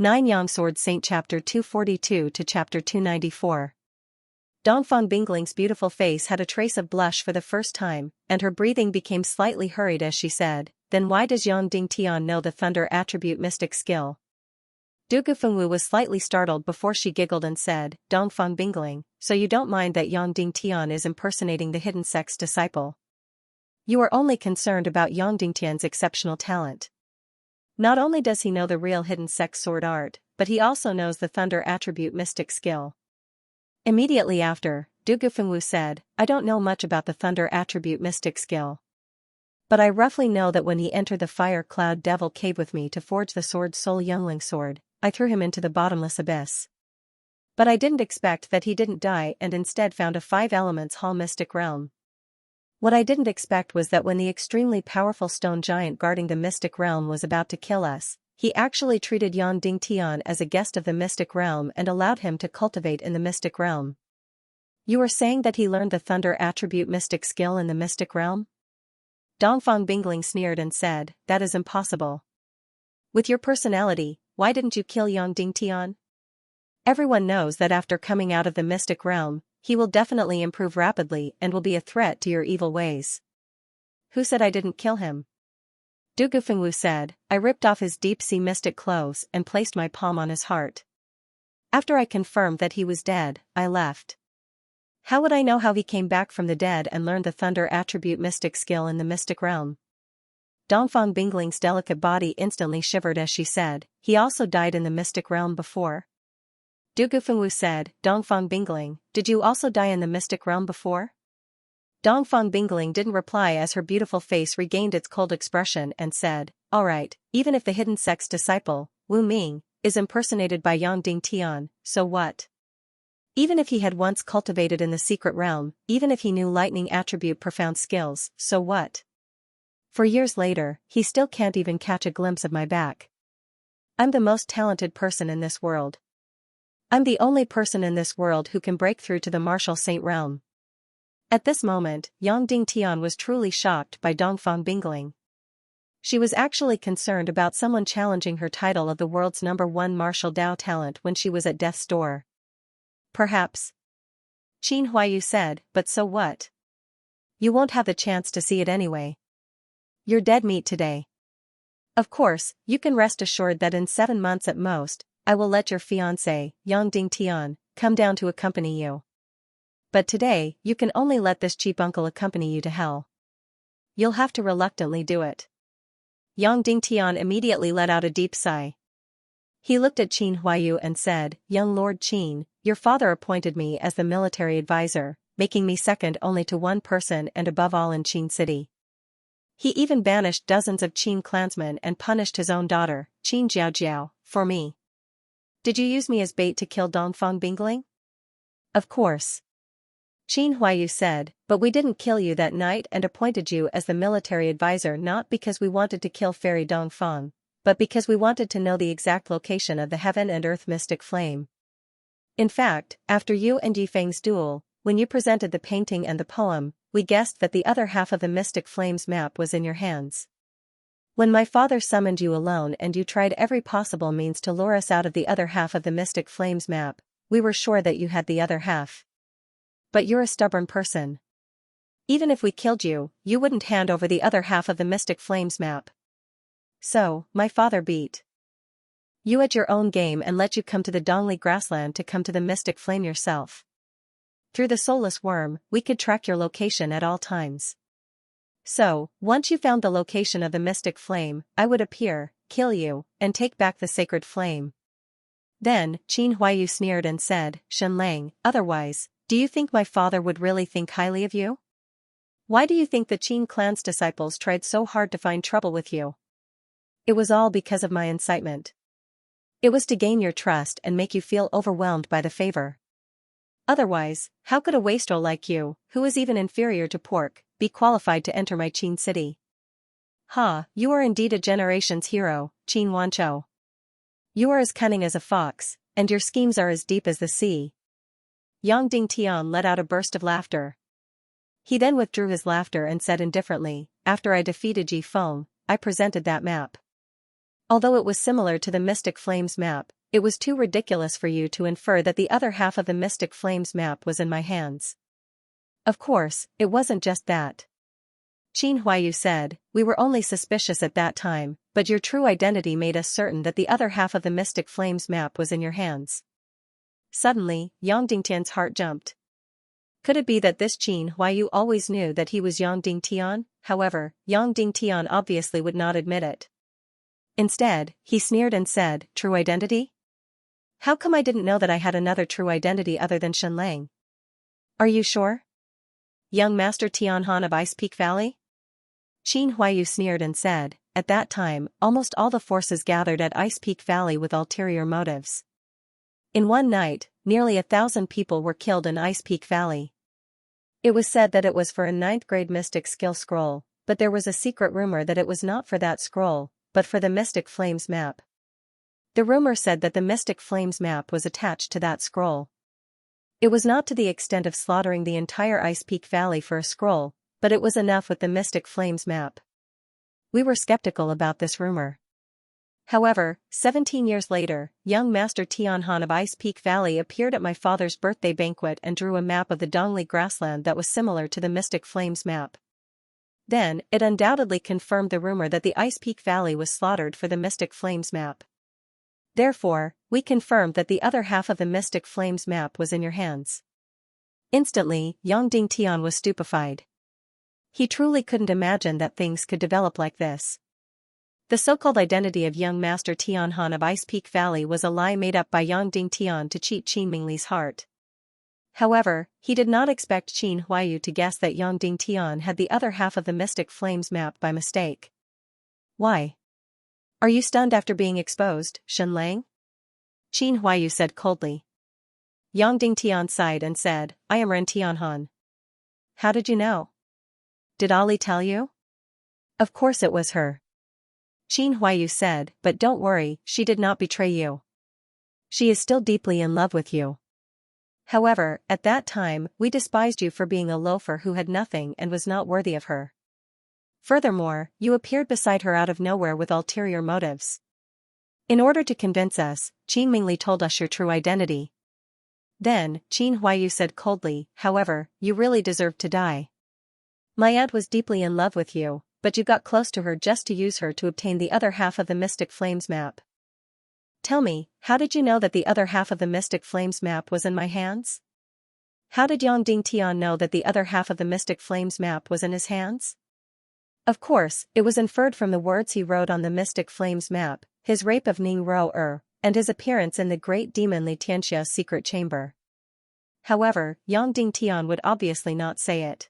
9 Yang Sword Saint Chapter 242 to Chapter 294. Dongfang Bingling's beautiful face had a trace of blush for the first time, and her breathing became slightly hurried as she said, "Then why does Yang Dingtian know the thunder attribute mystic skill?" Du Gufengwu was slightly startled before she giggled and said, "Dongfang Bingling, so you don't mind that Yang Dingtian is impersonating the hidden sect's disciple? You are only concerned about Yang Dingtian's exceptional talent. Not only does he know the real hidden sect sword art, but he also knows the thunder attribute mystic skill." Immediately after, Du Gufengwu said, "I don't know much about the thunder attribute mystic skill. But I roughly know that when he entered the fire cloud devil cave with me to forge the sword Soul Youngling sword, I threw him into the bottomless abyss. But I didn't expect that he didn't die and instead found a 5 elements hall mystic realm. What I didn't expect was that when the extremely powerful stone giant guarding the mystic realm was about to kill us, he actually treated Yang Dingtian as a guest of the mystic realm and allowed him to cultivate in the mystic realm." "You are saying that he learned the thunder attribute mystic skill in the mystic realm?" Dongfang Bingling sneered and said, "That is impossible. With your personality, why didn't you kill Yang Dingtian? Everyone knows that after coming out of the mystic realm, he will definitely improve rapidly and will be a threat to your evil ways." "Who said I didn't kill him?" Du Gufengwu said, "I ripped off his deep-sea mystic clothes and placed my palm on his heart. After I confirmed that he was dead, I left. How would I know how he came back from the dead and learned the thunder attribute mystic skill in the mystic realm?" Dongfang Bingling's delicate body instantly shivered as she said, "He also died in the mystic realm before?" Du Gufengwu said, "Dongfang Bingling, did you also die in the mystic realm before?" Dongfang Bingling didn't reply as her beautiful face regained its cold expression and said, "Alright, even if the hidden sect's disciple, Wu Ming, is impersonated by Yang Dingtian, so what? Even if he had once cultivated in the secret realm, even if he knew lightning attribute profound skills, so what? For years later, he still can't even catch a glimpse of my back. I'm the most talented person in this world. I'm the only person in this world who can break through to the martial saint realm." At this moment, Yang Dingtian was truly shocked by Dongfang Bingling. She was actually concerned about someone challenging her title of the world's #1 martial Dao talent when she was at death's door. "Perhaps," Qin Huayu said, "but so what? You won't have the chance to see it anyway. You're dead meat today. Of course, you can rest assured that in 7 months at most, I will let your fiancé, Yang Dingtian, come down to accompany you. But today, you can only let this cheap uncle accompany you to hell. You'll have to reluctantly do it." Yang Dingtian immediately let out a deep sigh. He looked at Qin Huayu and said, "Young Lord Qin, your father appointed me as the military advisor, making me second only to one person and above all in Qin City. He even banished dozens of Qin clansmen and punished his own daughter, Qin Jiaojiao, for me. Did you use me as bait to kill Dongfang Bingling?" "Of course," Qin Huayu said, "but we didn't kill you that night and appointed you as the military advisor not because we wanted to kill Fairy Dongfang, but because we wanted to know the exact location of the heaven and earth mystic flame. In fact, after you and Yifeng's duel, when you presented the painting and the poem, we guessed that the other half of the mystic flame's map was in your hands. When my father summoned you alone and you tried every possible means to lure us out of the other half of the mystic flame's map, we were sure that you had the other half. But you're a stubborn person. Even if we killed you, you wouldn't hand over the other half of the mystic flame's map. So, my father beat you at your own game and let you come to the Dongli grassland to come to the mystic flame yourself. Through the soulless worm, we could track your location at all times. So, once you found the location of the mystic flame, I would appear, kill you, and take back the sacred flame." Then, Qin Huayu sneered and said, "Shen Lang, otherwise, do you think my father would really think highly of you? Why do you think the Qin clan's disciples tried so hard to find trouble with you? It was all because of my incitement. It was to gain your trust and make you feel overwhelmed by the favor. Otherwise, how could a wastrel like you, who is even inferior to pork, be qualified to enter my Qin city? Ha, you are indeed a generation's hero, Qin Wanchou. You are as cunning as a fox, and your schemes are as deep as the sea." Yang Dingtian let out a burst of laughter. He then withdrew his laughter and said indifferently, "After I defeated Ji Feng, I presented that map. Although it was similar to the Mystic Flames map, it was too ridiculous for you to infer that the other half of the Mystic Flames map was in my hands. Of course, it wasn't just that. Qin Huayu said, we were only suspicious at that time, but your true identity made us certain that the other half of the Mystic Flames map was in your hands. Suddenly, Yang Dingtian's heart jumped. Could it be that this Qin Huayu always knew that he was Yang Dingtian? However, Yang Dingtian obviously would not admit it. Instead, he sneered and said, true identity? How come I didn't know that I had another true identity other than Shenlang? Are you sure? Young Master Tianhan of Ice Peak Valley? Qin Huayu sneered and said, at that time, almost all the forces gathered at Ice Peak Valley with ulterior motives. In one night, nearly 1,000 people were killed in Ice Peak Valley. It was said that it was for a 9th grade mystic skill scroll, but there was a secret rumor that it was not for that scroll, but for the Mystic Flames map. The rumor said that the Mystic Flames map was attached to that scroll. It was not to the extent of slaughtering the entire Ice Peak Valley for a scroll, but it was enough with the Mystic Flames map. We were skeptical about this rumor. However, 17 years later, young Master Tianhan of Ice Peak Valley appeared at my father's birthday banquet and drew a map of the Dongli grassland that was similar to the Mystic Flames map. Then, it undoubtedly confirmed the rumor that the Ice Peak Valley was slaughtered for the Mystic Flames map. Therefore, we confirmed that the other half of the Mystic Flames map was in your hands. Instantly, Yang Dingtian was stupefied. He truly couldn't imagine that things could develop like this. The so-called identity of young Master Tianhan of Ice Peak Valley was a lie made up by Yang Dingtian to cheat Qin Mingli's heart. However, he did not expect Qin Huayu to guess that Yang Dingtian had the other half of the Mystic Flames map by mistake. Why? Are you stunned after being exposed, Shenlang? Qin Huayu said coldly. Yang Dingtian sighed and said, I am Ren Tianhan. How did you know? Did Ali tell you? Of course it was her. Qin Huayu said, but don't worry, she did not betray you. She is still deeply in love with you. However, at that time, we despised you for being a loafer who had nothing and was not worthy of her. Furthermore, you appeared beside her out of nowhere with ulterior motives. In order to convince us, Qin Mingli told us your true identity. Then, Qin Huayu said coldly, however, you really deserved to die. My aunt was deeply in love with you, but you got close to her just to use her to obtain the other half of the Mystic Flames map. Tell me, how did you know that the other half of the Mystic Flames map was in my hands? How did Yang Dingtian know that the other half of the Mystic Flames map was in his hands? Of course, it was inferred from the words he wrote on the Mystic Flames map, his rape of Ning Ro and his appearance in the great demon Li Tianxia's secret chamber. However, Yang Dingtian would obviously not say it.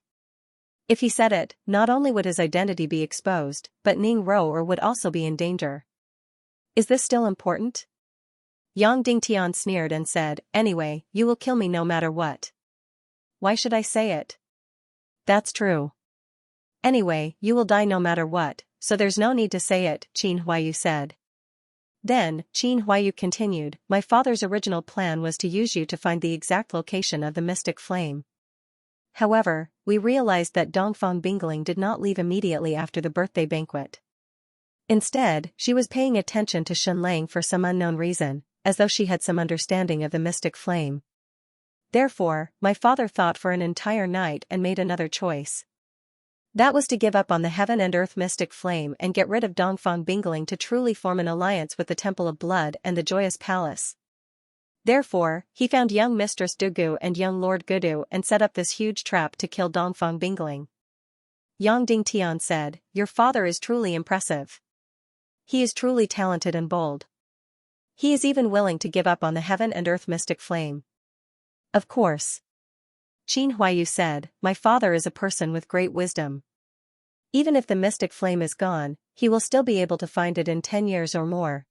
If he said it, not only would his identity be exposed, but Ning Ro would also be in danger. Is this still important? Yang Dingtian sneered and said, anyway, you will kill me no matter what. Why should I say it? That's true. Anyway, you will die no matter what, so there's no need to say it, Qin Huayu said. Then, Qin Huayu continued, my father's original plan was to use you to find the exact location of the mystic flame. However, we realized that Dongfang Bingling did not leave immediately after the birthday banquet. Instead, she was paying attention to Shenlang for some unknown reason, as though she had some understanding of the mystic flame. Therefore, my father thought for an entire night and made another choice. That was to give up on the heaven and earth mystic flame and get rid of Dongfang Bingling to truly form an alliance with the Temple of Blood and the Joyous Palace. Therefore, he found young Mistress Dugu and young Lord Gudu and set up this huge trap to kill Dongfang Bingling. Yang Dingtian said, your father is truly impressive. He is truly talented and bold. He is even willing to give up on the heaven and earth mystic flame. Of course. Qin Huayu said, my father is a person with great wisdom. Even if the mystic flame is gone, he will still be able to find it in 10 years or more.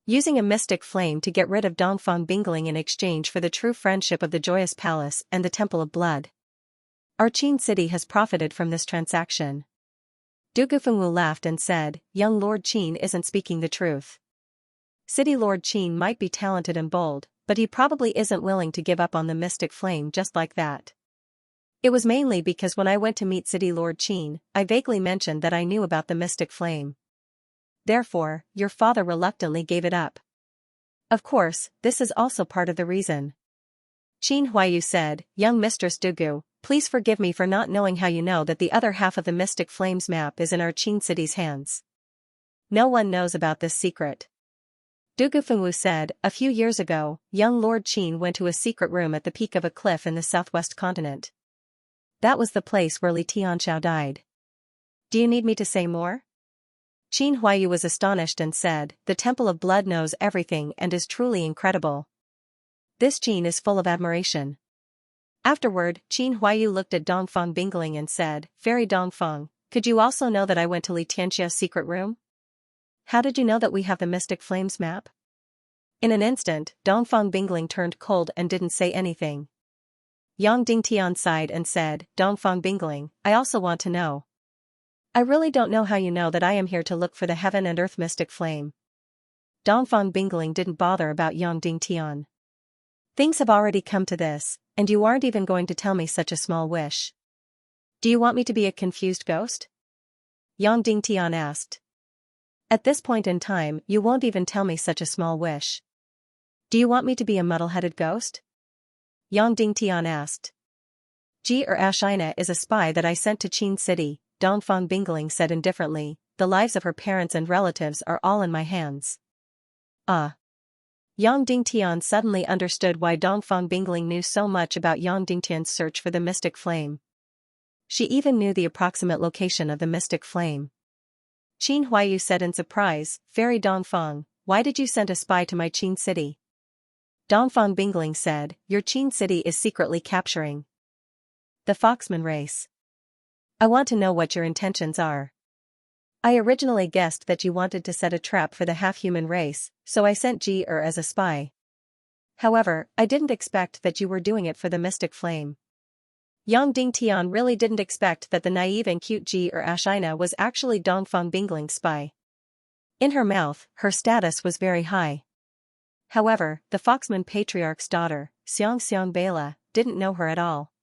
Using a mystic flame to get rid of Dongfang Bingling in exchange for the true friendship of the Joyous Palace and the Temple of Blood. Our Qin city has profited from this transaction. Du Gufengwu laughed and said, young Lord Qin isn't speaking the truth. City Lord Qin might be talented and bold, but he probably isn't willing to give up on the mystic flame just like that. It was mainly because when I went to meet City Lord Qin, I vaguely mentioned that I knew about the mystic flame. Therefore, your father reluctantly gave it up. Of course, this is also part of the reason. Qin Huayu said, young Mistress Dugu, please forgive me for not knowing how you know that the other half of the Mystic Flames map is in our Qin city's hands. No one knows about this secret. Dugu Fengwu said, a few years ago, young Lord Qin went to a secret room at the peak of a cliff in the southwest continent. That was the place where Li Tianxiao died. Do you need me to say more? Qin Huayu was astonished and said, the Temple of Blood knows everything and is truly incredible. This Qin is full of admiration. Afterward, Qin Huayu looked at Dongfang Bingling and said, Fairy Dongfang, could you also know that I went to Li Tianxia's secret room? How did you know that we have the Mystic Flames map? In an instant, Dongfang Bingling turned cold and didn't say anything. Yang Dingtian sighed and said, Dongfang Bingling, I also want to know. I really don't know how you know that I am here to look for the heaven and earth mystic flame. Dongfang Bingling didn't bother about Yang Dingtian. Things have already come to this, and you aren't even going to tell me such a small wish. Do you want me to be a confused ghost? Yang Dingtian asked. At this point in time, you won't even tell me such a small wish. Do you want me to be a muddle-headed ghost? Yang Dingtian asked. Xianxia is a spy that I sent to Qin City, Dongfang Bingling said indifferently, the lives of her parents and relatives are all in my hands. Yang Dingtian suddenly understood why Dongfang Bingling knew so much about Yang Dingtian's search for the mystic flame. She even knew the approximate location of the mystic flame. Qin Huayu said in surprise, Fairy Dongfang, why did you send a spy to my Qin city? Dongfang Bingling said, your Qin city is secretly capturing the Foxman race. I want to know what your intentions are. I originally guessed that you wanted to set a trap for the half-human race, so I sent Ji as a spy. However, I didn't expect that you were doing it for the mystic flame. Yang Dingtian really didn't expect that the naive and cute Xianxia was actually Dongfang Bingling's spy. In her mouth, her status was very high. However, the Foxman patriarch's daughter, Xianxia Bela, didn't know her at all.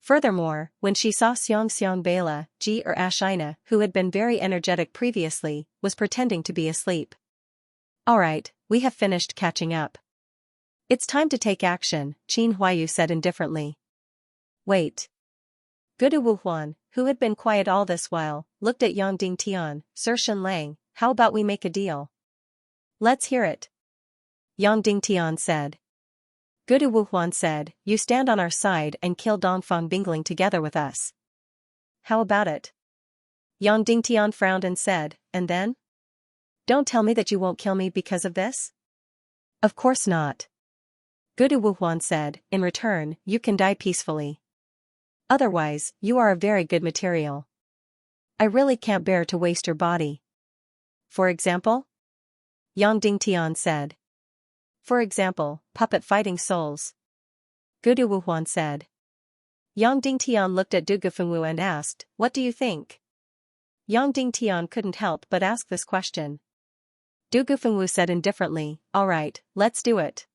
Furthermore, when she saw Xianxia Bela, Xianxia, who had been very energetic previously, was pretending to be asleep. Alright, we have finished catching up. It's time to take action, Qin Huayu said indifferently. Wait. Gudu Wuhuan, who had been quiet all this while, looked at Yang Dingtian, Sir Shenlang, how about we make a deal? Let's hear it. Yang Dingtian said. Gudu Wuhuan said, you stand on our side and kill Dongfang Bingling together with us. How about it? Yang Dingtian frowned and said, and then? Don't tell me that you won't kill me because of this? Of course not. Gudu Wuhuan said, in return, you can die peacefully. Otherwise, you are a very good material. I really can't bear to waste your body. For example? Yang Dingtian said. For example, puppet fighting souls. Gudu Wuhuan said. Yang Dingtian looked at Dugu Fengwu and asked, what do you think? Yang Dingtian couldn't help but ask this question. Dugu Fengwu said indifferently, alright, let's do it.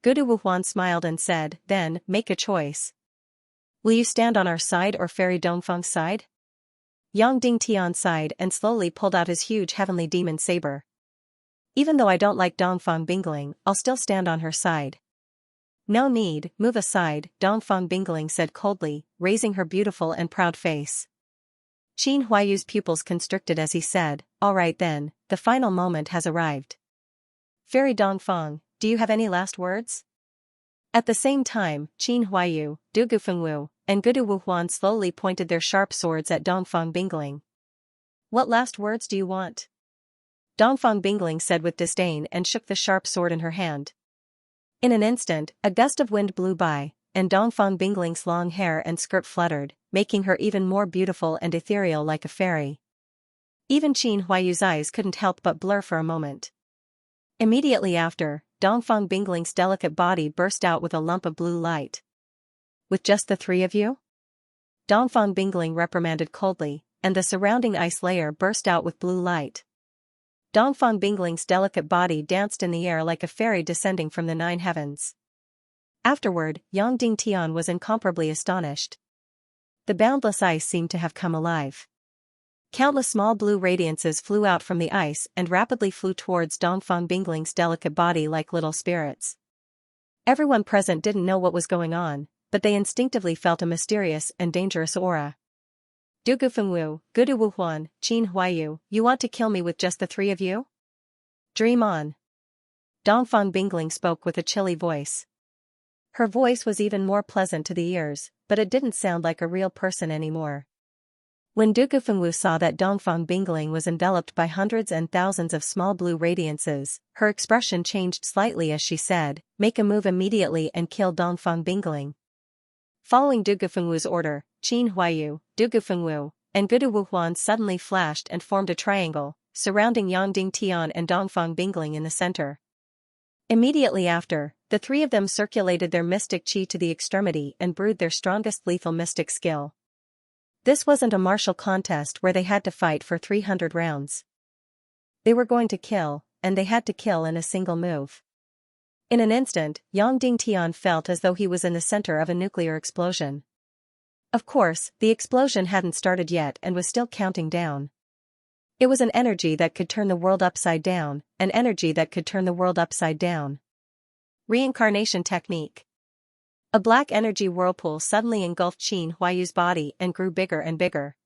Gudu Wuhuan smiled and said, then, make a choice. Will you stand on our side or Fairy Dongfang's side? Yang Dingtian sighed and slowly pulled out his huge heavenly demon saber. Even though I don't like Dongfang Bingling, I'll still stand on her side. No need, move aside, Dongfang Bingling said coldly, raising her beautiful and proud face. Qin Huayu's pupils constricted as he said, alright then, the final moment has arrived. Fairy Dongfang, do you have any last words? At the same time, Qin Huayu, Dugu Fengwu, and Gudu Wuhuan slowly pointed their sharp swords at Dongfang Bingling. What last words do you want? Dongfang Bingling said with disdain and shook the sharp sword in her hand. In an instant, a gust of wind blew by, and Dongfang Bingling's long hair and skirt fluttered, making her even more beautiful and ethereal like a fairy. Even Qin Huayu's eyes couldn't help but blur for a moment. Immediately after, Dongfang Bingling's delicate body burst out with a lump of blue light. With just the three of you? Dongfang Bingling reprimanded coldly, and the surrounding ice layer burst out with blue light. Dongfang Bingling's delicate body danced in the air like a fairy descending from the 9 heavens. Afterward, Yang Dingtian was incomparably astonished. The boundless ice seemed to have come alive. Countless small blue radiances flew out from the ice and rapidly flew towards Dongfang Bingling's delicate body like little spirits. Everyone present didn't know what was going on, but they instinctively felt a mysterious and dangerous aura. Dugu Fengwu, Gudu Wuhuan, Qin Huayu, you want to kill me with just the three of you? Dream on. Dongfang Bingling spoke with a chilly voice. Her voice was even more pleasant to the ears, but it didn't sound like a real person anymore. When Dugu Fengwu saw that Dongfang Bingling was enveloped by hundreds and thousands of small blue radiances, her expression changed slightly as she said, make a move immediately and kill Dongfang Bingling. Following Dugu Fengwu's order, Qin Huayu, Dugu Fengwu, and Gudu Wuhuan suddenly flashed and formed a triangle, surrounding Yang Dingtian and Dongfang Bingling in the center. Immediately after, the three of them circulated their mystic qi to the extremity and brewed their strongest lethal mystic skill. This wasn't a martial contest where they had to fight for 300 rounds. They were going to kill, and they had to kill in a single move. In an instant, Yang Dingtian felt as though he was in the center of a nuclear explosion. Of course, the explosion hadn't started yet and was still counting down. It was an energy that could turn the world upside down, an energy that could turn the world upside down. Reincarnation technique. A black energy whirlpool suddenly engulfed Qin Huayu's body and grew bigger and bigger.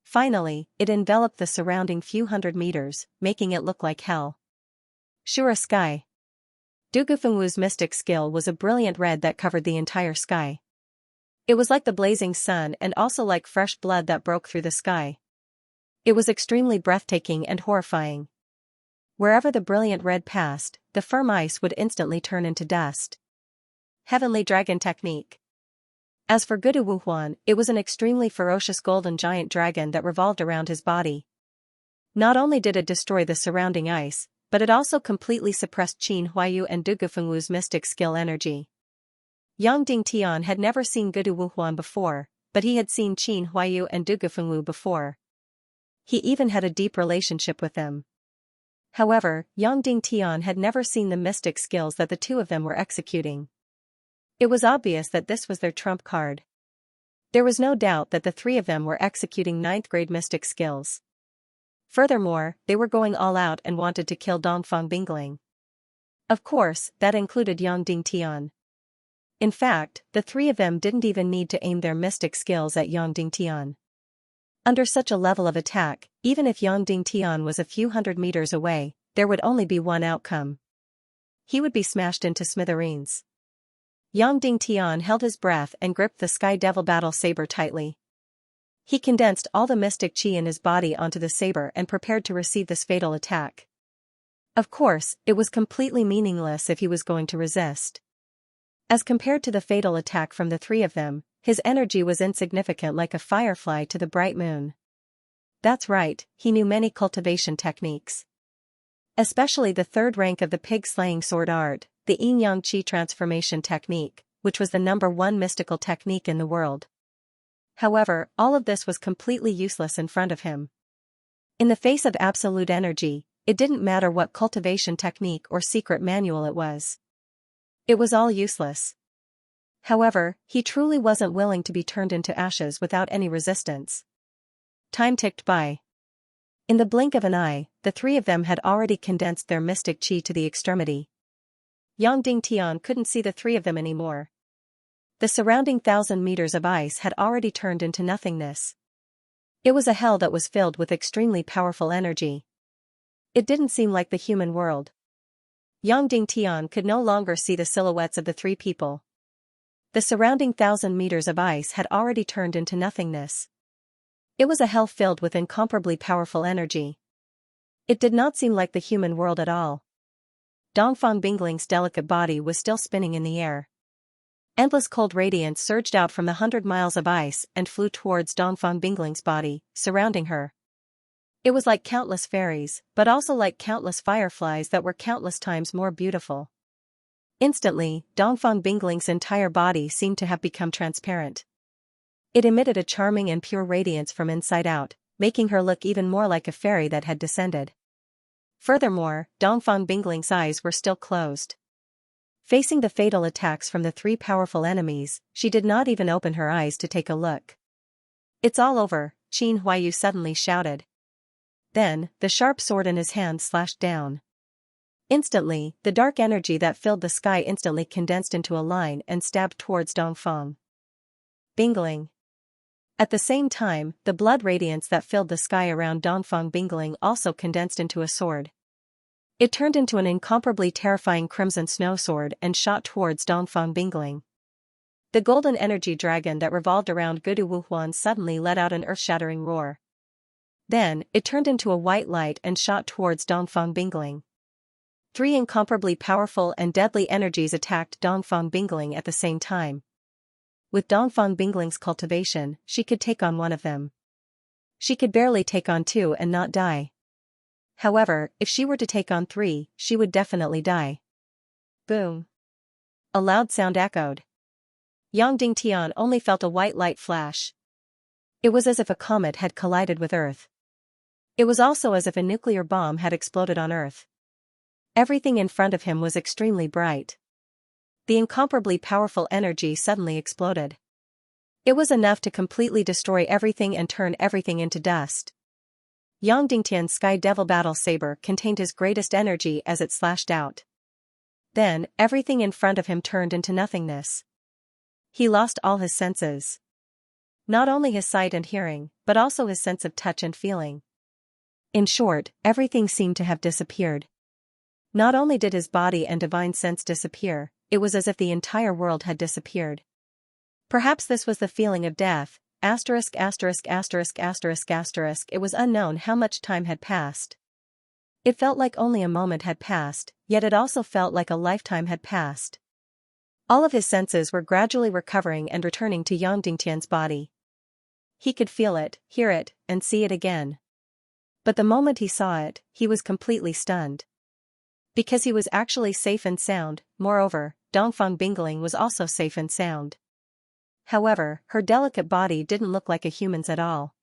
Finally, it enveloped the surrounding few hundred meters, making it look like hell. Shura sky. Dugu Fengwu's mystic skill was a brilliant red that covered the entire sky. It was like the blazing sun and also like fresh blood that broke through the sky. It was extremely breathtaking and horrifying. Wherever the brilliant red passed, the firm ice would instantly turn into dust. Heavenly dragon technique. As for Gudu Wuhuan, it was an extremely ferocious golden giant dragon that revolved around his body. Not only did it destroy the surrounding ice, but it also completely suppressed Qin Huayu and Dugu Fengwu's mystic skill energy. Yang Dingtian had never seen Gudu Wuhuan before, but he had seen Qin Huayu and Dugu Fengwu before. He even had a deep relationship with them. However, Yang Dingtian had never seen the mystic skills that the two of them were executing. It was obvious that this was their trump card. There was no doubt that the three of them were executing 9th grade mystic skills. Furthermore, they were going all out and wanted to kill Dongfang Bingling. Of course, that included Yang Dingtian. In fact, the three of them didn't even need to aim their mystic skills at Yang Dingtian. Under such a level of attack, even if Yang Dingtian was a few hundred meters away, there would only be one outcome. He would be smashed into smithereens. Yang Dingtian held his breath and gripped the Sky Devil battle saber tightly. He condensed all the mystic qi in his body onto the saber and prepared to receive this fatal attack. Of course, it was completely meaningless if he was going to resist. As compared to the fatal attack from the three of them, his energy was insignificant like a firefly to the bright moon. That's right, he knew many cultivation techniques. Especially the third rank of the pig-slaying sword art, the yin-yang qi transformation technique, which was the #1 mystical technique in the world. However, all of this was completely useless in front of him. In the face of absolute energy, it didn't matter what cultivation technique or secret manual it was. It was all useless. However, he truly wasn't willing to be turned into ashes without any resistance. Time ticked by. In the blink of an eye, the three of them had already condensed their mystic qi to the extremity. Yang Dingtian couldn't see the three of them anymore. The surrounding 1,000 meters of ice had already turned into nothingness. It was a hell that was filled with extremely powerful energy. It didn't seem like the human world. Yang Dingtian could no longer see the silhouettes of the three people. The surrounding 1,000 meters of ice had already turned into nothingness. It was a hell filled with incomparably powerful energy. It did not seem like the human world at all. Dongfang Bingling's delicate body was still spinning in the air. Endless cold radiance surged out from the 100 miles of ice and flew towards Dongfang Bingling's body, surrounding her. It was like countless fairies, but also like countless fireflies that were countless times more beautiful. Instantly, Dongfang Bingling's entire body seemed to have become transparent. It emitted a charming and pure radiance from inside out, making her look even more like a fairy that had descended. Furthermore, Dongfang Bingling's eyes were still closed. Facing the fatal attacks from the three powerful enemies, she did not even open her eyes to take a look. It's all over, Qin Huayu suddenly shouted. Then, the sharp sword in his hand slashed down. Instantly, the dark energy that filled the sky instantly condensed into a line and stabbed towards Dongfang Bingling. At the same time, the blood radiance that filled the sky around Dongfang Bingling also condensed into a sword. It turned into an incomparably terrifying crimson snow sword and shot towards Dongfang Bingling. The golden energy dragon that revolved around Gudu Wuhuan suddenly let out an earth-shattering roar. Then, it turned into a white light and shot towards Dongfang Bingling. 3 incomparably powerful and deadly energies attacked Dongfang Bingling at the same time. With Dongfang Bingling's cultivation, she could take on one of them. She could barely take on 2 and not die. However, if she were to take on 3, she would definitely die. Boom! A loud sound echoed. Yang Dingtian only felt a white light flash. It was as if a comet had collided with Earth. It was also as if a nuclear bomb had exploded on Earth. Everything in front of him was extremely bright. The incomparably powerful energy suddenly exploded. It was enough to completely destroy everything and turn everything into dust. Yang Dingtian's Sky Devil Battle Saber contained his greatest energy as it slashed out. Then, everything in front of him turned into nothingness. He lost all his senses. Not only his sight and hearing, but also his sense of touch and feeling. In short, everything seemed to have disappeared. Not only did his body and divine sense disappear, it was as if the entire world had disappeared. Perhaps this was the feeling of death. It was unknown how much time had passed. It felt like only a moment had passed, yet it also felt like a lifetime had passed. All of his senses were gradually recovering and returning to Yang Dingtian's body. He could feel it, hear it, and see it again. But the moment he saw it, he was completely stunned. Because he was actually safe and sound, moreover, Dongfang Bingling was also safe and sound. However, her delicate body didn't look like a human's at all.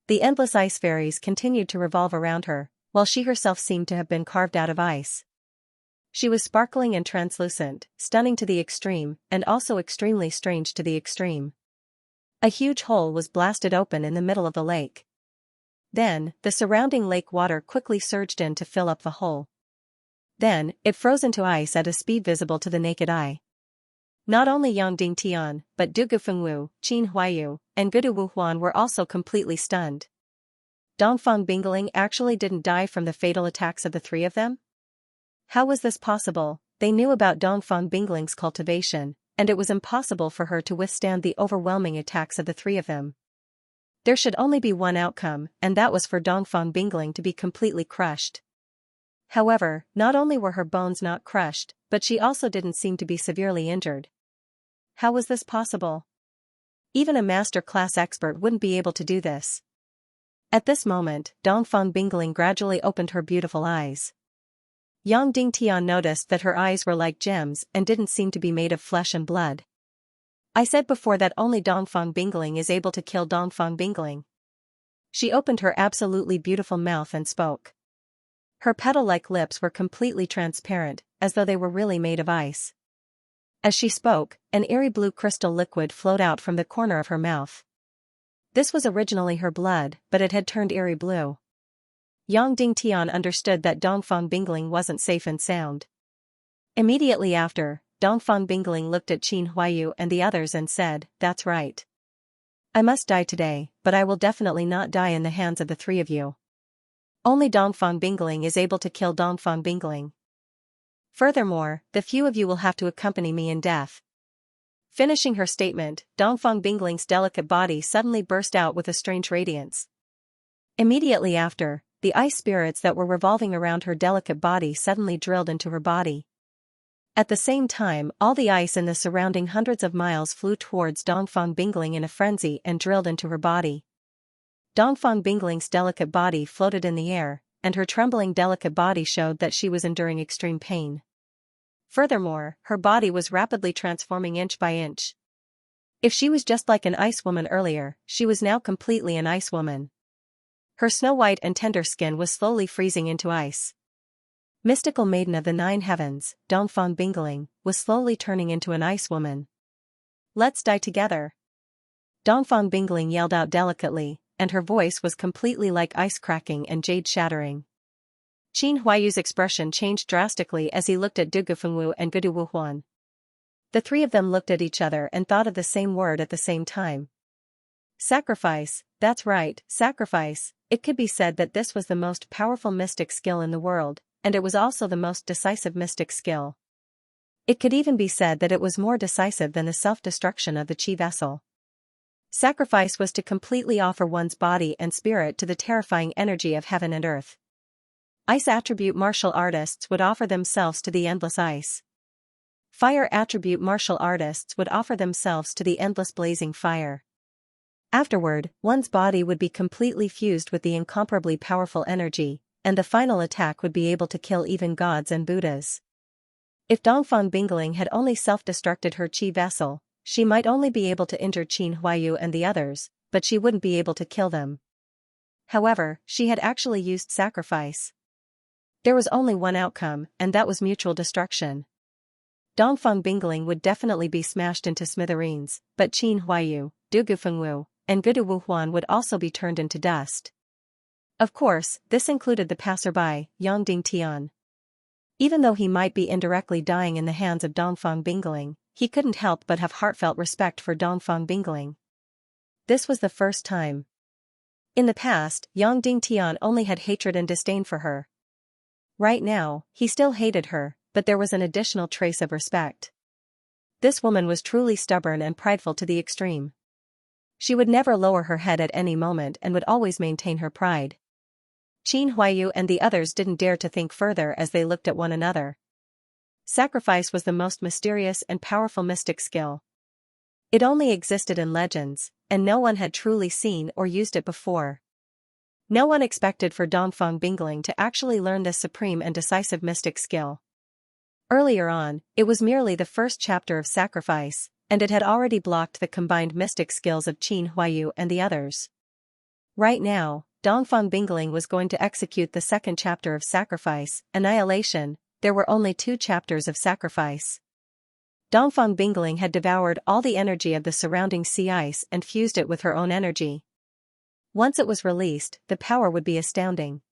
The endless ice fairies continued to revolve around her, while she herself seemed to have been carved out of ice. She was sparkling and translucent, stunning to the extreme, and also extremely strange to the extreme. A huge hole was blasted open in the middle of the lake. Then, the surrounding lake water quickly surged in to fill up the hole. Then, it froze into ice at a speed visible to the naked eye. Not only Yang Dingtian, but Du Gufengwu, Qin Huayu, and Gudu Wuhuan were also completely stunned. Dongfang Bingling actually didn't die from the fatal attacks of the 3 of them? How was this possible? They knew about Dongfang Bingling's cultivation, and it was impossible for her to withstand the overwhelming attacks of the 3 of them. There should only be one outcome, and that was for Dongfang Bingling to be completely crushed. However, not only were her bones not crushed, but she also didn't seem to be severely injured. How was this possible? Even a master-class expert wouldn't be able to do this. At this moment, Dongfang Bingling gradually opened her beautiful eyes. Yang Dingtian noticed that her eyes were like gems and didn't seem to be made of flesh and blood. I said before that only Dongfang Bingling is able to kill Dongfang Bingling. She opened her absolutely beautiful mouth and spoke. Her petal-like lips were completely transparent, as though they were really made of ice. As she spoke, an airy blue crystal liquid flowed out from the corner of her mouth. This was originally her blood, but it had turned airy blue. Yang Dingtian understood that Dongfang Bingling wasn't safe and sound. Immediately after, Dongfang Bingling looked at Qin Huayu and the others and said, "That's right. I must die today, but I will definitely not die in the hands of the 3 of you. Only Dongfang Bingling is able to kill Dongfang Bingling. Furthermore, the few of you will have to accompany me in death." Finishing her statement, Dongfang Bingling's delicate body suddenly burst out with a strange radiance. Immediately after, the ice spirits that were revolving around her delicate body suddenly drilled into her body. At the same time, all the ice in the surrounding hundreds of miles flew towards Dongfang Bingling in a frenzy and drilled into her body. Dongfang Bingling's delicate body floated in the air, and her trembling delicate body showed that she was enduring extreme pain. Furthermore, her body was rapidly transforming inch by inch. If she was just like an ice woman earlier, she was now completely an ice woman. Her snow-white and tender skin was slowly freezing into ice. Mystical maiden of the 9 heavens, Dongfang Bingling, was slowly turning into an ice woman. "Let's die together." Dongfang Bingling yelled out delicately, and her voice was completely like ice cracking and jade shattering. Qin Huayu's expression changed drastically as he looked at Du Gufengwu and Gudu Wuhuan. The three of them looked at each other and thought of the same word at the same time. Sacrifice, that's right, sacrifice. It could be said that this was the most powerful mystic skill in the world, and it was also the most decisive mystic skill. It could even be said that it was more decisive than the self-destruction of the Qi vessel. Sacrifice was to completely offer one's body and spirit to the terrifying energy of heaven and earth. Ice attribute martial artists would offer themselves to the endless ice. Fire attribute martial artists would offer themselves to the endless blazing fire. Afterward, one's body would be completely fused with the incomparably powerful energy, and the final attack would be able to kill even gods and Buddhas. If Dongfang Bingling had only self-destructed her Qi vessel, she might only be able to injure Qin Huayu and the others, but she wouldn't be able to kill them. However, she had actually used sacrifice. There was only one outcome, and that was mutual destruction. Dongfang Bingling would definitely be smashed into smithereens, but Qin Huayu, Du Gufengwu, and Gudu Wuhuan would also be turned into dust. Of course, this included the passerby, Yang Dingtian. Even though he might be indirectly dying in the hands of Dongfang Bingling, he couldn't help but have heartfelt respect for Dongfang Bingling. This was the first time. In the past, Yang Dingtian only had hatred and disdain for her. Right now, he still hated her, but there was an additional trace of respect. This woman was truly stubborn and prideful to the extreme. She would never lower her head at any moment and would always maintain her pride. Qin Huayu and the others didn't dare to think further as they looked at one another. Sacrifice was the most mysterious and powerful mystic skill. It only existed in legends, and no one had truly seen or used it before. No one expected for Dongfang Bingling to actually learn this supreme and decisive mystic skill. Earlier on, it was merely the first chapter of Sacrifice, and it had already blocked the combined mystic skills of Qin Huayu and the others. Right now, Dongfang Bingling was going to execute the second chapter of Sacrifice, Annihilation. There were only 2 chapters of Sacrifice. Dongfang Bingling had devoured all the energy of the surrounding sea ice and fused it with her own energy. Once it was released, the power would be astounding.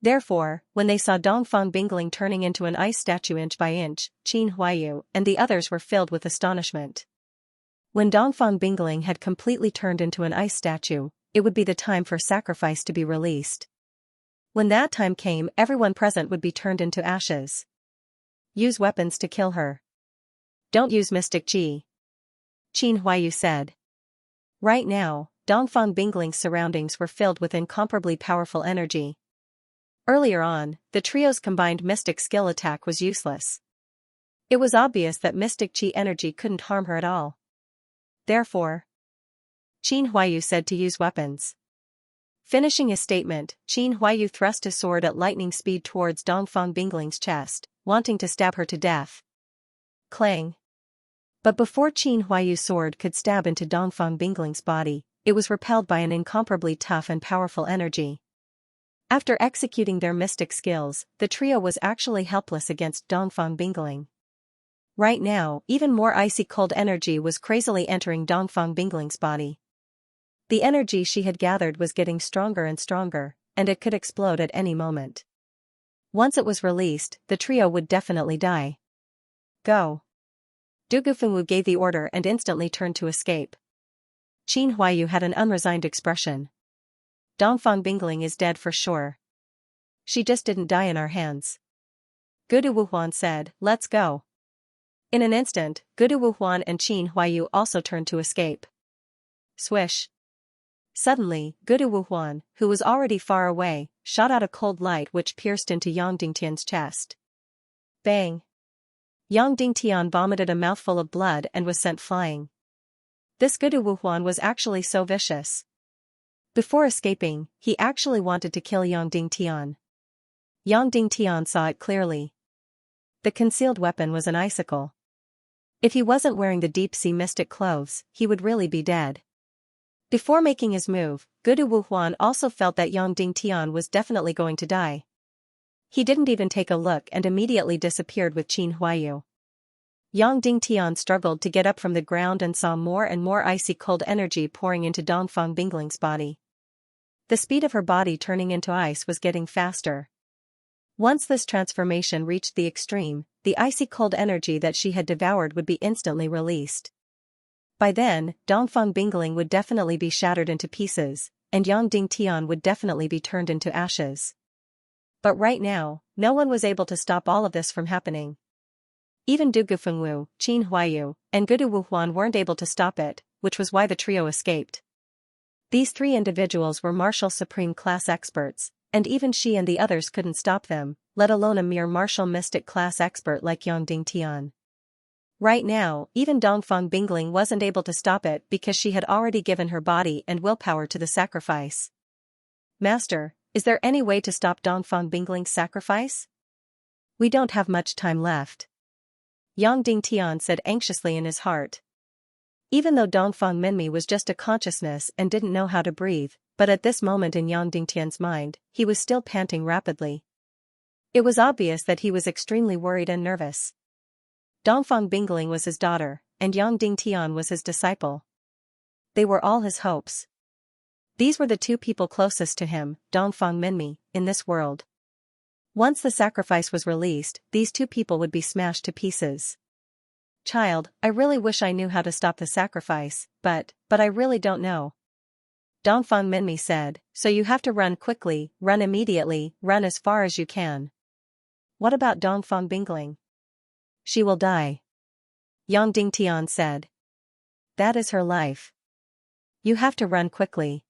Therefore, when they saw Dongfang Bingling turning into an ice statue inch by inch, Qin Huayu and the others were filled with astonishment. When Dongfang Bingling had completely turned into an ice statue, it would be the time for Sacrifice to be released. When that time came, everyone present would be turned into ashes. Use weapons to kill her. Don't use mystic Qi, Qin Huayu said. Right now, Dongfang Bingling's surroundings were filled with incomparably powerful energy. Earlier on, the trio's combined mystic skill attack was useless. It was obvious that mystic Qi energy couldn't harm her at all. Therefore, Qin Huayu said to use weapons. Finishing his statement, Qin Huayu thrust his sword at lightning speed towards Dongfang Bingling's chest, wanting to stab her to death. Clang. But before Qin Huayu's sword could stab into Dongfang Bingling's body, it was repelled by an incomparably tough and powerful energy. After executing their mystic skills, the trio was actually helpless against Dongfang Bingling. Right now, even more icy cold energy was crazily entering Dongfang Bingling's body. The energy she had gathered was getting stronger and stronger, and it could explode at any moment. Once it was released, the trio would definitely die. Go. Du Gufengwu gave the order and instantly turned to escape. Qin Huayu had an unresigned expression. Dongfang Bingling is dead for sure. She just didn't die in our hands. Gudu Wuhuan said, "Let's go." In an instant, Gudu Wuhuan and Qin Huayu also turned to escape. Swish. Suddenly, Gudu Wuhuan, who was already far away, shot out a cold light which pierced into Yang Dingtian's chest. Bang! Yang Dingtian vomited a mouthful of blood and was sent flying. This Gudu Wuhuan was actually so vicious. Before escaping, he actually wanted to kill Yang Dingtian. Yang Dingtian saw it clearly. The concealed weapon was an icicle. If he wasn't wearing the deep-sea mystic clothes, he would really be dead. Before making his move, Gudu Wuhuan also felt that Yang Dingtian was definitely going to die. He didn't even take a look and immediately disappeared with Qin Huayu. Yang Dingtian struggled to get up from the ground and saw more and more icy cold energy pouring into Dongfang Bingling's body. The speed of her body turning into ice was getting faster. Once this transformation reached the extreme, the icy cold energy that she had devoured would be instantly released. By then, Dongfang Bingling would definitely be shattered into pieces, and Yang Dingtian would definitely be turned into ashes. But right now, no one was able to stop all of this from happening. Even Du Gufengwu, Qin Huayu, and Gudu Wuhuan weren't able to stop it, which was why the trio escaped. These three individuals were martial supreme class experts, and even she and the others couldn't stop them, let alone a mere martial mystic class expert like Yang Dingtian. Right now, even Dongfang Bingling wasn't able to stop it because she had already given her body and willpower to the sacrifice. Master, is there any way to stop Dongfang Bingling's sacrifice? We don't have much time left. Yang Dingtian said anxiously in his heart. Even though Dongfang Minmi was just a consciousness and didn't know how to breathe, but at this moment in Yang Dingtian's mind, he was still panting rapidly. It was obvious that he was extremely worried and nervous. Dongfang Bingling was his daughter, and Yang Dingtian was his disciple. They were all his hopes. These were the two people closest to him, Dongfang Minmi, in this world. Once the sacrifice was released, these two people would be smashed to pieces. Child, I really wish I knew how to stop the sacrifice, but I really don't know. Dongfang Minmi said, so you have to run quickly, run immediately, run as far as you can. What about Dongfang Bingling? She will die. Yang Dingtian said. That is her life. You have to run quickly.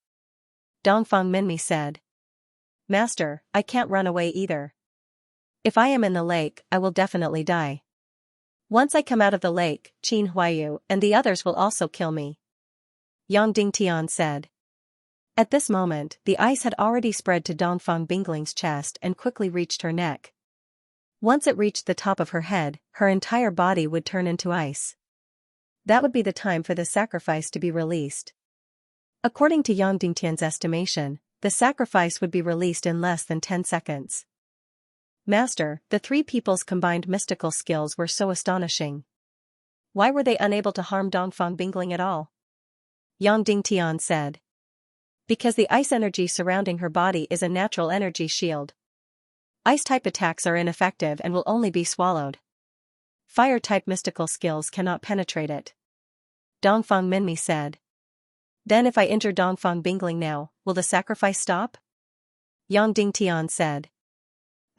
Dongfang Minmi said. Master, I can't run away either. If I am in the lake, I will definitely die. Once I come out of the lake, Qin Huayu and the others will also kill me. Yang Dingtian said. At this moment, the ice had already spread to Dongfang Bingling's chest and quickly reached her neck. Once it reached the top of her head, her entire body would turn into ice. That would be the time for the sacrifice to be released. According to Yang Dingtian's estimation, the sacrifice would be released in less than 10 seconds. Master, the three people's combined mystical skills were so astonishing. Why were they unable to harm Dongfang Bingling at all? Yang Dingtian said. Because the ice energy surrounding her body is a natural energy shield. Ice-type attacks are ineffective and will only be swallowed. Fire-type mystical skills cannot penetrate it. Dongfang Minmi said. Then if I injure Dongfang Bingling now, will the sacrifice stop? Yang Dingtian said.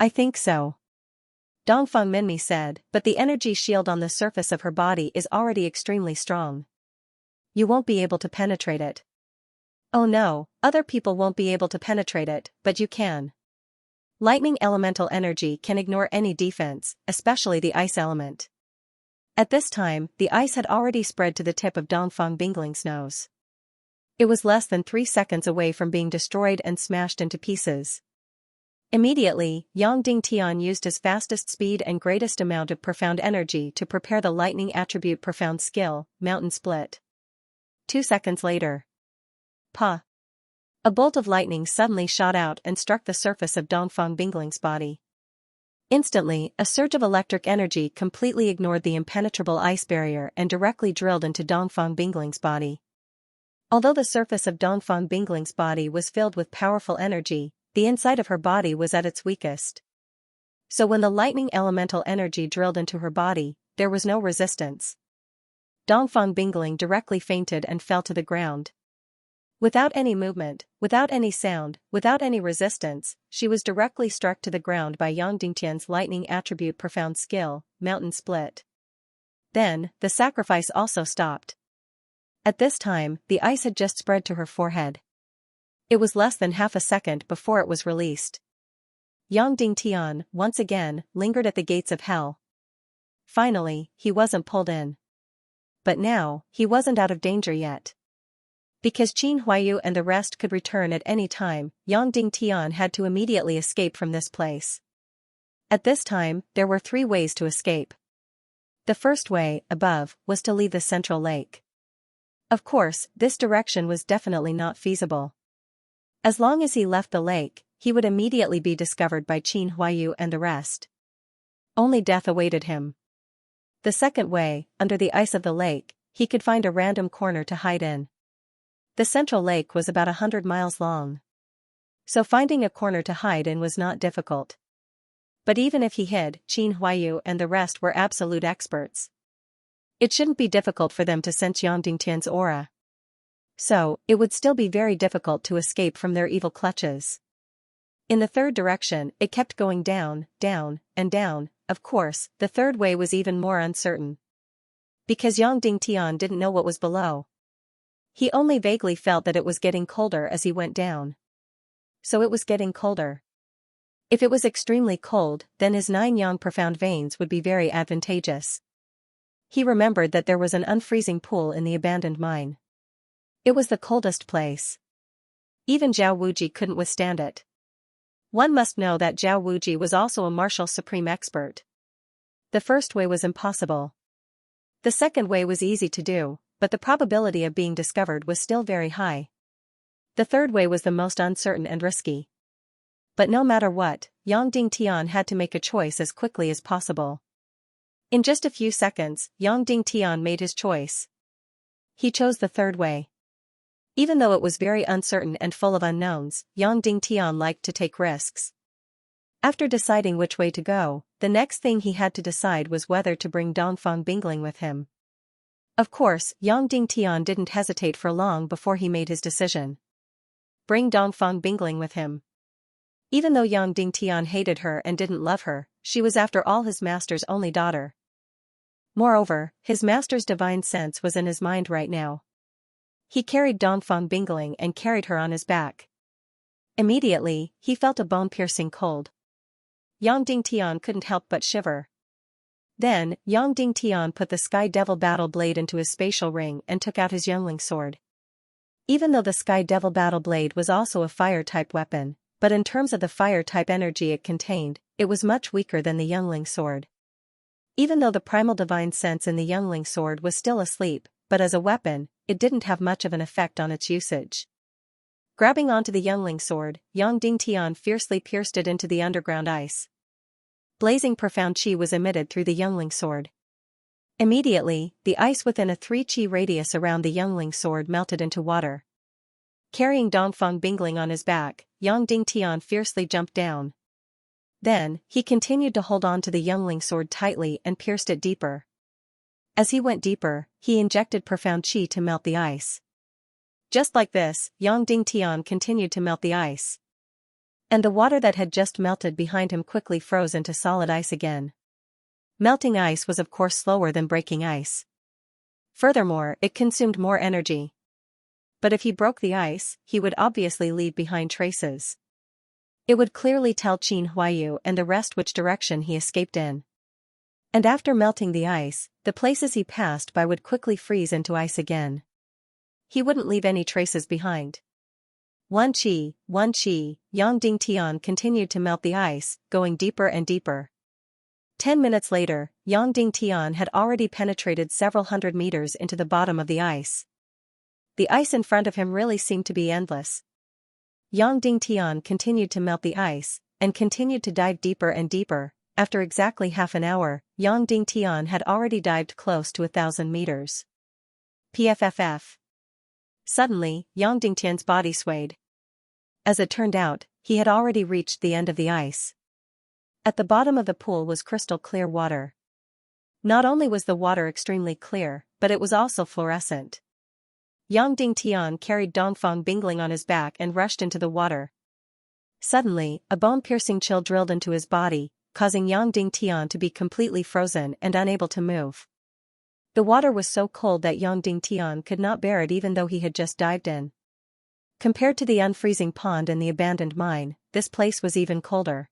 I think so. Dongfang Minmi said, but the energy shield on the surface of her body is already extremely strong. You won't be able to penetrate it. Oh no, other people won't be able to penetrate it, but you can. Lightning elemental energy can ignore any defense, especially the ice element. At this time, the ice had already spread to the tip of Dongfang Bingling's nose. It was less than 3 seconds away from being destroyed and smashed into pieces. Immediately, Yang Dingtian used his fastest speed and greatest amount of profound energy to prepare the lightning attribute profound skill, Mountain Split. 2 seconds later. Pa! A bolt of lightning suddenly shot out and struck the surface of Dongfang Bingling's body. Instantly, a surge of electric energy completely ignored the impenetrable ice barrier and directly drilled into Dongfang Bingling's body. Although the surface of Dongfang Bingling's body was filled with powerful energy, the inside of her body was at its weakest. So when the lightning elemental energy drilled into her body, there was no resistance. Dongfang Bingling directly fainted and fell to the ground. Without any movement, without any sound, without any resistance, she was directly struck to the ground by Yang Dingtian's lightning attribute profound skill, Mountain Split. Then, the sacrifice also stopped. At this time, the ice had just spread to her forehead. It was less than half a second before it was released. Yang Dingtian, once again, lingered at the gates of hell. Finally, he wasn't pulled in. But now, he wasn't out of danger yet. Because Qin Huayu and the rest could return at any time, Yang Dingtian had to immediately escape from this place. At this time, there were 3 ways to escape. The first way, above, was to leave the central lake. Of course, this direction was definitely not feasible. As long as he left the lake, he would immediately be discovered by Qin Huayu and the rest. Only death awaited him. The second way, under the ice of the lake, he could find a random corner to hide in. The central lake was about 100 miles long. So finding a corner to hide in was not difficult. But even if he hid, Qin Huayu and the rest were absolute experts. It shouldn't be difficult for them to sense Yang Dingtian's aura. So, it would still be very difficult to escape from their evil clutches. In the third direction, it kept going down, down, and down. Of course, the third way was even more uncertain. Because Yang Dingtian didn't know what was below. He only vaguely felt that it was getting colder as he went down. So it was getting colder. If it was extremely cold, then his 9 yang profound veins would be very advantageous. He remembered that there was an unfreezing pool in the abandoned mine. It was the coldest place. Even Zhao Wuji couldn't withstand it. One must know that Zhao Wuji was also a martial supreme expert. The first way was impossible. The second way was easy to do, but the probability of being discovered was still very high. The third way was the most uncertain and risky. But no matter what, Yang Dingtian had to make a choice as quickly as possible. In just a few seconds, Yang Dingtian made his choice. He chose the third way. Even though it was very uncertain and full of unknowns, Yang Dingtian liked to take risks. After deciding which way to go, the next thing he had to decide was whether to bring Dongfang Bingling with him. Of course, Yang Dingtian didn't hesitate for long before he made his decision. Bring Dongfang Bingling with him. Even though Yang Dingtian hated her and didn't love her, she was after all his master's only daughter. Moreover, his master's divine sense was in his mind right now. He carried Dongfang Bingling and carried her on his back. Immediately, he felt a bone-piercing cold. Yang Dingtian couldn't help but shiver. Then, Yang Dingtian put the Sky Devil Battle Blade into his spatial ring and took out his Youngling sword. Even though the Sky Devil Battle Blade was also a fire-type weapon, but in terms of the fire-type energy it contained, it was much weaker than the Youngling sword. Even though the primal divine sense in the Youngling sword was still asleep, but as a weapon, it didn't have much of an effect on its usage. Grabbing onto the Youngling sword, Yang Dingtian fiercely pierced it into the underground ice. Blazing profound qi was emitted through the Youngling sword. Immediately, the ice within a 3 qi radius around the Youngling sword melted into water. Carrying Dongfang Bingling on his back, Yang Dingtian fiercely jumped down. Then, he continued to hold on to the Youngling sword tightly and pierced it deeper. As he went deeper, he injected profound qi to melt the ice. Just like this, Yang Dingtian continued to melt the ice. And the water that had just melted behind him quickly froze into solid ice again. Melting ice was of course slower than breaking ice. Furthermore, it consumed more energy. But if he broke the ice, he would obviously leave behind traces. It would clearly tell Qin Huayu and the rest which direction he escaped in. And after melting the ice, the places he passed by would quickly freeze into ice again. He wouldn't leave any traces behind. 1 qi, Yang Dingtian continued to melt the ice, going deeper and deeper. 10 minutes later, Yang Dingtian had already penetrated several hundred meters into the bottom of the ice. The ice in front of him really seemed to be endless. Yang Dingtian continued to melt the ice, and continued to dive deeper and deeper. After exactly half an hour, Yang Dingtian had already dived close to 1,000 meters. PFFF. Suddenly, Yang Dingtian's body swayed. As it turned out, he had already reached the end of the ice. At the bottom of the pool was crystal clear water. Not only was the water extremely clear, but it was also fluorescent. Yang Dingtian carried Dongfang Bingling on his back and rushed into the water. Suddenly, a bone-piercing chill drilled into his body, causing Yang Dingtian to be completely frozen and unable to move. The water was so cold that Yang Dingtian could not bear it even though he had just dived in. Compared to the unfreezing pond in the abandoned mine, this place was even colder.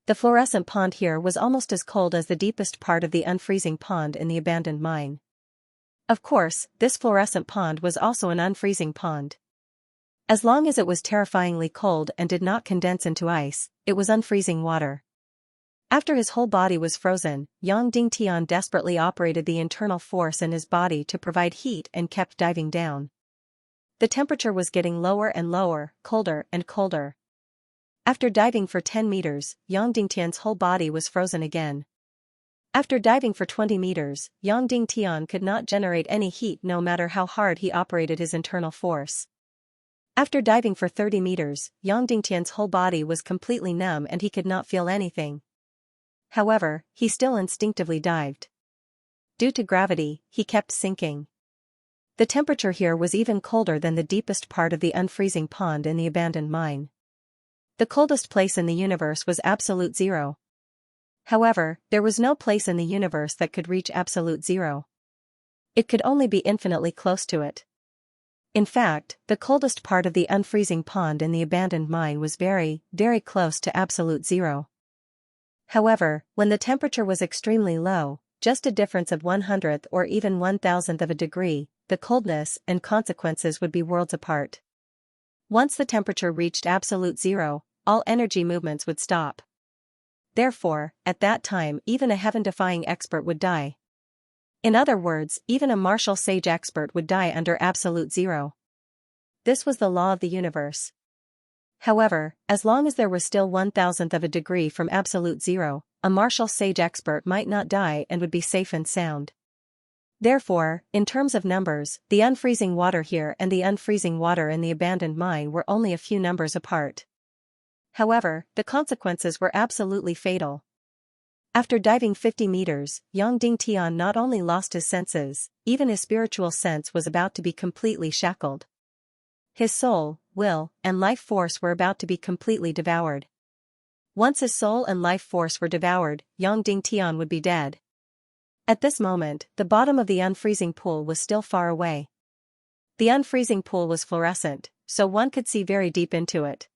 The fluorescent pond here was almost as cold as the deepest part of the unfreezing pond in the abandoned mine. Of course, this fluorescent pond was also an unfreezing pond. As long as it was terrifyingly cold and did not condense into ice, it was unfreezing water. After his whole body was frozen, Yang Dingtian desperately operated the internal force in his body to provide heat and kept diving down. The temperature was getting lower and lower, colder and colder. After diving for 10 meters, Yang Dingtian's whole body was frozen again. After diving for 20 meters, Yang Dingtian could not generate any heat no matter how hard he operated his internal force. After diving for 30 meters, Yang Dingtian's whole body was completely numb and he could not feel anything. However, he still instinctively dived. Due to gravity, he kept sinking. The temperature here was even colder than the deepest part of the unfreezing pond in the abandoned mine. The coldest place in the universe was absolute zero. However, there was no place in the universe that could reach absolute zero. It could only be infinitely close to it. In fact, the coldest part of the unfreezing pond in the abandoned mine was very, very close to absolute zero. However, when the temperature was extremely low, just a difference of 1/100th or even 1,000th of a degree, the coldness and consequences would be worlds apart. Once the temperature reached absolute zero, all energy movements would stop. Therefore, at that time even a heaven-defying expert would die. In other words, even a martial sage expert would die under absolute zero. This was the law of the universe. However, as long as there was still 1,000th of a degree from absolute zero, a martial sage expert might not die and would be safe and sound. Therefore, in terms of numbers, the unfreezing water here and the unfreezing water in the abandoned mine were only a few numbers apart. However, the consequences were absolutely fatal. After diving 50 meters, Yang Dingtian not only lost his senses, even his spiritual sense was about to be completely shackled. His soul, will, and life force were about to be completely devoured. Once his soul and life force were devoured, Yang Dingtian would be dead. At this moment, the bottom of the unfreezing pool was still far away. The unfreezing pool was fluorescent, so one could see very deep into it.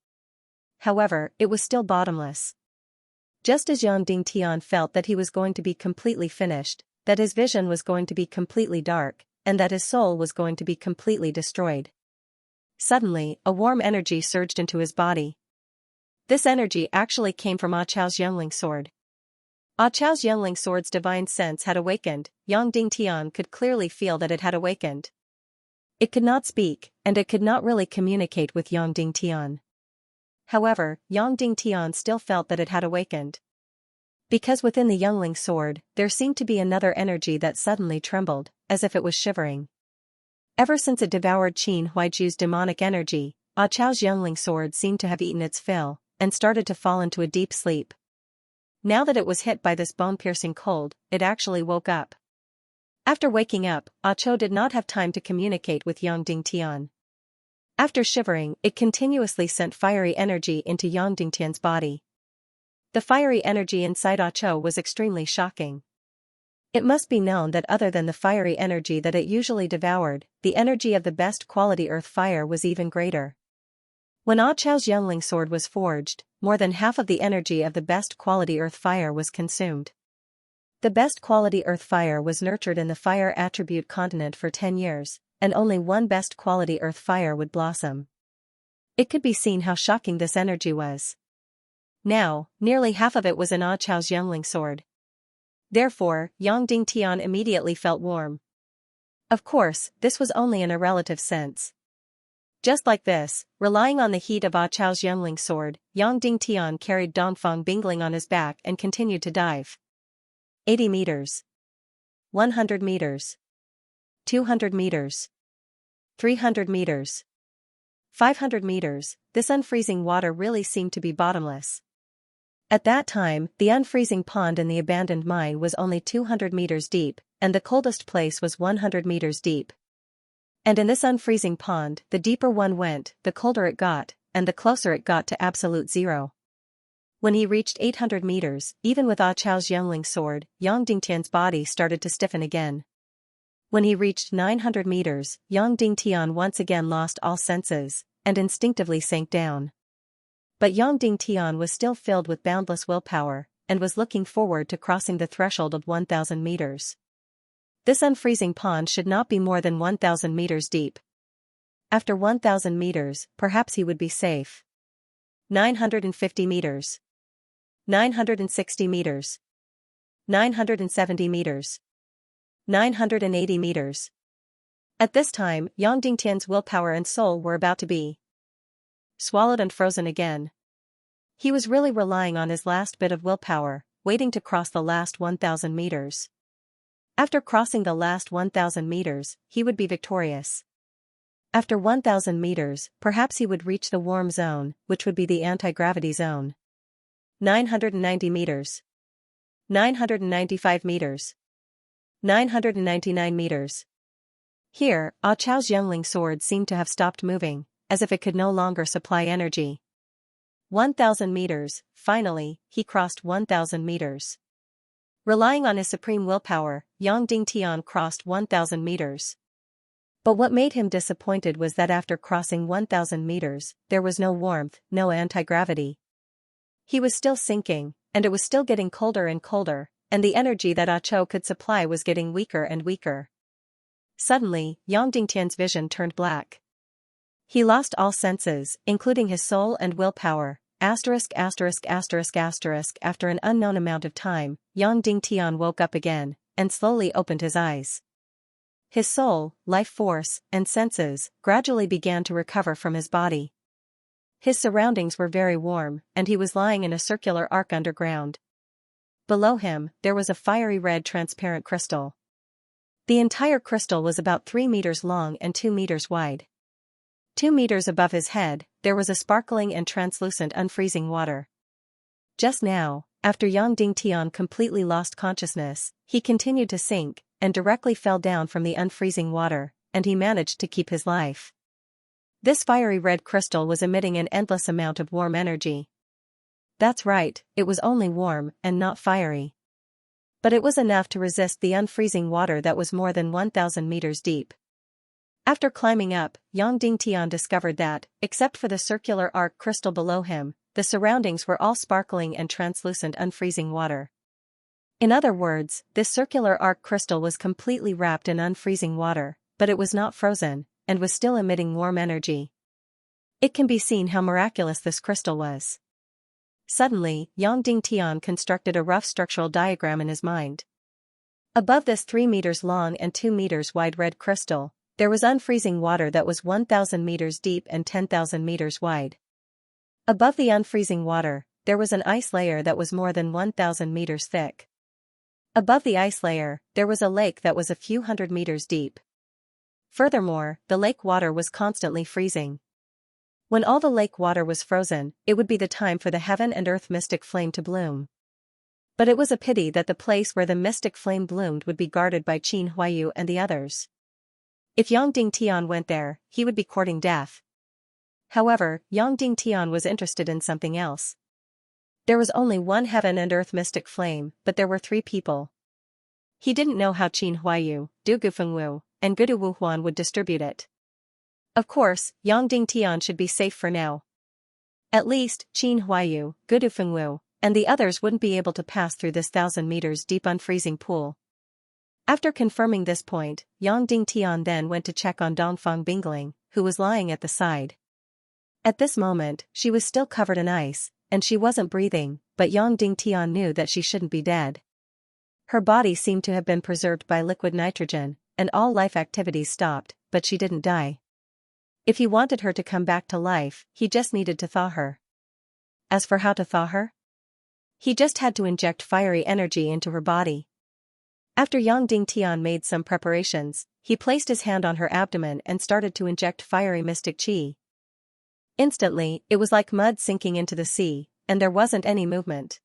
However, it was still bottomless. Just as Yang Dingtian felt that he was going to be completely finished, that his vision was going to be completely dark, and that his soul was going to be completely destroyed. Suddenly, a warm energy surged into his body. This energy actually came from Ah Chao's Youngling sword. Ah Chao's Youngling sword's divine sense had awakened. Yang Dingtian could clearly feel that it had awakened. It could not speak, and it could not really communicate with Yang Dingtian. However, Yang Dingtian still felt that it had awakened. Because within the Youngling sword, there seemed to be another energy that suddenly trembled, as if it was shivering. Ever since it devoured Qin Huaiju's demonic energy, Ah Chao's Youngling sword seemed to have eaten its fill, and started to fall into a deep sleep. Now that it was hit by this bone-piercing cold, it actually woke up. After waking up, Ah Chao did not have time to communicate with Yang Dingtian. After shivering, it continuously sent fiery energy into Yang Dingtian's body. The fiery energy inside Ah Chao was extremely shocking. It must be known that other than the fiery energy that it usually devoured, the energy of the best quality earth fire was even greater. When Ah Chao's Youngling sword was forged, more than half of the energy of the best quality earth fire was consumed. The best quality earth fire was nurtured in the fire attribute continent for 10 years, and only one best quality earth fire would blossom. It could be seen how shocking this energy was. Now, nearly half of it was in Ah Chao's Youngling sword. Therefore, Yang Dingtian immediately felt warm. Of course, this was only in a relative sense. Just like this, relying on the heat of Ah Chao's Youngling sword, Yang Dingtian carried Dongfang Bingling on his back and continued to dive. 80 meters. 100 meters. 200 meters. 300 meters. 500 meters, this unfreezing water really seemed to be bottomless. At that time, the unfreezing pond in the abandoned mine was only 200 meters deep, and the coldest place was 100 meters deep. And in this unfreezing pond, the deeper one went, the colder it got, and the closer it got to absolute zero. When he reached 800 meters, even with Ah Chao's Youngling sword, Yang Dingtian's body started to stiffen again. When he reached 900 meters, Yang Dingtian once again lost all senses, and instinctively sank down. But Yang Dingtian was still filled with boundless willpower, and was looking forward to crossing the threshold of 1,000 meters. This unfreezing pond should not be more than 1,000 meters deep. After 1,000 meters, perhaps he would be safe. 950 meters. 960 meters. 970 meters. 980 meters. At this time, Yang Dingtian's willpower and soul were about to be swallowed and frozen again. He was really relying on his last bit of willpower, waiting to cross the last 1,000 meters. After crossing the last 1,000 meters, he would be victorious. After 1,000 meters, perhaps he would reach the warm zone, which would be the anti-gravity zone. 990 meters. 995 meters. 999 meters. Here, Ah Chao's youngling sword seemed to have stopped moving, as if it could no longer supply energy. 1,000 meters, finally, he crossed 1,000 meters. Relying on his supreme willpower, Yang Dingtian crossed 1,000 meters. But what made him disappointed was that after crossing 1,000 meters, there was no warmth, no anti-gravity. He was still sinking, and it was still getting colder and colder, and the energy that Ah Chao could supply was getting weaker and weaker. Suddenly, Yang Dingtian's vision turned black. He lost all senses, including his soul and willpower. After an unknown amount of time, Yang Dingtian woke up again, and slowly opened his eyes. His soul, life force, and senses gradually began to recover from his body. His surroundings were very warm, and he was lying in a circular arc underground. Below him, there was a fiery red transparent crystal. The entire crystal was about 3 meters long and 2 meters wide. 2 meters above his head, there was a sparkling and translucent unfreezing water. Just now, after Yang Dingtian completely lost consciousness, he continued to sink, and directly fell down from the unfreezing water, and he managed to keep his life. This fiery red crystal was emitting an endless amount of warm energy. That's right, it was only warm, and not fiery. But it was enough to resist the unfreezing water that was more than 1,000 meters deep. After climbing up, Yang Dingtian discovered that, except for the circular arc crystal below him, the surroundings were all sparkling and translucent unfreezing water. In other words, this circular arc crystal was completely wrapped in unfreezing water, but it was not frozen, and was still emitting warm energy. It can be seen how miraculous this crystal was. Suddenly, Yang Dingtian constructed a rough structural diagram in his mind. Above this 3 meters long and 2 meters wide red crystal, there was unfreezing water that was 1,000 meters deep and 10,000 meters wide. Above the unfreezing water, there was an ice layer that was more than 1,000 meters thick. Above the ice layer, there was a lake that was a few hundred meters deep. Furthermore, the lake water was constantly freezing. When all the lake water was frozen, it would be the time for the heaven and earth mystic flame to bloom. But it was a pity that the place where the mystic flame bloomed would be guarded by Qin Huayu and the others. If Yang Dingtian went there, he would be courting death. However, Yang Dingtian was interested in something else. There was only one heaven and earth mystic flame, but there were 3 people. He didn't know how Qin Huayu, Du Gufengwu, and Gudu Wuhuan would distribute it. Of course, Yang Dingtian should be safe for now. At least, Qin Huayu, Gudu Fengwu, and the others wouldn't be able to pass through this 1,000 meters deep unfreezing pool. After confirming this point, Yang Dingtian then went to check on Dongfang Bingling, who was lying at the side. At this moment, she was still covered in ice, and she wasn't breathing, but Yang Dingtian knew that she shouldn't be dead. Her body seemed to have been preserved by liquid nitrogen, and all life activities stopped, but she didn't die. If he wanted her to come back to life, he just needed to thaw her. As for how to thaw her? He just had to inject fiery energy into her body. After Yang Dingtian made some preparations, he placed his hand on her abdomen and started to inject fiery mystic qi. Instantly, it was like mud sinking into the sea, and there wasn't any movement.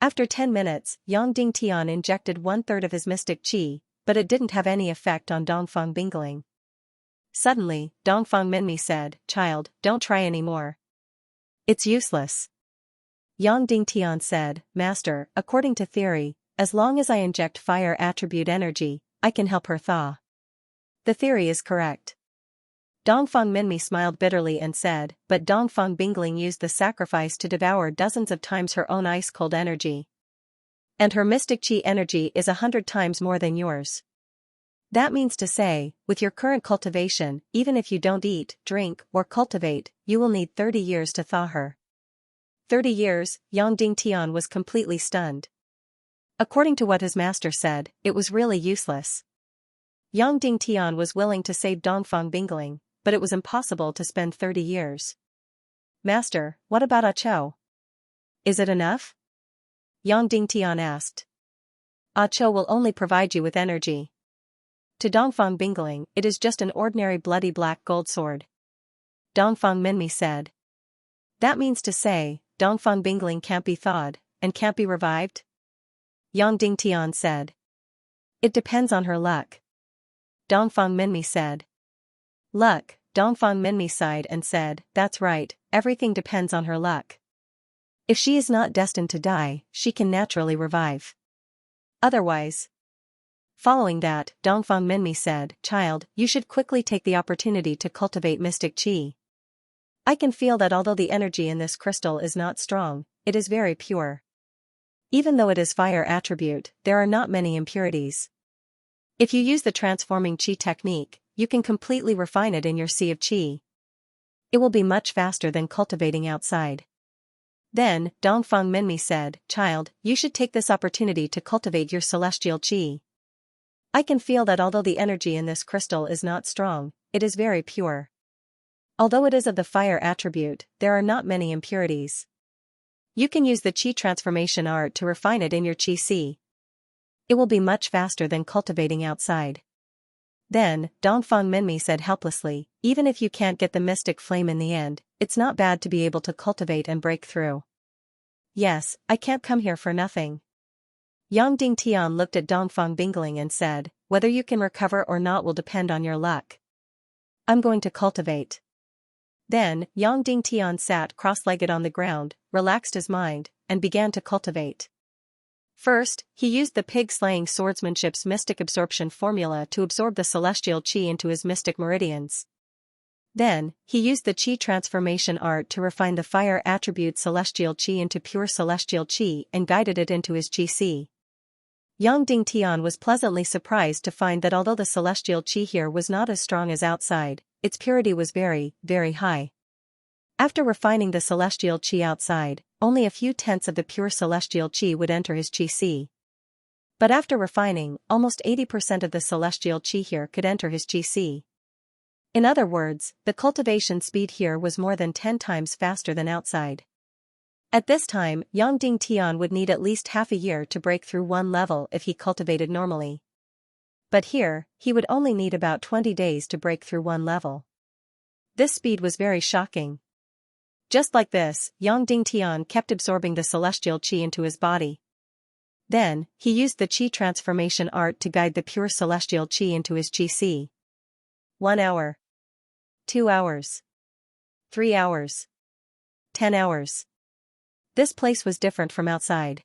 After 10 minutes, Yang Dingtian injected 1/3 of his mystic qi, but it didn't have any effect on Dongfang Bingling. Suddenly, Dongfang Minmi said, "Child, don't try anymore. It's useless." Yang Dingtian said, "Master, according to theory, as long as I inject fire attribute energy, I can help her thaw. The theory is correct." Dongfang Minmi smiled bitterly and said, "But Dongfang Bingling used the sacrifice to devour dozens of times her own ice-cold energy. And her mystic qi energy is 100 times more than yours. That means to say, with your current cultivation, even if you don't eat, drink, or cultivate, you will need 30 years to thaw her." 30 years, Yang Dingtian was completely stunned. According to what his master said, it was really useless. Yang Dingtian was willing to save Dongfang Bingling, but it was impossible to spend 30 years. "Master, what about Ah Chou? Is it enough?" Yang Dingtian asked. "Ah Chou will only provide you with energy. To Dongfang Bingling, it is just an ordinary bloody black gold sword. Dongfang Minmi said. That means to say, Dongfang Bingling can't be thawed, and can't be revived? Yang Dingtian said. It depends on her luck. Dongfang Minmi said. Luck, Dongfang Minmi sighed and said, that's right, everything depends on her luck. If she is not destined to die, she can naturally revive. Otherwise. Following that, Dongfang Minmi said, child, you should quickly take the opportunity to cultivate mystic qi. I can feel that although the energy in this crystal is not strong, it is very pure. Even though it is fire attribute, there are not many impurities. If you use the transforming qi technique, you can completely refine it in your sea of qi. It will be much faster than cultivating outside. Then, Dongfang Minmi said, child, you should take this opportunity to cultivate your celestial qi. I can feel that although the energy in this crystal is not strong, it is very pure. Although it is of the fire attribute, there are not many impurities. You can use the qi transformation art to refine it in your qi sea. It will be much faster than cultivating outside. Then, Dongfang Minmi said helplessly, even if you can't get the mystic flame in the end, it's not bad to be able to cultivate and break through. Yes, I can't come here for nothing. Yang Dingtian looked at Dongfang Bingling and said, whether you can recover or not will depend on your luck. I'm going to cultivate. Then, Yang Dingtian sat cross-legged on the ground, relaxed his mind, and began to cultivate. First, he used the pig-slaying swordsmanship's mystic absorption formula to absorb the celestial qi into his mystic meridians. Then, he used the qi transformation art to refine the fire attribute celestial qi into pure celestial qi and guided it into his qi sea. Yang Dingtian was pleasantly surprised to find that although the celestial qi here was not as strong as outside, its purity was very, very high. After refining the celestial qi outside, only a few tenths of the pure celestial qi would enter his qi sea. But after refining, almost 80% of the celestial qi here could enter his qi sea. In other words, the cultivation speed here was more than 10 times faster than outside. At this time, Yang Dingtian would need at least half a year to break through one level if he cultivated normally. But here, he would only need about 20 days to break through one level. This speed was very shocking. Just like this, Yang Dingtian kept absorbing the celestial qi into his body. Then, he used the qi transformation art to guide the pure celestial qi into his qi sea. 1 hour. 2 hours. 3 hours. 10 hours. This place was different from outside.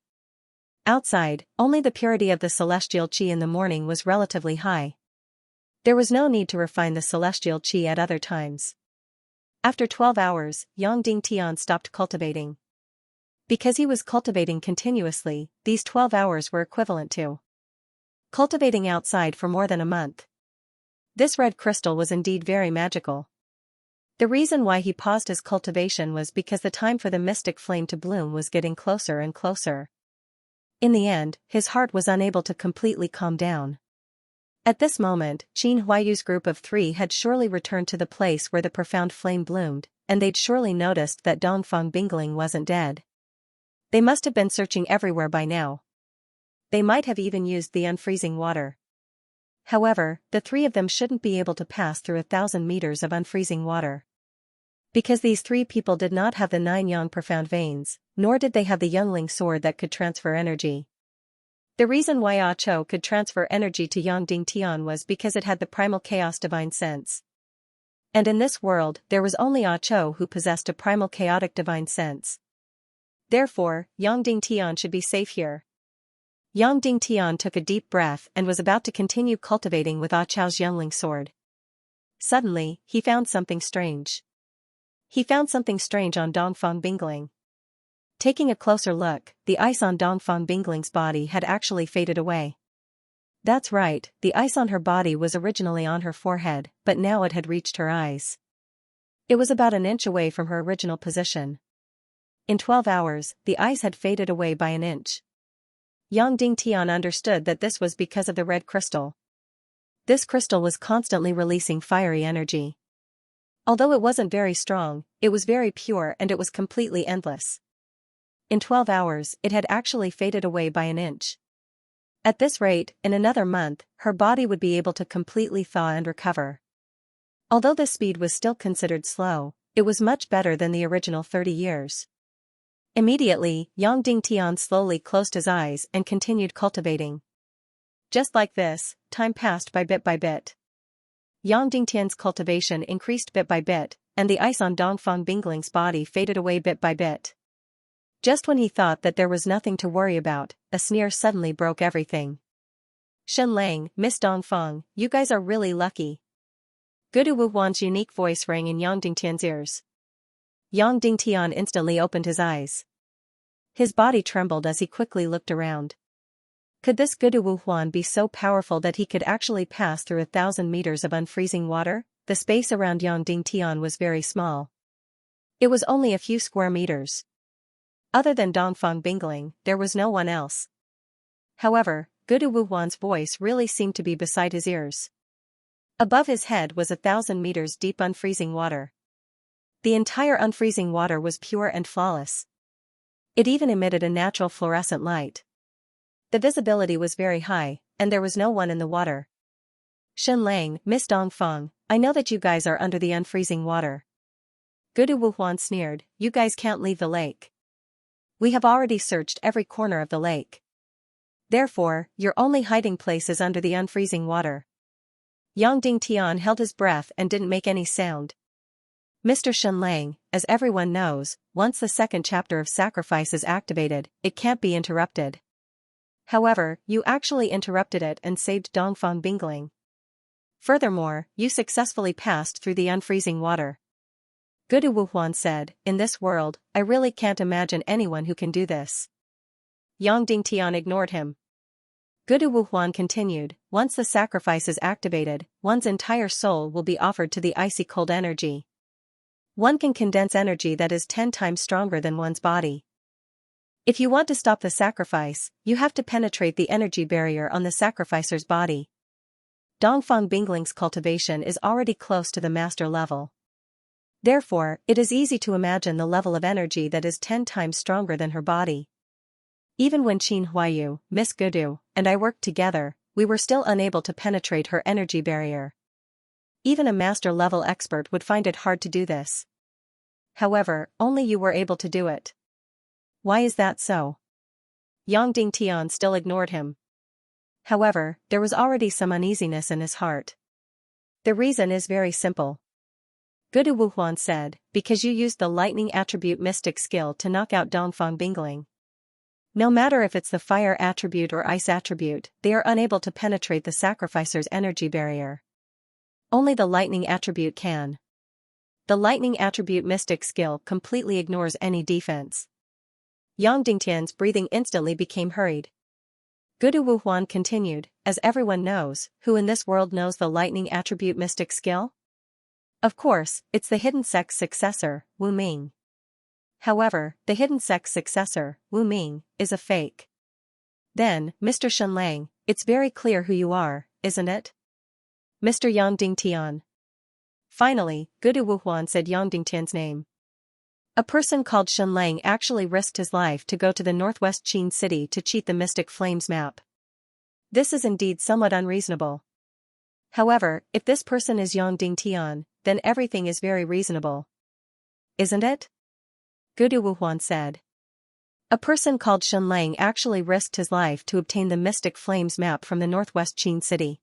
Outside, only the purity of the celestial qi in the morning was relatively high. There was no need to refine the celestial qi at other times. After 12 hours, Yang Dingtian stopped cultivating. Because he was cultivating continuously, these 12 hours were equivalent to cultivating outside for more than a month. This red crystal was indeed very magical. The reason why he paused his cultivation was because the time for the mystic flame to bloom was getting closer and closer. In the end, his heart was unable to completely calm down. At this moment, Qin Huayu's group of 3 had surely returned to the place where the profound flame bloomed, and they'd surely noticed that Dongfang Bingling wasn't dead. They must have been searching everywhere by now. They might have even used the unfreezing water. However, the 3 of them shouldn't be able to pass through 1,000 meters of unfreezing water. Because these 3 people did not have the 9 yang profound veins, nor did they have the youngling sword that could transfer energy. The reason why Ah Cho could transfer energy to Yang Dingtian was because it had the primal chaos divine sense. And in this world, there was only Ah Cho who possessed a primal chaotic divine sense. Therefore, Yang Dingtian should be safe here. Yang Dingtian took a deep breath and was about to continue cultivating with Ah Cho's youngling sword. Suddenly, he found something strange. He found something strange on Dongfang Bingling. Taking a closer look, the ice on Dongfang Bingling's body had actually faded away. That's right, the ice on her body was originally on her forehead, but now it had reached her eyes. It was about an inch away from her original position. In 12 hours, the ice had faded away by an inch. Yang Dingtian understood that this was because of the red crystal. This crystal was constantly releasing fiery energy. Although it wasn't very strong, it was very pure and it was completely endless. In 12 hours, it had actually faded away by an inch. At this rate, in another month, her body would be able to completely thaw and recover. Although this speed was still considered slow, it was much better than the original 30 years. Immediately, Yang Dingtian slowly closed his eyes and continued cultivating. Just like this, time passed by bit. Yang Dingtian's cultivation increased bit by bit, and the ice on Dongfang Bingling's body faded away bit by bit. Just when he thought that there was nothing to worry about, a sneer suddenly broke everything. "Shen Lang, Miss Dongfang, you guys are really lucky." Gudu Wuhuan's unique voice rang in Yang Dingtian's ears. Yang Dingtian instantly opened his eyes. His body trembled as he quickly looked around. Could this Gudu Wuhuan be so powerful that he could actually pass through 1,000 meters of unfreezing water? The space around Yang Dingtian was very small. It was only a few square meters. Other than Dongfang Bingling, there was no one else. However, Gudu Wuhuan's voice really seemed to be beside his ears. Above his head was 1,000 meters deep unfreezing water. The entire unfreezing water was pure and flawless. It even emitted a natural fluorescent light. The visibility was very high, and there was no one in the water. "Shen Lang, Miss Dongfang, I know that you guys are under the unfreezing water." Gudu Wuhuan sneered, "You guys can't leave the lake. We have already searched every corner of the lake. Therefore, your only hiding place is under the unfreezing water." Yang Dingtian held his breath and didn't make any sound. "Mr. Shen Lang, as everyone knows, once the second chapter of sacrifice is activated, it can't be interrupted. However, you actually interrupted it and saved Dongfang Bingling. Furthermore, you successfully passed through the unfreezing water." Gudu Wuhuan said, "In this world, I really can't imagine anyone who can do this." Yang Dingtian ignored him. Gudu Wuhuan continued, "Once the sacrifice is activated, one's entire soul will be offered to the icy cold energy. One can condense energy that is 10 times stronger than one's body. If you want to stop the sacrifice, you have to penetrate the energy barrier on the sacrificer's body. Dongfang Bingling's cultivation is already close to the master level. Therefore, it is easy to imagine the level of energy that is 10 times stronger than her body. Even when Qin Huayu, Miss Gudu, and I worked together, we were still unable to penetrate her energy barrier. Even a master-level expert would find it hard to do this. However, only you were able to do it. Why is that so?" Yang Dingtian still ignored him. However, there was already some uneasiness in his heart. "The reason is very simple," Gudu Wuhuan said, "because you used the lightning attribute mystic skill to knock out Dongfang Bingling. No matter if it's the fire attribute or ice attribute, they are unable to penetrate the sacrificer's energy barrier. Only the lightning attribute can. The lightning attribute mystic skill completely ignores any defense." Yang Dingtian's breathing instantly became hurried. Gudu Wuhuan continued, "As everyone knows, who in this world knows the lightning attribute mystic skill? Of course, it's the hidden sect's successor, Wu Ming. However, the hidden sect's successor, Wu Ming, is a fake. Then, Mr. Shen Lang, it's very clear who you are, isn't it? Mr. Yang Dingtian." Finally, Gudu Wuhuan said Yang Dingtian's name. "A person called Shen Lang actually risked his life to go to the northwest Qin city to cheat the Mystic Flames map. This is indeed somewhat unreasonable. However, if this person is Yang Dingtian, then everything is very reasonable. Isn't it?" Gudu Wuhuan said. "A person called Shen Lang actually risked his life to obtain the Mystic Flames map from the northwest Qin city.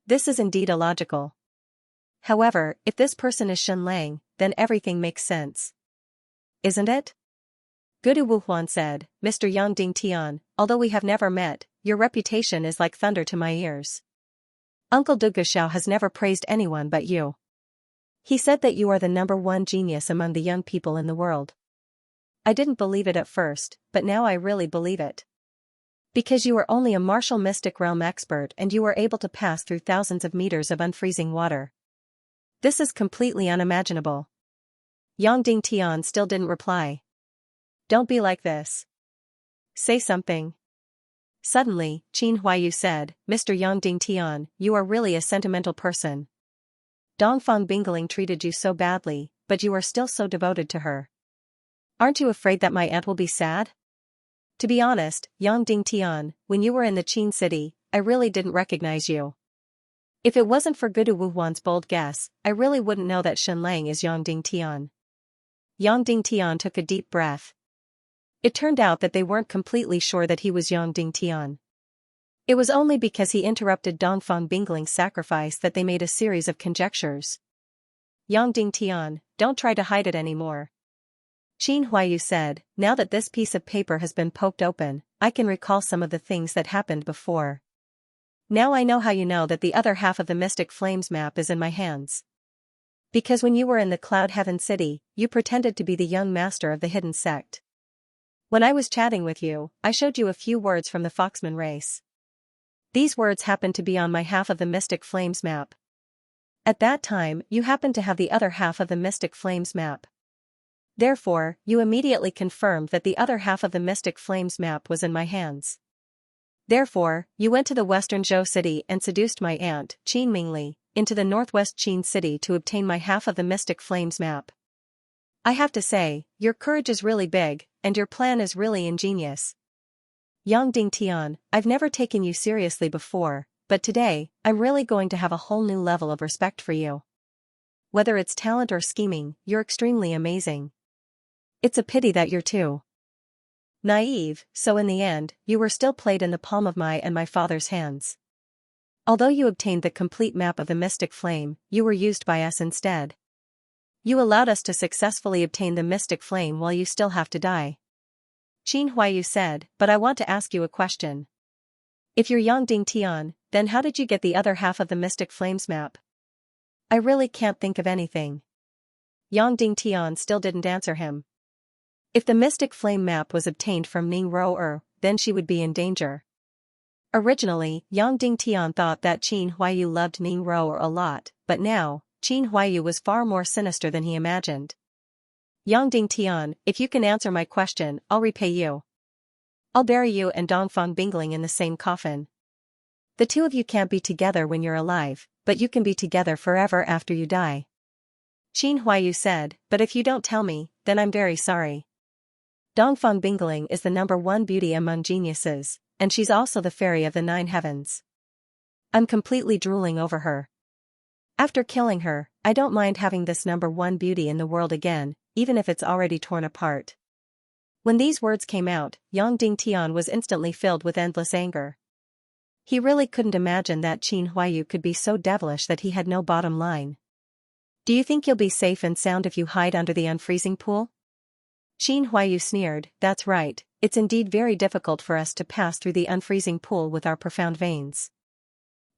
This is indeed illogical. However, if this person is Shen Lang, then everything makes sense. Isn't it?" Gudu Wuhuan said, "Mr. Yang Dingtian, although we have never met, your reputation is like thunder to my ears. Uncle Duguxiao has never praised anyone but you. He said that you are the #1 genius among the young people in the world. I didn't believe it at first, but now I really believe it. Because you are only a martial mystic realm expert and you are able to pass through thousands of meters of unfreezing water. This is completely unimaginable." Yang Dingtian still didn't reply. "Don't be like this. Say something." Suddenly, Qin Huayu said, "Mr. Yang Dingtian, you are really a sentimental person. Dongfang Bingling treated you so badly, but you are still so devoted to her. Aren't you afraid that my aunt will be sad?" To be honest, Yang Dingtian, when you were in the Qin city, I really didn't recognize you. If it wasn't for Gudu Wuhuan's bold guess, I really wouldn't know that Shen Lang is Yang Dingtian. Yang Dingtian took a deep breath. It turned out that they weren't completely sure that he was Yang Dingtian. It was only because he interrupted Dongfang Bingling's sacrifice that they made a series of conjectures. Yang Dingtian, don't try to hide it anymore. Qin Huaiyu said, now that this piece of paper has been poked open, I can recall some of the things that happened before. Now I know how you know that the other half of the Mystic Flames map is in my hands. Because when you were in the Cloud Heaven City, you pretended to be the young master of the hidden sect. When I was chatting with you, I showed you a few words from the Foxman race. These words happened to be on my half of the Mystic Flames map. At that time, you happened to have the other half of the Mystic Flames map. Therefore, you immediately confirmed that the other half of the Mystic Flames map was in my hands. Therefore, you went to the Western Zhou city and seduced my aunt, Qin Mingli, into the Northwest Qin city to obtain my half of the Mystic Flames map. I have to say, your courage is really big, and your plan is really ingenious. Yang Dingtian, I've never taken you seriously before, but today, I'm really going to have a whole new level of respect for you. Whether it's talent or scheming, you're extremely amazing. It's a pity that you're too naive, so in the end, you were still played in the palm of my and my father's hands. Although you obtained the complete map of the Mystic Flame, you were used by us instead. You allowed us to successfully obtain the Mystic Flame while you still have to die. Qin Huaiyu said, but I want to ask you a question. If you're Yang Dingtian, then how did you get the other half of the Mystic Flames map? I really can't think of anything. Yang Dingtian still didn't answer him. If the Mystic Flame map was obtained from Ning Rou'er, then she would be in danger. Originally, Yang Dingtian thought that Qin Huaiyu loved Ning Rou'er a lot, but now, Qin Huaiyu was far more sinister than he imagined. Yang Dingtian, if you can answer my question, I'll repay you. I'll bury you and Dongfang Bingling in the same coffin. The two of you can't be together when you're alive, but you can be together forever after you die. Qin Huaiyu said, but if you don't tell me, then I'm very sorry. Dongfang Bingling is the #1 beauty among geniuses, and she's also the fairy of the 9 heavens. I'm completely drooling over her. After killing her, I don't mind having this #1 beauty in the world again, even if it's already torn apart. When these words came out, Yang Dingtian was instantly filled with endless anger. He really couldn't imagine that Qin Huaiyu could be so devilish that he had no bottom line. Do you think you'll be safe and sound if you hide under the unfreezing pool? Qin Huaiyu sneered, that's right, it's indeed very difficult for us to pass through the unfreezing pool with our profound veins.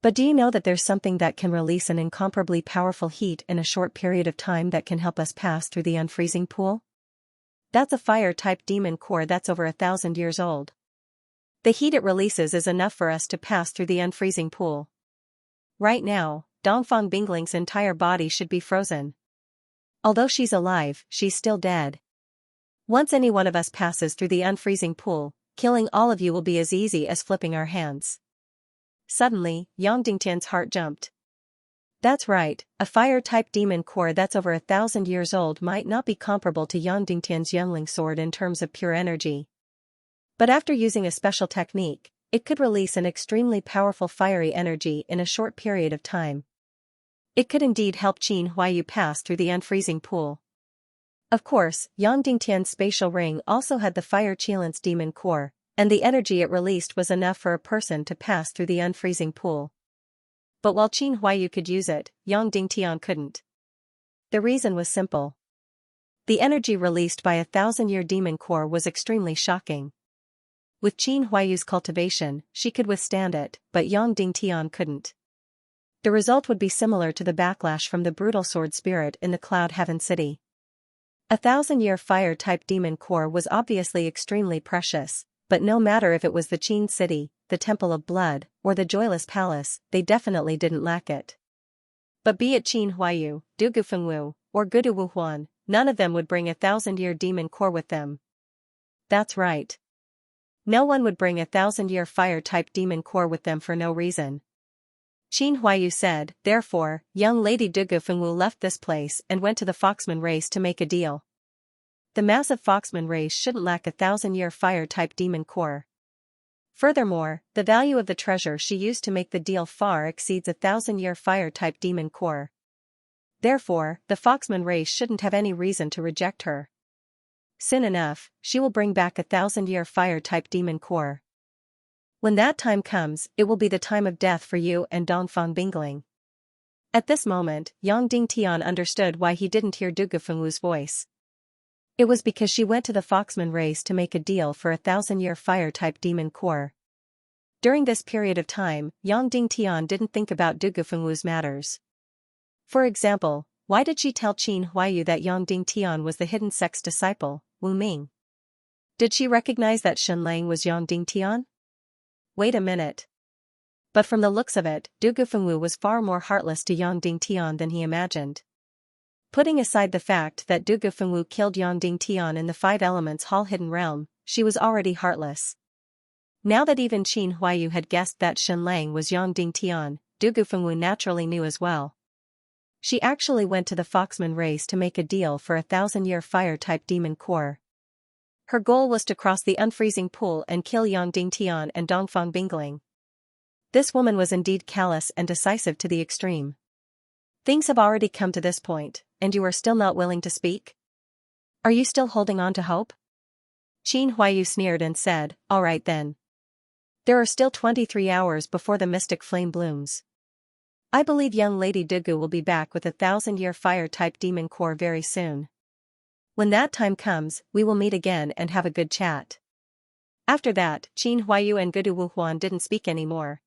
But do you know that there's something that can release an incomparably powerful heat in a short period of time that can help us pass through the unfreezing pool? That's a fire-type demon core that's over 1,000 years old. The heat it releases is enough for us to pass through the unfreezing pool. Right now, Dongfang Bingling's entire body should be frozen. Although she's alive, she's still dead. Once any one of us passes through the unfreezing pool, killing all of you will be as easy as flipping our hands. Suddenly, Yang Dingtian's heart jumped. That's right, a fire-type demon core that's over 1,000 years old might not be comparable to Yang Dingtian's youngling sword in terms of pure energy. But after using a special technique, it could release an extremely powerful fiery energy in a short period of time. It could indeed help Qin Huaiyu pass through the unfreezing pool. Of course, Yang Dingtian's spatial ring also had the fire Qilance demon core, and the energy it released was enough for a person to pass through the unfreezing pool. But while Qin Huaiyu could use it, Yang Dingtian couldn't. The reason was simple. The energy released by a 1,000-year demon core was extremely shocking. With Qin Huaiyu's cultivation, she could withstand it, but Yang Dingtian couldn't. The result would be similar to the backlash from the brutal sword spirit in the Cloud Heaven City. A 1,000-year fire-type demon core was obviously extremely precious, but no matter if it was the Qin City, the Temple of Blood, or the Joyless Palace, they definitely didn't lack it. But be it Qin Huaiyu, Dugu Fengwu, or Gudu Wuhuan, none of them would bring a 1,000-year demon core with them. That's right. No one would bring a 1,000-year fire-type demon core with them for no reason. Qin Huaiyu said, therefore, young Lady Dugu Fengwu left this place and went to the Foxman race to make a deal. The massive Foxman race shouldn't lack a 1,000-year fire-type demon core. Furthermore, the value of the treasure she used to make the deal far exceeds a 1,000-year fire-type demon core. Therefore, the Foxman race shouldn't have any reason to reject her. Soon enough, she will bring back a 1,000-year fire-type demon core. When that time comes, it will be the time of death for you and Dongfang Bingling. At this moment, Yang Dingtian understood why he didn't hear Du Gufengwu's voice. It was because she went to the Foxman race to make a deal for a 1,000-year fire-type demon core. During this period of time, Yang Dingtian didn't think about Du Gufengwu's matters. For example, why did she tell Qin Huayu that Yang Dingtian was the hidden sex disciple, Wu Ming? Did she recognize that Shen Lang was Yang Dingtian? Wait a minute. But from the looks of it, Du Gufengwu was far more heartless to Yang Dingtian than he imagined. Putting aside the fact that Du Gufengwu killed Yang Dingtian in the Five Elements Hall Hidden Realm, she was already heartless. Now that even Qin Huayu had guessed that Shen Lang was Yang Dingtian, Du Gufengwu naturally knew as well. She actually went to the Foxman race to make a deal for a 1,000-year fire-type demon core. Her goal was to cross the unfreezing pool and kill Yang Dingtian and Dongfang Bingling. This woman was indeed callous and decisive to the extreme. Things have already come to this point, and you are still not willing to speak? Are you still holding on to hope? Qin Huayu sneered and said, all right then. There are still 23 hours before the mystic flame blooms. I believe young Lady Dugu will be back with a 1,000-year fire-type demon core very soon. When that time comes, we will meet again and have a good chat. After that, Qin Huayu and Gudu Wuhuan didn't speak anymore.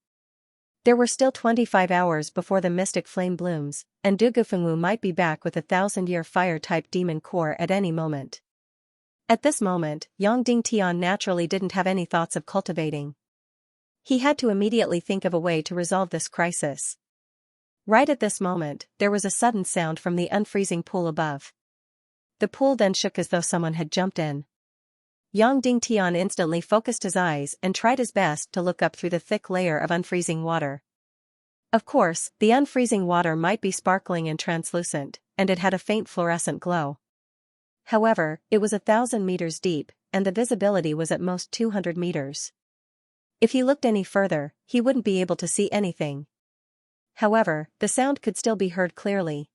There were still 25 hours before the mystic flame blooms, and Du Gufengwu might be back with a 1,000-year fire-type demon core at any moment. At this moment, Yang Dingtian naturally didn't have any thoughts of cultivating. He had to immediately think of a way to resolve this crisis. Right at this moment, there was a sudden sound from the unfreezing pool above. The pool then shook as though someone had jumped in. Yang Dingtian instantly focused his eyes and tried his best to look up through the thick layer of unfreezing water. Of course, the unfreezing water might be sparkling and translucent, and it had a faint fluorescent glow. However, it was 1,000 meters deep, and the visibility was at most 200 meters. If he looked any further, he wouldn't be able to see anything. However, the sound could still be heard clearly.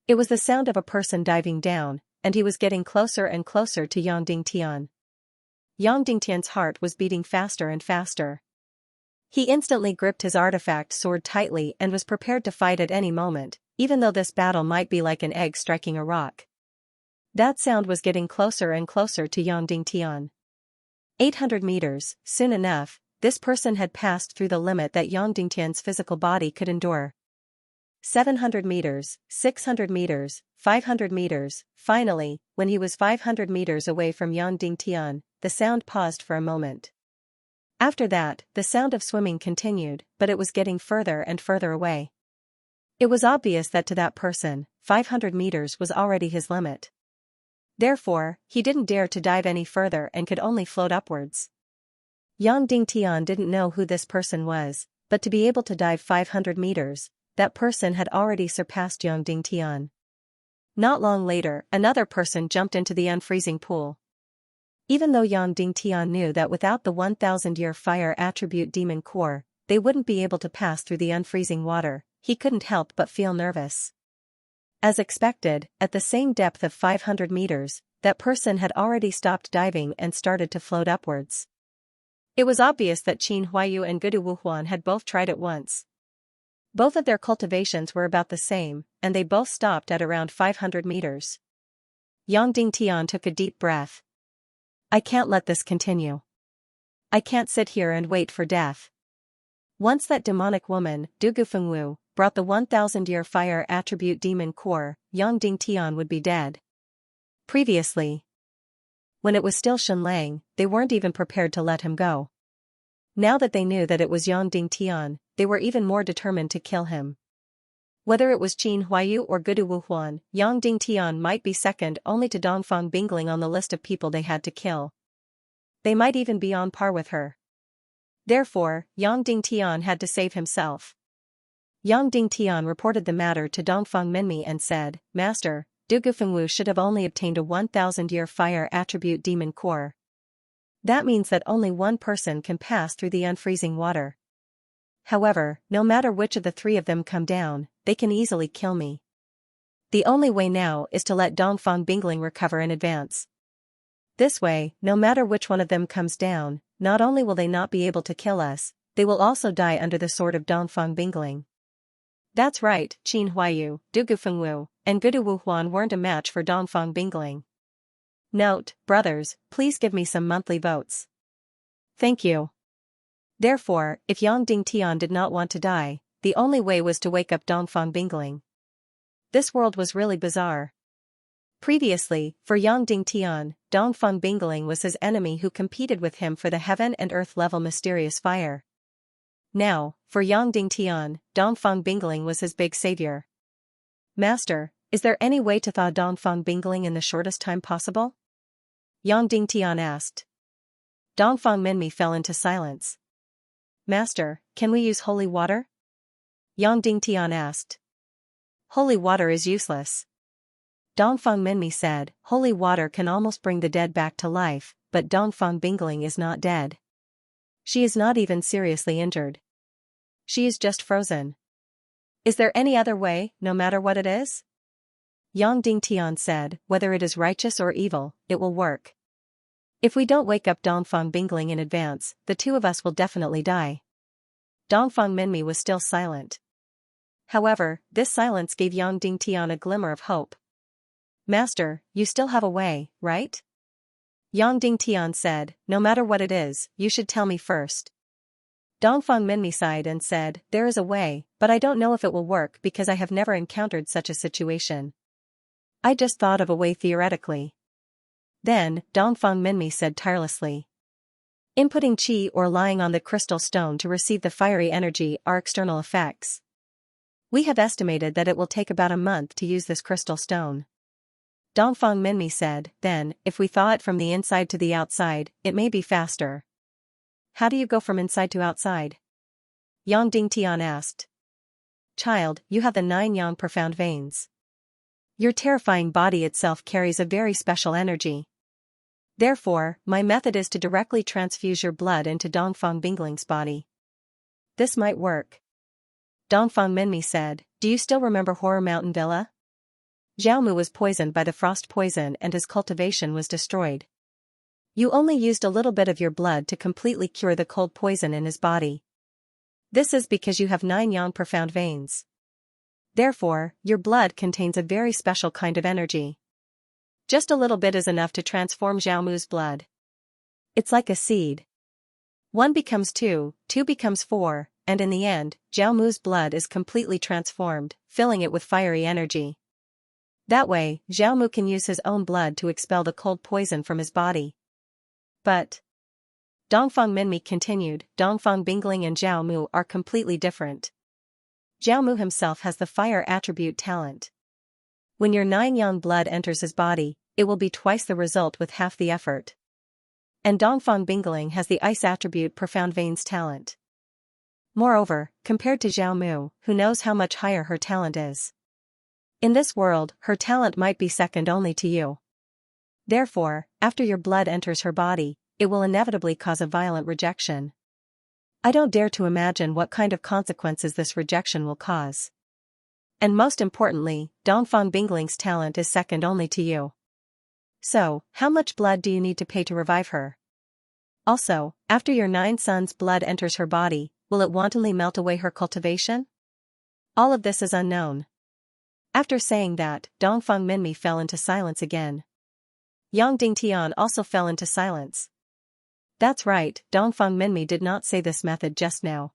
It was the sound of a person diving down, and he was getting closer and closer to Yang Dingtian. Yang Dingtian's heart was beating faster and faster. He instantly gripped his artifact sword tightly and was prepared to fight at any moment, even though this battle might be like an egg striking a rock. That sound was getting closer and closer to Yang Dingtian. 800 meters, soon enough, this person had passed through the limit that Yang Dingtian's physical body could endure. 700 meters, 600 meters, 500 meters, finally, when he was 500 meters away from Yang Dingtian, the sound paused for a moment. After that, the sound of swimming continued, but it was getting further and further away. It was obvious that to that person, 500 meters was already his limit. Therefore, he didn't dare to dive any further and could only float upwards. Yang Dingtian didn't know who this person was, but to be able to dive 500 meters, that person had already surpassed Yang Dingtian. Not long later, another person jumped into the unfreezing pool. Even though Yang Dingtian knew that without the 1,000-year fire attribute demon core, they wouldn't be able to pass through the unfreezing water, he couldn't help but feel nervous. As expected, at the same depth of 500 meters, that person had already stopped diving and started to float upwards. It was obvious that Qin Huayu and Gudu Wuhuan had both tried at once. Both of their cultivations were about the same, and they both stopped at around 500 meters. Yang Dingtian took a deep breath. I can't let this continue. I can't sit here and wait for death. Once that demonic woman, Du Gufengwu, brought the 1,000-year fire attribute demon core, Yang Dingtian would be dead. Previously, when it was still Shen Lang, they weren't even prepared to let him go. Now that they knew that it was Yang Dingtian, they were even more determined to kill him. Whether it was Qin Huayu or Gudu Wuhuan, Yang Dingtian might be second only to Dongfang Bingling on the list of people they had to kill. They might even be on par with her. Therefore, Yang Dingtian had to save himself. Yang Dingtian reported the matter to Dongfang Minmi and said, Master, Du Gufengwu should have only obtained a 1,000-year fire attribute demon core. That means that only one person can pass through the unfreezing water. However, no matter which of the three of them come down, they can easily kill me. The only way now is to let Dongfang Bingling recover in advance. This way, no matter which one of them comes down, not only will they not be able to kill us, they will also die under the sword of Dongfang Bingling. That's right, Qin Huayu, Du Gufengwu, and Gudu Wuhuan weren't a match for Dongfang Bingling. Note, brothers, please give me some monthly votes. Thank you. Therefore, if Yang Dingtian did not want to die, the only way was to wake up Dongfang Bingling. This world was really bizarre. Previously, for Yang Dingtian, Dongfang Bingling was his enemy who competed with him for the heaven and earth level mysterious fire. Now, for Yang Dingtian, Dongfang Bingling was his big savior. Master, is there any way to thaw Dongfang Bingling in the shortest time possible? Yang Dingtian asked. Dongfang Minmi fell into silence. Master, can we use holy water? Yang Dingtian asked. Holy water is useless. Dongfang Minmi said, holy water can almost bring the dead back to life, but Dongfang Bingling is not dead. She is not even seriously injured. She is just frozen. Is there any other way, no matter what it is? Yang Dingtian said, whether it is righteous or evil, it will work. If we don't wake up Dongfang Bingling in advance, the two of us will definitely die. Dongfang Minmi was still silent. However, this silence gave Yang Dingtian a glimmer of hope. Master, you still have a way, right? Yang Dingtian said, no matter what it is, you should tell me first. Dongfang Minmi sighed and said, there is a way, but I don't know if it will work because I have never encountered such a situation. I just thought of a way theoretically. Then, Dongfang Minmi said tirelessly. Inputting qi or lying on the crystal stone to receive the fiery energy are external effects. We have estimated that it will take about a month to use this crystal stone. Dongfang Minmi said, then, if we thaw it from the inside to the outside, it may be faster. How do you go from inside to outside? Yang Dingtian asked. Child, you have the 9 yang profound veins. Your terrifying body itself carries a very special energy. Therefore, my method is to directly transfuse your blood into Dongfang Bingling's body. This might work. Dongfang Minmi said, do you still remember Horror Mountain Villa? Xiaomu was poisoned by the frost poison and his cultivation was destroyed. You only used a little bit of your blood to completely cure the cold poison in his body. This is because you have 9 yang profound veins. Therefore, your blood contains a very special kind of energy. Just a little bit is enough to transform Xiaomu's blood. It's like a seed. 1 becomes 2, 2 becomes 4, and in the end, Xiaomu's blood is completely transformed, filling it with fiery energy. That way, Xiaomu can use his own blood to expel the cold poison from his body. But Dongfang Minmi continued, Dongfang Bingling and Xiaomu are completely different. Xiaomu himself has the fire attribute talent. When your 9 yang blood enters his body, it will be twice the result with half the effort. And Dongfang Bingling has the ice attribute profound veins talent. Moreover, compared to Xiaomu, who knows how much higher her talent is. In this world, her talent might be second only to you. Therefore, after your blood enters her body, it will inevitably cause a violent rejection. I don't dare to imagine what kind of consequences this rejection will cause. And most importantly, Dongfang Bingling's talent is second only to you. So, how much blood do you need to pay to revive her? Also, after your 9 sons' blood enters her body, will it wantonly melt away her cultivation? All of this is unknown. After saying that, Dongfang Minmi fell into silence again. Yang Dingtian also fell into silence. That's right, Dongfang Minmi did not say this method just now.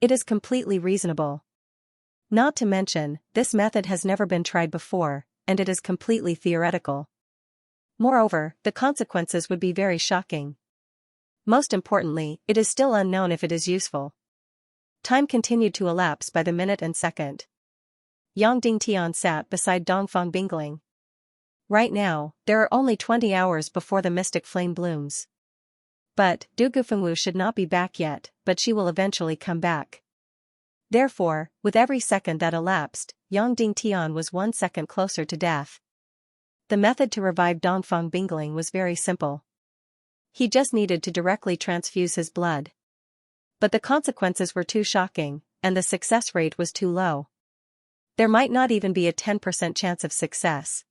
It is completely reasonable. Not to mention, this method has never been tried before, and it is completely theoretical. Moreover, the consequences would be very shocking. Most importantly, it is still unknown if it is useful. Time continued to elapse by the minute and second. Yang Dingtian sat beside Dongfang Bingling. Right now, there are only 20 hours before the mystic flame blooms. But, Du Gufengwu should not be back yet, but she will eventually come back. Therefore, with every second that elapsed, Yang Dingtian was 1 second closer to death. The method to revive Dongfang Bingling was very simple. He just needed to directly transfuse his blood. But the consequences were too shocking, and the success rate was too low. There might not even be a 10% chance of success.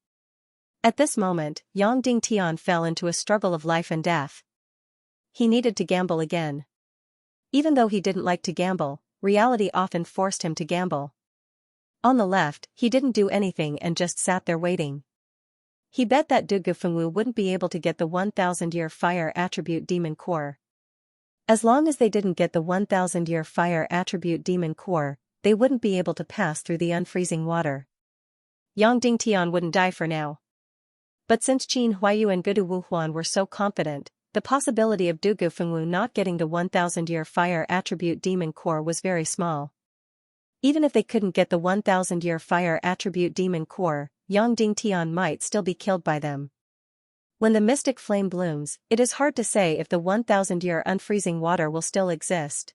At this moment, Yang Dingtian fell into a struggle of life and death. He needed to gamble again. Even though he didn't like to gamble, reality often forced him to gamble. On the left, he didn't do anything and just sat there waiting. He bet that Du Gufengwu wouldn't be able to get the 1000-year fire attribute demon core. As long as they didn't get the 1000-year fire attribute demon core, they wouldn't be able to pass through the unfreezing water. Yang Dingtian wouldn't die for now. But since Qin Huayu and Gudu Wuhuan were so confident, the possibility of Du Gufengwu not getting the 1000-year fire attribute demon core was very small. Even if they couldn't get the 1000-year fire attribute demon core, Yang Dingtian might still be killed by them. When the mystic flame blooms, it is hard to say if the 1000-year unfreezing water will still exist.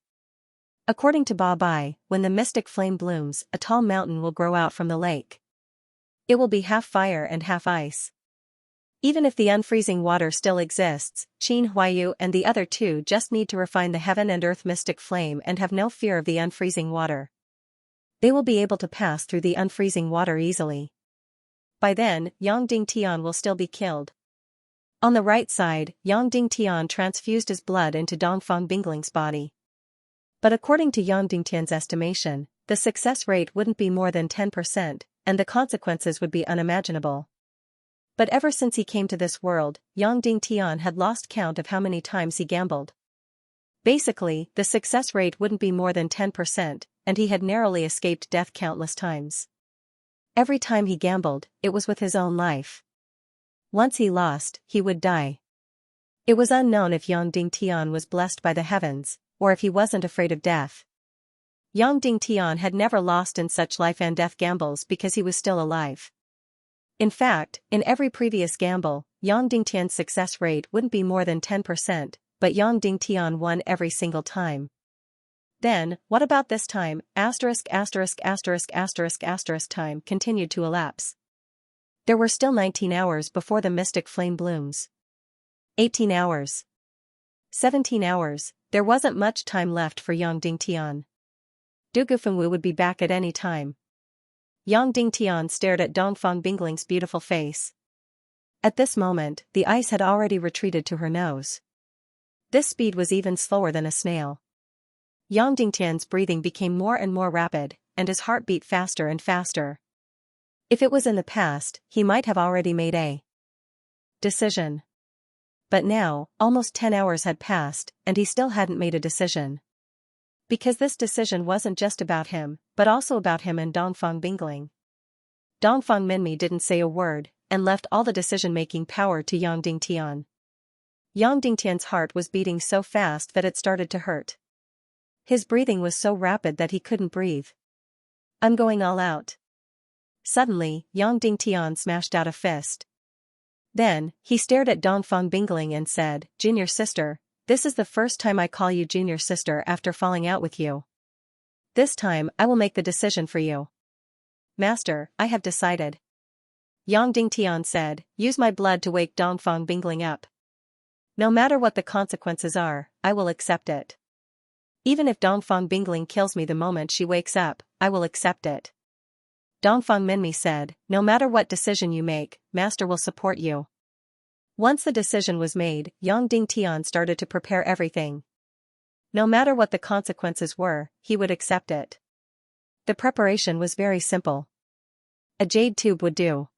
According to Ba Bai, when the mystic flame blooms, a tall mountain will grow out from the lake. It will be half fire and half ice. Even if the unfreezing water still exists, Qin Huayu and the other two just need to refine the heaven and earth mystic flame and have no fear of the unfreezing water. They will be able to pass through the unfreezing water easily. By then, Yang Dingtian will still be killed. On the right side, Yang Dingtian transfused his blood into Dongfang Bingling's body. But according to Yang Dingtian's estimation, the success rate wouldn't be more than 10%, and the consequences would be unimaginable. But ever since he came to this world, Yang Dingtian had lost count of how many times he gambled. Basically, the success rate wouldn't be more than 10%, and he had narrowly escaped death countless times. Every time he gambled, it was with his own life. Once he lost, he would die. It was unknown if Yang Dingtian was blessed by the heavens, or if he wasn't afraid of death. Yang Dingtian had never lost in such life and death gambles because he was still alive. In fact, in every previous gamble, Yang Dingtian's success rate wouldn't be more than 10%, but Yang Dingtian won every single time. Then, what about this time? Time continued to elapse. There were still 19 hours before the mystic flame blooms. 18 hours. 17 hours, there wasn't much time left for Yang Dingtian. Du Gufengwu would be back at any time. Yang Dingtian stared at Dongfang Bingling's beautiful face. At this moment, the ice had already retreated to her nose. This speed was even slower than a snail. Yang Dingtian's breathing became more and more rapid, and his heart beat faster and faster. If it was in the past, he might have already made a decision. But now, almost 10 hours had passed, and he still hadn't made a decision. Because this decision wasn't just about him, but also about him and Dongfang Bingling. Dongfang Minmi didn't say a word, and left all the decision-making power to Yang Dingtian. Yang Dingtian's heart was beating so fast that it started to hurt. His breathing was so rapid that he couldn't breathe. I'm going all out. Suddenly, Yang Dingtian smashed out a fist. Then, he stared at Dongfang Bingling and said, "Junior sister, this is the first time I call you junior sister after falling out with you. This time, I will make the decision for you." "Master, I have decided." Yang Dingtian said, "Use my blood to wake Dongfang Bingling up. No matter what the consequences are, I will accept it. Even if Dongfang Bingling kills me the moment she wakes up, I will accept it." Dongfang Minmi said, "No matter what decision you make, Master will support you." Once the decision was made, Yang Dingtian started to prepare everything. No matter what the consequences were, he would accept it. The preparation was very simple. A jade tube would do.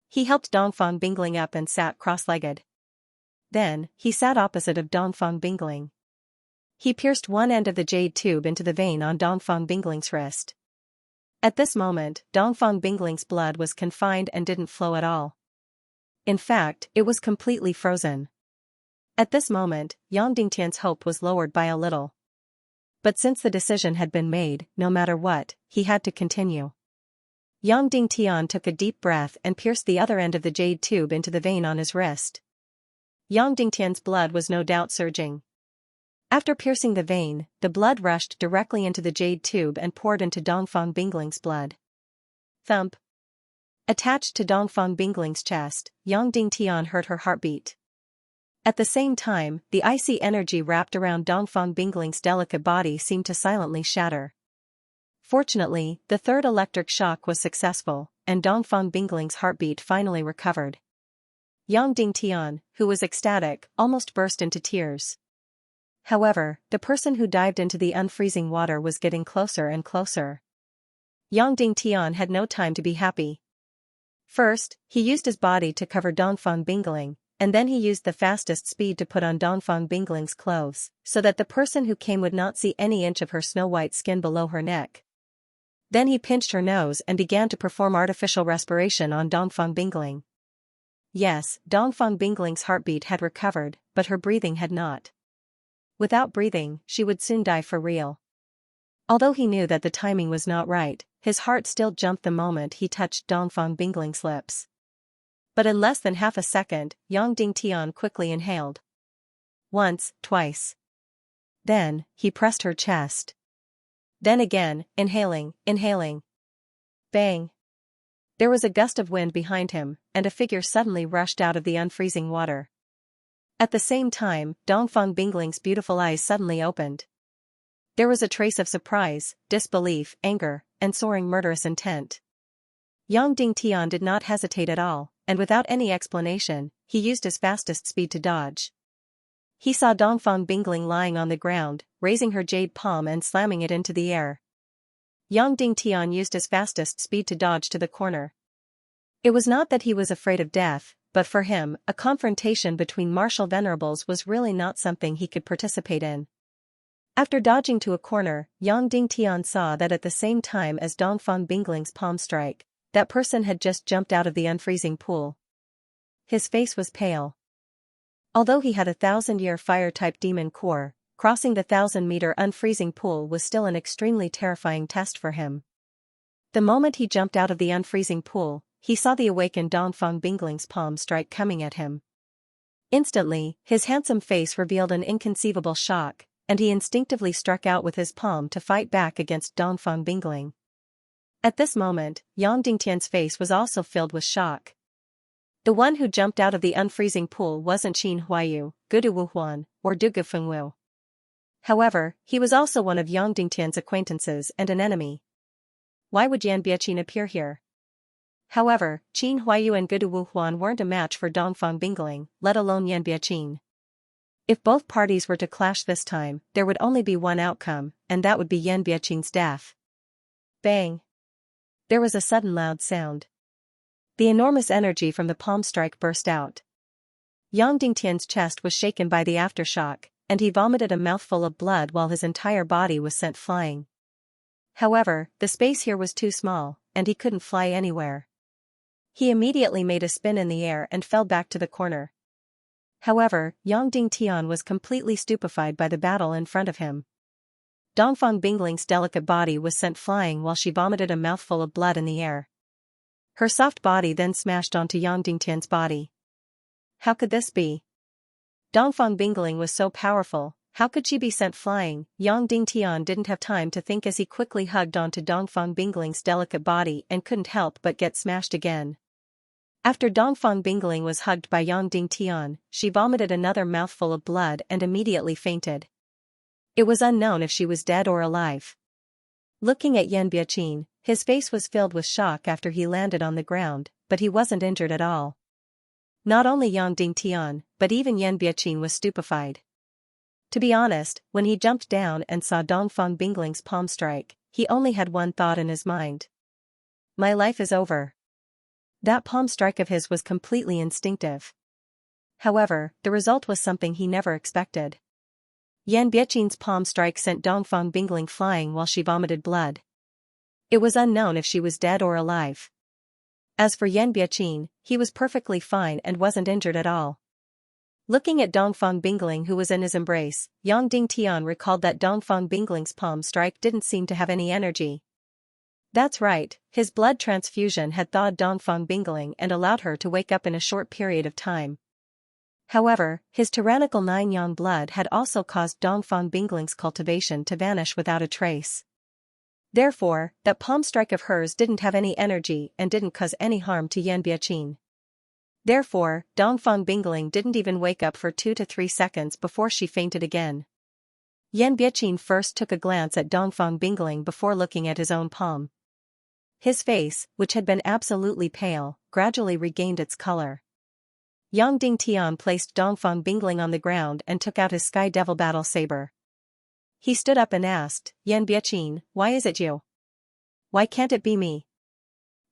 He helped Dongfang Bingling up and sat cross-legged. Then, he sat opposite of Dongfang Bingling. He pierced one end of the jade tube into the vein on Dongfang Bingling's wrist. At this moment, Dongfang Bingling's blood was confined and didn't flow at all. In fact, it was completely frozen. At this moment, Yang Dingtian's hope was lowered by a little. But since the decision had been made, no matter what, he had to continue. Yang Dingtian took a deep breath and pierced the other end of the jade tube into the vein on his wrist. Yang Dingtian's blood was no doubt surging. After piercing the vein, the blood rushed directly into the jade tube and poured into Dongfang Bingling's blood. Thump. Attached to Dongfang Bingling's chest, Yang Dingtian heard her heartbeat. At the same time, the icy energy wrapped around Dongfang Bingling's delicate body seemed to silently shatter. Fortunately, the third electric shock was successful, and Dongfang Bingling's heartbeat finally recovered. Yang Dingtian, who was ecstatic, almost burst into tears. However, the person who dived into the unfreezing water was getting closer and closer. Yang Dingtian had no time to be happy. First, he used his body to cover Dongfang Bingling, and then he used the fastest speed to put on Dongfang Bingling's clothes, so that the person who came would not see any inch of her snow-white skin below her neck. Then he pinched her nose and began to perform artificial respiration on Dongfang Bingling. Yes, Dongfang Bingling's heartbeat had recovered, but her breathing had not. Without breathing, she would soon die for real. Although he knew that the timing was not right, his heart still jumped the moment he touched Dongfang Bingling's lips. But in less than half a second, Yang Dingtian quickly inhaled. Once, twice. Then, he pressed her chest. Then again, inhaling. Bang! There was a gust of wind behind him, and a figure suddenly rushed out of the unfreezing water. At the same time, Dongfang Bingling's beautiful eyes suddenly opened. There was a trace of surprise, disbelief, anger, and soaring murderous intent. Yang Dingtian did not hesitate at all, and without any explanation, he used his fastest speed to dodge. He saw Dongfang Bingling lying on the ground, raising her jade palm and slamming it into the air. Yang Dingtian used his fastest speed to dodge to the corner. It was not that he was afraid of death, but for him, a confrontation between martial venerables was really not something he could participate in. After dodging to a corner, Yang Dingtian saw that at the same time as Dongfang Bingling's palm strike, that person had just jumped out of the unfreezing pool. His face was pale. Although he had a 1,000-year fire-type demon core, crossing the 1,000-meter unfreezing pool was still an extremely terrifying test for him. The moment he jumped out of the unfreezing pool, he saw the awakened Dongfang Bingling's palm strike coming at him. Instantly, his handsome face revealed an inconceivable shock, and he instinctively struck out with his palm to fight back against Dongfang Bingling. At this moment, Yang Dingtian's face was also filled with shock. The one who jumped out of the unfreezing pool wasn't Qin Huayu, Gudu Wuhuan, or Dugu Fengwu. However, he was also one of Yang Dingtian's acquaintances and an enemy. Why would Yan Biaqin appear here? However, Qin Huayu and Gudu Wuhuan weren't a match for Dongfang Bingling, let alone Yan Biaqin. If both parties were to clash this time, there would only be one outcome, and that would be Yan Biaqin's death. Bang! There was a sudden loud sound. The enormous energy from the palm strike burst out. Yang Dingtian's chest was shaken by the aftershock, and he vomited a mouthful of blood while his entire body was sent flying. However, the space here was too small, and he couldn't fly anywhere. He immediately made a spin in the air and fell back to the corner. However, Yang Dingtian was completely stupefied by the battle in front of him. Dongfang Bingling's delicate body was sent flying while she vomited a mouthful of blood in the air. Her soft body then smashed onto Yang Dingtian's body. How could this be? Dongfang Bingling was so powerful, how could she be sent flying? Yang Dingtian didn't have time to think as he quickly hugged onto Dongfang Bingling's delicate body and couldn't help but get smashed again. After Dongfang Bingling was hugged by Yang Dingtian, she vomited another mouthful of blood and immediately fainted. It was unknown if she was dead or alive. Looking at Yan Biaqin, his face was filled with shock after he landed on the ground, but he wasn't injured at all. Not only Yang Dingtian, but even Yan Biaqin was stupefied. To be honest, when he jumped down and saw Dongfang Bingling's palm strike, he only had one thought in his mind. My life is over. That palm strike of his was completely instinctive. However, the result was something he never expected. Yan Biaqin's palm strike sent Dongfang Bingling flying while she vomited blood. It was unknown if she was dead or alive. As for Yan Biaqin, he was perfectly fine and wasn't injured at all. Looking at Dongfang Bingling who was in his embrace, Yang Dingtian recalled that Dongfang Bingling's palm strike didn't seem to have any energy. That's right, his blood transfusion had thawed Dongfang Bingling and allowed her to wake up in a short period of time. However, his tyrannical 9-yang blood had also caused Dongfang Bingling's cultivation to vanish without a trace. Therefore, that palm strike of hers didn't have any energy and didn't cause any harm to Yan Biaqin. Therefore, Dongfang Bingling didn't even wake up for 2 to 3 seconds before she fainted again. Yan Biaqin first took a glance at Dongfang Bingling before looking at his own palm. His face, which had been absolutely pale, gradually regained its color. Yang Dingtian placed Dongfang Bingling on the ground and took out his Sky Devil battle saber. He stood up and asked, Yan Biaqin, why is it you? Why can't it be me?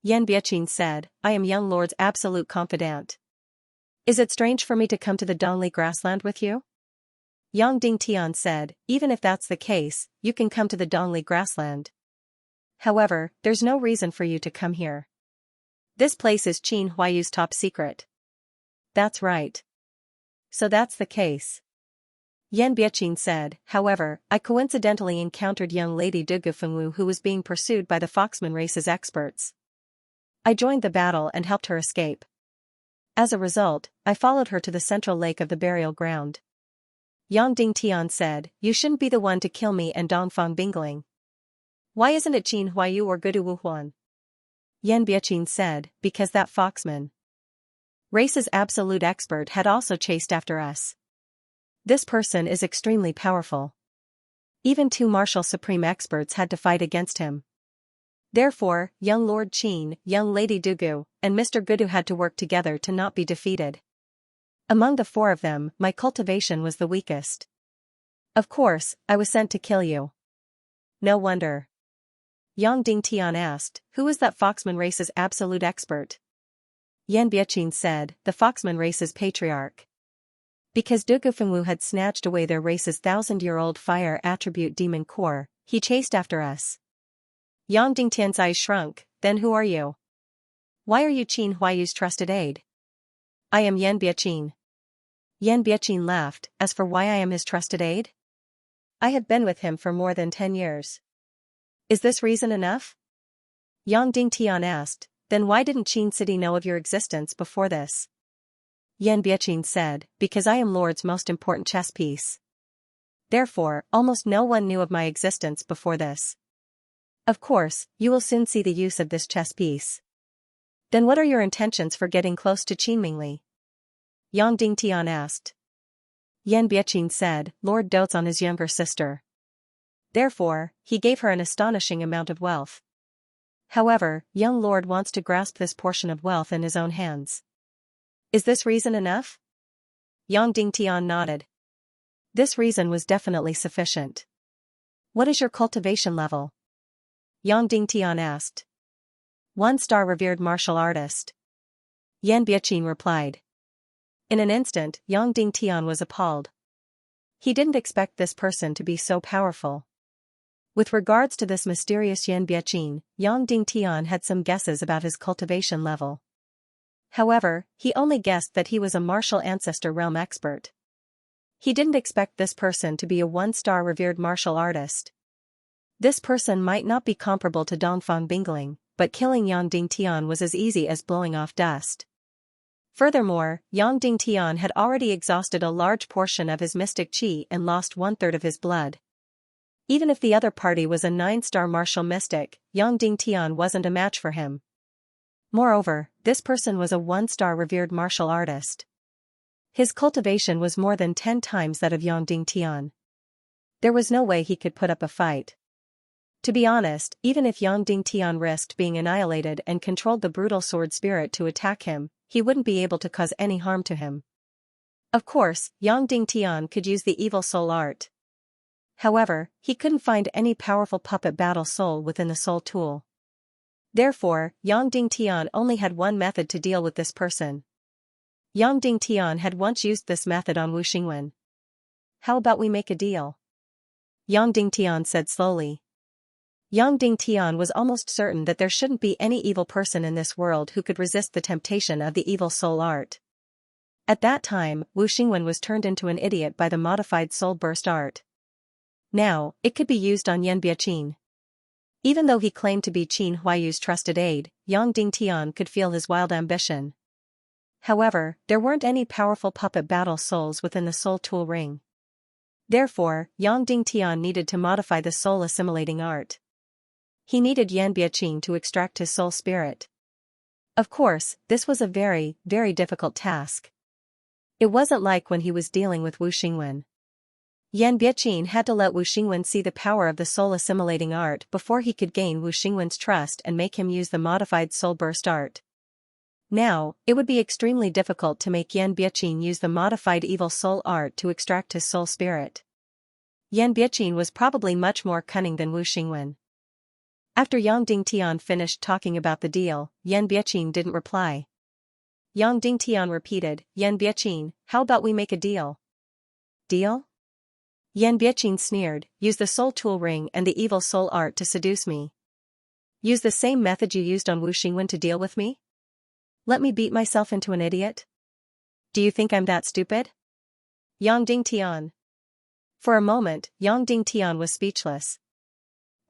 Yan Biaqin said, I am young lord's absolute confidant. Is it strange for me to come to the Dongli grassland with you? Yang Dingtian said, even if that's the case, you can come to the Dongli grassland. However, there's no reason for you to come here. This place is Qin Huayu's top secret. That's right. So that's the case. Yan Biaqin said, however, I coincidentally encountered young lady Du Gufengwu who was being pursued by the Foxman race's experts. I joined the battle and helped her escape. As a result, I followed her to the central lake of the burial ground. Yang Dingtian said, you shouldn't be the one to kill me and Dongfang Bingling. Why isn't it Qin Huayu or Gudu Wuhuan? Yan Biaqin said, because that Foxman race's absolute expert had also chased after us. This person is extremely powerful. Even 2 martial supreme experts had to fight against him. Therefore, young Lord Qin, young Lady Dugu, and Mr. Gudu had to work together to not be defeated. Among the 4 of them, my cultivation was the weakest. Of course, I was sent to kill you. No wonder. Yang Dingtian asked, who is that Foxman race's absolute expert? Yan Biaqin said, the Foxman race's patriarch. Because Du Gufengwu had snatched away their race's 1,000-year-old fire attribute demon core, he chased after us. Yang Dingtian's eyes shrunk, then who are you? Why are you Qin Huayu's trusted aide? I am Yan Biaqin. Yan Biaqin laughed, as for why I am his trusted aide? I have been with him for more than 10 years. Is this reason enough? Yang Dingtian asked, then why didn't Qin City know of your existence before this? Yan Biaqin said, because I am Lord's most important chess piece. Therefore, almost no one knew of my existence before this. Of course, you will soon see the use of this chess piece. Then what are your intentions for getting close to Qin Mingli? Yang Dingtian asked. Yan Biaqin said, Lord dotes on his younger sister. Therefore, he gave her an astonishing amount of wealth. However, young Lord wants to grasp this portion of wealth in his own hands. Is this reason enough? Yang Dingtian nodded. This reason was definitely sufficient. What is your cultivation level? Yang Dingtian asked. 1-star revered martial artist. Yan Biaqin replied. In an instant, Yang Dingtian was appalled. He didn't expect this person to be so powerful. With regards to this mysterious Yan Biaqin, Yang Dingtian had some guesses about his cultivation level. However, he only guessed that he was a martial ancestor realm expert. He didn't expect this person to be a 1-star revered martial artist. This person might not be comparable to Dongfang Bingling, but killing Yang Dingtian was as easy as blowing off dust. Furthermore, Yang Dingtian had already exhausted a large portion of his mystic qi and lost 1/3 of his blood. Even if the other party was a 9-star martial mystic, Yang Dingtian wasn't a match for him. Moreover, this person was a 1-star revered martial artist. His cultivation was more than 10 times that of Yang Dingtian. There was no way he could put up a fight. To be honest, even if Yang Dingtian risked being annihilated and controlled the brutal sword spirit to attack him, he wouldn't be able to cause any harm to him. Of course, Yang Dingtian could use the evil soul art. However, he couldn't find any powerful puppet battle soul within the soul tool. Therefore, Yang Dingtian only had one method to deal with this person. Yang Dingtian had once used this method on Wu Xingwen. How about we make a deal? Yang Dingtian said slowly. Yang Dingtian was almost certain that there shouldn't be any evil person in this world who could resist the temptation of the evil soul art. At that time, Wu Xingwen was turned into an idiot by the modified soul burst art. Now, it could be used on Yan Biaqin. Even though he claimed to be Qin Huayu's trusted aide, Yang Dingtian could feel his wild ambition. However, there weren't any powerful puppet battle souls within the soul tool ring. Therefore, Yang Dingtian needed to modify the soul assimilating art. He needed Yan Biaqing to extract his soul spirit. Of course, this was a very, very difficult task. It wasn't like when he was dealing with Wu Xingwen. Yan Biaqing had to let Wu Xingwen see the power of the soul-assimilating art before he could gain Wu Xingwen's trust and make him use the modified soul burst art. Now, it would be extremely difficult to make Yan Biaqing use the modified evil soul art to extract his soul spirit. Yan Biaqing was probably much more cunning than Wu Xingwen. After Yang Dingtian finished talking about the deal, Yan Biaqing didn't reply. Yang Dingtian repeated, Yan Biaqing, how about we make a deal? Deal? Yan Biaqing sneered, use the soul tool ring and the evil soul art to seduce me. Use the same method you used on Wu Xingwen to deal with me? Let me beat myself into an idiot? Do you think I'm that stupid? Yang Dingtian. For a moment, Yang Dingtian was speechless.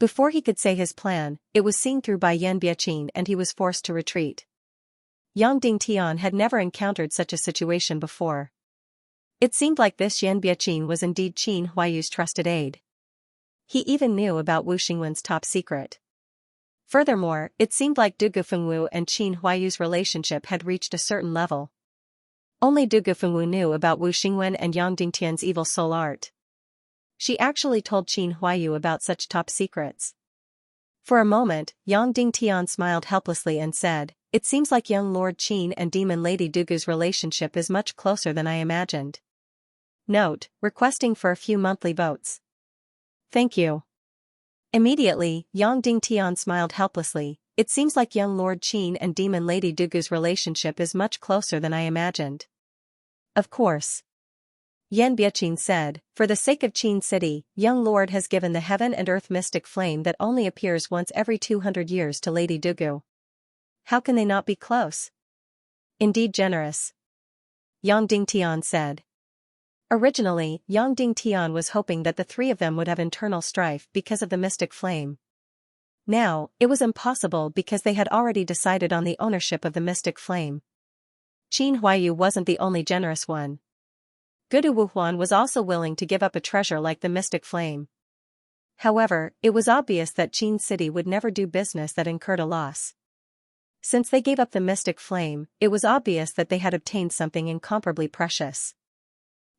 Before he could say his plan, it was seen through by Yan Biaqing and he was forced to retreat. Yang Dingtian had never encountered such a situation before. It seemed like this Yan Biaqing was indeed Qin Huaiyu's trusted aide. He even knew about Wu Xingwen's top secret. Furthermore, it seemed like Du Gufengwu and Qin Huaiyu's relationship had reached a certain level. Only Du Gufengwu knew about Wu Xingwen and Yang Dingtian's evil soul art. She actually told Qin Huaiyu about such top secrets. For a moment, Yang Dingtian smiled helplessly and said, it seems like young Lord Qin and Demon Lady Dugu's relationship is much closer than I imagined. Note, requesting for a few monthly votes. Thank you. Immediately, Yang Dingtian smiled helplessly, it seems like young Lord Qin and Demon Lady Dugu's relationship is much closer than I imagined. Of course. Yan Biaqing said, for the sake of Qin City, young lord has given the heaven and earth mystic flame that only appears once every 200 years to Lady Dugu. How can they not be close? Indeed generous. Yang Dingtian said. Originally, Yang Dingtian was hoping that the three of them would have internal strife because of the mystic flame. Now, it was impossible because they had already decided on the ownership of the mystic flame. Qin Huaiyu wasn't the only generous one. Gudu Wuhuan was also willing to give up a treasure like the mystic flame. However, it was obvious that Qin City would never do business that incurred a loss. Since they gave up the mystic flame, it was obvious that they had obtained something incomparably precious.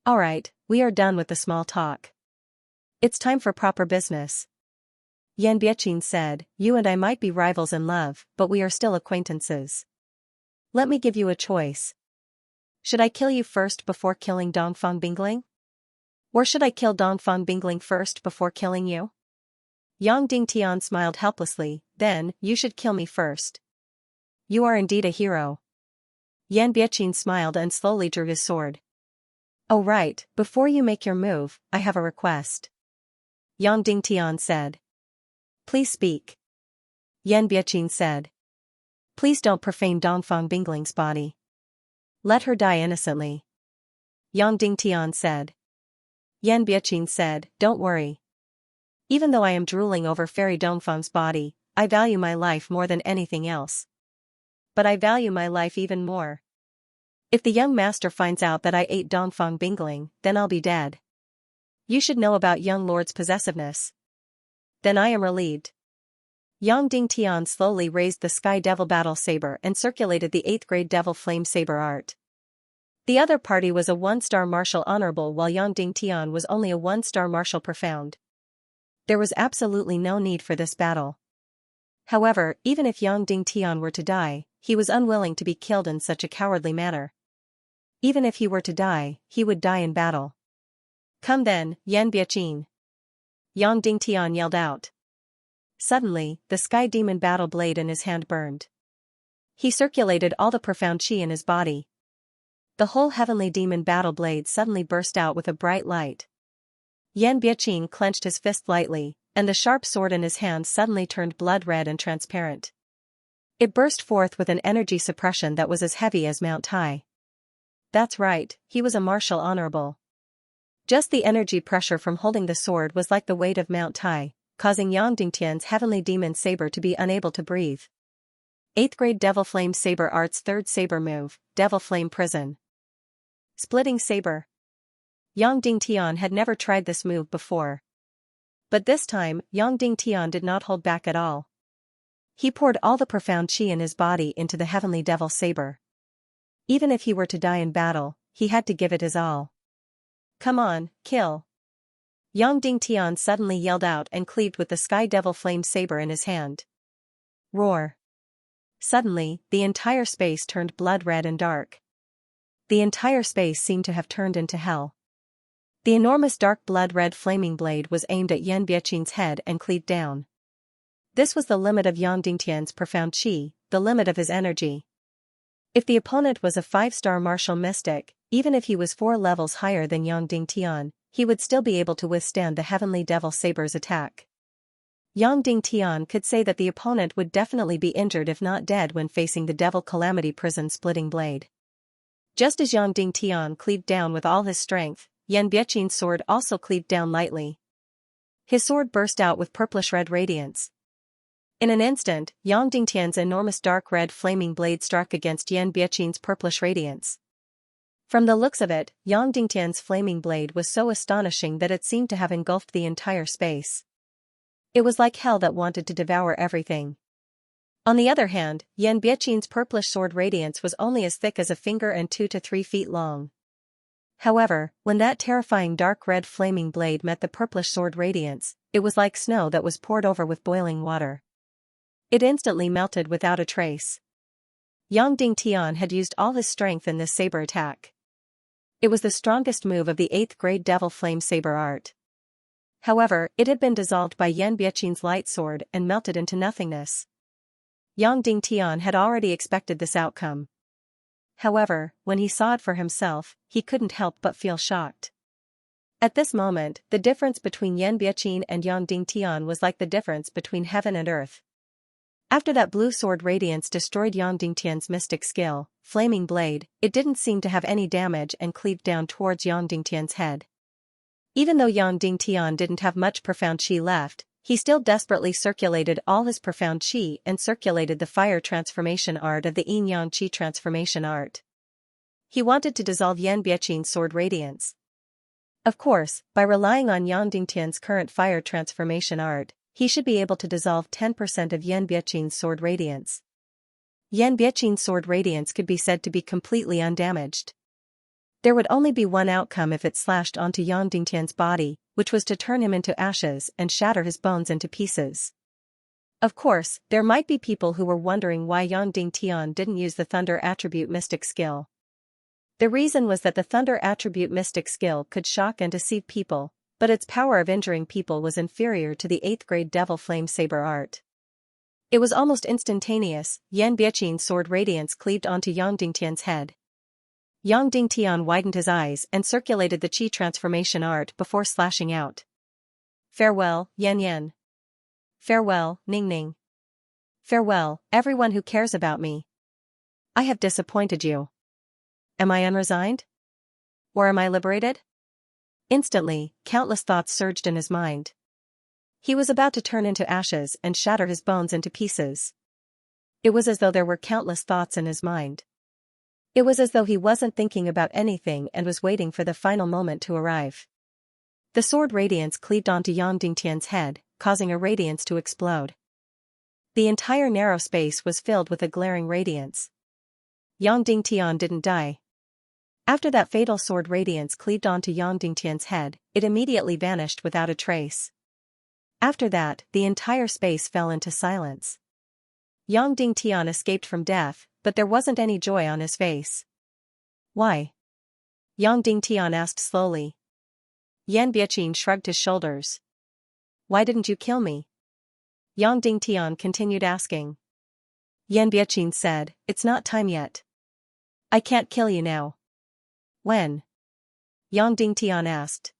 Alright, we are done with the small talk. It's time for proper business. Yan Biaqing said, you and I might be rivals in love, but we are still acquaintances. Let me give you a choice. Should I kill you first before killing Dongfang Bingling? Or should I kill Dongfang Bingling first before killing you? Yang Dingtian smiled helplessly, then, you should kill me first. You are indeed a hero. Yan Biaqing smiled and slowly drew his sword. Oh right, before you make your move, I have a request. Yang Dingtian said. Please speak. Yan Biaqing said. Please don't profane Dongfang Bingling's body. Let her die innocently. Yang Dingtian said. Yan Biaqing said, don't worry. Even though I am drooling over Fairy Dongfang's body, I value my life more than anything else. But I value my life even more. If the young master finds out that I ate Dongfang Bingling, then I'll be dead. You should know about young lord's possessiveness. Then I am relieved. Yang Dingtian slowly raised the Sky Devil Battle Saber and circulated the 8th grade Devil Flame Saber art. The other party was a 1-star Martial Honorable while Yang Dingtian was only a 1-star Martial Profound. There was absolutely no need for this battle. However, even if Yang Dingtian were to die, he was unwilling to be killed in such a cowardly manner. Even if he were to die, he would die in battle. Come then, Yan Biaqing. Yang Dingtian yelled out. Suddenly, the Sky Demon Battle Blade in his hand burned. He circulated all the profound chi in his body. The whole Heavenly Demon Battle Blade suddenly burst out with a bright light. Yan Biaqing clenched his fist lightly, and the sharp sword in his hand suddenly turned blood red and transparent. It burst forth with an energy suppression that was as heavy as Mount Tai. That's right, he was a martial honorable. Just the energy pressure from holding the sword was like the weight of Mount Tai, causing Yang Dingtian's Heavenly Demon Saber to be unable to breathe. 8th grade Devil Flame Saber Art's 3rd Saber move, Devil Flame Prison. Splitting Saber. Yang Dingtian had never tried this move before. But this time, Yang Dingtian did not hold back at all. He poured all the profound chi in his body into the heavenly devil saber. Even if he were to die in battle, he had to give it his all. Come on, kill! Yang Dingtian suddenly yelled out and cleaved with the sky devil flame saber in his hand. Roar! Suddenly, the entire space turned blood red and dark. The entire space seemed to have turned into hell. The enormous dark blood-red flaming blade was aimed at Yan Biaqing's head and cleaved down. This was the limit of Yang Dingtian's profound qi, the limit of his energy. If the opponent was a 5-star martial mystic, even if he was 4 levels higher than Yang Dingtian, he would still be able to withstand the heavenly devil saber's attack. Yang Dingtian could say that the opponent would definitely be injured if not dead when facing the devil calamity prison splitting blade. Just as Yang Dingtian cleaved down with all his strength, Yan Biaqing's sword also cleaved down lightly. His sword burst out with purplish-red radiance. In an instant, Yang Dingtian's enormous dark red flaming blade struck against Yan Biaqing's purplish radiance. From the looks of it, Yang Dingtian's flaming blade was so astonishing that it seemed to have engulfed the entire space. It was like hell that wanted to devour everything. On the other hand, Yan Biaqing's purplish sword radiance was only as thick as a finger and 2 to 3 feet long. However, when that terrifying dark red flaming blade met the purplish sword radiance, it was like snow that was poured over with boiling water. It instantly melted without a trace. Yang Dingtian had used all his strength in this saber attack. It was the strongest move of the 8th grade devil flame saber art. However, it had been dissolved by Yan Biaqing's light sword and melted into nothingness. Yang Dingtian had already expected this outcome. However, when he saw it for himself, he couldn't help but feel shocked. At this moment, the difference between Yan Biaqing and Yang Dingtian was like the difference between heaven and earth. After that blue sword radiance destroyed Yang Dingtian's mystic skill, flaming blade, it didn't seem to have any damage and cleaved down towards Yang Dingtian's head. Even though Yang Dingtian didn't have much profound qi left, he still desperately circulated all his profound qi and circulated the fire transformation art of the yin-yang qi transformation art. He wanted to dissolve Yan Biaqing's sword radiance. Of course, by relying on Yang Dingtian's current fire transformation art, he should be able to dissolve 10% of Yan Biaqing's sword radiance. Yan Biaqing's sword radiance could be said to be completely undamaged. There would only be one outcome if it slashed onto Yang Dingtian's body, which was to turn him into ashes and shatter his bones into pieces. Of course, there might be people who were wondering why Yang Dingtian didn't use the Thunder Attribute Mystic skill. The reason was that the Thunder Attribute Mystic skill could shock and deceive people, but its power of injuring people was inferior to the 8th grade Devil Flame Saber art. It was almost instantaneous. Yan Biaqing's sword radiance cleaved onto Yang Dingtian's head. Yang Dingtian widened his eyes and circulated the Qi transformation art before slashing out. Farewell, Yan Yan. Farewell, Ning Ning. Farewell, everyone who cares about me. I have disappointed you. Am I unresigned? Or am I liberated? Instantly, countless thoughts surged in his mind. He was about to turn into ashes and shatter his bones into pieces. It was as though there were countless thoughts in his mind. It was as though he wasn't thinking about anything and was waiting for the final moment to arrive. The sword radiance cleaved onto Yang Dingtian's head, causing a radiance to explode. The entire narrow space was filled with a glaring radiance. Yang Dingtian didn't die. After that fatal sword radiance cleaved onto Yang Dingtian's head, it immediately vanished without a trace. After that, the entire space fell into silence. Yang Dingtian escaped from death, but there wasn't any joy on his face. Why? Yang Dingtian asked slowly. Yan Biaqing shrugged his shoulders. Why didn't you kill me? Yang Dingtian continued asking. Yan Biaqing said, it's not time yet. I can't kill you now. When? Yang Dingtian asked.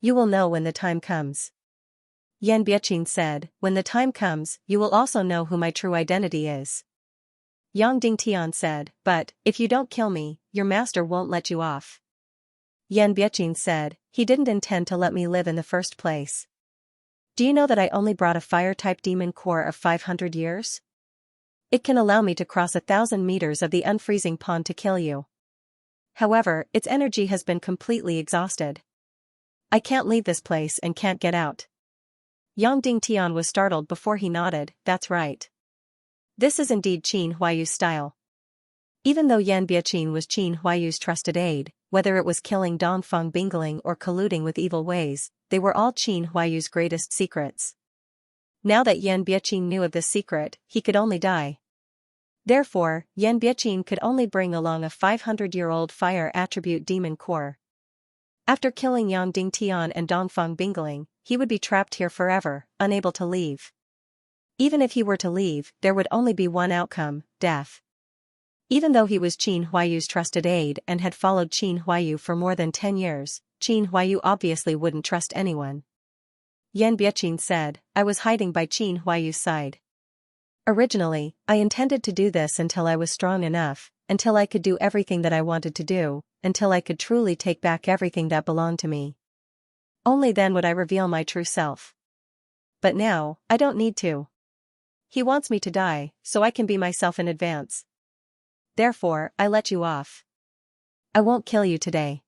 You will know when the time comes. Yan Biaqing said, when the time comes, you will also know who my true identity is. Yang Dingtian said, but, if you don't kill me, your master won't let you off. Yan Biaqing said, he didn't intend to let me live in the first place. Do you know that I only brought a fire-type demon core of 500 years? It can allow me to cross 1,000 meters of the unfreezing pond to kill you. However, its energy has been completely exhausted. I can't leave this place and can't get out. Yang Dingtian was startled before he nodded, that's right. This is indeed Qin Huayu's style. Even though Yan Biaqin was Qin Huayu's trusted aide, whether it was killing Dongfang Bingling or colluding with evil ways, they were all Qin Huayu's greatest secrets. Now that Yan Biaqin knew of this secret, he could only die. Therefore, Yan Biaqin could only bring along a 500-year-old fire attribute demon core. After killing Yang Dingtian and Dongfang Bingling, he would be trapped here forever, unable to leave. Even if he were to leave, there would only be one outcome, death. Even though he was Qin Huayu's trusted aide and had followed Qin Huayu for more than 10 years, Qin Huayu obviously wouldn't trust anyone. Yan Biaqin said, I was hiding by Qin Huayu's side. Originally, I intended to do this until I was strong enough, until I could do everything that I wanted to do, until I could truly take back everything that belonged to me. Only then would I reveal my true self. But now, I don't need to. He wants me to die, so I can be myself in advance. Therefore, I let you off. I won't kill you today.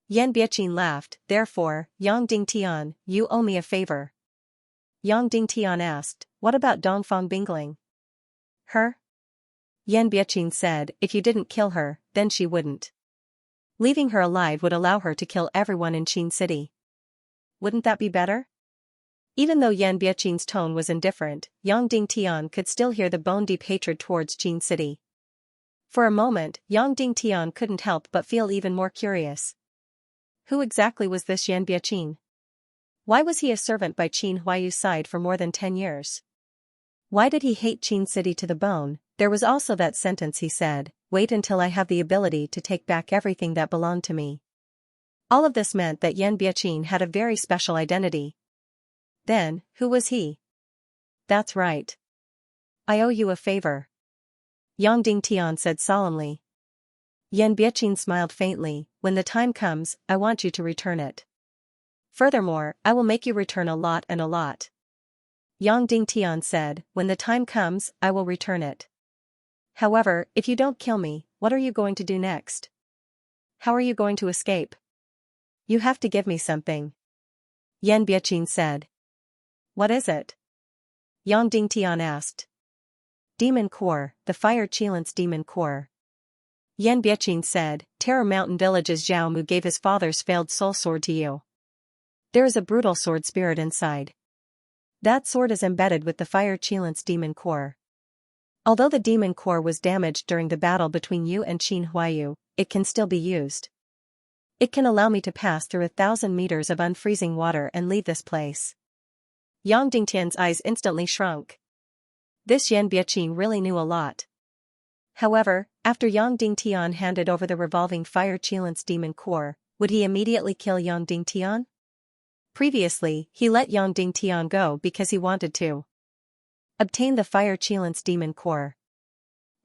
Yan Biaqin laughed, therefore, Yang Dingtian, you owe me a favor. Yang Dingtian asked, what about Dongfang Bingling? Her? Yan Biaqin said, if you didn't kill her, then she wouldn't. Leaving her alive would allow her to kill everyone in Qin City. Wouldn't that be better? Even though Yan Biaqin's tone was indifferent, Yang Dingtian could still hear the bone-deep hatred towards Qin City. For a moment, Yang Dingtian couldn't help but feel even more curious. Who exactly was this Yan Biaqin? Why was he a servant by Qin Huayu's side for more than 10 years? Why did he hate Qin City to the bone? There was also that sentence he said, wait until I have the ability to take back everything that belonged to me. All of this meant that Yan Biaqin had a very special identity. Then, who was he? That's right. I owe you a favor. Yang Dingtian said solemnly. Yan Biaqin smiled faintly, when the time comes, I want you to return it. Furthermore, I will make you return a lot and a lot. Yang Dingtian said, when the time comes, I will return it. However, if you don't kill me, what are you going to do next? How are you going to escape? You have to give me something. Yan Biaqin said. What is it? Yang Dingtian asked. Demon Core, the Fire Qilance Demon Core. Yan Biaqin said, Terror Mountain Village's Zhao Mu gave his father's failed soul sword to you. There is a brutal sword spirit inside. That sword is embedded with the Fire Qilance Demon Core. Although the Demon Core was damaged during the battle between you and Qin Huayu, it can still be used. It can allow me to pass through 1,000 meters of unfreezing water and leave this place. Yang Dingtian's eyes instantly shrunk. This Yan Biaqin really knew a lot. However, after Yang Dingtian handed over the revolving Fire Qilance Demon Core, would he immediately kill Yang Dingtian? Previously, he let Yang Dingtian go because he wanted to obtain the Fire Qilance Demon Core.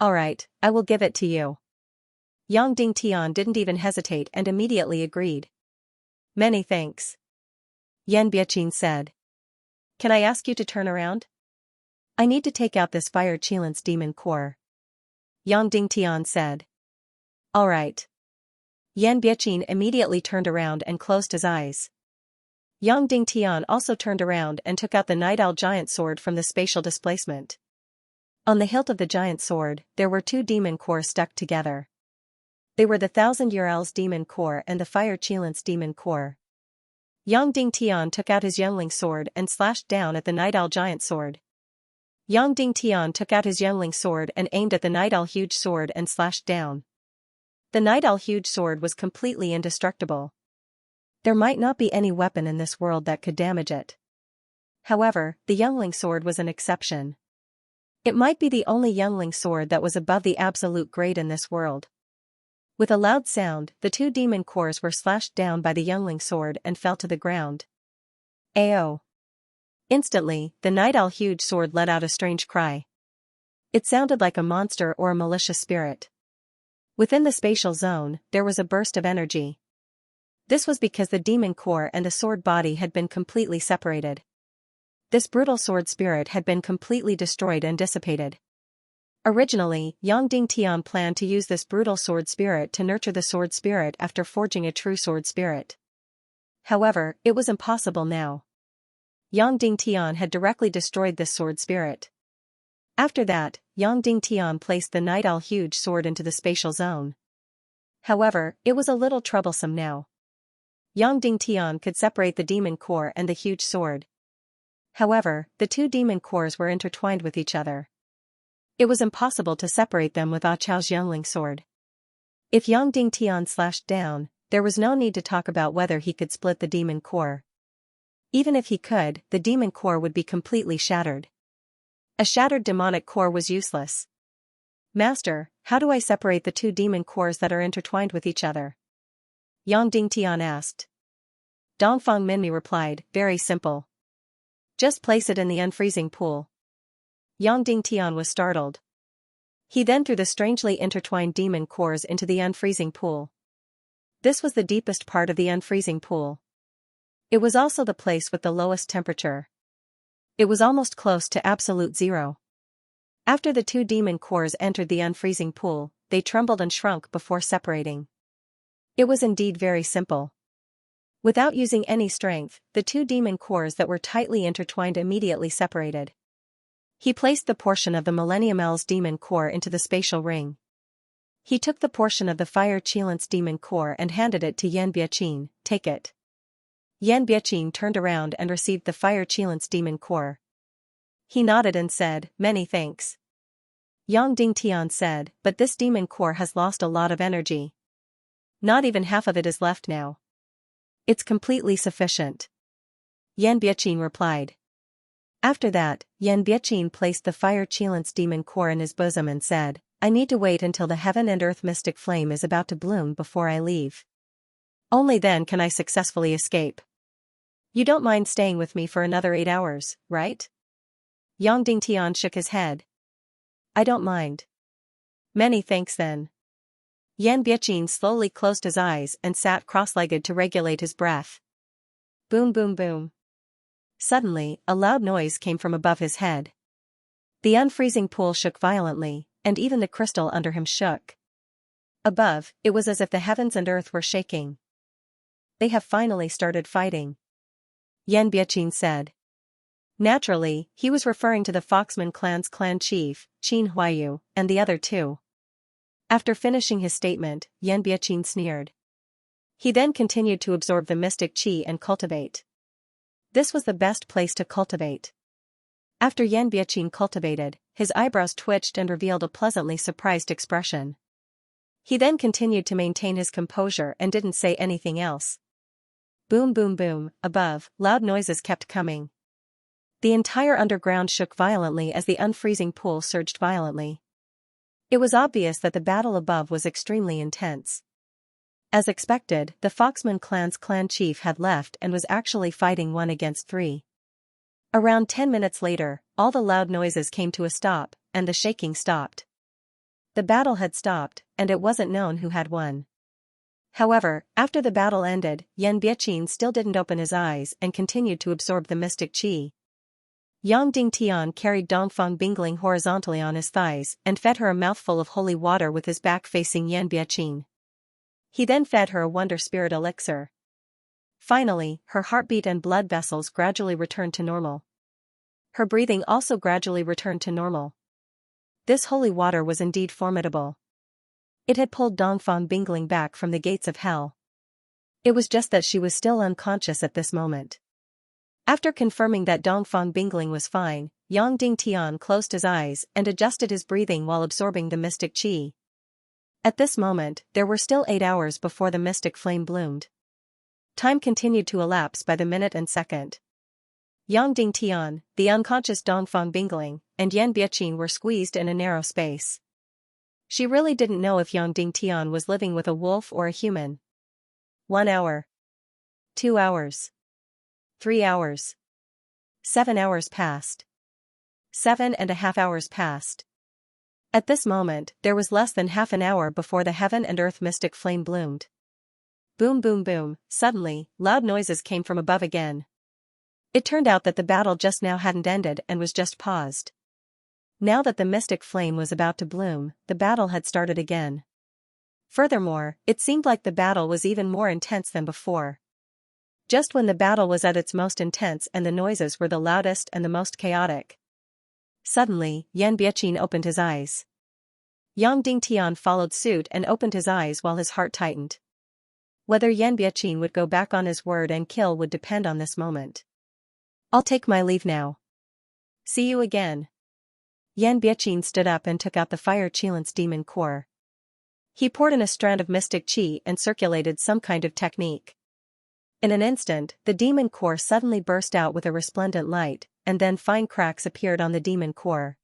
Alright, I will give it to you. Yang Dingtian didn't even hesitate and immediately agreed. Many thanks. Yan Biaqin said. Can I ask you to turn around? I need to take out this Fire Qilance Demon Core. Yang Dingtian said. Alright. Yan Biaqin immediately turned around and closed his eyes. Yang Dingtian also turned around and took out the Night Owl Giant Sword from the spatial displacement. On the hilt of the giant sword, there were two demon cores stuck together. They were the 1,000-Year Owl's Demon Core and the Fire Qilance Demon Core. Yang Dingtian took out his youngling sword and slashed down at the Night Owl Giant Sword. Yang Dingtian took out his youngling sword and aimed at the Night Owl Huge Sword and slashed down. The Night Owl Huge Sword was completely indestructible. There might not be any weapon in this world that could damage it. However, the youngling sword was an exception. It might be the only youngling sword that was above the absolute grade in this world. With a loud sound, the two demon cores were slashed down by the youngling sword and fell to the ground. Ayo! Instantly, the Night Owl Huge Sword let out a strange cry. It sounded like a monster or a malicious spirit. Within the spatial zone, there was a burst of energy. This was because the demon core and the sword body had been completely separated. This brutal sword spirit had been completely destroyed and dissipated. Originally, Yang Dingtian planned to use this brutal sword spirit to nurture the sword spirit after forging a true sword spirit. However, it was impossible now. Yang Dingtian had directly destroyed this sword spirit. After that, Yang Dingtian placed the Night Owl huge sword into the spatial zone. However, it was a little troublesome now. Yang Dingtian could separate the demon core and the huge sword. However, the two demon cores were intertwined with each other. It was impossible to separate them with Ah Chao's Yunling sword. If Yang Dingtian slashed down, there was no need to talk about whether he could split the demon core. Even if he could, the demon core would be completely shattered. A shattered demonic core was useless. Master, how do I separate the two demon cores that are intertwined with each other? Yang Dingtian asked. Dongfang Minmi replied, very simple. Just place it in the unfreezing pool. Yang Dingtian was startled. He then threw the strangely intertwined demon cores into the unfreezing pool. This was the deepest part of the unfreezing pool. It was also the place with the lowest temperature. It was almost close to absolute zero. After the two demon cores entered the unfreezing pool, they trembled and shrunk before separating. It was indeed very simple. Without using any strength, the two demon cores that were tightly intertwined immediately separated. He placed the portion of the Millennium Owl's demon core into the spatial ring. He took the portion of the Fire Qilance demon core and handed it to Yan Biaqin, take it. Yan Biaqin turned around and received the Fire Qilance demon core. He nodded and said, many thanks. Yang Dingtian said, but this demon core has lost a lot of energy. Not even half of it is left now. It's completely sufficient. Yan Biaqin replied. After that, Yan Biaqin placed the Fire Qilance demon core in his bosom and said, I need to wait until the heaven and earth mystic flame is about to bloom before I leave. Only then can I successfully escape. You don't mind staying with me for another 8 hours, right? Yang Dingtian shook his head. I don't mind. Many thanks then. Yan Biaqin slowly closed his eyes and sat cross-legged to regulate his breath. Boom boom boom. Suddenly, a loud noise came from above his head. The unfreezing pool shook violently, and even the crystal under him shook. Above, it was as if the heavens and earth were shaking. They have finally started fighting. Yan Biaqin said. Naturally, he was referring to the Foxman clan's clan chief, Qin Huayu, and the other two. After finishing his statement, Yan Biaqin sneered. He then continued to absorb the mystic qi and cultivate. This was the best place to cultivate. After Yan Biaqin cultivated, his eyebrows twitched and revealed a pleasantly surprised expression. He then continued to maintain his composure and didn't say anything else. Boom boom boom, above, loud noises kept coming. The entire underground shook violently as the unfreezing pool surged violently. It was obvious that the battle above was extremely intense. As expected, the Foxman clan's clan chief had left and was actually fighting 1 against 3. Around 10 minutes later, all the loud noises came to a stop, and the shaking stopped. The battle had stopped, and it wasn't known who had won. However, after the battle ended, Yan Biaqin still didn't open his eyes and continued to absorb the mystic qi. Yang Dingtian carried Dongfang Bingling horizontally on his thighs and fed her a mouthful of holy water with his back facing Yan Biaqin. He then fed her a wonder spirit elixir. Finally, her heartbeat and blood vessels gradually returned to normal. Her breathing also gradually returned to normal. This holy water was indeed formidable. It had pulled Dongfang Bingling back from the gates of hell. It was just that she was still unconscious at this moment. After confirming that Dongfang Bingling was fine, Yang Dingtian closed his eyes and adjusted his breathing while absorbing the mystic qi. At this moment, there were still 8 hours before the mystic flame bloomed. Time continued to elapse by the minute and second. Yang Dingtian, the unconscious Dongfang Bingling, and Yan Biaqin were squeezed in a narrow space. She really didn't know if Yang Dingtian was living with a wolf or a human. 1 hour. 2 hours. 3 hours. 7 hours passed. 7.5 hours passed. At this moment, there was less than half an hour before the heaven and earth mystic flame bloomed. Boom boom boom, suddenly, loud noises came from above again. It turned out that the battle just now hadn't ended and was just paused. Now that the mystic flame was about to bloom, the battle had started again. Furthermore, it seemed like the battle was even more intense than before. Just when the battle was at its most intense and the noises were the loudest and the most chaotic. Suddenly, Yan Biaqing opened his eyes. Yang Dingtian followed suit and opened his eyes while his heart tightened. Whether Yan Biaqing would go back on his word and kill would depend on this moment. I'll take my leave now. See you again. Yan Biaqing stood up and took out the fire Qilance demon core. He poured in a strand of mystic qi and circulated some kind of technique. In an instant, the demon core suddenly burst out with a resplendent light, and then fine cracks appeared on the demon core.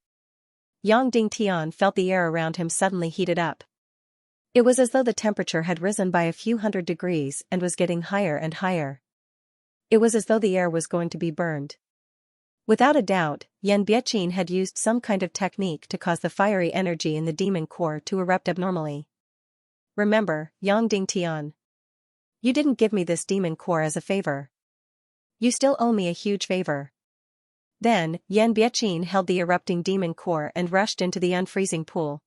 Yang Dingtian felt the air around him suddenly heated up. It was as though the temperature had risen by a few hundred degrees and was getting higher and higher. It was as though the air was going to be burned. Without a doubt, Yan Biaqing had used some kind of technique to cause the fiery energy in the demon core to erupt abnormally. Remember, Yang Dingtian. You didn't give me this demon core as a favor. You still owe me a huge favor. Then, Yan Biaqing held the erupting demon core and rushed into the unfreezing pool.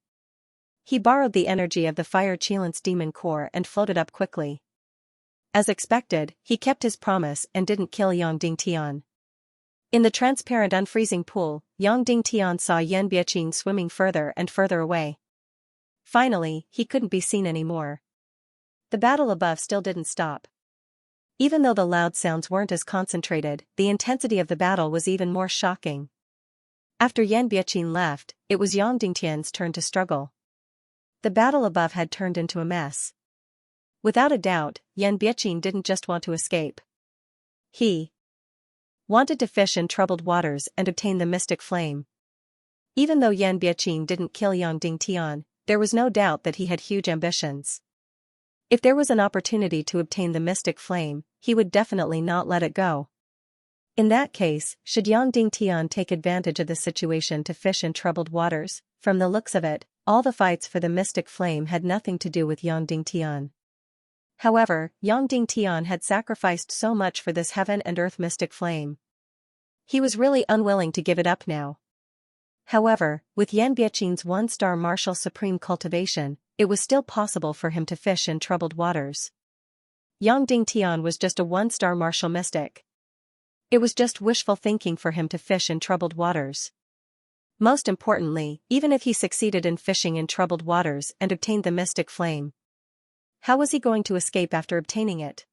He borrowed the energy of the fire Qilance demon core and floated up quickly. As expected, he kept his promise and didn't kill Yang Dingtian. In the transparent unfreezing pool, Yang Dingtian saw Yan Biaqing swimming further and further away. Finally, he couldn't be seen anymore. The battle above still didn't stop. Even though the loud sounds weren't as concentrated, the intensity of the battle was even more shocking. After Yan Biaqing left, it was Yang Dingtian's turn to struggle. The battle above had turned into a mess. Without a doubt, Yan Biaqing didn't just want to escape. He wanted to fish in troubled waters and obtain the mystic flame. Even though Yan Biaqing didn't kill Yang Dingtian, there was no doubt that he had huge ambitions. If there was an opportunity to obtain the mystic flame, he would definitely not let it go. In that case, should Yang Dingtian take advantage of the situation to fish in troubled waters? From the looks of it, all the fights for the mystic flame had nothing to do with Yang Dingtian. However, Yang Dingtian had sacrificed so much for this heaven and earth mystic flame. He was really unwilling to give it up now. However, with Yan Biaqing's one-star martial supreme cultivation, it was still possible for him to fish in troubled waters. Yang Dingtian was just a one-star martial mystic. It was just wishful thinking for him to fish in troubled waters. Most importantly, even if he succeeded in fishing in troubled waters and obtained the mystic flame, how was he going to escape after obtaining it?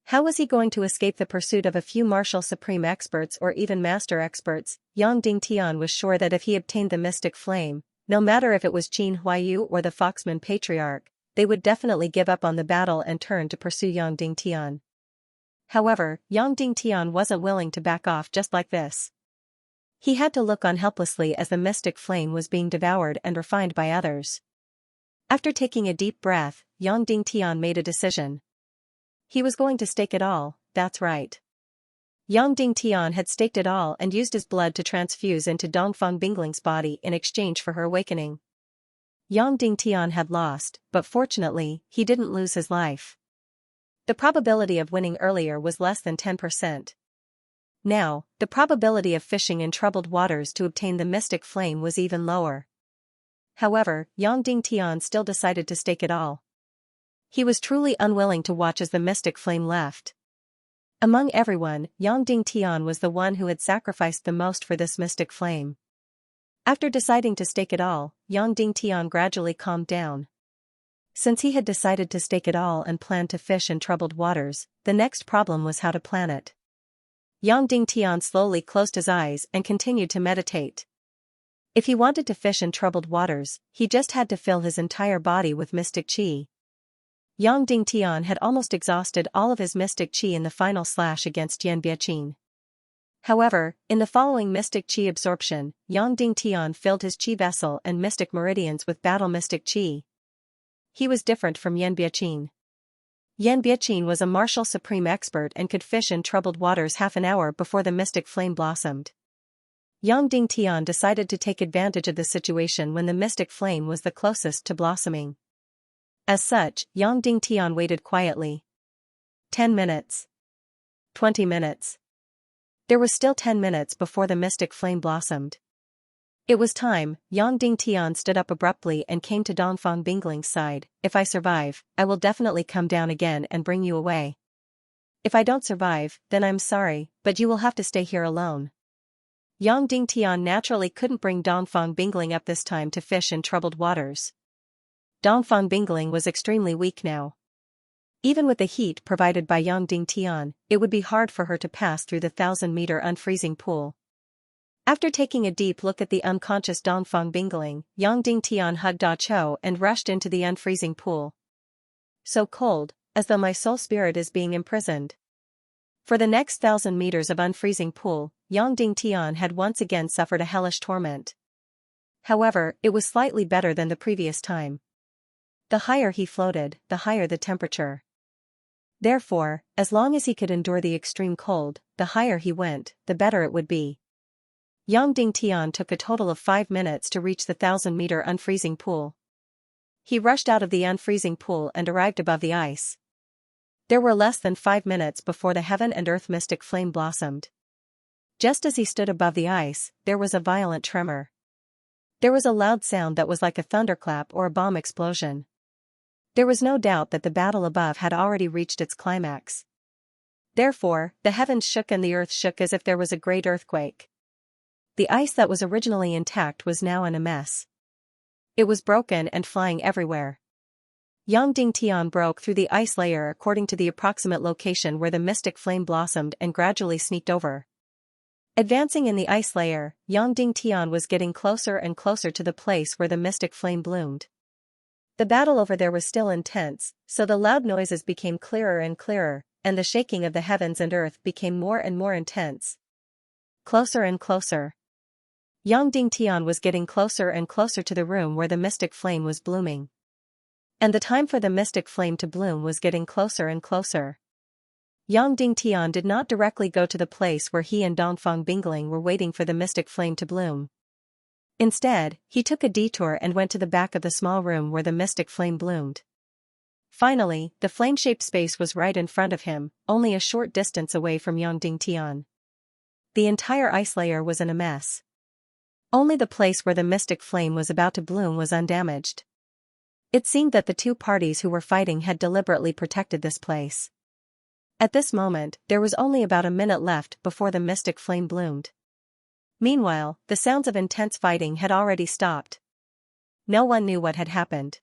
How was he going to escape the pursuit of a few martial supreme experts or even master experts? Yang Dingtian was sure that if he obtained the mystic flame, no matter if it was Qin Huayu or the Foxman Patriarch, they would definitely give up on the battle and turn to pursue Yang Dingtian. However, Yang Dingtian wasn't willing to back off just like this. He had to look on helplessly as the mystic flame was being devoured and refined by others. After taking a deep breath, Yang Dingtian made a decision. He was going to stake it all, that's right. Yang Dingtian had staked it all and used his blood to transfuse into Dongfang Bingling's body in exchange for her awakening. Yang Dingtian had lost, but fortunately, he didn't lose his life. The probability of winning earlier was less than 10%. Now, the probability of fishing in troubled waters to obtain the mystic flame was even lower. However, Yang Dingtian still decided to stake it all. He was truly unwilling to watch as the mystic flame left. Among everyone, Yang Dingtian was the one who had sacrificed the most for this mystic flame. After deciding to stake it all, Yang Dingtian gradually calmed down. Since he had decided to stake it all and planned to fish in troubled waters, the next problem was how to plan it. Yang Dingtian slowly closed his eyes and continued to meditate. If he wanted to fish in troubled waters, he just had to fill his entire body with mystic qi. Yang Dingtian had almost exhausted all of his mystic qi in the final slash against Yan Biaqing. However, in the following mystic qi absorption, Yang Dingtian filled his qi vessel and mystic meridians with battle mystic qi. He was different from Yan Biaqing. Yan Biaqing was a martial supreme expert and could fish in troubled waters half an hour before the mystic flame blossomed. Yang Dingtian decided to take advantage of the situation when the mystic flame was the closest to blossoming. As such, Yang Dingtian waited quietly. 10 minutes. 20 minutes. There was still 10 minutes before the mystic flame blossomed. It was time. Yang Dingtian stood up abruptly and came to Dongfang Bingling's side. If I survive, I will definitely come down again and bring you away. If I don't survive, then I'm sorry, but you will have to stay here alone. Yang Dingtian naturally couldn't bring Dongfang Bingling up this time to fish in troubled waters. Dongfang Bingling was extremely weak now. Even with the heat provided by Yang Dingtian, it would be hard for her to pass through the 1,000-meter unfreezing pool. After taking a deep look at the unconscious Dongfang Bingling, Yang Dingtian hugged Da Chou and rushed into the unfreezing pool. So cold, as though my soul spirit is being imprisoned. For the next 1,000 meters of unfreezing pool, Yang Dingtian had once again suffered a hellish torment. However, it was slightly better than the previous time. The higher he floated, the higher the temperature. Therefore, as long as he could endure the extreme cold, the higher he went, the better it would be. Yang Dingtian took a total of 5 minutes to reach the 1,000-meter unfreezing pool. He rushed out of the unfreezing pool and arrived above the ice. There were less than 5 minutes before the heaven and earth mystic flame blossomed. Just as he stood above the ice, there was a violent tremor. There was a loud sound that was like a thunderclap or a bomb explosion. There was no doubt that the battle above had already reached its climax. Therefore, the heavens shook and the earth shook as if there was a great earthquake. The ice that was originally intact was now in a mess. It was broken and flying everywhere. Yang Dingtian broke through the ice layer according to the approximate location where the mystic flame blossomed and gradually sneaked over. Advancing in the ice layer, Yang Dingtian was getting closer and closer to the place where the mystic flame bloomed. The battle over there was still intense, so the loud noises became clearer and clearer, and the shaking of the heavens and earth became more and more intense. Closer and closer. Yang Dingtian was getting closer and closer to the room where the mystic flame was blooming. And the time for the mystic flame to bloom was getting closer and closer. Yang Dingtian did not directly go to the place where he and Dongfang Bingling were waiting for the mystic flame to bloom. Instead, he took a detour and went to the back of the small room where the mystic flame bloomed. Finally, the flame-shaped space was right in front of him, only a short distance away from Yang Dingtian. The entire ice layer was in a mess. Only the place where the mystic flame was about to bloom was undamaged. It seemed that the two parties who were fighting had deliberately protected this place. At this moment, there was only about a minute left before the mystic flame bloomed. Meanwhile, the sounds of intense fighting had already stopped. No one knew what had happened.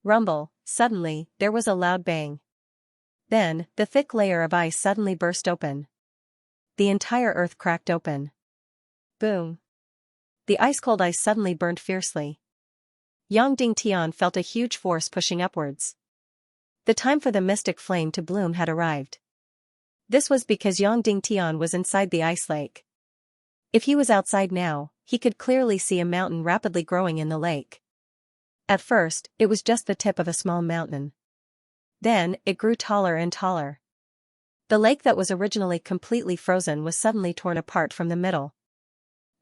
Rumble, suddenly, there was a loud bang. Then, the thick layer of ice suddenly burst open. The entire earth cracked open. Boom. The ice-cold ice suddenly burned fiercely. Yang Dingtian felt a huge force pushing upwards. The time for the mystic flame to bloom had arrived. This was because Yang Dingtian was inside the ice lake. If he was outside now, he could clearly see a mountain rapidly growing in the lake. At first, it was just the tip of a small mountain. Then, it grew taller and taller. The lake that was originally completely frozen was suddenly torn apart from the middle.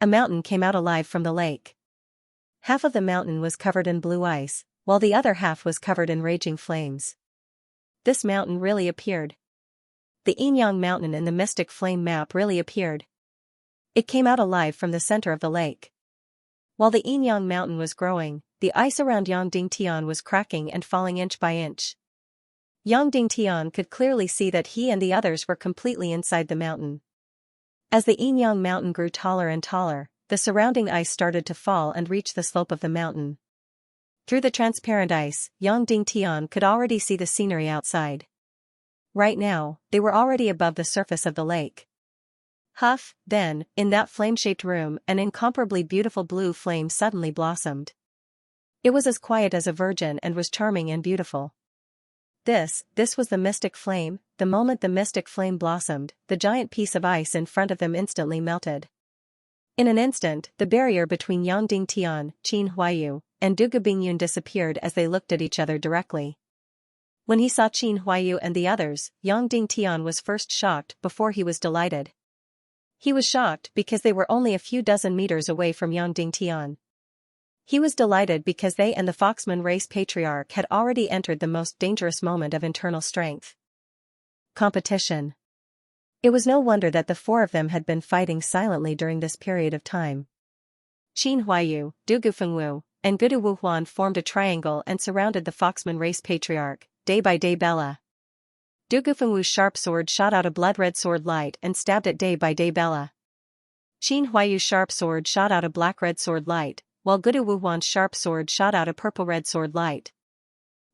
A mountain came out alive from the lake. Half of the mountain was covered in blue ice, while the other half was covered in raging flames. This mountain really appeared. The Yin-Yang mountain in the mystic flame map really appeared. It came out alive from the center of the lake. While the Yin-Yang mountain was growing, the ice around Yang Dingtian was cracking and falling inch by inch. Yang Dingtian could clearly see that he and the others were completely inside the mountain. As the Yin-Yang mountain grew taller and taller, the surrounding ice started to fall and reach the slope of the mountain. Through the transparent ice, Yang Dingtian could already see the scenery outside. Right now, they were already above the surface of the lake. Huff, then, in that flame-shaped room, an incomparably beautiful blue flame suddenly blossomed. It was as quiet as a virgin and was charming and beautiful. This was the mystic flame. The moment the mystic flame blossomed, the giant piece of ice in front of them instantly melted. In an instant, the barrier between Yang Dingtian, Qin Huayu, and Dugu Bingyun disappeared as they looked at each other directly. When he saw Qin Huayu and the others, Yang Dingtian was first shocked before he was delighted. He was shocked because they were only a few dozen meters away from Yang Dingtian. He was delighted because they and the Foxman race patriarch had already entered the most dangerous moment of internal strength. Competition. It was no wonder that the four of them had been fighting silently during this period of time. Qin Huayu, Dugu Fengwu, and Gudu Wuhuan formed a triangle and surrounded the Foxman race patriarch, day by day Bella. Du Gufengwu's sharp sword shot out a blood-red sword light and stabbed at Day by Day Bella. Qin Huaiyu's sharp sword shot out a black-red sword light, while Gudu Wuhuan's sharp sword shot out a purple-red sword light.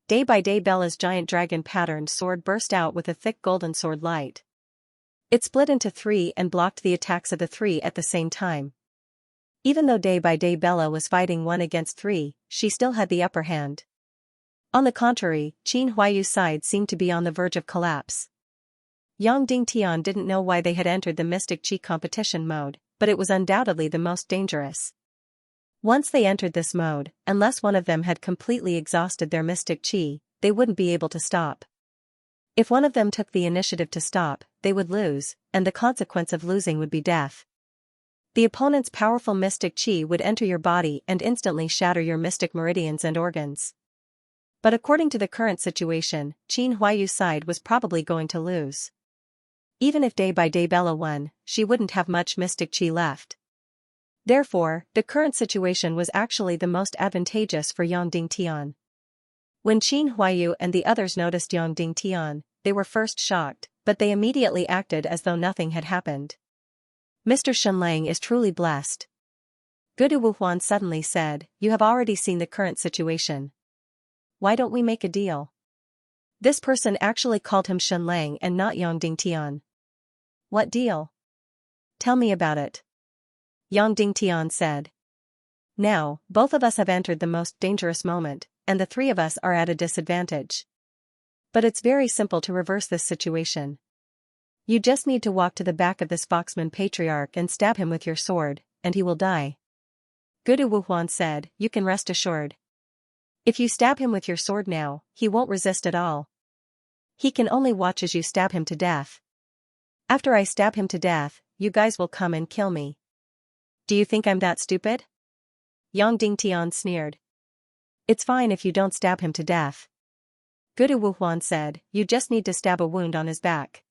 Day by Day Bella's giant dragon-patterned sword burst out with a thick golden sword light. It split into three and blocked the attacks of the three at the same time. Even though Day by Day Bella was fighting 1 against 3, she still had the upper hand. On the contrary, Qin Huaiyu's side seemed to be on the verge of collapse. Yang Dingtian didn't know why they had entered the Mystic Qi competition mode, but it was undoubtedly the most dangerous. Once they entered this mode, unless one of them had completely exhausted their Mystic Qi, they wouldn't be able to stop. If one of them took the initiative to stop, they would lose, and the consequence of losing would be death. The opponent's powerful Mystic Qi would enter your body and instantly shatter your mystic meridians and organs. But according to the current situation, Qin Huaiyu's side was probably going to lose. Even if Day by Day Bella won, she wouldn't have much Mystic Qi left. Therefore, the current situation was actually the most advantageous for Yang Dingtian. When Qin Huaiyu and the others noticed Yang Dingtian, they were first shocked, but they immediately acted as though nothing had happened. Mr. Shenlang is truly blessed. Gudu Wuhuan suddenly said, "You have already seen the current situation. Why don't we make a deal?" This person actually called him Shenlang and not Yang Dingtian. "What deal? Tell me about it," Yang Dingtian said. "Now, both of us have entered the most dangerous moment, and the three of us are at a disadvantage. But it's very simple to reverse this situation. You just need to walk to the back of this Foxman patriarch and stab him with your sword, and he will die." Gudu Wuhuan said, "You can rest assured. If you stab him with your sword now, he won't resist at all. He can only watch as you stab him to death. After I stab him to death, you guys will come and kill me. Do you think I'm that stupid?" Yang Dingtian sneered. "It's fine if you don't stab him to death." Gudu Wuhuan said, "You just need to stab a wound on his back.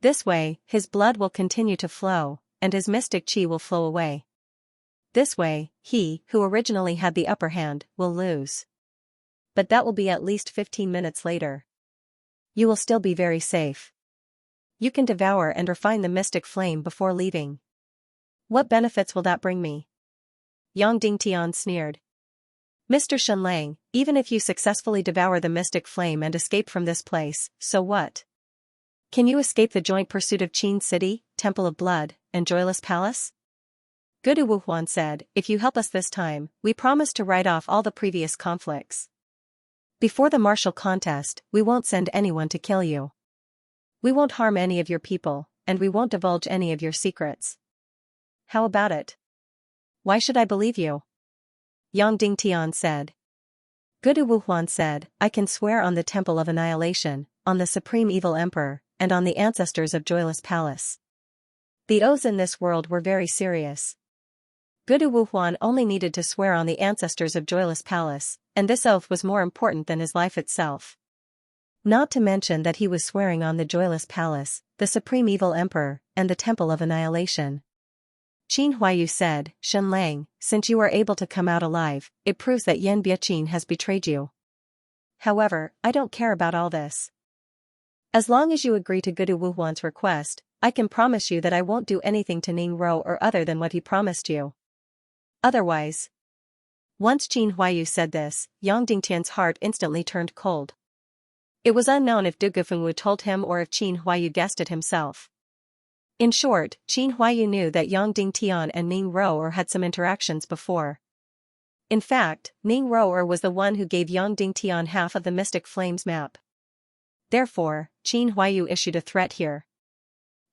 This way, his blood will continue to flow, and his mystic qi will flow away. This way, he, who originally had the upper hand, will lose. But that will be at least 15 minutes later. You will still be very safe. You can devour and refine the mystic flame before leaving. What benefits will that bring me?" Yang Dingtian sneered. "Mr. Shenlang, even if you successfully devour the mystic flame and escape from this place, so what? Can you escape the joint pursuit of Qin City, Temple of Blood, and Joyless Palace?" Gudu Wuhuan said, "If you help us this time, we promise to write off all the previous conflicts. Before the martial contest, we won't send anyone to kill you. We won't harm any of your people, and we won't divulge any of your secrets. How about it? Why should I believe you?" Yang Dingtian said. Gudu Wuhuan said, "I can swear on the Temple of Annihilation, on the Supreme Evil Emperor, and on the ancestors of Joyless Palace. The oaths in this world were very serious." Gudu Wuhuan only needed to swear on the ancestors of Joyless Palace, and this oath was more important than his life itself. Not to mention that he was swearing on the Joyless Palace, the Supreme Evil Emperor, and the Temple of Annihilation. Qin Huaiyu said, "Shenlang, since you are able to come out alive, it proves that Yan Biaqin has betrayed you. However, I don't care about all this. As long as you agree to Gudu Wuhuan's request, I can promise you that I won't do anything to Ning Rou or other than what he promised you. Otherwise." Once Qin Huaiyu said this, Yang Dingtian's heart instantly turned cold. It was unknown if Du Gufengwu told him or if Qin Huaiyu guessed it himself. In short, Qin Huaiyu knew that Yang Dingtian and Ning Rou had some interactions before. In fact, Ning Rou was the one who gave Yang Dingtian half of the Mystic Flames map. Therefore, Qin Huaiyu issued a threat here.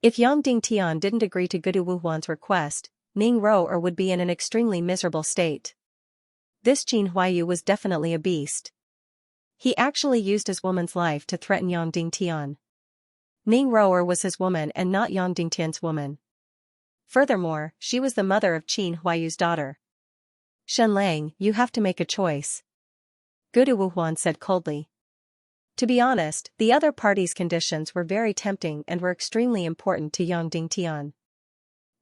If Yang Dingtian didn't agree to Gudu Wuhuan's request, Ning Rou would be in an extremely miserable state. This Qin Huaiyu was definitely a beast. He actually used his woman's life to threaten Yang Dingtian. Ning Rou was his woman and not Yang Dingtian's woman. Furthermore, she was the mother of Qin Huaiyu's daughter. "Shenlang, you have to make a choice," Gudu Wuhuan said coldly. To be honest, the other party's conditions were very tempting and were extremely important to Yang Dingtian.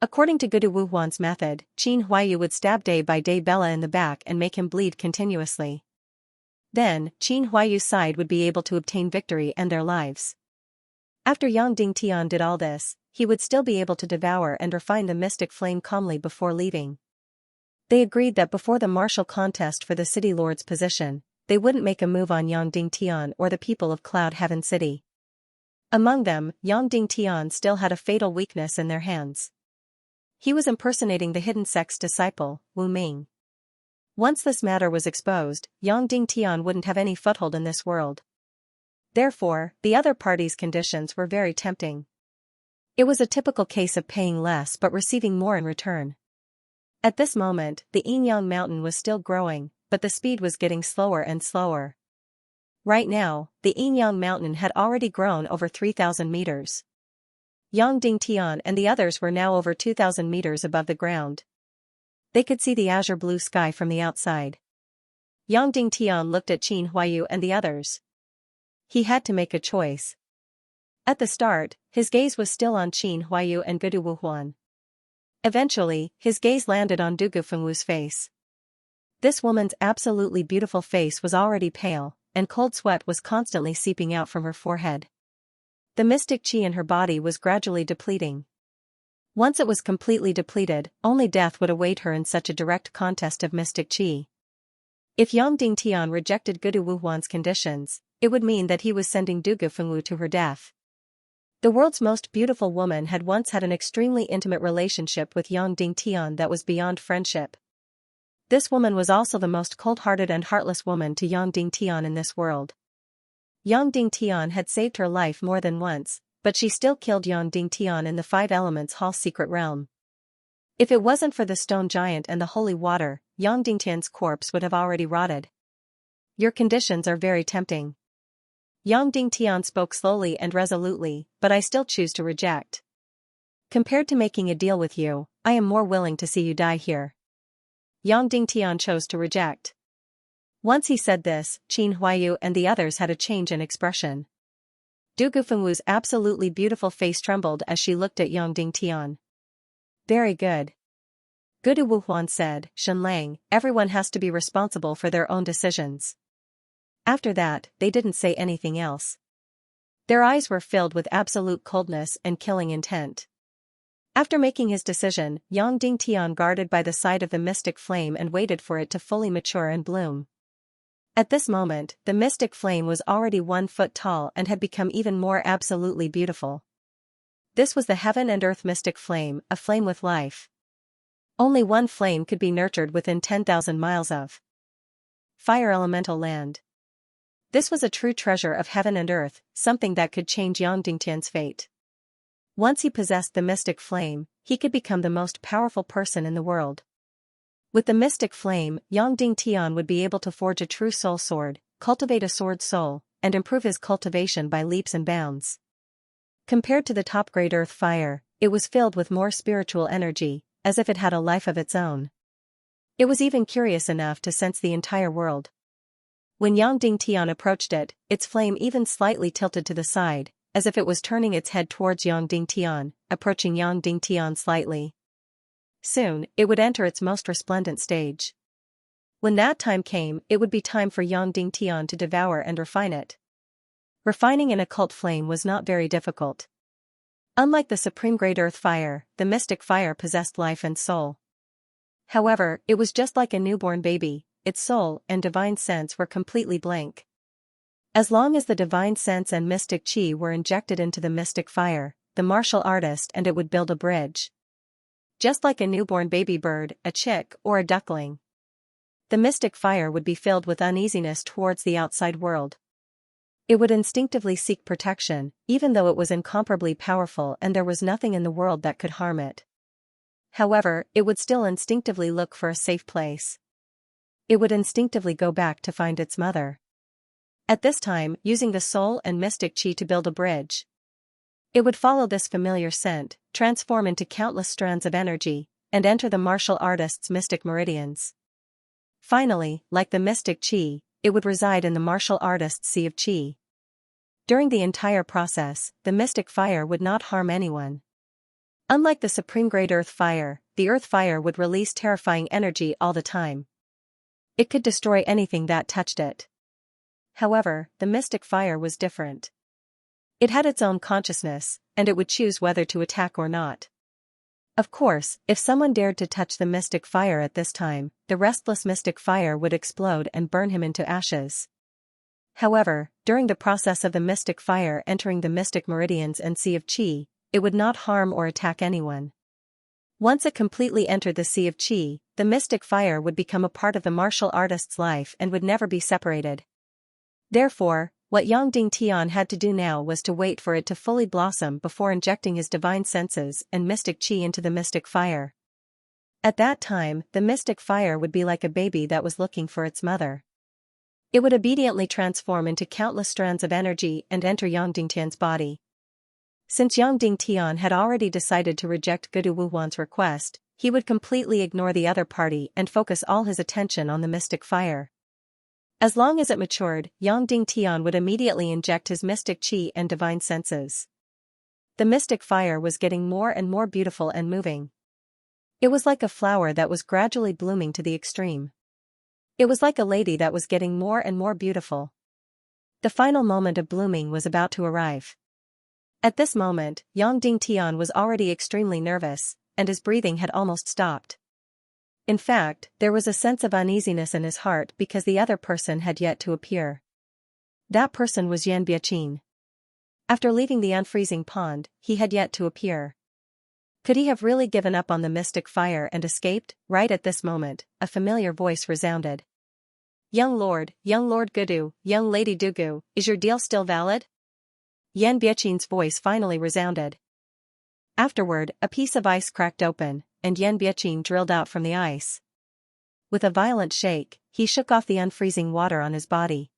According to Gudu Wuhuan's method, Qin Huaiyu would stab Day by Day Bella in the back and make him bleed continuously. Then, Qin Huaiyu's side would be able to obtain victory and their lives. After Yang Dingtian did all this, he would still be able to devour and refine the mystic flame calmly before leaving. They agreed that before the martial contest for the city lord's position, they wouldn't make a move on Yang Dingtian or the people of Cloud Heaven City. Among them, Yang Dingtian still had a fatal weakness in their hands. He was impersonating the hidden sect's disciple, Wu Ming. Once this matter was exposed, Yang Dingtian wouldn't have any foothold in this world. Therefore, the other party's conditions were very tempting. It was a typical case of paying less but receiving more in return. At this moment, the Yinyang mountain was still growing, but the speed was getting slower and slower. Right now, the Yinyang mountain had already grown over 3,000 meters. Yang Dingtian and the others were now over 2,000 meters above the ground. They could see the azure blue sky from the outside. Yang Dingtian looked at Qin Huayu and the others. He had to make a choice. At the start, his gaze was still on Qin Huayu and Gudu Wuhuan. Eventually, his gaze landed on Du Gufengwu's face. This woman's absolutely beautiful face was already pale, and cold sweat was constantly seeping out from her forehead. The mystic qi in her body was gradually depleting. Once it was completely depleted, only death would await her in such a direct contest of mystic qi. If Yang Dingtian rejected Gudu Wuhuan's conditions, it would mean that he was sending Du Gufengwu to her death. The world's most beautiful woman had once had an extremely intimate relationship with Yang Dingtian that was beyond friendship. This woman was also the most cold-hearted and heartless woman to Yang Dingtian in this world. Yang Dingtian had saved her life more than once, but she still killed Yang Dingtian in the Five Elements Hall secret realm. If it wasn't for the stone giant and the holy water, Yang Dingtian's corpse would have already rotted. Your conditions are very tempting. Yang Dingtian spoke slowly and resolutely, but I still choose to reject. Compared to making a deal with you, I am more willing to see you die here. Yang Dingtian chose to reject. Once he said this, Qin Huayu and the others had a change in expression. Du Gufengwu's absolutely beautiful face trembled as she looked at Yang Dingtian. Very good. Gudu Wuhuan said, Shenlang, everyone has to be responsible for their own decisions. After that, they didn't say anything else. Their eyes were filled with absolute coldness and killing intent. After making his decision, Yang Dingtian guarded by the side of the mystic flame and waited for it to fully mature and bloom. At this moment, the mystic flame was already 1 foot tall and had become even more absolutely beautiful. This was the heaven and earth mystic flame, a flame with life. Only one flame could be nurtured within 10,000 miles of fire elemental land. This was a true treasure of heaven and earth, something that could change Yang Dingtian's fate. Once he possessed the mystic flame, he could become the most powerful person in the world. With the mystic flame, Yang Dingtian would be able to forge a true soul sword, cultivate a sword soul, and improve his cultivation by leaps and bounds. Compared to the top-grade earth fire, it was filled with more spiritual energy, as if it had a life of its own. It was even curious enough to sense the entire world. When Yang Dingtian approached it, its flame even slightly tilted to the side, as if it was turning its head towards Yang Dingtian, approaching Yang Dingtian slightly. Soon, it would enter its most resplendent stage. When that time came, it would be time for Yang Dingtian to devour and refine it. Refining an occult flame was not very difficult. Unlike the supreme great earth fire, the mystic fire possessed life and soul. However, it was just like a newborn baby, its soul and divine sense were completely blank. As long as the divine sense and mystic qi were injected into the mystic fire, the martial artist and it would build a bridge. Just like a newborn baby bird, a chick, or a duckling. The mystic fire would be filled with uneasiness towards the outside world. It would instinctively seek protection, even though it was incomparably powerful and there was nothing in the world that could harm it. However, it would still instinctively look for a safe place. It would instinctively go back to find its mother. At this time, using the soul and mystic qi to build a bridge. It would follow this familiar scent, transform into countless strands of energy, and enter the martial artist's mystic meridians. Finally, like the mystic qi, it would reside in the martial artist's sea of qi. During the entire process, the mystic fire would not harm anyone. Unlike the supreme great earth fire, the earth fire would release terrifying energy all the time. It could destroy anything that touched it. However, the mystic fire was different. It had its own consciousness, and it would choose whether to attack or not. Of course, if someone dared to touch the mystic fire at this time, the restless mystic fire would explode and burn him into ashes. However, during the process of the mystic fire entering the mystic meridians and sea of qi, it would not harm or attack anyone. Once it completely entered the sea of qi, the mystic fire would become a part of the martial artist's life and would never be separated. Therefore, what Yang Dingtian had to do now was to wait for it to fully blossom before injecting his divine senses and mystic qi into the mystic fire. At that time, the mystic fire would be like a baby that was looking for its mother. It would obediently transform into countless strands of energy and enter Yang Dingtian's body. Since Yang Dingtian had already decided to reject Gudu Wuhuan's request, he would completely ignore the other party and focus all his attention on the mystic fire. As long as it matured, Yang Dingtian would immediately inject his mystic qi and divine senses. The mystic fire was getting more and more beautiful and moving. It was like a flower that was gradually blooming to the extreme. It was like a lady that was getting more and more beautiful. The final moment of blooming was about to arrive. At this moment, Yang Dingtian was already extremely nervous, and his breathing had almost stopped. In fact, there was a sense of uneasiness in his heart because the other person had yet to appear. That person was Yan Biaqin. After leaving the unfreezing pond, he had yet to appear. Could he have really given up on the mystic fire and escaped? Right at this moment, a familiar voice resounded. Young Lord Gudu, young Lady Dugu, is your deal still valid? Yan Biaqin's voice finally resounded. Afterward, a piece of ice cracked open, and Yan Biaqin drilled out from the ice. With a violent shake, he shook off the unfreezing water on his body.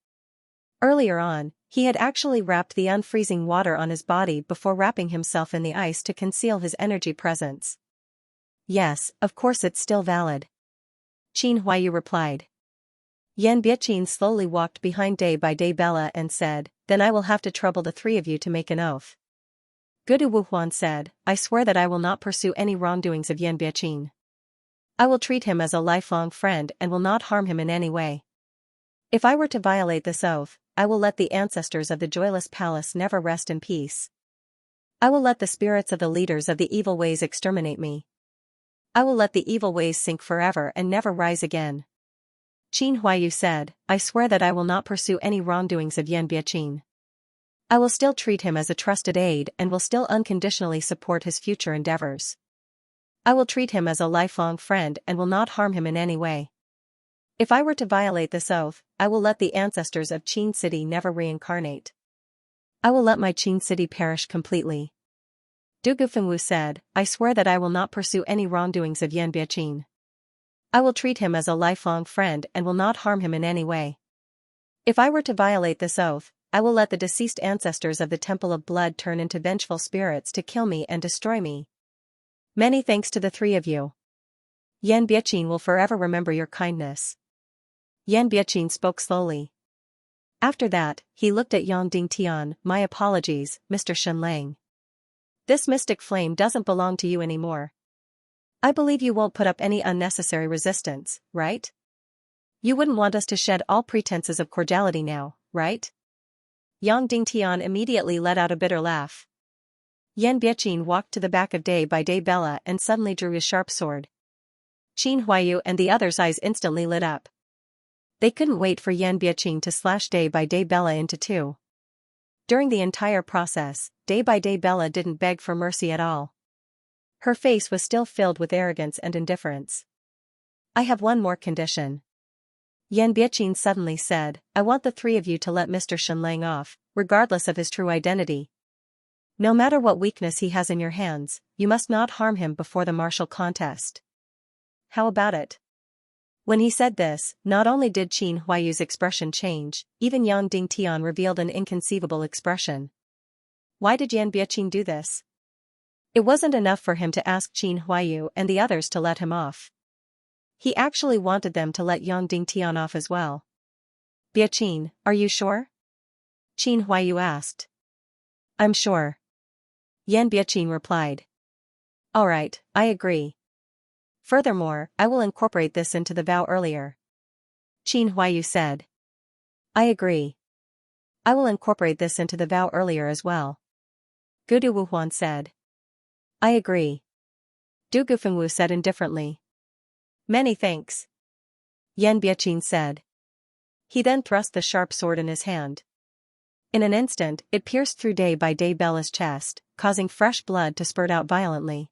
Earlier on, he had actually wrapped the unfreezing water on his body before wrapping himself in the ice to conceal his energy presence. Yes, of course it's still valid. Qin Huayu replied. Yan Biaqin slowly walked behind Day by Day Bella and said, then I will have to trouble the three of you to make an oath. Gudu Wuhuan said, I swear that I will not pursue any wrongdoings of Yan Biaqin. I will treat him as a lifelong friend and will not harm him in any way. If I were to violate this oath, I will let the ancestors of the Joyless Palace never rest in peace. I will let the spirits of the leaders of the evil ways exterminate me. I will let the evil ways sink forever and never rise again. Qin Huayu said, I swear that I will not pursue any wrongdoings of Yan Biaqin. I will still treat him as a trusted aide and will still unconditionally support his future endeavors. I will treat him as a lifelong friend and will not harm him in any way. If I were to violate this oath, I will let the ancestors of Qin City never reincarnate. I will let my Qin City perish completely. Du Gufengwu said, I swear that I will not pursue any wrongdoings of Yan Biaqin. I will treat him as a lifelong friend and will not harm him in any way. If I were to violate this oath, I will let the deceased ancestors of the Temple of Blood turn into vengeful spirits to kill me and destroy me. Many thanks to the three of you. Yan Biaqin will forever remember your kindness. Yan Biaqin spoke slowly. After that, he looked at Yang Dingtian. My apologies, Mr. Shenlang. This mystic flame doesn't belong to you anymore. I believe you won't put up any unnecessary resistance, right? You wouldn't want us to shed all pretenses of cordiality now, right? Yang Dingtian immediately let out a bitter laugh. Yan Biaqin walked to the back of Day by Day Bella and suddenly drew his sharp sword. Qin Huayu and the others' eyes instantly lit up. They couldn't wait for Yan Biaqin to slash Day by Day Bella into two. During the entire process, Day by Day Bella didn't beg for mercy at all. Her face was still filled with arrogance and indifference. I have one more condition. Yan Biaqin suddenly said, I want the three of you to let Mr. Shenlang off, regardless of his true identity. No matter what weakness he has in your hands, you must not harm him before the martial contest. How about it? When he said this, not only did Qin Huayu's expression change, even Yang Dingtian revealed an inconceivable expression. Why did Yan Biaqin do this? It wasn't enough for him to ask Qin Huayu and the others to let him off. He actually wanted them to let Yang Dingtian off as well. Biaqin, are you sure? Qin Huayu asked. I'm sure. Yan Biaqin replied. All right, I agree. Furthermore, I will incorporate this into the vow earlier. Qin Huayu said. I agree. I will incorporate this into the vow earlier as well. Gudu Wuhuan said. I agree. Du Gufengwu said indifferently. Many thanks. Yan Biaqin said. He then thrust the sharp sword in his hand. In an instant, it pierced through Day by Day Bella's chest, causing fresh blood to spurt out violently.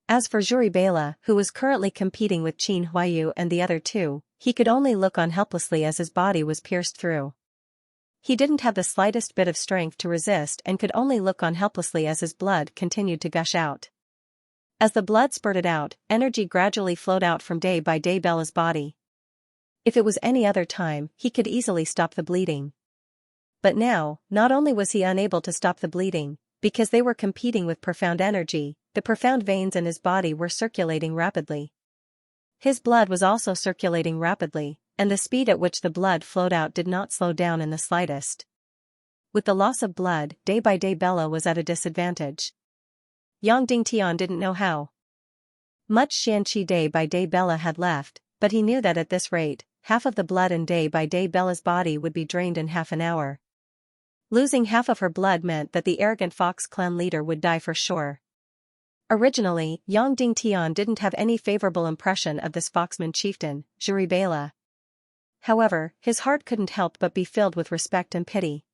As for Zhuri Bela, who was currently competing with Qin Huayu and the other two, he could only look on helplessly as his body was pierced through. He didn't have the slightest bit of strength to resist and could only look on helplessly as his blood continued to gush out. As the blood spurted out, energy gradually flowed out from Day by Day Bella's body. If it was any other time, he could easily stop the bleeding. But now, not only was he unable to stop the bleeding, because they were competing with profound energy, the profound veins in his body were circulating rapidly. His blood was also circulating rapidly, and the speed at which the blood flowed out did not slow down in the slightest. With the loss of blood, Day by Day Bella was at a disadvantage. Yang Dingtian didn't know how much Xianxia Day by Day Bella had left, but he knew that at this rate, half of the blood in Day by Day Bella's body would be drained in half an hour. Losing half of her blood meant that the arrogant Fox clan leader would die for sure. Originally, Yang Dingtian didn't have any favorable impression of this Foxman chieftain, Zhuri Bela. However, his heart couldn't help but be filled with respect and pity.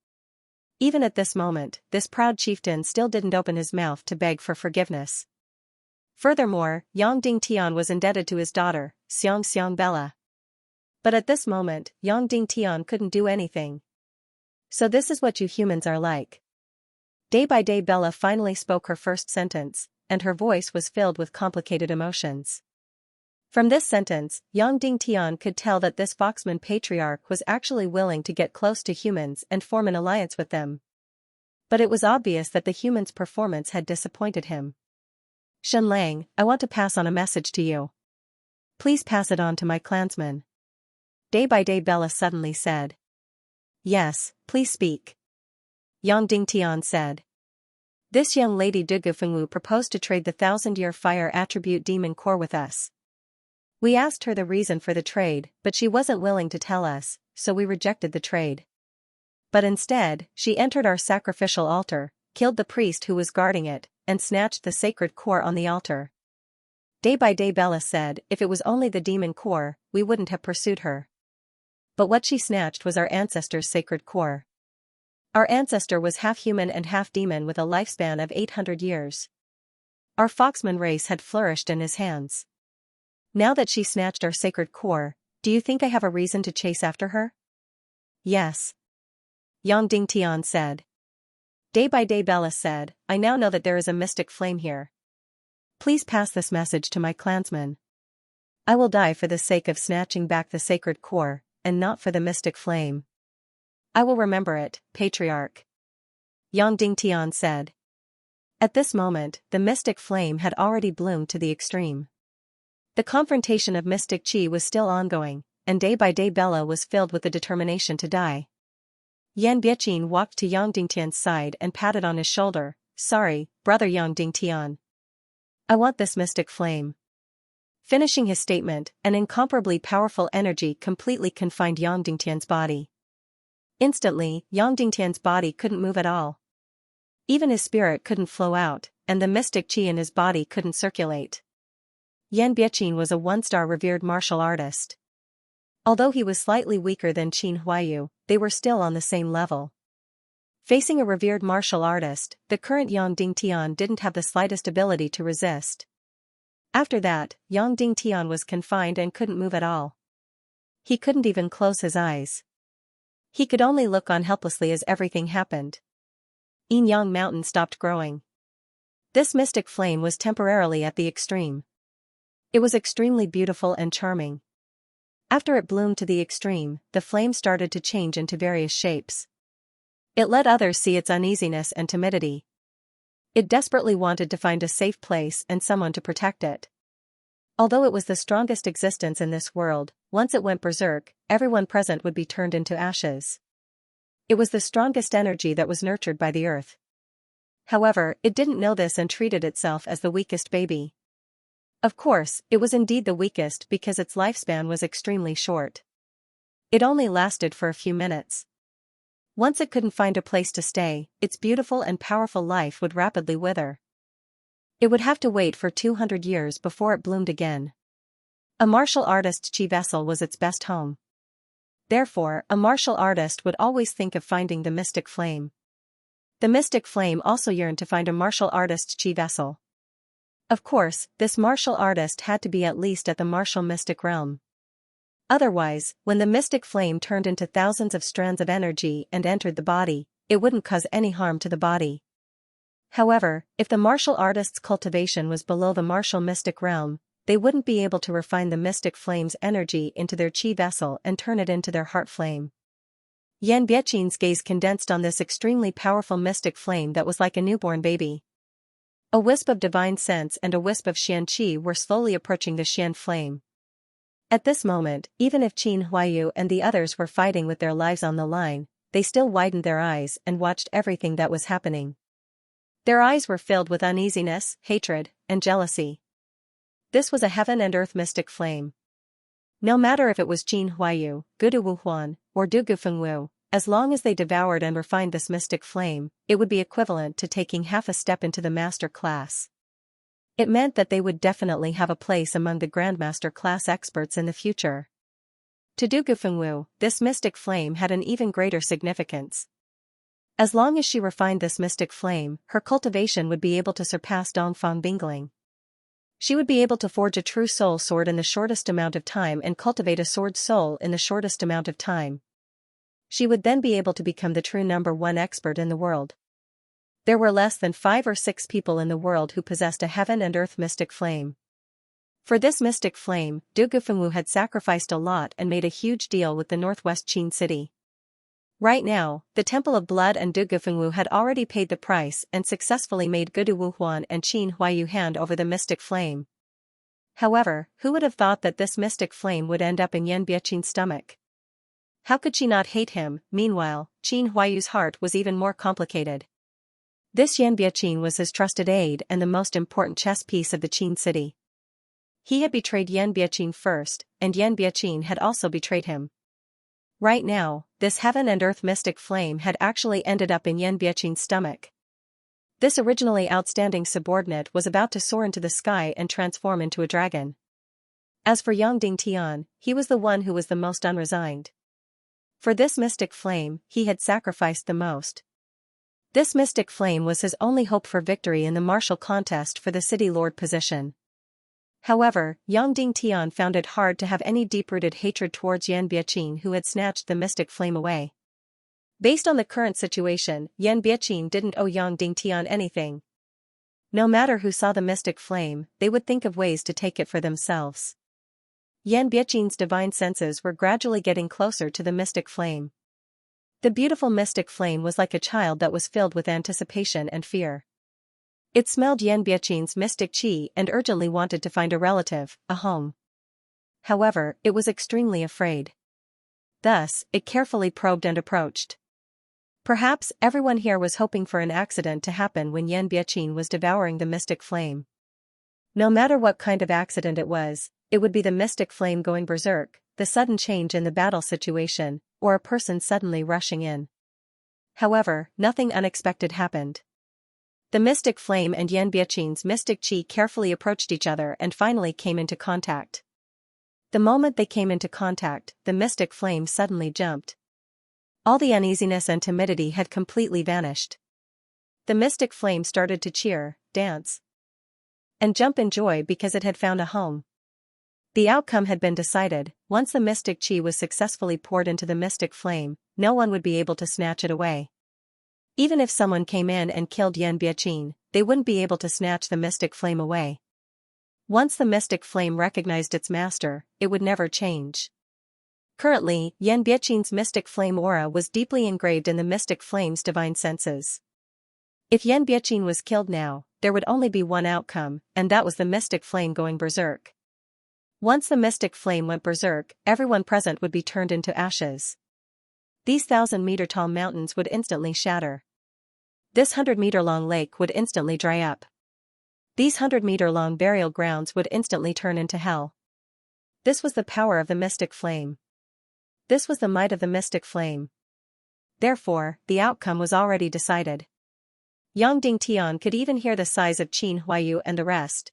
Even at this moment, this proud chieftain still didn't open his mouth to beg for forgiveness. Furthermore, Yang Dingtian was indebted to his daughter, Xianxia Bela. But at this moment, Yang Dingtian couldn't do anything. So this is what you humans are like. Day by Day Bella finally spoke her first sentence, and her voice was filled with complicated emotions. From this sentence, Yang Dingtian could tell that this Foxman patriarch was actually willing to get close to humans and form an alliance with them. But it was obvious that the humans' performance had disappointed him. Shen Lang, I want to pass on a message to you. Please pass it on to my clansmen. Day by Day Bella suddenly said. Yes, please speak. Yang Dingtian said. This young lady Dugufengwu proposed to trade the 1,000-year fire attribute demon core with us. We asked her the reason for the trade, but she wasn't willing to tell us, so we rejected the trade. But instead, she entered our sacrificial altar, killed the priest who was guarding it, and snatched the sacred core on the altar. Day by Day Bella said if it was only the demon core, we wouldn't have pursued her. But what she snatched was our ancestor's sacred core. Our ancestor was half human and half demon with a lifespan of 800 years. Our Foxman race had flourished in his hands. Now that she snatched our sacred core, do you think I have a reason to chase after her? Yes. Yang Dingtian said. Day by Day Bella said, I now know that there is a mystic flame here. Please pass this message to my clansmen. I will die for the sake of snatching back the sacred core, and not for the mystic flame. I will remember it, Patriarch. Yang Dingtian said. At this moment, the mystic flame had already bloomed to the extreme. The confrontation of mystic chi was still ongoing, and Day by Day Bella was filled with the determination to die. Yan Biaqin walked to Yang Dingtian's side and patted on his shoulder. Sorry, brother Yang Dingtian. I want this mystic flame. Finishing his statement, an incomparably powerful energy completely confined Yang Dingtian's body. Instantly, Yang Dingtian's body couldn't move at all. Even his spirit couldn't flow out, and the mystic chi in his body couldn't circulate. Yan Biaqin was a one-star revered martial artist. Although he was slightly weaker than Qin Huayu, they were still on the same level. Facing a revered martial artist, the current Yang Dingtian didn't have the slightest ability to resist. After that, Yang Dingtian was confined and couldn't move at all. He couldn't even close his eyes. He could only look on helplessly as everything happened. Yin Yang Mountain stopped growing. This mystic flame was temporarily at the extreme. It was extremely beautiful and charming. After it bloomed to the extreme, the flame started to change into various shapes. It let others see its uneasiness and timidity. It desperately wanted to find a safe place and someone to protect it. Although it was the strongest existence in this world, once it went berserk, everyone present would be turned into ashes. It was the strongest energy that was nurtured by the earth. However, it didn't know this and treated itself as the weakest baby. Of course, it was indeed the weakest because its lifespan was extremely short. It only lasted for a few minutes. Once it couldn't find a place to stay, its beautiful and powerful life would rapidly wither. It would have to wait for 200 years before it bloomed again. A martial artist's chi vessel was its best home. Therefore, a martial artist would always think of finding the mystic flame. The mystic flame also yearned to find a martial artist's chi vessel. Of course, this martial artist had to be at least at the martial mystic realm. Otherwise, when the mystic flame turned into thousands of strands of energy and entered the body, it wouldn't cause any harm to the body. However, if the martial artist's cultivation was below the martial mystic realm, they wouldn't be able to refine the mystic flame's energy into their chi vessel and turn it into their heart flame. Yan Bieqin's gaze condensed on this extremely powerful mystic flame that was like a newborn baby. A wisp of divine sense and a wisp of Xianxia were slowly approaching the Xian flame. At this moment, even if Qin Huayu and the others were fighting with their lives on the line, they still widened their eyes and watched everything that was happening. Their eyes were filled with uneasiness, hatred, and jealousy. This was a heaven and earth mystic flame. No matter if it was Qin Huayu, Gudu Wuhuan, or Dugu Fengwu, as long as they devoured and refined this mystic flame, it would be equivalent to taking half a step into the master class. It meant that they would definitely have a place among the Grandmaster class experts in the future. To Dugu Fengwu, this mystic flame had an even greater significance. As long as she refined this mystic flame, her cultivation would be able to surpass Dongfang Bingling. She would be able to forge a true soul sword in the shortest amount of time and cultivate a sword soul in the shortest amount of time. She would then be able to become the true #1 expert in the world. There were less than 5 or 6 people in the world who possessed a heaven and earth mystic flame. For this mystic flame, Dugu Fengwu had sacrificed a lot and made a huge deal with the northwest Qin city. Right now, the Temple of Blood and Dugu Fengwu had already paid the price and successfully made Gudu Wuhuan and Qin Huayu hand over the mystic flame. However, who would have thought that this mystic flame would end up in Yan Bieqin's stomach? How could she not hate him? Meanwhile, Qin Huayu's heart was even more complicated. This Yan Bieqin was his trusted aide and the most important chess piece of the Qin city. He had betrayed Yan Bieqin first, and Yan Bieqin had also betrayed him. Right now, this heaven and earth mystic flame had actually ended up in Yan Bieqin's stomach. This originally outstanding subordinate was about to soar into the sky and transform into a dragon. As for Yang Dingtian, he was the one who was the most unresigned. For this mystic flame, he had sacrificed the most. This mystic flame was his only hope for victory in the martial contest for the city lord position. However, Yang Dingtian found it hard to have any deep-rooted hatred towards Yan Bieqin, who had snatched the mystic flame away. Based on the current situation, Yan Bieqin didn't owe Yang Dingtian anything. No matter who saw the mystic flame, they would think of ways to take it for themselves. Yan Bieqin's divine senses were gradually getting closer to the mystic flame. The beautiful mystic flame was like a child that was filled with anticipation and fear. It smelled Yan Bieqin's mystic qi and urgently wanted to find a relative, a home. However, it was extremely afraid. Thus, it carefully probed and approached. Perhaps everyone here was hoping for an accident to happen when Yan Bieqin was devouring the mystic flame. No matter what kind of accident it was, it would be the mystic flame going berserk, the sudden change in the battle situation, or a person suddenly rushing in. However, nothing unexpected happened. The mystic flame and Yan Bieqin's mystic qi carefully approached each other and finally came into contact. The moment they came into contact, the mystic flame suddenly jumped. All the uneasiness and timidity had completely vanished. The mystic flame started to cheer, dance, and jump in joy because it had found a home. The outcome had been decided. Once the mystic qi was successfully poured into the mystic flame, no one would be able to snatch it away. Even if someone came in and killed Yan Bieqin, they wouldn't be able to snatch the mystic flame away. Once the mystic flame recognized its master, it would never change. Currently, Yan Bieqin's mystic flame aura was deeply engraved in the mystic flame's divine senses. If Yan Bieqin was killed now, there would only be one outcome, and that was the mystic flame going berserk. Once the mystic flame went berserk, everyone present would be turned into ashes. These 1,000-meter-tall mountains would instantly shatter. This 100-meter-long lake would instantly dry up. These 100-meter-long burial grounds would instantly turn into hell. This was the power of the mystic flame. This was the might of the mystic flame. Therefore, the outcome was already decided. Yang Dingtian could even hear the sighs of Qin Huayu and the rest.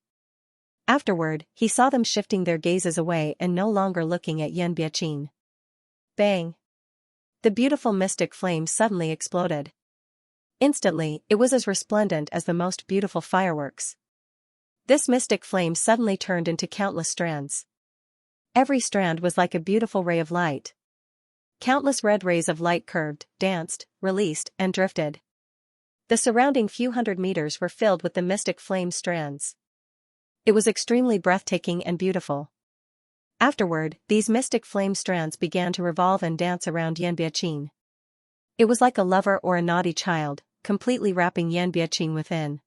Afterward, he saw them shifting their gazes away and no longer looking at Yan Biaqin. Bang! The beautiful mystic flame suddenly exploded. Instantly, it was as resplendent as the most beautiful fireworks. This mystic flame suddenly turned into countless strands. Every strand was like a beautiful ray of light. Countless red rays of light curved, danced, released, and drifted. The surrounding few hundred meters were filled with the mystic flame strands. It was extremely breathtaking and beautiful. Afterward, these mystic flame strands began to revolve and dance around Yan Biaqin. It was like a lover or a naughty child, completely wrapping Yan Biaqin within.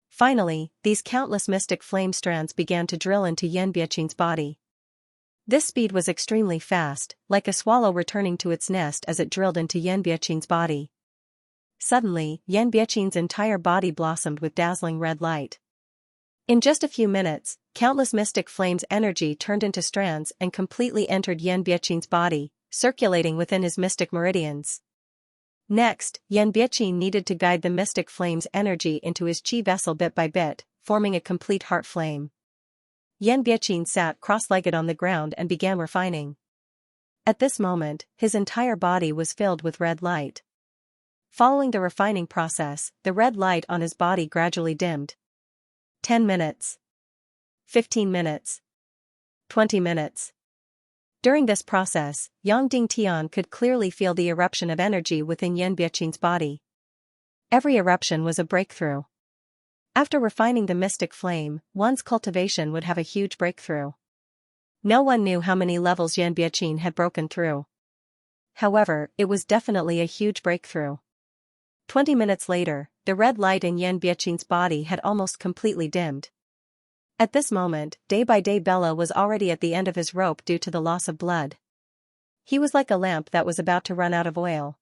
Finally, these countless mystic flame strands began to drill into Yan Biaqin's body. This speed was extremely fast, like a swallow returning to its nest as it drilled into Yan Biaqin's body. Suddenly, Yan Biaqin's entire body blossomed with dazzling red light. In just a few minutes, countless mystic flames' energy turned into strands and completely entered Yan Biaqin's body, circulating within his mystic meridians. Next, Yan Biaqin needed to guide the mystic flame's energy into his qi vessel bit by bit, forming a complete heart flame. Yan Biaqin sat cross-legged on the ground and began refining. At this moment, his entire body was filled with red light. Following the refining process, the red light on his body gradually dimmed. 10 minutes. 15 minutes. 20 minutes. During this process, Yang Dingtian could clearly feel the eruption of energy within Yan Biaqin's body. Every eruption was a breakthrough. After refining the mystic flame, one's cultivation would have a huge breakthrough. No one knew how many levels Yan Biaqin had broken through. However, it was definitely a huge breakthrough. 20 minutes later, the red light in Yan Biaqin's body had almost completely dimmed. At this moment, day by day Bella was already at the end of his rope due to the loss of blood. He was like a lamp that was about to run out of oil.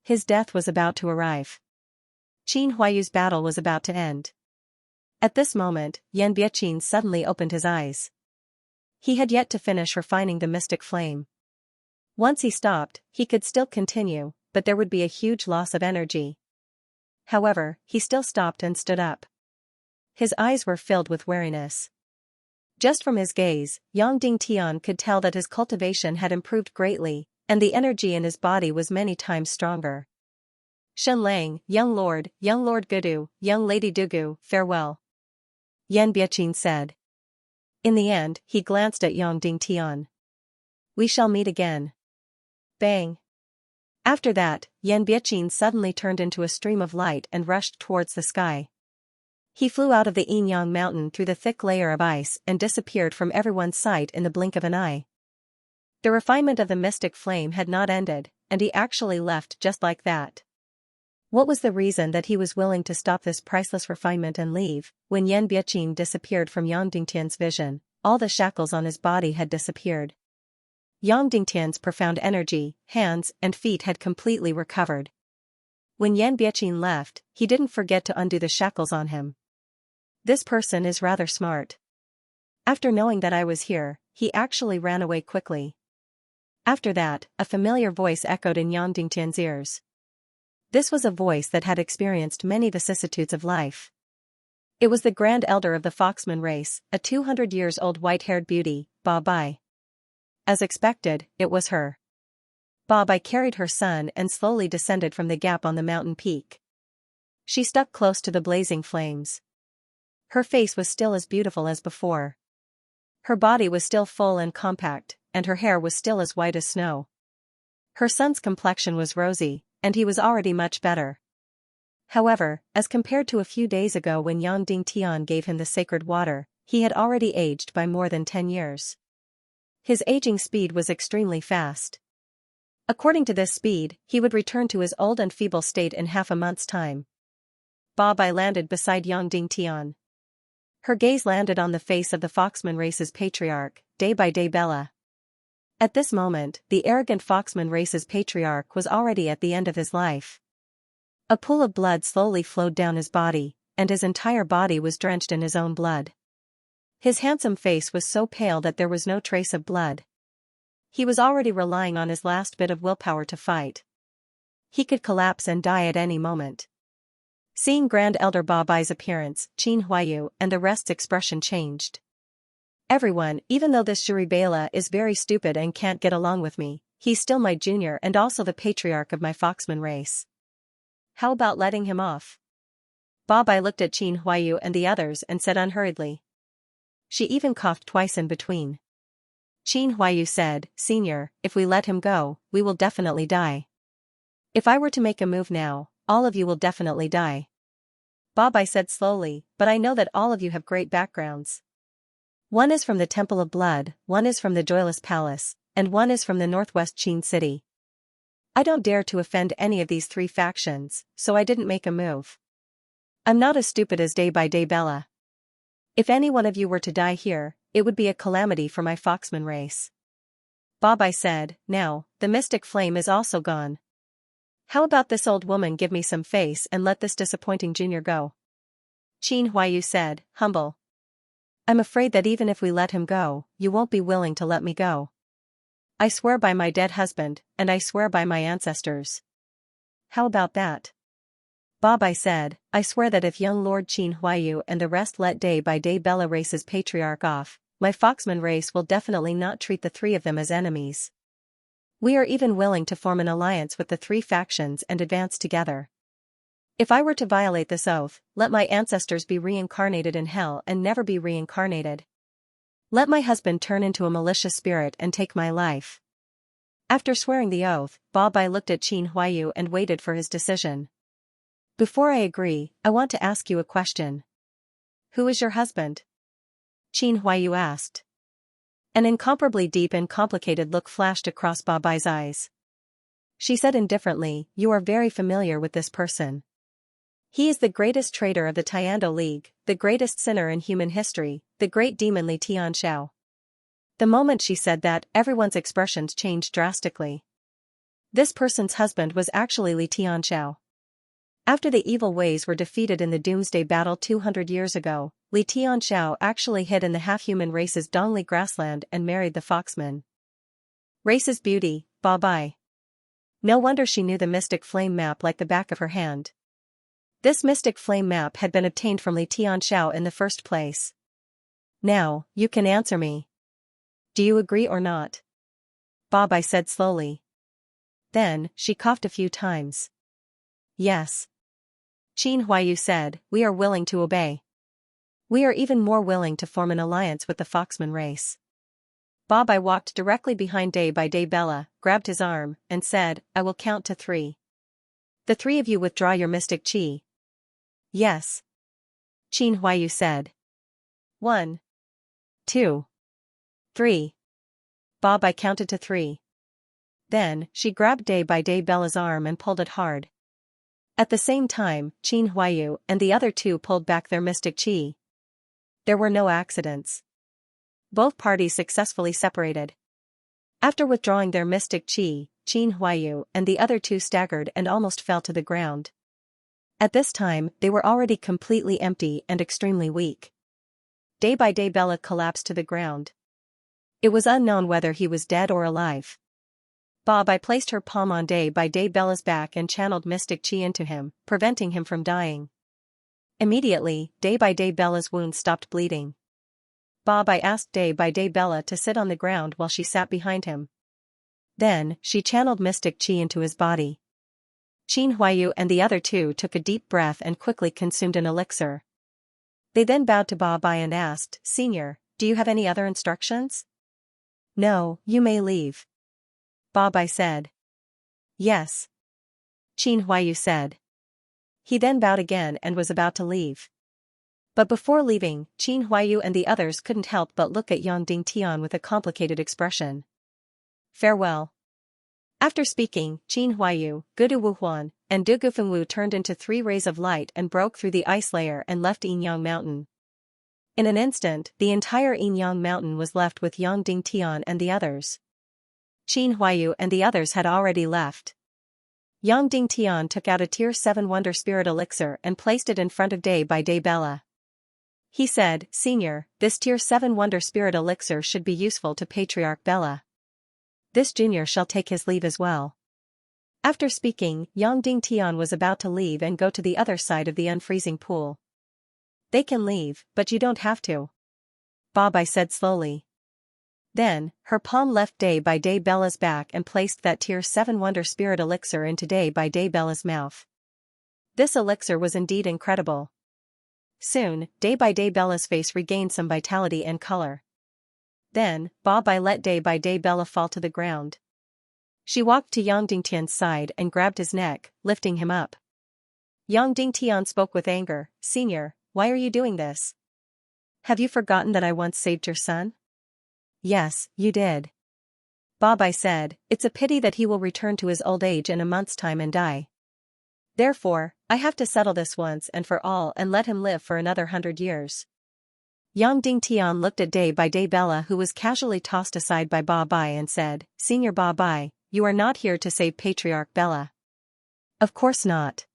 His death was about to arrive. Qin Huayu's battle was about to end. At this moment, Yan Biaqin suddenly opened his eyes. He had yet to finish refining the mystic flame. Once he stopped, he could still continue, but there would be a huge loss of energy. However, he still stopped and stood up. His eyes were filled with wariness. Just from his gaze, Yang Dingtian could tell that his cultivation had improved greatly, and the energy in his body was many times stronger. Shen Lang, young Lord Gudu, young Lady Dugu, farewell. Yan Biaqin said. In the end, he glanced at Yang Dingtian. We shall meet again. Bang. After that, Yan Biaqin suddenly turned into a stream of light and rushed towards the sky. He flew out of the Yinyang mountain through the thick layer of ice and disappeared from everyone's sight in the blink of an eye. The refinement of the mystic flame had not ended, and he actually left just like that. What was the reason that he was willing to stop this priceless refinement and leave? When Yan Biaqin disappeared from Yang Dingtian's vision, all the shackles on his body had disappeared. Yang Dingtian's profound energy, hands, and feet had completely recovered. When Yan Biaqin left, he didn't forget to undo the shackles on him. This person is rather smart. After knowing that I was here, he actually ran away quickly. After that, a familiar voice echoed in Yang Dingtian's ears. This was a voice that had experienced many vicissitudes of life. It was the grand elder of the Foxman race, a 200 years old white-haired beauty, Ba Bai. As expected, it was her. Ba Bai carried her son and slowly descended from the gap on the mountain peak. She stuck close to the blazing flames. Her face was still as beautiful as before. Her body was still full and compact, and her hair was still as white as snow. Her son's complexion was rosy, and he was already much better. However, as compared to a few days ago when Yang Dingtian gave him the sacred water, he had already aged by more than 10 years. His aging speed was extremely fast. According to this speed, he would return to his old and feeble state in half a month's time. Ba Bai landed beside Yang Dingtian. Her gaze landed on the face of the Foxman race's patriarch, day by day Bella. At this moment, the arrogant Foxman race's patriarch was already at the end of his life. A pool of blood slowly flowed down his body, and his entire body was drenched in his own blood. His handsome face was so pale that there was no trace of blood. He was already relying on his last bit of willpower to fight. He could collapse and die at any moment. Seeing Grand Elder Ba Bai's appearance, Qin Huayu and the rest's expression changed. Everyone, even though this Shuribela is very stupid and can't get along with me, he's still my junior and also the patriarch of my Foxman race. How about letting him off? Ba Bai looked at Qin Huayu and the others and said unhurriedly. She even coughed twice in between. Qin Huayu said, Senior, if we let him go, we will definitely die. If I were to make a move now, all of you will definitely die. Ba Bai said slowly, but I know that all of you have great backgrounds. One is from the Temple of Blood, one is from the Joyless Palace, and one is from the Northwest Qin City. I don't dare to offend any of these three factions, so I didn't make a move. I'm not as stupid as Day by Day Bella. If any one of you were to die here, it would be a calamity for my Foxman race. Ba Bai said, now, the mystic flame is also gone. How about this old woman give me some face and let this disappointing junior go? Qin Huayu said, humble. I'm afraid that even if we let him go, you won't be willing to let me go. I swear by my dead husband, and I swear by my ancestors. How about that? Ba Bai said, I swear that if young Lord Qin Huayu and the rest let Day by Day Bella race's patriarch off, my Foxman race will definitely not treat the three of them as enemies. We are even willing to form an alliance with the three factions and advance together. If I were to violate this oath, let my ancestors be reincarnated in hell and never be reincarnated. Let my husband turn into a malicious spirit and take my life. After swearing the oath, Ba Bai looked at Qin Huayu and waited for his decision. Before I agree, I want to ask you a question. Who is your husband? Qin Huayu asked. An incomparably deep and complicated look flashed across Ba Bai's eyes. She said indifferently, you are very familiar with this person. He is the greatest traitor of the Tiando League, the greatest sinner in human history, the great demon Li Tianxiao. The moment she said that, everyone's expressions changed drastically. This person's husband was actually Li Tianxiao. After the evil ways were defeated in the Doomsday Battle 200 years ago, Li Tianxiao actually hid in the half-human race's Dongli grassland and married the Foxman. Race's beauty, Ba Bai. No wonder she knew the mystic flame map like the back of her hand. This mystic flame map had been obtained from Li Tianxiao in the first place. Now, you can answer me. Do you agree or not? Ba Bai said slowly. Then, she coughed a few times. Yes. Qin Huayu said, we are willing to obey. We are even more willing to form an alliance with the Foxman race. Ba Bai walked directly behind Day by Day Bella, grabbed his arm, and said, I will count to 3. The three of you withdraw your mystic chi. Yes. Qin Huayu said. 1, 2, 3. Ba Bai counted to 3. Then, she grabbed Day by Day Bella's arm and pulled it hard. At the same time, Qin Huayu and the other two pulled back their mystic chi. There were no accidents. Both parties successfully separated. After withdrawing their mystic chi, Qin Huayu and the other two staggered and almost fell to the ground. At this time, they were already completely empty and extremely weak. Day by Day Bella collapsed to the ground. It was unknown whether he was dead or alive. Ba Bai placed her palm on Day by Day Bella's back and channeled mystic chi into him, preventing him from dying. Immediately, Day by Day Bella's wound stopped bleeding. Ba Bai asked Day by Day Bella to sit on the ground while she sat behind him. Then, she channeled mystic chi into his body. Qin Huayu and the other two took a deep breath and quickly consumed an elixir. They then bowed to Ba Bai and asked, Senior, do you have any other instructions? No, you may leave. Ba Bai said. Yes. Qin Huayu said. He then bowed again and was about to leave. But before leaving, Qin Huayu and the others couldn't help but look at Yang Dingtian with a complicated expression. Farewell. After speaking, Qin Huayu, Gudu Wuhuan, and Du Gufengwu turned into 3 rays of light and broke through the ice layer and left Yinyang Mountain. In an instant, the entire Yinyang Mountain was left with Yang Dingtian and the others. Qin Huayu and the others had already left. Yang Dingtian took out a Tier 7 Wonder Spirit Elixir and placed it in front of Day by Day Bella. He said, Senior, this Tier 7 Wonder Spirit Elixir should be useful to Patriarch Bella. This junior shall take his leave as well. After speaking, Yang Dingtian was about to leave and go to the other side of the unfreezing pool. They can leave, but you don't have to. Babai said slowly. Then, her palm left Day by Day Bella's back and placed that Tier 7 Wonder Spirit Elixir into Day by Day Bella's mouth. This elixir was indeed incredible. Soon, Day by Day Bella's face regained some vitality and color. Then, Babai let Day by Day Bella fall to the ground. She walked to Yang Dingtian's side and grabbed his neck, lifting him up. Yang Dingtian spoke with anger, "Senior, why are you doing this? Have you forgotten that I once saved your son?" "Yes, you did." Babai said, "It's a pity that he will return to his old age in a month's time and die. Therefore, I have to settle this once and for all and let him live for another 100 years. Yang Dingtian looked at Day by Day Bella, who was casually tossed aside by Babai, and said, "Senior Babai, you are not here to save Patriarch Bella." "Of course not.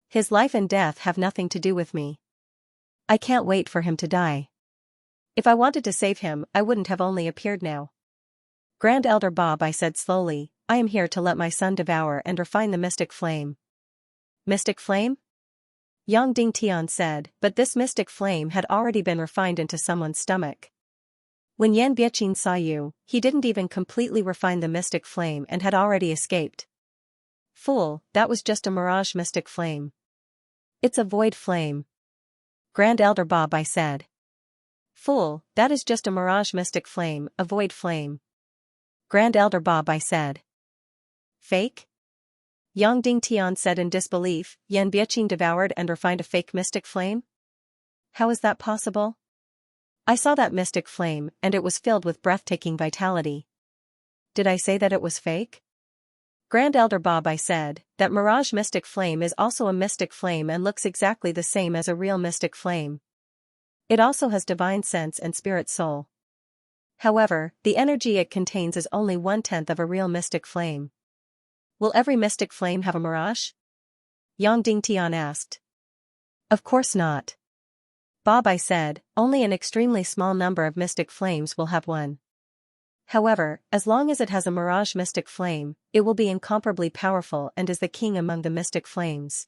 His life and death have nothing to do with me. I can't wait for him to die. If I wanted to save him, I wouldn't have only appeared now." Grand Elder Babai said slowly, "I am here to let my son devour and refine the mystic flame." "Mystic flame?" Yang Dingtian said, but this mystic flame had already been refined into someone's stomach. When Yan Biaqin saw you, he didn't even completely refine the mystic flame and had already escaped. "Fool, that was just a mirage mystic flame. It's a void flame." Grand Elder Babai said. "Fool, that is just a mirage mystic flame, a void flame." Grand Elder Babai said. "Fake?" Yang Dingtian said in disbelief. "Yan Biaqin devoured and refined a fake mystic flame? How is that possible? I saw that mystic flame and it was filled with breathtaking vitality. Did I say that it was fake?" Grand Elder Babai said, "That mirage mystic flame is also a mystic flame and looks exactly the same as a real mystic flame. It also has divine sense and spirit soul. However, the energy it contains is only 1/10 of a real mystic flame." "Will every mystic flame have a mirage?" Yang Dingtian asked. "Of course not." Babai said, "Only an extremely small number of mystic flames will have one. However, as long as it has a mirage mystic flame, it will be incomparably powerful and is the king among the mystic flames."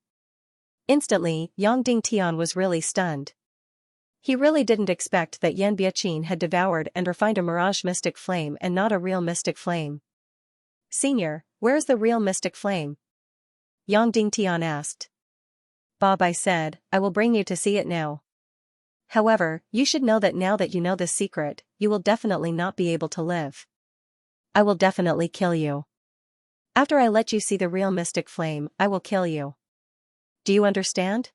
Instantly, Yang Dingtian was really stunned. He really didn't expect that Yan Biaqin had devoured and refined a mirage mystic flame and not a real mystic flame. "Senior, where is the real mystic flame?" Yang Dingtian asked. Babai said, "I will bring you to see it now. However, you should know that now that you know this secret, you will definitely not be able to live. I will definitely kill you. After I let you see the real mystic flame, I will kill you. Do you understand?"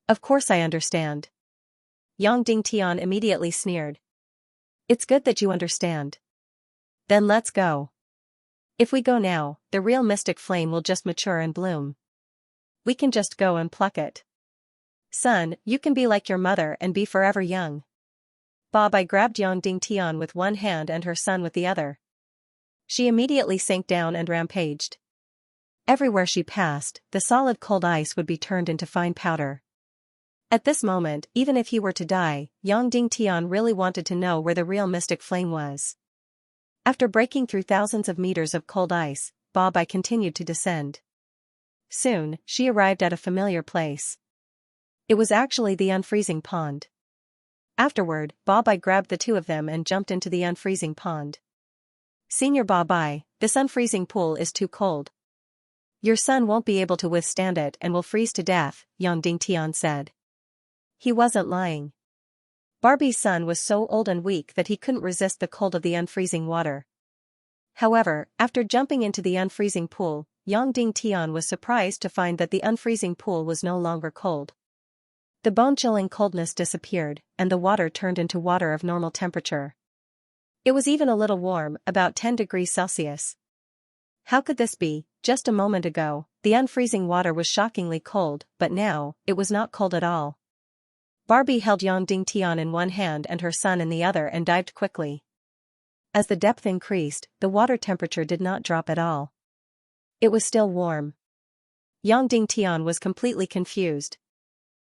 "Of course I understand." Yang Dingtian immediately sneered. "It's good that you understand. Then let's go. If we go now, the real mystic flame will just mature and bloom. We can just go and pluck it. Son, you can be like your mother and be forever young." Babai grabbed Yang Dingtian with one hand and her son with the other. She immediately sank down and rampaged. Everywhere she passed, the solid cold ice would be turned into fine powder. At this moment, even if he were to die, Yang Dingtian really wanted to know where the real mystic flame was. After breaking through thousands of meters of cold ice, Babai continued to descend. Soon, she arrived at a familiar place. It was actually the unfreezing pond. Afterward, Babai grabbed the two of them and jumped into the unfreezing pond. "Senior Babai, this unfreezing pool is too cold. Your son won't be able to withstand it and will freeze to death," Yang Dingtian said. He wasn't lying. Barbie's son was so old and weak that he couldn't resist the cold of the unfreezing water. However, after jumping into the unfreezing pool, Yang Dingtian was surprised to find that the unfreezing pool was no longer cold. The bone-chilling coldness disappeared, and the water turned into water of normal temperature. It was even a little warm, about 10 degrees Celsius. How could this be? Just a moment ago, the unfreezing water was shockingly cold, but now, it was not cold at all. Barbie held Yang Dingtian in one hand and her son in the other and dived quickly. As the depth increased, the water temperature did not drop at all. It was still warm. Yang Dingtian was completely confused.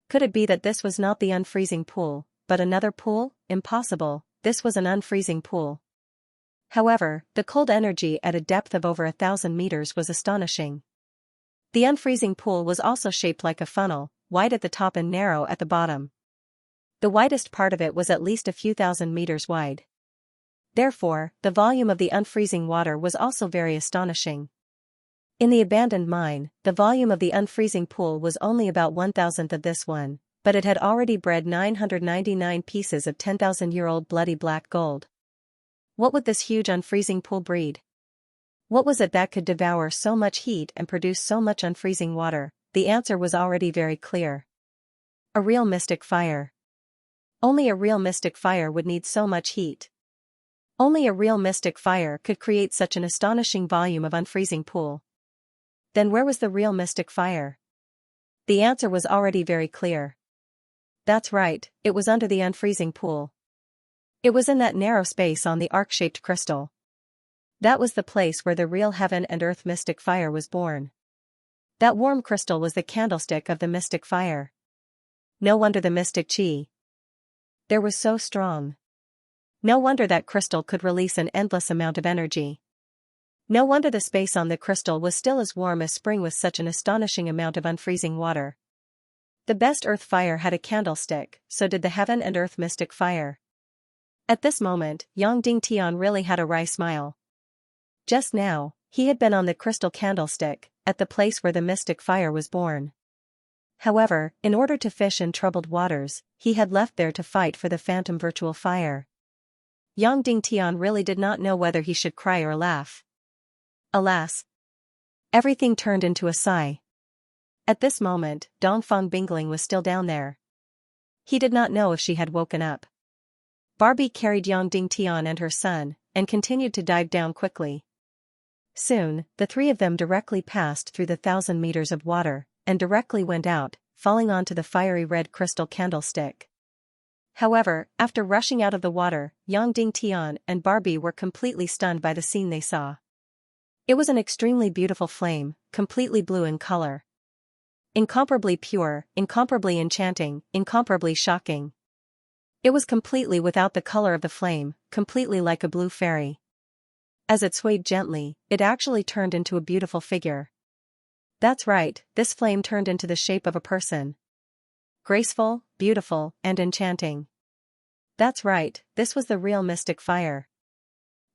Could it be that this was not the unfreezing pool, but another pool? Impossible, this was an unfreezing pool. However, the cold energy at a depth of over 1,000 meters was astonishing. The unfreezing pool was also shaped like a funnel, wide at the top and narrow at the bottom. The widest part of it was at least a few thousand meters wide. Therefore, the volume of the unfreezing water was also very astonishing. In the abandoned mine, the volume of the unfreezing pool was only about 1,000th of this one, but it had already bred 999 pieces of 10,000-year-old bloody black gold. What would this huge unfreezing pool breed? What was it that could devour so much heat and produce so much unfreezing water? The answer was already very clear. A real mystic fire. Only a real mystic fire would need so much heat. Only a real mystic fire could create such an astonishing volume of unfreezing pool. Then where was the real mystic fire? The answer was already very clear. That's right, it was under the unfreezing pool. It was in that narrow space on the arc-shaped crystal. That was the place where the real heaven and earth mystic fire was born. That warm crystal was the candlestick of the mystic fire. No wonder the mystic chi there was so strong. No wonder that crystal could release an endless amount of energy. No wonder the space on the crystal was still as warm as spring with such an astonishing amount of unfreezing water. The best earth fire had a candlestick, so did the heaven and earth mystic fire. At this moment, Yang Dingtian really had a wry smile. Just now, he had been on the crystal candlestick, at the place where the mystic fire was born. However, in order to fish in troubled waters, he had left there to fight for the phantom virtual fire. Yang Dingtian really did not know whether he should cry or laugh. Alas! Everything turned into a sigh. At this moment, Dongfang Bingling was still down there. He did not know if she had woken up. Barbie carried Yang Dingtian and her son, and continued to dive down quickly. Soon, the three of them directly passed through the 1,000 meters of water, and directly went out, falling onto the fiery red crystal candlestick. However, after rushing out of the water, Yang Dingtian and Barbie were completely stunned by the scene they saw. It was an extremely beautiful flame, completely blue in color. Incomparably pure, incomparably enchanting, incomparably shocking. It was completely without the color of the flame, completely like a blue fairy. As it swayed gently, it actually turned into a beautiful figure. That's right, this flame turned into the shape of a person. Graceful, beautiful, and enchanting. That's right, this was the real mystic fire.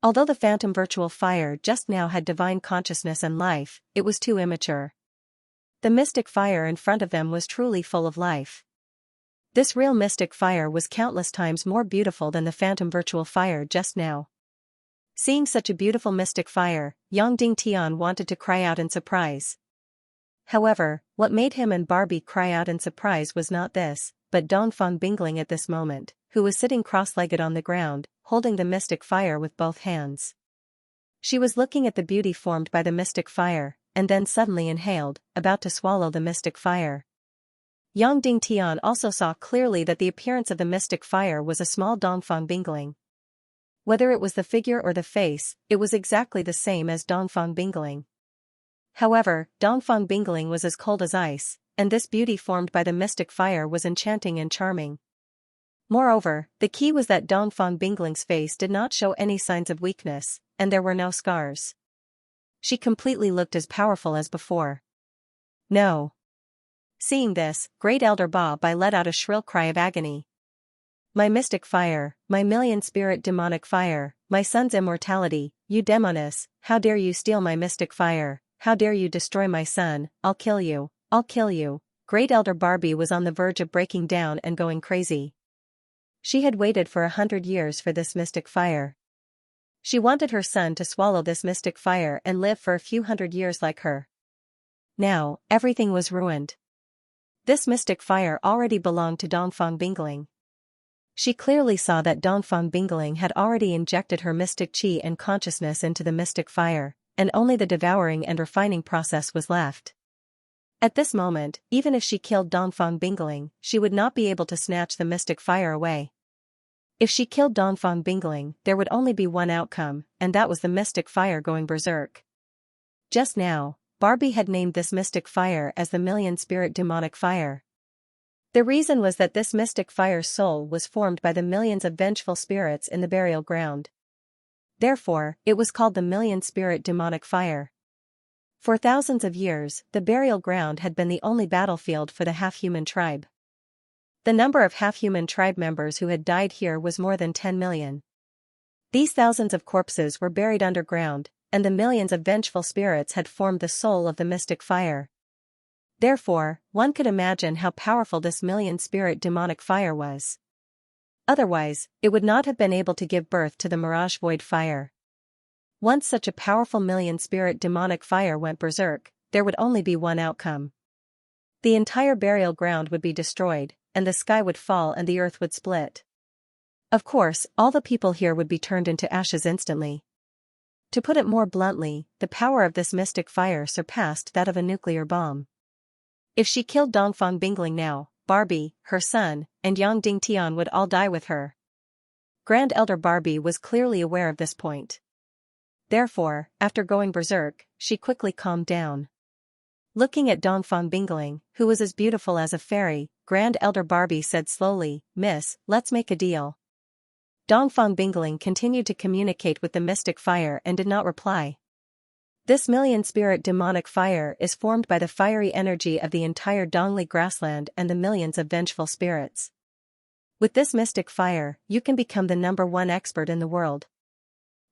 Although the phantom virtual fire just now had divine consciousness and life, it was too immature. The mystic fire in front of them was truly full of life. This real mystic fire was countless times more beautiful than the phantom virtual fire just now. Seeing such a beautiful mystic fire, Yang Dingtian wanted to cry out in surprise. However, what made him and Barbie cry out in surprise was not this, but Dongfang Bingling at this moment, who was sitting cross-legged on the ground, holding the mystic fire with both hands. She was looking at the beauty formed by the mystic fire, and then suddenly inhaled, about to swallow the mystic fire. Yang Dingtian also saw clearly that the appearance of the mystic fire was a small Dongfang Bingling. Whether it was the figure or the face, it was exactly the same as Dongfang Bingling. However, Dongfang Bingling was as cold as ice, and this beauty formed by the mystic fire was enchanting and charming. Moreover, the key was that Dongfang Bingling's face did not show any signs of weakness, and there were no scars. She completely looked as powerful as before. No. Seeing this, Great Elder Bai let out a shrill cry of agony. My mystic fire, my million-spirit demonic fire, my son's immortality, you demoness, how dare you steal my mystic fire, how dare you destroy my son, I'll kill you, I'll kill you. Great Elder Barbie was on the verge of breaking down and going crazy. She had waited for 100 years for this mystic fire. She wanted her son to swallow this mystic fire and live for a few hundred years like her. Now, everything was ruined. This mystic fire already belonged to Dongfang Bingling. She clearly saw that Dongfang Bingling had already injected her mystic chi and consciousness into the mystic fire, and only the devouring and refining process was left. At this moment, even if she killed Dongfang Bingling, she would not be able to snatch the mystic fire away. If she killed Dongfang Bingling, there would only be one outcome, and that was the mystic fire going berserk. Just now, Barbie had named this mystic fire as the million-spirit demonic fire. The reason was that this mystic fire's soul was formed by the millions of vengeful spirits in the burial ground. Therefore, it was called the million-spirit demonic fire. For thousands of years, the burial ground had been the only battlefield for the half-human tribe. The number of half-human tribe members who had died here was more than 10 million. These thousands of corpses were buried underground, and the millions of vengeful spirits had formed the soul of the mystic fire. Therefore, one could imagine how powerful this million-spirit demonic fire was. Otherwise, it would not have been able to give birth to the mirage void fire. Once such a powerful million-spirit demonic fire went berserk, there would only be one outcome. The entire burial ground would be destroyed, and the sky would fall and the earth would split. Of course, all the people here would be turned into ashes instantly. To put it more bluntly, the power of this mystic fire surpassed that of a nuclear bomb. If she killed Dongfang Bingling now, Barbie, her son, and Yang Dingtian would all die with her. Grand Elder Barbie was clearly aware of this point. Therefore, after going berserk, she quickly calmed down. Looking at Dongfang Bingling, who was as beautiful as a fairy, Grand Elder Barbie said slowly, "Miss, let's make a deal." Dongfang Bingling continued to communicate with the mystic fire and did not reply. This million-spirit demonic fire is formed by the fiery energy of the entire Dongli grassland and the millions of vengeful spirits. With this mystic fire, you can become the #1 expert in the world.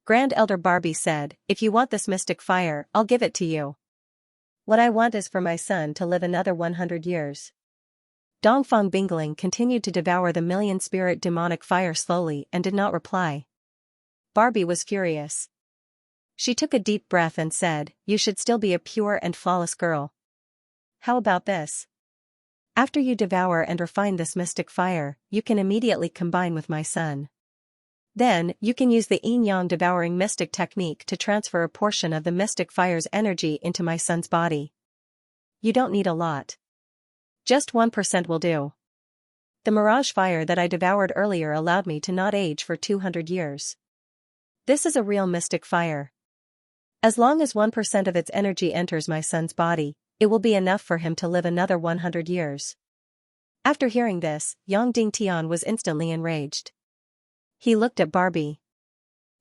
Grand Elder Barbie said, "If you want this mystic fire, I'll give it to you. What I want is for my son to live another 100 years. Dongfang Bingling continued to devour the million-spirit demonic fire slowly and did not reply. Barbie was furious. She took a deep breath and said, "You should still be a pure and flawless girl. How about this? After you devour and refine this mystic fire, you can immediately combine with my son. Then, you can use the yin-yang devouring mystic technique to transfer a portion of the mystic fire's energy into my son's body. You don't need a lot. Just 1% will do. The mirage fire that I devoured earlier allowed me to not age for 200 years. This is a real mystic fire. As long as 1% of its energy enters my son's body, it will be enough for him to live another 100 years. After hearing this, Yang Dingtian was instantly enraged. He looked at Barbie.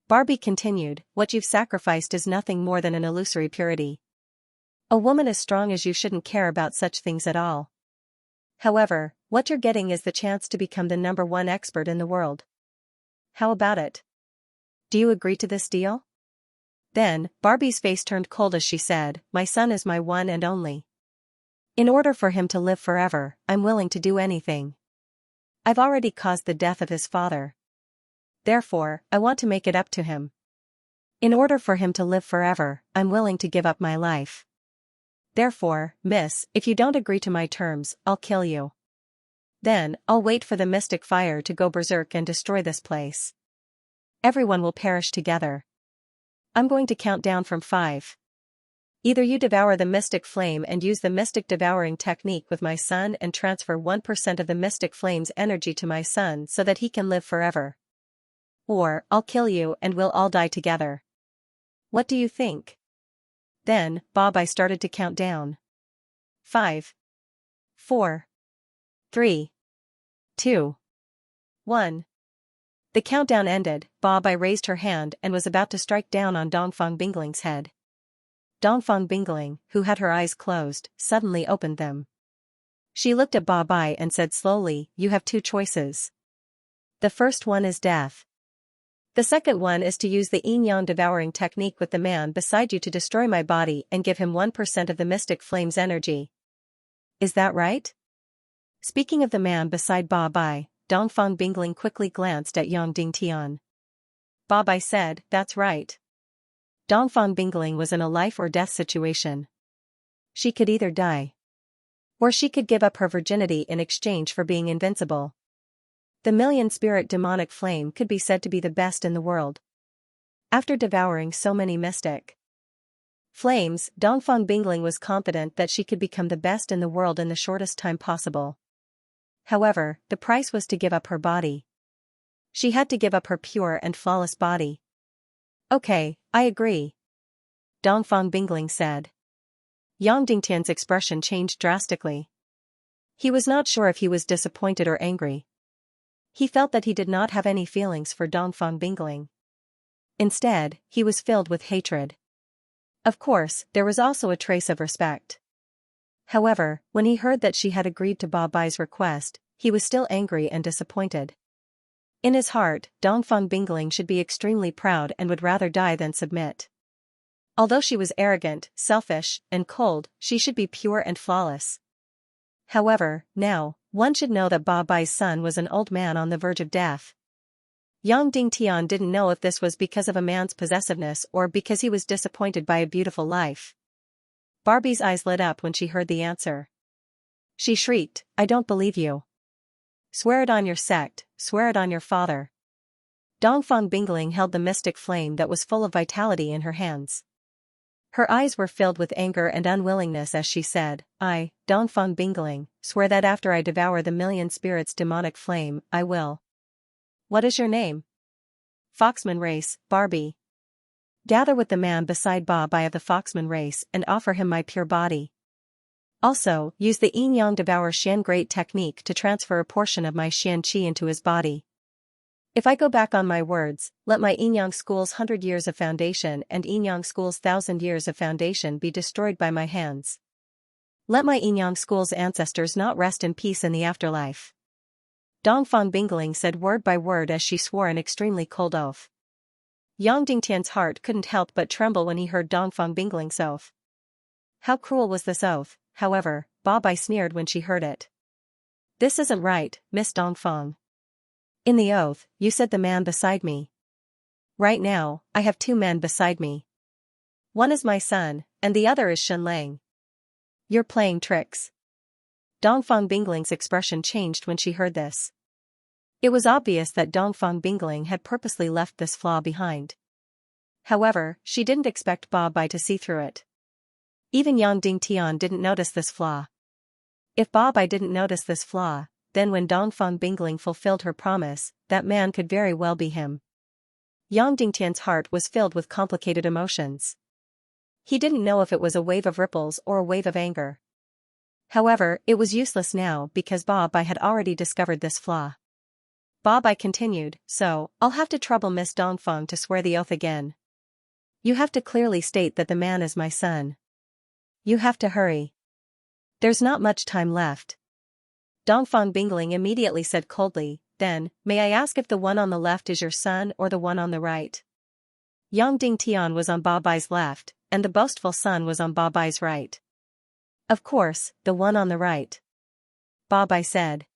Barbie continued, "What you've sacrificed is nothing more than an illusory purity. A woman as strong as you shouldn't care about such things at all. However, what you're getting is the chance to become the #1 expert in the world. How about it? Do you agree to this deal?" Then, Barbie's face turned cold as she said, "My son is my one and only. In order for him to live forever, I'm willing to do anything. I've already caused the death of his father. Therefore, I want to make it up to him. In order for him to live forever, I'm willing to give up my life. Therefore, miss, if you don't agree to my terms, I'll kill you. Then, I'll wait for the mystic fire to go berserk and destroy this place. Everyone will perish together. I'm going to count down from 5. Either you devour the mystic flame and use the mystic devouring technique with my son and transfer 1% of the mystic flame's energy to my son so that he can live forever. Or, I'll kill you and we'll all die together. What do you think?" Then, Barbie started to count down. 5. 4. 3. 2. 1. The countdown ended. Barbie raised her hand and was about to strike down on Dongfang Bingling's head. Dongfang Bingling, who had her eyes closed, suddenly opened them. She looked at Barbie and said slowly, "You have 2 choices. The first one is death. The second one is to use the yin-yang devouring technique with the man beside you to destroy my body and give him 1% of the mystic flame's energy. Is that right?" Speaking of the man beside Barbie, Dongfang Bingling quickly glanced at Yang Dingtian. Barbie said, "That's right." Dongfang Bingling was in a life-or-death situation. She could either die, or she could give up her virginity in exchange for being invincible. The million-spirit demonic flame could be said to be the best in the world. After devouring so many mystic flames, Dongfang Bingling was confident that she could become the best in the world in the shortest time possible. However, the price was to give up her body. She had to give up her pure and flawless body. "Okay, I agree," Dongfang Bingling said. Yang Dingtian's expression changed drastically. He was not sure if he was disappointed or angry. He felt that he did not have any feelings for Dongfang Bingling. Instead, he was filled with hatred. Of course, there was also a trace of respect. However, when he heard that she had agreed to Ba Bai's request, he was still angry and disappointed. In his heart, Dongfang Bingling should be extremely proud and would rather die than submit. Although she was arrogant, selfish, and cold, she should be pure and flawless. However, now, one should know that Ba Bai's son was an old man on the verge of death. Yang Dingtian didn't know if this was because of a man's possessiveness or because he was disappointed by a beautiful life. Barbie's eyes lit up when she heard the answer. She shrieked, "I don't believe you. Swear it on your sect, swear it on your father." Dongfang Bingling held the mystic flame that was full of vitality in her hands. Her eyes were filled with anger and unwillingness as she said, "I, Dongfang Bingling, swear that after I devour the million spirits' demonic flame, I will." "What is your name?" "Foxman race, Barbie." "Gather with the man beside Ba Bai of the Foxman race and offer him my pure body. Also, use the Yin Yang Devour Xian Great technique to transfer a portion of my Xian Qi into his body. If I go back on my words, let my Yin Yang School's 100 years of foundation and Yin Yang School's 1,000 years of foundation be destroyed by my hands. Let my Yin Yang School's ancestors not rest in peace in the afterlife." Dongfang Bingling said word by word as she swore an extremely cold oath. Yang Dingtian's heart couldn't help but tremble when he heard Dongfang Bingling's oath. How cruel was this oath, however, Ba Bai sneered when she heard it. "This isn't right, Miss Dongfang. In the oath, you said the man beside me. Right now, I have two men beside me. One is my son, and the other is Shen Lang. You're playing tricks." Dongfang Bingling's expression changed when she heard this. It was obvious that Dongfang Bingling had purposely left this flaw behind. However, she didn't expect Ba Bai to see through it. Even Yang Dingtian didn't notice this flaw. If Ba Bai didn't notice this flaw, then when Dongfang Bingling fulfilled her promise, that man could very well be him. Yang Dingtian's heart was filled with complicated emotions. He didn't know if it was a wave of ripples or a wave of anger. However, it was useless now because Ba Bai had already discovered this flaw. Ba Bai continued, "So, I'll have to trouble Miss Dongfang to swear the oath again. You have to clearly state that the man is my son. You have to hurry. There's not much time left." Dongfang Bingling immediately said coldly, "Then, may I ask if the one on the left is your son or the one on the right?" Yang Dingtian was on Ba Bai's left, and the boastful son was on Ba Bai's right. "Of course, the one on the right," Ba Bai said.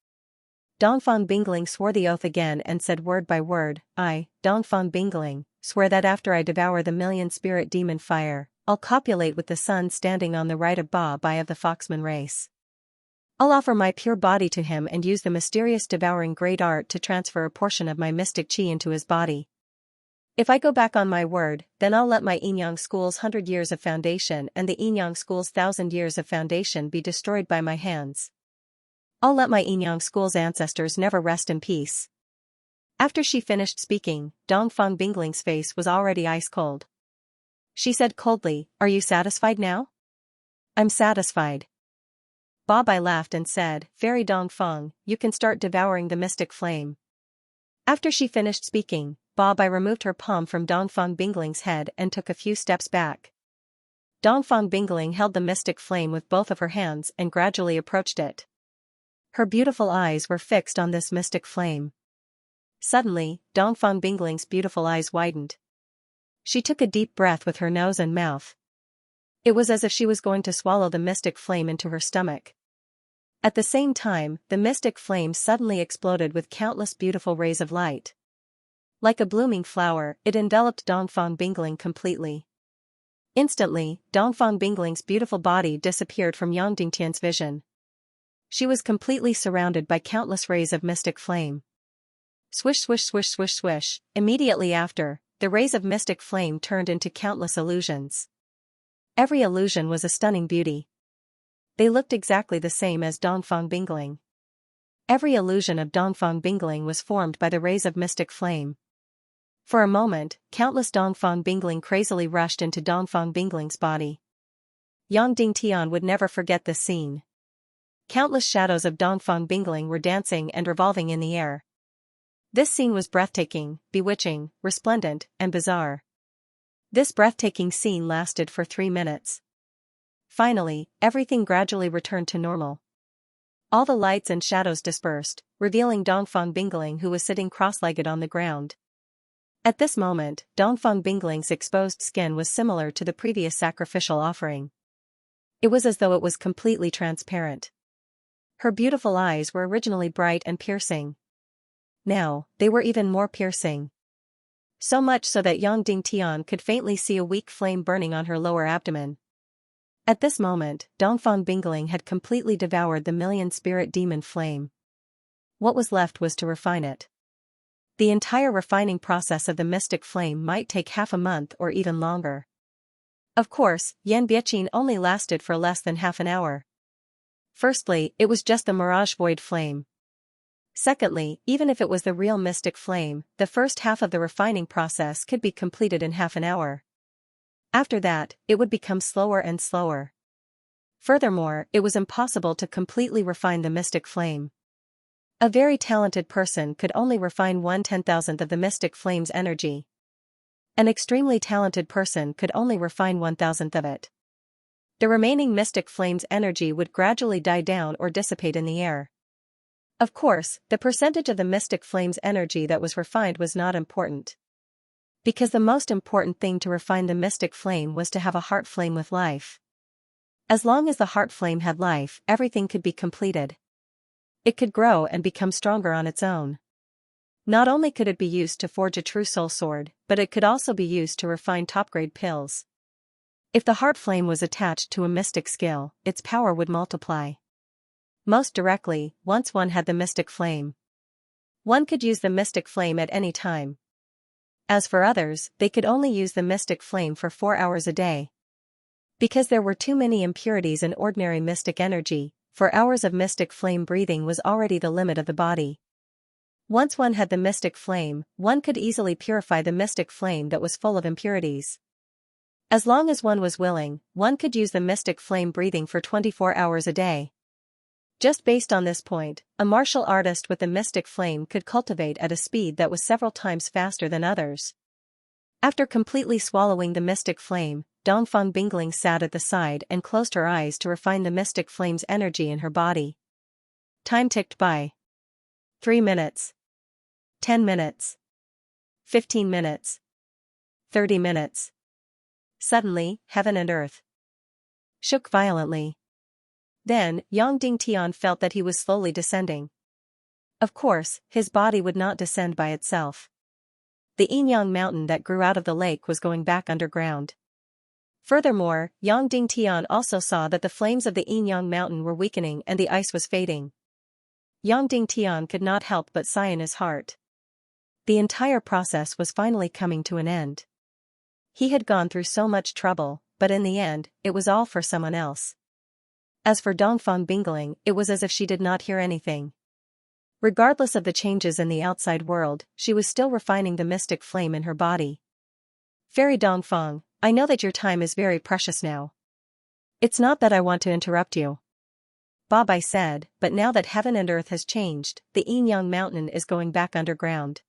Dongfang Bingling swore the oath again and said word by word, "I, Dongfang Bingling, swear that after I devour the million spirit demon fire, I'll copulate with the son standing on the right of Ba Bai of the Foxman race. I'll offer my pure body to him and use the mysterious devouring great art to transfer a portion of my mystic qi into his body. If I go back on my word, then I'll let my Yin Yang School's 100 years of foundation and the Yin Yang School's 1,000 years of foundation be destroyed by my hands. I'll let my Yin Yang School's ancestors never rest in peace." After she finished speaking, Dongfang Bingling's face was already ice cold. She said coldly, "Are you satisfied now?" "I'm satisfied." Ba Bai laughed and said, "Fairy Dongfang, you can start devouring the mystic flame." After she finished speaking, Ba Bai removed her palm from Dongfang Bingling's head and took a few steps back. Dongfang Bingling held the mystic flame with both of her hands and gradually approached it. Her beautiful eyes were fixed on this mystic flame. Suddenly, Dongfang Bingling's beautiful eyes widened. She took a deep breath with her nose and mouth. It was as if she was going to swallow the mystic flame into her stomach. At the same time, the mystic flame suddenly exploded with countless beautiful rays of light. Like a blooming flower, it enveloped Dongfang Bingling completely. Instantly, Dongfang Bingling's beautiful body disappeared from Yang Dingtian's vision. She was completely surrounded by countless rays of mystic flame. Swish swish swish swish swish, immediately after, the rays of mystic flame turned into countless illusions. Every illusion was a stunning beauty. They looked exactly the same as Dongfang Bingling. Every illusion of Dongfang Bingling was formed by the rays of mystic flame. For a moment, countless Dongfang Bingling crazily rushed into Dongfang Bingling's body. Yang Dingtian would never forget this scene. Countless shadows of Dongfang Bingling were dancing and revolving in the air. This scene was breathtaking, bewitching, resplendent, and bizarre. This breathtaking scene lasted for 3 minutes. Finally, everything gradually returned to normal. All the lights and shadows dispersed, revealing Dongfang Bingling, who was sitting cross-legged on the ground. At this moment, Dongfang Bingling's exposed skin was similar to the previous sacrificial offering. It was as though it was completely transparent. Her beautiful eyes were originally bright and piercing. Now, they were even more piercing. So much so that Yang Dingtian could faintly see a weak flame burning on her lower abdomen. At this moment, Dongfang Bingling had completely devoured the million-spirit demon flame. What was left was to refine it. The entire refining process of the mystic flame might take half a month or even longer. Of course, Yan Biaqin only lasted for less than half an hour. Firstly, it was just the mirage void flame. Secondly, even if it was the real mystic flame, the first half of the refining process could be completed in half an hour. After that, it would become slower and slower. Furthermore, it was impossible to completely refine the mystic flame. A very talented person could only refine 1/10,000th of the mystic flame's energy. An extremely talented person could only refine 1,000th of it. The remaining mystic flame's energy would gradually die down or dissipate in the air. Of course, the percentage of the mystic flame's energy that was refined was not important. Because the most important thing to refine the mystic flame was to have a heart flame with life. As long as the heart flame had life, everything could be completed. It could grow and become stronger on its own. Not only could it be used to forge a true soul sword, but it could also be used to refine top-grade pills. If the heart flame was attached to a mystic skill, its power would multiply. Most directly, once one had the mystic flame. One could use the mystic flame at any time. As for others, they could only use the mystic flame for 4 hours a day. Because there were too many impurities in ordinary mystic energy, 4 hours of mystic flame breathing was already the limit of the body. Once one had the mystic flame, one could easily purify the mystic flame that was full of impurities. As long as one was willing, one could use the mystic flame breathing for 24 hours a day. Just based on this point, a martial artist with the mystic flame could cultivate at a speed that was several times faster than others. After completely swallowing the mystic flame, Dongfang Bingling sat at the side and closed her eyes to refine the mystic flame's energy in her body. Time ticked by. 3 minutes. 10 minutes. 15 minutes. 30 minutes. Suddenly, heaven and earth shook violently. Then, Yang Dingtian felt that he was slowly descending. Of course, his body would not descend by itself. The Yin-Yang mountain that grew out of the lake was going back underground. Furthermore, Yang Dingtian also saw that the flames of the Yin-Yang mountain were weakening and the ice was fading. Yang Dingtian could not help but sigh in his heart. The entire process was finally coming to an end. He had gone through so much trouble, but in the end, it was all for someone else. As for Dongfang Bingling, it was as if she did not hear anything. Regardless of the changes in the outside world, she was still refining the mystic flame in her body. Fairy Dongfang, I know that your time is very precious now. It's not that I want to interrupt you. Babai said, but now that heaven and earth has changed, the Yin-Yang mountain is going back underground.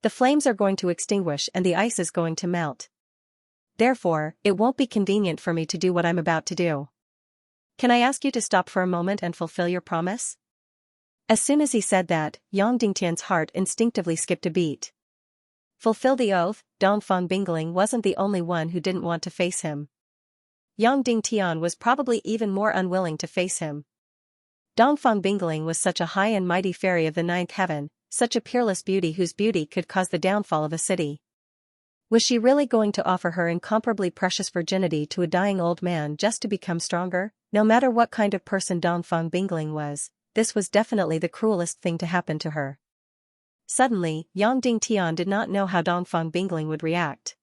The flames are going to extinguish and the ice is going to melt. Therefore, it won't be convenient for me to do what I'm about to do. Can I ask you to stop for a moment and fulfill your promise? As soon as he said that, Yang Dingtian's heart instinctively skipped a beat. Fulfill the oath? Dongfang Bingling wasn't the only one who didn't want to face him. Yang Dingtian was probably even more unwilling to face him. Dongfang Bingling was such a high and mighty fairy of the ninth heaven, such a peerless beauty whose beauty could cause the downfall of a city. Was she really going to offer her incomparably precious virginity to a dying old man just to become stronger? No matter what kind of person Dongfang Bingling was, this was definitely the cruelest thing to happen to her. Suddenly, Yang Dingtian did not know how Dongfang Bingling would react.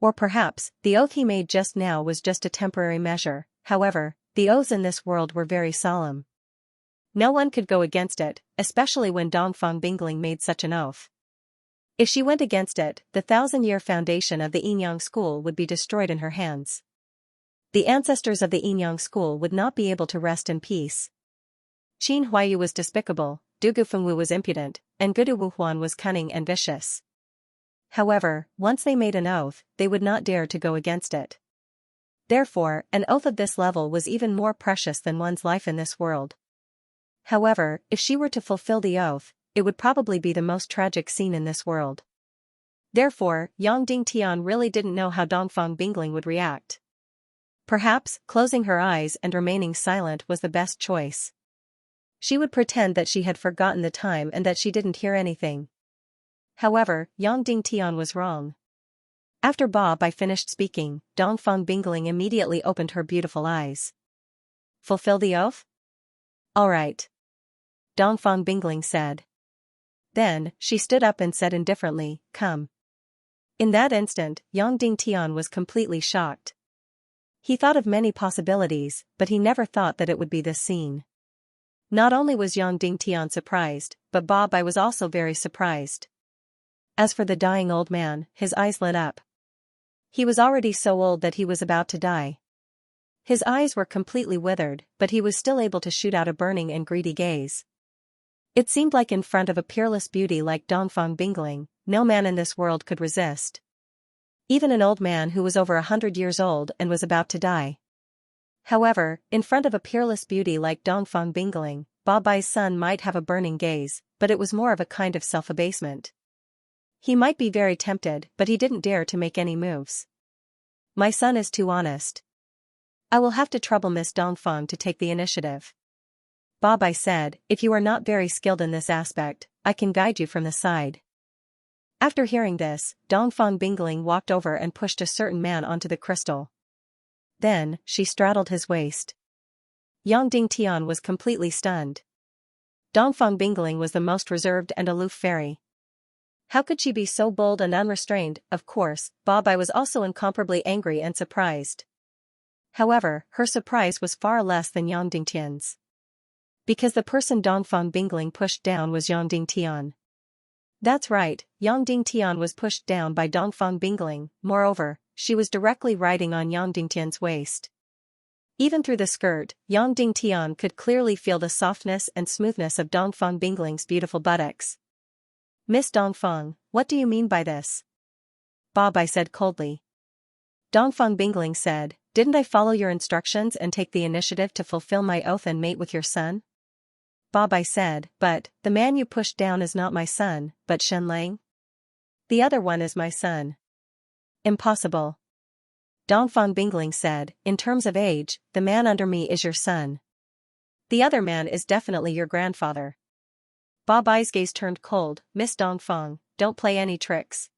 Or perhaps, the oath he made just now was just a temporary measure. However, the oaths in this world were very solemn. No one could go against it, especially when Dongfang Bingling made such an oath. If she went against it, the 1,000-year foundation of the Yin-Yang school would be destroyed in her hands. The ancestors of the Yin-Yang school would not be able to rest in peace. Qin Huaiyu was despicable, Du Gufengwu was impudent, and Gudu Wuhuan was cunning and vicious. However, once they made an oath, they would not dare to go against it. Therefore, an oath of this level was even more precious than one's life in this world. However, if she were to fulfill the oath, it would probably be the most tragic scene in this world. Therefore, Yang Dingtian really didn't know how Dongfang Bingling would react. Perhaps, closing her eyes and remaining silent was the best choice. She would pretend that she had forgotten the time and that she didn't hear anything. However, Yang Dingtian was wrong. After Ba Bai finished speaking, Dongfang Bingling immediately opened her beautiful eyes. Fulfill the oath? All right. Dongfang Bingling said. Then, she stood up and said indifferently, come. In that instant, Yang Dingtian was completely shocked. He thought of many possibilities, but he never thought that it would be this scene. Not only was Yang Dingtian surprised, but Ba Bai was also very surprised. As for the dying old man, his eyes lit up. He was already so old that he was about to die. His eyes were completely withered, but he was still able to shoot out a burning and greedy gaze. It seemed like in front of a peerless beauty like Dongfang Bingling, no man in this world could resist. Even an old man who was over 100 years old and was about to die. However, in front of a peerless beauty like Dongfang Bingling, Ba Bai's son might have a burning gaze, but it was more of a kind of self-abasement. He might be very tempted, but he didn't dare to make any moves. My son is too honest. I will have to trouble Miss Dongfang to take the initiative. Ba Bai said, if you are not very skilled in this aspect, I can guide you from the side. After hearing this, Dongfang Bingling walked over and pushed a certain man onto the crystal. Then, she straddled his waist. Yang Dingtian was completely stunned. Dongfang Bingling was the most reserved and aloof fairy. How could she be so bold and unrestrained? Of course, Ba Bai was also incomparably angry and surprised. However, her surprise was far less than Yang Dingtian's. Because the person Dongfang Bingling pushed down was Yang Dingtian. That's right, Yang Dingtian was pushed down by Dongfang Bingling. Moreover, she was directly riding on Yang Dingtian's waist. Even through the skirt, Yang Dingtian could clearly feel the softness and smoothness of Dongfang Bingling's beautiful buttocks. Miss Dongfang, what do you mean by this? Ba Bai said coldly. Dongfang Bingling said, didn't I follow your instructions and take the initiative to fulfill my oath and mate with your son? Ba Bai said, but, the man you pushed down is not my son, but Shen Lang? The other one is my son. Impossible. Dongfang Bingling said, in terms of age, the man under me is your son. The other man is definitely your grandfather. Ba Bai's gaze turned cold. Miss Dongfang, don't play any tricks.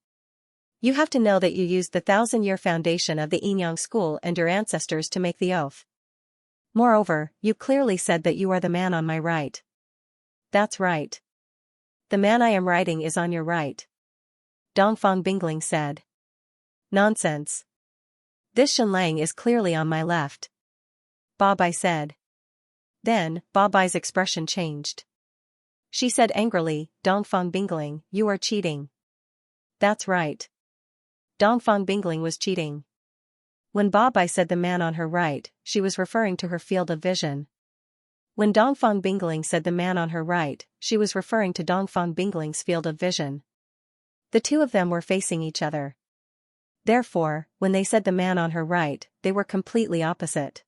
You have to know that you used the 1,000-year foundation of the Yinyang school and your ancestors to make the oath. Moreover, you clearly said that you are the man on my right. That's right. The man I am riding is on your right. Dongfang Bingling said. Nonsense. This Shen Lang is clearly on my left. Ba Bai said. Then, Ba Bai's expression changed. She said angrily, Dongfang Bingling, you are cheating. That's right. Dongfang Bingling was cheating. When Ba Bai said the man on her right, she was referring to her field of vision. When Dongfang Bingling said the man on her right, she was referring to Dongfang Bingling's field of vision. The two of them were facing each other. Therefore, when they said the man on her right, they were completely opposite.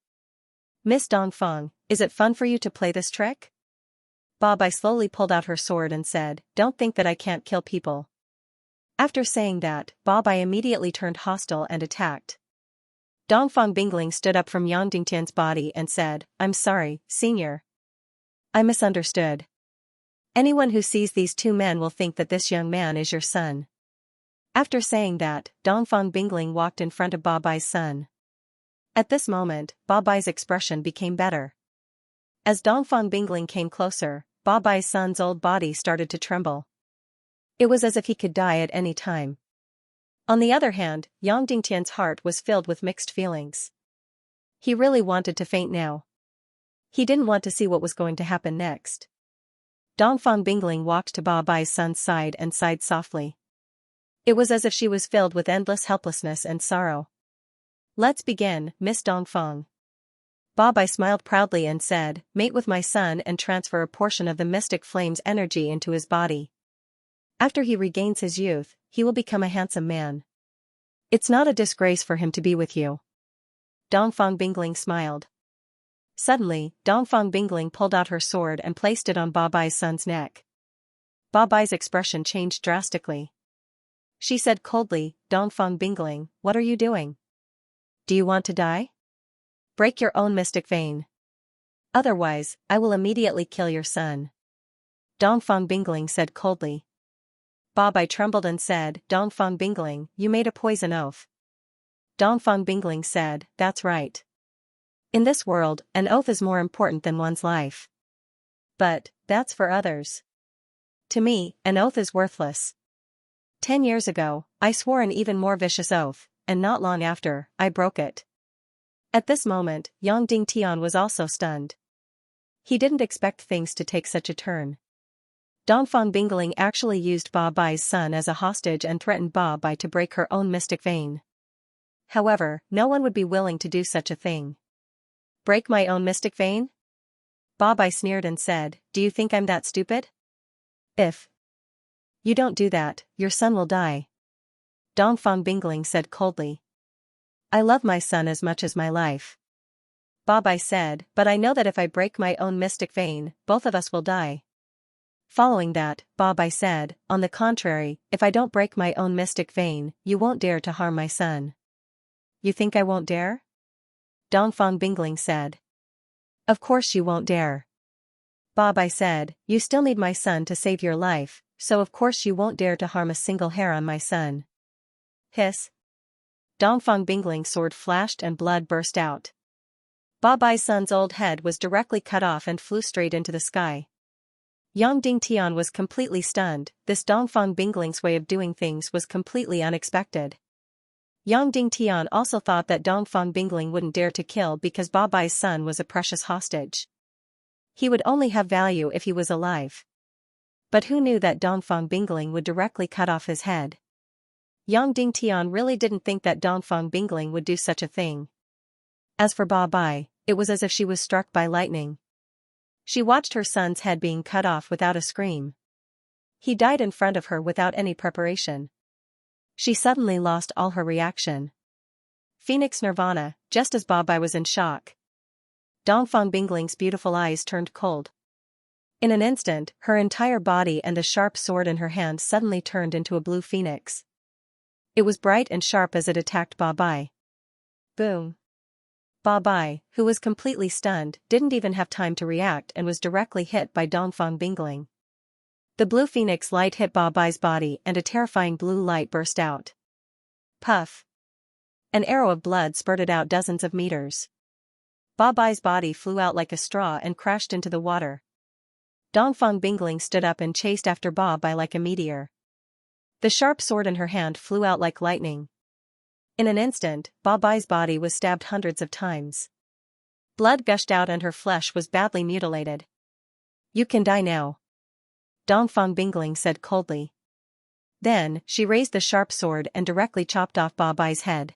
Miss Dongfang, is it fun for you to play this trick? Ba Bai slowly pulled out her sword and said, don't think that I can't kill people. After saying that, Ba Bai immediately turned hostile and attacked. Dongfang Bingling stood up from Yang Dingtian's body and said, I'm sorry, senior. I misunderstood. Anyone who sees these two men will think that this young man is your son. After saying that, Dongfang Bingling walked in front of Ba Bai's son. At this moment, Ba Bai's expression became better. As Dongfang Bingling came closer, Ba Bai's son's old body started to tremble. It was as if he could die at any time. On the other hand, Yang Dingtian's heart was filled with mixed feelings. He really wanted to faint now. He didn't want to see what was going to happen next. Dongfang Bingling walked to Ba Bai's son's side and sighed softly. It was as if she was filled with endless helplessness and sorrow. Let's begin, Miss Dongfang. Ba Bai smiled proudly and said, mate with my son and transfer a portion of the mystic flame's energy into his body. After he regains his youth, he will become a handsome man. It's not a disgrace for him to be with you. Dongfang Bingling smiled. Suddenly, Dongfang Bingling pulled out her sword and placed it on Ba Bai's son's neck. Ba Bai's expression changed drastically. She said coldly, Dongfang Bingling, what are you doing? Do you want to die? Break your own mystic vein. Otherwise, I will immediately kill your son. Dongfang Bingling said coldly. Ba Bai trembled and said, Dongfang Bingling, you made a poison oath. Dongfang Bingling said, that's right. In this world, an oath is more important than one's life. But, that's for others. To me, an oath is worthless. 10 years ago, I swore an even more vicious oath, and not long after, I broke it. At this moment, Yang Dingtian was also stunned. He didn't expect things to take such a turn. Dongfang Bingling actually used Ba Bai's son as a hostage and threatened Ba Bai to break her own mystic vein. However, no one would be willing to do such a thing. Break my own mystic vein? Ba Bai sneered and said, do you think I'm that stupid? If you don't do that, your son will die. Dongfang Bingling said coldly. I love my son as much as my life. Ba Bai said, but I know that if I break my own mystic vein, both of us will die. Following that, Ba Bai said, on the contrary, if I don't break my own mystic vein, you won't dare to harm my son. You think I won't dare? Dongfang Bingling said. Of course you won't dare. Ba Bai said, you still need my son to save your life, so of course you won't dare to harm a single hair on my son. Hiss. Dongfang Bingling's sword flashed and blood burst out. Ba Bai's son's old head was directly cut off and flew straight into the sky. Yang Dingtian was completely stunned. This Dongfang Bingling's way of doing things was completely unexpected. Yang Dingtian also thought that Dongfang Bingling wouldn't dare to kill because Ba Bai's son was a precious hostage. He would only have value if he was alive. But who knew that Dongfang Bingling would directly cut off his head? Yang Dingtian really didn't think that Dongfang Bingling would do such a thing. As for Ba Bai, it was as if she was struck by lightning. She watched her son's head being cut off without a scream. He died in front of her without any preparation. She suddenly lost all her reaction. Phoenix Nirvana, just as Ba Bai was in shock. Dongfang Bingling's beautiful eyes turned cold. In an instant, her entire body and the sharp sword in her hand suddenly turned into a blue phoenix. It was bright and sharp as it attacked Ba Bai. Boom. Ba Bai, who was completely stunned, didn't even have time to react and was directly hit by Dongfang Bingling. The blue phoenix light hit Ba Bai's body and a terrifying blue light burst out. Puff. An arrow of blood spurted out dozens of meters. Ba Bai's body flew out like a straw and crashed into the water. Dongfang Bingling stood up and chased after Ba Bai like a meteor. The sharp sword in her hand flew out like lightning. In an instant, Ba Bai's body was stabbed hundreds of times. Blood gushed out and her flesh was badly mutilated. You can die now. Dongfang Bingling said coldly. Then, she raised the sharp sword and directly chopped off Ba Bai's head.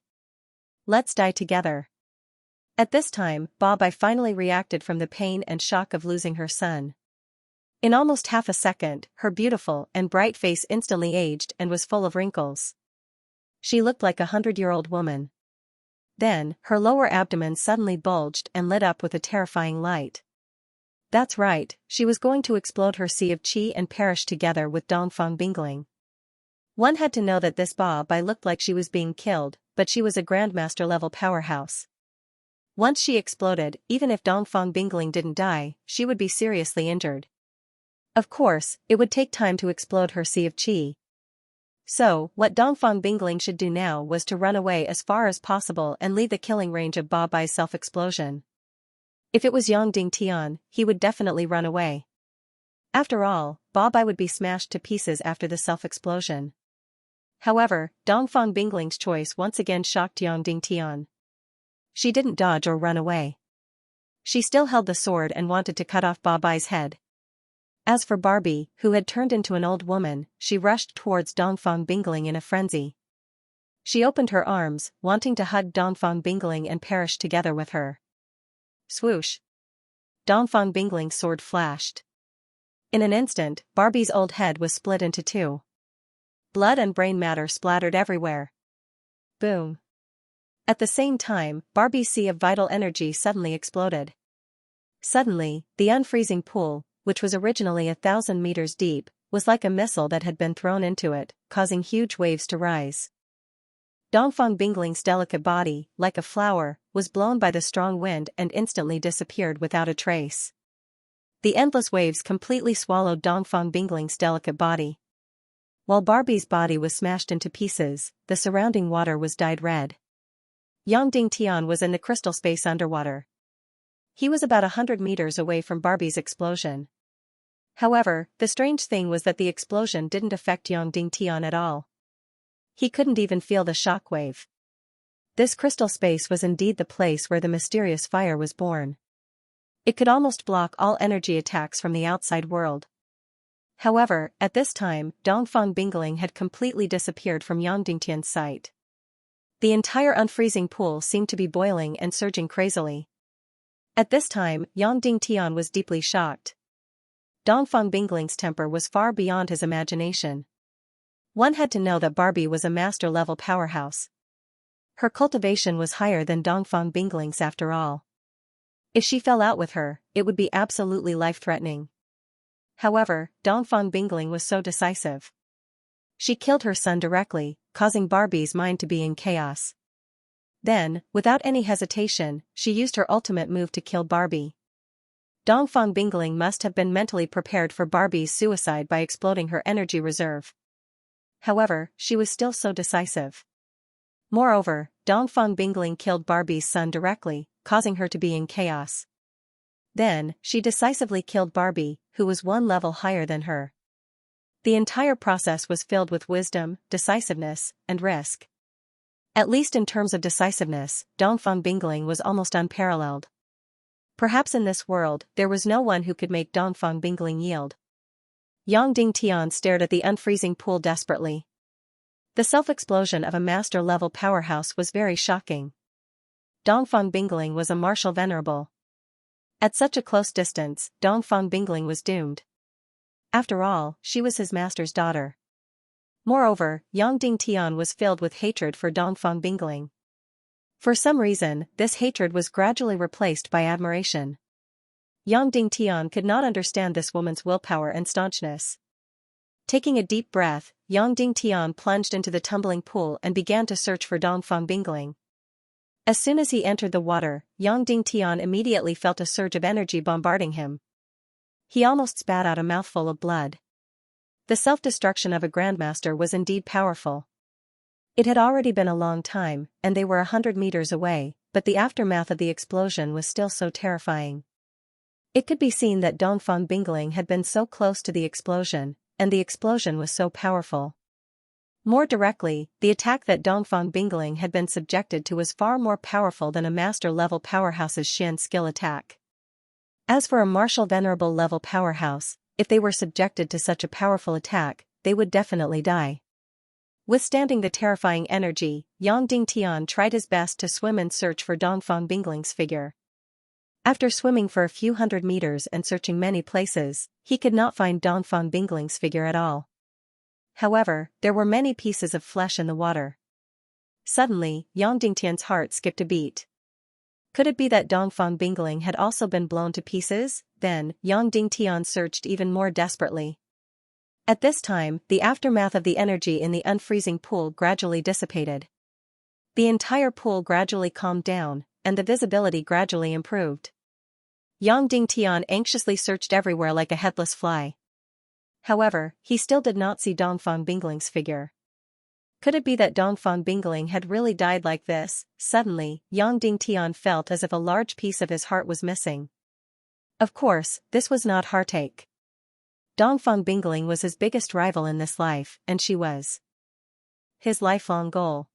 Let's die together. At this time, Ba Bai finally reacted from the pain and shock of losing her son. In almost half a second, her beautiful and bright face instantly aged and was full of wrinkles. She looked like a 100-year-old woman. Then, her lower abdomen suddenly bulged and lit up with a terrifying light. That's right, she was going to explode her sea of qi and perish together with Dongfang Bingling. One had to know that this Ba Bai looked like she was being killed, but she was a Grandmaster-level powerhouse. Once she exploded, even if Dongfang Bingling didn't die, she would be seriously injured. Of course, it would take time to explode her sea of qi. So, what Dongfang Bingling should do now was to run away as far as possible and leave the killing range of Ba Bai's self-explosion. If it was Yang Dingtian, he would definitely run away. After all, Ba Bai would be smashed to pieces after the self-explosion. However, Dongfang Bingling's choice once again shocked Yang Dingtian. She didn't dodge or run away. She still held the sword and wanted to cut off Ba Bai's head. As for Barbie, who had turned into an old woman, she rushed towards Dongfang Bingling in a frenzy. She opened her arms, wanting to hug Dongfang Bingling and perish together with her. Swoosh. Dongfang Bingling's sword flashed. In an instant, Barbie's old head was split into two. blood and brain matter splattered everywhere. Boom. At the same time, Barbie's sea of vital energy suddenly exploded. Suddenly, the unfreezing pool, which was originally 1,000 meters deep, was like a missile that had been thrown into it, causing huge waves to rise. Dongfang Bingling's delicate body, like a flower, was blown by the strong wind and instantly disappeared without a trace. The endless waves completely swallowed Dongfang Bingling's delicate body. While Barbie's body was smashed into pieces, the surrounding water was dyed red. Yang Dingtian was in the crystal space underwater. He was about 100 meters away from Barbie's explosion. However, the strange thing was that the explosion didn't affect Yang Dingtian at all. He couldn't even feel the shockwave. This crystal space was indeed the place where the mysterious fire was born. It could almost block all energy attacks from the outside world. However, at this time, Dongfang Bingling had completely disappeared from Yang Dingtian's sight. The entire unfreezing pool seemed to be boiling and surging crazily. At this time, Yang Dingtian was deeply shocked. Dongfang Bingling's temper was far beyond his imagination. One had to know that Barbie was a master-level powerhouse. Her cultivation was higher than Dongfang Bingling's after all. If she fell out with her, it would be absolutely life-threatening. However, Dongfang Bingling was so decisive. She killed her son directly, causing Barbie's mind to be in chaos. Then, without any hesitation, she used her ultimate move to kill Barbie. Dongfang Bingling must have been mentally prepared for Barbie's suicide by exploding her energy reserve. However, she was still so decisive. Moreover, Dongfang Bingling killed Barbie's son directly, causing her to be in chaos. Then, she decisively killed Barbie, who was one level higher than her. The entire process was filled with wisdom, decisiveness, and risk. At least in terms of decisiveness, Dongfang Bingling was almost unparalleled. Perhaps in this world, there was no one who could make Dongfang Bingling yield. Yang Dingtian stared at the unfreezing pool desperately. The self-explosion of a master-level powerhouse was very shocking. Dongfang Bingling was a martial venerable. At such a close distance, Dongfang Bingling was doomed. After all, she was his master's daughter. Moreover, Yang Dingtian was filled with hatred for Dongfang Bingling. For some reason, this hatred was gradually replaced by admiration. Yang Dingtian could not understand this woman's willpower and staunchness. Taking a deep breath, Yang Dingtian plunged into the tumbling pool and began to search for Dongfang Bingling. As soon as he entered the water, Yang Dingtian immediately felt a surge of energy bombarding him. He almost spat out a mouthful of blood. The self-destruction of a grandmaster was indeed powerful. It had already been a long time, and they were 100 meters away, but the aftermath of the explosion was still so terrifying. It could be seen that Dongfang Bingling had been so close to the explosion, and the explosion was so powerful. More directly, the attack that Dongfang Bingling had been subjected to was far more powerful than a master-level powerhouse's skill attack. As for a martial venerable level powerhouse, if they were subjected to such a powerful attack, they would definitely die. Withstanding the terrifying energy, Yang Dingtian tried his best to swim and search for Dongfang Bingling's figure. After swimming for a few hundred meters and searching many places, he could not find Dongfang Bingling's figure at all. However, there were many pieces of flesh in the water. Suddenly, Yang Dingtian's heart skipped a beat. Could it be that Dongfang Bingling had also been blown to pieces? Then, Yang Dingtian searched even more desperately. At this time, the aftermath of the energy in the unfreezing pool gradually dissipated. The entire pool gradually calmed down, and the visibility gradually improved. Yang Dingtian anxiously searched everywhere like a headless fly. However, he still did not see Dongfang Bingling's figure. Could it be that Dongfang Bingling had really died like this? Suddenly, Yang Dingtian felt as if a large piece of his heart was missing. Of course, this was not heartache. Dongfang Bingling was his biggest rival in this life, and she was his lifelong goal.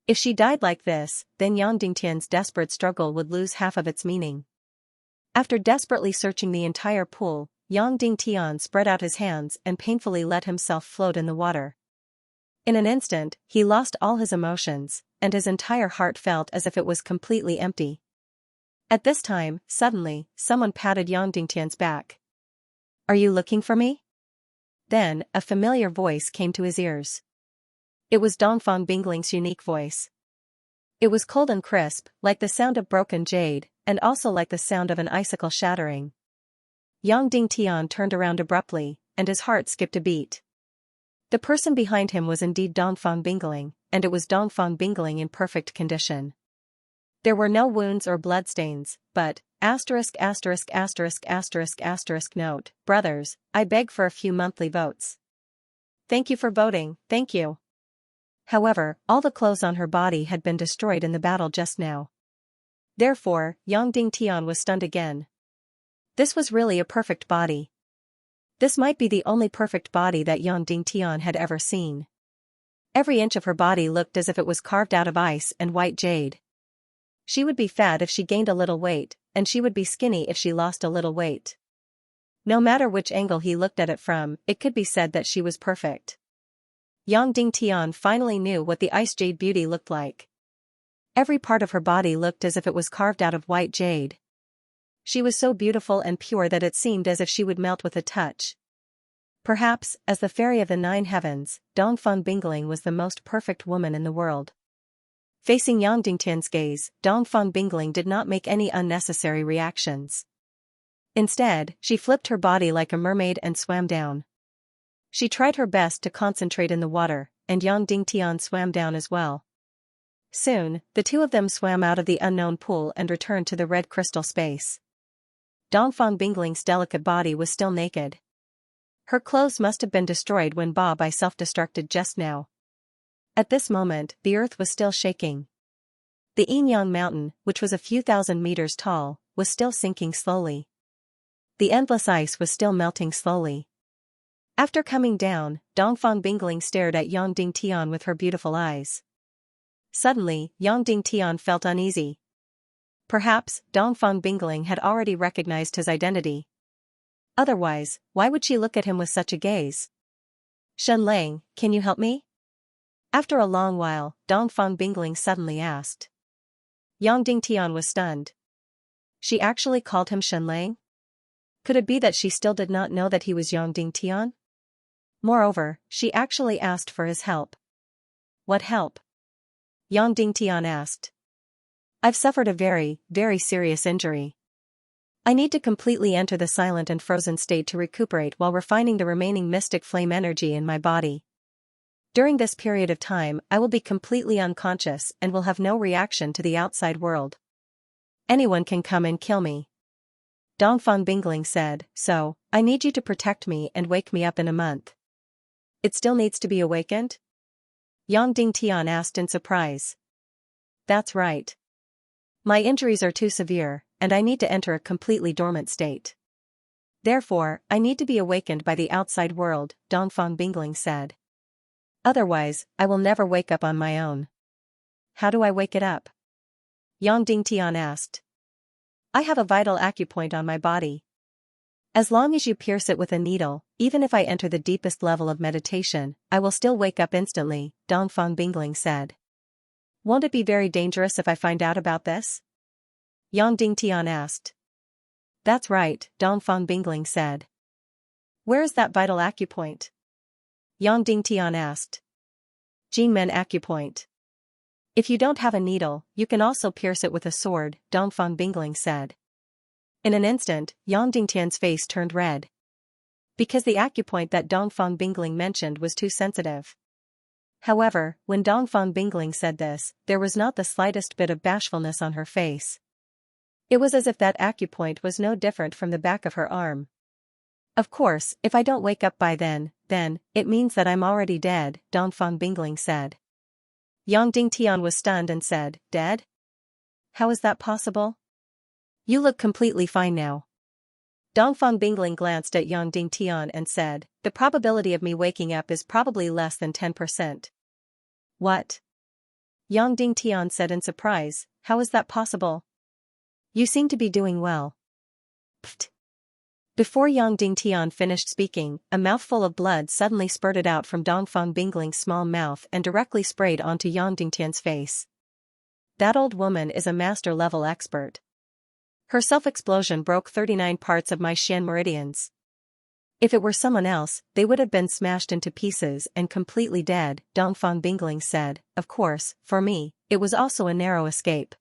If she died like this, then Yang Dingtian's desperate struggle would lose half of its meaning. After desperately searching the entire pool, Yang Dingtian spread out his hands and painfully let himself float in the water. In an instant, he lost all his emotions, and his entire heart felt as if it was completely empty. At this time, suddenly, someone patted Yang Dingtian's back. "Are you looking for me?" Then, a familiar voice came to his ears. It was Dongfang Bingling's unique voice. It was cold and crisp, like the sound of broken jade, and also like the sound of an icicle shattering. Yang Dingtian turned around abruptly, and his heart skipped a beat. The person behind him was indeed Dongfang Bingling, and it was Dongfang Bingling in perfect condition. There were no wounds or bloodstains, but, note, brothers, I beg for a few monthly votes. Thank you for voting, thank you. However, all the clothes on her body had been destroyed in the battle just now. Therefore, Yang Dingtian was stunned again. This was really a perfect body. This might be the only perfect body that Yang Dingtian had ever seen. Every inch of her body looked as if it was carved out of ice and white jade. She would be fat if she gained a little weight, and she would be skinny if she lost a little weight. No matter which angle he looked at it from, it could be said that she was perfect. Yang Dingtian finally knew what the ice jade beauty looked like. Every part of her body looked as if it was carved out of white jade. She was so beautiful and pure that it seemed as if she would melt with a touch. Perhaps, as the fairy of the 9 heavens, Dongfang Bingling was the most perfect woman in the world. Facing Yang Dingtian's gaze, Dongfang Bingling did not make any unnecessary reactions. Instead, she flipped her body like a mermaid and swam down. She tried her best to concentrate in the water, and Yang Dingtian swam down as well. Soon, the two of them swam out of the unknown pool and returned to the red crystal space. Dongfang Bingling's delicate body was still naked. Her clothes must have been destroyed when Ba self-destructed just now. At this moment, the earth was still shaking. The Yinyang mountain, which was a few thousand meters tall, was still sinking slowly. The endless ice was still melting slowly. After coming down, Dongfang Bingling stared at Yang Dingtian with her beautiful eyes. Suddenly, Yang Dingtian felt uneasy. Perhaps, Dongfang Bingling had already recognized his identity. Otherwise, why would she look at him with such a gaze? Shen Lang, can you help me? After a long while, Dongfang Bingling suddenly asked. Yang Dingtian was stunned. She actually called him Shen Lang? Could it be that she still did not know that he was Yang Dingtian? Moreover, she actually asked for his help. What help? Yang Dingtian asked. I've suffered a very, very serious injury. I need to completely enter the silent and frozen state to recuperate while refining the remaining mystic flame energy in my body. During this period of time, I will be completely unconscious and will have no reaction to the outside world. Anyone can come and kill me. Dongfang Bingling said, so, I need you to protect me and wake me up in a month. It still needs to be awakened? Yang Dingtian asked in surprise. That's right. My injuries are too severe, and I need to enter a completely dormant state. Therefore, I need to be awakened by the outside world, Dongfang Bingling said. Otherwise, I will never wake up on my own. How do I wake it up? Yang Dingtian asked. I have a vital acupoint on my body. As long as you pierce it with a needle, even if I enter the deepest level of meditation, I will still wake up instantly, Dongfang Bingling said. Won't it be very dangerous if I find out about this? Yang Dingtian asked. That's right, Dongfang Bingling said. Where is that vital acupoint? Yang Dingtian asked. Jinmen acupoint. If you don't have a needle, you can also pierce it with a sword, Dongfang Bingling said. In an instant, Yang Dingtian's face turned red. Because the acupoint that Dongfang Bingling mentioned was too sensitive. However, when Dongfang Bingling said this, there was not the slightest bit of bashfulness on her face. It was as if that acupoint was no different from the back of her arm. Of course, if I don't wake up by then, it means that I'm already dead, Dongfang Bingling said. Yang Dingtian was stunned and said, dead? How is that possible? You look completely fine now. Dongfang Bingling glanced at Yang Dingtian and said, the probability of me waking up is probably less than 10%. What? Yang Dingtian said in surprise, how is that possible? You seem to be doing well. Pfft. Before Yang Dingtian finished speaking, a mouthful of blood suddenly spurted out from Dongfang Bingling's small mouth and directly sprayed onto Yang Dingtian's face. That old woman is a master-level expert. Her self-explosion broke 39 parts of my Xian meridians. If it were someone else, they would have been smashed into pieces and completely dead, Dongfang Bingling said. Of course, for me, it was also a narrow escape.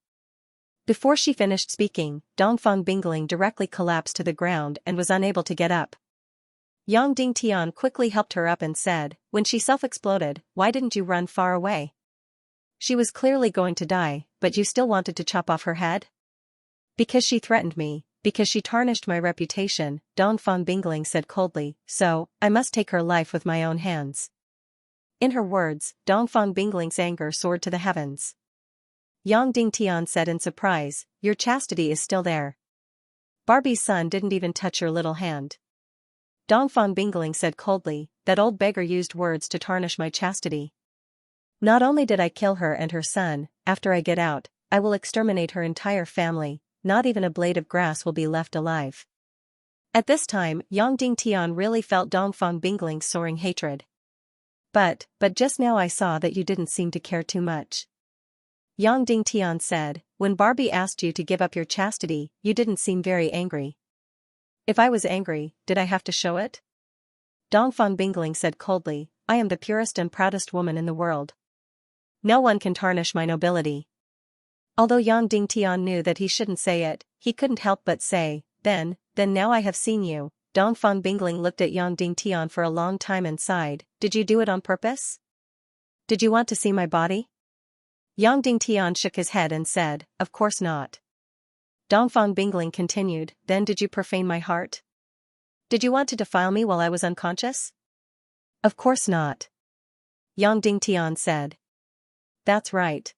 Before she finished speaking, Dongfang Bingling directly collapsed to the ground and was unable to get up. Yang Dingtian quickly helped her up and said, when she self-exploded, why didn't you run far away? She was clearly going to die, but you still wanted to chop off her head? Because she threatened me, because she tarnished my reputation, Dongfang Bingling said coldly, so, I must take her life with my own hands. In her words, Dongfang Bingling's anger soared to the heavens. Yang Dingtian said in surprise, your chastity is still there. Barbie's son didn't even touch your little hand. Dongfang Bingling said coldly, that old beggar used words to tarnish my chastity. Not only did I kill her and her son, after I get out, I will exterminate her entire family, not even a blade of grass will be left alive. At this time, Yang Dingtian really felt Dongfang Bingling's soaring hatred. But just now I saw that you didn't seem to care too much. Yang Dingtian said, when Barbie asked you to give up your chastity, you didn't seem very angry. If I was angry, did I have to show it? Dongfang Bingling said coldly, I am the purest and proudest woman in the world. No one can tarnish my nobility. Although Yang Dingtian knew that he shouldn't say it, he couldn't help but say, then now I have seen you. Dongfang Bingling looked at Yang Dingtian for a long time and sighed, did you do it on purpose? Did you want to see my body? Yang Dingtian shook his head and said, of course not. Dongfang Bingling continued, then did you profane my heart? Did you want to defile me while I was unconscious? Of course not. Yang Dingtian said. That's right.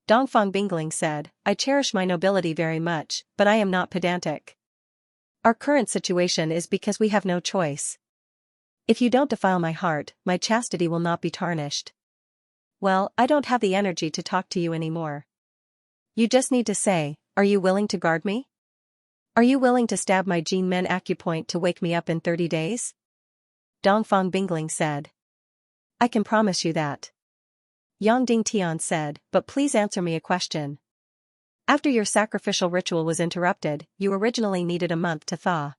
Dongfang Bingling said, I cherish my nobility very much, but I am not pedantic. Our current situation is because we have no choice. If you don't defile my heart, my chastity will not be tarnished. Well, I don't have the energy to talk to you anymore. You just need to say, are you willing to guard me? Are you willing to stab my Jin Men acupoint to wake me up in 30 days? Dongfang Bingling said. I can promise you that. Yang Dingtian said, but please answer me a question. After your sacrificial ritual was interrupted, you originally needed a month to thaw.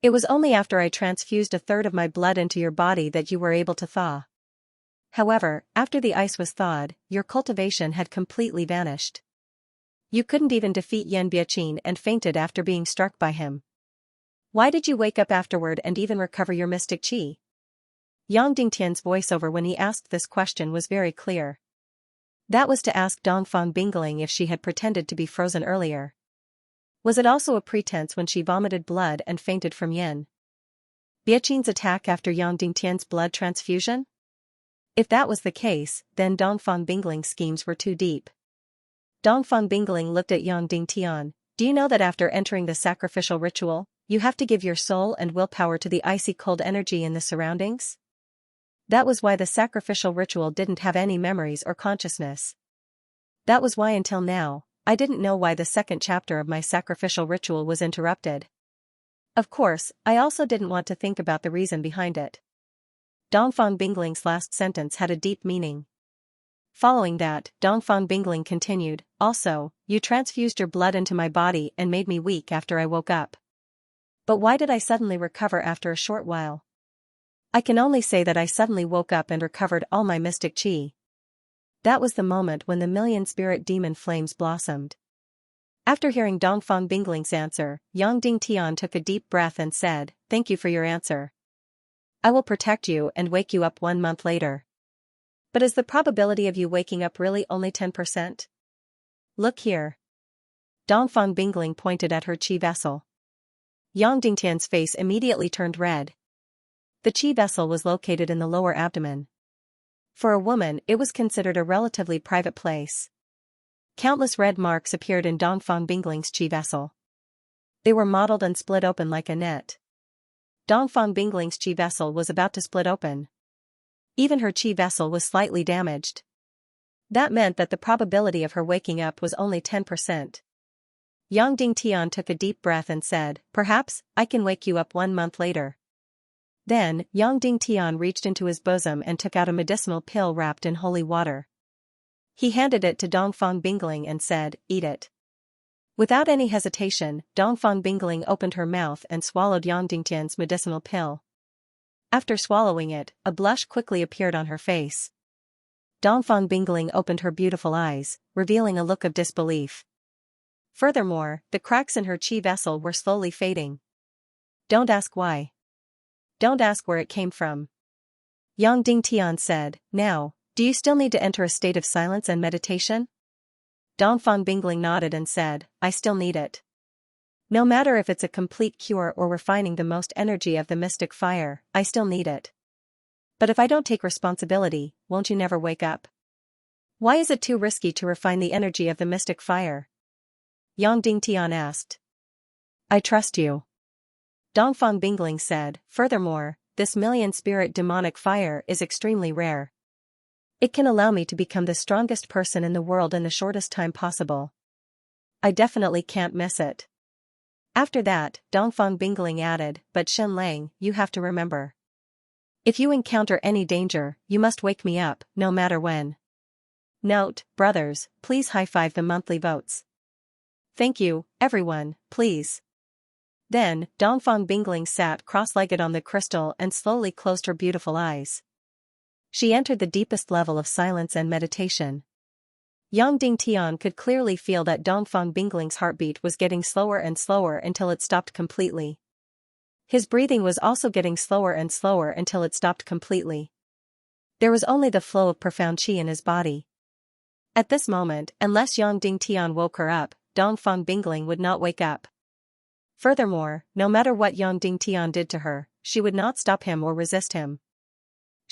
It was only after I transfused a third of my blood into your body that you were able to thaw. However, after the ice was thawed, your cultivation had completely vanished. You couldn't even defeat Yan Biaqin and fainted after being struck by him. Why did you wake up afterward and even recover your mystic qi? Yang Dingtian's voiceover when he asked this question was very clear. That was to ask Dongfang Bingling if she had pretended to be frozen earlier. Was it also a pretense when she vomited blood and fainted from Yan Biaqin's attack after Yang Dingtian's blood transfusion? If that was the case, then Dongfang Bingling's schemes were too deep. Dongfang Bingling looked at Yang Dingtian. Do you know that after entering the sacrificial ritual, you have to give your soul and willpower to the icy cold energy in the surroundings? That was why the sacrificial ritual didn't have any memories or consciousness. That was why until now, I didn't know why the second chapter of my sacrificial ritual was interrupted. Of course, I also didn't want to think about the reason behind it. Dongfang Bingling's last sentence had a deep meaning. Following that, Dongfang Bingling continued, also, you transfused your blood into my body and made me weak after I woke up. But why did I suddenly recover after a short while? I can only say that I suddenly woke up and recovered all my mystic qi. That was the moment when the million spirit demon flames blossomed. After hearing Dongfang Bingling's answer, Yang Dingtian took a deep breath and said, thank you for your answer. I will protect you and wake you up 1 month later. But is the probability of you waking up really only 10%? Look here. Dongfang Bingling pointed at her qi vessel. Yang Dingtian's face immediately turned red. The qi vessel was located in the lower abdomen. For a woman, it was considered a relatively private place. Countless red marks appeared in Dongfang Bingling's qi vessel. They were mottled and split open like a net. Dongfang Bingling's qi vessel was about to split open. Even her qi vessel was slightly damaged. That meant that the probability of her waking up was only 10%. Yang Dingtian took a deep breath and said, perhaps, I can wake you up 1 month later. Then, Yang Dingtian reached into his bosom and took out a medicinal pill wrapped in holy water. He handed it to Dongfang Bingling and said, eat it. Without any hesitation, Dongfang Bingling opened her mouth and swallowed Yang Dingtian's medicinal pill. After swallowing it, a blush quickly appeared on her face. Dongfang Bingling opened her beautiful eyes, revealing a look of disbelief. Furthermore, the cracks in her qi vessel were slowly fading. Don't ask why. Don't ask where it came from. Yang Dingtian said, now, do you still need to enter a state of silence and meditation? Dongfang Bingling nodded and said, I still need it. No matter if it's a complete cure or refining the most energy of the mystic fire, I still need it. But if I don't take responsibility, won't you never wake up? Why is it too risky to refine the energy of the mystic fire? Yang Dingtian asked. I trust you. Dongfang Bingling said, furthermore, this million-spirit demonic fire is extremely rare. It can allow me to become the strongest person in the world in the shortest time possible. I definitely can't miss it. After that, Dongfang Bingling added, but Shen Lang, you have to remember. If you encounter any danger, you must wake me up, no matter when. Note, brothers, please high-five the monthly votes. Thank you, everyone, please. Then, Dongfang Bingling sat cross-legged on the crystal and slowly closed her beautiful eyes. She entered the deepest level of silence and meditation. Yang Dingtian could clearly feel that Dongfang Bingling's heartbeat was getting slower and slower until it stopped completely. His breathing was also getting slower and slower until it stopped completely. There was only the flow of profound qi in his body. At this moment, unless Yang Dingtian woke her up, Dongfang Bingling would not wake up. Furthermore, no matter what Yang Dingtian did to her, she would not stop him or resist him.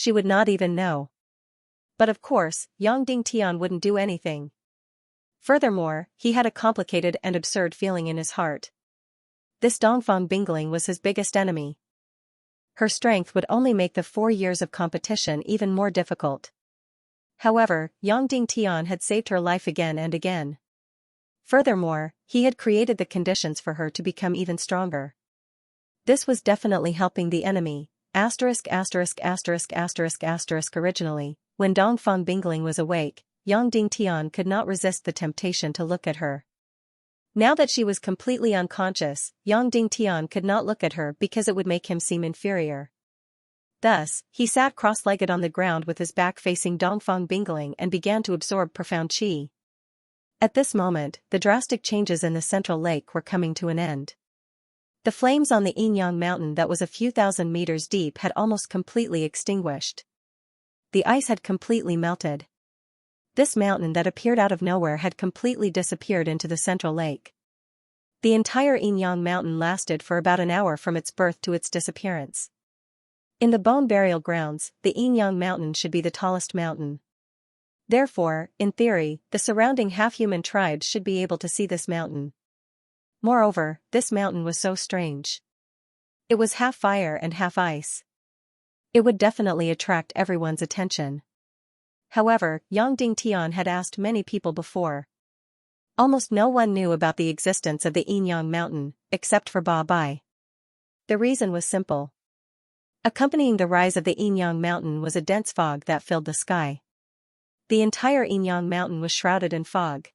She would not even know. But of course, Yang Dingtian wouldn't do anything. Furthermore, he had a complicated and absurd feeling in his heart. This Dongfang Bingling was his biggest enemy. Her strength would only make the 4 years of competition even more difficult. However, Yang Dingtian had saved her life again and again. Furthermore, he had created the conditions for her to become even stronger. This was definitely helping the enemy. Originally, when Dongfang Bingling was awake, Yang Dingtian could not resist the temptation to look at her. Now that she was completely unconscious, Yang Dingtian could not look at her because it would make him seem inferior. Thus, he sat cross-legged on the ground with his back facing Dongfang Bingling and began to absorb profound qi. At this moment, the drastic changes in the central lake were coming to an end. The flames on the Xianxia mountain that was a few thousand meters deep had almost completely extinguished. The ice had completely melted. This mountain that appeared out of nowhere had completely disappeared into the central lake. The entire Xianxia mountain lasted for about an hour from its birth to its disappearance. In the bone burial grounds, the Xianxia mountain should be the tallest mountain. Therefore, in theory, the surrounding half-human tribes should be able to see this mountain. Moreover, this mountain was so strange. It was half fire and half ice. It would definitely attract everyone's attention. However, Yang Dingtian had asked many people before. Almost no one knew about the existence of the Xianxia mountain, except for Ba Bai. The reason was simple. Accompanying the rise of the Xianxia mountain was a dense fog that filled the sky. The entire Xianxia mountain was shrouded in fog.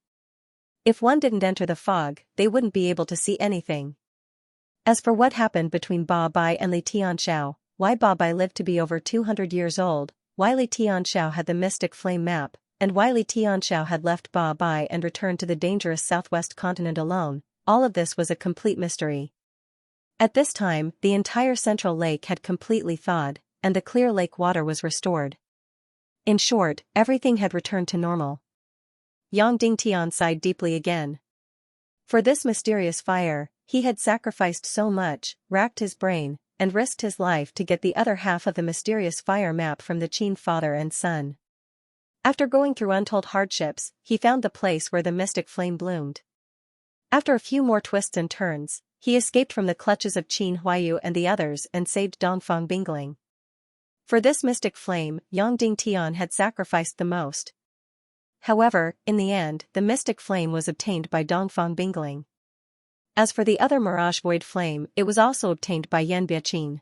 If one didn't enter the fog, they wouldn't be able to see anything. As for what happened between Ba Bai and Li Tianxiao, why Ba Bai lived to be over 200 years old, why Li Tianxiao had the mystic flame map, and why Li Tianxiao had left Ba Bai and returned to the dangerous southwest continent alone, all of this was a complete mystery. At this time, the entire central lake had completely thawed, and the clear lake water was restored. In short, everything had returned to normal. Yang Dingtian sighed deeply again. For this mysterious fire, he had sacrificed so much, racked his brain, and risked his life to get the other half of the mysterious fire map from the Qin father and son. After going through untold hardships, he found the place where the mystic flame bloomed. After a few more twists and turns, he escaped from the clutches of Qin Huayu and the others and saved Dongfang Bingling. For this mystic flame, Yang Dingtian had sacrificed the most. However, in the end, the mystic flame was obtained by Dongfang Bingling. As for the other mirage void flame, it was also obtained by Yan Biaqin.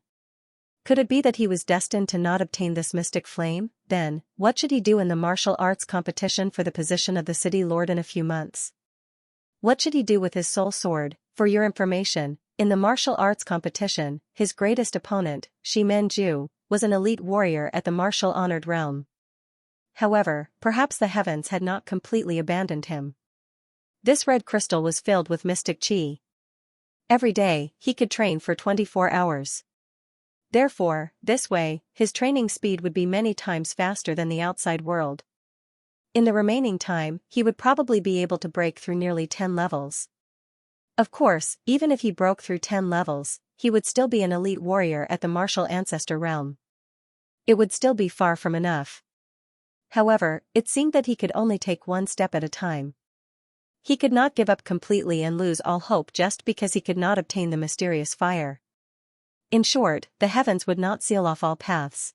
Could it be that he was destined to not obtain this mystic flame? Then, what should he do in the martial arts competition for the position of the city lord in a few months? What should he do with his soul sword? For your information, in the martial arts competition, his greatest opponent, Shimen-ju, was an elite warrior at the martial honored realm. However, perhaps the heavens had not completely abandoned him. This red crystal was filled with mystic chi. Every day, he could train for 24 hours. Therefore, this way, his training speed would be many times faster than the outside world. In the remaining time, he would probably be able to break through nearly 10 levels. Of course, even if he broke through 10 levels, he would still be an elite warrior at the martial ancestor realm. It would still be far from enough. However, it seemed that he could only take one step at a time. He could not give up completely and lose all hope just because he could not obtain the mysterious fire. In short, the heavens would not seal off all paths.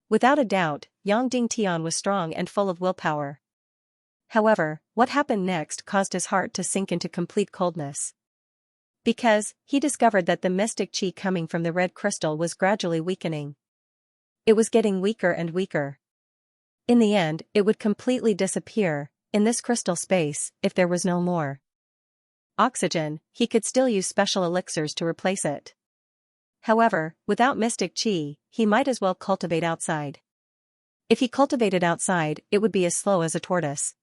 Without a doubt, Yang Dingtian was strong and full of willpower. However, what happened next caused his heart to sink into complete coldness. Because, he discovered that the mystic chi coming from the red crystal was gradually weakening. It was getting weaker and weaker. In the end, it would completely disappear, in this crystal space, if there was no more oxygen, he could still use special elixirs to replace it. However, without mystic chi, he might as well cultivate outside. If he cultivated outside, it would be as slow as a tortoise.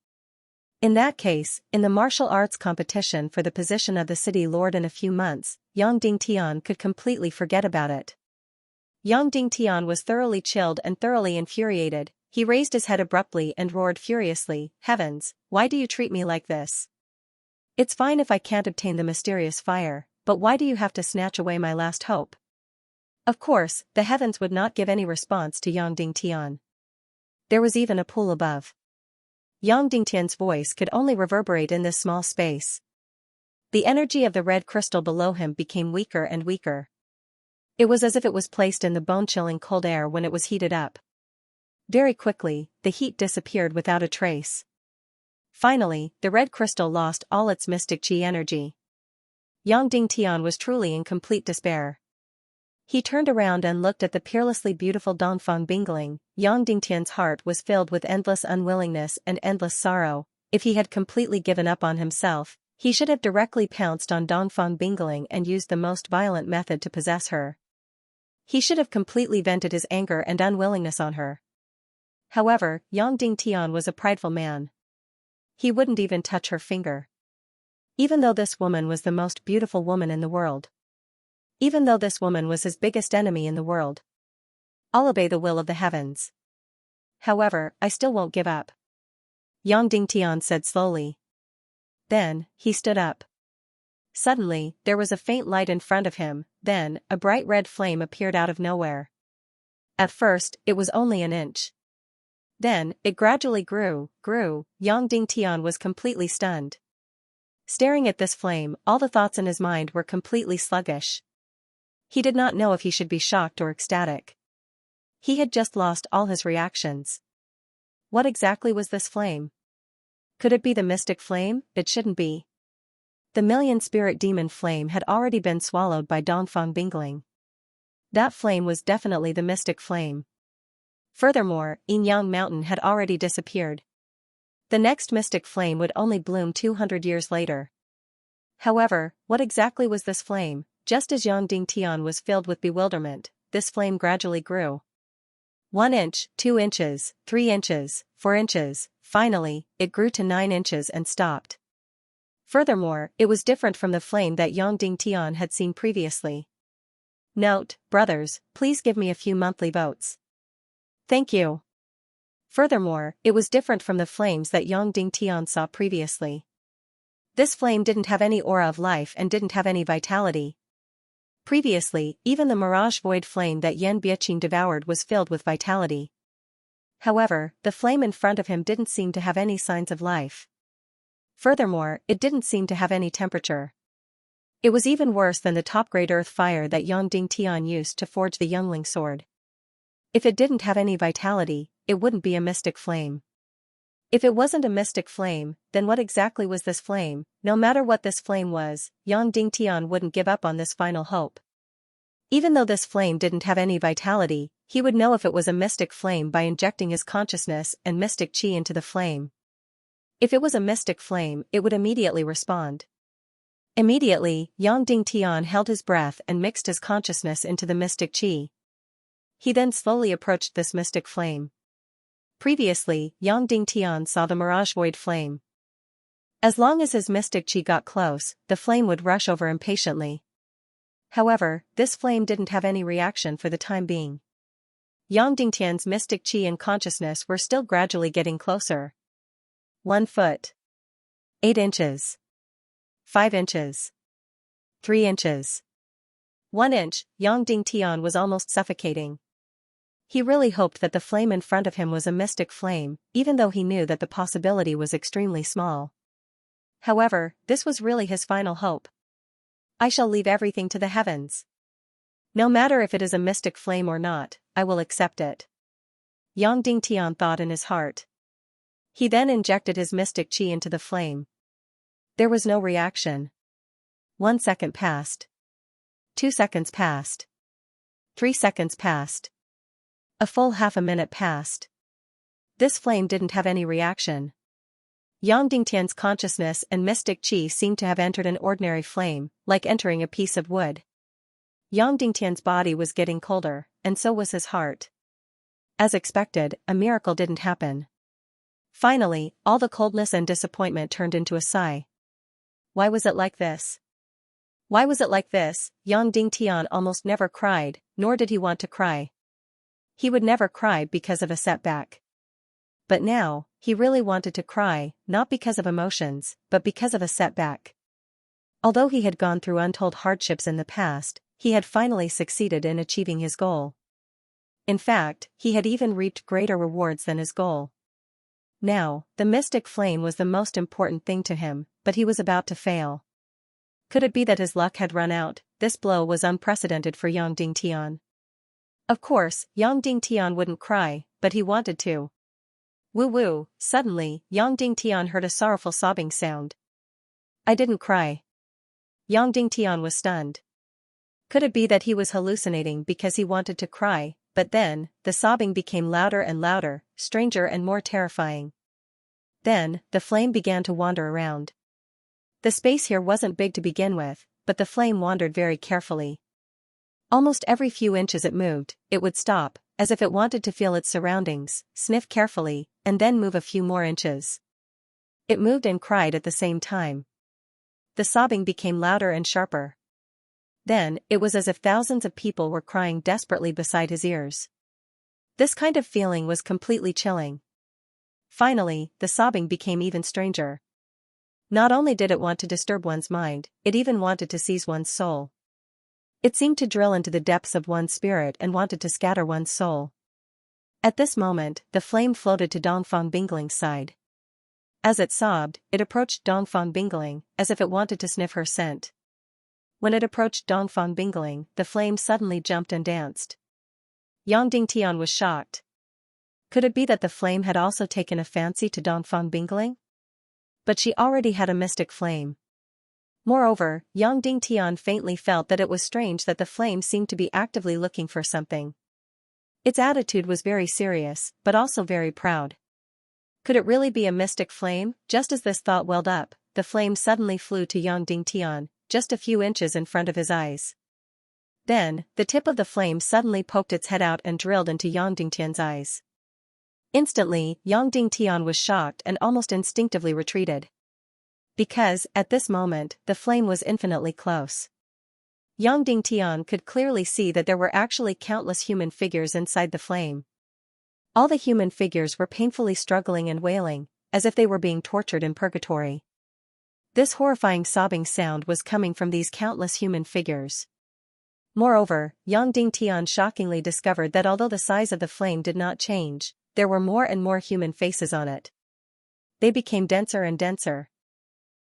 In that case, in the martial arts competition for the position of the city lord in a few months, Yang Dingtian could completely forget about it. Yang Dingtian was thoroughly chilled and thoroughly infuriated. He raised his head abruptly and roared furiously, "Heavens, why do you treat me like this? It's fine if I can't obtain the mysterious fire, but why do you have to snatch away my last hope?" Of course, the heavens would not give any response to Yang Dingtian. There was even a pool above. Yang Dingtian's voice could only reverberate in this small space. The energy of the red crystal below him became weaker and weaker. It was as if it was placed in the bone-chilling cold air when it was heated up. Very quickly, the heat disappeared without a trace. Finally, the red crystal lost all its mystic chi energy. Yang Dingtian was truly in complete despair. He turned around and looked at the peerlessly beautiful Dongfang Bingling. Yang Dingtian's heart was filled with endless unwillingness and endless sorrow. If he had completely given up on himself, he should have directly pounced on Dongfang Bingling and used the most violent method to possess her. He should have completely vented his anger and unwillingness on her. However, Yang Dingtian was a prideful man. He wouldn't even touch her finger. Even though this woman was the most beautiful woman in the world. Even though this woman was his biggest enemy in the world. I'll obey the will of the heavens. However, I still won't give up. Yang Dingtian said slowly. Then, he stood up. Suddenly, there was a faint light in front of him, then, a bright red flame appeared out of nowhere. At first, it was only an inch. Then, it gradually grew. Yang Dingtian was completely stunned. Staring at this flame, all the thoughts in his mind were completely sluggish. He did not know if he should be shocked or ecstatic. He had just lost all his reactions. What exactly was this flame? Could it be the mystic flame? It shouldn't be. The million-spirit demon flame had already been swallowed by Dongfang Bingling. That flame was definitely the mystic flame. Furthermore, Yin Yang Mountain had already disappeared. The next mystic flame would only bloom 200 years later. However, what exactly was this flame? Just as Yang Dingtian was filled with bewilderment, this flame gradually grew. 1 inch, 2 inches, 3 inches, 4 inches, finally, it grew to 9 inches and stopped. Furthermore, it was different from the flame that Yang Dingtian had seen previously. Note, brothers, please give me a few monthly votes. Thank you. Furthermore, it was different from the flames that Yang Dingtian saw previously. This flame didn't have any aura of life and didn't have any vitality. Previously, even the mirage void flame that Yan Biaqing devoured was filled with vitality. However, the flame in front of him didn't seem to have any signs of life. Furthermore, it didn't seem to have any temperature. It was even worse than the top-grade earth fire that Yang Dingtian used to forge the youngling sword. If it didn't have any vitality, it wouldn't be a mystic flame. If it wasn't a mystic flame, then what exactly was this flame? No matter what this flame was, Yang Dingtian wouldn't give up on this final hope. Even though this flame didn't have any vitality, he would know if it was a mystic flame by injecting his consciousness and mystic chi into the flame. If it was a mystic flame, it would immediately respond. Immediately, Yang Dingtian held his breath and mixed his consciousness into the mystic qi. He then slowly approached this mystic flame. Previously, Yang Dingtian saw the mirage void flame. As long as his mystic qi got close, the flame would rush over impatiently. However, this flame didn't have any reaction for the time being. Yang Dingtian's mystic qi and consciousness were still gradually getting closer. 1 foot. 8 inches. 5 inches. 3 inches. 1 inch, Yang Dingtian was almost suffocating. He really hoped that the flame in front of him was a mystic flame, even though he knew that the possibility was extremely small. However, this was really his final hope. I shall leave everything to the heavens. No matter if it is a mystic flame or not, I will accept it. Yang Dingtian thought in his heart. He then injected his mystic qi into the flame. There was no reaction. 1 second passed. 2 seconds passed. 3 seconds passed. A full half a minute passed. This flame didn't have any reaction. Yang Dingtian's consciousness and mystic qi seemed to have entered an ordinary flame, like entering a piece of wood. Yang Dingtian's body was getting colder, and so was his heart. As expected, a miracle didn't happen. Finally, all the coldness and disappointment turned into a sigh. Why was it like this? Why was it like this? Yang Dingtian almost never cried, nor did he want to cry. He would never cry because of a setback. But now, he really wanted to cry, not because of emotions, but because of a setback. Although he had gone through untold hardships in the past, he had finally succeeded in achieving his goal. In fact, he had even reaped greater rewards than his goal. Now, the mystic flame was the most important thing to him, but he was about to fail. Could it be that his luck had run out? This blow was unprecedented for Yang Dingtian. Of course, Yang Dingtian wouldn't cry, but he wanted to. Woo-woo, suddenly, Yang Dingtian heard a sorrowful sobbing sound. I didn't cry. Yang Dingtian was stunned. Could it be that he was hallucinating because he wanted to cry? But then, the sobbing became louder and louder, stranger and more terrifying. Then, the flame began to wander around. The space here wasn't big to begin with, but the flame wandered very carefully. Almost every few inches it moved, it would stop, as if it wanted to feel its surroundings, sniff carefully, and then move a few more inches. It moved and cried at the same time. The sobbing became louder and sharper. Then, it was as if thousands of people were crying desperately beside his ears. This kind of feeling was completely chilling. Finally, the sobbing became even stranger. Not only did it want to disturb one's mind, it even wanted to seize one's soul. It seemed to drill into the depths of one's spirit and wanted to scatter one's soul. At this moment, the flame floated to Dongfang Bingling's side. As it sobbed, it approached Dongfang Bingling, as if it wanted to sniff her scent. When it approached Dongfang Bingling, the flame suddenly jumped and danced. Yang Dingtian was shocked. Could it be that the flame had also taken a fancy to Dongfang Bingling? But she already had a mystic flame. Moreover, Yang Dingtian faintly felt that it was strange that the flame seemed to be actively looking for something. Its attitude was very serious, but also very proud. Could it really be a mystic flame? Just as this thought welled up, the flame suddenly flew to Yang Dingtian, just a few inches in front of his eyes. Then, the tip of the flame suddenly poked its head out and drilled into Yang Dingtian's eyes. Instantly, Yang Dingtian was shocked and almost instinctively retreated. Because, at this moment, the flame was infinitely close. Yang Dingtian could clearly see that there were actually countless human figures inside the flame. All the human figures were painfully struggling and wailing, as if they were being tortured in purgatory. This horrifying sobbing sound was coming from these countless human figures. Moreover, Yang Dingtian shockingly discovered that although the size of the flame did not change, there were more and more human faces on it. They became denser and denser.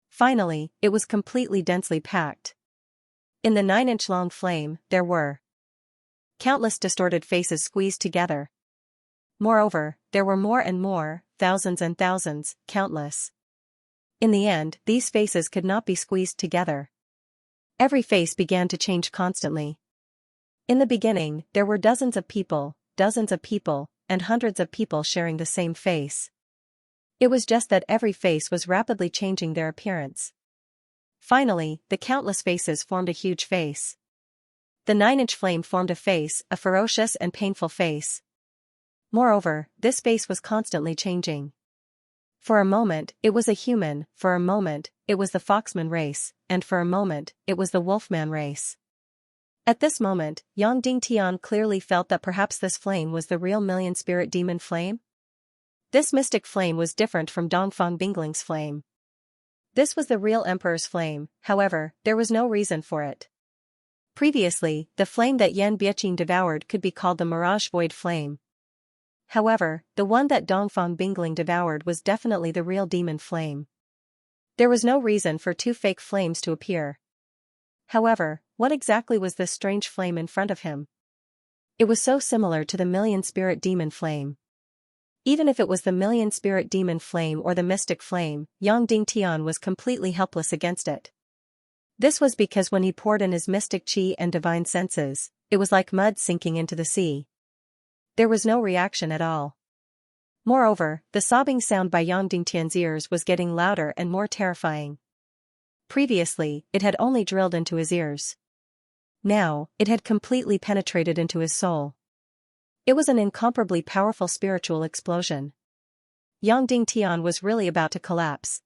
Finally, it was completely densely packed. In the 9-inch-long flame, there were countless distorted faces squeezed together. Moreover, there were more and more, thousands and thousands, countless. In the end, these faces could not be squeezed together. Every face began to change constantly. In the beginning, there were dozens of people, and hundreds of people sharing the same face. It was just that every face was rapidly changing their appearance. Finally, the countless faces formed a huge face. The 9-inch flame formed a face, a ferocious and painful face. Moreover, this face was constantly changing. For a moment, it was a human, for a moment, it was the Foxman race, and for a moment, it was the Wolfman race. At this moment, Yang Dingtian clearly felt that perhaps this flame was the real million-spirit demon flame. This mystic flame was different from Dongfang Bingling's flame. This was the real Emperor's flame, however, there was no reason for it. Previously, the flame that Yan Biaqing devoured could be called the Mirage Void Flame. However, the one that Dongfang Bingling devoured was definitely the real demon flame. There was no reason for two fake flames to appear. However, what exactly was this strange flame in front of him? It was so similar to the million-spirit demon flame. Even if it was the million-spirit demon flame or the mystic flame, Yang Dingtian was completely helpless against it. This was because when he poured in his mystic qi and divine senses, it was like mud sinking into the sea. There was no reaction at all. Moreover, the sobbing sound by Yang Dingtian's ears was getting louder and more terrifying. Previously, it had only drilled into his ears. Now, it had completely penetrated into his soul. It was an incomparably powerful spiritual explosion. Yang Dingtian was really about to collapse.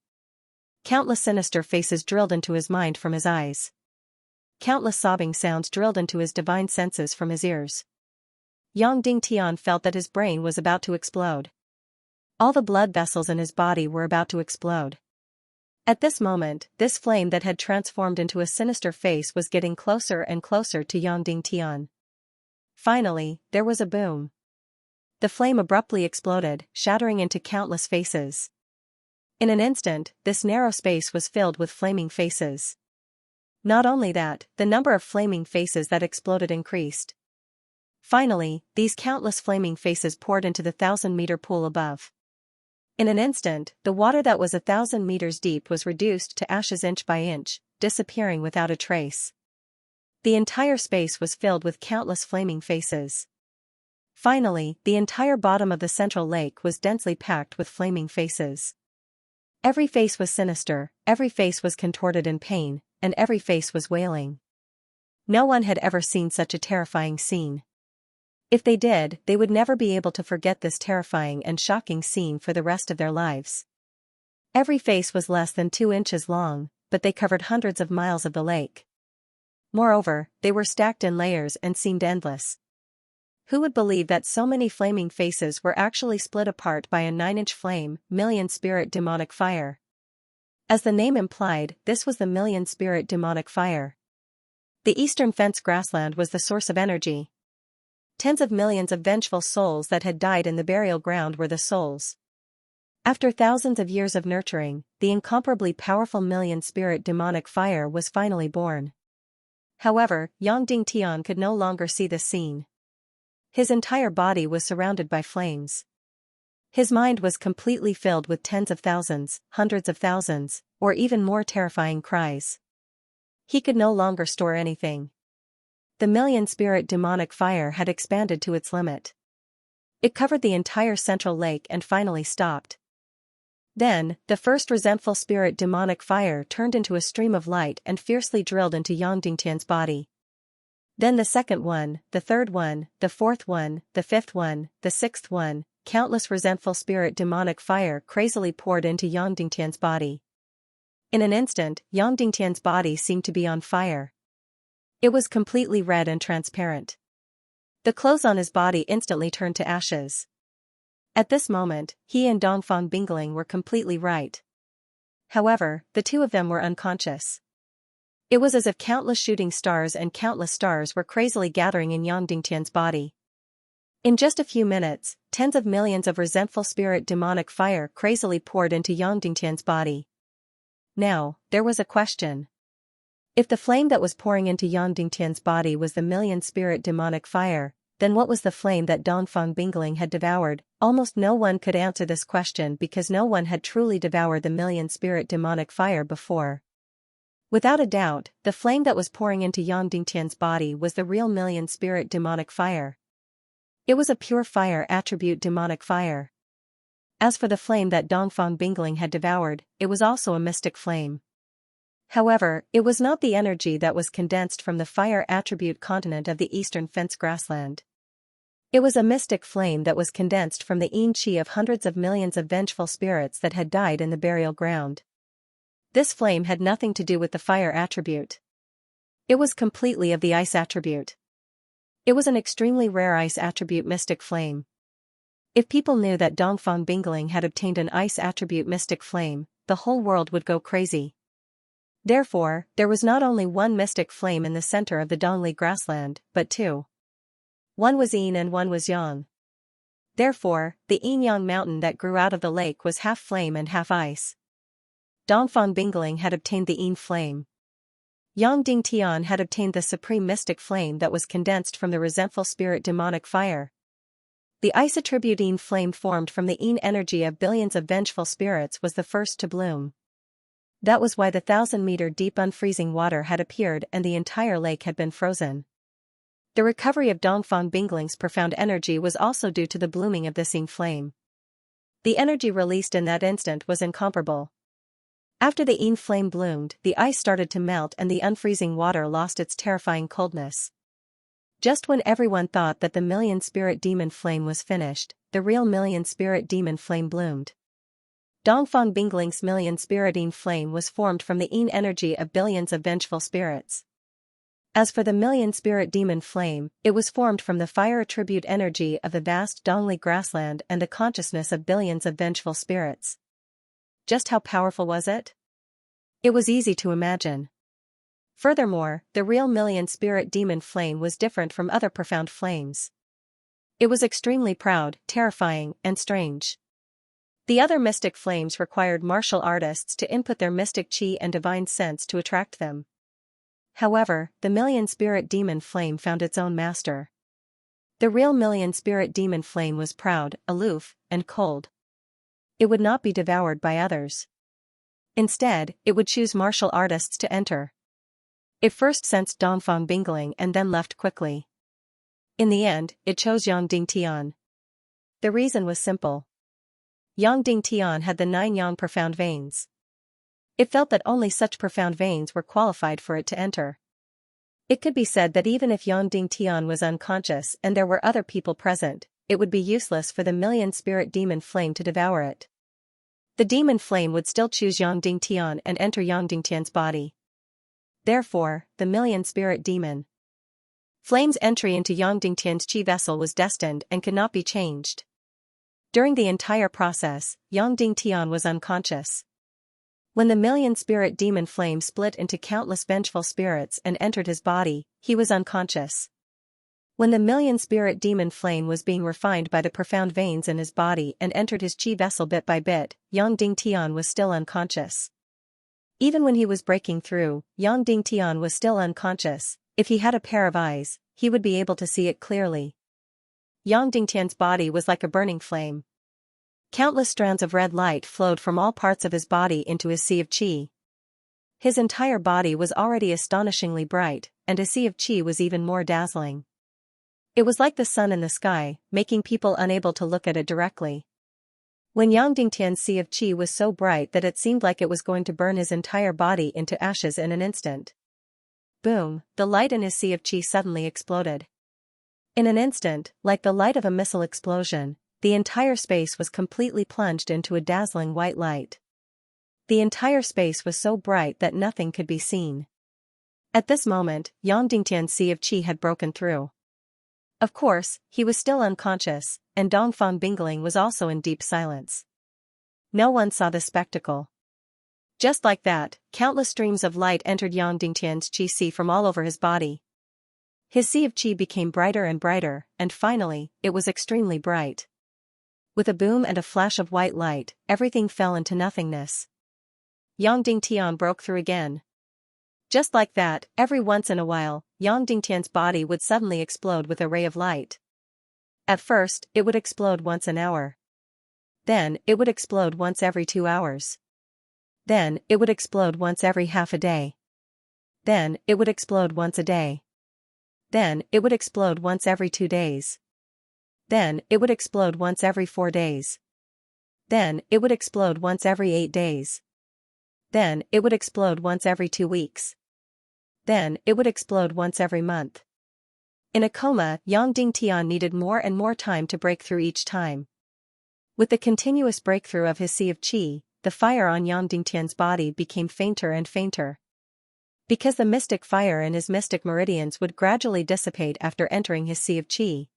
Countless sinister faces drilled into his mind from his eyes. Countless sobbing sounds drilled into his divine senses from his ears. Yang Dingtian felt that his brain was about to explode. All the blood vessels in his body were about to explode. At this moment, this flame that had transformed into a sinister face was getting closer and closer to Yang Dingtian. Finally, there was a boom. The flame abruptly exploded, shattering into countless faces. In an instant, this narrow space was filled with flaming faces. Not only that, the number of flaming faces that exploded increased. Finally, these countless flaming faces poured into the 1,000-meter pool above. In an instant, the water that was 1,000 meters deep was reduced to ashes inch by inch, disappearing without a trace. The entire space was filled with countless flaming faces. Finally, the entire bottom of the central lake was densely packed with flaming faces. Every face was sinister, every face was contorted in pain, and every face was wailing. No one had ever seen such a terrifying scene. If they did, they would never be able to forget this terrifying and shocking scene for the rest of their lives. Every face was less than 2 inches long, but they covered hundreds of miles of the lake. Moreover, they were stacked in layers and seemed endless. Who would believe that so many flaming faces were actually split apart by a 9-inch flame, million-spirit demonic fire? As the name implied, this was the million-spirit demonic fire. The eastern fence grassland was the source of energy. Tens of millions of vengeful souls that had died in the burial ground were the souls. After thousands of years of nurturing, the incomparably powerful million-spirit demonic fire was finally born. However, Yang Dingtian could no longer see the scene. His entire body was surrounded by flames. His mind was completely filled with tens of thousands, hundreds of thousands, or even more terrifying cries. He could no longer store anything. The million-spirit demonic fire had expanded to its limit. It covered the entire central lake and finally stopped. Then, the first resentful spirit demonic fire turned into a stream of light and fiercely drilled into Yang Dingtian's body. Then the second one, the third one, the fourth one, the fifth one, the sixth one, countless resentful spirit demonic fire crazily poured into Yang Dingtian's body. In an instant, Yang Dingtian's body seemed to be on fire. It was completely red and transparent. The clothes on his body instantly turned to ashes. At this moment, he and Dongfang Bingling were completely right. However, the two of them were unconscious. It was as if countless shooting stars and countless stars were crazily gathering in Yang Dingtian's body. In just a few minutes, tens of millions of resentful spirit demonic fire crazily poured into Yang Dingtian's body. Now, there was a question. If the flame that was pouring into Yang Dingtian's body was the million-spirit demonic fire, then what was the flame that Dongfang Bingling had devoured? Almost no one could answer this question because no one had truly devoured the million-spirit demonic fire before. Without a doubt, the flame that was pouring into Yang Dingtian's body was the real million-spirit demonic fire. It was a pure fire attribute demonic fire. As for the flame that Dongfang Bingling had devoured, it was also a mystic flame. However, it was not the energy that was condensed from the fire attribute continent of the eastern fence grassland. It was a mystic flame that was condensed from the yin qi of hundreds of millions of vengeful spirits that had died in the burial ground. This flame had nothing to do with the fire attribute. It was completely of the ice attribute. It was an extremely rare ice attribute mystic flame. If people knew that Dongfang Bingling had obtained an ice attribute mystic flame, the whole world would go crazy. Therefore, there was not only one mystic flame in the center of the Dongli grassland, but two. One was yin and one was yang. Therefore, the yin-yang mountain that grew out of the lake was half flame and half ice. Dongfang Bingling had obtained the yin flame. Yang Dingtian had obtained the supreme mystic flame that was condensed from the resentful spirit demonic fire. The ice attribute yin flame formed from the yin energy of billions of vengeful spirits was the first to bloom. That was why the 1,000-meter deep unfreezing water had appeared and the entire lake had been frozen. The recovery of Dongfang Bingling's profound energy was also due to the blooming of this yin flame. The energy released in that instant was incomparable. After the yin flame bloomed, the ice started to melt and the unfreezing water lost its terrifying coldness. Just when everyone thought that the million-spirit demon flame was finished, the real million-spirit demon flame bloomed. Dongfang Bingling's million-spirit yin flame was formed from the yin energy of billions of vengeful spirits. As for the million-spirit demon flame, it was formed from the fire attribute energy of the vast Dongli grassland and the consciousness of billions of vengeful spirits. Just how powerful was it? It was easy to imagine. Furthermore, the real million-spirit demon flame was different from other profound flames. It was extremely proud, terrifying, and strange. The other mystic flames required martial artists to input their mystic qi and divine sense to attract them. However, the million-spirit demon flame found its own master. The real million-spirit demon flame was proud, aloof, and cold. It would not be devoured by others. Instead, it would choose martial artists to enter. It first sensed Dongfang Bingling and then left quickly. In the end, it chose Yang Dingtian. The reason was simple. Yang Dingtian had the 9 yang profound veins. It felt that only such profound veins were qualified for it to enter. It could be said that even if Yang Dingtian was unconscious and there were other people present, it would be useless for the million-spirit demon flame to devour it. The demon flame would still choose Yang Dingtian and enter Yang Dingtian's body. Therefore, the million-spirit demon flame's entry into Yang Dingtian's qi vessel was destined and could not be changed. During the entire process, Yang Dingtian was unconscious. When the million-spirit demon flame split into countless vengeful spirits and entered his body, he was unconscious. When the million-spirit demon flame was being refined by the profound veins in his body and entered his qi vessel bit by bit, Yang Dingtian was still unconscious. Even when he was breaking through, Yang Dingtian was still unconscious. If he had a pair of eyes, he would be able to see it clearly. Yang Dingtian's body was like a burning flame. Countless strands of red light flowed from all parts of his body into his sea of qi. His entire body was already astonishingly bright, and his sea of qi was even more dazzling. It was like the sun in the sky, making people unable to look at it directly. When Yang Dingtian's sea of qi was so bright that it seemed like it was going to burn his entire body into ashes in an instant. Boom, the light in his sea of qi suddenly exploded. In an instant, like the light of a missile explosion, the entire space was completely plunged into a dazzling white light. The entire space was so bright that nothing could be seen. At this moment, Yang Dingtian's sea of qi had broken through. Of course, he was still unconscious, and Dongfang Bingling was also in deep silence. No one saw the spectacle. Just like that, countless streams of light entered Yang Dingtian's qi sea from all over his body. His sea of qi became brighter and brighter, and finally, it was extremely bright. With a boom and a flash of white light, everything fell into nothingness. Yang Dingtian broke through again. Just like that, every once in a while, Yang Dingtian's body would suddenly explode with a ray of light. At first, it would explode once an hour. Then, it would explode once every 2 hours. Then, it would explode once every half a day. Then, it would explode once a day. Then, it would explode once every 2 days. Then, it would explode once every 4 days. Then, it would explode once every 8 days. Then, it would explode once every 2 weeks. Then, it would explode once every month. In a coma, Yang Dingtian needed more and more time to break through each time. With the continuous breakthrough of his sea of qi, the fire on Yang Dingtian's body became fainter and fainter. Because the mystic fire in his mystic meridians would gradually dissipate after entering his sea of qi.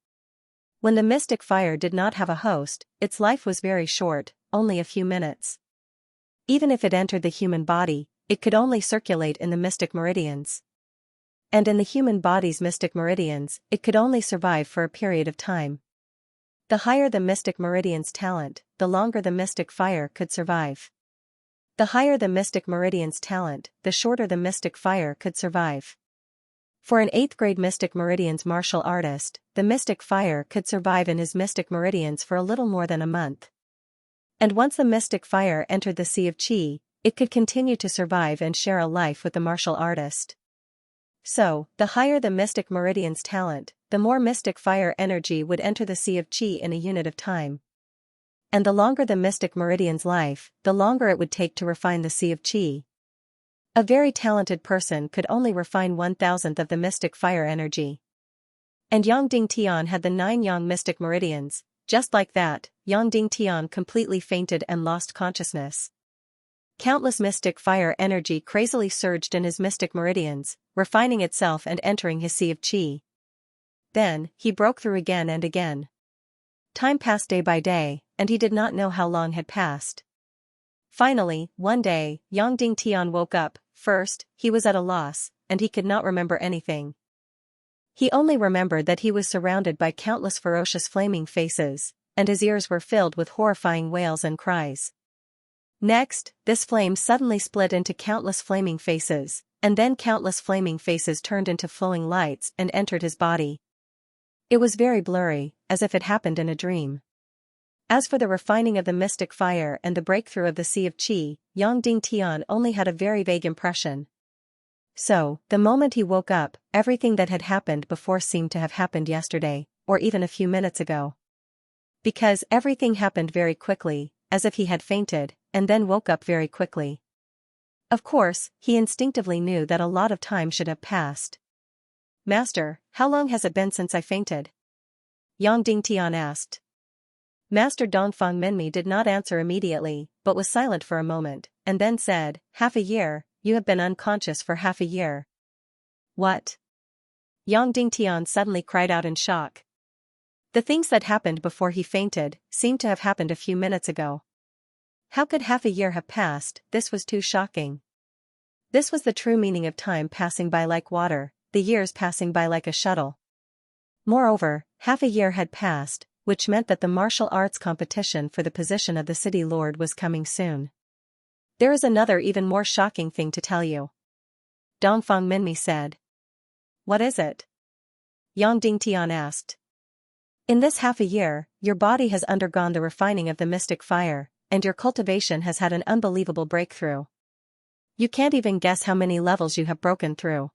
When the mystic fire did not have a host, its life was very short, only a few minutes. Even if it entered the human body, it could only circulate in the mystic meridians. And in the human body's mystic meridians, it could only survive for a period of time. The higher the mystic meridian's talent, the longer the mystic fire could survive. The higher the mystic meridian's talent, the shorter the mystic fire could survive. For an 8th grade mystic meridian's martial artist, the mystic fire could survive in his mystic meridians for a little more than a month. And once the mystic fire entered the sea of qi, it could continue to survive and share a life with the martial artist. So, the higher the mystic meridian's talent, the more mystic fire energy would enter the sea of qi in a unit of time. And the longer the mystic meridian's life, the longer it would take to refine the sea of qi. A very talented person could only refine 1,000th of the mystic fire energy. And Yang Dingtian had the 9 yang mystic meridians. Just like that, Yang Dingtian completely fainted and lost consciousness. Countless mystic fire energy crazily surged in his mystic meridians, refining itself and entering his sea of qi. Then, he broke through again and again. Time passed day by day, and he did not know how long had passed. Finally, one day, Yang Dingtian woke up. First, he was at a loss, and he could not remember anything. He only remembered that he was surrounded by countless ferocious flaming faces, and his ears were filled with horrifying wails and cries. Next, this flame suddenly split into countless flaming faces, and then countless flaming faces turned into flowing lights and entered his body. It was very blurry, as if it happened in a dream. As for the refining of the mystic fire and the breakthrough of the sea of qi, Yang Dingtian only had a very vague impression. So, the moment he woke up, everything that had happened before seemed to have happened yesterday, or even a few minutes ago. Because everything happened very quickly, as if he had fainted, and then woke up very quickly. Of course, he instinctively knew that a lot of time should have passed. "Master, how long has it been since I fainted?" Yang Dingtian asked. Master Dongfang Minmi did not answer immediately, but was silent for a moment, and then said, "Half a year. You have been unconscious for half a year." "What?" Yang Dingtian suddenly cried out in shock. The things that happened before he fainted seemed to have happened a few minutes ago. How could half a year have passed? This was too shocking. This was the true meaning of time passing by like water, the years passing by like a shuttle. Moreover, half a year had passed, which meant that the martial arts competition for the position of the city lord was coming soon. "There is another even more shocking thing to tell you," Dongfang Minmi said. "What is it?" Yang Dingtian asked. "In this half a year, your body has undergone the refining of the mystic fire, and your cultivation has had an unbelievable breakthrough. You can't even guess how many levels you have broken through,"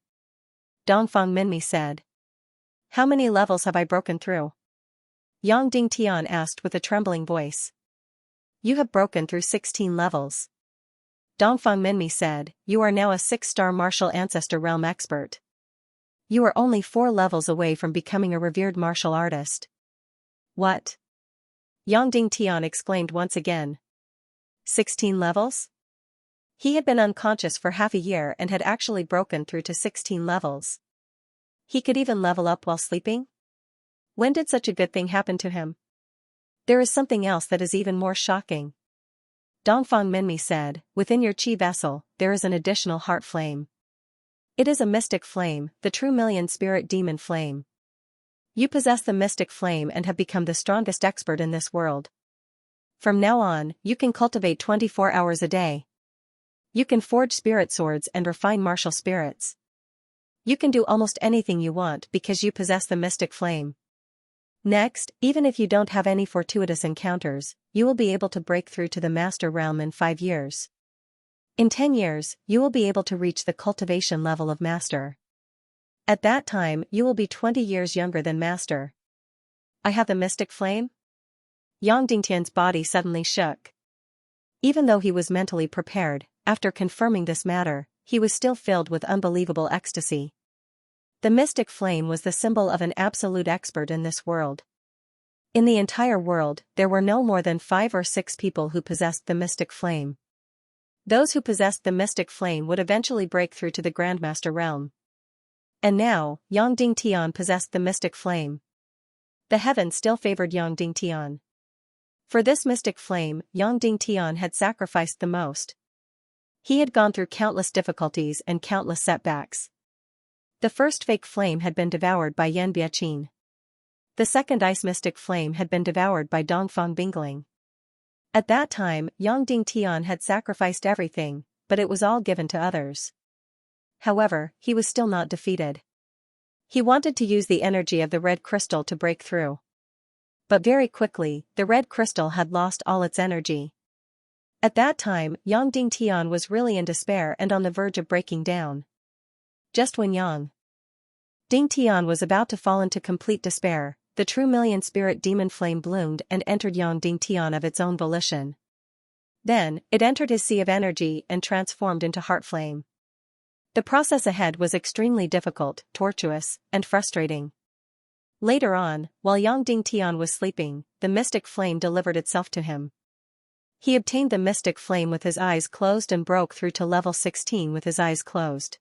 Dongfang Minmi said. "How many levels have I broken through?" Yang Dingtian asked with a trembling voice. "You have broken through 16 levels." Dongfang Minmi said, "You are now a 6-star martial ancestor realm expert. You are only 4 levels away from becoming a revered martial artist." "What?" Yang Dingtian exclaimed once again. 16 levels? He had been unconscious for half a year and had actually broken through to 16 levels. He could even level up while sleeping? When did such a good thing happen to him? There is something else that is even more shocking. Dongfang Minmi said, "Within your qi vessel, there is an additional heart flame. It is a mystic flame, the true million spirit demon flame. You possess the mystic flame and have become the strongest expert in this world. From now on, you can cultivate 24 hours a day. You can forge spirit swords and refine martial spirits. You can do almost anything you want because you possess the mystic flame. Next, even if you don't have any fortuitous encounters, you will be able to break through to the master realm in 5 years. In 10 years, you will be able to reach the cultivation level of master. At that time, you will be 20 years younger than master." "I have the mystic flame?" Yang Dingtian's body suddenly shook. Even though he was mentally prepared, after confirming this matter, he was still filled with unbelievable ecstasy. The mystic flame was the symbol of an absolute expert in this world. In the entire world, there were no more than 5 or 6 people who possessed the mystic flame. Those who possessed the mystic flame would eventually break through to the Grandmaster realm. And now, Yang Dingtian possessed the mystic flame. The heavens still favored Yang Dingtian. For this mystic flame, Yang Dingtian had sacrificed the most. He had gone through countless difficulties and countless setbacks. The first fake flame had been devoured by Yan Biaqin. The second ice mystic flame had been devoured by Dongfang Bingling. At that time, Yang Dingtian had sacrificed everything, but it was all given to others. However, he was still not defeated. He wanted to use the energy of the red crystal to break through. But very quickly, the red crystal had lost all its energy. At that time, Yang Dingtian was really in despair and on the verge of breaking down. Just when Yang Dingtian was about to fall into complete despair, the true million spirit demon flame bloomed and entered Yang Dingtian of its own volition. Then, it entered his sea of energy and transformed into heart flame. The process ahead was extremely difficult, tortuous, and frustrating. Later on, while Yang Dingtian was sleeping, the mystic flame delivered itself to him. He obtained the mystic flame with his eyes closed and broke through to level 16 with his eyes closed.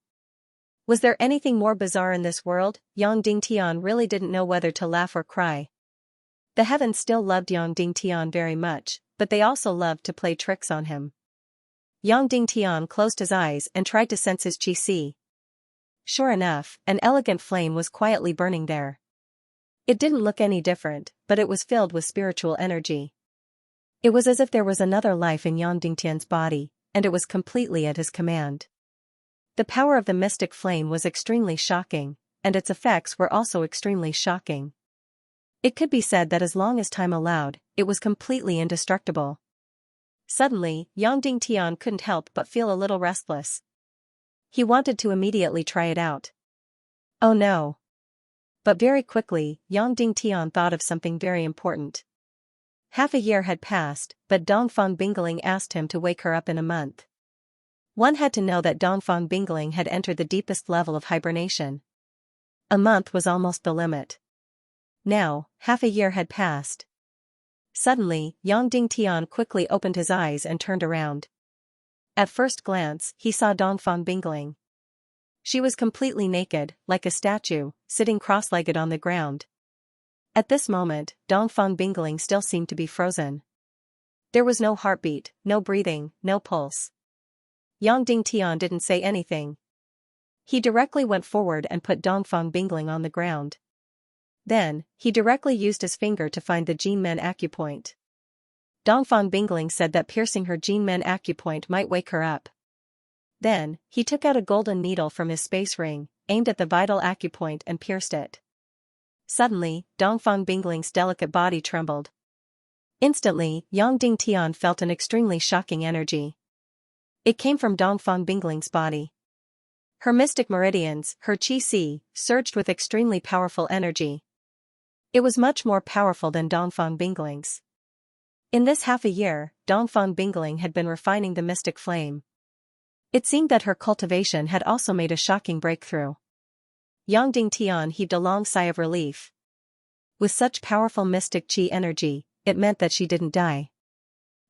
Was there anything more bizarre in this world? Yang Dingtian really didn't know whether to laugh or cry. The heavens still loved Yang Dingtian very much, but they also loved to play tricks on him. Yang Dingtian closed his eyes and tried to sense his qi. Sure enough, an elegant flame was quietly burning there. It didn't look any different, but it was filled with spiritual energy. It was as if there was another life in Yang Dingtian's body, and it was completely at his command. The power of the mystic flame was extremely shocking, and its effects were also extremely shocking. It could be said that as long as time allowed, it was completely indestructible. Suddenly, Yang Dingtian couldn't help but feel a little restless. He wanted to immediately try it out. Oh no! But very quickly, Yang Dingtian thought of something very important. Half a year had passed, but Dongfang Bingling asked him to wake her up in a month. One had to know that Dongfang Bingling had entered the deepest level of hibernation. A month was almost the limit. Now, half a year had passed. Suddenly, Yang Dingtian quickly opened his eyes and turned around. At first glance, he saw Dongfang Bingling. She was completely naked, like a statue, sitting cross-legged on the ground. At this moment, Dongfang Bingling still seemed to be frozen. There was no heartbeat, no breathing, no pulse. Yang Dingtian didn't say anything. He directly went forward and put Dongfang Bingling on the ground. Then, he directly used his finger to find the Jinmen acupoint. Dongfang Bingling said that piercing her Jinmen acupoint might wake her up. Then, he took out a golden needle from his space ring, aimed at the vital acupoint and pierced it. Suddenly, Dongfang Bingling's delicate body trembled. Instantly, Yang Dingtian felt an extremely shocking energy. It came from Dongfang Bingling's body. Her mystic meridians, her qi, surged with extremely powerful energy. It was much more powerful than Dongfang Bingling's. In this half a year, Dongfang Bingling had been refining the mystic flame. It seemed that her cultivation had also made a shocking breakthrough. Yang Dingtian heaved a long sigh of relief. With such powerful mystic qi energy, it meant that she didn't die.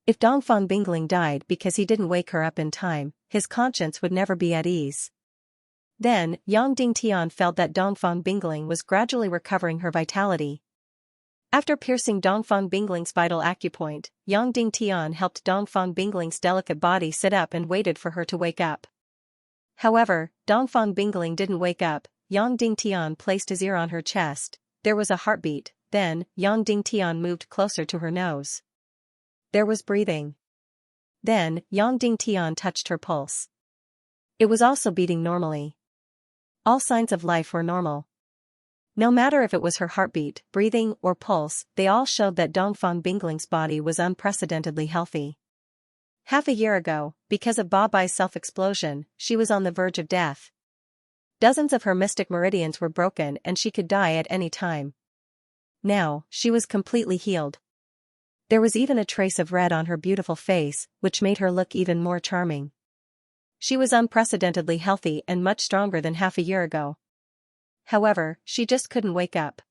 If Dongfang Bingling died because he didn't wake her up in time, his conscience would never be at ease. Then, Yang Dingtian felt that Dongfang Bingling was gradually recovering her vitality. After piercing Dongfang Bingling's vital acupoint, Yang Dingtian helped Dongfang Bingling's delicate body sit up and waited for her to wake up. However, Dongfang Bingling didn't wake up. Yang Dingtian placed his ear on her chest. There was a heartbeat. Then, Yang Dingtian moved closer to her nose. There was breathing. Then, Yang Dingtian touched her pulse. It was also beating normally. All signs of life were normal. No matter if it was her heartbeat, breathing, or pulse, they all showed that Dongfang Bingling's body was unprecedentedly healthy. Half a year ago, because of Babai's self-explosion, she was on the verge of death. Dozens of her mystic meridians were broken and she could die at any time. Now, she was completely healed. There was even a trace of red on her beautiful face, which made her look even more charming. She was unprecedentedly healthy and much stronger than half a year ago. However, she just couldn't wake up.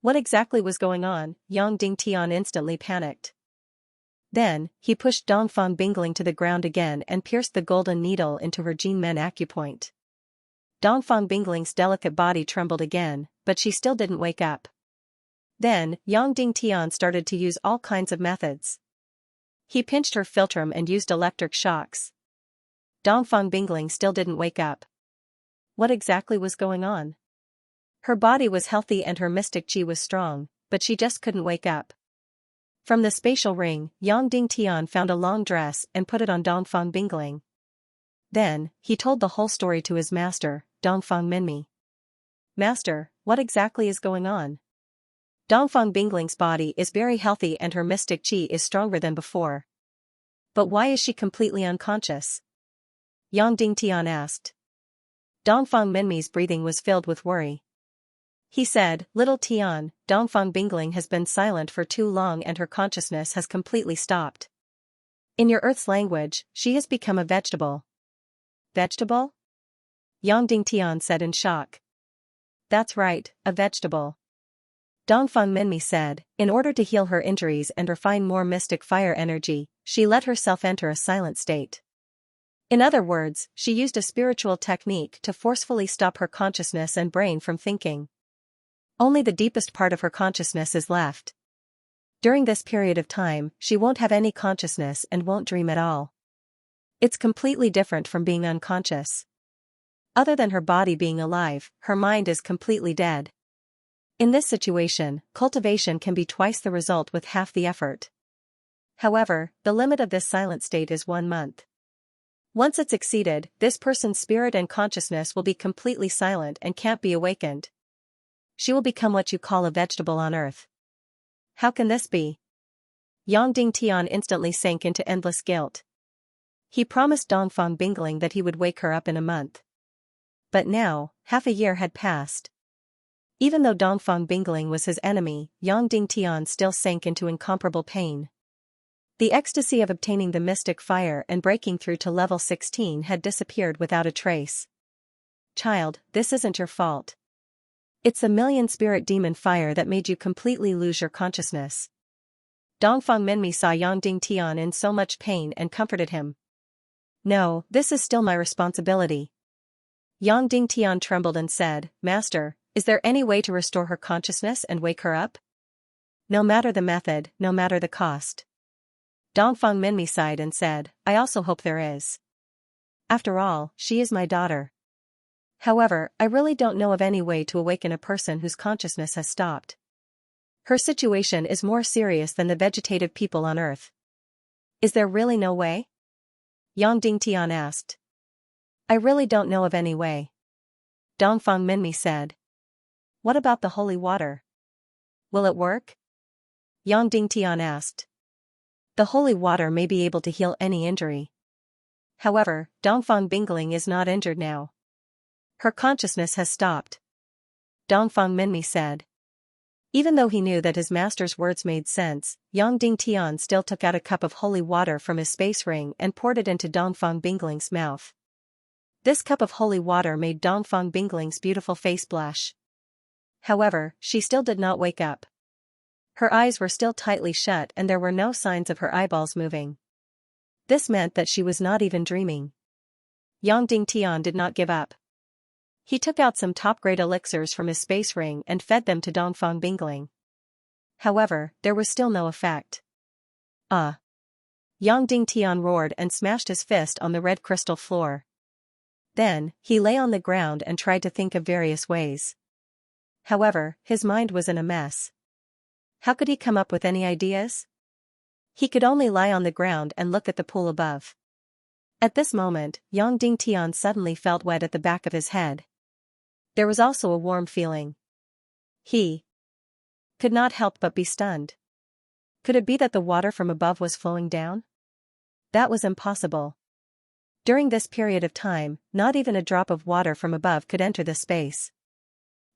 What exactly was going on? Yang Dingtian instantly panicked. Then, he pushed Dongfang Bingling to the ground again and pierced the golden needle into her Jinmen acupoint. Dongfang Bingling's delicate body trembled again, but she still didn't wake up. Then, Yang Dingtian started to use all kinds of methods. He pinched her philtrum and used electric shocks. Dongfang Bingling still didn't wake up. What exactly was going on? Her body was healthy and her mystic qi was strong, but she just couldn't wake up. From the spatial ring, Yang Dingtian found a long dress and put it on Dongfang Bingling. Then, he told the whole story to his master, Dongfang Minmi. Master, what exactly is going on? Dongfang Bingling's body is very healthy and her mystic qi is stronger than before. But why is she completely unconscious? Yang Dingtian asked. Dongfang Minmi's breathing was filled with worry. He said, Little Tian, Dongfang Bingling has been silent for too long and her consciousness has completely stopped. In your Earth's language, she has become a vegetable. Vegetable? Yang Dingtian said in shock. That's right, a vegetable. Dongfang Minmi said, in order to heal her injuries and refine more mystic fire energy, she let herself enter a silent state. In other words, she used a spiritual technique to forcefully stop her consciousness and brain from thinking. Only the deepest part of her consciousness is left. During this period of time, she won't have any consciousness and won't dream at all. It's completely different from being unconscious. Other than her body being alive, her mind is completely dead. In this situation, cultivation can be twice the result with half the effort. However, the limit of this silent state is 1 month. Once it's exceeded, this person's spirit and consciousness will be completely silent and can't be awakened. She will become what you call a vegetable on earth. How can this be? Yang Dingtian instantly sank into endless guilt. He promised Dongfang Bingling that he would wake her up in a month. But now, half a year had passed. Even though Dongfang Bingling was his enemy, Yang Dingtian still sank into incomparable pain. The ecstasy of obtaining the mystic fire and breaking through to level 16 had disappeared without a trace. Child, this isn't your fault. It's the million spirit demon fire that made you completely lose your consciousness. Dongfang Minmi saw Yang Dingtian in so much pain and comforted him. No, this is still my responsibility. Yang Dingtian trembled and said, Master, is there any way to restore her consciousness and wake her up? No matter the method, no matter the cost. Dongfang Minmi sighed and said, I also hope there is. After all, she is my daughter. However, I really don't know of any way to awaken a person whose consciousness has stopped. Her situation is more serious than the vegetative people on Earth. Is there really no way? Yang Dingtian asked. I really don't know of any way. Dongfang Minmi said. What about the holy water? Will it work? Yang Dingtian asked. The holy water may be able to heal any injury. However, Dongfang Bingling is not injured now. Her consciousness has stopped. Dongfang Minmi said. Even though he knew that his master's words made sense, Yang Dingtian still took out a cup of holy water from his space ring and poured it into Dongfang Bingling's mouth. This cup of holy water made Dongfang Bingling's beautiful face blush. However, she still did not wake up. Her eyes were still tightly shut and there were no signs of her eyeballs moving. This meant that she was not even dreaming. Yang Dingtian did not give up. He took out some top-grade elixirs from his space ring and fed them to Dongfang Bingling. However, there was still no effect. Yang Dingtian roared and smashed his fist on the red crystal floor. Then, he lay on the ground and tried to think of various ways. However, his mind was in a mess. How could he come up with any ideas? He could only lie on the ground and look at the pool above. At this moment, Yang Dingtian suddenly felt wet at the back of his head. There was also a warm feeling. He could not help but be stunned. Could it be that the water from above was flowing down? That was impossible. During this period of time, not even a drop of water from above could enter the space.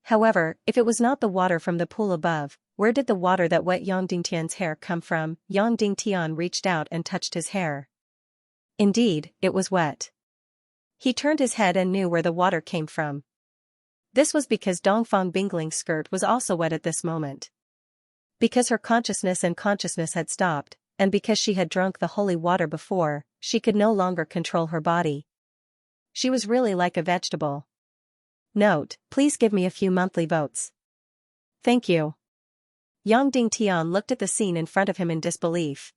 However, if it was not the water from the pool above, where did the water that wet Yang Dingtian's hair come from? Yang Dingtian reached out and touched his hair. Indeed, it was wet. He turned his head and knew where the water came from. This was because Dongfang Bingling's skirt was also wet at this moment. Because her consciousness had stopped, and because she had drunk the holy water before, she could no longer control her body. She was really like a vegetable. Note, please give me a few monthly votes. Thank you. Yang Dingtian looked at the scene in front of him in disbelief.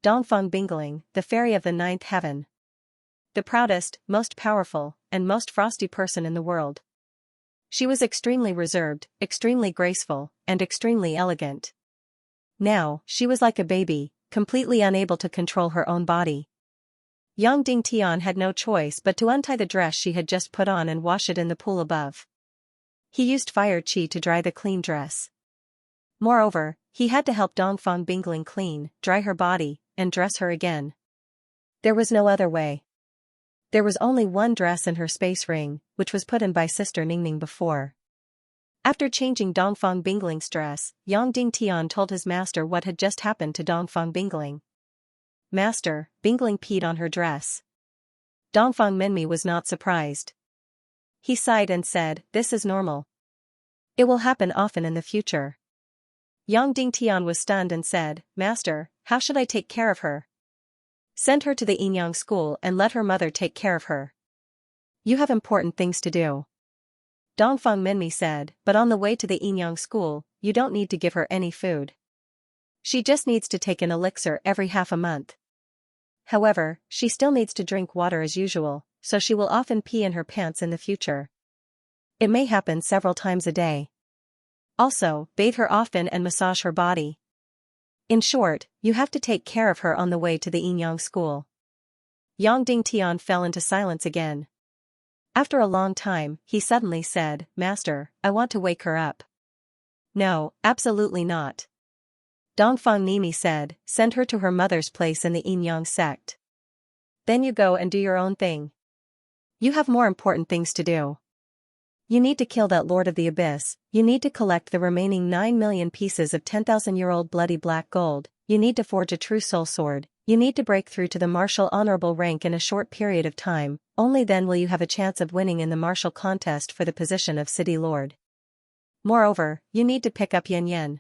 Dongfang Bingling, the fairy of the ninth heaven. The proudest, most powerful, and most frosty person in the world. She was extremely reserved, extremely graceful, and extremely elegant. Now, she was like a baby, completely unable to control her own body. Yang Dingtian had no choice but to untie the dress she had just put on and wash it in the pool above. He used fire qi to dry the clean dress. Moreover, he had to help Dongfang Bingling clean, dry her body, and dress her again. There was no other way. There was only one dress in her space ring, which was put in by Sister Ningning before. After changing Dongfang Bingling's dress, Yang Dingtian told his master what had just happened to Dongfang Bingling. Master, Bingling peed on her dress. Dongfang Minmi was not surprised. He sighed and said, "This is normal. It will happen often in the future." Yang Dingtian was stunned and said, "Master, how should I take care of her?" "Send her to the Yinyang school and let her mother take care of her. You have important things to do." Dongfang Minmi said, "But on the way to the Yinyang school, you don't need to give her any food. She just needs to take an elixir every half a month. However, she still needs to drink water as usual, so she will often pee in her pants in the future. It may happen several times a day. Also, bathe her often and massage her body. In short, you have to take care of her on the way to the Yinyang school." Yang Dingtian fell into silence again. After a long time, he suddenly said, "Master, I want to wake her up." "No, absolutely not." Dongfang Nimi said, "Send her to her mother's place in the Yinyang sect. Then you go and do your own thing. You have more important things to do. You need to kill that Lord of the Abyss, you need to collect the remaining 9 million pieces of 10,000-year-old bloody black gold, you need to forge a true soul sword, you need to break through to the martial honorable rank in a short period of time, only then will you have a chance of winning in the martial contest for the position of City Lord. Moreover, you need to pick up Yen Yen."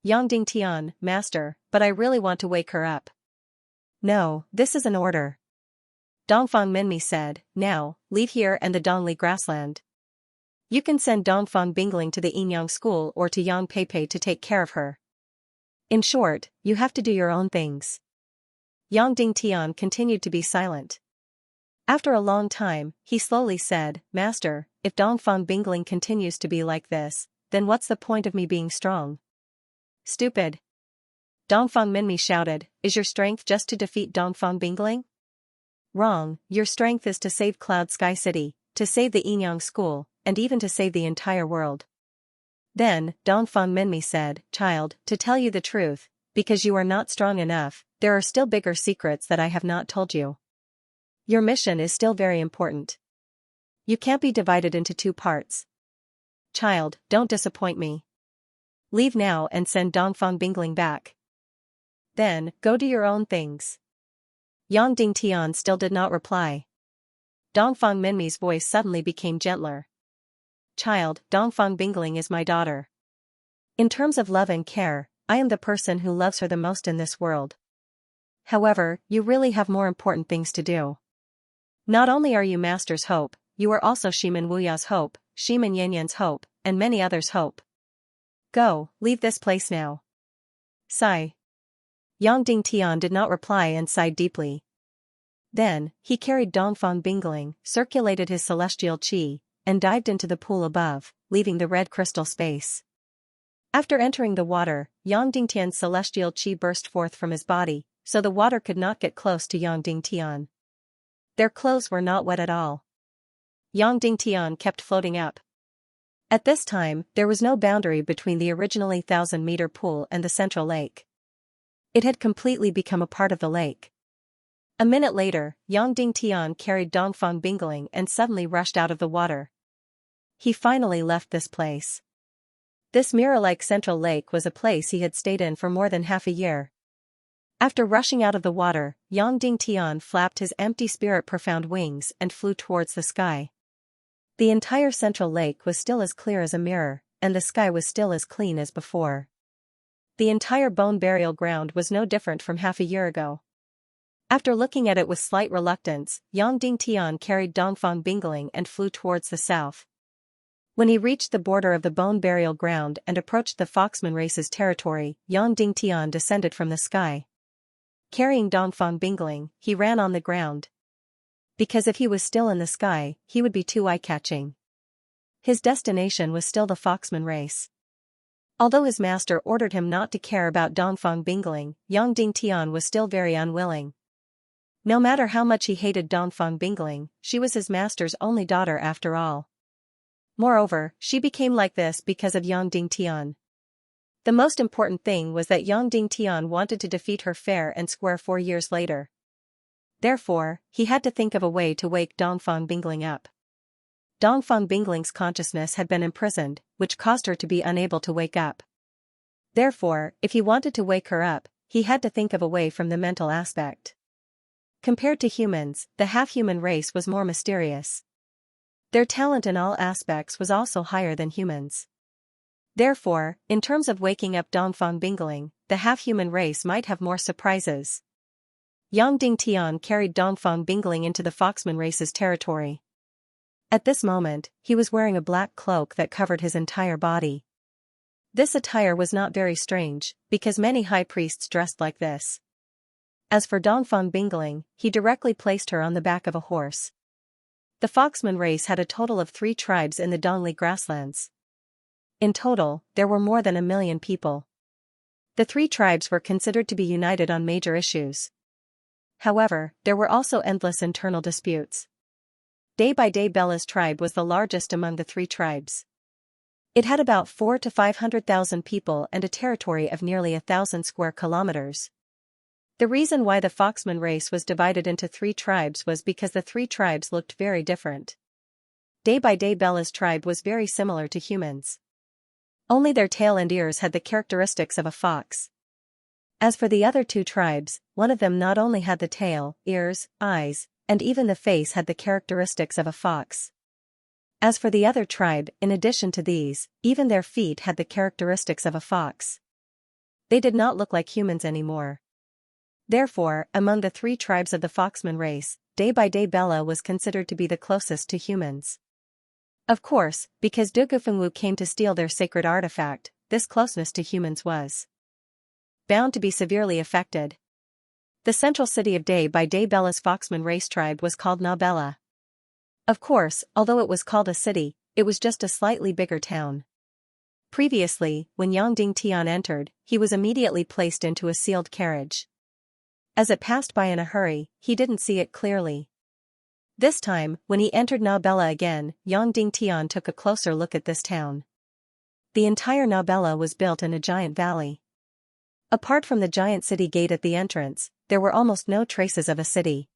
Yang Dingtian, "Master, but I really want to wake her up." "No, this is an order." Dongfang Minmi said, "Now, leave here and the Dongli grassland. You can send Dongfang Bingling to the Yinyang school or to Yang Peipei to take care of her. In short, you have to do your own things." Yang Dingtian continued to be silent. After a long time, he slowly said, "Master, if Dongfang Bingling continues to be like this, then what's the point of me being strong?" "Stupid." Dongfang Minmi shouted, "Is your strength just to defeat Dongfang Bingling?" "Wrong, your strength is to save Cloud Sky City, to save the Yinyang school, and even to save the entire world." Then, Dongfang Minmi said, "Child, to tell you the truth, because you are not strong enough, there are still bigger secrets that I have not told you. Your mission is still very important. You can't be divided into two parts. Child, don't disappoint me. Leave now and send Dongfang Bingling back. Then, go do your own things." Yang Dingtian still did not reply. Dongfang Minmi's voice suddenly became gentler. "Child, Dongfang Bingling is my daughter. In terms of love and care, I am the person who loves her the most in this world. However, you really have more important things to do. Not only are you Master's hope, you are also Shimin Wuya's hope, Shimin Yanyan's hope, and many others' hope. Go, leave this place now." Sigh. Yang Dingtian did not reply and sighed deeply. Then, he carried Dongfang Bingling, circulated his celestial qi, and dived into the pool above, leaving the red crystal space. After entering the water, Yang Dingtian's celestial qi burst forth from his body, so the water could not get close to Yang Dingtian. Their clothes were not wet at all. Yang Dingtian kept floating up. At this time, there was no boundary between the originally 1,000-meter pool and the central lake. It had completely become a part of the lake. A minute later, Yang Dingtian carried Dongfang Bingling and suddenly rushed out of the water. he finally left this place. This mirror-like central lake was a place he had stayed in for more than half a year. After rushing out of the water, Yang Dingtian flapped his empty spirit-profound wings and flew towards the sky. The entire central lake was still as clear as a mirror, and the sky was still as clean as before. The entire bone burial ground was no different from half a year ago. After looking at it with slight reluctance, Yang Dingtian carried Dongfang Bingling and flew towards the south. When he reached the border of the bone burial ground and approached the Foxman race's territory, Yang Dingtian descended from the sky. Carrying Dongfang Bingling, he ran on the ground. Because if he was still in the sky, he would be too eye-catching. His destination was still the Foxman race. Although his master ordered him not to care about Dongfang Bingling, Yang Dingtian was still very unwilling. No matter how much he hated Dongfang Bingling, she was his master's only daughter after all. Moreover, she became like this because of Yang Dingtian. The most important thing was that Yang Dingtian wanted to defeat her fair and square 4 years later. Therefore, he had to think of a way to wake Dongfang Bingling up. Dongfang Bingling's consciousness had been imprisoned, which caused her to be unable to wake up. Therefore, if he wanted to wake her up, he had to think of a way from the mental aspect. Compared to humans, the half-human race was more mysterious. Their talent in all aspects was also higher than humans. Therefore, in terms of waking up Dongfang Bingling, the half-human race might have more surprises. Yang Dingtian carried Dongfang Bingling into the Foxman race's territory. At this moment, he was wearing a black cloak that covered his entire body. This attire was not very strange, because many high priests dressed like this. As for Dongfang Bingling, he directly placed her on the back of a horse. The Foxman race had a total of 3 tribes in the Dongli grasslands. In total, there were more than 1 million people. The 3 tribes were considered to be united on major issues. However, there were also endless internal disputes. Day by Day Bella's tribe was the largest among the 3 tribes. It had about 400,000 to 500,000 people and a territory of nearly 1,000 square kilometers. The reason why the Foxman race was divided into 3 tribes was because the 3 tribes looked very different. Day by Day Bella's tribe was very similar to humans. Only their tail and ears had the characteristics of a fox. As for the other 2 tribes, one of them not only had the tail, ears, eyes, and even the face had the characteristics of a fox. As for the other tribe, in addition to these, even their feet had the characteristics of a fox. They did not look like humans anymore. Therefore, among the 3 tribes of the Foxman race, Day by Day Bella was considered to be the closest to humans. Of course, because Dugufengwu came to steal their sacred artifact, this closeness to humans was bound to be severely affected. The central city of Day by Day Bella's Foxman race tribe was called Nabella. Of course, although it was called a city, it was just a slightly bigger town. Previously, when Yang Dingtian entered, he was immediately placed into a sealed carriage. As it passed by in a hurry, he didn't see it clearly. This time, when he entered Nabella again, Yang Dingtian took a closer look at this town. The entire Nabella was built in a giant valley. Apart from the giant city gate at the entrance, there were almost no traces of a city.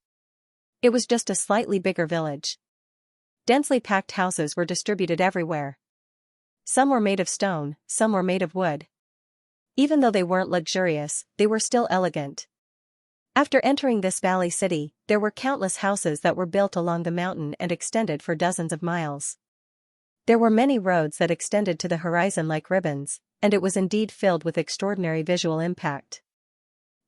It was just a slightly bigger village. Densely packed houses were distributed everywhere. Some were made of stone, some were made of wood. Even though they weren't luxurious, they were still elegant. After entering this valley city, there were countless houses that were built along the mountain and extended for dozens of miles. There were many roads that extended to the horizon like ribbons, and it was indeed filled with extraordinary visual impact.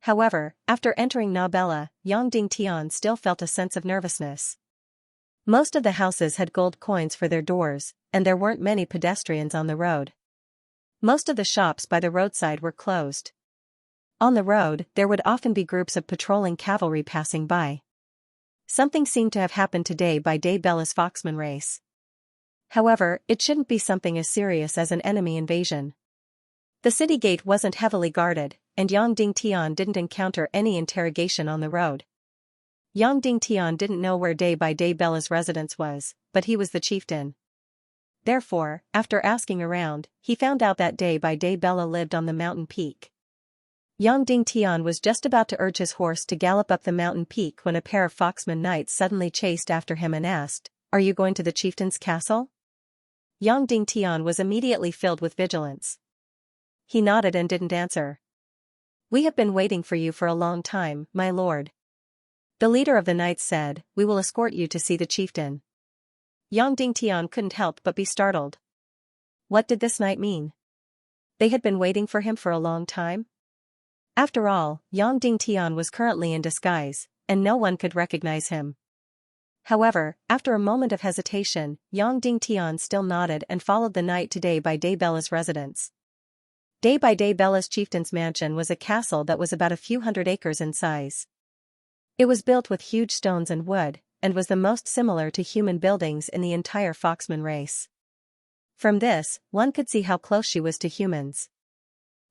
However, after entering Nabella, Yang Dingtian still felt a sense of nervousness. Most of the houses had gold coins for their doors, and there weren't many pedestrians on the road. Most of the shops by the roadside were closed. On the road, there would often be groups of patrolling cavalry passing by. Something seemed to have happened to Day by Day Bella's Foxman race. However, it shouldn't be something as serious as an enemy invasion. The city gate wasn't heavily guarded, and Yang Dingtian didn't encounter any interrogation on the road. Yang Dingtian didn't know where Day by Day Bella's residence was, but he was the chieftain. Therefore, after asking around, he found out that Day by Day Bella lived on the mountain peak. Yang Dingtian was just about to urge his horse to gallop up the mountain peak when a pair of Foxman knights suddenly chased after him and asked, "Are you going to the chieftain's castle?" Yang Dingtian was immediately filled with vigilance. He nodded and didn't answer. "We have been waiting for you for a long time, my lord." The leader of the knights said, "We will escort you to see the chieftain." Yang Dingtian couldn't help but be startled. What did this knight mean? They had been waiting for him for a long time? After all, Yang Dingtian was currently in disguise, and no one could recognize him. However, after a moment of hesitation, Yang Dingtian still nodded and followed the knight to Day by Day Bella's residence. Day by Day Bella's chieftain's mansion was a castle that was about a few hundred acres in size. It was built with huge stones and wood, and was the most similar to human buildings in the entire Foxman race. From this, one could see how close she was to humans.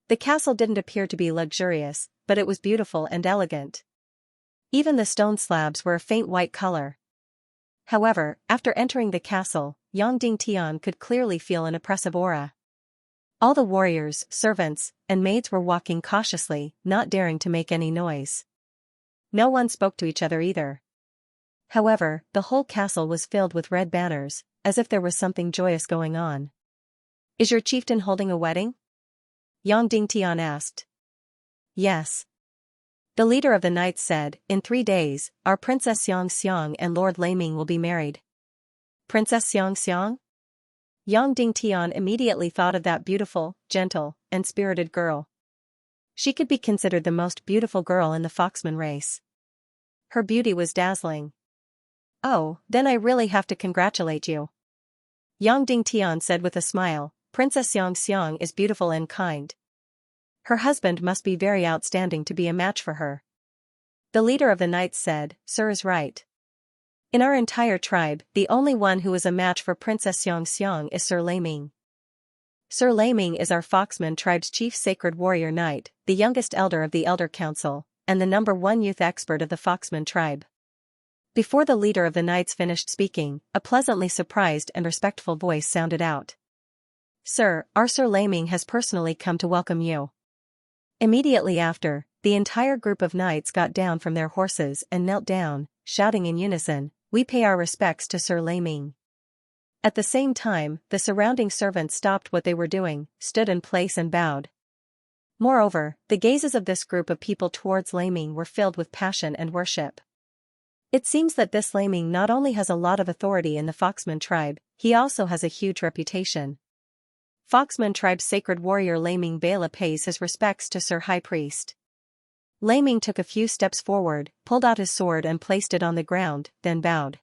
The castle didn't appear to be luxurious, but it was beautiful and elegant. Even the stone slabs were a faint white color. However, after entering the castle, Yang Dingtian could clearly feel an oppressive aura. All the warriors, servants, and maids were walking cautiously, not daring to make any noise. No one spoke to each other either. However, the whole castle was filled with red banners, as if there was something joyous going on. "Is your chieftain holding a wedding?" Yang Dingtian asked. "Yes." The leader of the knights said, "In 3 days, our Princess Xianxia and Lord Laming will be married." Princess Xianxia? Yang Dingtian immediately thought of that beautiful, gentle, and spirited girl. She could be considered the most beautiful girl in the Foxman race. Her beauty was dazzling. "Oh, then I really have to congratulate you." Yang Dingtian said with a smile, "Princess Xianxia is beautiful and kind. Her husband must be very outstanding to be a match for her." The leader of the knights said, "Sir is right. In our entire tribe, the only one who is a match for Princess Xianxia is Sir Laming. Sir Laming is our Foxman tribe's chief sacred warrior knight, the youngest elder of the Elder Council, and the #1 youth expert of the Foxman tribe." Before the leader of the knights finished speaking, a pleasantly surprised and respectful voice sounded out. "Sir, our Sir Laming has personally come to welcome you." Immediately after, the entire group of knights got down from their horses and knelt down, shouting in unison, "We pay our respects to Sir Laming." At the same time, the surrounding servants stopped what they were doing, stood in place and bowed. Moreover, the gazes of this group of people towards Laming were filled with passion and worship. It seems that this Laming not only has a lot of authority in the Foxman tribe, he also has a huge reputation. Foxman tribe's sacred warrior Laming Bela pays his respects to Sir High Priest. Laming took a few steps forward, pulled out his sword and placed it on the ground, then bowed.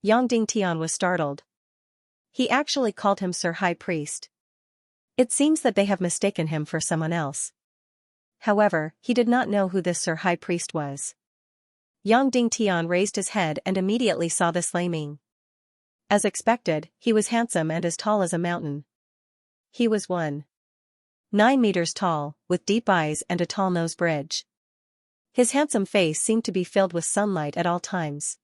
Yang Dingtian was startled. He actually called him Sir High Priest. It seems that they have mistaken him for someone else. However, he did not know who this Sir High Priest was. Yang Dingtian raised his head and immediately saw this Laming. As expected, he was handsome and as tall as a mountain. He was 1.9 meters tall, with deep eyes and a tall nose bridge. His handsome face seemed to be filled with sunlight at all times.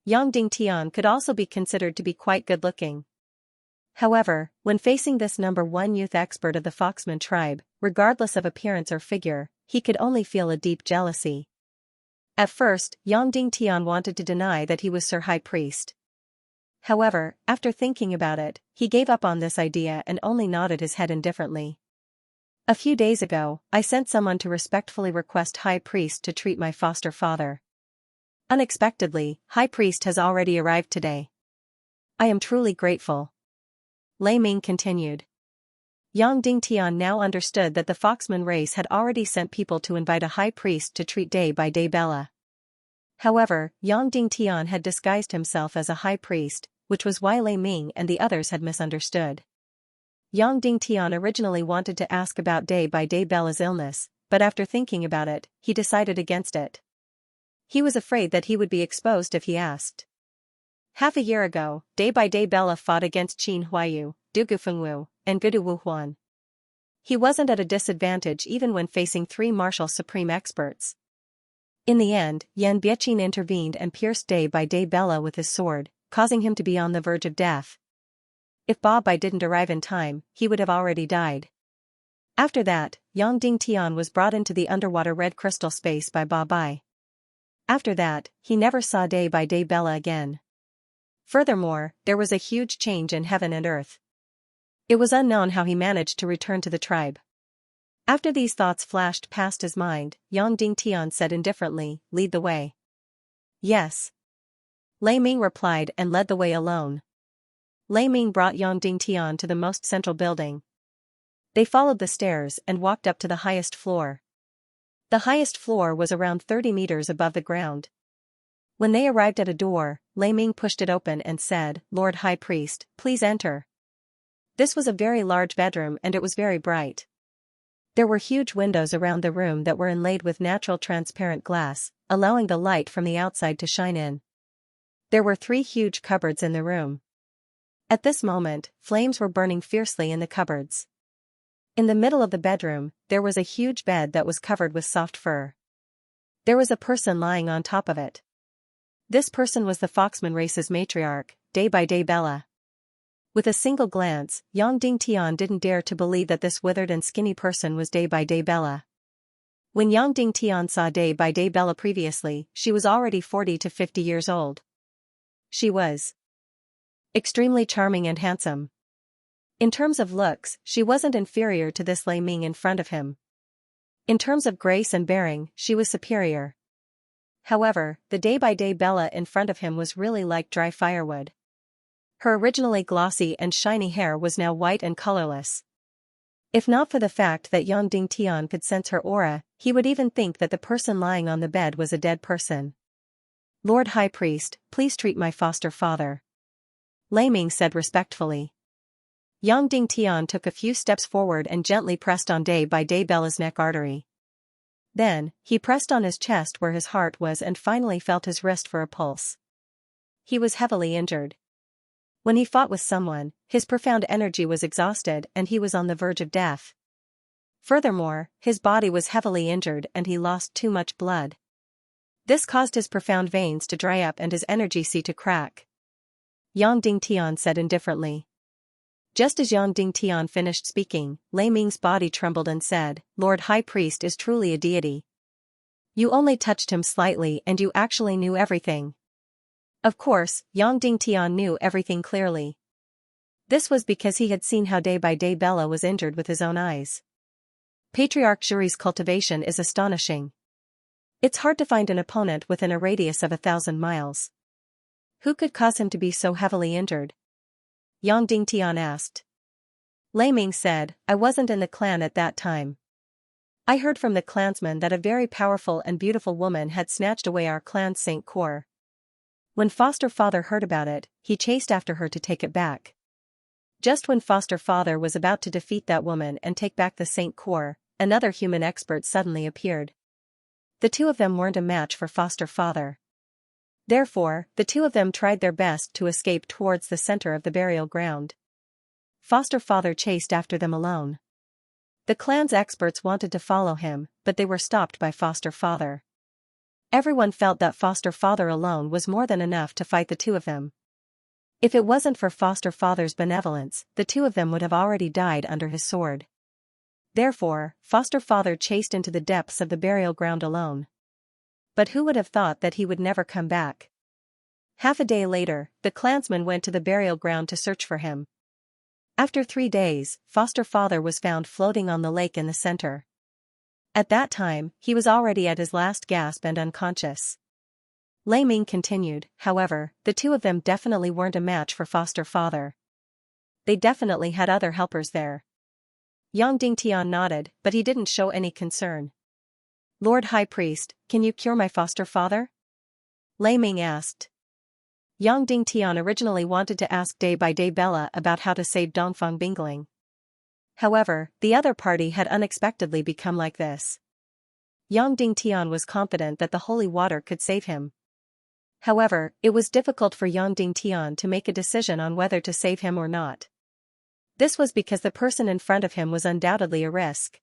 Yang Dingtian could also be considered to be quite good-looking. However, when facing this #1 youth expert of the Foxman tribe, regardless of appearance or figure, he could only feel a deep jealousy. At first, Yang Dingtian wanted to deny that he was Sir High Priest. However, after thinking about it, he gave up on this idea and only nodded his head indifferently. "A few days ago, I sent someone to respectfully request High Priest to treat my foster father. Unexpectedly, High Priest has already arrived today. I am truly grateful." Laming continued. Yang Dingtian now understood that the Foxman race had already sent people to invite a High Priest to treat Day by Day Bella. However, Yang Dingtian had disguised himself as a High Priest, which was why Laming and the others had misunderstood. Yang Dingtian originally wanted to ask about Day by Day Bella's illness, but after thinking about it, he decided against it. He was afraid that he would be exposed if he asked. Half a year ago, Day by Day Bella fought against Qin Huayu, Du Gufengwu, and Gudu Wuhuan. He wasn't at a disadvantage even when facing 3 martial supreme experts. In the end, Yan Bieqin intervened and pierced Day by Day Bella with his sword, causing him to be on the verge of death. If Ba Bai didn't arrive in time, he would have already died. After that, Yang Dingtian was brought into the underwater red crystal space by Ba Bai. After that, he never saw Day by Day Bella again. Furthermore, there was a huge change in heaven and earth. It was unknown how he managed to return to the tribe. After these thoughts flashed past his mind, Yang Dingtian said indifferently, "Lead the way." "Yes." Lei Ming replied and led the way alone. Lei Ming brought Yang Dingtian to the most central building. They followed the stairs and walked up to the highest floor. The highest floor was around 30 meters above the ground. When they arrived at a door, Lei Ming pushed it open and said, "Lord High Priest, please enter." This was a very large bedroom and it was very bright. There were huge windows around the room that were inlaid with natural transparent glass, allowing the light from the outside to shine in. There were 3 huge cupboards in the room. At this moment, flames were burning fiercely in the cupboards. In the middle of the bedroom, there was a huge bed that was covered with soft fur. There was a person lying on top of it. This person was the Foxman race's matriarch, Day by Day Bella. With a single glance, Yang Dingtian didn't dare to believe that this withered and skinny person was Day by Day Bella. When Yang Dingtian saw Day by Day Bella previously, she was already 40 to 50 years old. She was extremely charming and handsome. In terms of looks, she wasn't inferior to this Lei Ming in front of him. In terms of grace and bearing, she was superior. However, the Day by Day Bella in front of him was really like dry firewood. Her originally glossy and shiny hair was now white and colorless. If not for the fact that Yang Dingtian could sense her aura, he would even think that the person lying on the bed was a dead person. "Lord High Priest, please treat my foster father," Lei Ming said respectfully. Yang Dingtian took a few steps forward and gently pressed on Day by Day Bella's neck artery. Then, he pressed on his chest where his heart was and finally felt his wrist for a pulse. He was heavily injured. When he fought with someone, his profound energy was exhausted and he was on the verge of death. Furthermore, his body was heavily injured and he lost too much blood. This caused his profound veins to dry up and his energy to crack. Yang Dingtian said indifferently. Just as Yang Dingtian finished speaking, Lei Ming's body trembled and said, "Lord High Priest is truly a deity. You only touched him slightly and you actually knew everything." Of course, Yang Dingtian knew everything clearly. This was because he had seen how Day by Day Bella was injured with his own eyes. Patriarch Zhuri's cultivation is astonishing. It's hard to find an opponent within a radius of 1,000 miles. Who could cause him to be so heavily injured? Yang Dingtian asked. Lei Ming said, "I wasn't in the clan at that time. I heard from the clansmen that a very powerful and beautiful woman had snatched away our clan's Saint Core. When foster father heard about it, he chased after her to take it back. Just when foster father was about to defeat that woman and take back the Saint Core, another human expert suddenly appeared. The two of them weren't a match for foster father. Therefore, the two of them tried their best to escape towards the center of the burial ground. Foster father chased after them alone. The clan's experts wanted to follow him, but they were stopped by foster father. Everyone felt that foster father alone was more than enough to fight the two of them. If it wasn't for foster father's benevolence, the two of them would have already died under his sword. Therefore, foster father chased into the depths of the burial ground alone. But who would have thought that he would never come back? Half a day later, the clansmen went to the burial ground to search for him. After 3 days, foster father was found floating on the lake in the center. At that time, he was already at his last gasp and unconscious. Lei Ming continued, however, the two of them definitely weren't a match for foster father. They definitely had other helpers there. Yang Dingtian nodded, but he didn't show any concern. Lord High Priest, can you cure my foster father? Lei Ming asked. Yang Dingtian originally wanted to ask Day by Day Bella about how to save Dongfang Bingling. However, the other party had unexpectedly become like this. Yang Dingtian was confident that the holy water could save him. However, it was difficult for Yang Dingtian to make a decision on whether to save him or not. This was because the person in front of him was undoubtedly a risk.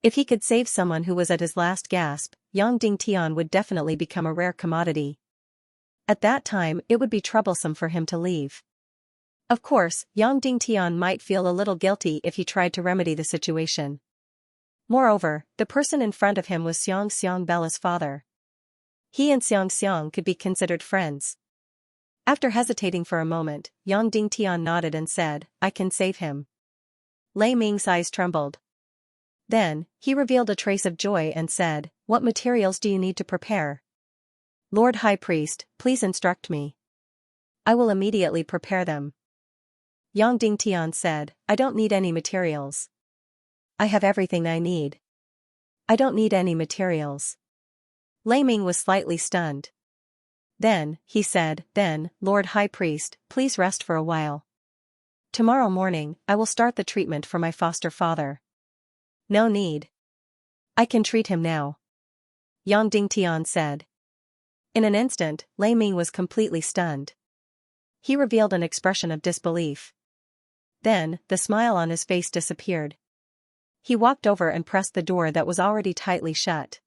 If he could save someone who was at his last gasp, Yang Dingtian would definitely become a rare commodity. At that time, it would be troublesome for him to leave. Of course, Yang Dingtian might feel a little guilty if he tried to remedy the situation. Moreover, the person in front of him was Xianxia Bella's father. He and Xianxia could be considered friends. After hesitating for a moment, Yang Dingtian nodded and said, I can save him. Lei Ming's eyes trembled. Then, he revealed a trace of joy and said, What materials do you need to prepare? Lord High Priest, please instruct me. I will immediately prepare them. Yang Dingtian said, I don't need any materials. I have everything I need. I don't need any materials. Lei Ming was slightly stunned. Then, he said, Then, Lord High Priest, please rest for a while. Tomorrow morning, I will start the treatment for my foster father. No need. I can treat him now. Yang Dingtian said. In an instant, Lei Ming was completely stunned. He revealed an expression of disbelief. Then, the smile on his face disappeared. He walked over and pressed the door that was already tightly shut.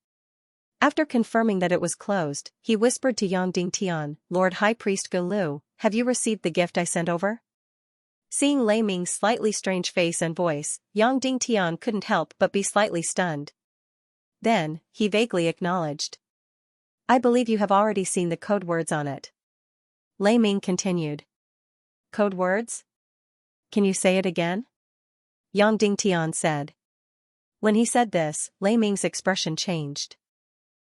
After confirming that it was closed, he whispered to Yang Dingtian, Lord High Priest Gulu, have you received the gift I sent over? Seeing Lei Ming's slightly strange face and voice, Yang Dingtian couldn't help but be slightly stunned. Then, he vaguely acknowledged. I believe you have already seen the code words on it. Lei Ming continued. Code words? Can you say it again? Yang Dingtian said. When he said this, Lei Ming's expression changed.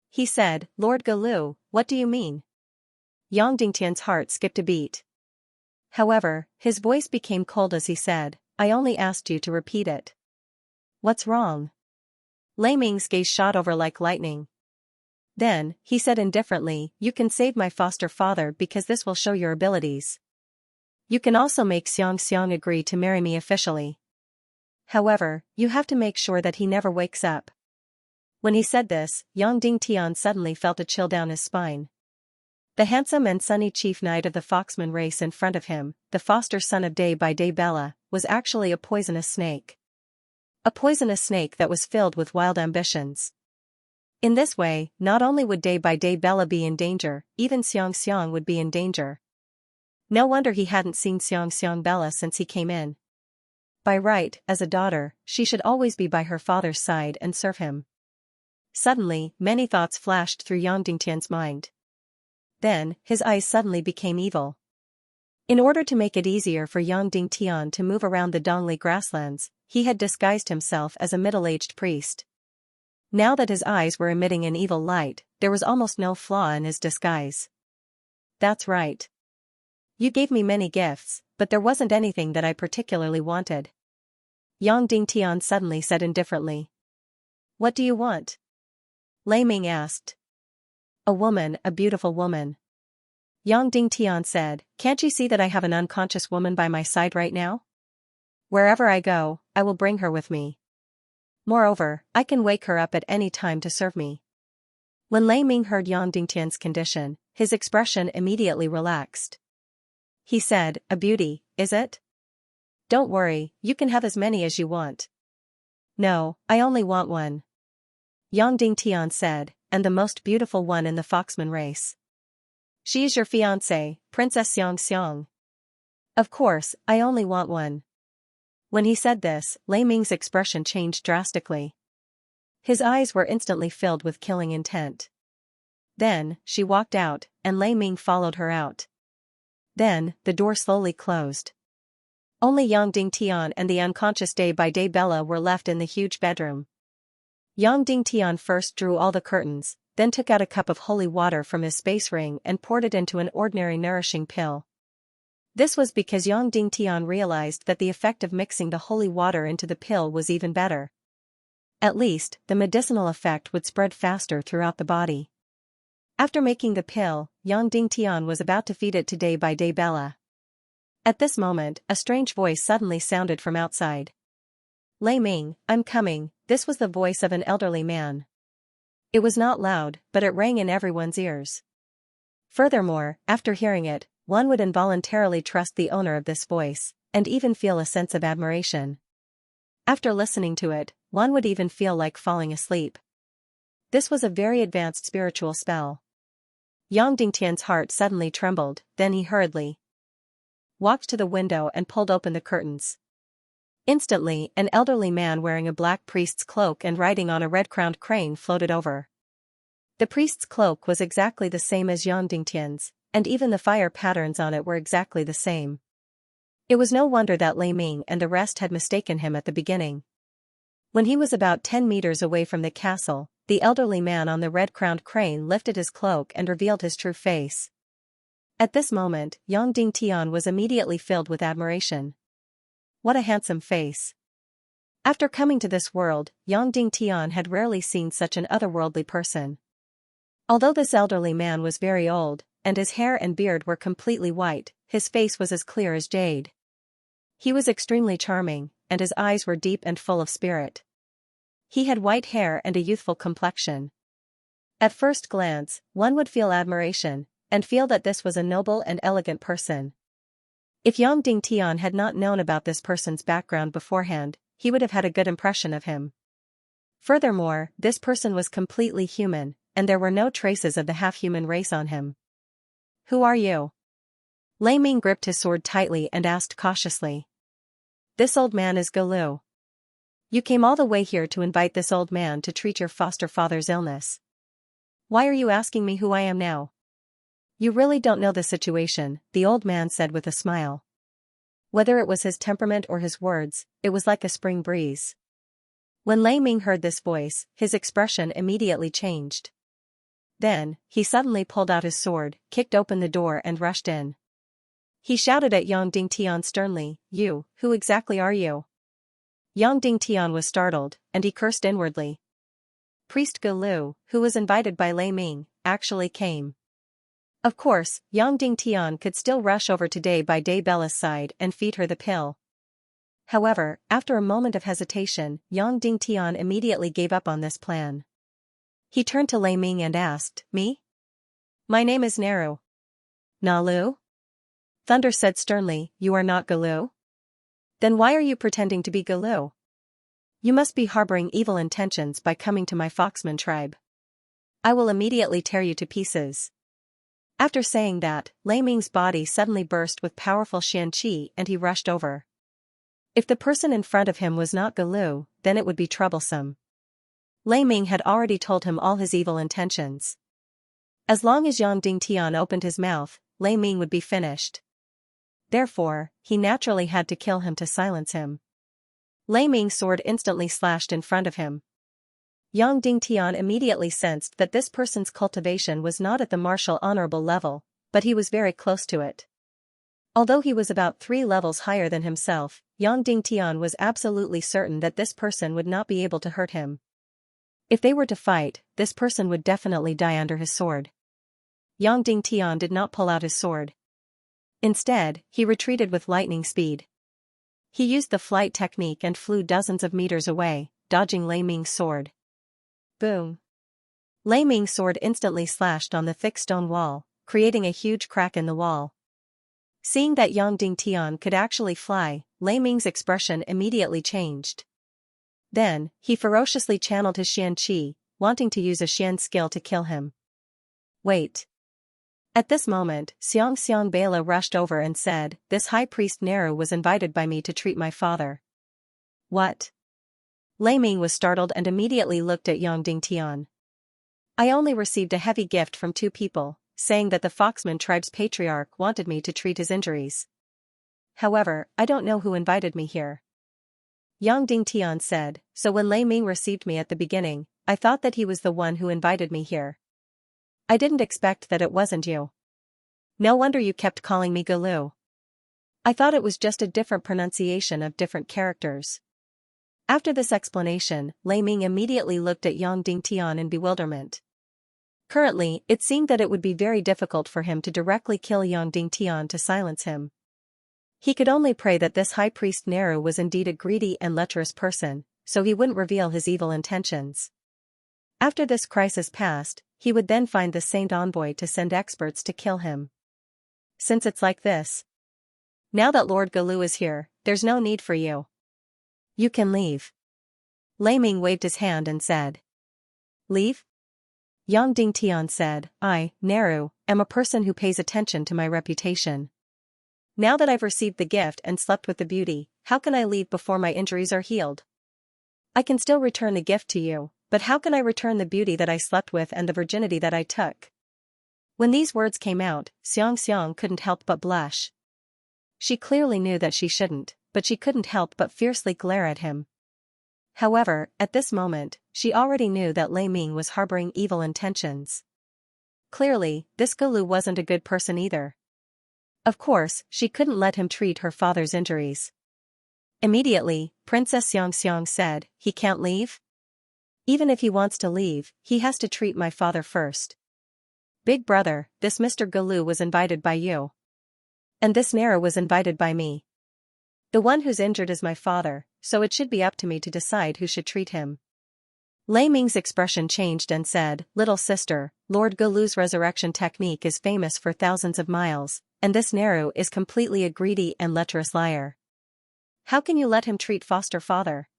He said, Lord Gulu, what do you mean? Yang Dingtian's heart skipped a beat. However, his voice became cold as he said, I only asked you to repeat it. What's wrong? Lei Ming's gaze shot over like lightning. Then, he said indifferently, you can save my foster father because this will show your abilities. You can also make Xianxia agree to marry me officially. However, you have to make sure that he never wakes up. When he said this, Yang Dingtian suddenly felt a chill down his spine. The handsome and sunny chief knight of the Foxman race in front of him, the foster son of Day by Day Bella, was actually a poisonous snake. A poisonous snake that was filled with wild ambitions. In this way, not only would Day by Day Bella be in danger, even Xianxia would be in danger. No wonder he hadn't seen Xianxia Bella since he came in. By right, as a daughter, she should always be by her father's side and serve him. Suddenly, many thoughts flashed through Yang Dingtian's mind. Then, his eyes suddenly became evil. In order to make it easier for Yang Dingtian to move around the Dongli grasslands, he had disguised himself as a middle-aged priest. Now that his eyes were emitting an evil light, there was almost no flaw in his disguise. That's right. You gave me many gifts, but there wasn't anything that I particularly wanted. Yang Dingtian suddenly said indifferently. What do you want? Lei Ming asked. A woman, a beautiful woman. Yang Dingtian said, can't you see that I have an unconscious woman by my side right now? Wherever I go, I will bring her with me. Moreover, I can wake her up at any time to serve me. When Lei Ming heard Yang Dingtian's condition, his expression immediately relaxed. He said, a beauty, is it? Don't worry, you can have as many as you want. No, I only want one. Yang Dingtian said, and the most beautiful one in the Foxman race. She is your fiancée, Princess Xianxia. Of course, I only want one. When he said this, Lei Ming's expression changed drastically. His eyes were instantly filled with killing intent. Then, she walked out, and Lei Ming followed her out. Then, the door slowly closed. Only Yang Dingtian and the unconscious Day by Day Bella were left in the huge bedroom. Yang Dingtian first drew all the curtains, then took out a cup of holy water from his space ring and poured it into an ordinary nourishing pill. This was because Yang Dingtian realized that the effect of mixing the holy water into the pill was even better. At least, the medicinal effect would spread faster throughout the body. After making the pill, Yang Dingtian was about to feed it to Day by Day Bella. At this moment, a strange voice suddenly sounded from outside. Lei Ming, I'm coming. This was the voice of an elderly man. It was not loud, but it rang in everyone's ears. Furthermore, after hearing it, one would involuntarily trust the owner of this voice, and even feel a sense of admiration. After listening to it, one would even feel like falling asleep. This was a very advanced spiritual spell. Yang Dingtian's heart suddenly trembled, then he hurriedly walked to the window and pulled open the curtains. Instantly, an elderly man wearing a black priest's cloak and riding on a red-crowned crane floated over. The priest's cloak was exactly the same as Yang Dingtian's, and even the fire patterns on it were exactly the same. It was no wonder that Lei Ming and the rest had mistaken him at the beginning. When he was about 10 meters away from the castle, the elderly man on the red-crowned crane lifted his cloak and revealed his true face. At this moment, Yang Dingtian was immediately filled with admiration. What a handsome face. After coming to this world, Yang Dingtian had rarely seen such an otherworldly person. Although this elderly man was very old, and his hair and beard were completely white, his face was as clear as jade. He was extremely charming, and his eyes were deep and full of spirit. He had white hair and a youthful complexion. At first glance, one would feel admiration, and feel that this was a noble and elegant person. If Yang Dingtian had not known about this person's background beforehand, he would have had a good impression of him. Furthermore, this person was completely human, and there were no traces of the half-human race on him. Who are you? Lei Ming gripped his sword tightly and asked cautiously. This old man is Galu. You came all the way here to invite this old man to treat your foster father's illness. Why are you asking me who I am now? You really don't know the situation, the old man said with a smile. Whether it was his temperament or his words, it was like a spring breeze. When Lei Ming heard this voice, his expression immediately changed. Then, he suddenly pulled out his sword, kicked open the door and rushed in. He shouted at Yang Dingtian sternly, "You, who exactly are you?" Yang Dingtian was startled, and he cursed inwardly. Priest Galu, who was invited by Lei Ming, actually came. Of course, Yang Dingtian could still rush over to Day Bella's side and feed her the pill. However, after a moment of hesitation, Yang Dingtian immediately gave up on this plan. He turned to Lei Ming and asked, "Me? My name is Naru." "Nalu?" Thunder said sternly, "You are not Galu? Then why are you pretending to be Galu? You must be harboring evil intentions by coming to my Foxman tribe. I will immediately tear you to pieces." After saying that, Lei Ming's body suddenly burst with powerful Xianxia and he rushed over. If the person in front of him was not Galu, then it would be troublesome. Lei Ming had already told him all his evil intentions. As long as Yang Dingtian opened his mouth, Lei Ming would be finished. Therefore, he naturally had to kill him to silence him. Lei Ming's sword instantly slashed in front of him. Yang Dingtian immediately sensed that this person's cultivation was not at the martial honorable level, but he was very close to it. Although he was about 3 levels higher than himself, Yang Dingtian was absolutely certain that this person would not be able to hurt him. If they were to fight, this person would definitely die under his sword. Yang Dingtian did not pull out his sword. Instead, he retreated with lightning speed. He used the flight technique and flew dozens of meters away, dodging Lei Ming's sword. Boom! Lei Ming's sword instantly slashed on the thick stone wall, creating a huge crack in the wall. Seeing that Yang Dingtian could actually fly, Lei Ming's expression immediately changed. Then, he ferociously channeled his Xianqi, wanting to use a Xian skill to kill him. Wait! At this moment, Xianxia rushed over and said, "This high priest Naru was invited by me to treat my father." What? Lei Ming was startled and immediately looked at Yang Dingtian. I only received a heavy gift from 2 people, saying that the Foxman tribe's patriarch wanted me to treat his injuries. However, I don't know who invited me here. Yang Dingtian said, so when Lei Ming received me at the beginning, I thought that he was the one who invited me here. I didn't expect that it wasn't you. No wonder you kept calling me Galu. I thought it was just a different pronunciation of different characters. After this explanation, Lei Ming immediately looked at Yang Dingtian in bewilderment. Currently, it seemed that it would be very difficult for him to directly kill Yang Dingtian to silence him. He could only pray that this high priest Naru was indeed a greedy and lecherous person, so he wouldn't reveal his evil intentions. After this crisis passed, he would then find the Saint Envoy to send experts to kill him. Since it's like this. Now that Lord Galu is here, there's no need for you. You can leave. Lei Ming waved his hand and said. Leave? Yang Dingtian said, I, Naru, am a person who pays attention to my reputation. Now that I've received the gift and slept with the beauty, how can I leave before my injuries are healed? I can still return the gift to you, but how can I return the beauty that I slept with and the virginity that I took? When these words came out, Xianxia couldn't help but blush. She clearly knew that she shouldn't, but she couldn't help but fiercely glare at him. However, at this moment, she already knew that Lei Ming was harboring evil intentions. Clearly, this Gulu wasn't a good person either. Of course, she couldn't let him treat her father's injuries. Immediately, Princess Xianxia said, "He can't leave? Even if he wants to leave, he has to treat my father first. Big brother, this Mr. Gulu was invited by you. And this Nara was invited by me. The one who's injured is my father, so it should be up to me to decide who should treat him." Lei Ming's expression changed and said, "Little sister, Lord Gulu's resurrection technique is famous for thousands of miles, and this Naru is completely a greedy and lecherous liar. How can you let him treat foster father?"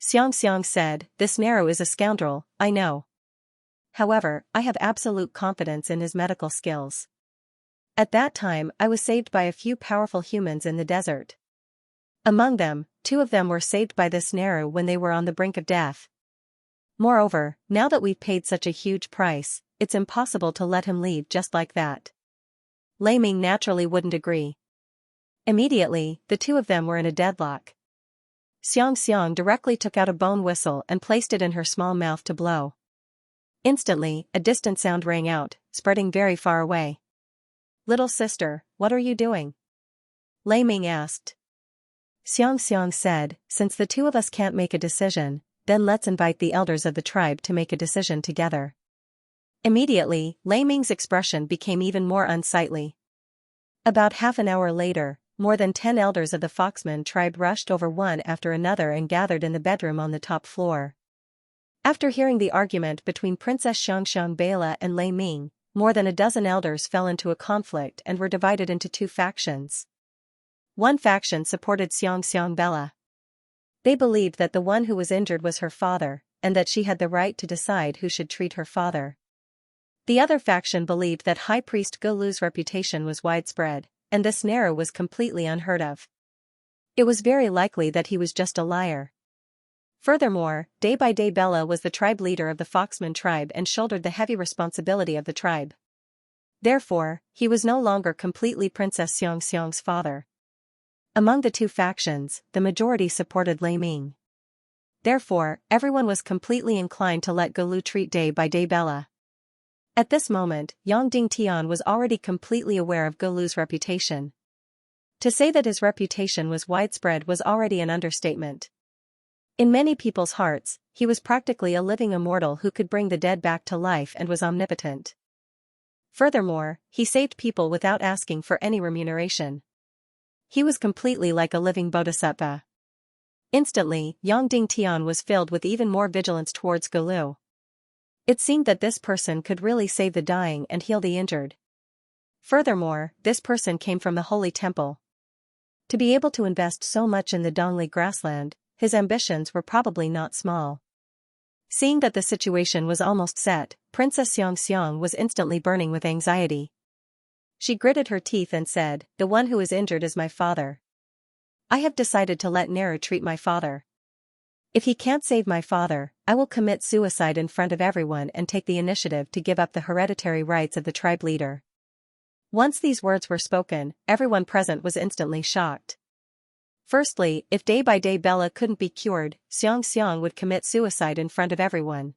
Xianxia said, "This Naru is a scoundrel, I know. However, I have absolute confidence in his medical skills. At that time I was saved by a few powerful humans in the desert. Among them, 2 of them were saved by this Naru when they were on the brink of death. Moreover, now that we've paid such a huge price, it's impossible to let him leave just like that." Lei Ming naturally wouldn't agree. Immediately, the 2 of them were in a deadlock. Xianxia directly took out a bone whistle and placed it in her small mouth to blow. Instantly, a distant sound rang out, spreading very far away. "Little sister, what are you doing?" Lei Ming asked. Xianxia said, "Since the 2 of us can't make a decision, then let's invite the elders of the tribe to make a decision together." Immediately, Lei Ming's expression became even more unsightly. About half an hour later, more than 10 elders of the Foxman tribe rushed over one after another and gathered in the bedroom on the top floor. After hearing the argument between Princess Xianxia Bela and Lei Ming, more than a dozen elders fell into a conflict and were divided into 2 factions. One faction supported Xianxia Bela. They believed that the one who was injured was her father, and that she had the right to decide who should treat her father. The other faction believed that High Priest Gulu's reputation was widespread, and this Nara was completely unheard of. It was very likely that he was just a liar. Furthermore, day by day Bella was the tribe leader of the Foxman tribe and shouldered the heavy responsibility of the tribe. Therefore, he was no longer completely Princess Xianxia's father. Among the 2 factions, the majority supported Lei Ming. Therefore, everyone was completely inclined to let Gulu treat day by day Bella. At this moment, Yang Dingtian was already completely aware of Gulu's reputation. To say that his reputation was widespread was already an understatement. In many people's hearts, he was practically a living immortal who could bring the dead back to life and was omnipotent. Furthermore, he saved people without asking for any remuneration. He was completely like a living bodhisattva. Instantly, Yang Dingtian was filled with even more vigilance towards Gulu. It seemed that this person could really save the dying and heal the injured. Furthermore, this person came from the holy temple. To be able to invest so much in the Dongli grassland, his ambitions were probably not small. Seeing that the situation was almost set, Princess Xianxia was instantly burning with anxiety. She gritted her teeth and said, "The one who is injured is my father. I have decided to let Nara treat my father. If he can't save my father, I will commit suicide in front of everyone and take the initiative to give up the hereditary rights of the tribe leader." Once these words were spoken, everyone present was instantly shocked. Firstly, if day by day Bella couldn't be cured, Xianxia would commit suicide in front of everyone.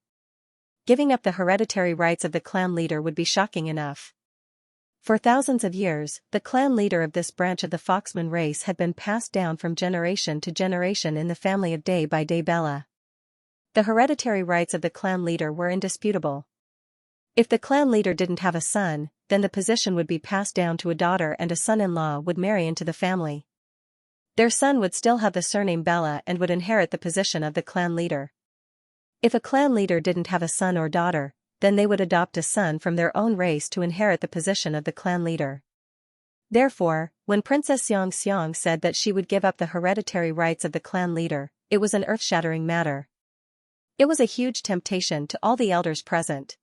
Giving up the hereditary rights of the clan leader would be shocking enough. For thousands of years, the clan leader of this branch of the Foxman race had been passed down from generation to generation in the family of day by day Bella. The hereditary rights of the clan leader were indisputable. If the clan leader didn't have a son, then the position would be passed down to a daughter and a son-in-law would marry into the family. Their son would still have the surname Bella and would inherit the position of the clan leader. If a clan leader didn't have a son or daughter, then they would adopt a son from their own race to inherit the position of the clan leader. Therefore, when Princess Xianxia said that she would give up the hereditary rights of the clan leader, it was an earth-shattering matter. It was a huge temptation to all the elders present.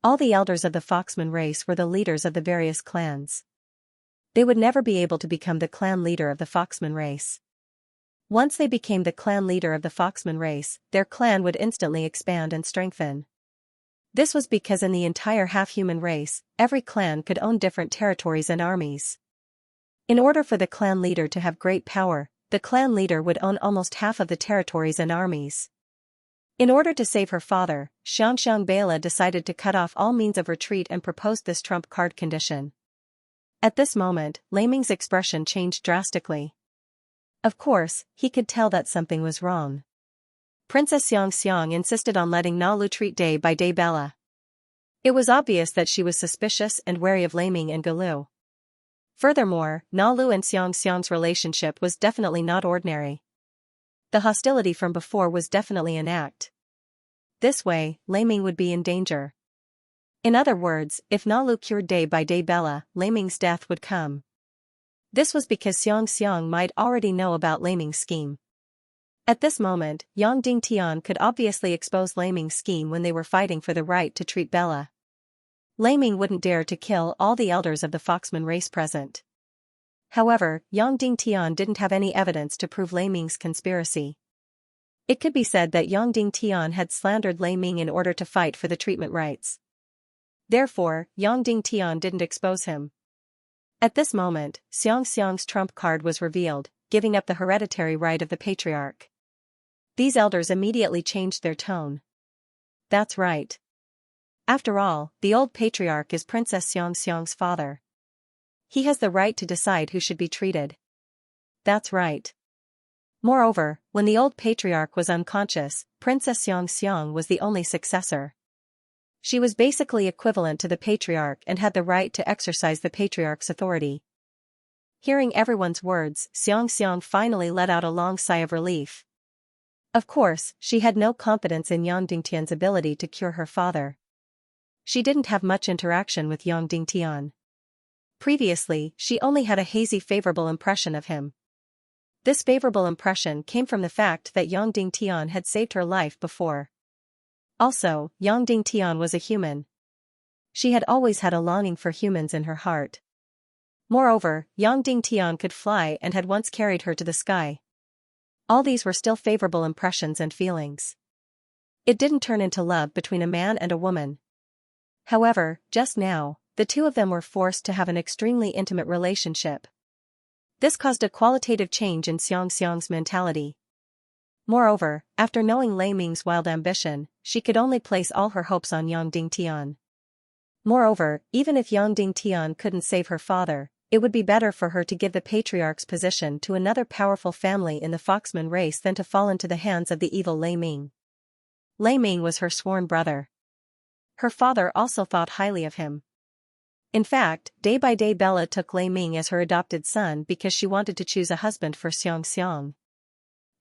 All the elders of the Foxman race were the leaders of the various clans. They would never be able to become the clan leader of the Foxman race. Once they became the clan leader of the Foxman race, their clan would instantly expand and strengthen. This was because in the entire half-human race, every clan could own different territories and armies. In order for the clan leader to have great power, the clan leader would own almost half of the territories and armies. In order to save her father, Xianxia decided to cut off all means of retreat and proposed this trump card condition. At this moment, Lei Ming's expression changed drastically. Of course, he could tell that something was wrong. Princess Xianxia insisted on letting Na Lu treat day by day Bella. It was obvious that she was suspicious and wary of Lei Ming and Gulu. Furthermore, Na Lu and Xianxia's relationship was definitely not ordinary. The hostility from before was definitely an act. This way, Lei Ming would be in danger. In other words, if Na Lu cured day by day Bella, Lei Ming's death would come. This was because Xianxia might already know about Lei Ming's scheme. At this moment, Yang Dingtian could obviously expose Lei Ming's scheme when they were fighting for the right to treat Bella. Lei Ming wouldn't dare to kill all the elders of the Foxman race present. However, Yang Dingtian didn't have any evidence to prove Lei Ming's conspiracy. It could be said that Yang Dingtian had slandered Lei Ming in order to fight for the treatment rights. Therefore, Yang Dingtian didn't expose him. At this moment, Xianxia's trump card was revealed, giving up the hereditary right of the patriarch. These elders immediately changed their tone. That's right. After all, the old patriarch is Princess Xianxia's father. He has the right to decide who should be treated. That's right. Moreover, when the old patriarch was unconscious, Princess Xianxia was the only successor. She was basically equivalent to the patriarch and had the right to exercise the patriarch's authority. Hearing everyone's words, Xianxia finally let out a long sigh of relief. Of course, she had no confidence in Yang Dingtian's ability to cure her father. She didn't have much interaction with Yang Dingtian. Previously, she only had a hazy favorable impression of him. This favorable impression came from the fact that Yang Dingtian had saved her life before. Also, Yang Dingtian was a human. She had always had a longing for humans in her heart. Moreover, Yang Dingtian could fly and had once carried her to the sky. All these were still favorable impressions and feelings. It didn't turn into love between a man and a woman. However, just now, the two of them were forced to have an extremely intimate relationship. This caused a qualitative change in Xianxia's mentality. Moreover, after knowing Lei Ming's wild ambition, she could only place all her hopes on Yang Dingtian. Moreover, even if Yang Dingtian couldn't save her father, it would be better for her to give the patriarch's position to another powerful family in the Foxman race than to fall into the hands of the evil Lei Ming. Lei Ming was her sworn brother. Her father also thought highly of him. In fact, day by day Bella took Lei Ming as her adopted son because she wanted to choose a husband for Xianxia.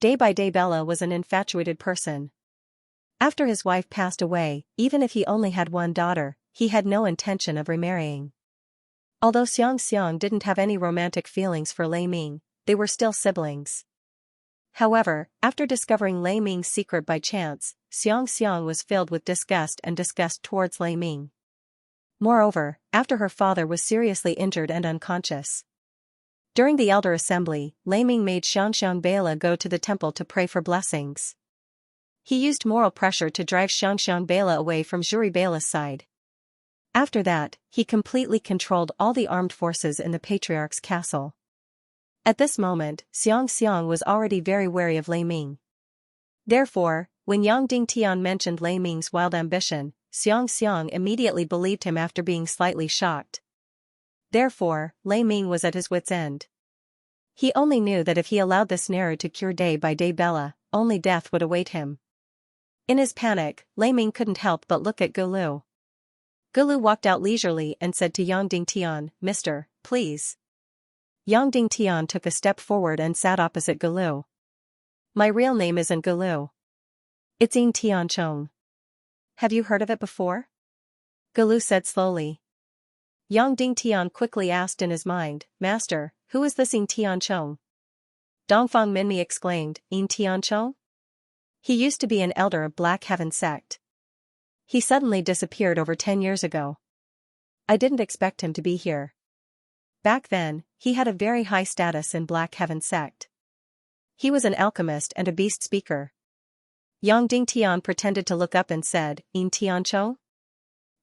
Day by day Bella was an infatuated person. After his wife passed away, even if he only had one daughter, he had no intention of remarrying. Although Xianxia didn't have any romantic feelings for Lei Ming, they were still siblings. However, after discovering Lei Ming's secret by chance, Xianxia was filled with disgust towards Lei Ming. Moreover, after her father was seriously injured and unconscious. During the elder assembly, Lei Ming made Xianxia go to the temple to pray for blessings. He used moral pressure to drive Xianxia away from Zhuri Bela's side. After that, he completely controlled all the armed forces in the patriarch's castle. At this moment, Xianxia was already very wary of Lei Ming. Therefore, when Yang Dingtian mentioned Lei Ming's wild ambition, Xianxia immediately believed him after being slightly shocked. Therefore, Lei Ming was at his wit's end. He only knew that if he allowed this Neru to cure day by day Bella, only death would await him. In his panic, Lei Ming couldn't help but look at Gulu. Gulu walked out leisurely and said to Yang Dingtian, "Mister, please." Yang Dingtian took a step forward and sat opposite Gulu. "My real name isn't Gulu. It's Ying Tianchong. Have you heard of it before?" Gulu said slowly. Yang Dingtian quickly asked in his mind, "Master, who is this Ying Tianchong?" Dongfang Minmi exclaimed, "Ying Tianchong? He used to be an elder of Black Heaven sect. He suddenly disappeared over 10 years ago. I didn't expect him to be here. Back then, he had a very high status in Black Heaven sect. He was an alchemist and a beast speaker." Yang Dingtian pretended to look up and said, "Ying Tianchong?"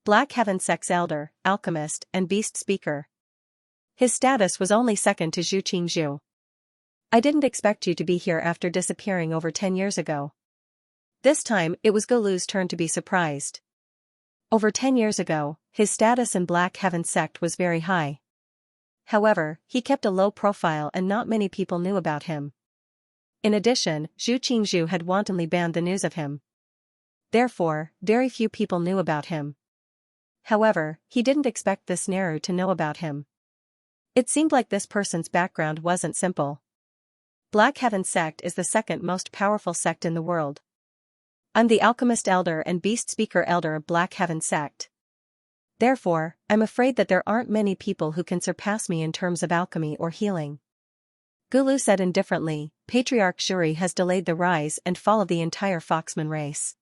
Black Heaven Sect's elder, alchemist, and beast speaker. His status was only second to Zhu Qingzhu. I didn't expect you to be here after disappearing over 10 years ago. This time, it was Gulu's turn to be surprised. Over 10 years ago, his status in Black Heaven Sect was very high. However, he kept a low profile and not many people knew about him. In addition, Zhu Qingzhu had wantonly banned the news of him. Therefore, very few people knew about him. However, he didn't expect this Neru to know about him. It seemed like this person's background wasn't simple. Black Heaven Sect is the second most powerful sect in the world. I'm the alchemist elder and beast speaker elder of Black Heaven Sect. Therefore, I'm afraid that there aren't many people who can surpass me in terms of alchemy or healing. Gulu said indifferently, Patriarch Shuri has delayed the rise and fall of the entire Foxman race.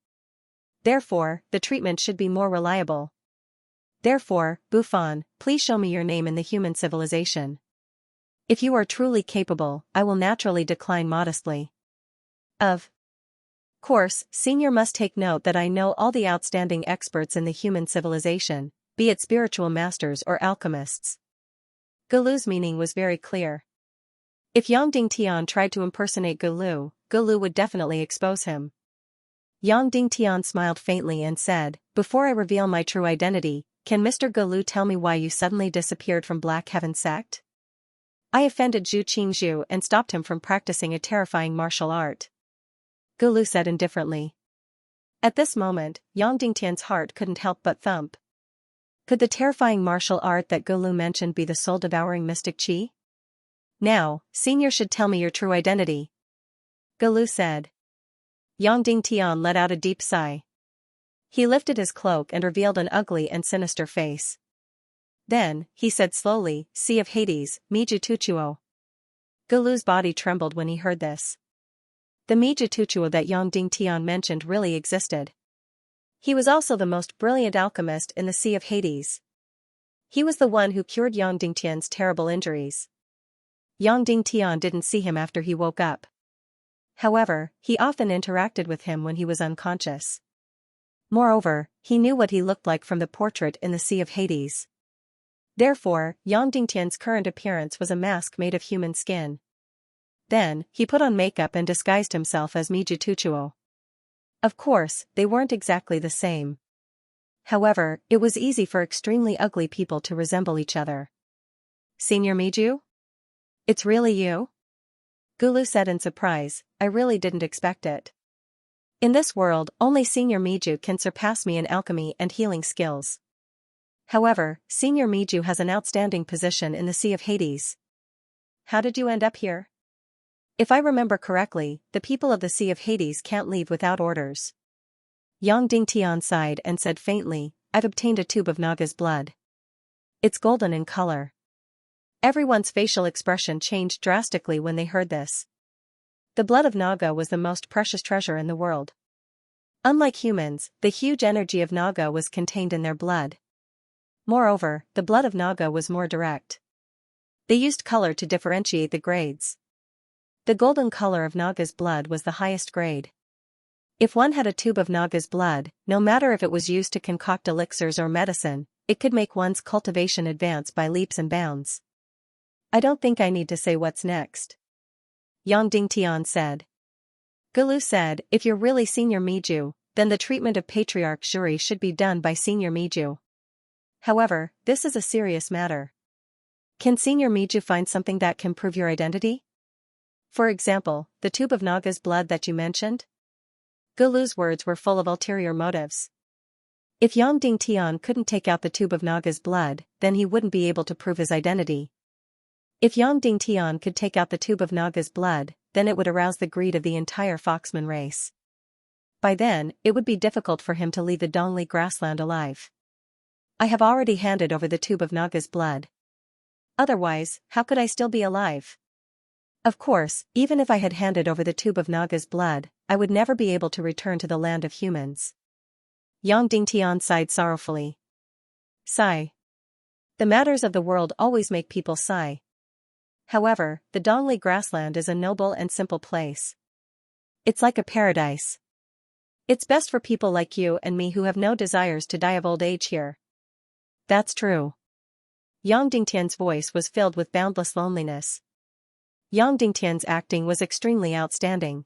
Therefore, the treatment should be more reliable. Therefore, Buffon, please show me your name in the human civilization. If you are truly capable, I will naturally decline modestly. Of course, Senior must take note that I know all the outstanding experts in the human civilization, be it spiritual masters or alchemists. Gulu's meaning was very clear. If Yang Dingtian tried to impersonate Gulu, Gulu would definitely expose him. Yang Dingtian smiled faintly and said, before I reveal my true identity, can Mr. Gulu tell me why you suddenly disappeared from Black Heaven Sect? I offended Zhu Qingzhu and stopped him from practicing a terrifying martial art. Gulu said indifferently. At this moment, Yang Dingtian's heart couldn't help but thump. Could the terrifying martial art that Gulu mentioned be the soul-devouring mystic qi? Now, Senior should tell me your true identity. Gulu said. Yang Dingtian let out a deep sigh. He lifted his cloak and revealed an ugly and sinister face. Then, he said slowly, Sea of Hades, Miju Tuchuo. Gulu's body trembled when he heard this. The Miju Tuchuo that Yang Dingtian mentioned really existed. He was also the most brilliant alchemist in the Sea of Hades. He was the one who cured Yang Dingtian's terrible injuries. Yang Dingtian didn't see him after he woke up. However, he often interacted with him when he was unconscious. Moreover, he knew what he looked like from the portrait in the Sea of Hades. Therefore, Yang Dingtian's current appearance was a mask made of human skin. Then, he put on makeup and disguised himself as Miju Tuchuo. Of course, they weren't exactly the same. However, it was easy for extremely ugly people to resemble each other. Senior Miju? It's really you? Gulu said in surprise, I really didn't expect it. In this world, only Senior Miju can surpass me in alchemy and healing skills. However, Senior Miju has an outstanding position in the Sea of Hades. How did you end up here? If I remember correctly, the people of the Sea of Hades can't leave without orders. Yang Dingtian sighed and said faintly, I've obtained a tube of Naga's blood. It's golden in color. Everyone's facial expression changed drastically when they heard this. The blood of Naga was the most precious treasure in the world. Unlike humans, the huge energy of Naga was contained in their blood. Moreover, the blood of Naga was more direct. They used color to differentiate the grades. The golden color of Naga's blood was the highest grade. If one had a tube of Naga's blood, no matter if it was used to concoct elixirs or medicine, it could make one's cultivation advance by leaps and bounds. I don't think I need to say what's next. Yang Dingtian said. Gulu said, if you're really Senior Miju, then the treatment of Patriarch Shuri should be done by Senior Miju. However, this is a serious matter. Can Senior Miju find something that can prove your identity? For example, the tube of Naga's blood that you mentioned? Gulu's words were full of ulterior motives. If Yang Dingtian couldn't take out the tube of Naga's blood, then he wouldn't be able to prove his identity. If Yang Dingtian could take out the tube of Naga's blood, then it would arouse the greed of the entire Foxman race. By then, it would be difficult for him to leave the Dongli grassland alive. I have already handed over the tube of Naga's blood. Otherwise, how could I still be alive? Of course, even if I had handed over the tube of Naga's blood, I would never be able to return to the land of humans. Yang Dingtian sighed sorrowfully. Sigh. The matters of the world always make people sigh. However, the Dongli grassland is a noble and simple place. It's like a paradise. It's best for people like you and me who have no desires to die of old age here. That's true. Yang Dingtian's voice was filled with boundless loneliness. Yang Dingtian's acting was extremely outstanding.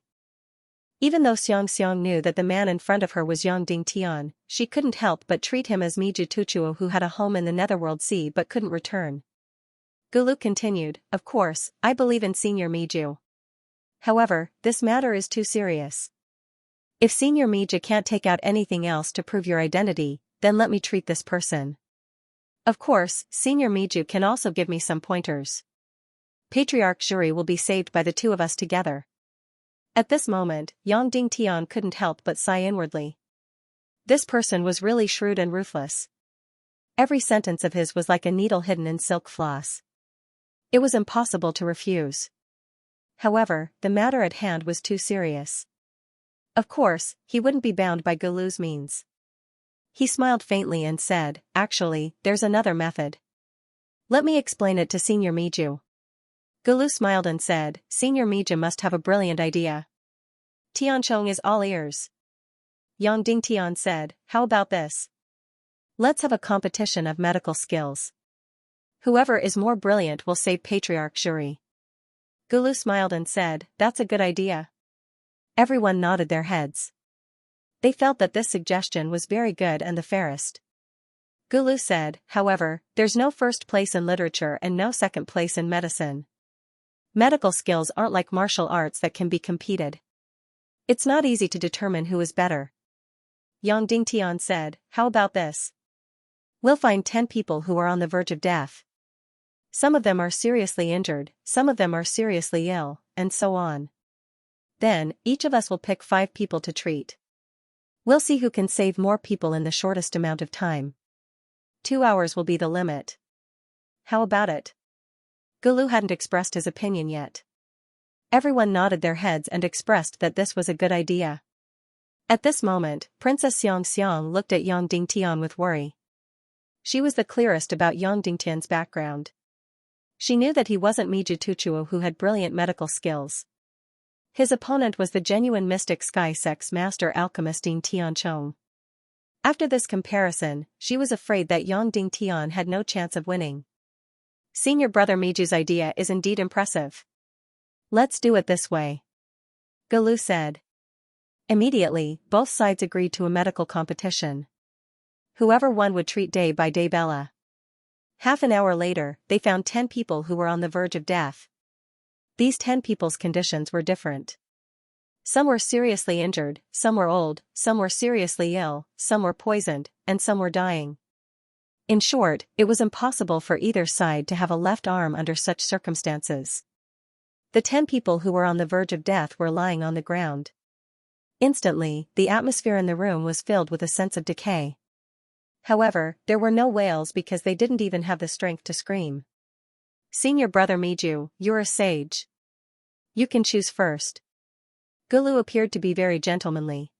Even though Xianxia knew that the man in front of her was Yang Dingtian, she couldn't help but treat him as Miju Tuchuo who had a home in the Netherworld Sea but couldn't return. Gulu continued, of course, I believe in Senior Miju. However, this matter is too serious. If Senior Miju can't take out anything else to prove your identity, then let me treat this person. Of course, Senior Miju can also give me some pointers. Patriarch Juri will be saved by the two of us together. At this moment, Yang Dingtian couldn't help but sigh inwardly. This person was really shrewd and ruthless. Every sentence of his was like a needle hidden in silk floss. It was impossible to refuse. However, the matter at hand was too serious. Of course, he wouldn't be bound by Gulu's means. He smiled faintly and said, actually, there's another method. Let me explain it to Senior Miju. Gulu smiled and said, Senior Miju must have a brilliant idea. Tianchong is all ears. Yang Dingtian said, how about this? Let's have a competition of medical skills. Whoever is more brilliant will save Patriarch Juri. Gulu smiled and said, that's a good idea. Everyone nodded their heads. They felt that this suggestion was very good and the fairest. Gulu said, however, there's no first place in literature and no second place in medicine. Medical skills aren't like martial arts that can be competed. It's not easy to determine who is better. Yang Dingtian said, how about this? We'll find 10 people who are on the verge of death. Some of them are seriously injured, some of them are seriously ill, and so on. Then, each of us will pick 5 people to treat. We'll see who can save more people in the shortest amount of time. 2 hours will be the limit. How about it? Gulu hadn't expressed his opinion yet. Everyone nodded their heads and expressed that this was a good idea. At this moment, Princess Xianxia looked at Yang Dingtian with worry. She was the clearest about Yang Dingtian's background. She knew that he wasn't Miju Tuchuo who had brilliant medical skills. His opponent was the genuine mystic sky sex master alchemist Ding Tianchong. After this comparison, she was afraid that Yang Dingtian had no chance of winning. Senior brother Miju's idea is indeed impressive. Let's do it this way. Gulu said. Immediately, both sides agreed to a medical competition. Whoever won would treat day by day Bella. Half an hour later, they found 10 people who were on the verge of death. These 10 people's conditions were different. Some were seriously injured, some were old, some were seriously ill, some were poisoned, and some were dying. In short, it was impossible for either side to have a left arm under such circumstances. The 10 people who were on the verge of death were lying on the ground. Instantly, the atmosphere in the room was filled with a sense of decay. However, there were no wails because they didn't even have the strength to scream. Senior brother Miju, you're a sage. You can choose first. Gulu appeared to be very gentlemanly.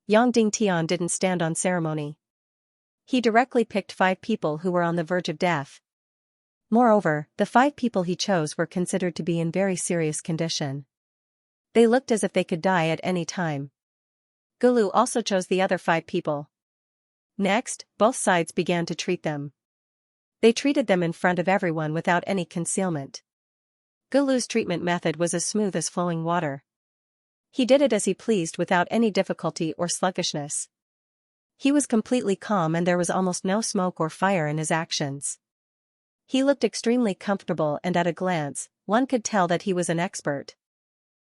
Yang Dingtian didn't stand on ceremony. He directly picked 5 people who were on the verge of death. Moreover, the 5 people he chose were considered to be in very serious condition. They looked as if they could die at any time. Gulu also chose the other 5 people. Next, both sides began to treat them. They treated them in front of everyone without any concealment. Gulu's treatment method was as smooth as flowing water. He did it as he pleased without any difficulty or sluggishness. He was completely calm and there was almost no smoke or fire in his actions. He looked extremely comfortable and at a glance, one could tell that he was an expert.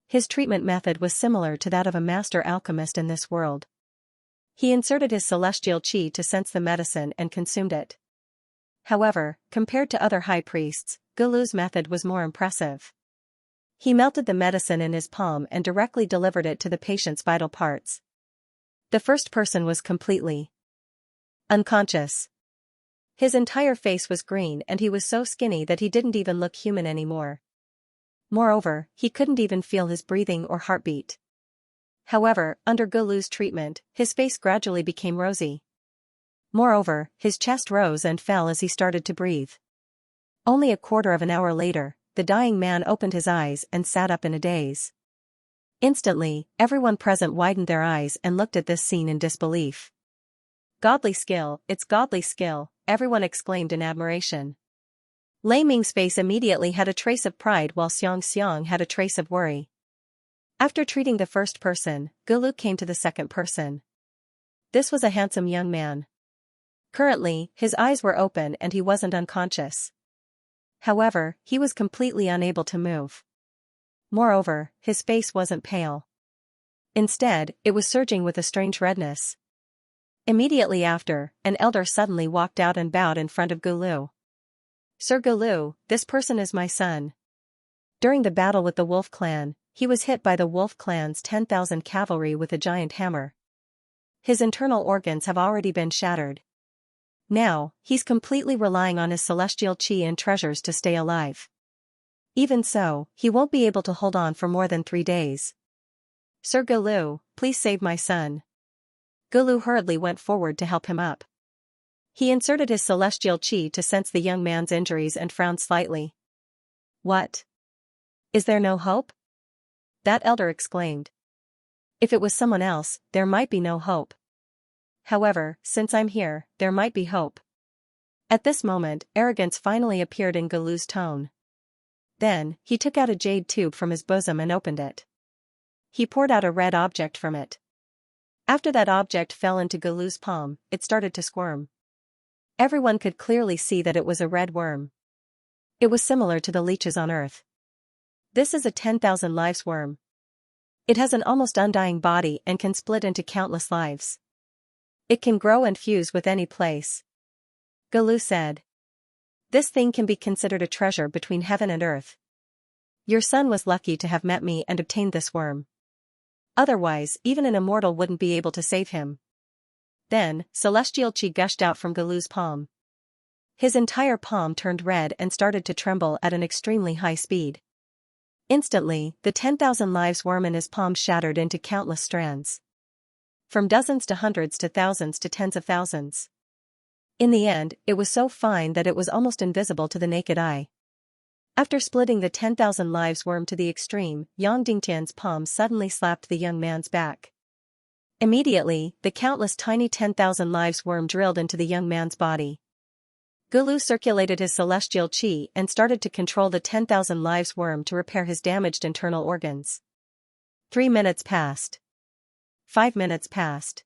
His treatment method was similar to that of a master alchemist in this world. He inserted his celestial chi to sense the medicine and consumed it. However, compared to other high priests, Gulu's method was more impressive. He melted the medicine in his palm and directly delivered it to the patient's vital parts. The first person was completely unconscious. His entire face was green and he was so skinny that he didn't even look human anymore. Moreover, he couldn't even feel his breathing or heartbeat. However, under Gulu's treatment, his face gradually became rosy. Moreover, his chest rose and fell as he started to breathe. Only a quarter of an hour later, the dying man opened his eyes and sat up in a daze. Instantly, everyone present widened their eyes and looked at this scene in disbelief. Godly skill, it's godly skill, everyone exclaimed in admiration. Lei Ming's face immediately had a trace of pride while Xianxia had a trace of worry. After treating the first person, Gulu came to the second person. This was a handsome young man. Currently, his eyes were open and he wasn't unconscious. However, he was completely unable to move. Moreover, his face wasn't pale. Instead, it was surging with a strange redness. Immediately after, an elder suddenly walked out and bowed in front of Gulu. Sir Gulu, this person is my son. During the battle with the Wolf Clan, he was hit by the Wolf Clan's 10,000 cavalry with a giant hammer. His internal organs have already been shattered. Now, he's completely relying on his celestial qi and treasures to stay alive. Even so, he won't be able to hold on for more than 3 days. Sir Gulu, please save my son. Gulu hurriedly went forward to help him up. He inserted his celestial qi to sense the young man's injuries and frowned slightly. What? Is there no hope? That elder exclaimed. If it was someone else, there might be no hope. However, since I'm here, there might be hope. At this moment, arrogance finally appeared in Gulu's tone. Then, he took out a jade tube from his bosom and opened it. He poured out a red object from it. After that object fell into Gulu's palm, it started to squirm. Everyone could clearly see that it was a red worm. It was similar to the leeches on Earth. This is a 10,000 lives worm. It has an almost undying body and can split into countless lives. It can grow and fuse with any place. Gulu said. This thing can be considered a treasure between heaven and earth. Your son was lucky to have met me and obtained this worm. Otherwise, even an immortal wouldn't be able to save him. Then, celestial qi gushed out from Gulu's palm. His entire palm turned red and started to tremble at an extremely high speed. Instantly, the 10,000 lives worm in his palm shattered into countless strands. From dozens to hundreds to thousands to tens of thousands. In the end, it was so fine that it was almost invisible to the naked eye. After splitting the 10,000 lives worm to the extreme, Yang Dingtian's palm suddenly slapped the young man's back. Immediately, the countless tiny 10,000 lives worm drilled into the young man's body. Gulu circulated his celestial qi and started to control the 10,000 lives worm to repair his damaged internal organs. 3 minutes passed. 5 minutes passed.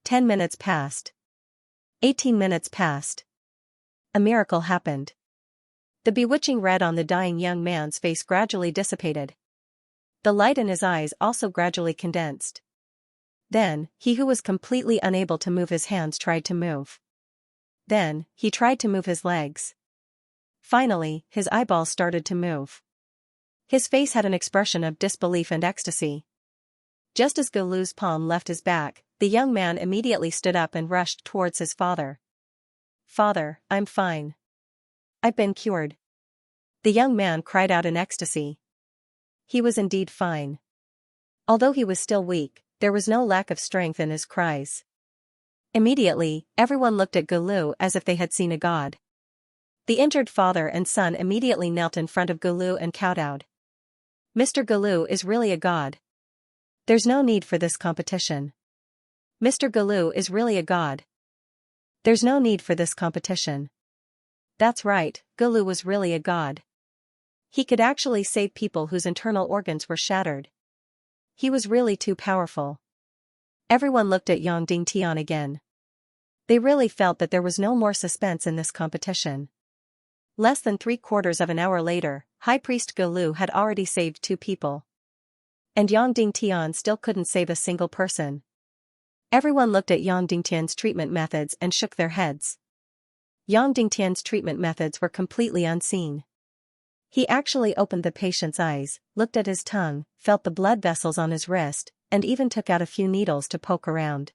10 minutes passed. 18 minutes passed. A miracle happened. The bewitching red on the dying young man's face gradually dissipated. The light in his eyes also gradually condensed. Then, he who was completely unable to move his hands tried to move. Then, he tried to move his legs. Finally, his eyeballs started to move. His face had an expression of disbelief and ecstasy. Just as Gulu's palm left his back, the young man immediately stood up and rushed towards his father. Father, I'm fine. I've been cured. The young man cried out in ecstasy. He was indeed fine. Although he was still weak, there was no lack of strength in his cries. Immediately, everyone looked at Gulu as if they had seen a god. The injured father and son immediately knelt in front of Gulu and kowtowed. Mr. Gulu is really a god. There's no need for this competition. Mr. Gulu is really a god. There's no need for this competition. That's right, Gulu was really a god. He could actually save people whose internal organs were shattered. He was really too powerful. Everyone looked at Yang Dingtian again. They really felt that there was no more suspense in this competition. Less than 3/4 of an hour later, High Priest Gulu had already saved 2 people. And Yang Dingtian still couldn't save a single person. Everyone looked at Yang Dingtian's treatment methods and shook their heads. Yang Dingtian's treatment methods were completely unseen. He actually opened the patient's eyes, looked at his tongue, felt the blood vessels on his wrist, and even took out a few needles to poke around.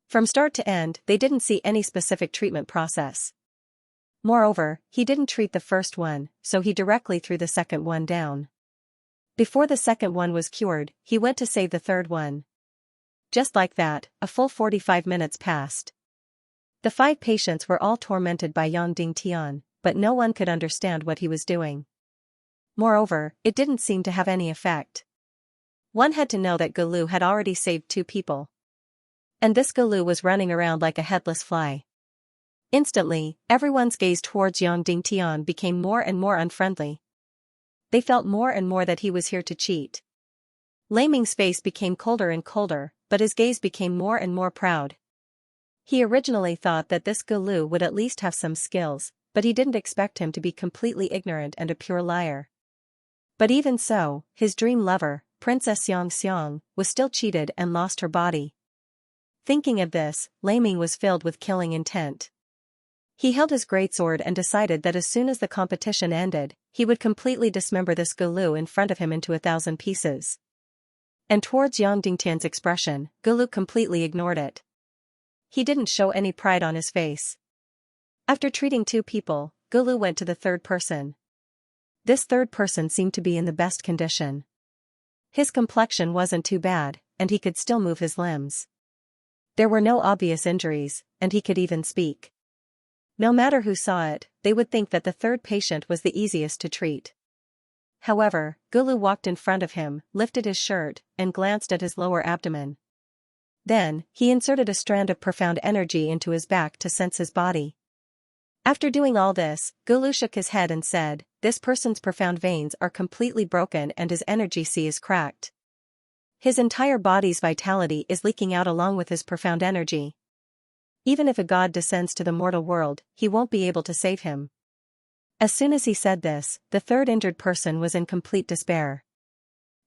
From start to end, they didn't see any specific treatment process. Moreover, he didn't treat the first one, so he directly threw the second one down. Before the second one was cured, he went to save the third one. Just like that, a full 45 minutes passed. The 5 patients were all tormented by Yang Dingtian, but no one could understand what he was doing. Moreover, it didn't seem to have any effect. One had to know that Gulu had already saved 2 people. And this Gulu was running around like a headless fly. Instantly, everyone's gaze towards Yang Dingtian became more and more unfriendly. They felt more and more that he was here to cheat. Lei Ming's face became colder and colder, but his gaze became more and more proud. He originally thought that this Gulu would at least have some skills, but he didn't expect him to be completely ignorant and a pure liar. But even so, his dream lover, Princess Xianxia, was still cheated and lost her body. Thinking of this, Lei Ming was filled with killing intent. He held his greatsword and decided that as soon as the competition ended, he would completely dismember this Gulu in front of him into 1,000 pieces. And towards Yang Dingtian's expression, Gulu completely ignored it. He didn't show any pride on his face. After treating 2 people, Gulu went to the 3rd person. This 3rd person seemed to be in the best condition. His complexion wasn't too bad, and he could still move his limbs. There were no obvious injuries, and he could even speak. No matter who saw it, they would think that the 3rd patient was the easiest to treat. However, Gulu walked in front of him, lifted his shirt, and glanced at his lower abdomen. Then, he inserted a strand of profound energy into his back to sense his body. After doing all this, Gulu shook his head and said, "This person's profound veins are completely broken and his energy sea is cracked. His entire body's vitality is leaking out along with his profound energy. Even if a god descends to the mortal world, he won't be able to save him." As soon as he said this, the 3rd injured person was in complete despair.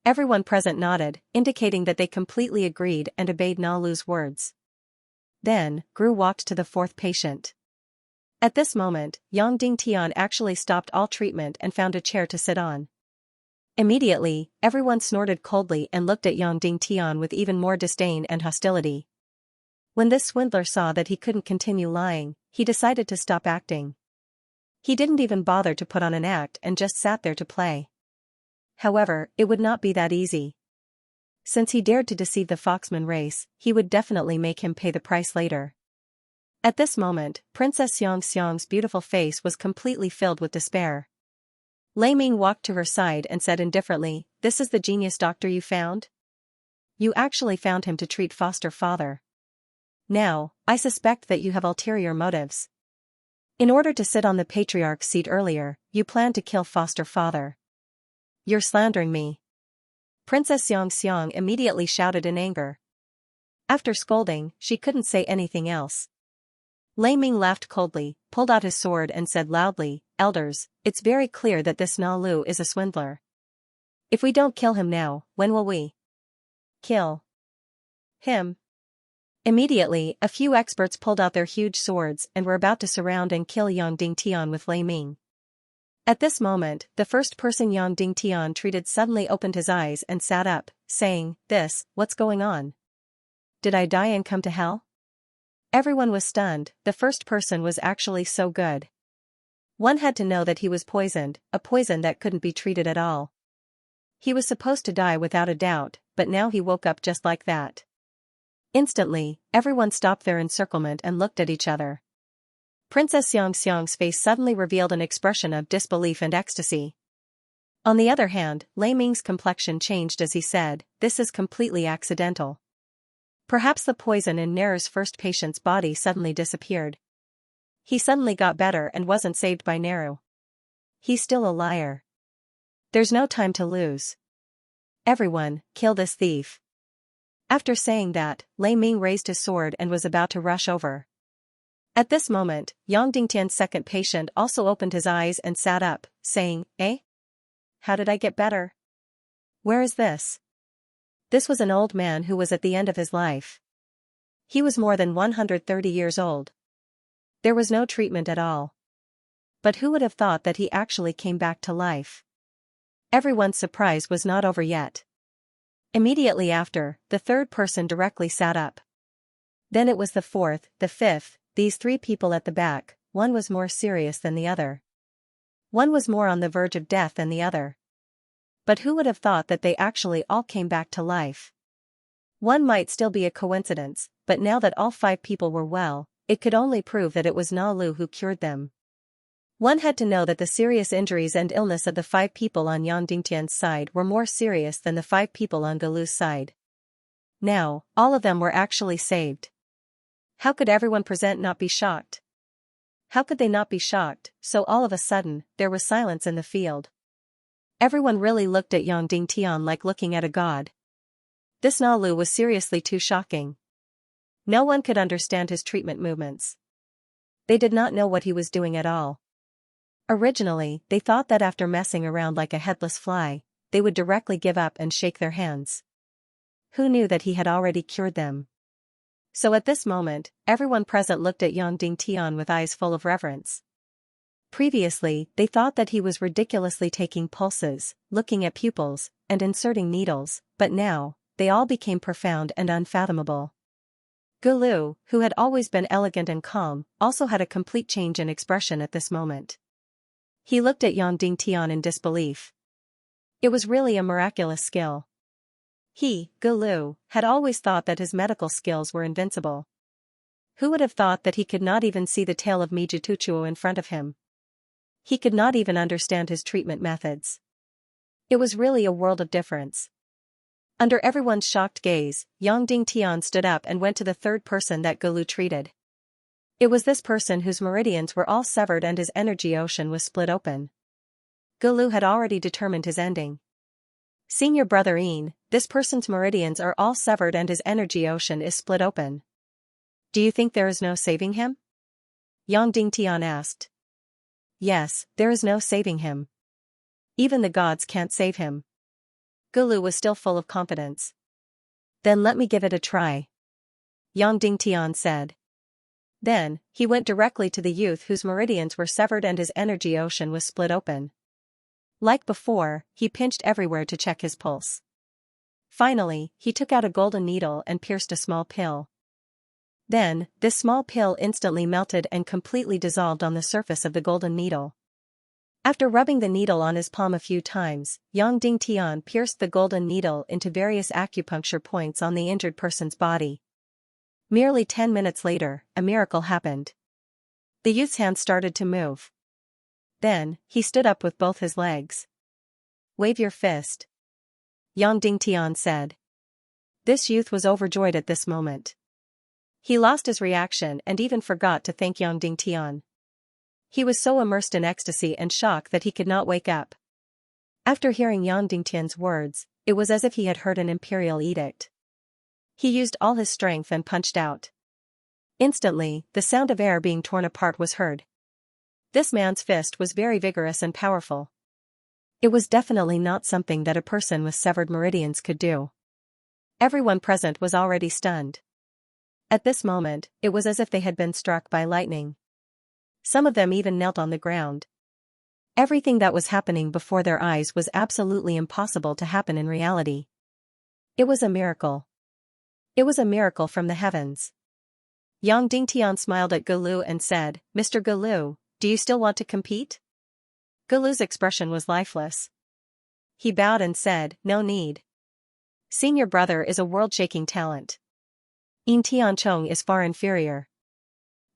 Everyone present nodded, indicating that they completely agreed and obeyed Nalu's words. Then, Gru walked to the 4th patient. At this moment, Yang Dingtian actually stopped all treatment and found a chair to sit on. Immediately, everyone snorted coldly and looked at Yang Dingtian with even more disdain and hostility. When this swindler saw that he couldn't continue lying, he decided to stop acting. He didn't even bother to put on an act and just sat there to play. However, it would not be that easy. Since he dared to deceive the Foxman race, he would definitely make him pay the price later. At this moment, Princess Xianxia's beautiful face was completely filled with despair. Lei Ming walked to her side and said indifferently, "This is the genius doctor you found? You actually found him to treat foster father. Now, I suspect that you have ulterior motives. In order to sit on the patriarch's seat earlier, you planned to kill foster father. You're slandering me." Princess Xianxia immediately shouted in anger. After scolding, she couldn't say anything else. Lei Ming laughed coldly, pulled out his sword and said loudly, "Elders, it's very clear that this Na Lu is a swindler. If we don't kill him now, when will we kill him?" Immediately, a few experts pulled out their huge swords and were about to surround and kill Yang Dingtian with Lei Ming. At this moment, the 1st person Yang Dingtian treated suddenly opened his eyes and sat up, saying, "What's going on? Did I die and come to hell?" Everyone was stunned. The 1st person was actually so good. One had to know that he was poisoned, a poison that couldn't be treated at all. He was supposed to die without a doubt, but now he woke up just like that. Instantly, everyone stopped their encirclement and looked at each other. Princess Xianxia's face suddenly revealed an expression of disbelief and ecstasy. On the other hand, Lei Ming's complexion changed as he said, "This is completely accidental." Perhaps the poison in Neru's 1st patient's body suddenly disappeared. He suddenly got better and wasn't saved by Neru. He's still a liar. There's no time to lose. Everyone, kill this thief. After saying that, Lei Ming raised his sword and was about to rush over. At this moment, Yang Dingtian's 2nd patient also opened his eyes and sat up, saying, "Eh? How did I get better? Where is this?" This was an old man who was at the end of his life. He was more than 130 years old. There was no treatment at all. But who would have thought that he actually came back to life? Everyone's surprise was not over yet. Immediately after, the 3rd person directly sat up. Then it was the 4th, the 5th, these 3 people at the back, one was more serious than the other. One was more on the verge of death than the other. But who would have thought that they actually all came back to life? One might still be a coincidence, but now that all 5 people were well, it could only prove that it was Na Lu who cured them. One had to know that the serious injuries and illness of the 5 people on Yang Dingtian's side were more serious than the 5 people on Galu's side. Now, all of them were actually saved. How could everyone present not be shocked? How could they not be shocked? So all of a sudden, there was silence in the field. Everyone really looked at Yang Dingtian like looking at a god. This Nalu was seriously too shocking. No one could understand his treatment movements. They did not know what he was doing at all. Originally, they thought that after messing around like a headless fly, they would directly give up and shake their hands. Who knew that he had already cured them? So at this moment, everyone present looked at Yang Dingtian with eyes full of reverence. Previously, they thought that he was ridiculously taking pulses, looking at pupils, and inserting needles, but now, they all became profound and unfathomable. Galu, who had always been elegant and calm, also had a complete change in expression at this moment. He looked at Yang Dingtian in disbelief. It was really a miraculous skill. He, Galu, had always thought that his medical skills were invincible. Who would have thought that he could not even see the tail of Mijituchuo in front of him? He could not even understand his treatment methods. It was really a world of difference. Under everyone's shocked gaze, Yang Dingtian stood up and went to the third person that Galu treated. It was this person whose meridians were all severed and his energy ocean was split open. Galu had already determined his ending. Senior brother Een, this person's meridians are all severed and his energy ocean is split open. Do you think there is no saving him? Yang Dingtian asked. Yes, there is no saving him. Even the gods can't save him. Galu was still full of confidence. Then let me give it a try. Yang Dingtian said. Then, he went directly to the youth whose meridians were severed and his energy ocean was split open. Like before, he pinched everywhere to check his pulse. Finally, he took out a golden needle and pierced a small pill. Then, this small pill instantly melted and completely dissolved on the surface of the golden needle. After rubbing the needle on his palm a few times, Yang Dingtian pierced the golden needle into various acupuncture points on the injured person's body. Merely 10 minutes later, a miracle happened. The youth's hands started to move. Then, he stood up with both his legs. Wave your fist. Yang Dingtian said. This youth was overjoyed at this moment. He lost his reaction and even forgot to thank Yang Dingtian. He was so immersed in ecstasy and shock that he could not wake up. After hearing Yang Dingtian's words, it was as if he had heard an imperial edict. He used all his strength and punched out. Instantly, the sound of air being torn apart was heard. This man's fist was very vigorous and powerful. It was definitely not something that a person with severed meridians could do. Everyone present was already stunned. At this moment, it was as if they had been struck by lightning. Some of them even knelt on the ground. Everything that was happening before their eyes was absolutely impossible to happen in reality. It was a miracle. It was a miracle from the heavens. Yang Dingtian smiled at Galu and said, Mr. Galu, do you still want to compete? Galu's expression was lifeless. He bowed and said, no need. Senior brother is a world-shaking talent. Een Tianchong is far inferior.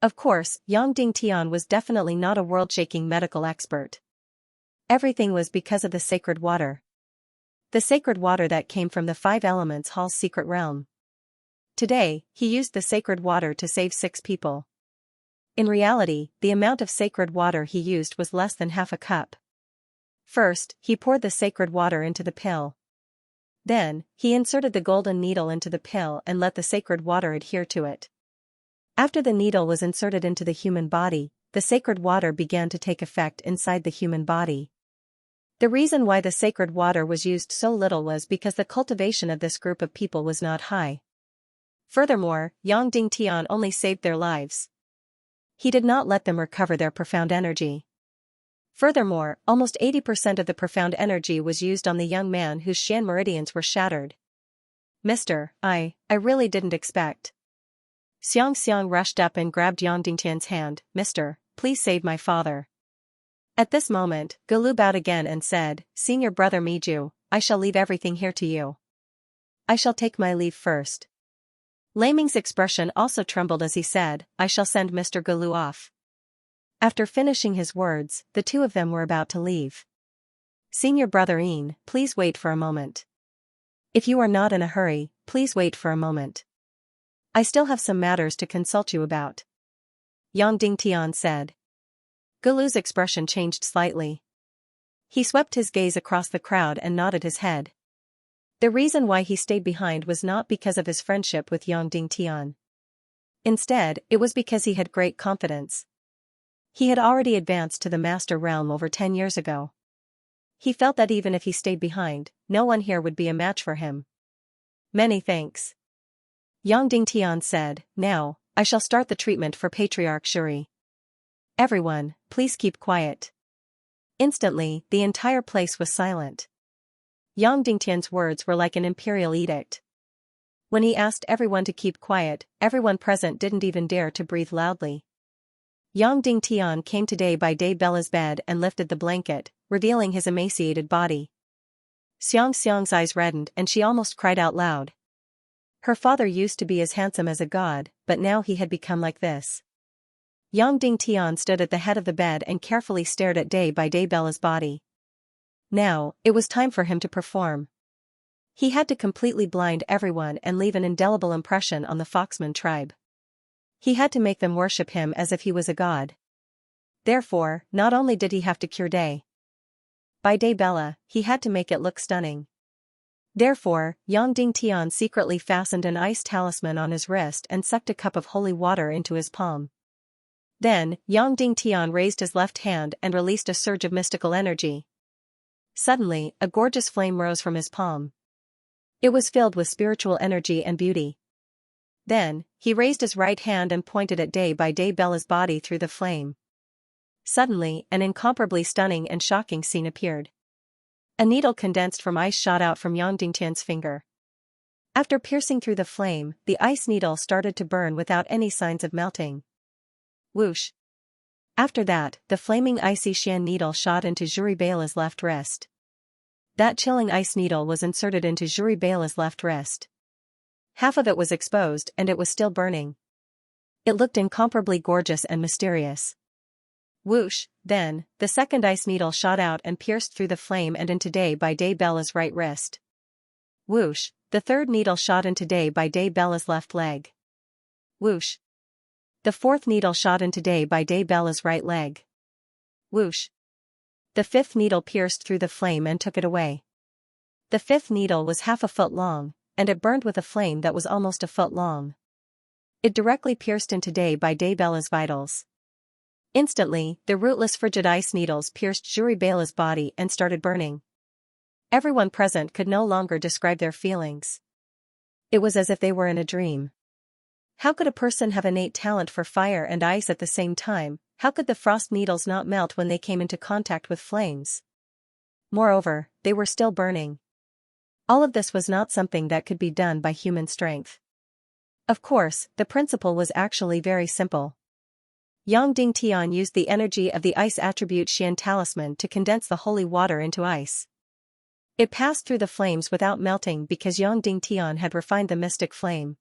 Of course, Yang Dingtian was definitely not a world-shaking medical expert. Everything was because of the sacred water. The sacred water that came from the 5 elements hall's secret realm. Today, he used the sacred water to save 6 people. In reality, the amount of sacred water he used was less than half a cup. First, he poured the sacred water into the pill. Then, he inserted the golden needle into the pill and let the sacred water adhere to it. After the needle was inserted into the human body, the sacred water began to take effect inside the human body. The reason why the sacred water was used so little was because the cultivation of this group of people was not high. Furthermore, Yang Dingtian only saved their lives. He did not let them recover their profound energy. Furthermore, almost 80% of the profound energy was used on the young man whose Xian meridians were shattered. Mister, I really didn't expect. Xianxia rushed up and grabbed Yang Dingtian's hand. Mister, please save my father. At this moment, Galu bowed again and said, Senior brother Miju, I shall leave everything here to you. I shall take my leave first. Laming's expression also trembled as he said, I shall send Mr. Galu off. After finishing his words, the two of them were about to leave. Senior brother Ian, please wait for a moment. If you are not in a hurry, please wait for a moment. I still have some matters to consult you about. Yang Dingtian said. Gulu's expression changed slightly. He swept his gaze across the crowd and nodded his head. The reason why he stayed behind was not because of his friendship with Yang Dingtian. Instead, it was because he had great confidence. He had already advanced to the master realm over 10 years ago. He felt that even if he stayed behind, no one here would be a match for him. Many thanks. Yang Dingtian said, now, I shall start the treatment for Patriarch Shuri. Everyone, please keep quiet. Instantly, the entire place was silent. Yang Dingtian's words were like an imperial edict. When he asked everyone to keep quiet, everyone present didn't even dare to breathe loudly. Yang Dingtian came to day by day Bella's bed and lifted the blanket, revealing his emaciated body. Xianxia's eyes reddened and she almost cried out loud. Her father used to be as handsome as a god, but now he had become like this. Yang Dingtian stood at the head of the bed and carefully stared at day by day Bella's body. Now, it was time for him to perform. He had to completely blind everyone and leave an indelible impression on the Foxman tribe. He had to make them worship him as if he was a god. Therefore, not only did he have to cure day by day Bella, he had to make it look stunning. Therefore, Yang Dingtian secretly fastened an ice talisman on his wrist and sucked a cup of holy water into his palm. Then, Yang Dingtian raised his left hand and released a surge of mystical energy. Suddenly, a gorgeous flame rose from his palm. It was filled with spiritual energy and beauty. Then, he raised his right hand and pointed at day by day Bella's body through the flame. Suddenly, an incomparably stunning and shocking scene appeared. A needle condensed from ice shot out from Yang Dingtian's finger. After piercing through the flame, the ice needle started to burn without any signs of melting. Whoosh! After that, the flaming icy Xian needle shot into Juri Bela's left wrist. That chilling ice needle was inserted into Juri Bela's left wrist. Half of it was exposed and it was still burning. It looked incomparably gorgeous and mysterious. Whoosh! Then, the second ice needle shot out and pierced through the flame and into day by day Bella's right wrist. Whoosh! The third needle shot into day by day Bella's left leg. Whoosh! The fourth needle shot into day by day Bella's right leg. Whoosh! The fifth needle pierced through the flame and took it away. The fifth needle was half a foot long, and it burned with a flame that was almost a foot long. It directly pierced into day by day Bella's vitals. Instantly, the rootless frigid ice needles pierced Juri Bela's body and started burning. Everyone present could no longer describe their feelings. It was as if they were in a dream. How could a person have innate talent for fire and ice at the same time? How could the frost needles not melt when they came into contact with flames? Moreover, they were still burning. All of this was not something that could be done by human strength. Of course, the principle was actually very simple. Yang Dingtian used the energy of the ice attribute Xian talisman to condense the holy water into ice. It passed through the flames without melting because Yang Dingtian had refined the mystic flame.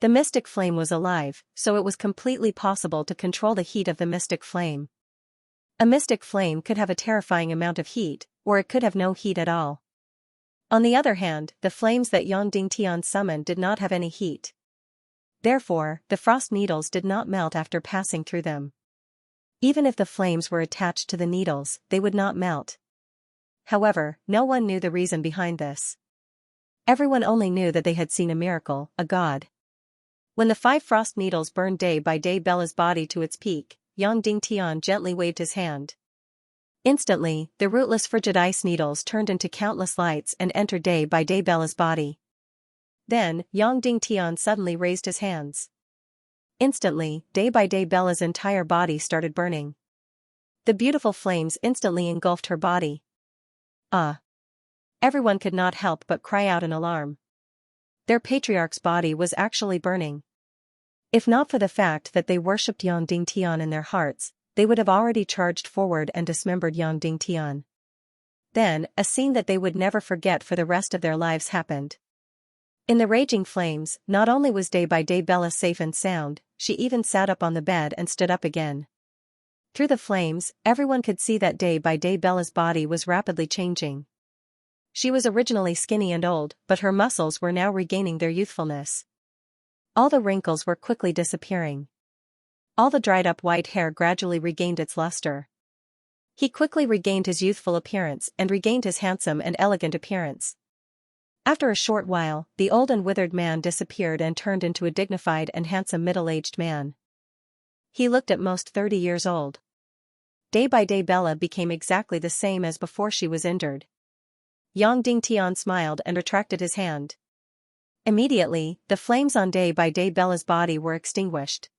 The mystic flame was alive, so it was completely possible to control the heat of the mystic flame. A mystic flame could have a terrifying amount of heat, or it could have no heat at all. On the other hand, the flames that Yang Dingtian summoned did not have any heat. Therefore, the frost needles did not melt after passing through them. Even if the flames were attached to the needles, they would not melt. However, no one knew the reason behind this. Everyone only knew that they had seen a miracle, a god. When the 5 frost needles burned day by day Bella's body to its peak, Yang Dingtian gently waved his hand. Instantly, the rootless frigid ice needles turned into countless lights and entered day by day Bella's body. Then, Yang Dingtian suddenly raised his hands. Instantly, day by day Bella's entire body started burning. The beautiful flames instantly engulfed her body. Ah! Everyone could not help but cry out in alarm. Their patriarch's body was actually burning. If not for the fact that they worshipped Yang Dingtian in their hearts, they would have already charged forward and dismembered Yang Dingtian. Then, a scene that they would never forget for the rest of their lives happened. In the raging flames, not only was day by day Bella safe and sound, she even sat up on the bed and stood up again. Through the flames, everyone could see that day by day Bella's body was rapidly changing. She was originally skinny and old, but her muscles were now regaining their youthfulness. All the wrinkles were quickly disappearing. All the dried-up white hair gradually regained its luster. He quickly regained his youthful appearance and regained his handsome and elegant appearance. After a short while, the old and withered man disappeared and turned into a dignified and handsome middle-aged man. He looked at most 30 years old. Day by day Bella became exactly the same as before she was injured. Yang Dingtian smiled and retracted his hand. Immediately, the flames on day by day Bella's body were extinguished.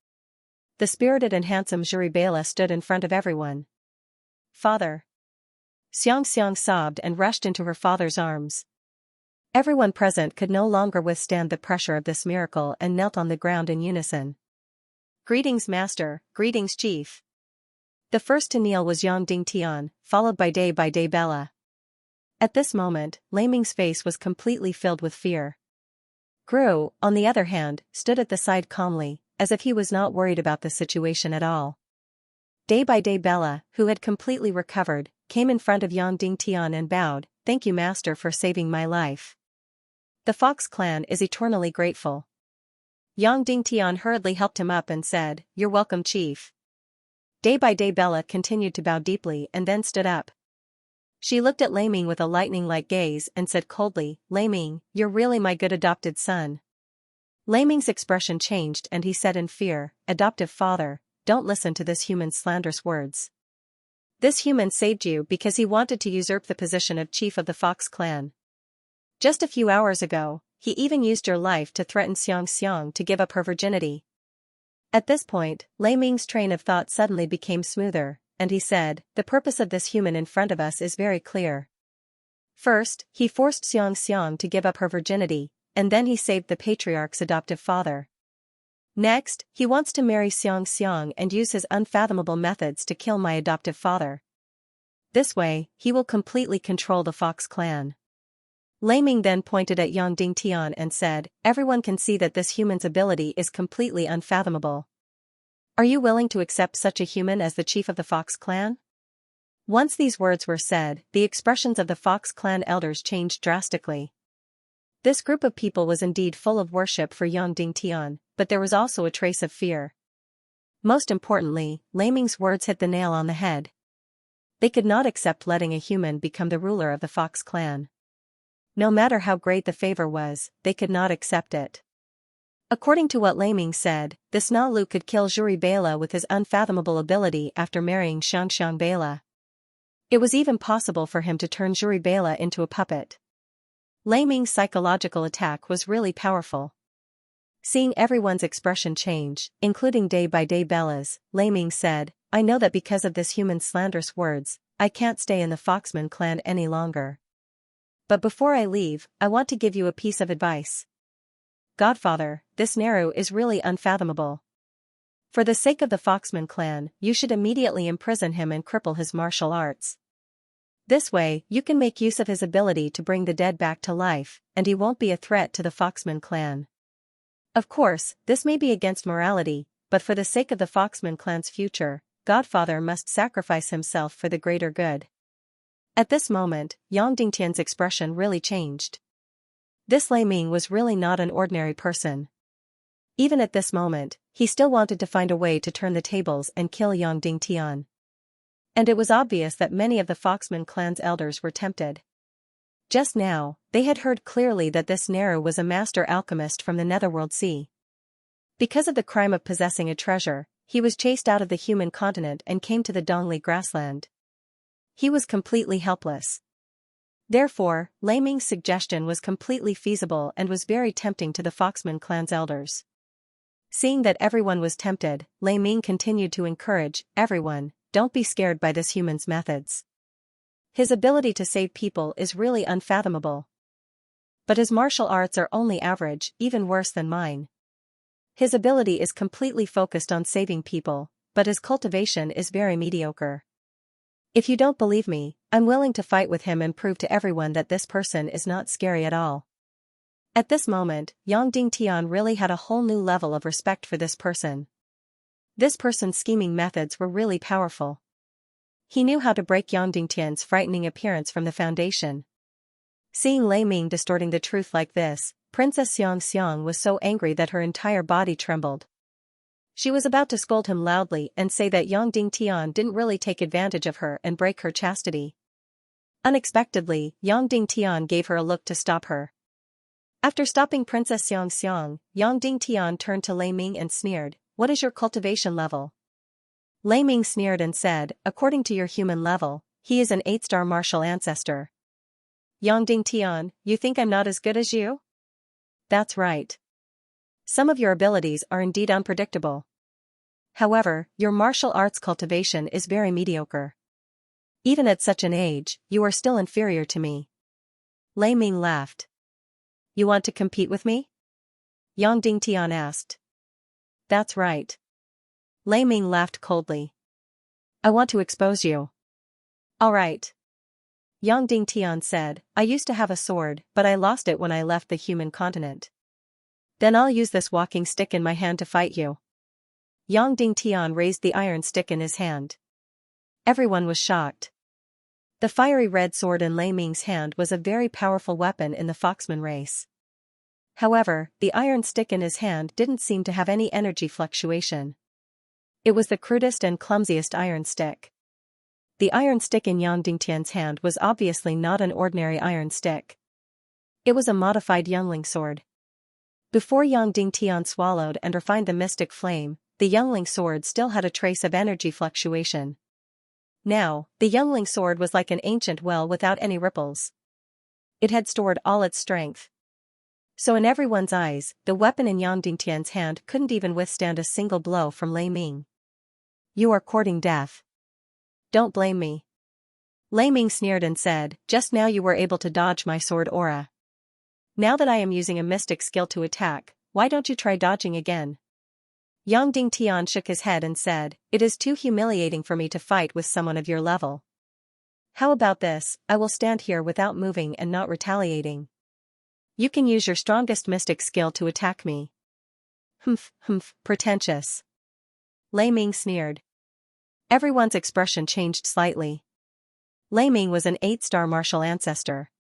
The spirited and handsome Juri Bela stood in front of everyone. "Father." Xianxia sobbed and rushed into her father's arms. Everyone present could no longer withstand the pressure of this miracle and knelt on the ground in unison. "Greetings, Master, greetings, Chief." The first to kneel was Yang Dingtian, followed by day Bella. At this moment, Lei Ming's face was completely filled with fear. Gru, on the other hand, stood at the side calmly, as if he was not worried about the situation at all. Day by day Bella, who had completely recovered, came in front of Yang Dingtian and bowed, "Thank you, Master, for saving my life. The Fox clan is eternally grateful." Yang Dingtian hurriedly helped him up and said, "You're welcome, Chief." Day by day Bella continued to bow deeply and then stood up. She looked at Lei Ming with a lightning-like gaze and said coldly, "Lei Ming, you're really my good adopted son." Lei Ming's expression changed and he said in fear, "Adoptive father, don't listen to this human's slanderous words. This human saved you because he wanted to usurp the position of chief of the Fox clan. Just a few hours ago, he even used your life to threaten Xianxia to give up her virginity." At this point, Lei Ming's train of thought suddenly became smoother, and he said, "The purpose of this human in front of us is very clear. First, he forced Xianxia to give up her virginity, and then he saved the patriarch's adoptive father. Next, he wants to marry Xianxia and use his unfathomable methods to kill my adoptive father. This way, he will completely control the Fox clan." Lei Ming then pointed at Yang Dingtian and said, "Everyone can see that this human's ability is completely unfathomable. Are you willing to accept such a human as the chief of the Fox clan?" Once these words were said, the expressions of the Fox clan elders changed drastically. This group of people was indeed full of worship for Yang Dingtian, but there was also a trace of fear. Most importantly, Lei Ming's words hit the nail on the head. They could not accept letting a human become the ruler of the Fox clan. No matter how great the favor was, they could not accept it. According to what Lei Ming said, this Na Lu could kill Juri Bela with his unfathomable ability after marrying Xianxia Bela. It was even possible for him to turn Juri Bela into a puppet. Lei Ming's psychological attack was really powerful. Seeing everyone's expression change, including day by day Bella's, Lei Ming said, "I know that because of this human's slanderous words, I can't stay in the Foxman clan any longer. But before I leave, I want to give you a piece of advice. Godfather, this Naru is really unfathomable. For the sake of the Foxman clan, you should immediately imprison him and cripple his martial arts. This way, you can make use of his ability to bring the dead back to life, and he won't be a threat to the Foxman clan. Of course, this may be against morality, but for the sake of the Foxman clan's future, Godfather must sacrifice himself for the greater good." At this moment, Yang Dingtian's expression really changed. This Lei Ming was really not an ordinary person. Even at this moment, he still wanted to find a way to turn the tables and kill Yang Dingtian. And it was obvious that many of the Foxman clan's elders were tempted. Just now, they had heard clearly that this Naru was a master alchemist from the Netherworld Sea. Because of the crime of possessing a treasure, he was chased out of the human continent and came to the Dongli grassland. He was completely helpless. Therefore, Lei Ming's suggestion was completely feasible and was very tempting to the Foxman clan's elders. Seeing that everyone was tempted, Lei Ming continued to encourage everyone, "Don't be scared by this human's methods. His ability to save people is really unfathomable. But his martial arts are only average, even worse than mine. His ability is completely focused on saving people, but his cultivation is very mediocre. If you don't believe me, I'm willing to fight with him and prove to everyone that this person is not scary at all." At this moment, Yang Dingtian really had a whole new level of respect for this person. This person's scheming methods were really powerful. He knew how to break Yang Dingtian's frightening appearance from the foundation. Seeing Lei Ming distorting the truth like this, Princess Xianxia was so angry that her entire body trembled. She was about to scold him loudly and say that Yang Dingtian didn't really take advantage of her and break her chastity. Unexpectedly, Yang Dingtian gave her a look to stop her. After stopping Princess Xianxia, Yang Dingtian turned to Lei Ming and sneered, "What is your cultivation level?" Lei Ming sneered and said, "According to your human level, he is an 8-star martial ancestor." "Yang Dingtian, you think I'm not as good as you?" "That's right. Some of your abilities are indeed unpredictable. However, your martial arts cultivation is very mediocre. Even at such an age, you are still inferior to me." Lei Ming laughed. "You want to compete with me?" Yang Dingtian asked. "That's right." Lei Ming laughed coldly. "I want to expose you." "All right." Yang Dingtian said, "I used to have a sword, but I lost it when I left the human continent. Then I'll use this walking stick in my hand to fight you." Yang Dingtian raised the iron stick in his hand. Everyone was shocked. The fiery red sword in Lei Ming's hand was a very powerful weapon in the Foxman race. However, the iron stick in his hand didn't seem to have any energy fluctuation. It was the crudest and clumsiest iron stick. The iron stick in Yang Dingtian's hand was obviously not an ordinary iron stick. It was a modified youngling sword. Before Yang Dingtian swallowed and refined the mystic flame, the youngling sword still had a trace of energy fluctuation. Now, the youngling sword was like an ancient well without any ripples. It had stored all its strength. So in everyone's eyes, the weapon in Yang Dingtian's hand couldn't even withstand a single blow from Lei Ming. "You are courting death. Don't blame me." Lei Ming sneered and said, "Just now you were able to dodge my sword aura. Now that I am using a mystic skill to attack, why don't you try dodging again?" Yang Dingtian shook his head and said, "It is too humiliating for me to fight with someone of your level. How about this, I will stand here without moving and not retaliating. You can use your strongest mystic skill to attack me." Humph, pretentious." Lei Ming sneered. Everyone's expression changed slightly. Lei Ming was an 8-star martial ancestor.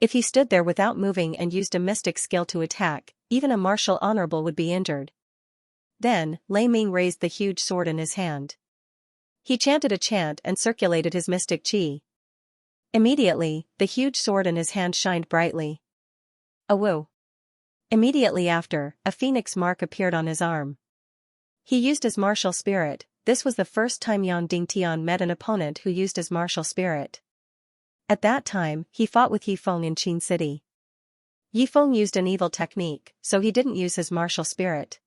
If he stood there without moving and used a mystic skill to attack, even a martial honorable would be injured. Then, Lei Ming raised the huge sword in his hand. He chanted a chant and circulated his mystic qi. Immediately, the huge sword in his hand shined brightly. Awoo! Immediately after, a phoenix mark appeared on his arm. He used his martial spirit. This was the first time Yang Dingtian met an opponent who used his martial spirit. At that time, he fought with Yifeng in Qin City. Yifeng used an evil technique, so he didn't use his martial spirit.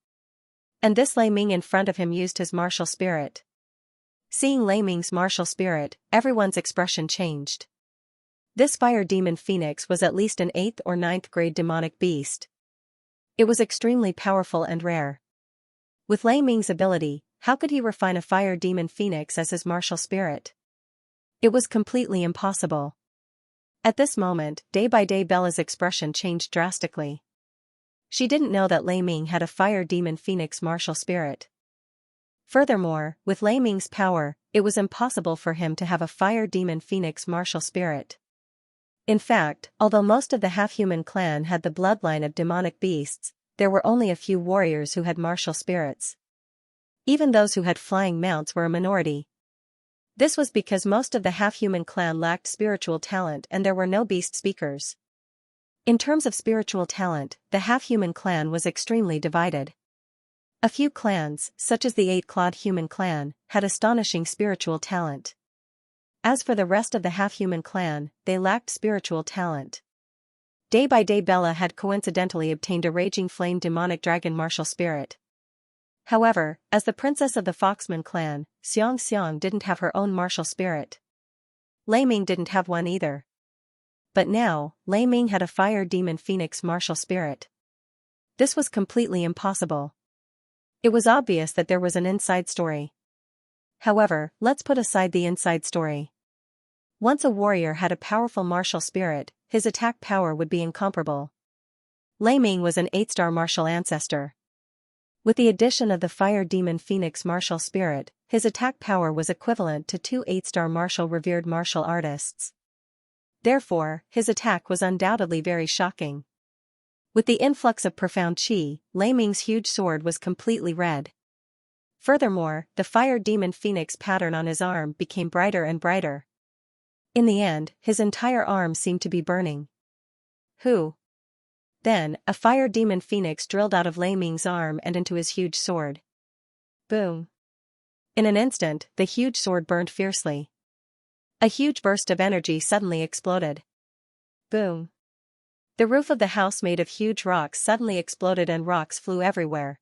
And this Lei Ming in front of him used his martial spirit. Seeing Lei Ming's martial spirit, everyone's expression changed. This fire demon phoenix was at least an 8th or 9th grade demonic beast. It was extremely powerful and rare. With Lei Ming's ability, how could he refine a fire demon phoenix as his martial spirit? It was completely impossible. At this moment, day by day Bella's expression changed drastically. She didn't know that Lei Ming had a fire demon phoenix martial spirit. Furthermore, with Lei Ming's power, it was impossible for him to have a fire demon phoenix martial spirit. In fact, although most of the half-human clan had the bloodline of demonic beasts, there were only a few warriors who had martial spirits. Even those who had flying mounts were a minority. This was because most of the half-human clan lacked spiritual talent and there were no beast speakers. In terms of spiritual talent, the half-human clan was extremely divided. A few clans, such as the 8-clawed human clan, had astonishing spiritual talent. As for the rest of the half-human clan, they lacked spiritual talent. Day by day Bella had coincidentally obtained a raging flame demonic dragon martial spirit. However, as the princess of the Foxman clan, Xianxia didn't have her own martial spirit. Lei Ming didn't have one either. But now, Lei Ming had a fire demon phoenix martial spirit. This was completely impossible. It was obvious that there was an inside story. However, let's put aside the inside story. Once a warrior had a powerful martial spirit, his attack power would be incomparable. Lei Ming was an 8-star martial ancestor. With the addition of the Fire Demon Phoenix martial spirit, his attack power was equivalent to 2 8-star revered martial artists. Therefore, his attack was undoubtedly very shocking. With the influx of profound chi, Lei Ming's huge sword was completely red. Furthermore, the Fire Demon Phoenix pattern on his arm became brighter and brighter. In the end, his entire arm seemed to be burning. Who? Then, a Fire Demon Phoenix drilled out of Lei Ming's arm and into his huge sword. Boom! In an instant, the huge sword burned fiercely. A huge burst of energy suddenly exploded. Boom! The roof of the house made of huge rocks suddenly exploded and rocks flew everywhere.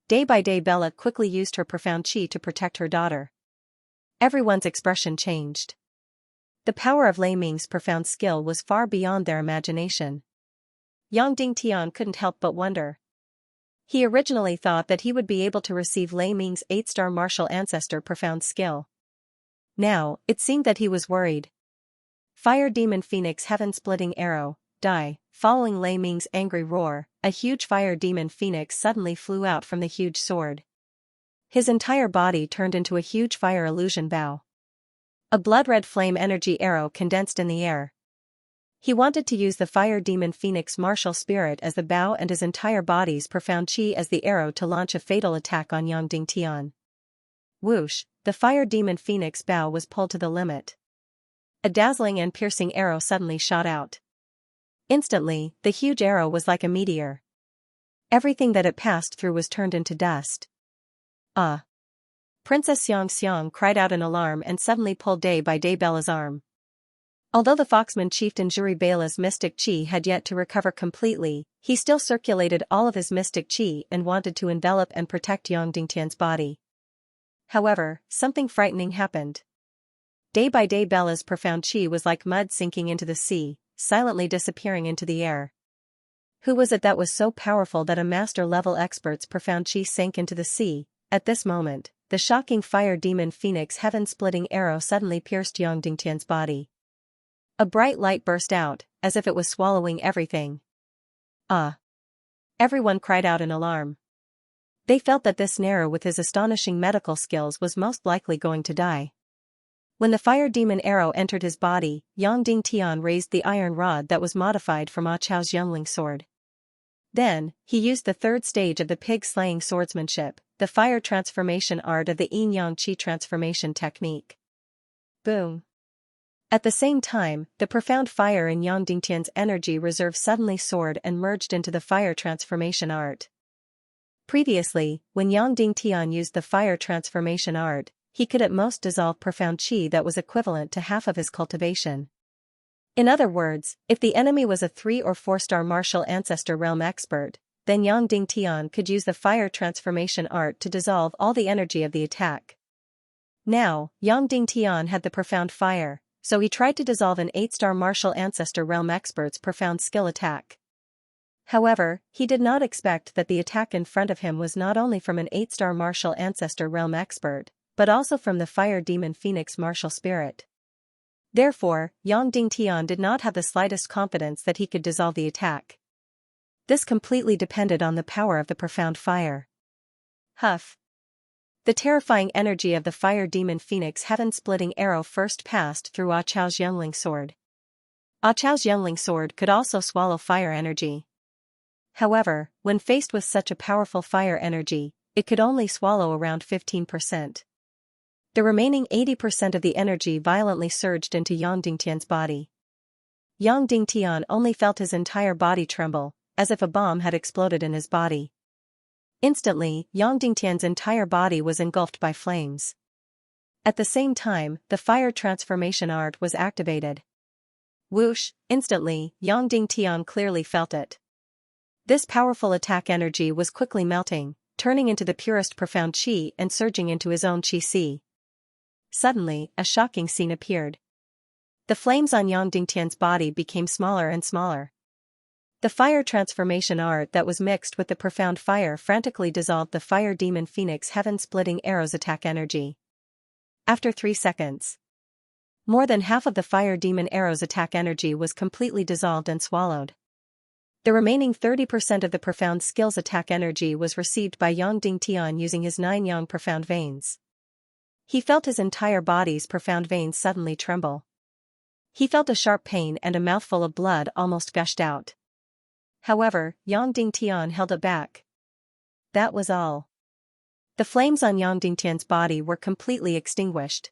Day by day Bella quickly used her profound chi to protect her daughter. Everyone's expression changed. The power of Lei Ming's profound skill was far beyond their imagination. Yang Dingtian couldn't help but wonder. He originally thought that he would be able to receive Lei Ming's 8-star martial ancestor profound skill. Now, it seemed that he was worried. Fire Demon Phoenix Heaven-Splitting Arrow, die. Following Lei Ming's angry roar, a huge Fire Demon Phoenix suddenly flew out from the huge sword. His entire body turned into a huge fire illusion bow. A blood-red flame energy arrow condensed in the air. He wanted to use the Fire Demon Phoenix martial spirit as the bow and his entire body's profound chi as the arrow to launch a fatal attack on Yang Dingtian. Whoosh, the Fire Demon Phoenix bow was pulled to the limit. A dazzling and piercing arrow suddenly shot out. Instantly, the huge arrow was like a meteor. Everything that it passed through was turned into dust. Ah! Princess Xianxia cried out in alarm and suddenly pulled day by day Bella's arm. Although the Foxman chieftain Juri Bela's mystic chi had yet to recover completely, he still circulated all of his mystic chi and wanted to envelop and protect Yang Dingtian's body. However, something frightening happened. Day by day Bella's profound chi was like mud sinking into the sea, silently disappearing into the air. Who was it that was so powerful that a master-level expert's profound chi sank into the sea? At this moment, the shocking Fire Demon Phoenix heaven-splitting arrow suddenly pierced Yang Dingtian's body. A bright light burst out, as if it was swallowing everything. Ah! Everyone cried out in alarm. They felt that this Nero with his astonishing medical skills was most likely going to die. When the Fire Demon arrow entered his body, Yang Dingtian raised the iron rod that was modified from Ah Chao's Youngling sword. Then, he used the third stage of the pig-slaying swordsmanship, the fire transformation art of the Yin-Yang Qi transformation technique. Boom! At the same time, the profound fire in Yang Dingtian's energy reserve suddenly soared and merged into the fire transformation art. Previously, when Yang Dingtian used the fire transformation art, he could at most dissolve profound chi that was equivalent to half of his cultivation. In other words, if the enemy was a 3 or 4-star martial ancestor realm expert, then Yang Dingtian could use the fire transformation art to dissolve all the energy of the attack. Now, Yang Dingtian had the profound fire, so he tried to dissolve an 8-star martial ancestor realm expert's profound skill attack. However, he did not expect that the attack in front of him was not only from an 8-star martial ancestor realm expert, but also from the Fire Demon Phoenix martial spirit. Therefore, Yang Dingtian did not have the slightest confidence that he could dissolve the attack. This completely depended on the power of the profound fire. Huff! The terrifying energy of the Fire Demon Phoenix heaven-splitting arrow first passed through Ah Chao's Youngling sword. Ah Chao's Youngling sword could also swallow fire energy. However, when faced with such a powerful fire energy, it could only swallow around 15%. The remaining 80% of the energy violently surged into Yang Dingtian's body. Yang Dingtian only felt his entire body tremble, as if a bomb had exploded in his body. Instantly, Yang Dingtian's entire body was engulfed by flames. At the same time, the fire transformation art was activated. Whoosh! Instantly, Yang Dingtian clearly felt it. This powerful attack energy was quickly melting, turning into the purest profound chi and surging into his own chi sea. Suddenly, a shocking scene appeared. The flames on Yang Dingtian's body became smaller and smaller. The fire transformation art that was mixed with the profound fire frantically dissolved the Fire Demon Phoenix heaven-splitting arrow's attack energy. After 3 seconds, more than half of the Fire Demon arrow's attack energy was completely dissolved and swallowed. The remaining 30% of the profound skill's attack energy was received by Yang Dingtian using his 9 Yang profound veins. He felt his entire body's profound veins suddenly tremble. He felt a sharp pain and a mouthful of blood almost gushed out. However, Yang Dingtian held it back. That was all. The flames on Yang Dingtian's body were completely extinguished.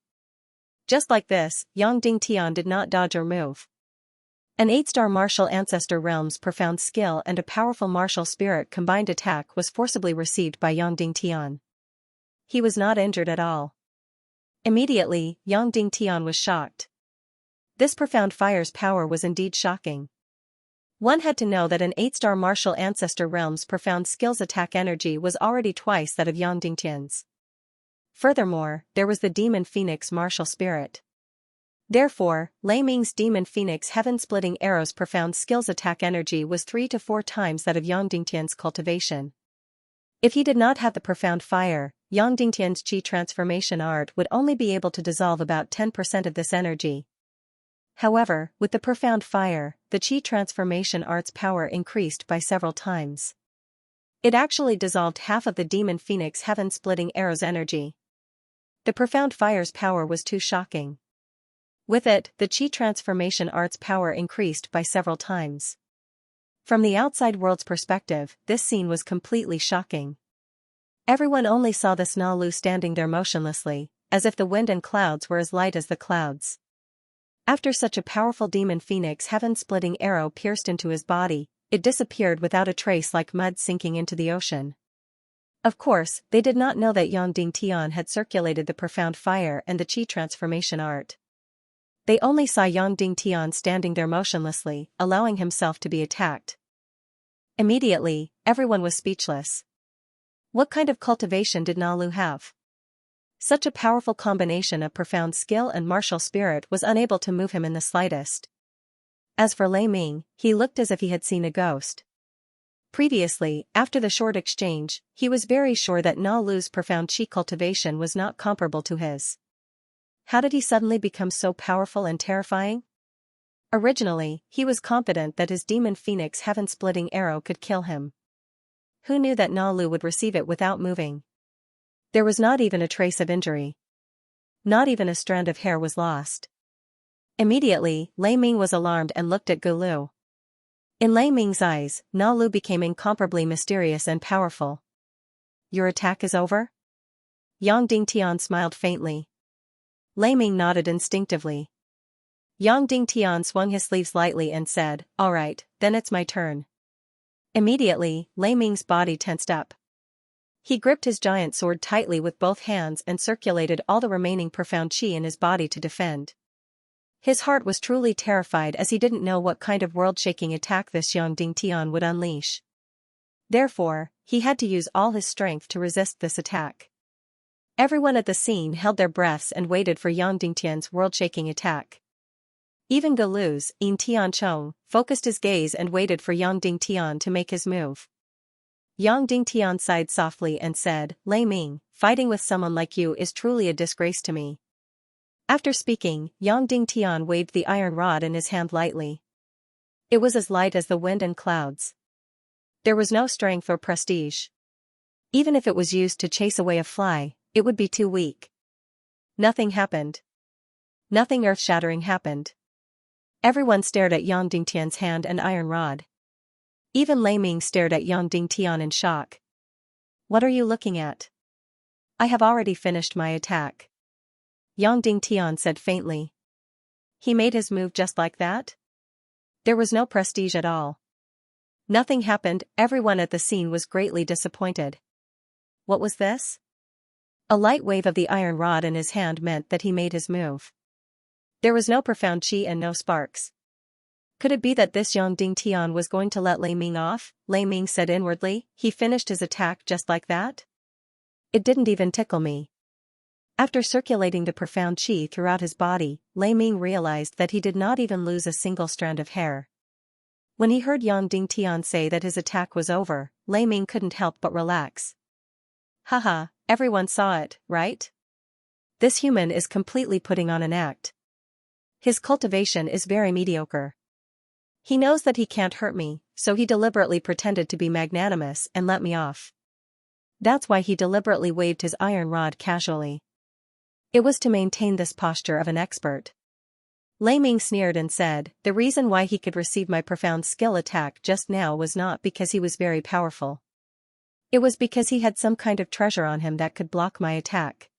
Just like this, Yang Dingtian did not dodge or move. An 8-star martial ancestor realm's profound skill and a powerful martial spirit combined attack was forcibly received by Yang Dingtian. He was not injured at all. Immediately, Yang Dingtian was shocked. This profound fire's power was indeed shocking. One had to know that an 8-star martial ancestor realm's profound skill's attack energy was already twice that of Yang Dingtian's. Furthermore, there was the Demon Phoenix martial spirit. Therefore, Lei Ming's Demon Phoenix heaven-splitting arrow's profound skill's attack energy was 3 to 4 times that of Yang Dingtian's cultivation. If he did not have the profound fire, Yang Dingtian's Qi transformation art would only be able to dissolve about 10% of this energy. However, with the profound fire, the Qi transformation art's power increased by several times. It actually dissolved half of the Demon Phoenix heaven-splitting arrow's energy. The profound fire's power was too shocking. With it, the Qi transformation art's power increased by several times. From the outside world's perspective, this scene was completely shocking. Everyone only saw this Na Lu standing there motionlessly, as if the wind and clouds were as light as the clouds. After such a powerful Demon Phoenix heaven-splitting arrow pierced into his body, it disappeared without a trace like mud sinking into the ocean. Of course, they did not know that Yang Dingtian had circulated the profound fire and the Qi transformation art. They only saw Yang Dingtian standing there motionlessly, allowing himself to be attacked. Immediately, everyone was speechless. What kind of cultivation did Na Lu have? Such a powerful combination of profound skill and martial spirit was unable to move him in the slightest. As for Lei Ming, he looked as if he had seen a ghost. Previously, after the short exchange, he was very sure that Na Lu's profound Qi cultivation was not comparable to his. How did he suddenly become so powerful and terrifying? Originally, he was confident that his Demon Phoenix heaven-splitting arrow could kill him. Who knew that Na Lu would receive it without moving? There was not even a trace of injury. Not even a strand of hair was lost. Immediately, Lei Ming was alarmed and looked at Gu Lu. In Lei Ming's eyes, Na Lu became incomparably mysterious and powerful. Your attack is over? Yang Dingtian smiled faintly. Lei Ming nodded instinctively. Yang Dingtian swung his sleeves lightly and said, "All right, then it's my turn." Immediately, Lei Ming's body tensed up. He gripped his giant sword tightly with both hands and circulated all the remaining profound Qi in his body to defend. His heart was truly terrified as he didn't know what kind of world-shaking attack this Yang Dingtian would unleash. Therefore, he had to use all his strength to resist this attack. Everyone at the scene held their breaths and waited for Yang Dingtian's world-shaking attack. Even Gu Lu's Yin Tianchong focused his gaze and waited for Yang Dingtian to make his move. Yang Dingtian sighed softly and said, "Lei Ming, fighting with someone like you is truly a disgrace to me." After speaking, Yang Dingtian waved the iron rod in his hand lightly. It was as light as the wind and clouds. There was no strength or prestige. Even if it was used to chase away a fly, it would be too weak. Nothing happened. Nothing earth-shattering happened. Everyone stared at Yang Dingtian's hand and iron rod. Even Lei Ming stared at Yang Dingtian in shock. "What are you looking at?" "I have already finished my attack," Yang Dingtian said faintly. He made his move just like that? There was no prestige at all. Nothing happened. Everyone at the scene was greatly disappointed. What was this? A light wave of the iron rod in his hand meant that he made his move. There was no profound Qi and no sparks. Could it be that this Yang Dingtian was going to let Lei Ming off? Lei Ming said inwardly. He finished his attack just like that? It didn't even tickle me. After circulating the profound Qi throughout his body, Lei Ming realized that he did not even lose a single strand of hair. When he heard Yang Dingtian say that his attack was over, Lei Ming couldn't help but relax. Haha, everyone saw it, right? This human is completely putting on an act. His cultivation is very mediocre. He knows that he can't hurt me, so he deliberately pretended to be magnanimous and let me off. That's why he deliberately waved his iron rod casually. It was to maintain this posture of an expert. Lei Ming sneered and said, the reason why he could receive my profound skill attack just now was not because he was very powerful. It was because he had some kind of treasure on him that could block my attack.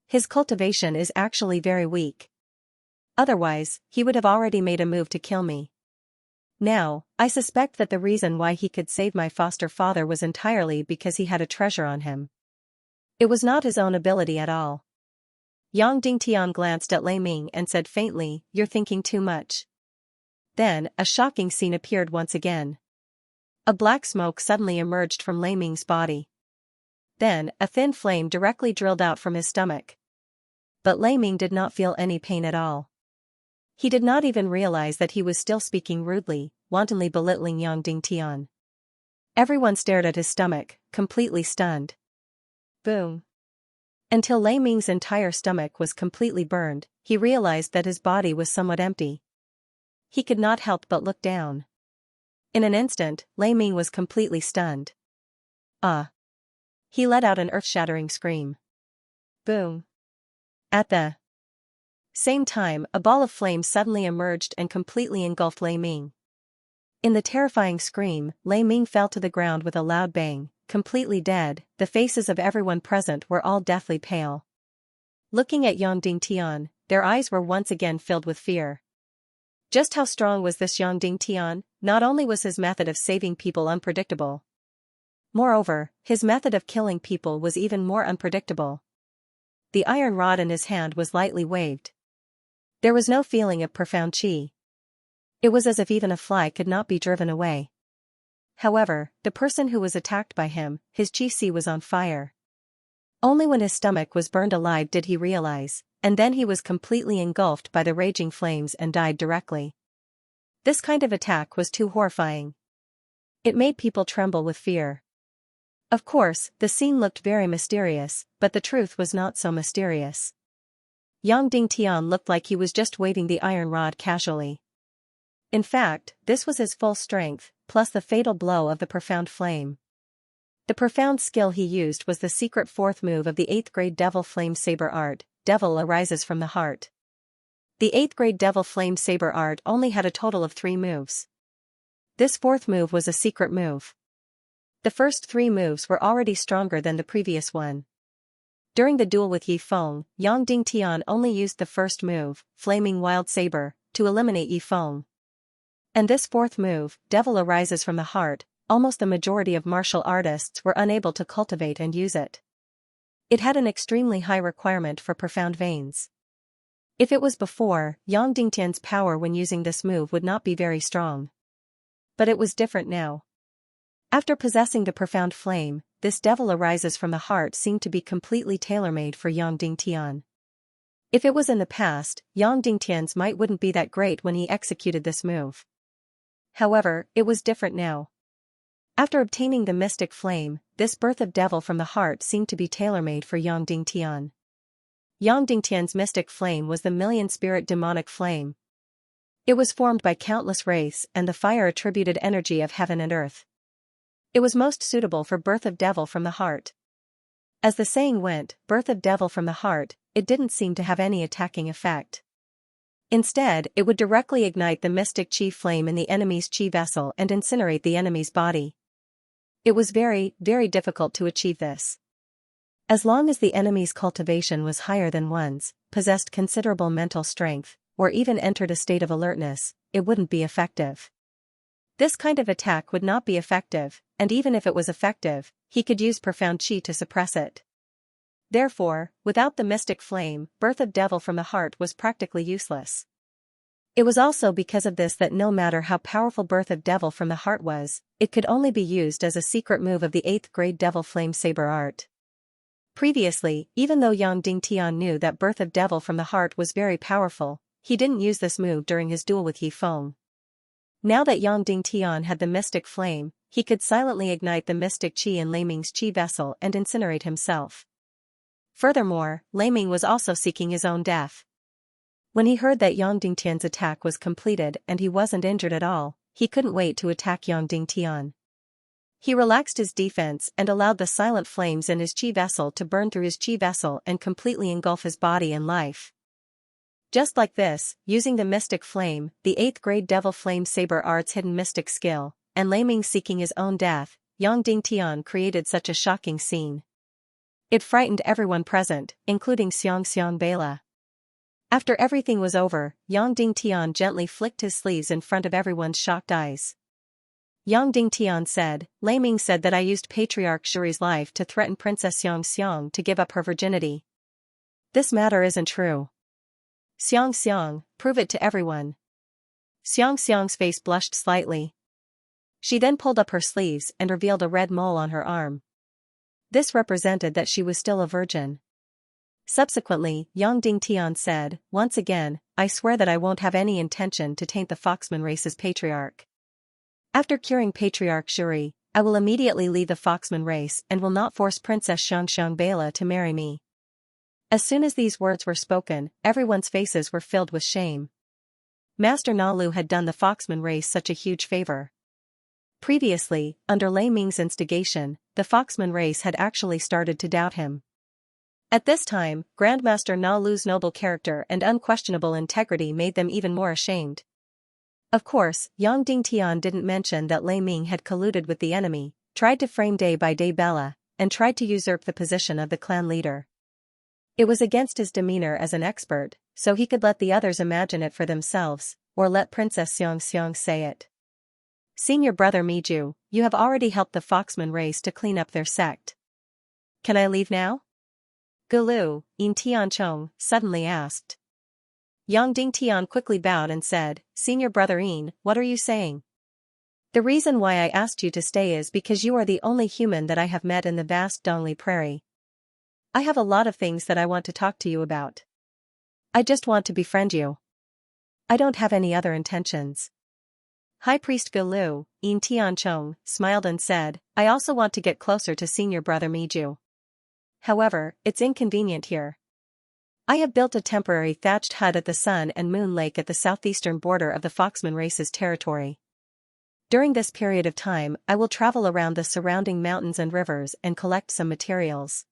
His cultivation is actually very weak. Otherwise, he would have already made a move to kill me. Now, I suspect that the reason why he could save my foster father was entirely because he had a treasure on him. It was not his own ability at all. Yang Dingtian glanced at Lei Ming and said faintly, you're thinking too much. Then, a shocking scene appeared once again. A black smoke suddenly emerged from Lei Ming's body. Then, a thin flame directly drilled out from his stomach. But Lei Ming did not feel any pain at all. He did not even realize that he was still speaking rudely, wantonly belittling Yang Dingtian. Everyone stared at his stomach, completely stunned. Boom. Until Lei Ming's entire stomach was completely burned, he realized that his body was somewhat empty. He could not help but look down. In an instant, Lei Ming was completely stunned. Ah! He let out an earth-shattering scream. Boom! At the same time, a ball of flame suddenly emerged and completely engulfed Lei Ming. In the terrifying scream, Lei Ming fell to the ground with a loud bang. Completely dead, the faces of everyone present were all deathly pale. Looking at Yang Dingtian, their eyes were once again filled with fear. Just how strong was this Yang Dingtian? Not only was his method of saving people unpredictable. Moreover, his method of killing people was even more unpredictable. The iron rod in his hand was lightly waved. There was no feeling of profound qi. It was as if even a fly could not be driven away. However, the person who was attacked by him, his qi was on fire. Only when his stomach was burned alive did he realize, and then he was completely engulfed by the raging flames and died directly. This kind of attack was too horrifying. It made people tremble with fear. Of course, the scene looked very mysterious, but the truth was not so mysterious. Yang Dingtian looked like he was just waving the iron rod casually. In fact, this was his full strength, plus the fatal blow of the profound flame. The profound skill he used was the secret fourth move of the 8th grade Devil Flame Saber art, Devil arises from the heart. The 8th grade Devil Flame Saber art only had a total of 3 moves. This fourth move was a secret move. The first 3 moves were already stronger than the previous one. During the duel with Yi Feng, Yang Dingtian only used the first move, Flaming Wild Saber, to eliminate Yi Feng. And this fourth move, Devil arises from the heart, almost the majority of martial artists were unable to cultivate and use it. It had an extremely high requirement for profound veins. If it was before, Yang Dingtian's power when using this move would not be very strong. But it was different now. After possessing the profound flame, this Devil arises from the heart seemed to be completely tailor-made for Yang Dingtian. If it was in the past, Yang Dingtian's might wouldn't be that great when he executed this move. However, it was different now. After obtaining the mystic flame, this birth of devil from the heart seemed to be tailor-made for Yang Dingtian. Yang Dingtian's mystic flame was the million-spirit demonic flame. It was formed by countless wraiths and the fire-attributed energy of heaven and earth. It was most suitable for birth of devil from the heart. As the saying went, birth of devil from the heart, it didn't seem to have any attacking effect. Instead, it would directly ignite the mystic qi flame in the enemy's qi vessel and incinerate the enemy's body. It was very, very difficult to achieve this. As long as the enemy's cultivation was higher than one's, possessed considerable mental strength, or even entered a state of alertness, it wouldn't be effective. This kind of attack would not be effective, and even if it was effective, he could use profound qi to suppress it. Therefore, without the mystic flame, birth of devil from the heart was practically useless. It was also because of this that no matter how powerful birth of devil from the heart was, it could only be used as a secret move of the 8th grade Devil Flame Saber art. Previously, even though Yang Dingtian knew that birth of devil from the heart was very powerful, he didn't use this move during his duel with Yi Feng. Now that Yang Dingtian had the mystic flame, he could silently ignite the mystic qi in Lei Ming's qi vessel and incinerate himself. Furthermore, Lei Ming was also seeking his own death. When he heard that Yang Dingtian's attack was completed and he wasn't injured at all, he couldn't wait to attack Yang Dingtian. He relaxed his defense and allowed the silent flames in his chi vessel to burn through his chi vessel and completely engulf his body and life. Just like this, using the mystic flame, the 8th grade devil flame saber art's hidden mystic skill, and Lei Ming seeking his own death, Yang Dingtian created such a shocking scene. It frightened everyone present, including Xianxia Bela. After everything was over, Yang Dingtian gently flicked his sleeves in front of everyone's shocked eyes. Yang Dingtian said, Lei Ming said that I used Patriarch Shuri's life to threaten Princess Xianxia to give up her virginity. This matter isn't true. Xianxia, prove it to everyone. Xianxia's face blushed slightly. She then pulled up her sleeves and revealed a red mole on her arm. This represented that she was still a virgin. Subsequently, Yang Dingtian said, once again, I swear that I won't have any intention to taint the Foxman race's patriarch. After curing Patriarch Shuri, I will immediately leave the Foxman race and will not force Princess Xianxia Bela to marry me. As soon as these words were spoken, everyone's faces were filled with shame. Master Na Lu had done the Foxman race such a huge favor. Previously, under Lei Ming's instigation, the Foxman race had actually started to doubt him. At this time, Grandmaster Na Lu's noble character and unquestionable integrity made them even more ashamed. Of course, Yang Dingtian didn't mention that Lei Ming had colluded with the enemy, tried to frame Day by Day Bella, and tried to usurp the position of the clan leader. It was against his demeanor as an expert, so he could let the others imagine it for themselves, or let Princess Xianxia say it. Senior brother Miju, you have already helped the Foxman race to clean up their sect. Can I leave now? Gulu, Yin Tianchong, suddenly asked. Yang Dingtian quickly bowed and said, Senior brother Yin, what are you saying? The reason why I asked you to stay is because you are the only human that I have met in the vast Dongli Prairie. I have a lot of things that I want to talk to you about. I just want to befriend you. I don't have any other intentions. High Priest Gulu, Yin Tianchong, smiled and said, I also want to get closer to Senior brother Miju. However, it's inconvenient here. I have built a temporary thatched hut at the Sun and Moon Lake at the southeastern border of the Foxman race's territory. During this period of time, I will travel around the surrounding mountains and rivers and collect some materials.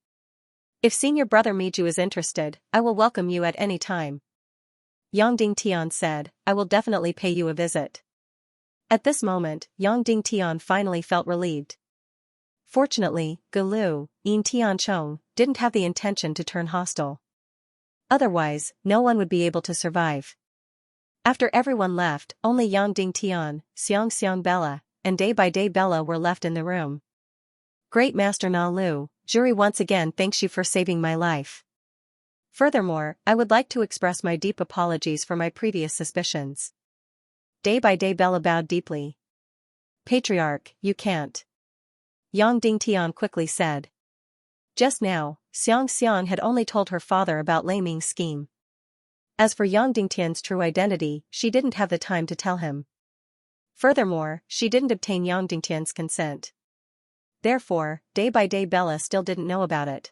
If Senior brother Miju is interested, I will welcome you at any time. Yang Dingtian said, I will definitely pay you a visit. At this moment, Yang Dingtian finally felt relieved. Fortunately, Gulu, Yin Tianchong, didn't have the intention to turn hostile. Otherwise, no one would be able to survive. After everyone left, only Yang Dingtian, Xianxia Bela, and Day by Day Bella were left in the room. Great Master Na Lu, Jury once again thanks you for saving my life. Furthermore, I would like to express my deep apologies for my previous suspicions. Day by Day Bella bowed deeply. Patriarch, you can't. Yang Dingtian quickly said. Just now, Xianxia had only told her father about Lei Ming's scheme. As for Yang Dingtian's true identity, she didn't have the time to tell him. Furthermore, she didn't obtain Yang Dingtian's consent. Therefore, Day by Day Bella still didn't know about it.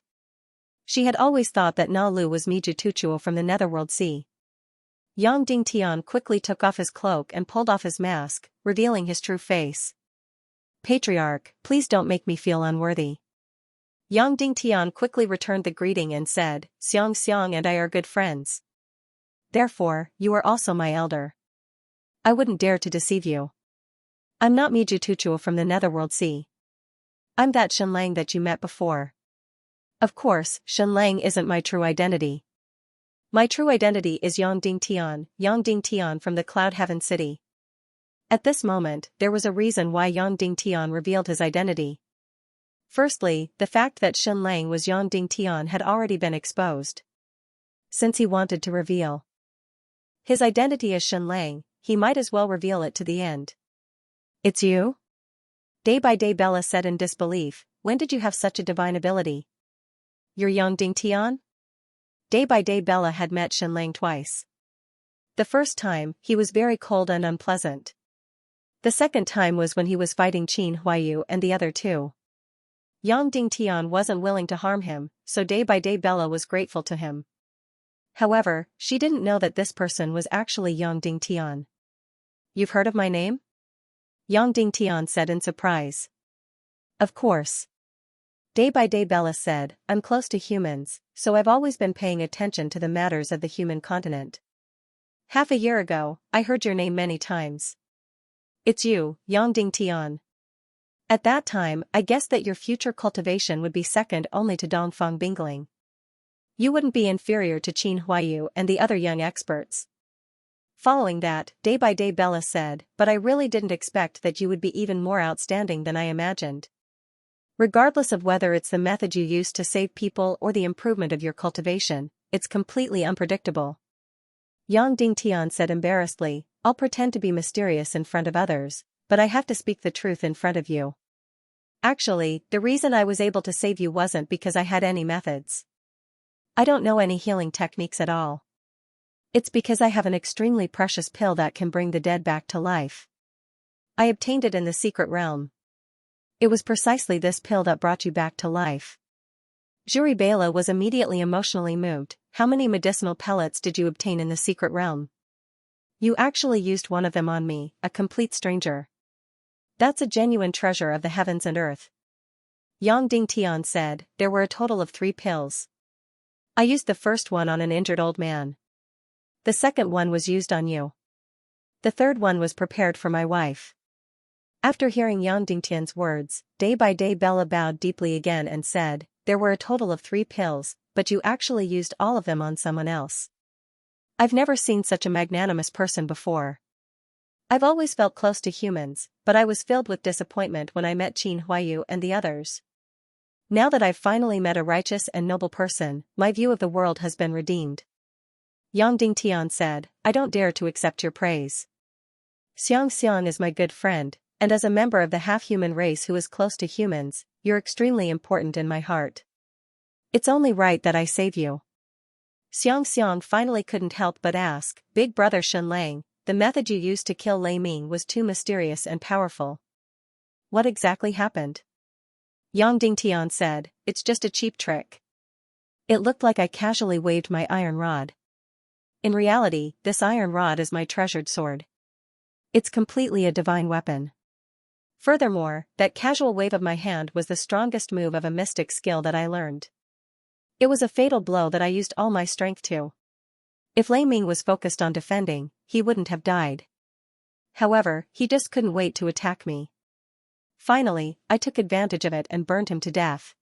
She had always thought that Na Lu was Miju Tuchuo from the Netherworld Sea. Yang Dingtian quickly took off his cloak and pulled off his mask, revealing his true face. Patriarch, please don't make me feel unworthy. Yang Dingtian quickly returned the greeting and said, Xianxia and I are good friends. Therefore, you are also my elder. I wouldn't dare to deceive you. I'm not Miju Tuchuo from the Netherworld Sea. I'm that Shenlang that you met before. Of course, Shenlang isn't my true identity. My true identity is Yang Dingtian from the Cloud Heaven City. At this moment, there was a reason why Yang Dingtian revealed his identity. Firstly, the fact that Shenlang was Yang Dingtian had already been exposed. Since he wanted to reveal his identity as Shenlang, he might as well reveal it to the end. It's you? Day by Day Bella said in disbelief, when did you have such a divine ability? You're Yang Dingtian? Day by Day Bella had met Shenlang twice. The first time, he was very cold and unpleasant. The second time was when he was fighting Qin Huayu and the other two. Yang Dingtian wasn't willing to harm him, so Day by Day Bella was grateful to him. However, she didn't know that this person was actually Yang Dingtian. You've heard of my name? Yang Dingtian said in surprise. Of course. Day by day Bella said, I'm close to humans, so I've always been paying attention to the matters of the human continent. Half a year ago, I heard your name many times. It's you, Yang Dingtian. At that time, I guessed that your future cultivation would be second only to Dongfang Bingling. You wouldn't be inferior to Qin Huayu and the other young experts. Following that, Day by day Bella said, but I really didn't expect that you would be even more outstanding than I imagined. Regardless of whether it's the method you use to save people or the improvement of your cultivation, it's completely unpredictable. Yang Dingtian said embarrassedly, I'll pretend to be mysterious in front of others, but I have to speak the truth in front of you. Actually, the reason I was able to save you wasn't because I had any methods. I don't know any healing techniques at all. It's because I have an extremely precious pill that can bring the dead back to life. I obtained it in the secret realm. It was precisely this pill that brought you back to life. Juri Bela was immediately emotionally moved. How many medicinal pellets did you obtain in the secret realm? You actually used one of them on me, a complete stranger. That's a genuine treasure of the heavens and earth. Yang Dingtian said, there were a total of 3 pills. I used the first one on an injured old man. The second one was used on you. The third one was prepared for my wife. After hearing Yang Dingtian's words, Day by day Bella bowed deeply again and said, there were a total of 3 pills, but you actually used all of them on someone else. I've never seen such a magnanimous person before. I've always felt close to humans, but I was filled with disappointment when I met Qin Huayu and the others. Now that I've finally met a righteous and noble person, my view of the world has been redeemed. Yang Dingtian said, I don't dare to accept your praise. Xianxia is my good friend, and as a member of the half-human race who is close to humans, you're extremely important in my heart. It's only right that I save you. Xianxia finally couldn't help but ask, Big Brother Shenlang, the method you used to kill Lei Ming was too mysterious and powerful. What exactly happened? Yang Dingtian said, it's just a cheap trick. It looked like I casually waved my iron rod. In reality, this iron rod is my treasured sword. It's completely a divine weapon. Furthermore, that casual wave of my hand was the strongest move of a mystic skill that I learned. It was a fatal blow that I used all my strength to. If Lei Ming was focused on defending, he wouldn't have died. However, he just couldn't wait to attack me. Finally, I took advantage of it and burned him to death.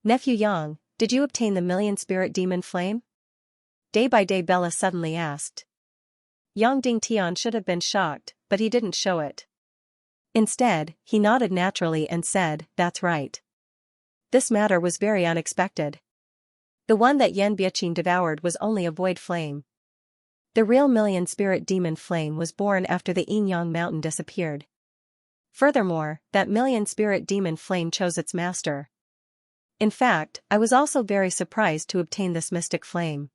Nephew Yang, did you obtain the million spirit demon flame? Day by day Bella suddenly asked. Yang Dingtian should have been shocked, but he didn't show it. Instead, he nodded naturally and said, that's right. This matter was very unexpected. The one that Yan Biaqin devoured was only a void flame. The real million spirit demon flame was born after the Yin Yang mountain disappeared. Furthermore, that million spirit demon flame chose its master. In fact, I was also very surprised to obtain this mystic flame.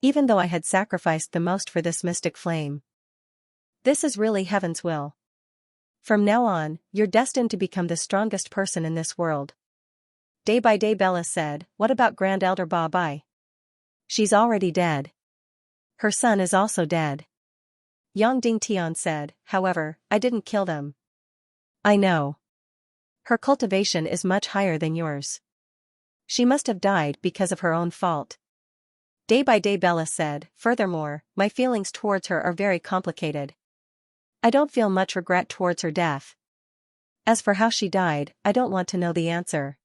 Even though I had sacrificed the most for this mystic flame. This is really heaven's will. From now on, you're destined to become the strongest person in this world. Day by day Bella said, what about Grand Elder Ba Bai? She's already dead. Her son is also dead. Yang Dingtian said, however, I didn't kill them. I know. Her cultivation is much higher than yours. She must have died because of her own fault. Day by day Bella said, furthermore, my feelings towards her are very complicated. I don't feel much regret towards her death. As for how she died, I don't want to know the answer.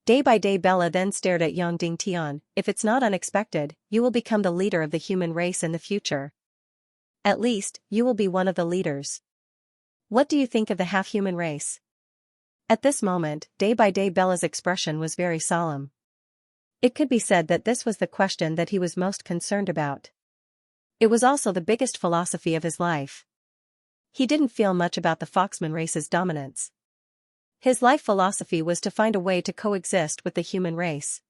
Day by day Bella then stared at Yang Dingtian, if it's not unexpected, you will become the leader of the human race in the future. At least, you will be one of the leaders. What do you think of the half-human race? At this moment, Day by day Bella's expression was very solemn. It could be said that this was the question that he was most concerned about. It was also the biggest philosophy of his life. He didn't feel much about the Foxman race's dominance. His life philosophy was to find a way to coexist with the human race.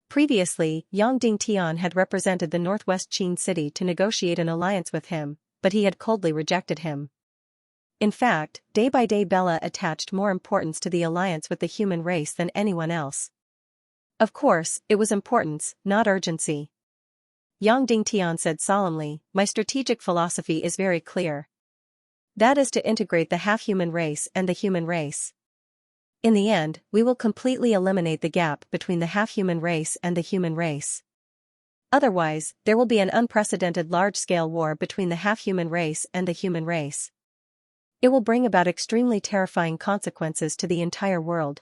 Previously, Yang Dingtian had represented the Northwest Qin city to negotiate an alliance with him, but he had coldly rejected him. In fact, Day by day Bella attached more importance to the alliance with the human race than anyone else. Of course, it was importance, not urgency. Yang Dingtian said solemnly, my strategic philosophy is very clear. That is to integrate the half-human race and the human race. In the end, we will completely eliminate the gap between the half-human race and the human race. Otherwise, there will be an unprecedented large-scale war between the half-human race and the human race. It will bring about extremely terrifying consequences to the entire world.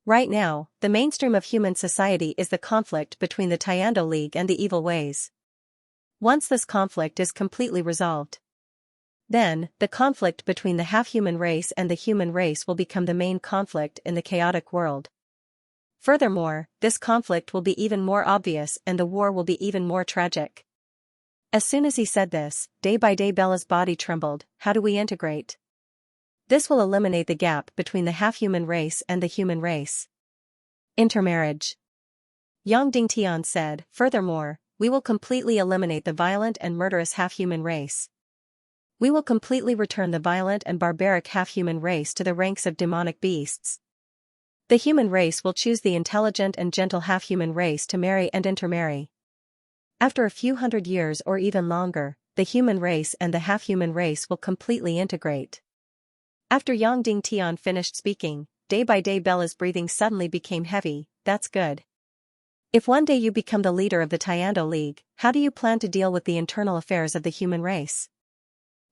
Right now, the mainstream of human society is the conflict between the Tiando League and the evil ways. Once this conflict is completely resolved, then, the conflict between the half-human race and the human race will become the main conflict in the chaotic world. Furthermore, this conflict will be even more obvious and the war will be even more tragic. As soon as he said this, day by day Bella's body trembled. How do we integrate? This will eliminate the gap between the half-human race and the human race. Intermarriage. Yang Dingtian said, furthermore, we will completely eliminate the violent and murderous half-human race. We will completely return the violent and barbaric half-human race to the ranks of demonic beasts. The human race will choose the intelligent and gentle half-human race to marry and intermarry. After a few hundred years or even longer, the human race and the half-human race will completely integrate. After Yang Dingtian finished speaking, day by day Bella's breathing suddenly became heavy. That's good. If one day you become the leader of the Tiando League, how do you plan to deal with the internal affairs of the human race?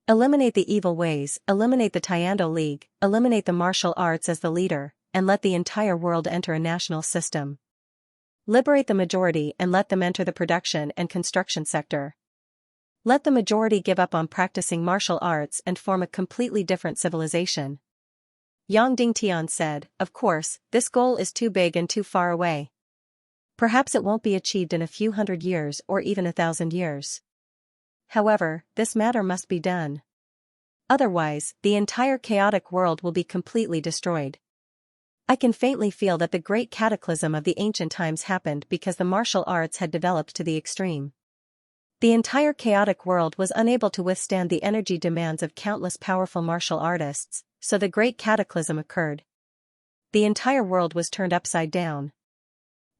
Eliminate the evil ways, eliminate the Tiando League, eliminate the martial arts as the leader, and let the entire world enter a national system. Liberate the majority and let them enter the production and construction sector. Let the majority give up on practicing martial arts and form a completely different civilization. Yang Dingtian said, of course, this goal is too big and too far away. Perhaps it won't be achieved in a few hundred years or even 1,000 years. However, this matter must be done. Otherwise, the entire chaotic world will be completely destroyed. I can faintly feel that the great cataclysm of the ancient times happened because the martial arts had developed to the extreme. The entire chaotic world was unable to withstand the energy demands of countless powerful martial artists, so the great cataclysm occurred. The entire world was turned upside down.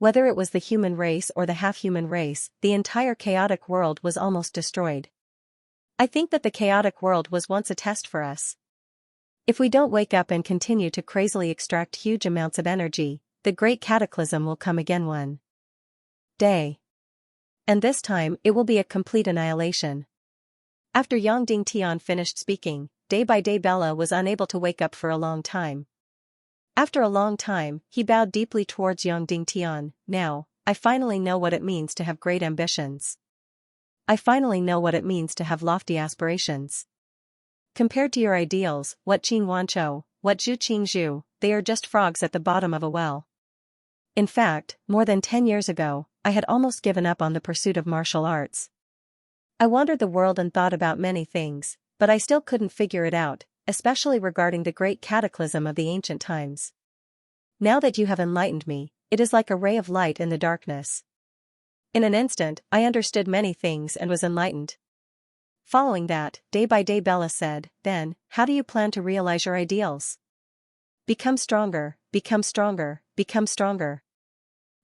Whether it was the human race or the half-human race, the entire chaotic world was almost destroyed. I think that the chaotic world was once a test for us. If we don't wake up and continue to crazily extract huge amounts of energy, the great cataclysm will come again one day. And this time, it will be a complete annihilation. After Yang Dingtian finished speaking, day by day Bella was unable to wake up for a long time. After a long time, he bowed deeply towards Yang Dingtian. Now, I finally know what it means to have great ambitions. I finally know what it means to have lofty aspirations. Compared to your ideals, what Qin Wanzhou, what Zhu Qingzhu, they are just frogs at the bottom of a well. In fact, more than 10 years ago, I had almost given up on the pursuit of martial arts. I wandered the world and thought about many things, but I still couldn't figure it out, especially regarding the great cataclysm of the ancient times. Now that you have enlightened me, it is like a ray of light in the darkness. In an instant, I understood many things and was enlightened. Following that, day by day Bella said, then, how do you plan to realize your ideals? Become stronger, become stronger, become stronger.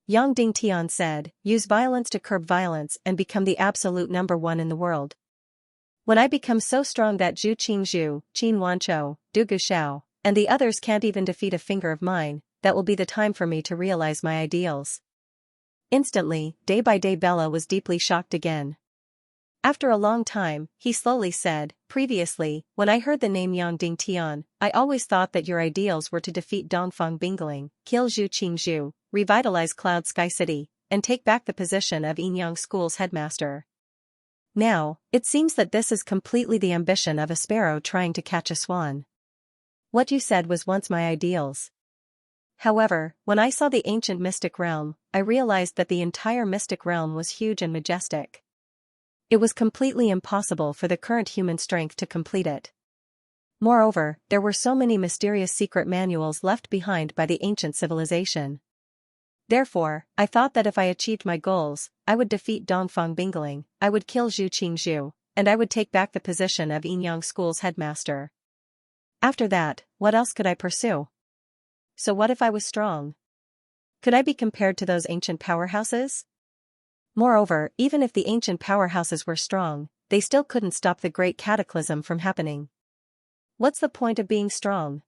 Yang Dingtian said, use violence to curb violence and become the absolute number one in the world. When I become so strong that Zhu Qingzhu, Qin Wanzhou, Du Gushao, and the others can't even defeat a finger of mine, that will be the time for me to realize my ideals. Instantly, day by day Bella was deeply shocked again. After a long time, he slowly said, previously, when I heard the name Yang Dingtian, I always thought that your ideals were to defeat Dongfang Bingling, kill Zhu Qingzhu, revitalize Cloud Sky City, and take back the position of Yinyang School's headmaster. Now, it seems that this is completely the ambition of a sparrow trying to catch a swan. What you said was once my ideals. However, when I saw the ancient mystic realm, I realized that the entire mystic realm was huge and majestic. It was completely impossible for the current human strength to complete it. Moreover, there were so many mysterious secret manuals left behind by the ancient civilization. Therefore, I thought that if I achieved my goals, I would defeat Dongfang Bingling, I would kill Zhu Qingzhu, and I would take back the position of Yinyang School's headmaster. After that, what else could I pursue? So what if I was strong? Could I be compared to those ancient powerhouses? Moreover, even if the ancient powerhouses were strong, they still couldn't stop the great cataclysm from happening. What's the point of being strong?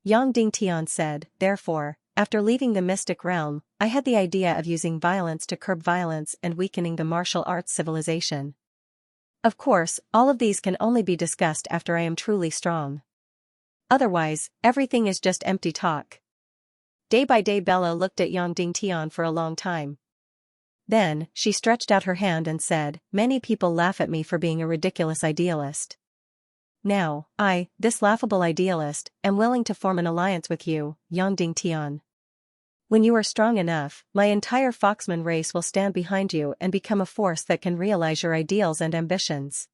Yang Dingtian said, therefore, after leaving the mystic realm, I had the idea of using violence to curb violence and weakening the martial arts civilization. Of course, all of these can only be discussed after I am truly strong. Otherwise, everything is just empty talk. Day by day Bella looked at Yang Dingtian for a long time. Then, she stretched out her hand and said, many people laugh at me for being a ridiculous idealist. Now, I, this laughable idealist, am willing to form an alliance with you, Yang Dingtian. When you are strong enough, my entire Foxman race will stand behind you and become a force that can realize your ideals and ambitions.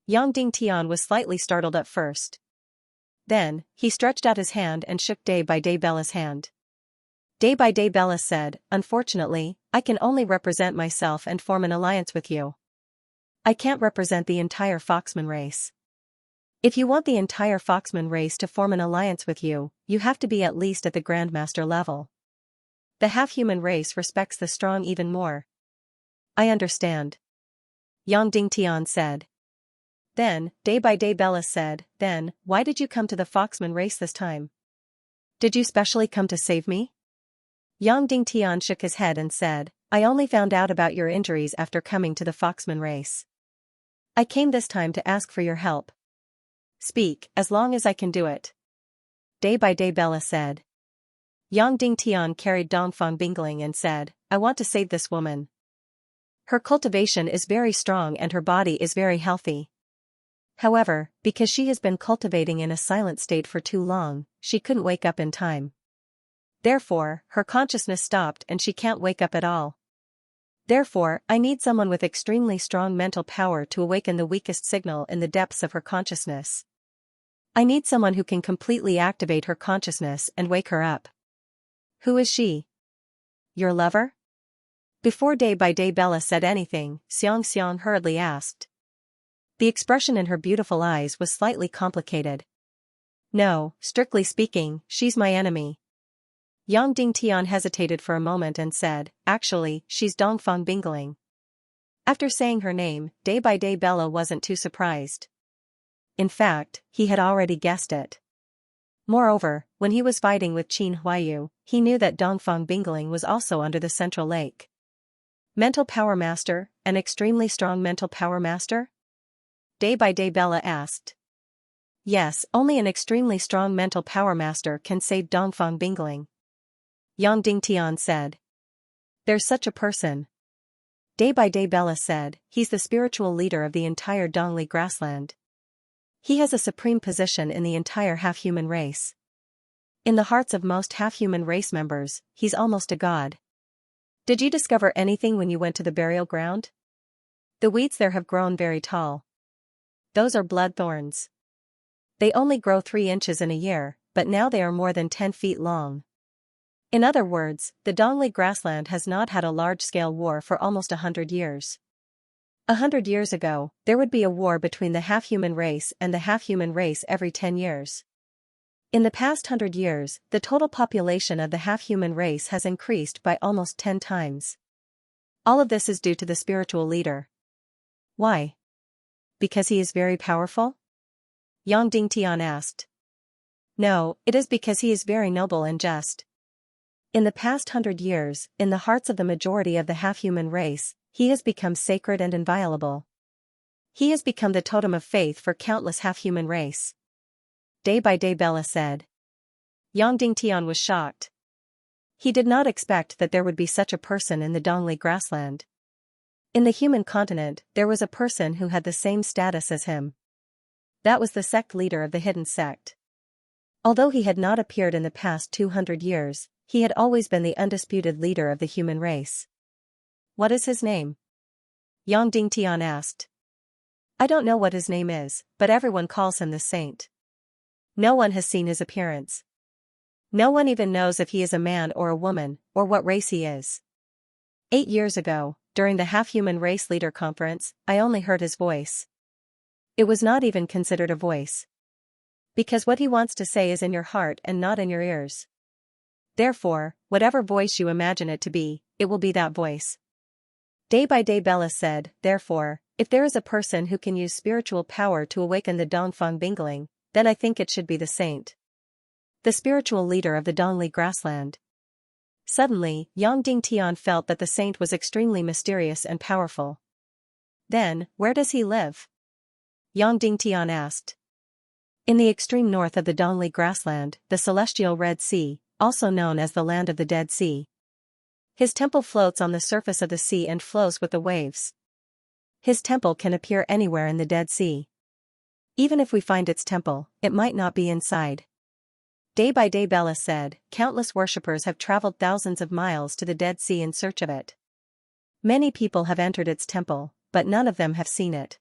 Yang Dingtian was slightly startled at first. Then, he stretched out his hand and shook Day by Day Bella's hand. Day by Day Bella said, unfortunately, I can only represent myself and form an alliance with you. I can't represent the entire Foxman race. If you want the entire Foxman race to form an alliance with you, you have to be at least at the Grandmaster level. The half-human race respects the strong even more. I understand. Yang Dingtian said. Then, Day by Day Bella said, then, why did you come to the Foxman race this time? Did you specially come to save me? Yang Dingtian shook his head and said, I only found out about your injuries after coming to the Foxman race. I came this time to ask for your help. Speak, as long as I can do it. Day by Day Bella said. Yang Dingtian carried Dongfang Bingling and said, I want to save this woman. Her cultivation is very strong and her body is very healthy. However, because she has been cultivating in a silent state for too long, she couldn't wake up in time. Therefore, her consciousness stopped and she can't wake up at all. Therefore, I need someone with extremely strong mental power to awaken the weakest signal in the depths of her consciousness. I need someone who can completely activate her consciousness and wake her up. Who is she? Your lover? Before Day by Day Bella said anything, Xianxia hurriedly asked. The expression in her beautiful eyes was slightly complicated. No, strictly speaking, she's my enemy. Yang Dingtian hesitated for a moment and said, actually, she's Dongfang Bingling. After saying her name, Day by Day Bella wasn't too surprised. In fact, he had already guessed it. Moreover, when he was fighting with Qin Huayu, he knew that Dongfang Bingling was also under the Central Lake. Mental Power Master, an extremely strong mental power master? Day by Day Bella asked. Yes, only an extremely strong mental power master can save Dongfang Bingling. Yang Dingtian said. There's such a person. Day by Day Bella said, he's the spiritual leader of the entire Dongli grassland. He has a supreme position in the entire half-human race. In the hearts of most half-human race members, he's almost a god. Did you discover anything when you went to the burial ground? The weeds there have grown very tall. Those are blood thorns. They only grow 3 inches in a year, but now they are more than 10 feet long. In other words, the Dongli grassland has not had a large-scale war for almost 100 years. 100 years ago, there would be a war between the half-human race and the half-human race every 10 years. In the past 100 years, the total population of the half-human race has increased by almost 10 times. All of this is due to the spiritual leader. Why? Because he is very powerful? Yang Dingtian asked. No, it is because he is very noble and just. In the past 100 years, in the hearts of the majority of the half-human race, he has become sacred and inviolable. He has become the totem of faith for countless half-human race. Day by Day Bella said. Yang Dingtian was shocked. He did not expect that there would be such a person in the Dongli grassland. In the human continent, there was a person who had the same status as him. That was the sect leader of the hidden sect. Although he had not appeared in the past 200 years, he had always been the undisputed leader of the human race. What is his name? Yang Dingtian asked. I don't know what his name is, but everyone calls him the saint. No one has seen his appearance. No one even knows if he is a man or a woman, or what race he is. 8 years ago, during the half-human race leader conference, I only heard his voice. It was not even considered a voice. Because what he wants to say is in your heart and not in your ears. Therefore, whatever voice you imagine it to be, it will be that voice. Day by Day Bella said, therefore, if there is a person who can use spiritual power to awaken the Dongfang Bingling, Then I think it should be the saint. The spiritual leader of the Dongli grassland. Suddenly, Yang Dingtian felt that the saint was extremely mysterious and powerful. Then, where does he live? Yang Dingtian asked. In the extreme north of the Dongli grassland, the celestial Red Sea, also known as the land of the Dead Sea. His temple floats on the surface of the sea and flows with the waves. His temple can appear anywhere in the Dead Sea. Even if we find its temple, it might not be inside. Day by day, Bella said, countless worshippers have traveled thousands of miles to the Dead Sea in search of it. Many people have entered its temple, but none of them have seen it.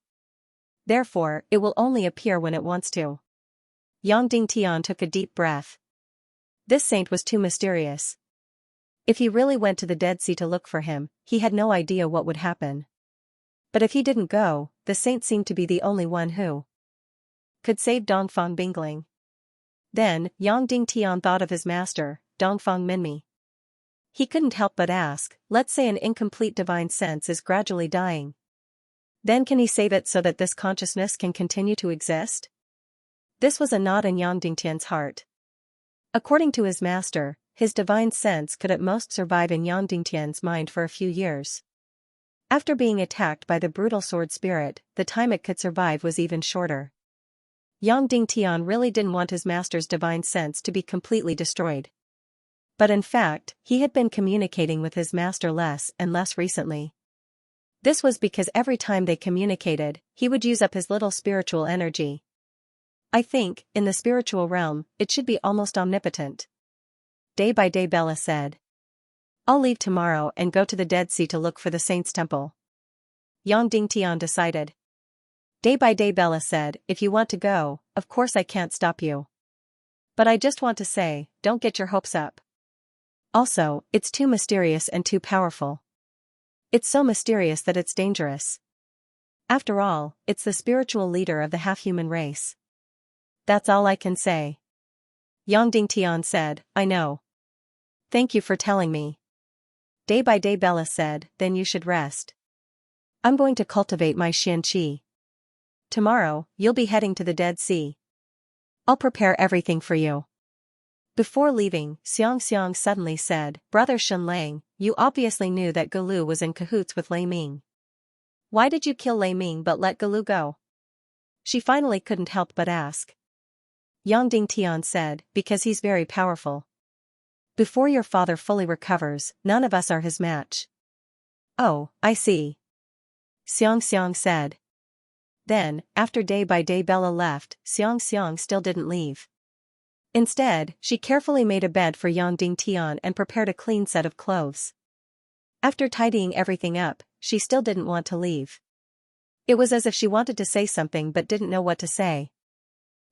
Therefore, it will only appear when it wants to. Yang Dingtian took a deep breath. This saint was too mysterious. If he really went to the Dead Sea to look for him, he had no idea what would happen. But if he didn't go, the saint seemed to be the only one who could save Dongfang Bingling. Then, Yang Dingtian thought of his master, Dongfang Minmi. He couldn't help but ask, let's say an incomplete divine sense is gradually dying. Then can he save it so that this consciousness can continue to exist? This was a knot in Yang Dingtian's heart. According to his master, his divine sense could at most survive in Yang Dingtian's mind for a few years. After being attacked by the brutal sword spirit, the time it could survive was even shorter. Yang Dingtian really didn't want his master's divine sense to be completely destroyed. But in fact, he had been communicating with his master less and less recently. This was because every time they communicated, he would use up his little spiritual energy. I think, in the spiritual realm, it should be almost omnipotent. Day by day, Bella said. I'll leave tomorrow and go to the Dead Sea to look for the saint's temple. Yang Dingtian decided. Day by day, Bella said, if you want to go, of course I can't stop you. But I just want to say, don't get your hopes up. Also, it's too mysterious and too powerful. It's so mysterious that it's dangerous. After all, it's the spiritual leader of the half-human race. That's all I can say. Yang Dingtian said, I know. Thank you for telling me. Day by day, Bella said, then you should rest. I'm going to cultivate my Xianxia. Tomorrow, you'll be heading to the Dead Sea. I'll prepare everything for you. Before leaving, Xianxia suddenly said, Brother Shenlang, you obviously knew that Galu was in cahoots with Lei Ming. Why did you kill Lei Ming but let Galu go? She finally couldn't help but ask. Yang Dingtian said, because he's very powerful. Before your father fully recovers, none of us are his match. Oh, I see. Xianxia said. Then, after day by day Bella left, Xianxia still didn't leave. Instead, she carefully made a bed for Yang Dingtian and prepared a clean set of clothes. After tidying everything up, she still didn't want to leave. It was as if she wanted to say something but didn't know what to say.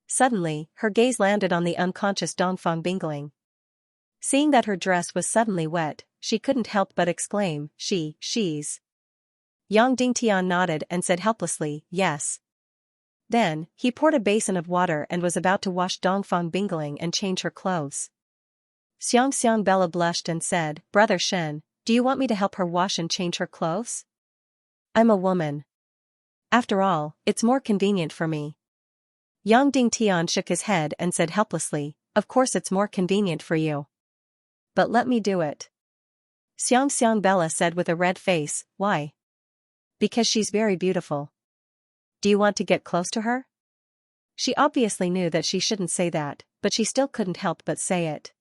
Suddenly, her gaze landed on the unconscious Dongfang Bingling. Seeing that her dress was suddenly wet, she couldn't help but exclaim, she's. Yang Dingtian nodded and said helplessly, yes. Then, he poured a basin of water and was about to wash Dongfang Bingling and change her clothes. Xianxia Bella blushed and said, Brother Shen, do you want me to help her wash and change her clothes? I'm a woman. After all, it's more convenient for me. Yang Dingtian shook his head and said helplessly, of course it's more convenient for you. But let me do it. Xianxia Bella said with a red face, why? Because she's very beautiful. Do you want to get close to her? She obviously knew that she shouldn't say that, but she still couldn't help but say it.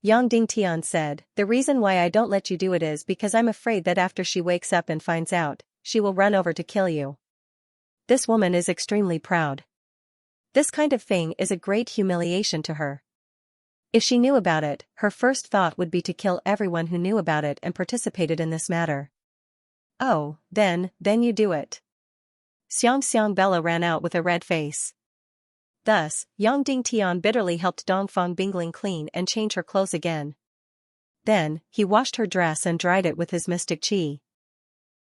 Yang Dingtian said, the reason why I don't let you do it is because I'm afraid that after she wakes up and finds out, she will run over to kill you. This woman is extremely proud. This kind of thing is a great humiliation to her. If she knew about it, her first thought would be to kill everyone who knew about it and participated in this matter. Oh, then you do it. Xianxia Bella ran out with a red face. Thus, Yang Dingtian bitterly helped Dongfang Bingling clean and change her clothes again. Then, he washed her dress and dried it with his mystic qi.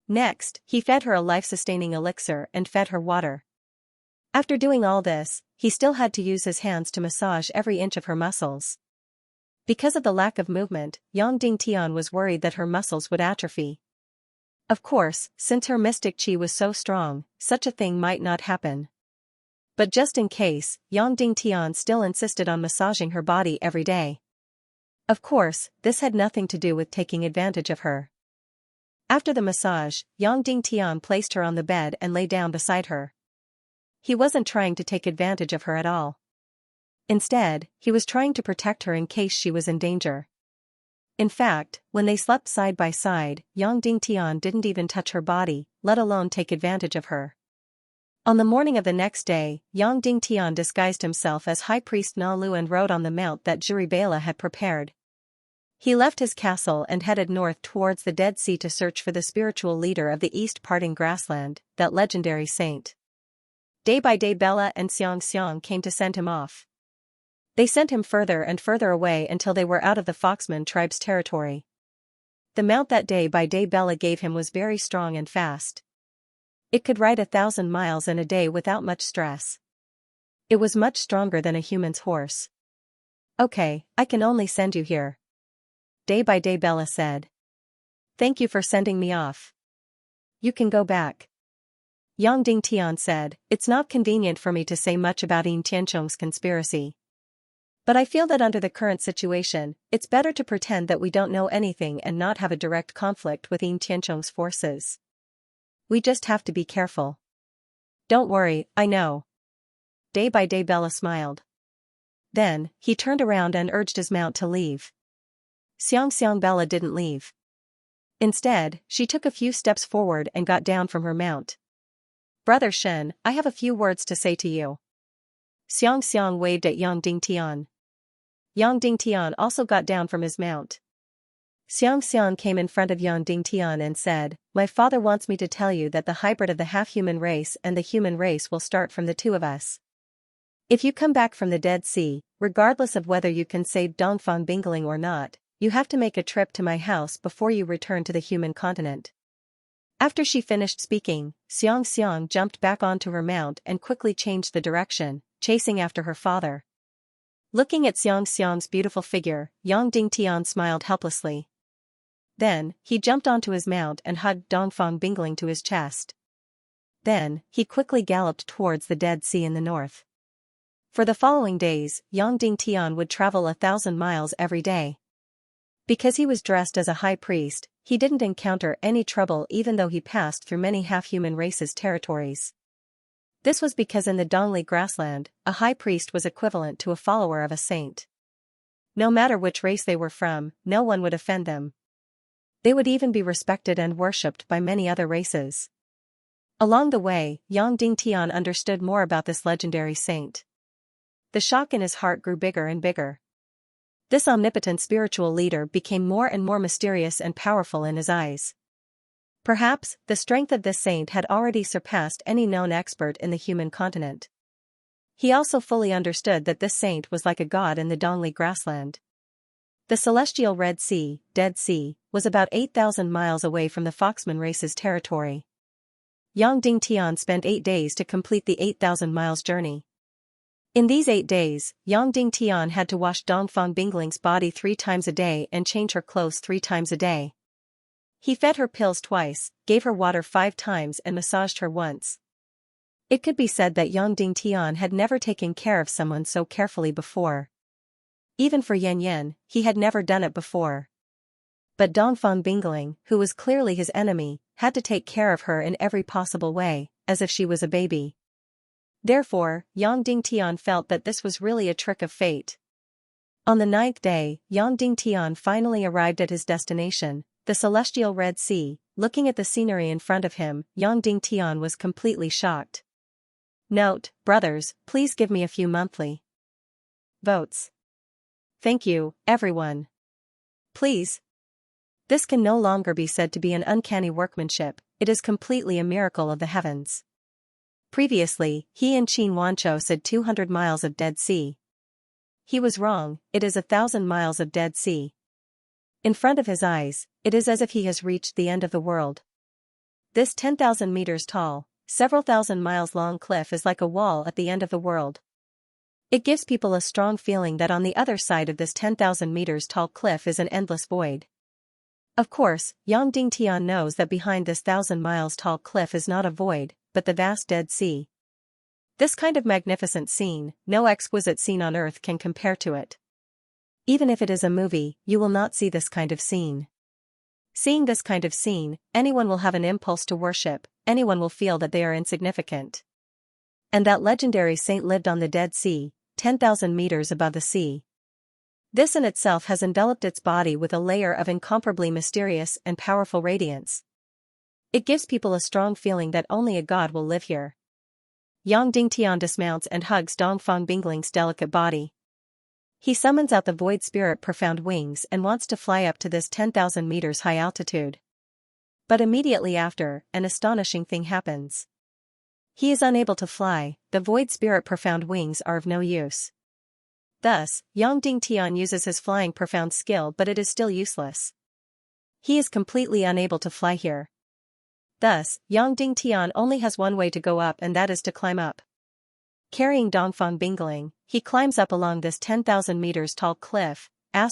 Next, he fed her a life-sustaining elixir and fed her water. After doing all this, he still had to use his hands to massage every inch of her muscles. Because of the lack of movement, Yang Dingtian was worried that her muscles would atrophy. Of course, since her mystic qi was so strong, such a thing might not happen. But just in case, Yang Dingtian still insisted on massaging her body every day. Of course, this had nothing to do with taking advantage of her. After the massage, Yang Dingtian placed her on the bed and lay down beside her. He wasn't trying to take advantage of her at all. Instead, he was trying to protect her in case she was in danger. In fact, when they slept side by side, Yang Dingtian didn't even touch her body, let alone take advantage of her. On the morning of the next day, Yang Dingtian disguised himself as High Priest Na Lu and rode on the mount that Juribela had prepared. He left his castle and headed north towards the Dead Sea to search for the spiritual leader of the East Parting Grassland, that legendary saint. Day by day Bella and Xianxia came to send him off. They sent him further and further away until they were out of the Foxman tribe's territory. The mount that day by day Bella gave him was very strong and fast. It could ride 1,000 miles in a day without much stress. It was much stronger than a human's horse. Okay, I can only send you here. Day by day Bella said. Thank you for sending me off. You can go back. Yang Dingtian said, it's not convenient for me to say much about Yin Tianchong's conspiracy. But I feel that under the current situation, it's better to pretend that we don't know anything and not have a direct conflict with Yin Tianchong's forces. We just have to be careful. Don't worry, I know. Day by day Bella smiled. Then, he turned around and urged his mount to leave. Xianxia Bella didn't leave. Instead, she took a few steps forward and got down from her mount. Brother Shen, I have a few words to say to you. Xianxia waved at Yang Dingtian. Yang Dingtian also got down from his mount. Xianxia came in front of Yang Dingtian and said, my father wants me to tell you that the hybrid of the half-human race and the human race will start from the two of us. If you come back from the Dead Sea, regardless of whether you can save Dongfang Bingling or not, you have to make a trip to my house before you return to the human continent. After she finished speaking, Xianxia jumped back onto her mount and quickly changed the direction, chasing after her father. Looking at Xianxia's beautiful figure, Yang Dingtian smiled helplessly. Then, he jumped onto his mount and hugged Dongfang Bingling to his chest. Then, he quickly galloped towards the Dead Sea in the north. For the following days, Yang Dingtian would travel 1,000 miles every day. Because he was dressed as a high priest, he didn't encounter any trouble even though he passed through many half-human races' territories. This was because in the Dongli grassland, a high priest was equivalent to a follower of a saint. No matter which race they were from, no one would offend them. They would even be respected and worshipped by many other races. Along the way, Yang Dingtian understood more about this legendary saint. The shock in his heart grew bigger and bigger. This omnipotent spiritual leader became more and more mysterious and powerful in his eyes. Perhaps, the strength of this saint had already surpassed any known expert in the human continent. He also fully understood that this saint was like a god in the Dongli grassland. The celestial Red Sea, Dead Sea, was about 8,000 miles away from the Foxman race's territory. Yang Dingtian spent 8 days to complete the 8,000 miles journey. In these 8 days, Yang Dingtian had to wash Dongfang Bingling's body 3 times a day and change her clothes 3 times a day. He fed her pills twice, gave her water 5 times and massaged her once. It could be said that Yang Dingtian had never taken care of someone so carefully before. Even for Yan Yan, he had never done it before. But Dongfang Bingling, who was clearly his enemy, had to take care of her in every possible way, as if she was a baby. Therefore, Yang Dingtian felt that this was really a trick of fate. On the 9th day, Yang Dingtian finally arrived at his destination, the celestial Red Sea. Looking at the scenery in front of him, Yang Dingtian was completely shocked. Note, brothers, please give me a few monthly votes. Thank you, everyone. Please. This can no longer be said to be an uncanny workmanship, it is completely a miracle of the heavens. Previously, he and Qin Wancho said 200 miles of Dead Sea. He was wrong, it is 1,000 miles of Dead Sea. In front of his eyes, it is as if he has reached the end of the world. This 10,000 meters tall, several thousand miles long cliff is like a wall at the end of the world. It gives people a strong feeling that on the other side of this 10,000 meters tall cliff is an endless void. Of course, Yang Dingtian knows that behind this 1,000 miles tall cliff is not a void, but the vast Dead Sea. This kind of magnificent scene, no exquisite scene on earth can compare to it. Even if it is a movie, you will not see this kind of scene. Seeing this kind of scene, anyone will have an impulse to worship, anyone will feel that they are insignificant. And that legendary saint lived on the Dead Sea, 10,000 meters above the sea. This in itself has enveloped its body with a layer of incomparably mysterious and powerful radiance. It gives people a strong feeling that only a god will live here. Yang Dingtian dismounts and hugs Dongfang Bingling's delicate body. He summons out the void spirit profound wings and wants to fly up to this 10,000 meters high altitude. But immediately after, an astonishing thing happens. He is unable to fly, the void spirit profound wings are of no use. Thus, Yang Dingtian uses his flying profound skill, but it is still useless. He is completely unable to fly here. Thus, Yang Dingtian only has one way to go up, and that is to climb up. Carrying Dongfang Bingling, he climbs up along this 10,000 meters tall cliff. Yang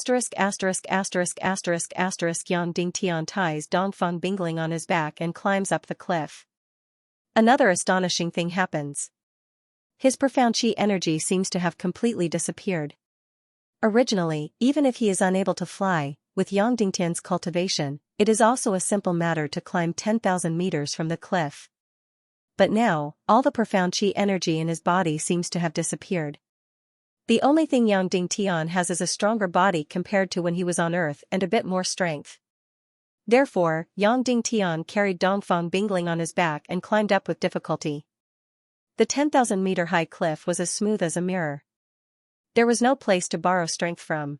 Dingtian ties Dongfang Bingling on his back and climbs up the cliff. Another astonishing thing happens. His profound chi energy seems to have completely disappeared. Originally, even if he is unable to fly, with Yang Dingtian's cultivation, it is also a simple matter to climb 10,000 meters from the cliff. But now, all the profound chi energy in his body seems to have disappeared. The only thing Yang Dingtian has is a stronger body compared to when he was on Earth and a bit more strength. Therefore, Yang Dingtian carried Dongfang Bingling on his back and climbed up with difficulty. The 10,000 meter high cliff was as smooth as a mirror. There was no place to borrow strength from.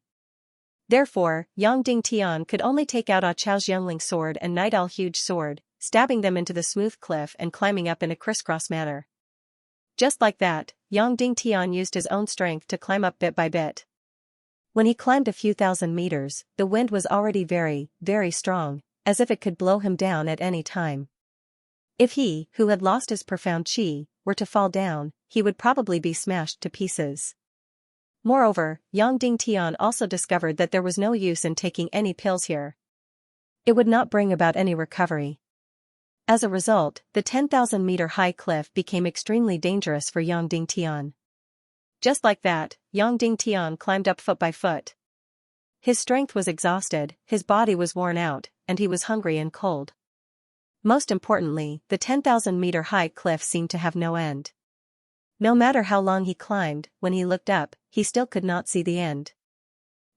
Therefore, Yang Dingtian could only take out Chao's Youngling sword and Night Owl huge sword, stabbing them into the smooth cliff and climbing up in a crisscross manner. Just like that, Yang Dingtian used his own strength to climb up bit by bit. When he climbed a few thousand meters, the wind was already very, very strong, as if it could blow him down at any time. If he, who had lost his profound chi, were to fall down, he would probably be smashed to pieces. Moreover, Yang Dingtian also discovered that there was no use in taking any pills here. It would not bring about any recovery. As a result, the 10,000 meter high cliff became extremely dangerous for Yang Dingtian. Just like that, Yang Dingtian climbed up foot by foot. His strength was exhausted, his body was worn out, and he was hungry and cold. Most importantly, the 10,000 meter high cliff seemed to have no end. No matter how long he climbed, when he looked up, he still could not see the end.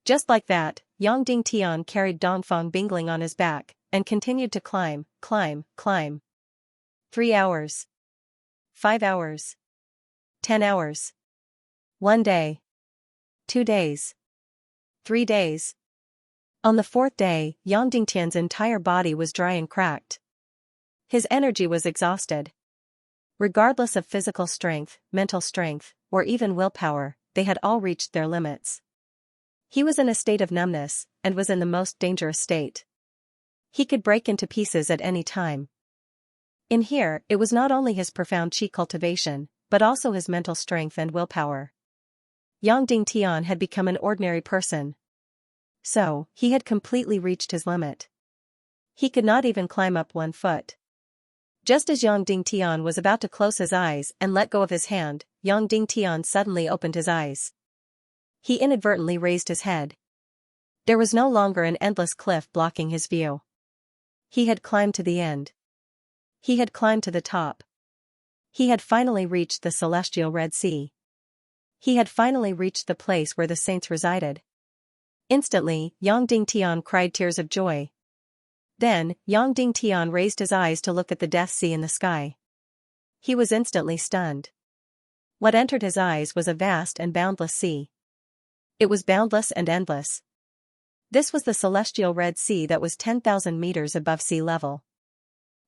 Just like that, Yang Dingtian carried Dongfang Bingling on his back, and continued to climb. 3 hours. 5 hours. 10 hours. 1 day. 2 days. 3 days. On the 4th day, Yang Dingtian's entire body was dry and cracked. His energy was exhausted. Regardless of physical strength, mental strength, or even willpower, they had all reached their limits. He was in a state of numbness, and was in the most dangerous state. He could break into pieces at any time. In here, it was not only his profound chi cultivation, but also his mental strength and willpower. Yang Dingtian had become an ordinary person. So, he had completely reached his limit. He could not even climb up 1 foot. Just as Yang Dingtian was about to close his eyes and let go of his hand, Yang Dingtian suddenly opened his eyes. He inadvertently raised his head. There was no longer an endless cliff blocking his view. He had climbed to the end. He had climbed to the top. He had finally reached the celestial Red Sea. He had finally reached the place where the saints resided. Instantly, Yang Dingtian cried tears of joy. Then, Yang Dingtian raised his eyes to look at the Death Sea in the sky. He was instantly stunned. What entered his eyes was a vast and boundless sea. It was boundless and endless. This was the celestial Red Sea that was 10,000 meters above sea level.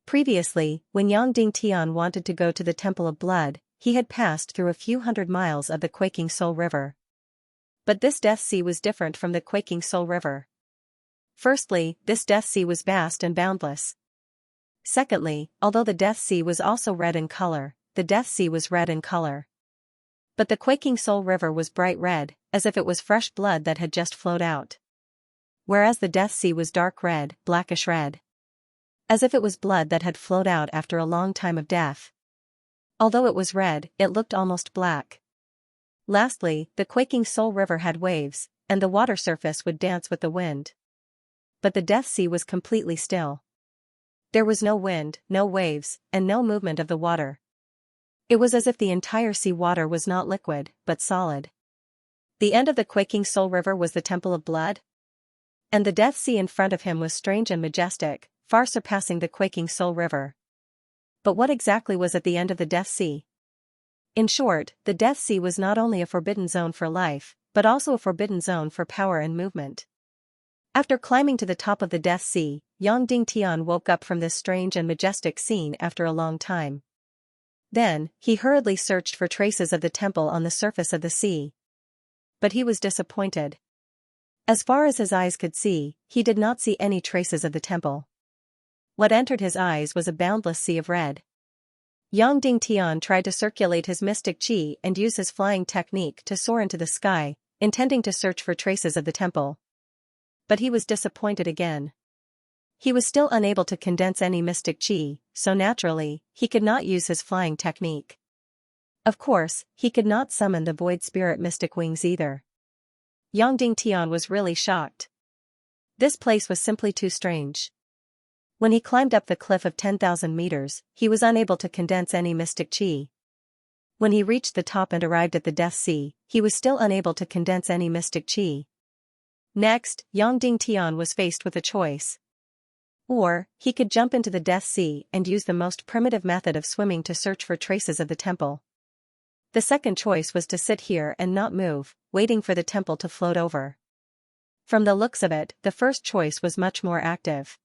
Previously, when Yang Dingtian wanted to go to the Temple of Blood, he had passed through a few hundred miles of the Quaking Soul River. But this Death Sea was different from the Quaking Soul River. Firstly, this Death Sea was vast and boundless. Secondly, although the Death Sea was also red in color, the Death Sea was red in color. But the Quaking Soul River was bright red, as if it was fresh blood that had just flowed out. Whereas the Death Sea was dark red, blackish red. As if it was blood that had flowed out after a long time of death. Although it was red, it looked almost black. Lastly, the quaking Soul River had waves, and the water surface would dance with the wind. But the Death Sea was completely still. There was no wind, no waves, and no movement of the water. It was as if the entire sea water was not liquid, but solid. The end of the quaking Soul River was the Temple of Blood. And the Death Sea in front of him was strange and majestic, far surpassing the quaking Soul River. But what exactly was at the end of the Death Sea? In short, the Death Sea was not only a forbidden zone for life, but also a forbidden zone for power and movement. After climbing to the top of the Death Sea, Yang Dingtian woke up from this strange and majestic scene after a long time. Then, he hurriedly searched for traces of the temple on the surface of the sea. But he was disappointed. As far as his eyes could see, he did not see any traces of the temple. What entered his eyes was a boundless sea of red. Yang Dingtian tried to circulate his mystic qi and use his flying technique to soar into the sky, intending to search for traces of the temple. But he was disappointed again. He was still unable to condense any mystic qi, so naturally, he could not use his flying technique. Of course, he could not summon the void spirit mystic wings either. Yang Dingtian was really shocked. This place was simply too strange. When he climbed up the cliff of 10,000 meters, he was unable to condense any mystic qi. When he reached the top and arrived at the Death Sea, he was still unable to condense any mystic qi. Next, Yang Dingtian was faced with a choice. Or, he could jump into the Death Sea and use the most primitive method of swimming to search for traces of the temple. The second choice was to sit here and not move, waiting for the temple to float over. From the looks of it, the first choice was much more active.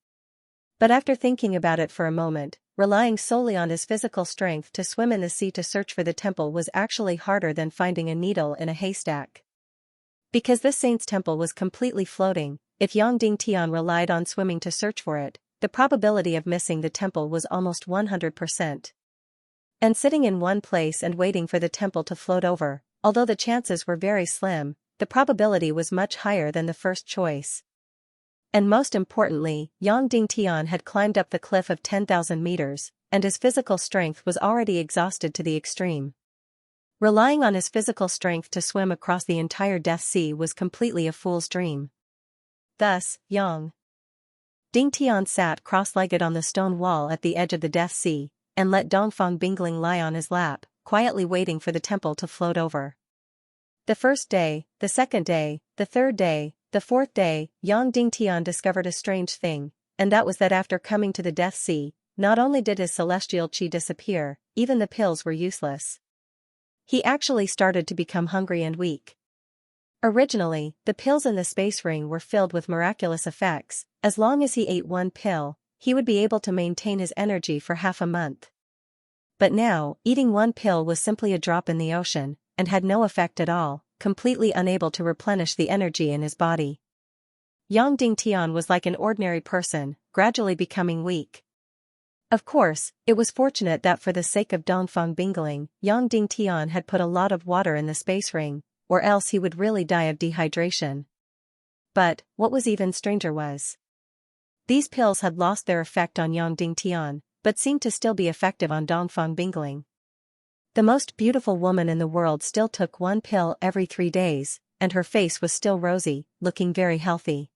But after thinking about it for a moment, relying solely on his physical strength to swim in the sea to search for the temple was actually harder than finding a needle in a haystack. Because this saint's temple was completely floating, if Yang Dingtian relied on swimming to search for it, the probability of missing the temple was almost 100%. And sitting in one place and waiting for the temple to float over, although the chances were very slim, the probability was much higher than the first choice. And most importantly, Yang Dingtian had climbed up the cliff of 10,000 meters, and his physical strength was already exhausted to the extreme. Relying on his physical strength to swim across the entire Death Sea was completely a fool's dream. Thus, Yang Dingtian sat cross-legged on the stone wall at the edge of the Death Sea, and let Dongfang Bingling lie on his lap, quietly waiting for the temple to float over. The first day, the second day, the third day, the fourth day, Yang Dingtian discovered a strange thing, and that was that after coming to the Death Sea, not only did his celestial qi disappear, even the pills were useless. He actually started to become hungry and weak. Originally, the pills in the space ring were filled with miraculous effects. As long as he ate one pill, he would be able to maintain his energy for half a month. But now, eating one pill was simply a drop in the ocean, and had no effect at all, completely unable to replenish the energy in his body. Yang Dingtian was like an ordinary person, gradually becoming weak. Of course, it was fortunate that for the sake of Dongfang Bingling, Yang Dingtian had put a lot of water in the space ring, or else he would really die of dehydration. But, what was even stranger was, these pills had lost their effect on Yang Dingtian, but seemed to still be effective on Dongfang Bingling. The most beautiful woman in the world still took one pill every 3 days, and her face was still rosy, looking very healthy.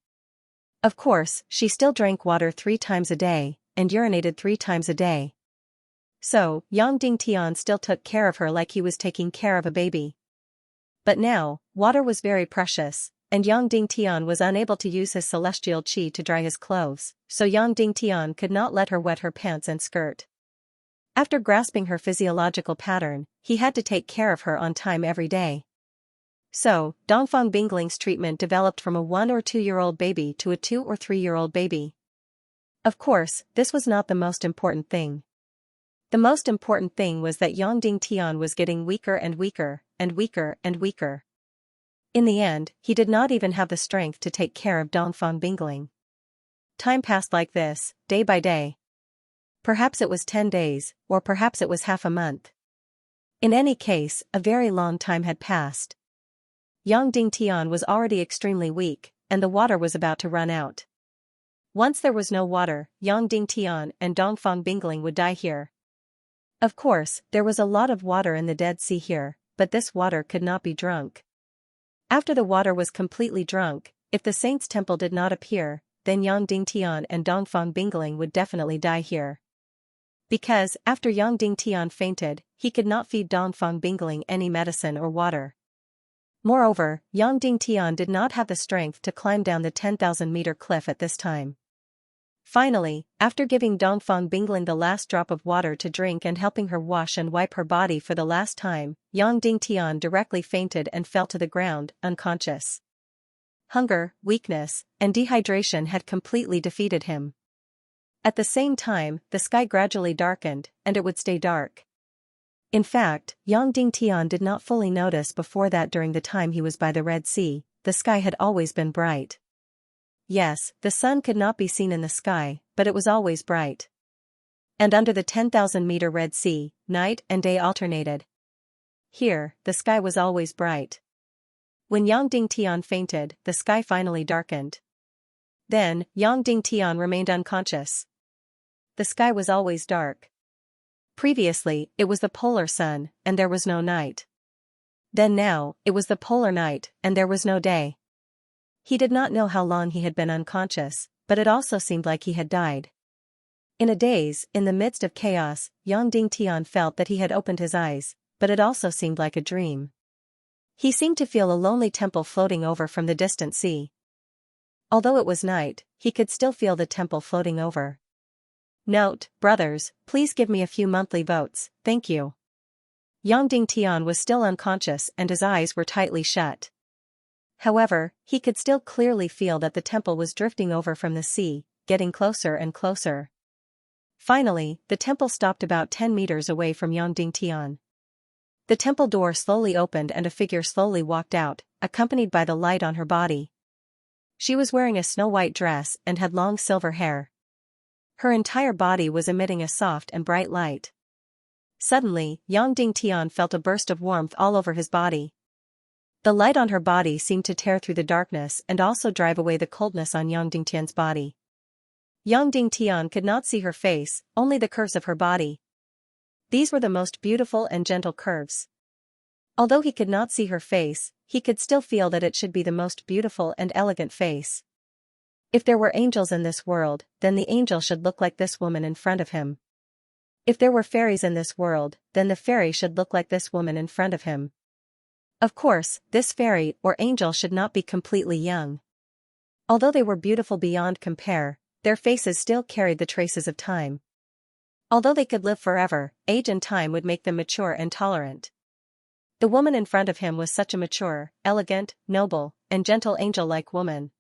Of course, she still drank water 3 times a day, and urinated 3 times a day. So, Yang Dingtian still took care of her like he was taking care of a baby. But now, water was very precious, and Yang Dingtian was unable to use his celestial qi to dry his clothes, so Yang Dingtian could not let her wet her pants and skirt. After grasping her physiological pattern, he had to take care of her on time every day. So, Dongfang Bingling's treatment developed from a 1 or 2-year-old baby to a 2 or 3-year-old baby. Of course, this was not the most important thing. The most important thing was that Yang Dingtian was getting weaker and weaker, and weaker and weaker. In the end, he did not even have the strength to take care of Dongfang Bingling. Time passed like this, day by day. Perhaps it was 10 days, or perhaps it was half a month. In any case, a very long time had passed. Yang Dingtian was already extremely weak, and the water was about to run out. Once there was no water, Yang Dingtian and Dongfang Bingling would die here. Of course, there was a lot of water in the Dead Sea here, but this water could not be drunk. After the water was completely drunk, if the saint's temple did not appear, then Yang Dingtian and Dongfang Bingling would definitely die here. Because, after Yang Dingtian fainted, he could not feed Dongfang Bingling any medicine or water. Moreover, Yang Dingtian did not have the strength to climb down the 10,000-meter cliff at this time. Finally, after giving Dongfang Bingling the last drop of water to drink and helping her wash and wipe her body for the last time, Yang Dingtian directly fainted and fell to the ground, unconscious. Hunger, weakness, and dehydration had completely defeated him. At the same time, the sky gradually darkened, and it would stay dark. In fact, Yang Dingtian did not fully notice before that during the time he was by the Red Sea, the sky had always been bright. Yes, the sun could not be seen in the sky, but it was always bright. And under the 10,000-meter Red Sea, night and day alternated. Here, the sky was always bright. When Yang Dingtian fainted, the sky finally darkened. Then, Yang Dingtian remained unconscious. The sky was always dark. Previously, it was the polar sun, and there was no night. Then now, it was the polar night, and there was no day. He did not know how long he had been unconscious, but it also seemed like he had died. In a daze, in the midst of chaos, Yang Dingtian felt that he had opened his eyes, but it also seemed like a dream. He seemed to feel a lonely temple floating over from the distant sea. Although it was night, he could still feel the temple floating over. Note, brothers, please give me a few monthly votes, thank you. Yang Dingtian was still unconscious and his eyes were tightly shut. However, he could still clearly feel that the temple was drifting over from the sea, getting closer and closer. Finally, the temple stopped about 10 meters away from Yang Dingtian. The temple door slowly opened and a figure slowly walked out, accompanied by the light on her body. She was wearing a snow-white dress and had long silver hair. Her entire body was emitting a soft and bright light. Suddenly, Yang Dingtian felt a burst of warmth all over his body. The light on her body seemed to tear through the darkness and also drive away the coldness on Yang Dingtian's body. Yang Dingtian could not see her face, only the curves of her body. These were the most beautiful and gentle curves. Although he could not see her face, he could still feel that it should be the most beautiful and elegant face. If there were angels in this world, then the angel should look like this woman in front of him. If there were fairies in this world, then the fairy should look like this woman in front of him. Of course, this fairy or angel should not be completely young. Although they were beautiful beyond compare, their faces still carried the traces of time. Although they could live forever, age and time would make them mature and tolerant. The woman in front of him was such a mature, elegant, noble, and gentle angel-like woman.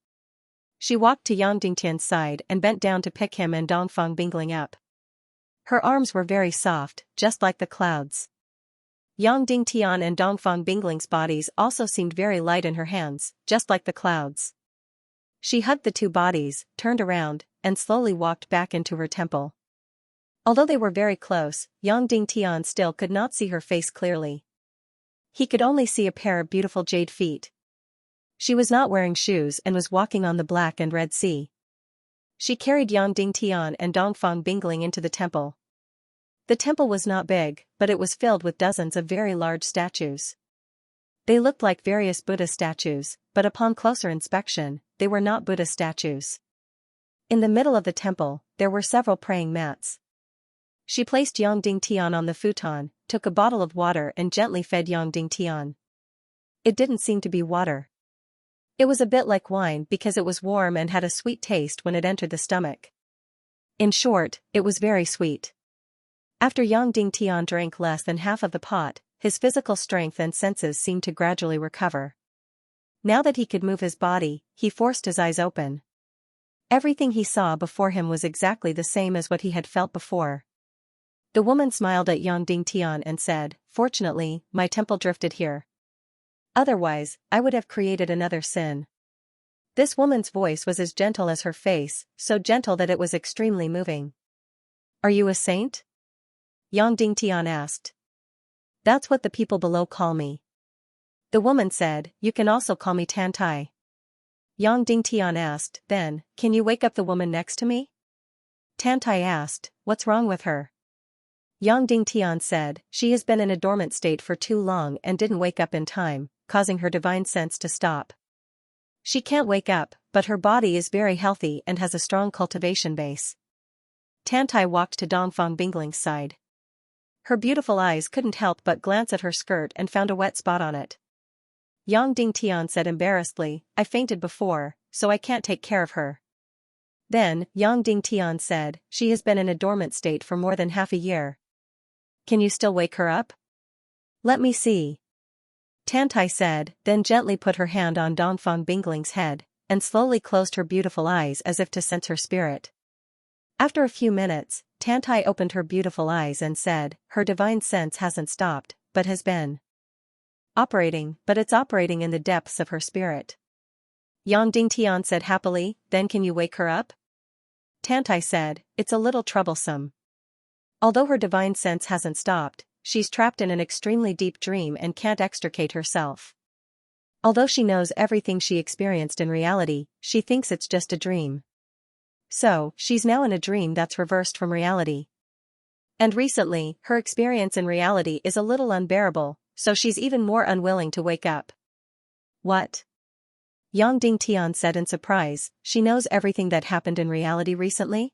She walked to Yang Dingtian's side and bent down to pick him and Dongfang Bingling up. Her arms were very soft, just like the clouds. Yang Dingtian and Dongfang Bingling's bodies also seemed very light in her hands, just like the clouds. She hugged the two bodies, turned around, and slowly walked back into her temple. Although they were very close, Yang Dingtian still could not see her face clearly. He could only see a pair of beautiful jade feet. She was not wearing shoes and was walking on the Black and Red Sea. She carried Yang Dingtian and Dongfang Bingling into the temple. The temple was not big, but it was filled with dozens of very large statues. They looked like various Buddha statues, but upon closer inspection, they were not Buddha statues. In the middle of the temple, there were several praying mats. She placed Yang Dingtian on the futon, took a bottle of water and gently fed Yang Dingtian. It didn't seem to be water. It was a bit like wine because it was warm and had a sweet taste when it entered the stomach. In short, it was very sweet. After Yang Dingtian drank less than half of the pot, his physical strength and senses seemed to gradually recover. Now that he could move his body, he forced his eyes open. Everything he saw before him was exactly the same as what he had felt before. The woman smiled at Yang Dingtian and said, "Fortunately, my temple drifted here. Otherwise, I would have created another sin." This woman's voice was as gentle as her face, so gentle that it was extremely moving. "Are you a saint?" Yang Dingtian asked. "That's what the people below call me." The woman said, "You can also call me Tantai." Yang Dingtian asked, "Then, can you wake up the woman next to me?" Tantai asked, "What's wrong with her?" Yang Dingtian said, she has been in a dormant state for too long and didn't wake up in time, causing her divine sense to stop. She can't wake up, but her body is very healthy and has a strong cultivation base. Tantai walked to Dongfang Bingling's side. Her beautiful eyes couldn't help but glance at her skirt and found a wet spot on it. Yang Dingtian said embarrassedly, I fainted before, so I can't take care of her. Then, Yang Dingtian said, she has been in a dormant state for more than half a year. Can you still wake her up? Let me see. Tantai said, then gently put her hand on Dongfang Bingling's head, and slowly closed her beautiful eyes as if to sense her spirit. After a few minutes, Tantai opened her beautiful eyes and said, her divine sense hasn't stopped, but has been operating, but it's operating in the depths of her spirit. Yang Dingtian said happily, then can you wake her up? Tantai said, it's a little troublesome. Although her divine sense hasn't stopped, she's trapped in an extremely deep dream and can't extricate herself. Although she knows everything she experienced in reality, she thinks it's just a dream. So, she's now in a dream that's reversed from reality. And recently, her experience in reality is a little unbearable, so she's even more unwilling to wake up. What? Yang Dingtian said in surprise, she knows everything that happened in reality recently?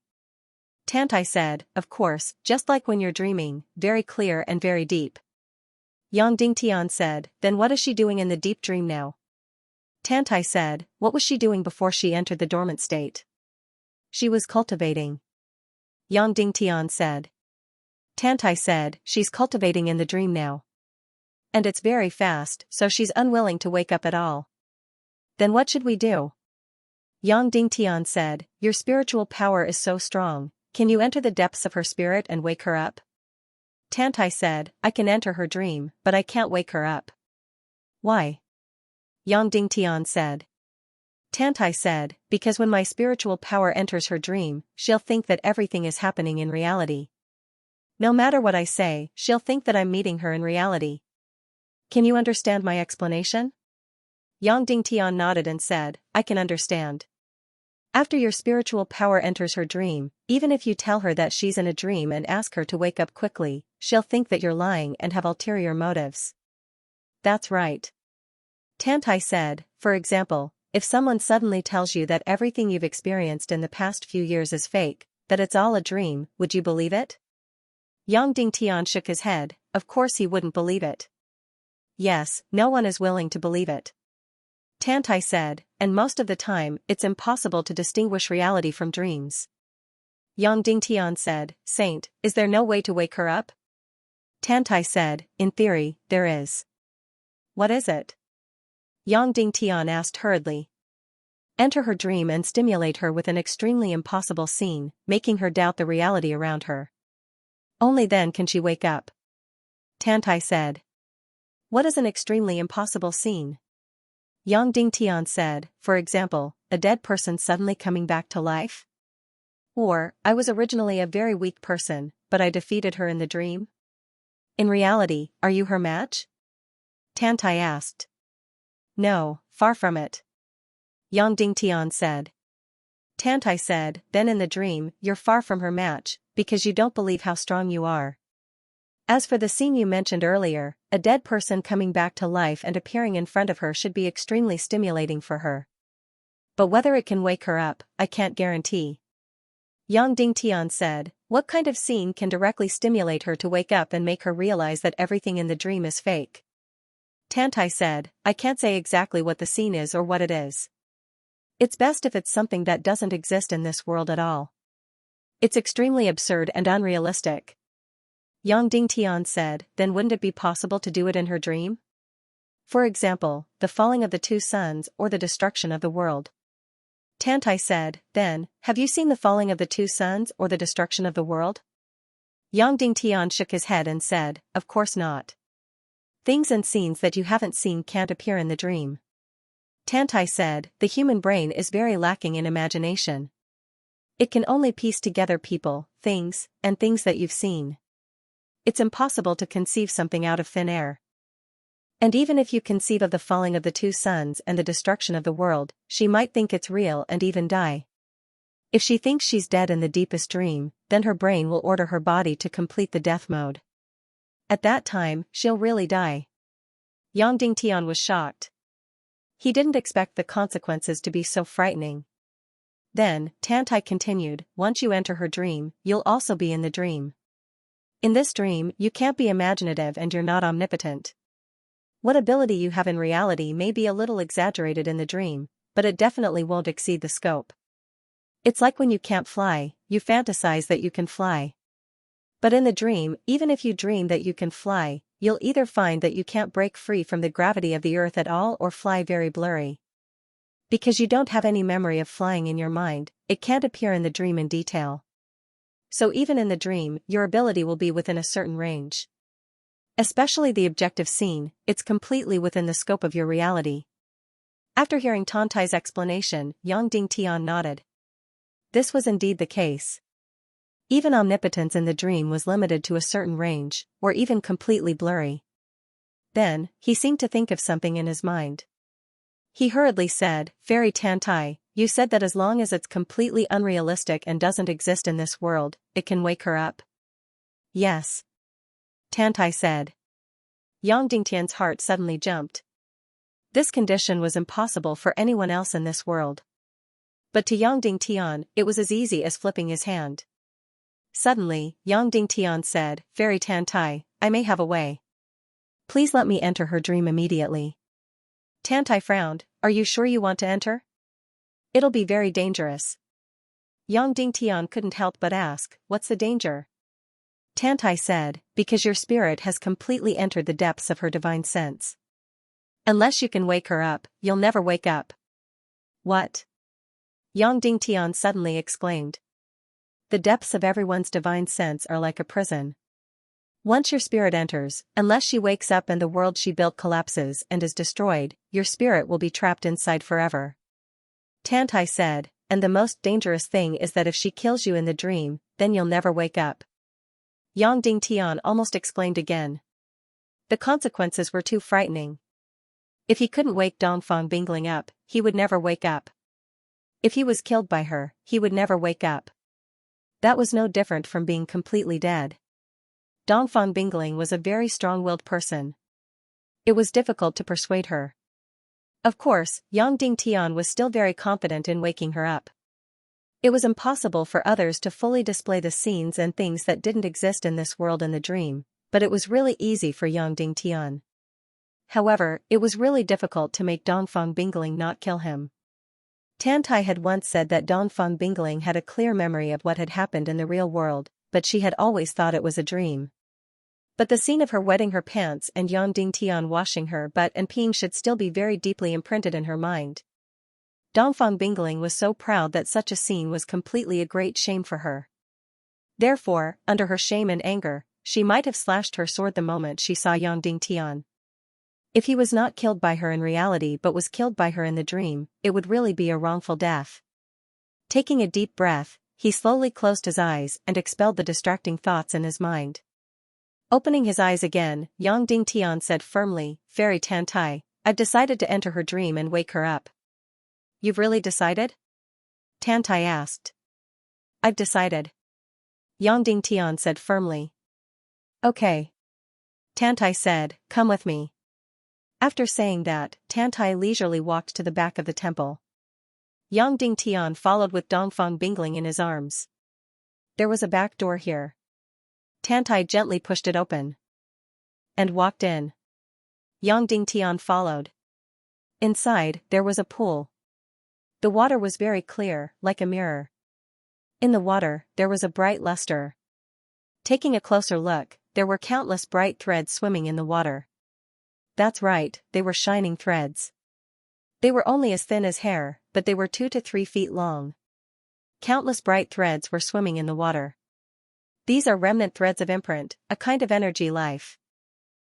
Tantai said, of course, just like when you're dreaming, very clear and very deep. Yang Dingtian said, then what is she doing in the deep dream now? Tantai said, what was she doing before she entered the dormant state? She was cultivating. Yang Dingtian said. Tantai said, she's cultivating in the dream now. And it's very fast, so she's unwilling to wake up at all. Then what should we do? Yang Dingtian said, your spiritual power is so strong, can you enter the depths of her spirit and wake her up? Tantai said, I can enter her dream, but I can't wake her up. Why? Yang Dingtian said. Tantai said, because when my spiritual power enters her dream, she'll think that everything is happening in reality. No matter what I say, she'll think that I'm meeting her in reality. Can you understand my explanation? Yang Dingtian nodded and said, I can understand. After your spiritual power enters her dream, even if you tell her that she's in a dream and ask her to wake up quickly, she'll think that you're lying and have ulterior motives. That's right. Tantai said, for example, if someone suddenly tells you that everything you've experienced in the past few years is fake, that it's all a dream, would you believe it? Yang Dingtian shook his head, of course he wouldn't believe it. Yes, no one is willing to believe it. Tantai said, and most of the time, it's impossible to distinguish reality from dreams. Yang Dingtian said, Saint, is there no way to wake her up? Tantai said, in theory, there is. What is it? Yang Dingtian asked hurriedly. Enter her dream and stimulate her with an extremely impossible scene, making her doubt the reality around her. Only then can she wake up. Tantai said. What is an extremely impossible scene? Yang Dingtian said, for example, a dead person suddenly coming back to life? Or, I was originally a very weak person, but I defeated her in the dream? In reality, are you her match? Tantai asked. No, far from it. Yang Dingtian said. Tantai said, then in the dream, you're far from her match, because you don't believe how strong you are. As for the scene you mentioned earlier, a dead person coming back to life and appearing in front of her should be extremely stimulating for her. But whether it can wake her up, I can't guarantee. Yang Dingtian said, what kind of scene can directly stimulate her to wake up and make her realize that everything in the dream is fake? Tantai said, I can't say exactly what the scene is or what it is. It's best if it's something that doesn't exist in this world at all. It's extremely absurd and unrealistic. Yang Dingtian said, then wouldn't it be possible to do it in her dream? For example, the falling of the two suns or the destruction of the world. Tantai said, then, have you seen the falling of the two suns or the destruction of the world? Yang Dingtian shook his head and said, of course not. Things and scenes that you haven't seen can't appear in the dream. Tantai said, the human brain is very lacking in imagination. It can only piece together people, things, and things that you've seen. It's impossible to conceive something out of thin air. And even if you conceive of the falling of the two suns and the destruction of the world, she might think it's real and even die. If she thinks she's dead in the deepest dream, then her brain will order her body to complete the death mode. At that time, she'll really die. Yang Dingtian was shocked. He didn't expect the consequences to be so frightening. Then, Tantai continued, once you enter her dream, you'll also be in the dream. In this dream, you can't be imaginative and you're not omnipotent. What ability you have in reality may be a little exaggerated in the dream, but it definitely won't exceed the scope. It's like when you can't fly, you fantasize that you can fly. But in the dream, even if you dream that you can fly, you'll either find that you can't break free from the gravity of the earth at all or fly very blurry. Because you don't have any memory of flying in your mind, it can't appear in the dream in detail. So even in the dream, your ability will be within a certain range. Especially the objective scene, it's completely within the scope of your reality. After hearing Tantai's explanation, Yang Dingtian nodded. This was indeed the case. Even omnipotence in the dream was limited to a certain range, or even completely blurry. Then, he seemed to think of something in his mind. He hurriedly said, Fairy Tantai, you said that as long as it's completely unrealistic and doesn't exist in this world, it can wake her up. Yes. Tantai said. Yang Dingtian's heart suddenly jumped. This condition was impossible for anyone else in this world. But to Yang Dingtian, it was as easy as flipping his hand. Suddenly, Yang Dingtian said, Fairy Tantai, I may have a way. Please let me enter her dream immediately. Tantai frowned, are you sure you want to enter? It'll be very dangerous. Yang Dingtian couldn't help but ask, what's the danger? Tantai said, because your spirit has completely entered the depths of her divine sense. Unless you can wake her up, you'll never wake up. What? Yang Dingtian suddenly exclaimed. The depths of everyone's divine sense are like a prison. Once your spirit enters, unless she wakes up and the world she built collapses and is destroyed, your spirit will be trapped inside forever. Tantai said, and the most dangerous thing is that if she kills you in the dream, then you'll never wake up. Yang Dingtian almost exclaimed again. The consequences were too frightening. If he couldn't wake Dongfang Bingling up, he would never wake up. If he was killed by her, he would never wake up. That was no different from being completely dead. Dongfang Bingling was a very strong-willed person. It was difficult to persuade her. Of course, Yang Dingtian was still very confident in waking her up. It was impossible for others to fully display the scenes and things that didn't exist in this world in the dream, but it was really easy for Yang Dingtian. However, it was really difficult to make Dongfang Bingling not kill him. Tantai had once said that Dongfang Bingling had a clear memory of what had happened in the real world, but she had always thought it was a dream. But the scene of her wetting her pants and Yang Dingtian washing her butt and peeing should still be very deeply imprinted in her mind. Dongfang Bingling was so proud that such a scene was completely a great shame for her. Therefore, under her shame and anger, she might have slashed her sword the moment she saw Yang Dingtian. If he was not killed by her in reality but was killed by her in the dream, it would really be a wrongful death. Taking a deep breath, he slowly closed his eyes and expelled the distracting thoughts in his mind. Opening his eyes again, Yang Dingtian said firmly, Fairy Tantai, I've decided to enter her dream and wake her up. You've really decided? Tantai asked. I've decided. Yang Dingtian said firmly. Okay. Tantai said, come with me. After saying that, Tantai leisurely walked to the back of the temple. Yang Dingtian followed with Dongfang Bingling in his arms. There was a back door here. Tantai gently pushed it open and walked in. Yang Dingtian followed. Inside, there was a pool. The water was very clear, like a mirror. In the water, there was a bright luster. Taking a closer look, there were countless bright threads swimming in the water. That's right, they were shining threads. They were only as thin as hair, but they were 2 to 3 feet long. Countless bright threads were swimming in the water. These are remnant threads of imprint, a kind of energy life.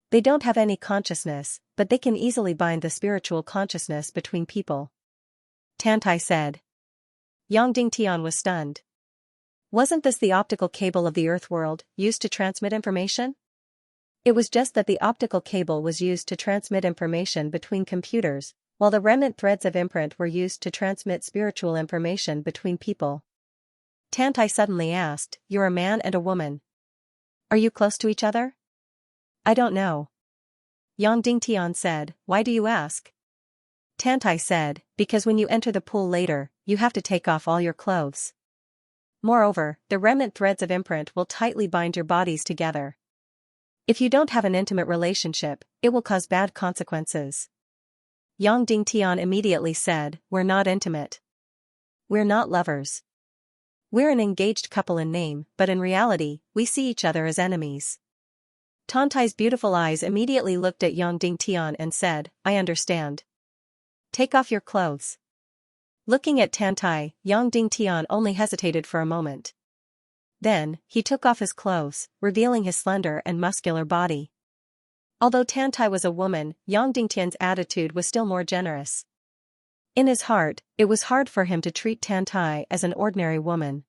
They don't have any consciousness, but they can easily bind the spiritual consciousness between people. Tantai said. Yang Dingtian was stunned. Wasn't this the optical cable of the Earth world, used to transmit information? It was just that the optical cable was used to transmit information between computers, while the remnant threads of imprint were used to transmit spiritual information between people. Tantai suddenly asked, you're a man and a woman. Are you close to each other? I don't know. Yang Dingtian said, why do you ask? Tantai said, because when you enter the pool later, you have to take off all your clothes. Moreover, the remnant threads of imprint will tightly bind your bodies together. If you don't have an intimate relationship, it will cause bad consequences. Yang Dingtian immediately said, we're not intimate. We're not lovers. We're an engaged couple in name, but in reality, we see each other as enemies. Tantai's beautiful eyes immediately looked at Yang Dingtian and said, I understand. Take off your clothes. Looking at Tantai, Yang Dingtian only hesitated for a moment. Then, he took off his clothes, revealing his slender and muscular body. Although Tantai was a woman, Yang Dingtian's attitude was still more generous. In his heart, it was hard for him to treat Tantai as an ordinary woman.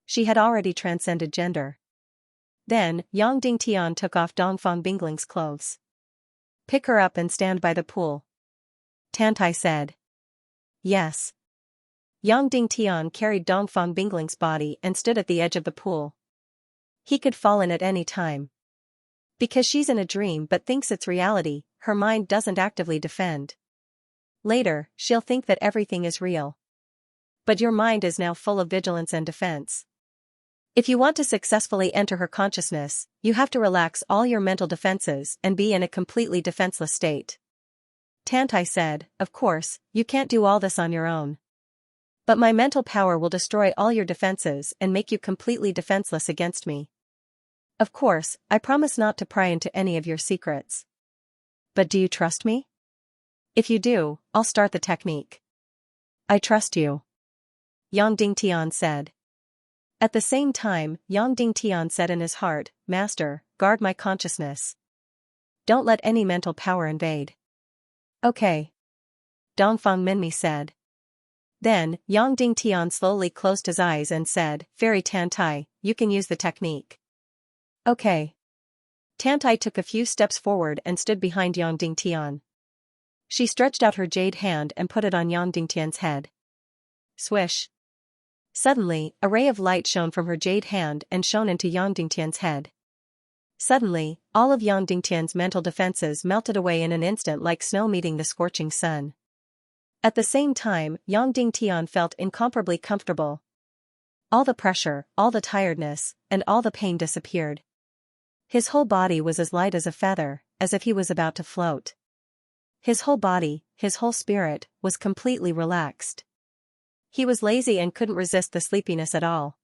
She had already transcended gender. Then, Yang Dingtian took off Dongfang Bingling's clothes. Pick her up and stand by the pool. Tantai said. Yes. Yang Dingtian carried Dongfang Bingling's body and stood at the edge of the pool. He could fall in at any time. Because she's in a dream but thinks it's reality, her mind doesn't actively defend. Later, she'll think that everything is real. But your mind is now full of vigilance and defense. If you want to successfully enter her consciousness, you have to relax all your mental defenses and be in a completely defenseless state. Tantai said, of course, you can't do all this on your own. But my mental power will destroy all your defenses and make you completely defenseless against me. Of course, I promise not to pry into any of your secrets. But do you trust me? If you do, I'll start the technique. I trust you. Yang Dingtian said. At the same time, Yang Dingtian said in his heart, Master, guard my consciousness. Don't let any mental power invade. Okay. Dongfang Minmi said. Then, Yang Dingtian slowly closed his eyes and said, Fairy Tantai, you can use the technique. Okay. Tantai took a few steps forward and stood behind Yang Dingtian. She stretched out her jade hand and put it on Yang Dingtian's head. Swish. Suddenly, a ray of light shone from her jade hand and shone into Yang Dingtian's head. Suddenly, all of Yang Dingtian's mental defenses melted away in an instant like snow meeting the scorching sun. At the same time, Yang Dingtian felt incomparably comfortable. All the pressure, all the tiredness, and all the pain disappeared. His whole body was as light as a feather, as if he was about to float. His whole body, his whole spirit, was completely relaxed. He was lazy and couldn't resist the sleepiness at all.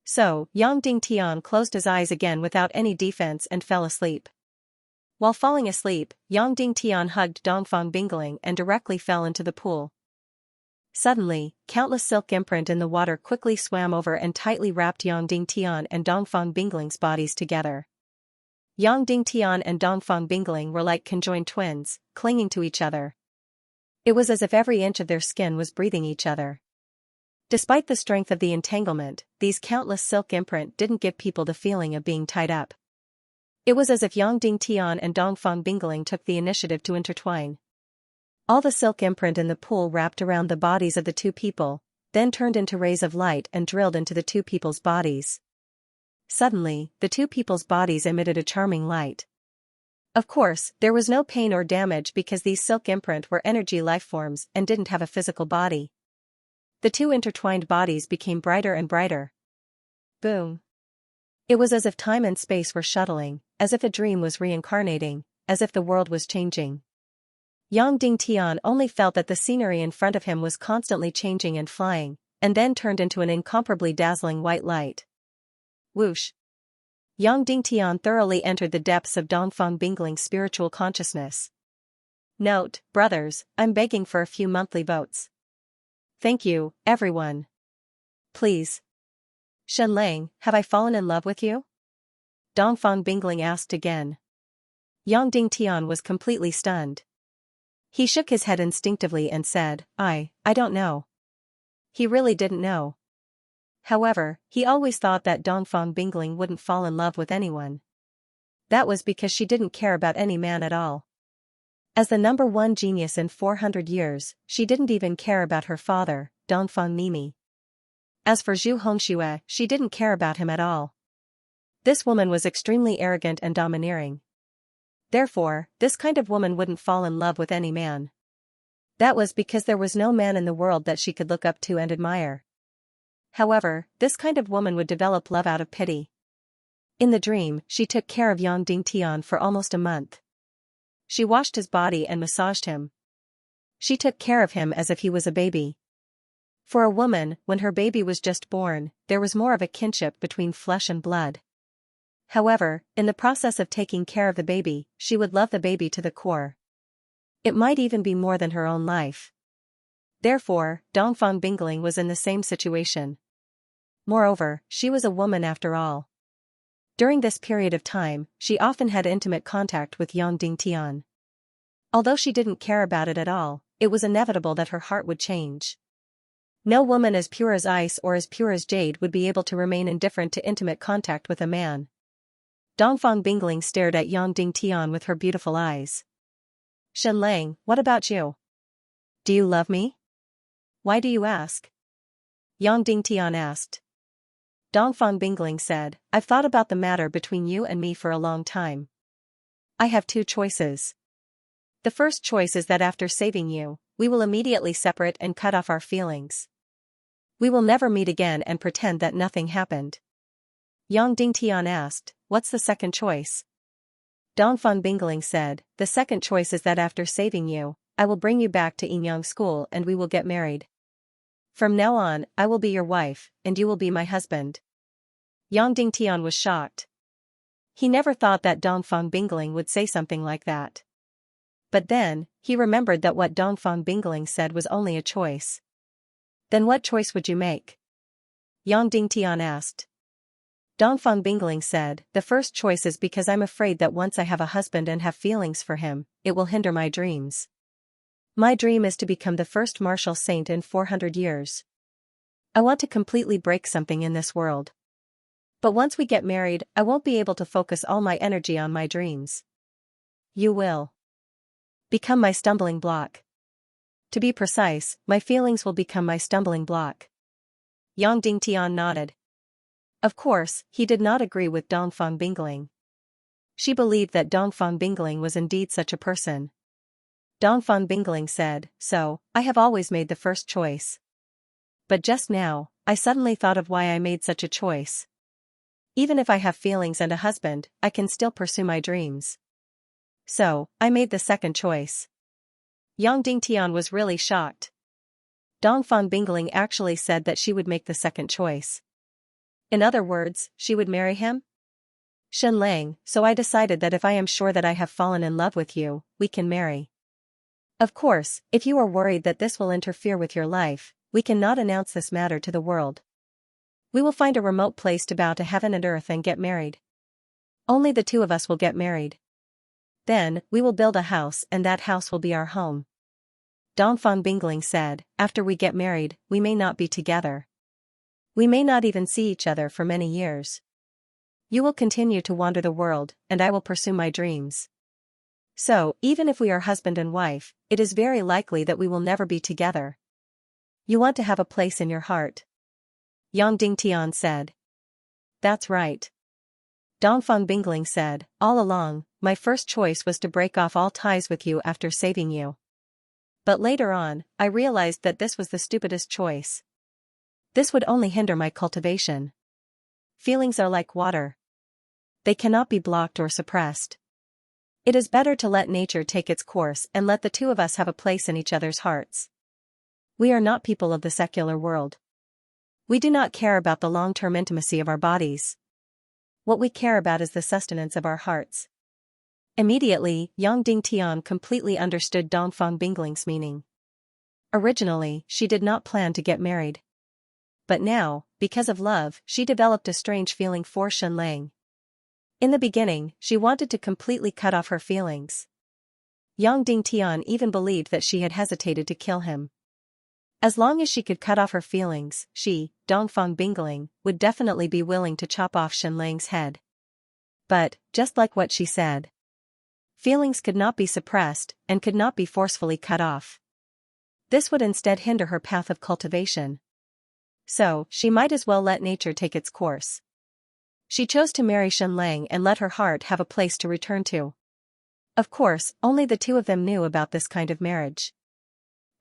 So, Yang Dingtian closed his eyes again without any defense and fell asleep. While falling asleep, Yang Dingtian hugged Dongfang Bingling and directly fell into the pool. Suddenly, countless silk imprint in the water quickly swam over and tightly wrapped Yang Dingtian and Dongfang Bingling's bodies together. Yang Dingtian and Dongfang Bingling were like conjoined twins, clinging to each other. It was as if every inch of their skin was breathing each other. Despite the strength of the entanglement, these countless silk imprint didn't give people the feeling of being tied up. It was as if Yang Dingtian and Dongfang Bingling took the initiative to intertwine. All the silk imprint in the pool wrapped around the bodies of the two people, then turned into rays of light and drilled into the two people's bodies. Suddenly, the two people's bodies emitted a charming light. Of course, there was no pain or damage because these silk imprint were energy lifeforms and didn't have a physical body. The two intertwined bodies became brighter and brighter. Boom. It was as if time and space were shuttling, as if a dream was reincarnating, as if the world was changing. Yang Dingtian only felt that the scenery in front of him was constantly changing and flying, and then turned into an incomparably dazzling white light. Whoosh. Yang Dingtian thoroughly entered the depths of Dongfang Bingling's spiritual consciousness. Note, brothers, I'm begging for a few monthly votes. Thank you, everyone. Please. Shenlang, have I fallen in love with you? Dongfang Bingling asked again. Yang Dingtian was completely stunned. He shook his head instinctively and said, I don't know. He really didn't know. However, he always thought that Dongfang Bingling wouldn't fall in love with anyone. That was because she didn't care about any man at all. As the number one genius in 400 years, she didn't even care about her father, Dongfang Mimi. As for Zhu Hongxue, she didn't care about him at all. This woman was extremely arrogant and domineering. Therefore, this kind of woman wouldn't fall in love with any man. That was because there was no man in the world that she could look up to and admire. However, this kind of woman would develop love out of pity. In the dream, she took care of Yang Dingtian for almost a month. She washed his body and massaged him. She took care of him as if he was a baby. For a woman, when her baby was just born, there was more of a kinship between flesh and blood. However, in the process of taking care of the baby, she would love the baby to the core. It might even be more than her own life. Therefore, Dongfang Bingling was in the same situation. Moreover, she was a woman after all. During this period of time, she often had intimate contact with Yang Dingtian. Although she didn't care about it at all, it was inevitable that her heart would change. No woman as pure as ice or as pure as jade would be able to remain indifferent to intimate contact with a man. Dongfang Bingling stared at Yang Dingtian with her beautiful eyes. "Shenlang, what about you? Do you love me? Why do you ask?" Yang Dingtian asked. Dongfang Bingling said, "I've thought about the matter between you and me for a long time. I have two choices. The first choice is that after saving you, we will immediately separate and cut off our feelings. We will never meet again and pretend that nothing happened." Yang Dingtian asked, "What's the second choice?" Dongfang Bingling said, "The second choice is that after saving you, I will bring you back to Yinyang School and we will get married. From now on, I will be your wife, and you will be my husband." Yang Dingtian was shocked. He never thought that Dongfang Bingling would say something like that. But then, he remembered that what Dongfang Bingling said was only a choice. "Then what choice would you make?" Yang Dingtian asked. Dongfang Bingling said, "The first choice is because I'm afraid that once I have a husband and have feelings for him, it will hinder my dreams. My dream is to become the first martial saint in 400 years. I want to completely break something in this world. But once we get married, I won't be able to focus all my energy on my dreams. You will become my stumbling block. To be precise, my feelings will become my stumbling block." Yang Dingtian nodded. Of course, he did not agree with Dongfang Bingling. She believed that Dongfang Bingling was indeed such a person. Dongfang Bingling said, "So, I have always made the first choice. But just now, I suddenly thought of why I made such a choice. Even if I have feelings and a husband, I can still pursue my dreams. So, I made the second choice." Yang Dingtian was really shocked. Dongfang Bingling actually said that she would make the second choice. In other words, she would marry him? "Shenlang, so I decided that if I am sure that I have fallen in love with you, we can marry. Of course, if you are worried that this will interfere with your life, we cannot announce this matter to the world. We will find a remote place to bow to heaven and earth and get married. Only the two of us will get married. Then, we will build a house and that house will be our home." Dongfang Bingling said, "After we get married, we may not be together. We may not even see each other for many years. You will continue to wander the world, and I will pursue my dreams. So, even if we are husband and wife, it is very likely that we will never be together. You want to have a place in your heart." Yang Dingtian said. "That's right." Dongfang Bingling said, "All along, my first choice was to break off all ties with you after saving you. But later on, I realized that this was the stupidest choice. This would only hinder my cultivation. Feelings are like water. They cannot be blocked or suppressed. It is better to let nature take its course and let the two of us have a place in each other's hearts. We are not people of the secular world. We do not care about the long-term intimacy of our bodies. What we care about is the sustenance of our hearts." Immediately, Yang Dingtian completely understood Dongfang Bingling's meaning. Originally, she did not plan to get married. But now, because of love, she developed a strange feeling for Shenlang. In the beginning, she wanted to completely cut off her feelings. Yang Dingtian even believed that she had hesitated to kill him. As long as she could cut off her feelings, she, Dongfang Bingling, would definitely be willing to chop off Shenlang's head. But, just like what she said, feelings could not be suppressed and could not be forcefully cut off. This would instead hinder her path of cultivation. So, she might as well let nature take its course. She chose to marry Xianxia and let her heart have a place to return to. Of course, only the two of them knew about this kind of marriage.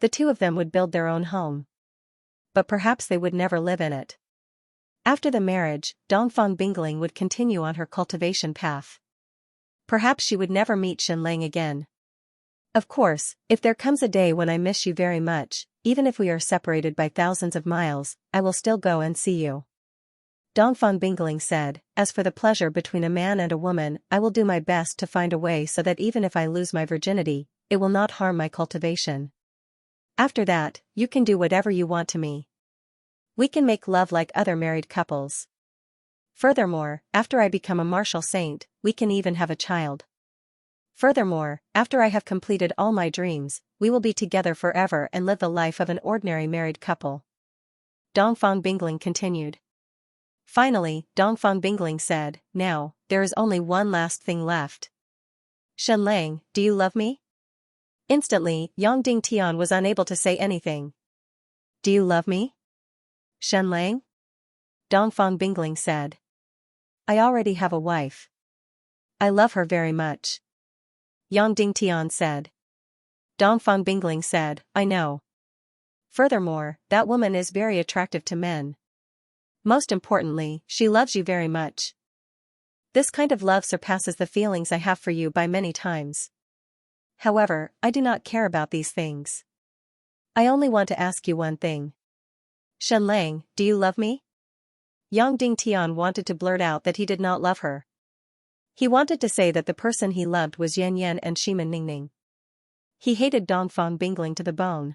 The two of them would build their own home. But perhaps they would never live in it. After the marriage, Dongfang Bingling would continue on her cultivation path. Perhaps she would never meet Xianxia again. Of course, if there comes a day when I miss you very much, even if we are separated by thousands of miles, I will still go and see you. Dongfang Bingling said, as for the pleasure between a man and a woman, I will do my best to find a way so that even if I lose my virginity, it will not harm my cultivation. After that, you can do whatever you want to me. We can make love like other married couples. Furthermore, after I become a martial saint, we can even have a child. Furthermore, after I have completed all my dreams, we will be together forever and live the life of an ordinary married couple. Dongfang Bingling continued. Finally, Dongfang Bingling said, now, there is only one last thing left. Xianxia, do you love me? Instantly, Yang Dingtian was unable to say anything. Do you love me? Xianxia? Dongfang Bingling said. I already have a wife. I love her very much. Yang Dingtian said. Dongfang Bingling said, I know. Furthermore, that woman is very attractive to men. Most importantly, she loves you very much. This kind of love surpasses the feelings I have for you by many times. However, I do not care about these things. I only want to ask you one thing. Xianxia, do you love me? Yang Dingtian wanted to blurt out that he did not love her. He wanted to say that the person he loved was Yan Yan and Shiman Ningning. He hated Dongfang Bingling to the bone.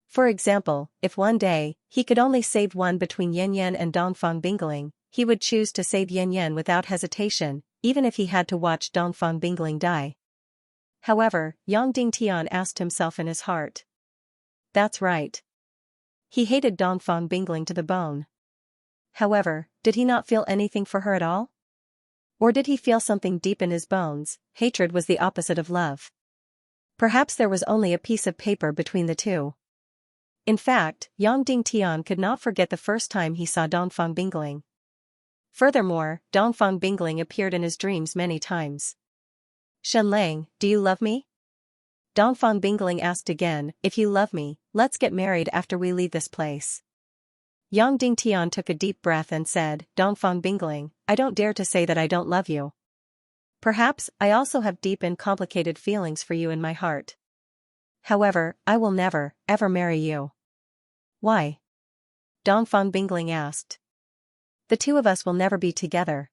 For example, if one day, he could only save one between Yan Yan and Dongfang Bingling, he would choose to save Yan Yan without hesitation, even if he had to watch Dongfang Bingling die. However, Yang Dingtian asked himself in his heart. That's right. He hated Dongfang Bingling to the bone. However, did he not feel anything for her at all? Or did he feel something deep in his bones? Hatred was the opposite of love. Perhaps there was only a piece of paper between the two. In fact, Yang Dingtian could not forget the first time he saw Dongfang Bingling. Furthermore, Dongfang Bingling appeared in his dreams many times. Xianxia, do you love me? Dongfang Bingling asked again, if you love me, let's get married after we leave this place. Yang Dingtian took a deep breath and said, Dongfang Bingling, I don't dare to say that I don't love you. Perhaps, I also have deep and complicated feelings for you in my heart. However, I will never, ever marry you. Why? Dongfang Bingling asked. The two of us will never be together.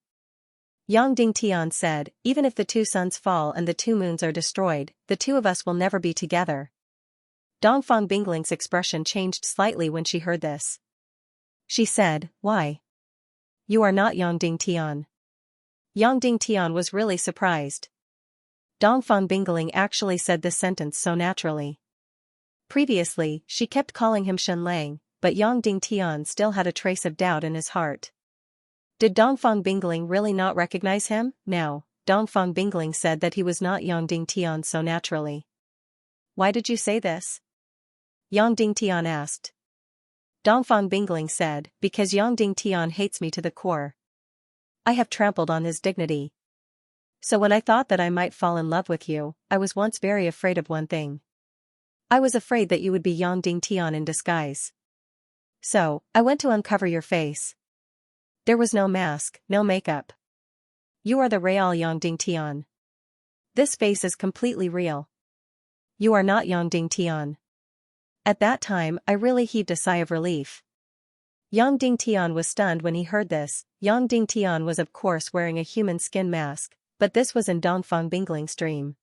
Yang Dingtian said, even if the two suns fall and the two moons are destroyed, the two of us will never be together. Dongfang Bingling's expression changed slightly when she heard this. She said, why? You are not Yang Dingtian. Yang Dingtian was really surprised. Dongfang Bingling actually said this sentence so naturally. Previously, she kept calling him Xianxia, but Yang Dingtian still had a trace of doubt in his heart. Did Dongfang Bingling really not recognize him? No, Dongfang Bingling said that he was not Yang Dingtian so naturally. Why did you say this? Yang Dingtian asked. Dongfang Bingling said, because Yang Dingtian hates me to the core. I have trampled on his dignity. So when I thought that I might fall in love with you, I was once very afraid of one thing. I was afraid that you would be Yang Dingtian in disguise. So, I went to uncover your face. There was no mask, no makeup. You are the real Yang Dingtian. This face is completely real. You are not Yang Dingtian. At that time, I really heaved a sigh of relief. Yang Dingtian was stunned when he heard this. Yang Dingtian was of course wearing a human skin mask, but this was in Dongfang Bingling's dream.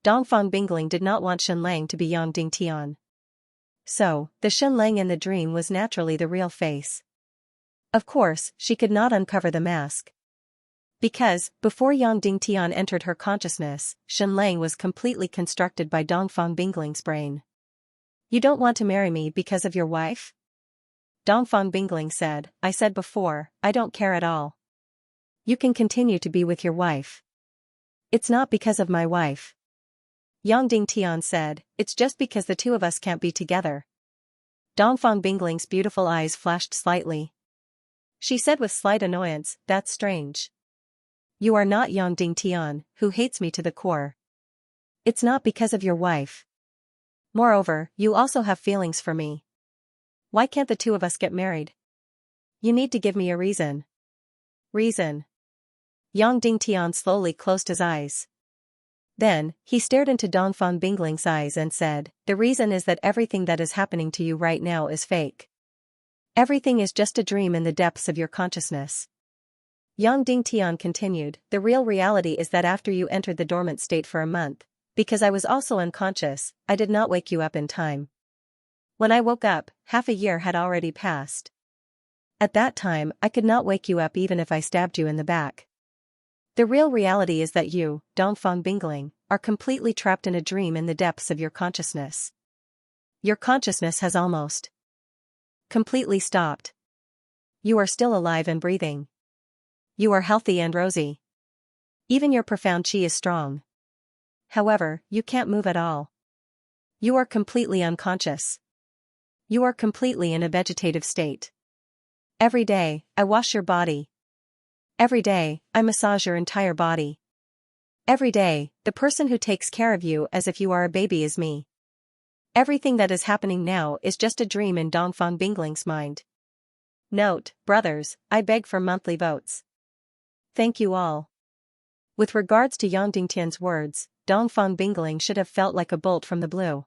Dongfang Bingling did not want Xianxia to be Yang Dingtian. So, the Xianxia in the dream was naturally the real face. Of course, she could not uncover the mask. Because, before Yang Dingtian entered her consciousness, Xianxia was completely constructed by Dongfang Bingling's brain. You don't want to marry me because of your wife? Dongfang Bingling said, I said before, I don't care at all. You can continue to be with your wife. It's not because of my wife. Yang Dingtian said, it's just because the two of us can't be together. Dongfang Bingling's beautiful eyes flashed slightly. She said with slight annoyance, "That's strange. You are not Yang Dingtian, who hates me to the core. It's not because of your wife. Moreover, you also have feelings for me. Why can't the two of us get married? You need to give me a reason." Reason? Yang Dingtian slowly closed his eyes. Then, he stared into Dongfang Bingling's eyes and said, "The reason is that everything that is happening to you right now is fake. Everything is just a dream in the depths of your consciousness." Yang Dingtian continued, "The real reality is that after you entered the dormant state for a month, because I was also unconscious, I did not wake you up in time. When I woke up, half a year had already passed. At that time, I could not wake you up even if I stabbed you in the back. The real reality is that you, Dongfang Bingling, are completely trapped in a dream in the depths of your consciousness. Your consciousness has almost completely stopped. You are still alive and breathing. You are healthy and rosy. Even your profound chi is strong. However, you can't move at all. You are completely unconscious. You are completely in a vegetative state. Every day, I wash your body. Every day, I massage your entire body. Every day, the person who takes care of you as if you are a baby is me. Everything that is happening now is just a dream in Dongfang Bingling's mind. Note, brothers, I beg for monthly votes. Thank you all." With regards to Yang Dingtian's words, Dongfang Bingling should have felt like a bolt from the blue.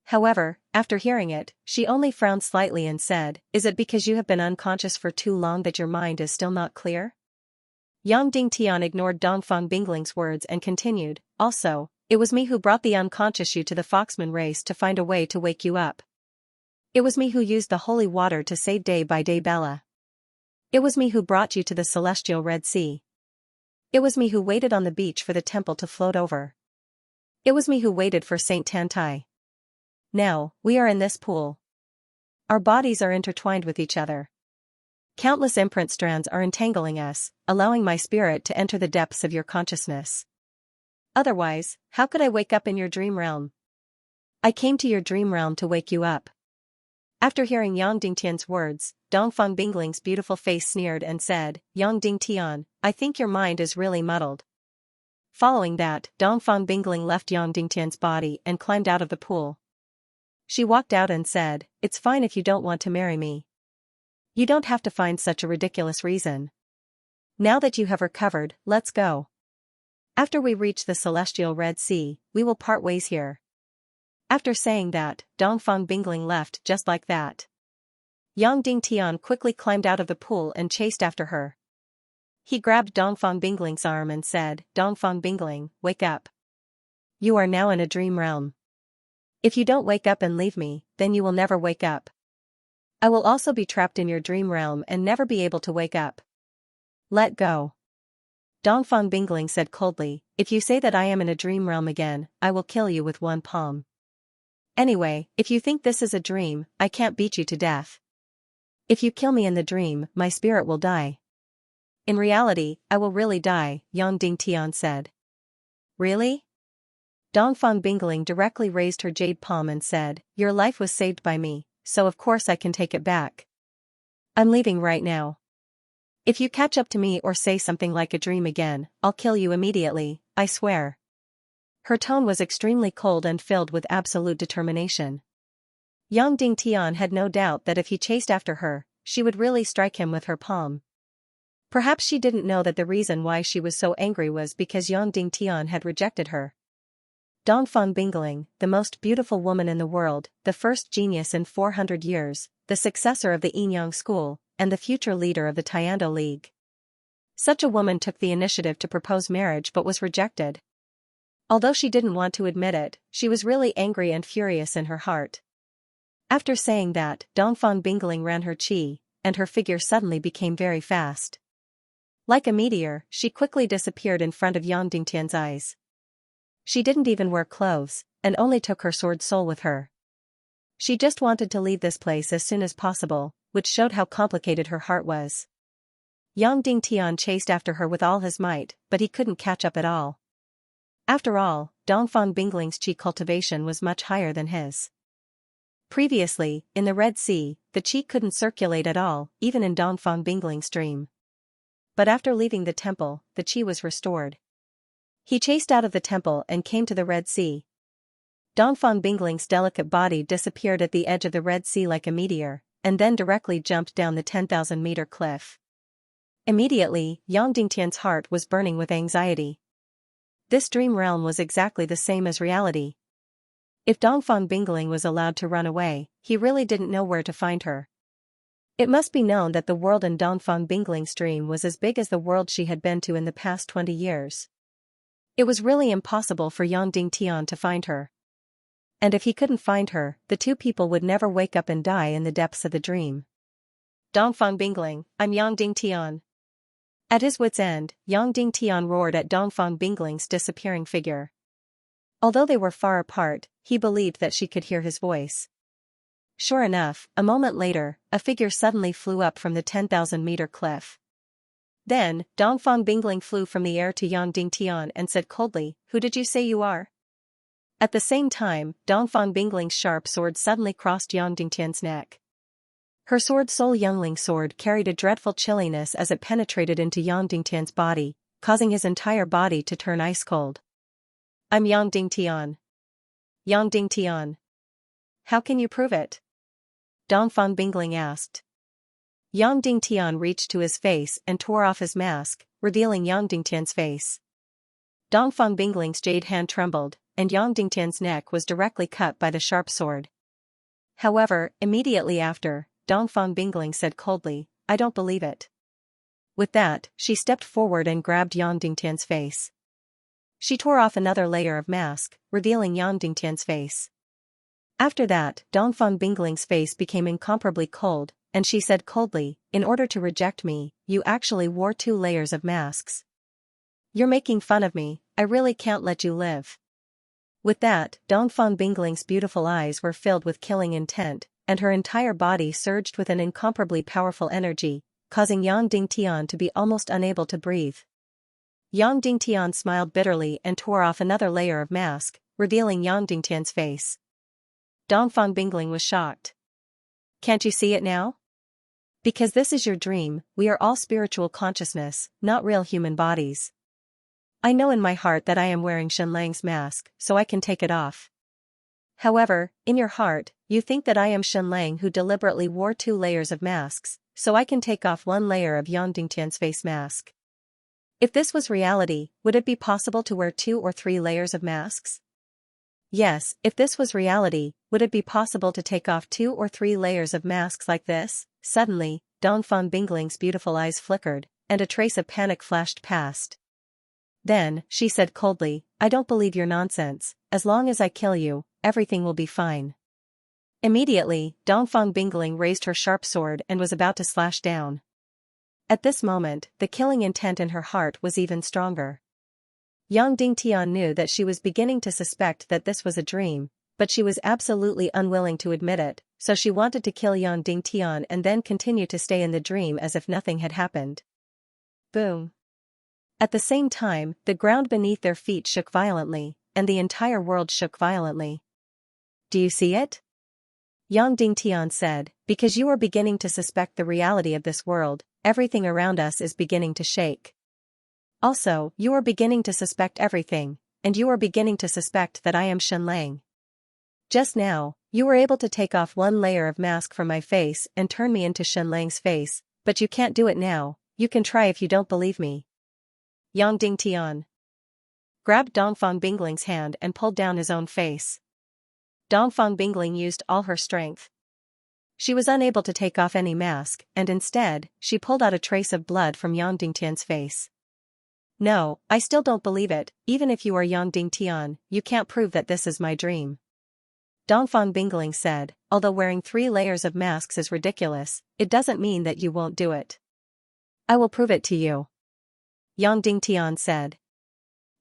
However, after hearing it, she only frowned slightly and said, "Is it because you have been unconscious for too long that your mind is still not clear?" Yang Dingtian ignored Dongfang Bingling's words and continued, "Also, it was me who brought the unconscious you to the Foxman race to find a way to wake you up. It was me who used the holy water to save day by day Bella. It was me who brought you to the celestial Red Sea. It was me who waited on the beach for the temple to float over. It was me who waited for Saint Tantai. Now, we are in this pool. Our bodies are intertwined with each other. Countless imprint strands are entangling us, allowing my spirit to enter the depths of your consciousness. Otherwise, how could I wake up in your dream realm? I came to your dream realm to wake you up." After hearing Yang Dingtian's words, Dongfang Bingling's beautiful face sneered and said, "Yang Dingtian, I think your mind is really muddled." Following that, Dongfang Bingling left Yang Dingtian's body and climbed out of the pool. She walked out and said, "It's fine if you don't want to marry me. You don't have to find such a ridiculous reason. Now that you have recovered, let's go. After we reach the celestial Red Sea, we will part ways here." After saying that, Dongfang Bingling left just like that. Yang Dingtian quickly climbed out of the pool and chased after her. He grabbed Dongfang Bingling's arm and said, "Dongfang Bingling, wake up. You are now in a dream realm. If you don't wake up and leave me, then you will never wake up. I will also be trapped in your dream realm and never be able to wake up. Let go." Dongfang Bingling said coldly, "If you say that I am in a dream realm again, I will kill you with one palm. Anyway, if you think this is a dream, I can't beat you to death. If you kill me in the dream, my spirit will die." "In reality, I will really die," Yang Dingtian said. "Really?" Dongfang Bingling directly raised her jade palm and said, "Your life was saved by me, so of course I can take it back. I'm leaving right now. If you catch up to me or say something like a dream again, I'll kill you immediately, I swear." Her tone was extremely cold and filled with absolute determination. Yang Dingtian had no doubt that if he chased after her, she would really strike him with her palm. Perhaps she didn't know that the reason why she was so angry was because Yang Dingtian had rejected her. Dongfang Bingling, the most beautiful woman in the world, the first genius in 400 years, the successor of the Yinyang school, and the future leader of the Tiando League. Such a woman took the initiative to propose marriage but was rejected. Although she didn't want to admit it, she was really angry and furious in her heart. After saying that, Dongfang Bingling ran her chi, and her figure suddenly became very fast. Like a meteor, she quickly disappeared in front of Yang Dingtian's eyes. She didn't even wear clothes, and only took her sword soul with her. She just wanted to leave this place as soon as possible, which showed how complicated her heart was. Yang Dingtian chased after her with all his might, but he couldn't catch up at all. After all, Dongfang Bingling's chi cultivation was much higher than his. Previously, in the Red Sea, the qi couldn't circulate at all, even in Dongfang Bingling's dream. But after leaving the temple, the qi was restored. He chased out of the temple and came to the Red Sea. Dongfang Bingling's delicate body disappeared at the edge of the Red Sea like a meteor, and then directly jumped down the 10,000-meter cliff. Immediately, Yang Dingtian's heart was burning with anxiety. This dream realm was exactly the same as reality. If Dongfang Bingling was allowed to run away, he really didn't know where to find her. It must be known that the world in Dongfang Bingling's dream was as big as the world she had been to in the past 20 years. It was really impossible for Yang Dingtian to find her. And if he couldn't find her, the two people would never wake up and die in the depths of the dream. Dongfang Bingling, I'm Yang Dingtian. At his wit's end, Yang Dingtian roared at Dongfang Bingling's disappearing figure. Although they were far apart, he believed that she could hear his voice. Sure enough, a moment later, a figure suddenly flew up from the 10,000-meter cliff. Then, Dongfang Bingling flew from the air to Yang Dingtian and said coldly, "Who did you say you are?" At the same time, Dongfang Bingling's sharp sword suddenly crossed Yang Dingtian's neck. Her sword, Soul Youngling sword, carried a dreadful chilliness as it penetrated into Yang Dingtian's body, causing his entire body to turn ice cold. I'm Yang Dingtian. Yang Dingtian. How can you prove it? Dongfang Bingling asked. Yang Dingtian reached to his face and tore off his mask, revealing Yang Dingtian's face. Dongfang Bingling's jade hand trembled, and Yang Dingtian's neck was directly cut by the sharp sword. However, immediately after, Dongfang Bingling said coldly, "I don't believe it." With that, she stepped forward and grabbed Yang Dingtian's face. She tore off another layer of mask, revealing Yang Dingtian's face. After that, Dongfang Bingling's face became incomparably cold, and she said coldly, "In order to reject me, you actually wore 2 layers of masks. You're making fun of me, I really can't let you live." With that, Dongfang Bingling's beautiful eyes were filled with killing intent, and her entire body surged with an incomparably powerful energy, causing Yang Dingtian to be almost unable to breathe. Yang Dingtian smiled bitterly and tore off another layer of mask, revealing Yang Dingtian's face. Dongfang Bingling was shocked. "Can't you see it now? Because this is your dream, we are all spiritual consciousness, not real human bodies. I know in my heart that I am wearing Xianlang's mask, so I can take it off. However, in your heart, you think that I am Xianlang who deliberately wore 2 layers of masks, so I can take off 1 layer of Yang Dingtian's face mask. If this was reality, would it be possible to wear 2 or 3 layers of masks? Yes, if this was reality, would it be possible to take off 2 or 3 layers of masks like this?" Suddenly, Dongfang Bingling's beautiful eyes flickered, and a trace of panic flashed past. Then, she said coldly, "I don't believe your nonsense, as long as I kill you, everything will be fine." Immediately, Dongfang Bingling raised her sharp sword and was about to slash down. At this moment, the killing intent in her heart was even stronger. Yang Dingtian knew that she was beginning to suspect that this was a dream, but she was absolutely unwilling to admit it, so she wanted to kill Yang Dingtian and then continue to stay in the dream as if nothing had happened. Boom. At the same time, the ground beneath their feet shook violently, and the entire world shook violently. "Do you see it?" Yang Dingtian said, "Because you are beginning to suspect the reality of this world, everything around us is beginning to shake. Also, you are beginning to suspect everything, and you are beginning to suspect that I am Xianlang. Just now, you were able to take off 1 layer of mask from my face and turn me into Xianlang's face, but you can't do it now. You can try if you don't believe me." Yang Dingtian grabbed Dongfang Bingling's hand and pulled down his own face. Dongfang Bingling used all her strength. She was unable to take off any mask, and instead, she pulled out a trace of blood from Yang Dingtian's face. "No, I still don't believe it, even if you are Yang Dingtian, you can't prove that this is my dream." Dongfang Bingling said, "Although wearing 3 layers of masks is ridiculous, it doesn't mean that you won't do it. I will prove it to you." Yang Dingtian said.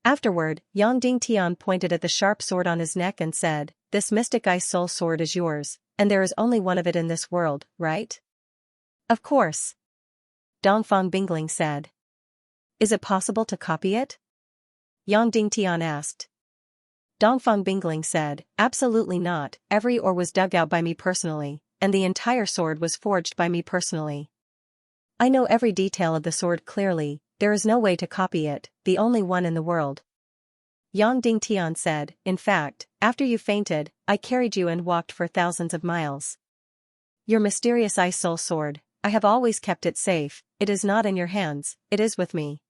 Afterward, Yang Dingtian pointed at the sharp sword on his neck and said, "This mystic ice soul sword is yours, and there is only one of it in this world, right?" "Of course." Dongfang Bingling said. "Is it possible to copy it?" Yang Dingtian asked. Dongfang Bingling said, absolutely not, every ore was dug out by me personally, and the entire sword was forged by me personally. I know every detail of the sword clearly, there is no way to copy it, the only one in the world. Yang Dingtian said, in fact, after you fainted, I carried you and walked for thousands of miles. Your mysterious ice soul sword, I have always kept it safe, it is not in your hands, it is with me.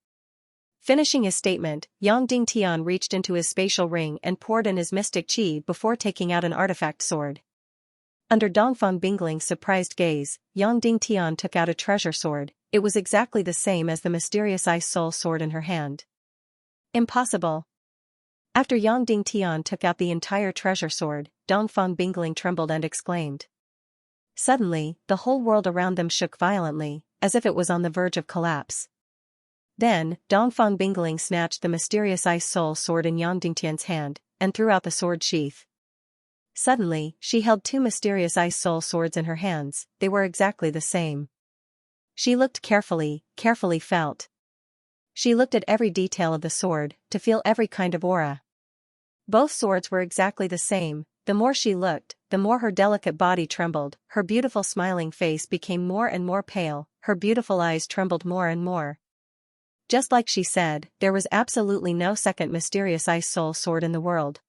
Finishing his statement, Yang Dingtian reached into his spatial ring and poured in his mystic qi before taking out an artifact sword. Under Dongfang Bingling's surprised gaze, Yang Dingtian took out a treasure sword. It was exactly the same as the mysterious ice soul sword in her hand. Impossible. After Yang Dingtian took out the entire treasure sword, Dongfang Bingling trembled and exclaimed. Suddenly, the whole world around them shook violently, as if it was on the verge of collapse. Then, Dongfang Bingling snatched the mysterious ice soul sword in Yang Dingtian's hand, and threw out the sword sheath. Suddenly, she held two mysterious ice soul swords in her hands, they were exactly the same. She looked carefully felt. She looked at every detail of the sword, to feel every kind of aura. Both swords were exactly the same, the more she looked, the more her delicate body trembled, her beautiful smiling face became more and more pale, her beautiful eyes trembled more and more. Just like she said, there was absolutely no second mysterious ice soul sword in the world.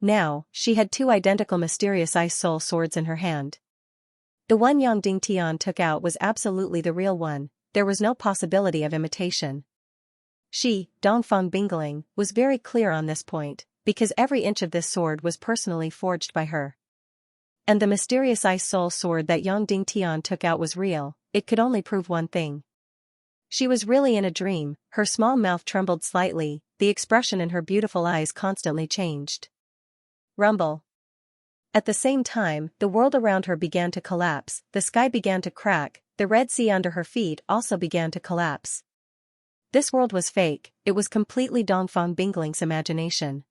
Now, she had two identical mysterious ice soul swords in her hand. The one Yang Dingtian took out was absolutely the real one, there was no possibility of imitation. She, Dongfang Bingling, was very clear on this point, because every inch of this sword was personally forged by her. And the mysterious ice soul sword that Yang Dingtian took out was real, it could only prove one thing. She was really in a dream, her small mouth trembled slightly, the expression in her beautiful eyes constantly changed. Rumble. At the same time, the world around her began to collapse, the sky began to crack, the Red Sea under her feet also began to collapse. This world was fake, it was completely Dongfang Bingling's imagination.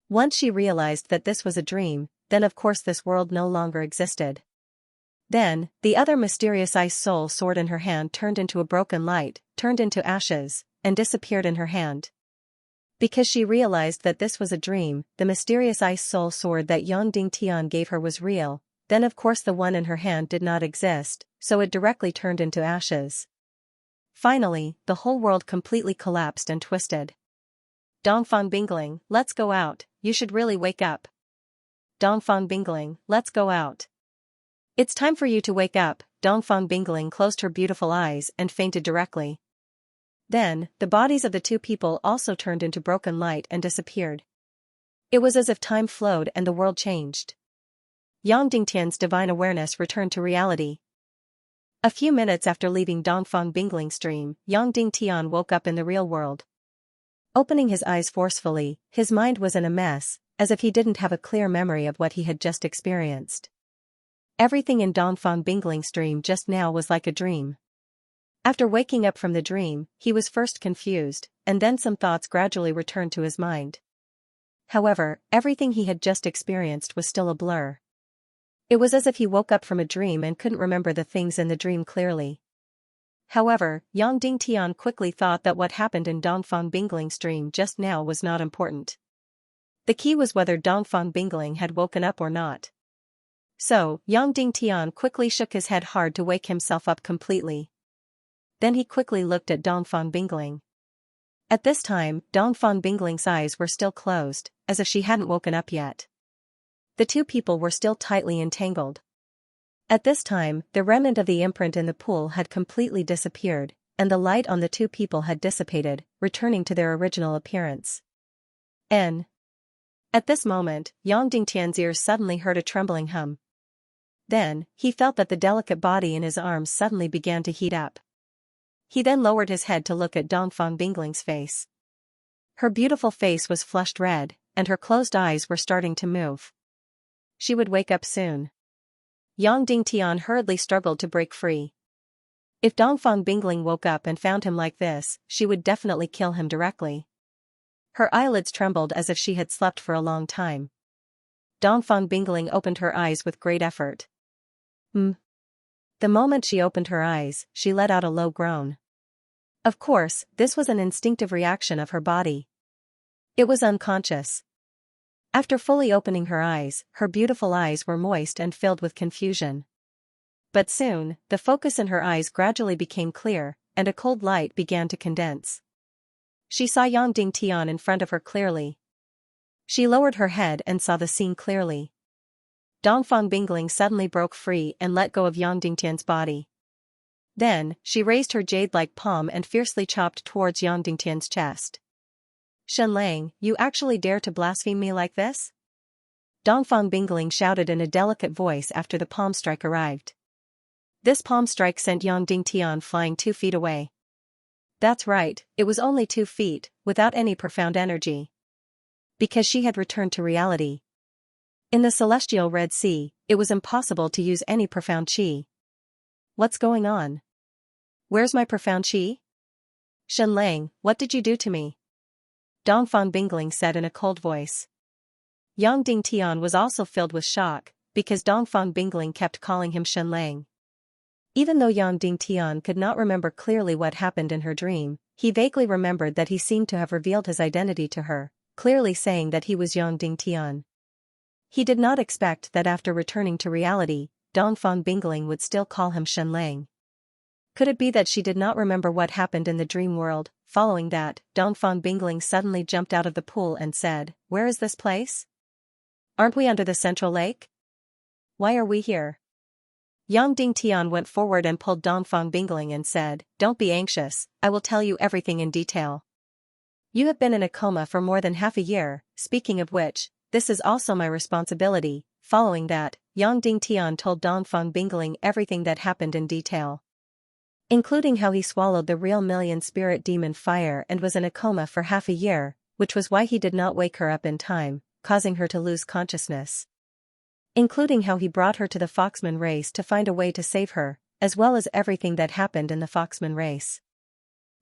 Once she realized that this was a dream, then of course this world no longer existed. Then, the other mysterious ice soul sword in her hand turned into a broken light, turned into ashes, and disappeared in her hand. Because she realized that this was a dream, the mysterious ice soul sword that Yang Dingtian gave her was real, then of course the one in her hand did not exist, so it directly turned into ashes. Finally, the whole world completely collapsed and twisted. Dongfang Bingling, let's go out, you should really wake up. Dongfang Bingling, let's go out. It's time for you to wake up. Dongfang Bingling closed her beautiful eyes and fainted directly. Then, the bodies of the two people also turned into broken light and disappeared. It was as if time flowed and the world changed. Yang Dingtian's divine awareness returned to reality. A few minutes after leaving Dongfang Bingling's dream, Yang Dingtian woke up in the real world. Opening his eyes forcefully, his mind was in a mess, as if he didn't have a clear memory of what he had just experienced. Everything in Dongfang Bingling's dream just now was like a dream. After waking up from the dream, he was first confused, and then some thoughts gradually returned to his mind. However, everything he had just experienced was still a blur. It was as if he woke up from a dream and couldn't remember the things in the dream clearly. However, Yang Dingtian quickly thought that what happened in Dongfang Bingling's dream just now was not important. The key was whether Dongfang Bingling had woken up or not. So, Yang Dingtian quickly shook his head hard to wake himself up completely. Then he quickly looked at Dongfang Bingling. At this time, Dongfang Bingling's eyes were still closed, as if she hadn't woken up yet. The two people were still tightly entangled. At this time, the remnant of the imprint in the pool had completely disappeared, and the light on the two people had dissipated, returning to their original appearance. At this moment, Yang Dingtian's ears suddenly heard a trembling hum. Then, he felt that the delicate body in his arms suddenly began to heat up. He then lowered his head to look at Dongfang Bingling's face. Her beautiful face was flushed red, and her closed eyes were starting to move. She would wake up soon. Yang Dingtian hurriedly struggled to break free. If Dongfang Bingling woke up and found him like this, she would definitely kill him directly. Her eyelids trembled as if she had slept for a long time. Dongfang Bingling opened her eyes with great effort. The moment she opened her eyes, she let out a low groan. Of course, this was an instinctive reaction of her body. It was unconscious. After fully opening her eyes, her beautiful eyes were moist and filled with confusion. But soon, the focus in her eyes gradually became clear, and a cold light began to condense. She saw Yang Dingtian in front of her clearly. She lowered her head and saw the scene clearly. Dongfang Bingling suddenly broke free and let go of Yang Dingtian's body. Then, she raised her jade-like palm and fiercely chopped towards Yang Dingtian's chest. "Shenlang, you actually dare to blaspheme me like this?" Dongfang Bingling shouted in a delicate voice after the palm strike arrived. This palm strike sent Yang Dingtian flying 2 feet away. That's right, it was only 2 feet, without any profound energy. Because she had returned to reality. In the celestial Red Sea, it was impossible to use any profound qi. What's going on? Where's my profound qi? Shenlang, what did you do to me? Dongfang Bingling said in a cold voice. Yang Dingtian was also filled with shock, because Dongfang Bingling kept calling him Shenlang. Even though Yang Dingtian could not remember clearly what happened in her dream, he vaguely remembered that he seemed to have revealed his identity to her, clearly saying that he was Yang Dingtian. He did not expect that after returning to reality, Dongfang Bingling would still call him Shenlang. Could it be that she did not remember what happened in the dream world? Following that, Dongfang Bingling suddenly jumped out of the pool and said, "Where is this place? Aren't we under the central lake? Why are we here?" Yang Dingtian went forward and pulled Dongfang Bingling and said, "Don't be anxious, I will tell you everything in detail. You have been in a coma for more than half a year, speaking of which, this is also my responsibility." Following that, Yang Dingtian told Dongfang Bingling everything that happened in detail. Including how he swallowed the real million spirit demon fire and was in a coma for half a year, which was why he did not wake her up in time, causing her to lose consciousness. Including how he brought her to the Foxman race to find a way to save her, as well as everything that happened in the Foxman race.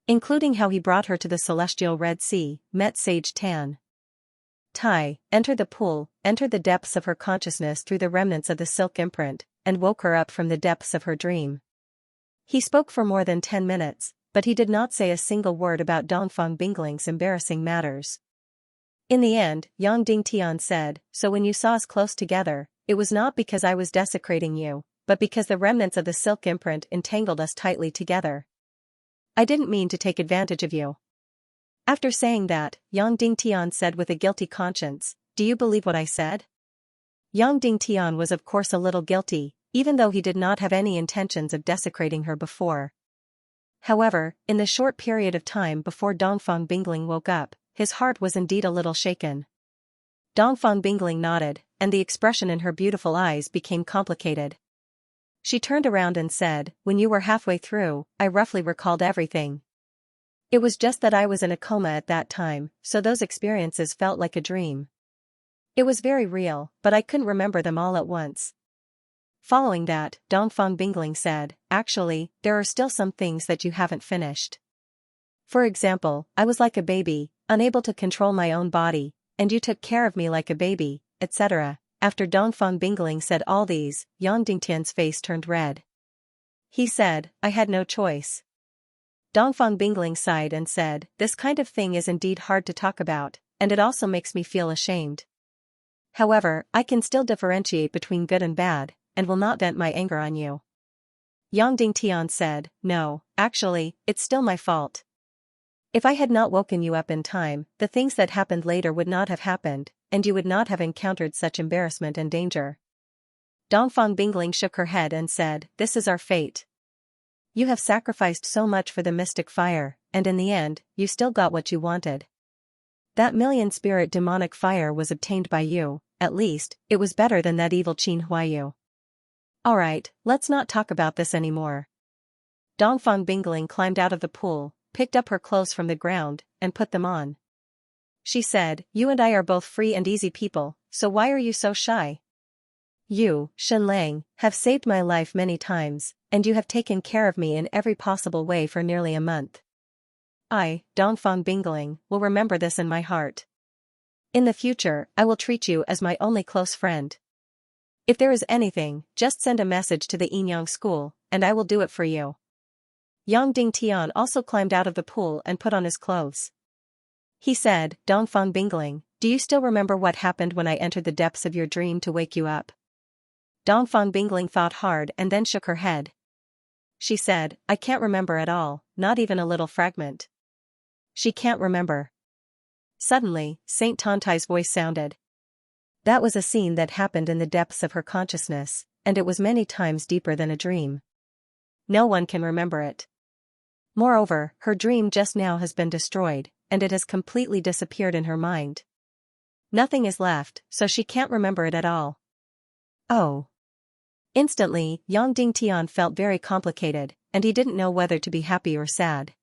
Including how he brought her to the celestial Red Sea, met Sage Tan Tai, entered the pool, entered the depths of her consciousness through the remnants of the silk imprint, and woke her up from the depths of her dream. He spoke for more than 10 minutes, but he did not say a single word about Dongfang Bingling's embarrassing matters. In the end, Yang Dingtian said, "So when you saw us close together, it was not because I was desecrating you, but because the remnants of the silk imprint entangled us tightly together. I didn't mean to take advantage of you." After saying that, Yang Dingtian said with a guilty conscience, "Do you believe what I said?" Yang Dingtian was of course a little guilty, even though he did not have any intentions of desecrating her before. However, in the short period of time before Dongfang Bingling woke up, his heart was indeed a little shaken. Dongfang Bingling nodded, and the expression in her beautiful eyes became complicated. She turned around and said, "When you were halfway through, I roughly recalled everything. It was just that I was in a coma at that time, so those experiences felt like a dream. It was very real, but I couldn't remember them all at once." Following that, Dongfang Bingling said, "Actually, there are still some things that you haven't finished. For example, I was like a baby, unable to control my own body, and you took care of me like a baby, etc." After Dongfang Bingling said all these, Yang Dingtian's face turned red. He said, "I had no choice." Dongfang Bingling sighed and said, "This kind of thing is indeed hard to talk about, and it also makes me feel ashamed. However, I can still differentiate between good and bad, and will not vent my anger on you." Yang Dingtian said, "No, actually, it's still my fault. If I had not woken you up in time, the things that happened later would not have happened, and you would not have encountered such embarrassment and danger." Dongfang Bingling shook her head and said, "This is our fate. You have sacrificed so much for the mystic fire, and in the end, you still got what you wanted. That million spirit demonic fire was obtained by you, at least, it was better than that evil Qin Huayu. Alright, let's not talk about this anymore." Dongfang Bingling climbed out of the pool, picked up her clothes from the ground, and put them on. She said, "You and I are both free and easy people, so why are you so shy? You, Shenlang, have saved my life many times, and you have taken care of me in every possible way for nearly a month. I, Dongfang Bingling, will remember this in my heart. In the future, I will treat you as my only close friend. If there is anything, just send a message to the Yinyang school, and I will do it for you." Yang Dingtian also climbed out of the pool and put on his clothes. He said, "Dongfang Bingling, Do you still remember what happened when I entered the depths of your dream to wake you up? Dongfang Bingling thought hard and then shook her head. She said, I can't remember at all, not even a little fragment. She can't remember. Suddenly, Saint Tantai's voice sounded. That was a scene that happened in the depths of her consciousness, and it was many times deeper than a dream. No one can remember it. Moreover, her dream just now has been destroyed, and it has completely disappeared in her mind. Nothing is left, so she can't remember it at all. Oh. Instantly, Yang Dingtian felt very complicated, and he didn't know whether to be happy or sad.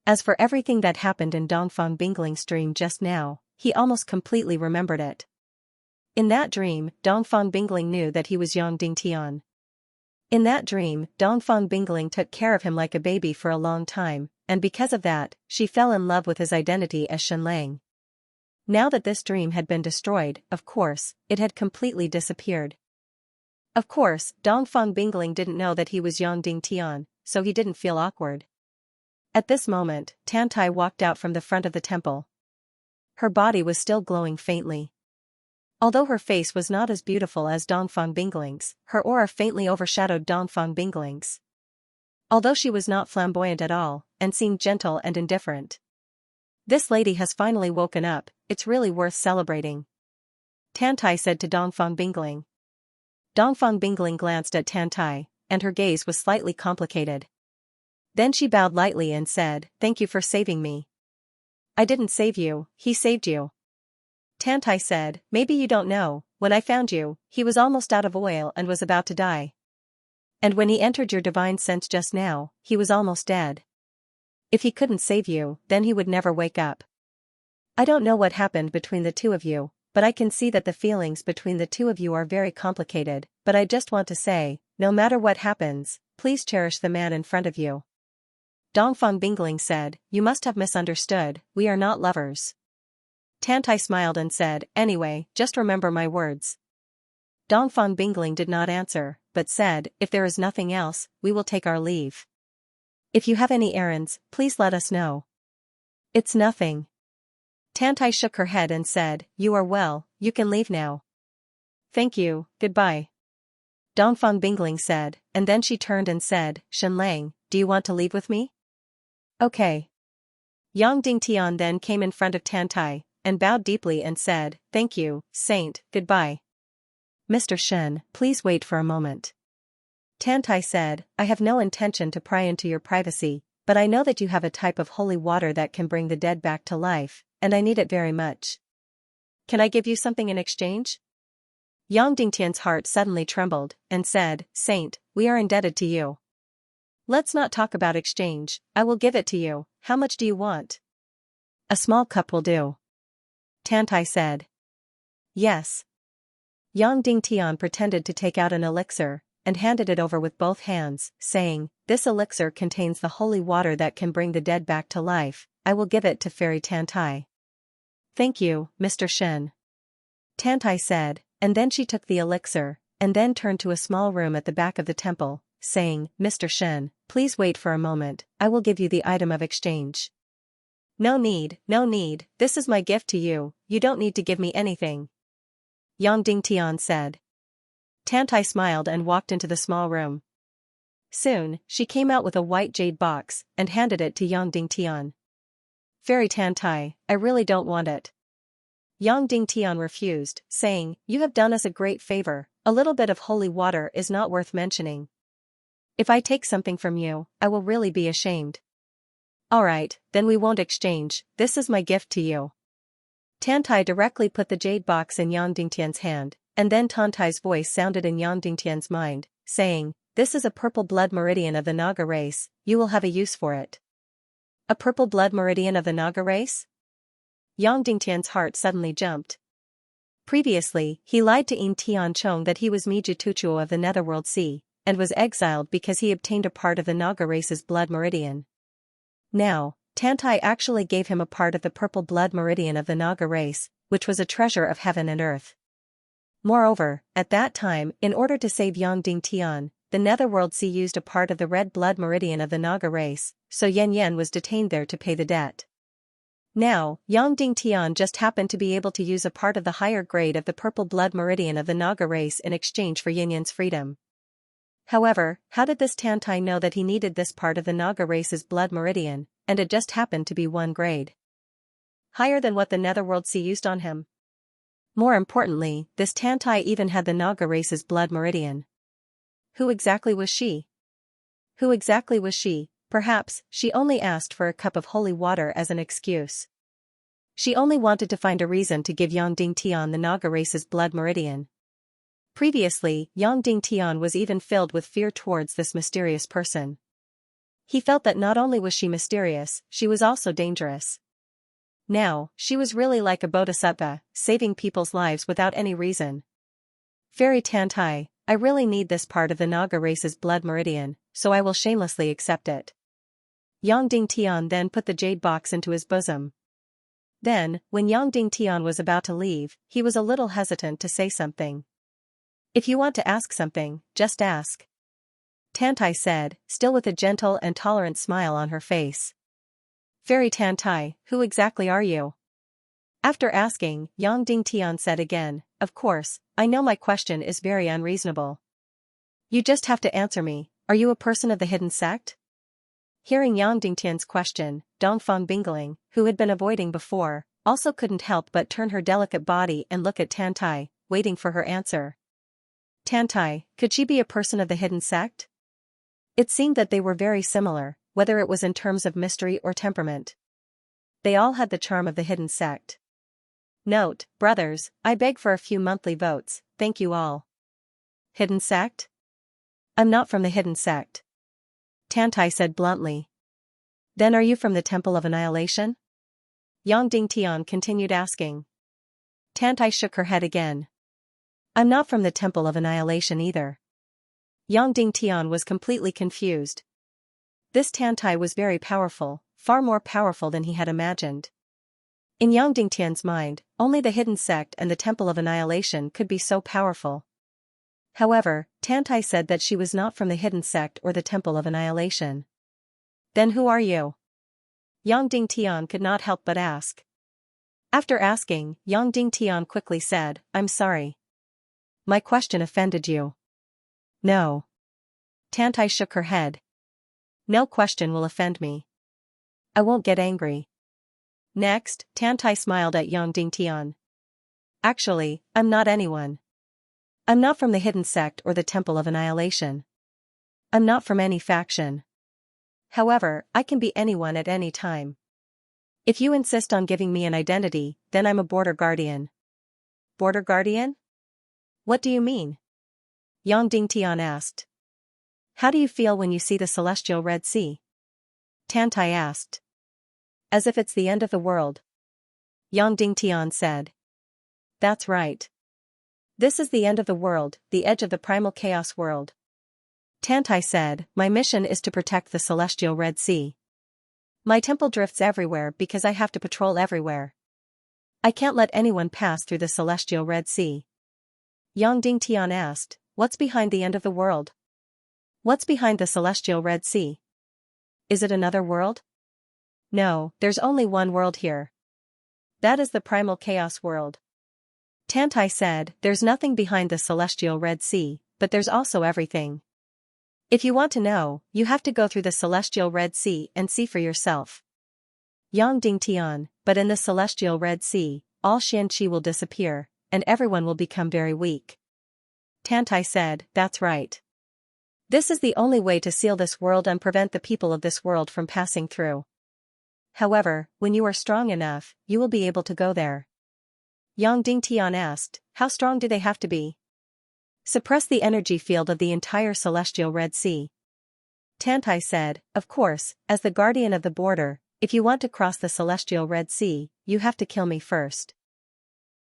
As for everything that happened in Dongfang Bingling's dream just now, he almost completely remembered it. In that dream, Dongfang Bingling knew that he was Yang Dingtian. In that dream, Dongfang Bingling took care of him like a baby for a long time, and because of that, she fell in love with his identity as Shenlang. Now that this dream had been destroyed, of course, it had completely disappeared. Of course, Dongfang Bingling didn't know that he was Yang Dingtian, so he didn't feel awkward. At this moment, Tantai walked out from the front of the temple. Her body was still glowing faintly. Although her face was not as beautiful as Dongfang Bingling's, her aura faintly overshadowed Dongfang Bingling's. Although she was not flamboyant at all, and seemed gentle and indifferent. This lady has finally woken up, it's really worth celebrating. Tantai said to Dongfang Bingling. Dongfang Bingling glanced at Tantai, and her gaze was slightly complicated. Then she bowed lightly and said, Thank you for saving me. I didn't save you, he saved you. Tantai said, Maybe you don't know, when I found you, he was almost out of oil and was about to die. And when he entered your divine sense just now, he was almost dead. If he couldn't save you, then he would never wake up. I don't know what happened between the two of you, but I can see that the feelings between the two of you are very complicated, but I just want to say, no matter what happens, please cherish the man in front of you. Dongfang Bingling said, You must have misunderstood, we are not lovers. Tantai smiled and said, Anyway, just remember my words. Dongfang Bingling did not answer, but said, If there is nothing else, we will take our leave. If you have any errands, please let us know. It's nothing. Tantai shook her head and said, You are well, you can leave now. Thank you, goodbye. Dongfang Bingling said, and then she turned and said, Shenlang, do you want to leave with me? Okay. Yang Dingtian then came in front of Tantai, and bowed deeply and said, Thank you, Saint, goodbye. Mr. Shen, please wait for a moment. Tantai said, I have no intention to pry into your privacy, but I know that you have a type of holy water that can bring the dead back to life, and I need it very much. Can I give you something in exchange? Yang Dingtian's heart suddenly trembled, and said, Saint, we are indebted to you. Let's not talk about exchange, I will give it to you, how much do you want? A small cup will do. Tantai said. Yes. Yang Dingtian pretended to take out an elixir, and handed it over with both hands, saying, This elixir contains the holy water that can bring the dead back to life, I will give it to Fairy Tantai. Thank you, Mr. Shen. Tantai said, and then she took the elixir, and then turned to a small room at the back of the temple, saying, Mr. Shen, please wait for a moment, I will give you the item of exchange. No need, this is my gift to you, you don't need to give me anything. Yang Dingtian said. Tantai smiled and walked into the small room. Soon, she came out with a white jade box, and handed it to Yang Dingtian. Fairy Tantai, I really don't want it. Yang Dingtian refused, saying, You have done us a great favor, a little bit of holy water is not worth mentioning. If I take something from you, I will really be ashamed. Alright, then we won't exchange, this is my gift to you. Tantai directly put the jade box in Yang Dingtian's hand, and then Tantai's voice sounded in Yang Dingtian's mind, saying, This is a purple blood meridian of the Naga race, you will have a use for it. A purple blood meridian of the Naga race? Yang Dingtian's heart suddenly jumped. Previously, he lied to Yin Tianchong that he was Miju Tuchuo of the Netherworld Sea, and was exiled because he obtained a part of the Naga race's blood meridian. Now, Tantai actually gave him a part of the purple blood meridian of the Naga race, which was a treasure of heaven and earth. Moreover, at that time, in order to save Yang Dingtian, the Netherworld Sea used a part of the red blood meridian of the Naga race, so Yen Yen was detained there to pay the debt. Now, Yang Dingtian just happened to be able to use a part of the higher grade of the purple blood meridian of the Naga race in exchange for Yinyan's freedom. However, how did this Tantai know that he needed this part of the Naga race's blood meridian, and it just happened to be one grade higher than what the Netherworld Sea used on him? More importantly, this Tantai even had the Naga race's blood meridian. Who exactly was she? Who exactly was she? Perhaps, she only asked for a cup of holy water as an excuse. She only wanted to find a reason to give Yang Dingtian the Naga race's blood meridian. Previously, Yang Dingtian was even filled with fear towards this mysterious person. He felt that not only was she mysterious, she was also dangerous. Now, she was really like a bodhisattva, saving people's lives without any reason. Fairy Tantai, I really need this part of the Naga race's blood meridian, so I will shamelessly accept it. Yang Dingtian then put the jade box into his bosom. Then, when Yang Dingtian was about to leave, he was a little hesitant to say something. If you want to ask something, just ask. Tantai said, still with a gentle and tolerant smile on her face. Fairy Tantai, who exactly are you? After asking, Yang Dingtian said again, of course, I know my question is very unreasonable. You just have to answer me, are you a person of the hidden sect? Hearing Yang Dingtian's question, Dongfang Bingling, who had been avoiding before, also couldn't help but turn her delicate body and look at Tantai, waiting for her answer. Tantai, could she be a person of the hidden sect? It seemed that they were very similar, whether it was in terms of mystery or temperament. They all had the charm of the hidden sect. Note, brothers, I beg for a few monthly votes, thank you all. Hidden sect? I'm not from the hidden sect. Tantai said bluntly. Then are you from the Temple of Annihilation? Yang Dingtian continued asking. Tantai shook her head again. I'm not from the Temple of Annihilation either. Yang Dingtian was completely confused. This Tantai was very powerful, far more powerful than he had imagined. In Yang Dingtian's mind, only the hidden sect and the Temple of Annihilation could be so powerful. However, Tantai said that she was not from the hidden sect or the Temple of Annihilation. Then who are you? Yang Dingtian could not help but ask. After asking, Yang Dingtian quickly said, I'm sorry. My question offended you. No. Tantai shook her head. No question will offend me. I won't get angry. Next, Tantai smiled at Yang Dingtian. Actually, I'm not anyone. I'm not from the hidden sect or the Temple of Annihilation. I'm not from any faction. However, I can be anyone at any time. If you insist on giving me an identity, then I'm a border guardian. Border guardian? What do you mean? Yang Dingtian asked. How do you feel when you see the celestial Red Sea? Tantai asked. As if it's the end of the world. Yang Dingtian said. That's right. This is the end of the world, the edge of the primal chaos world. Tantai said, my mission is to protect the celestial Red Sea. My temple drifts everywhere because I have to patrol everywhere. I can't let anyone pass through the celestial Red Sea. Yang Dingtian asked, what's behind the end of the world? What's behind the celestial Red Sea? Is it another world? No, there's only one world here. That is the primal chaos world. Tantai said, there's nothing behind the celestial Red Sea, but there's also everything. If you want to know, you have to go through the celestial Red Sea and see for yourself. Yang Dingtian, but in the celestial Red Sea, all Xianxia will disappear, and everyone will become very weak. Tantai said, that's right. This is the only way to seal this world and prevent the people of this world from passing through. However, when you are strong enough, you will be able to go there. Yang Dingtian asked, how strong do they have to be? Suppress the energy field of the entire celestial Red Sea. Tantai said, of course, as the guardian of the border, if you want to cross the celestial Red Sea, you have to kill me first.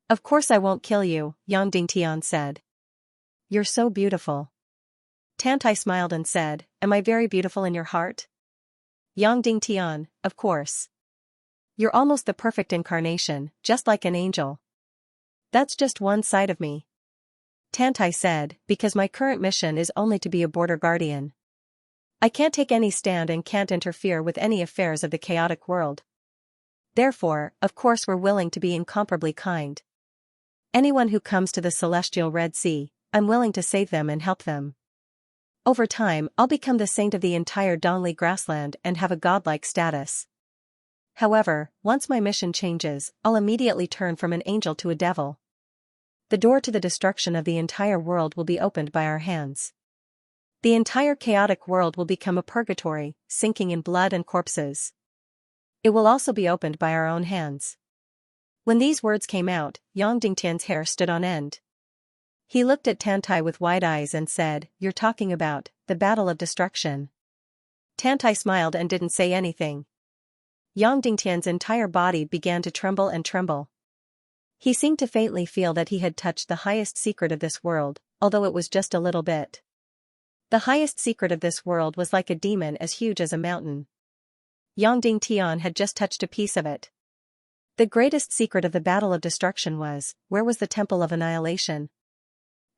Of course I won't kill you, Yang Dingtian said. You're so beautiful. Tantai smiled and said, am I very beautiful in your heart? Yang Dingtian, of course. You're almost the perfect incarnation, just like an angel. That's just one side of me. Tantai said, because my current mission is only to be a border guardian. I can't take any stand and can't interfere with any affairs of the chaotic world. Therefore, of course we're willing to be incomparably kind. Anyone who comes to the celestial Red Sea, I'm willing to save them and help them. Over time, I'll become the saint of the entire Dongli grassland and have a godlike status. However, once my mission changes, I'll immediately turn from an angel to a devil. The door to the destruction of the entire world will be opened by our hands. The entire chaotic world will become a purgatory, sinking in blood and corpses. It will also be opened by our own hands. When these words came out, Yang Dingtian's hair stood on end. He looked at Tantai with wide eyes and said, "You're talking about the battle of destruction." Tantai smiled and didn't say anything. Yang Dingtian's entire body began to tremble and tremble. He seemed to faintly feel that he had touched the highest secret of this world, although it was just a little bit. The highest secret of this world was like a demon as huge as a mountain. Yang Dingtian had just touched a piece of it. The greatest secret of the battle of destruction was, where was the temple of annihilation?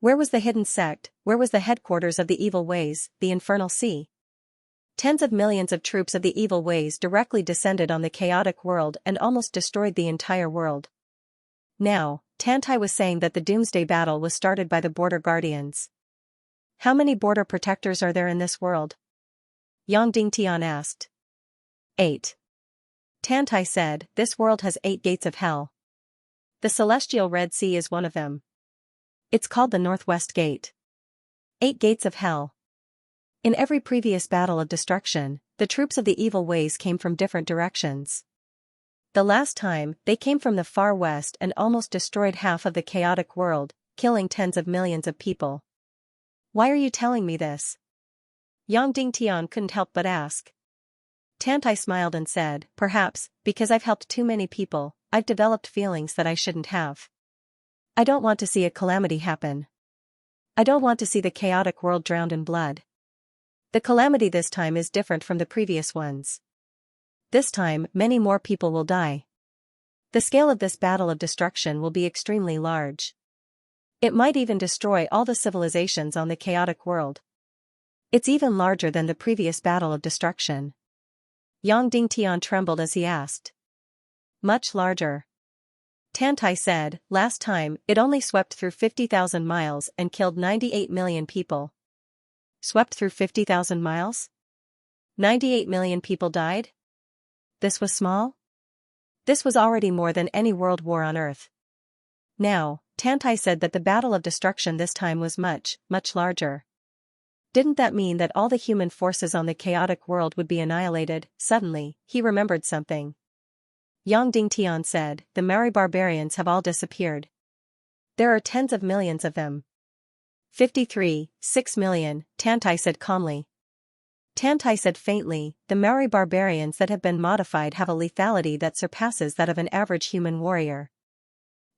Where was the hidden sect, where was the headquarters of the evil ways, the infernal sea? Tens of millions of troops of the evil ways directly descended on the chaotic world and almost destroyed the entire world. Now, Tantai was saying that the doomsday battle was started by the border guardians. How many border protectors are there in this world? Yang Dingtian asked. 8. Tantai said, this world has 8 gates of hell. The celestial Red Sea is one of them. It's called the Northwest Gate. 8 gates of hell. In every previous battle of destruction, the troops of the evil ways came from different directions. The last time, they came from the far west and almost destroyed half of the chaotic world, killing tens of millions of people. Why are you telling me this? Yang Dingtian couldn't help but ask. Tantai smiled and said, perhaps, because I've helped too many people, I've developed feelings that I shouldn't have. I don't want to see a calamity happen. I don't want to see the chaotic world drowned in blood. The calamity this time is different from the previous ones. This time, many more people will die. The scale of this battle of destruction will be extremely large. It might even destroy all the civilizations on the chaotic world. It's even larger than the previous battle of destruction. Yang Dingtian trembled as he asked. Much larger. Tantai said, last time, it only swept through 50,000 miles and killed 98 million people. Swept through 50,000 miles? 98 million people died? This was small? This was already more than any world war on Earth. Now, Tantai said that the battle of destruction this time was much, much larger. Didn't that mean that all the human forces on the chaotic world would be annihilated? Suddenly, he remembered something. Yang Dingtian said, the Maori barbarians have all disappeared. There are tens of millions of them. 6 million, Tantai said calmly. Tantai said faintly, the Maori barbarians that have been modified have a lethality that surpasses that of an average human warrior.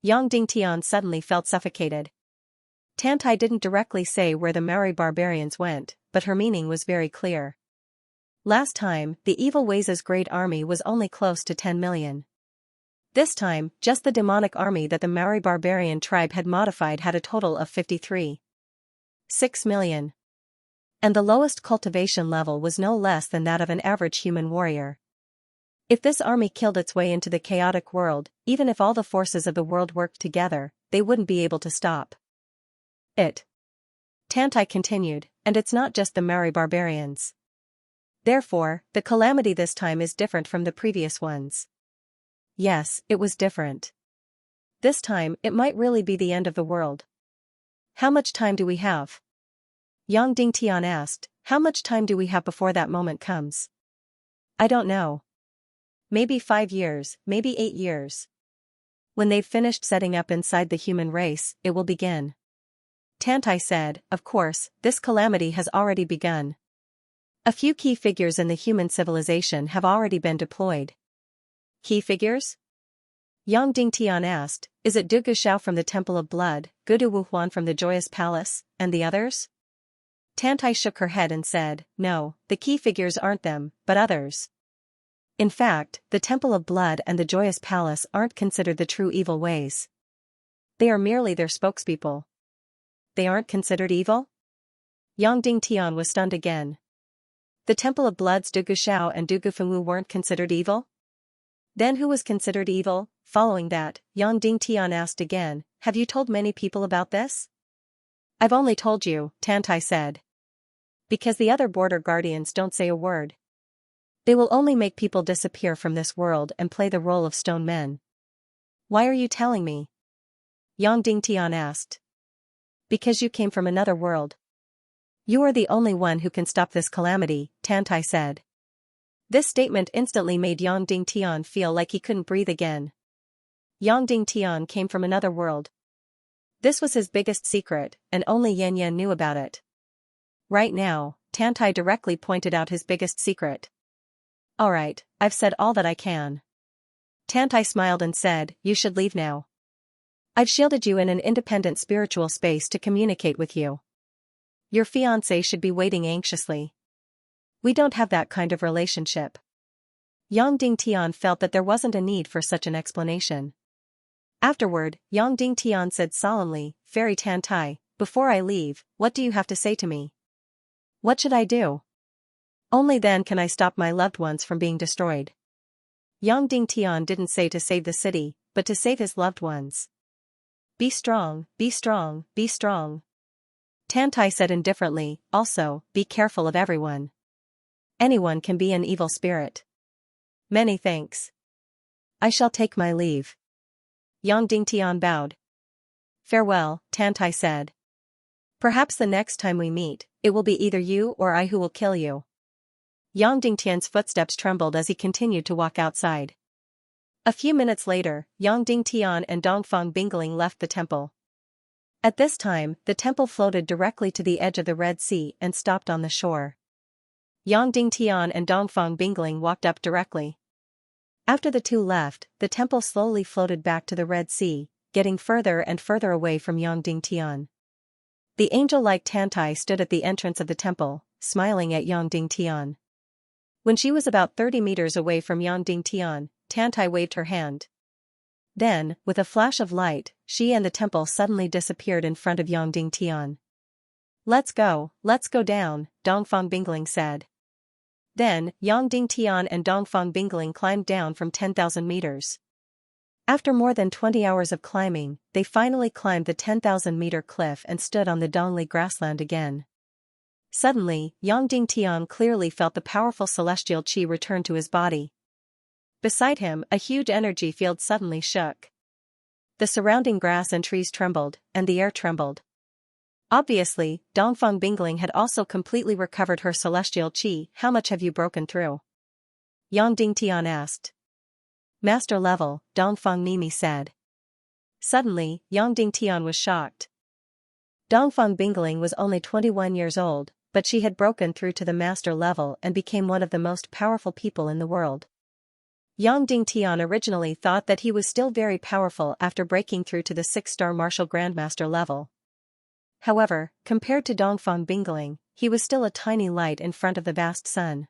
Yang Dingtian suddenly felt suffocated. Tantai didn't directly say where the Maori barbarians went, but her meaning was very clear. Last time, the evil ways' great army was only close to 10 million. This time, just the demonic army that the Maori barbarian tribe had modified had a total of 6 million. And the lowest cultivation level was no less than that of an average human warrior. If this army killed its way into the chaotic world, even if all the forces of the world worked together, they wouldn't be able to stop it. Tantai continued, and it's not just the Maori barbarians. Therefore, the calamity this time is different from the previous ones. Yes, it was different. This time, it might really be the end of the world. How much time do we have? Yang Dingtian asked, how much time do we have before that moment comes? I don't know. Maybe 5 years, maybe 8 years. When they've finished setting up inside the human race, it will begin. Tantai said, of course, this calamity has already begun. A few key figures in the human civilization have already been deployed. Key figures? Yang Dingtian asked, is it Du Gushao from the Temple of Blood, Gudu Wuhuan from the Joyous Palace, and the others? Tantai shook her head and said, no, the key figures aren't them, but others. In fact, the Temple of Blood and the Joyous Palace aren't considered the true evil ways. They are merely their spokespeople. They aren't considered evil? Yang Dingtian was stunned again. The Temple of Blood's Du Gushao and Du Gufunwu weren't considered evil? Then who was considered evil? Following that, Yang Dingtian asked again, have you told many people about this? I've only told you, Tantai said. Because the other border guardians don't say a word. They will only make people disappear from this world and play the role of stone men. Why are you telling me? Yang Dingtian asked. Because you came from another world. You are the only one who can stop this calamity, Tantai said. This statement instantly made Yang Dingtian feel like he couldn't breathe again. Yang Dingtian came from another world. This was his biggest secret, and only Yan Yan knew about it. Right now, Tantai directly pointed out his biggest secret. Alright, I've said all that I can. Tantai smiled and said, you should leave now. I've shielded you in an independent spiritual space to communicate with you. Your fiancé should be waiting anxiously. We don't have that kind of relationship. Yang Dingtian felt that there wasn't a need for such an explanation. Afterward, Yang Dingtian said solemnly, Fairy Tantai, before I leave, what do you have to say to me? What should I do? Only then can I stop my loved ones from being destroyed. Yang Dingtian didn't say to save the city, but to save his loved ones. Be strong, be strong, be strong. Tantai said indifferently, also, be careful of everyone. Anyone can be an evil spirit. Many thanks. I shall take my leave. Yang Dingtian bowed. Farewell, Tantai said. Perhaps the next time we meet, it will be either you or I who will kill you. Yang Dingtian's footsteps trembled as he continued to walk outside. A few minutes later, Yang Dingtian and Dongfang Bingling left the temple. At this time, the temple floated directly to the edge of the Red Sea and stopped on the shore. Yang Dingtian and Dongfang Bingling walked up directly. After the two left, the temple slowly floated back to the Red Sea, getting further and further away from Yang Dingtian. The angel-like Tantai stood at the entrance of the temple, smiling at Yang Dingtian. When she was about 30 meters away from Yang Dingtian, Tantai waved her hand. Then, with a flash of light, she and the temple suddenly disappeared in front of Yang Dingtian. Let's go down, Dongfang Bingling said. Then, Yang Dingtian and Dongfang Bingling climbed down from 10,000 meters. After more than 20 hours of climbing, they finally climbed the 10,000-meter cliff and stood on the Dongli grassland again. Suddenly, Yang Dingtian clearly felt the powerful celestial qi return to his body. Beside him, a huge energy field suddenly shook. The surrounding grass and trees trembled, and the air trembled. Obviously, Dongfang Bingling had also completely recovered her celestial qi. How much have you broken through? Yang Dingtian asked. Master level, Dongfang Mimi said. Suddenly, Yang Dingtian was shocked. Dongfang Bingling was only 21 years old, but she had broken through to the master level and became one of the most powerful people in the world. Yang Dingtian originally thought that he was still very powerful after breaking through to the 6-star martial grandmaster level. However, compared to Dongfang Bingling, he was still a tiny light in front of the vast sun.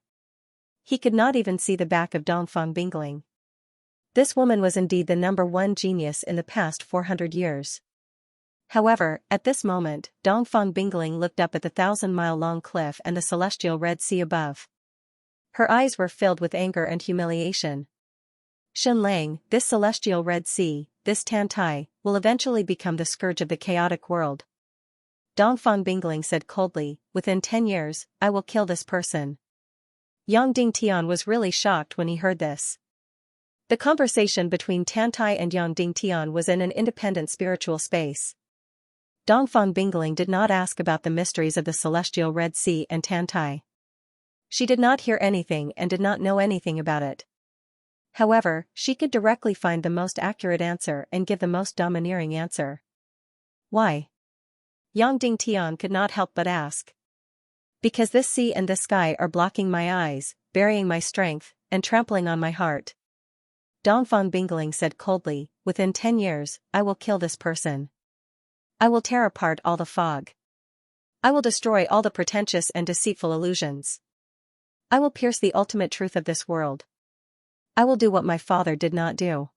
He could not even see the back of Dongfang Bingling. This woman was indeed the #1 genius in the past 400 years. However, at this moment, Dongfang Bingling looked up at the 1,000-mile-long cliff and the celestial Red Sea above. Her eyes were filled with anger and humiliation. Shenlang, this celestial Red Sea, this Tantai, will eventually become the scourge of the chaotic world. Dongfang Bingling said coldly, within 10 years, I will kill this person. Yang Dingtian was really shocked when he heard this. The conversation between Tantai and Yang Dingtian was in an independent spiritual space. Dongfang Bingling did not ask about the mysteries of the celestial Red Sea and Tantai. She did not hear anything and did not know anything about it. However, she could directly find the most accurate answer and give the most domineering answer. Why? Yang Dingtian could not help but ask. Because this sea and this sky are blocking my eyes, burying my strength, and trampling on my heart. Dongfang Bingling said coldly, within 10 years, I will kill this person. I will tear apart all the fog. I will destroy all the pretentious and deceitful illusions. I will pierce the ultimate truth of this world. I will do what my father did not do.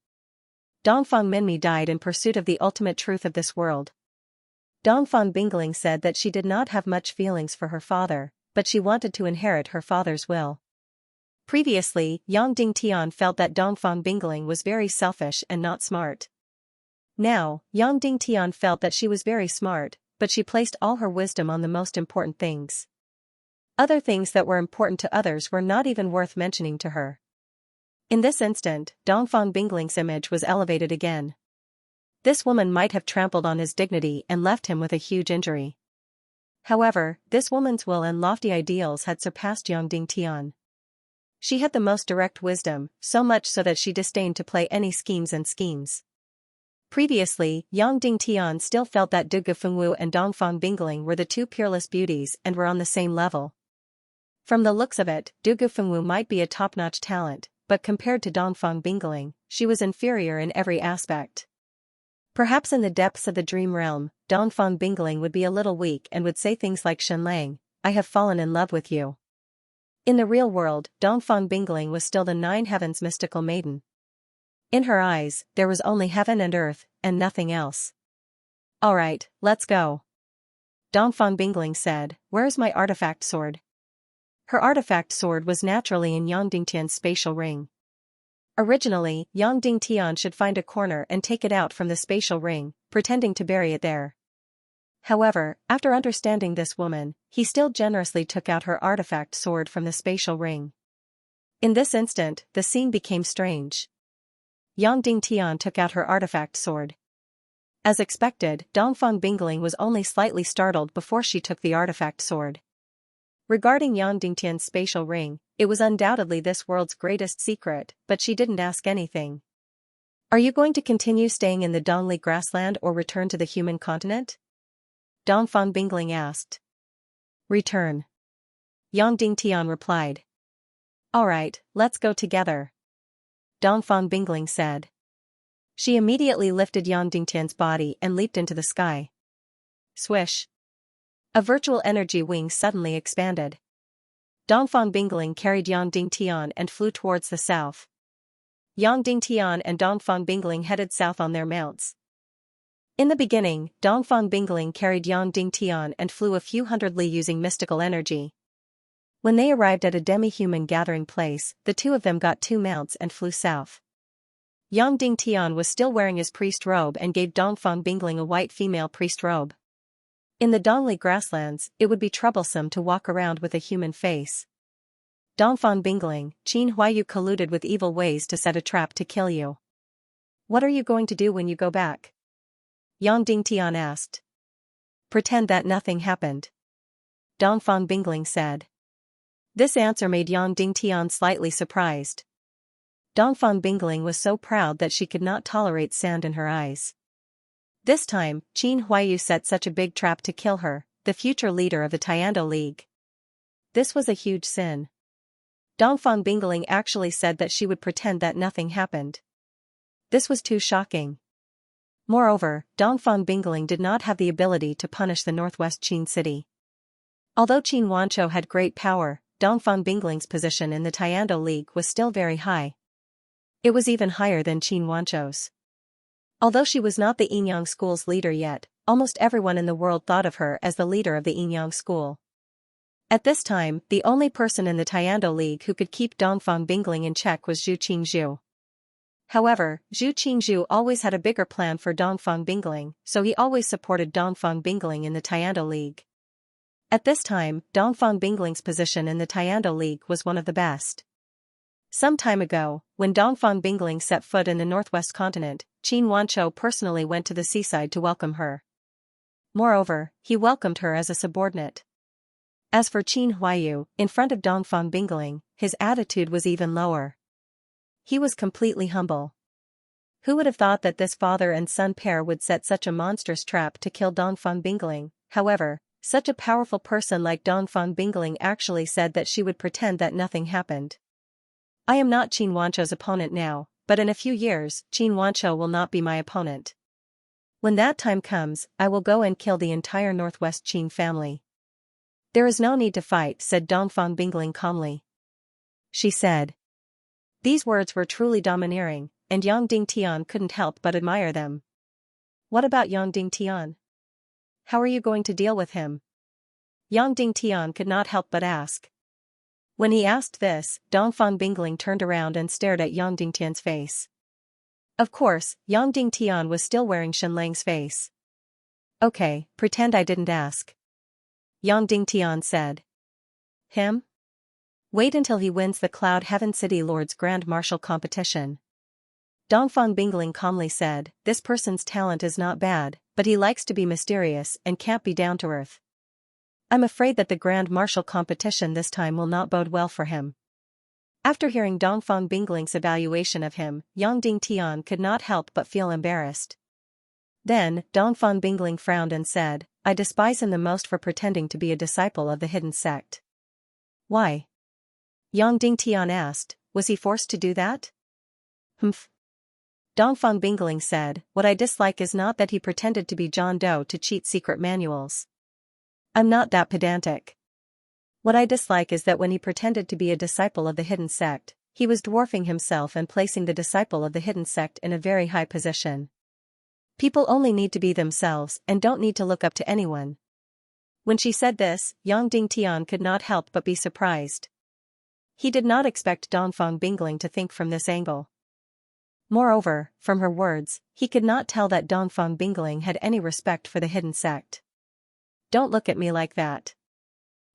Dongfang Minmi died in pursuit of the ultimate truth of this world. Dongfang Bingling said that she did not have much feelings for her father, but she wanted to inherit her father's will. Previously, Yang Dingtian felt that Dongfang Bingling was very selfish and not smart. Now, Yang Dingtian felt that she was very smart, but she placed all her wisdom on the most important things. Other things that were important to others were not even worth mentioning to her. In this instant, Dongfang Bingling's image was elevated again. This woman might have trampled on his dignity and left him with a huge injury. However, this woman's will and lofty ideals had surpassed Yang Dingtian. She had the most direct wisdom, so much so that she disdained to play any schemes. Previously, Yang Dingtian still felt that Du Gufengwu and Dongfang Bingling were the two peerless beauties and were on the same level. From the looks of it, Du Gufengwu might be a top-notch talent, but compared to Dongfang Bingling, she was inferior in every aspect. Perhaps in the depths of the dream realm, Dongfang Bingling would be a little weak and would say things like Shenlang, I have fallen in love with you. In the real world, Dongfang Bingling was still the nine heavens mystical maiden. In her eyes, there was only heaven and earth, and nothing else. Alright, let's go. Dongfang Bingling said, where's my artifact sword? Her artifact sword was naturally in Yang Dingtian's spatial ring. Originally, Yang Dingtian should find a corner and take it out from the spatial ring, pretending to bury it there. However, after understanding this woman, he still generously took out her artifact sword from the spatial ring. In this instant, the scene became strange. Yang Dingtian took out her artifact sword. As expected, Dongfang Bingling was only slightly startled before she took the artifact sword. Regarding Yang Dingtian's spatial ring, it was undoubtedly this world's greatest secret, but she didn't ask anything. Are you going to continue staying in the Dongli grassland or return to the human continent? Dongfang Bingling asked. Return. Yang Dingtian replied. Alright, let's go together. Dongfang Bingling said. She immediately lifted Yang Dingtian's body and leaped into the sky. Swish. A virtual energy wing suddenly expanded. Dongfang Bingling carried Yang Dingtian and flew towards the south. Yang Dingtian and Dongfang Bingling headed south on their mounts. In the beginning, Dongfang Bingling carried Yang Dingtian and flew a few hundred li using mystical energy. When they arrived at a demi-human gathering place, the two of them got two mounts and flew south. Yang Dingtian was still wearing his priest robe and gave Dongfang Bingling a white female priest robe. In the Dongli grasslands, it would be troublesome to walk around with a human face. Dongfang Bingling, Qin Huayu colluded with evil ways to set a trap to kill you. What are you going to do when you go back? Yang Dingtian asked. Pretend that nothing happened. Dongfang Bingling said. This answer made Yang Dingtian slightly surprised. Dongfang Bingling was so proud that she could not tolerate sand in her eyes. This time, Qin Huayu set such a big trap to kill her, the future leader of the Tiando League. This was a huge sin. Dongfang Bingling actually said that she would pretend that nothing happened. This was too shocking. Moreover, Dongfang Bingling did not have the ability to punish the Northwest Qin city. Although Qin Wanzhou had great power, Dongfang Bingling's position in the Tiando League was still very high. It was even higher than Qin Wanzhou's. Although she was not the Yinyang school's leader yet, almost everyone in the world thought of her as the leader of the Yinyang school. At this time, the only person in the Tiando League who could keep Dongfang Bingling in check was Zhu Qingzhu. However, Zhu Qingzhu always had a bigger plan for Dongfang Bingling, so he always supported Dongfang Bingling in the Tiando League. At this time, Dongfang Bingling's position in the Tiando League was one of the best. Some time ago, when Dongfang Bingling set foot in the Northwest continent, Qin Wanzhou personally went to the seaside to welcome her. Moreover, he welcomed her as a subordinate. As for Qin Huayu, in front of Dongfang Bingling, his attitude was even lower. He was completely humble. Who would have thought that this father and son pair would set such a monstrous trap to kill Dongfang Bingling? However, such a powerful person like Dongfang Bingling actually said that she would pretend that nothing happened. I am not Qin Wanzhou's opponent now, but in a few years, Qin Wanzhou will not be my opponent. When that time comes, I will go and kill the entire Northwest Qin family. There is no need to fight, said Dongfang Bingling calmly. She said. These words were truly domineering, and Yang Dingtian couldn't help but admire them. What about Yang Dingtian? How are you going to deal with him? Yang Dingtian could not help but ask. When he asked this, Dongfang Bingling turned around and stared at Yang Dingtian's face. Of course, Yang Dingtian was still wearing Shenlang's face. Okay, pretend I didn't ask. Yang Dingtian said. Him? Wait until he wins the Cloud Heaven City Lord's Grand Martial competition. Dongfang Bingling calmly said, this person's talent is not bad, but he likes to be mysterious and can't be down to earth. I'm afraid that the Grand Martial competition this time will not bode well for him. After hearing Dongfang Bingling's evaluation of him, Yang Dingtian could not help but feel embarrassed. Then, Dongfang Bingling frowned and said, I despise him the most for pretending to be a disciple of the hidden sect. Why? Yang Dingtian asked, was he forced to do that? Humph. Dongfang Bingling said, what I dislike is not that he pretended to be John Doe to cheat secret manuals. I'm not that pedantic. What I dislike is that when he pretended to be a disciple of the hidden sect, he was dwarfing himself and placing the disciple of the hidden sect in a very high position. People only need to be themselves and don't need to look up to anyone. When she said this, Yang Dingtian could not help but be surprised. He did not expect Dongfang Bingling to think from this angle. Moreover, from her words, he could not tell that Dongfang Bingling had any respect for the hidden sect. Don't look at me like that.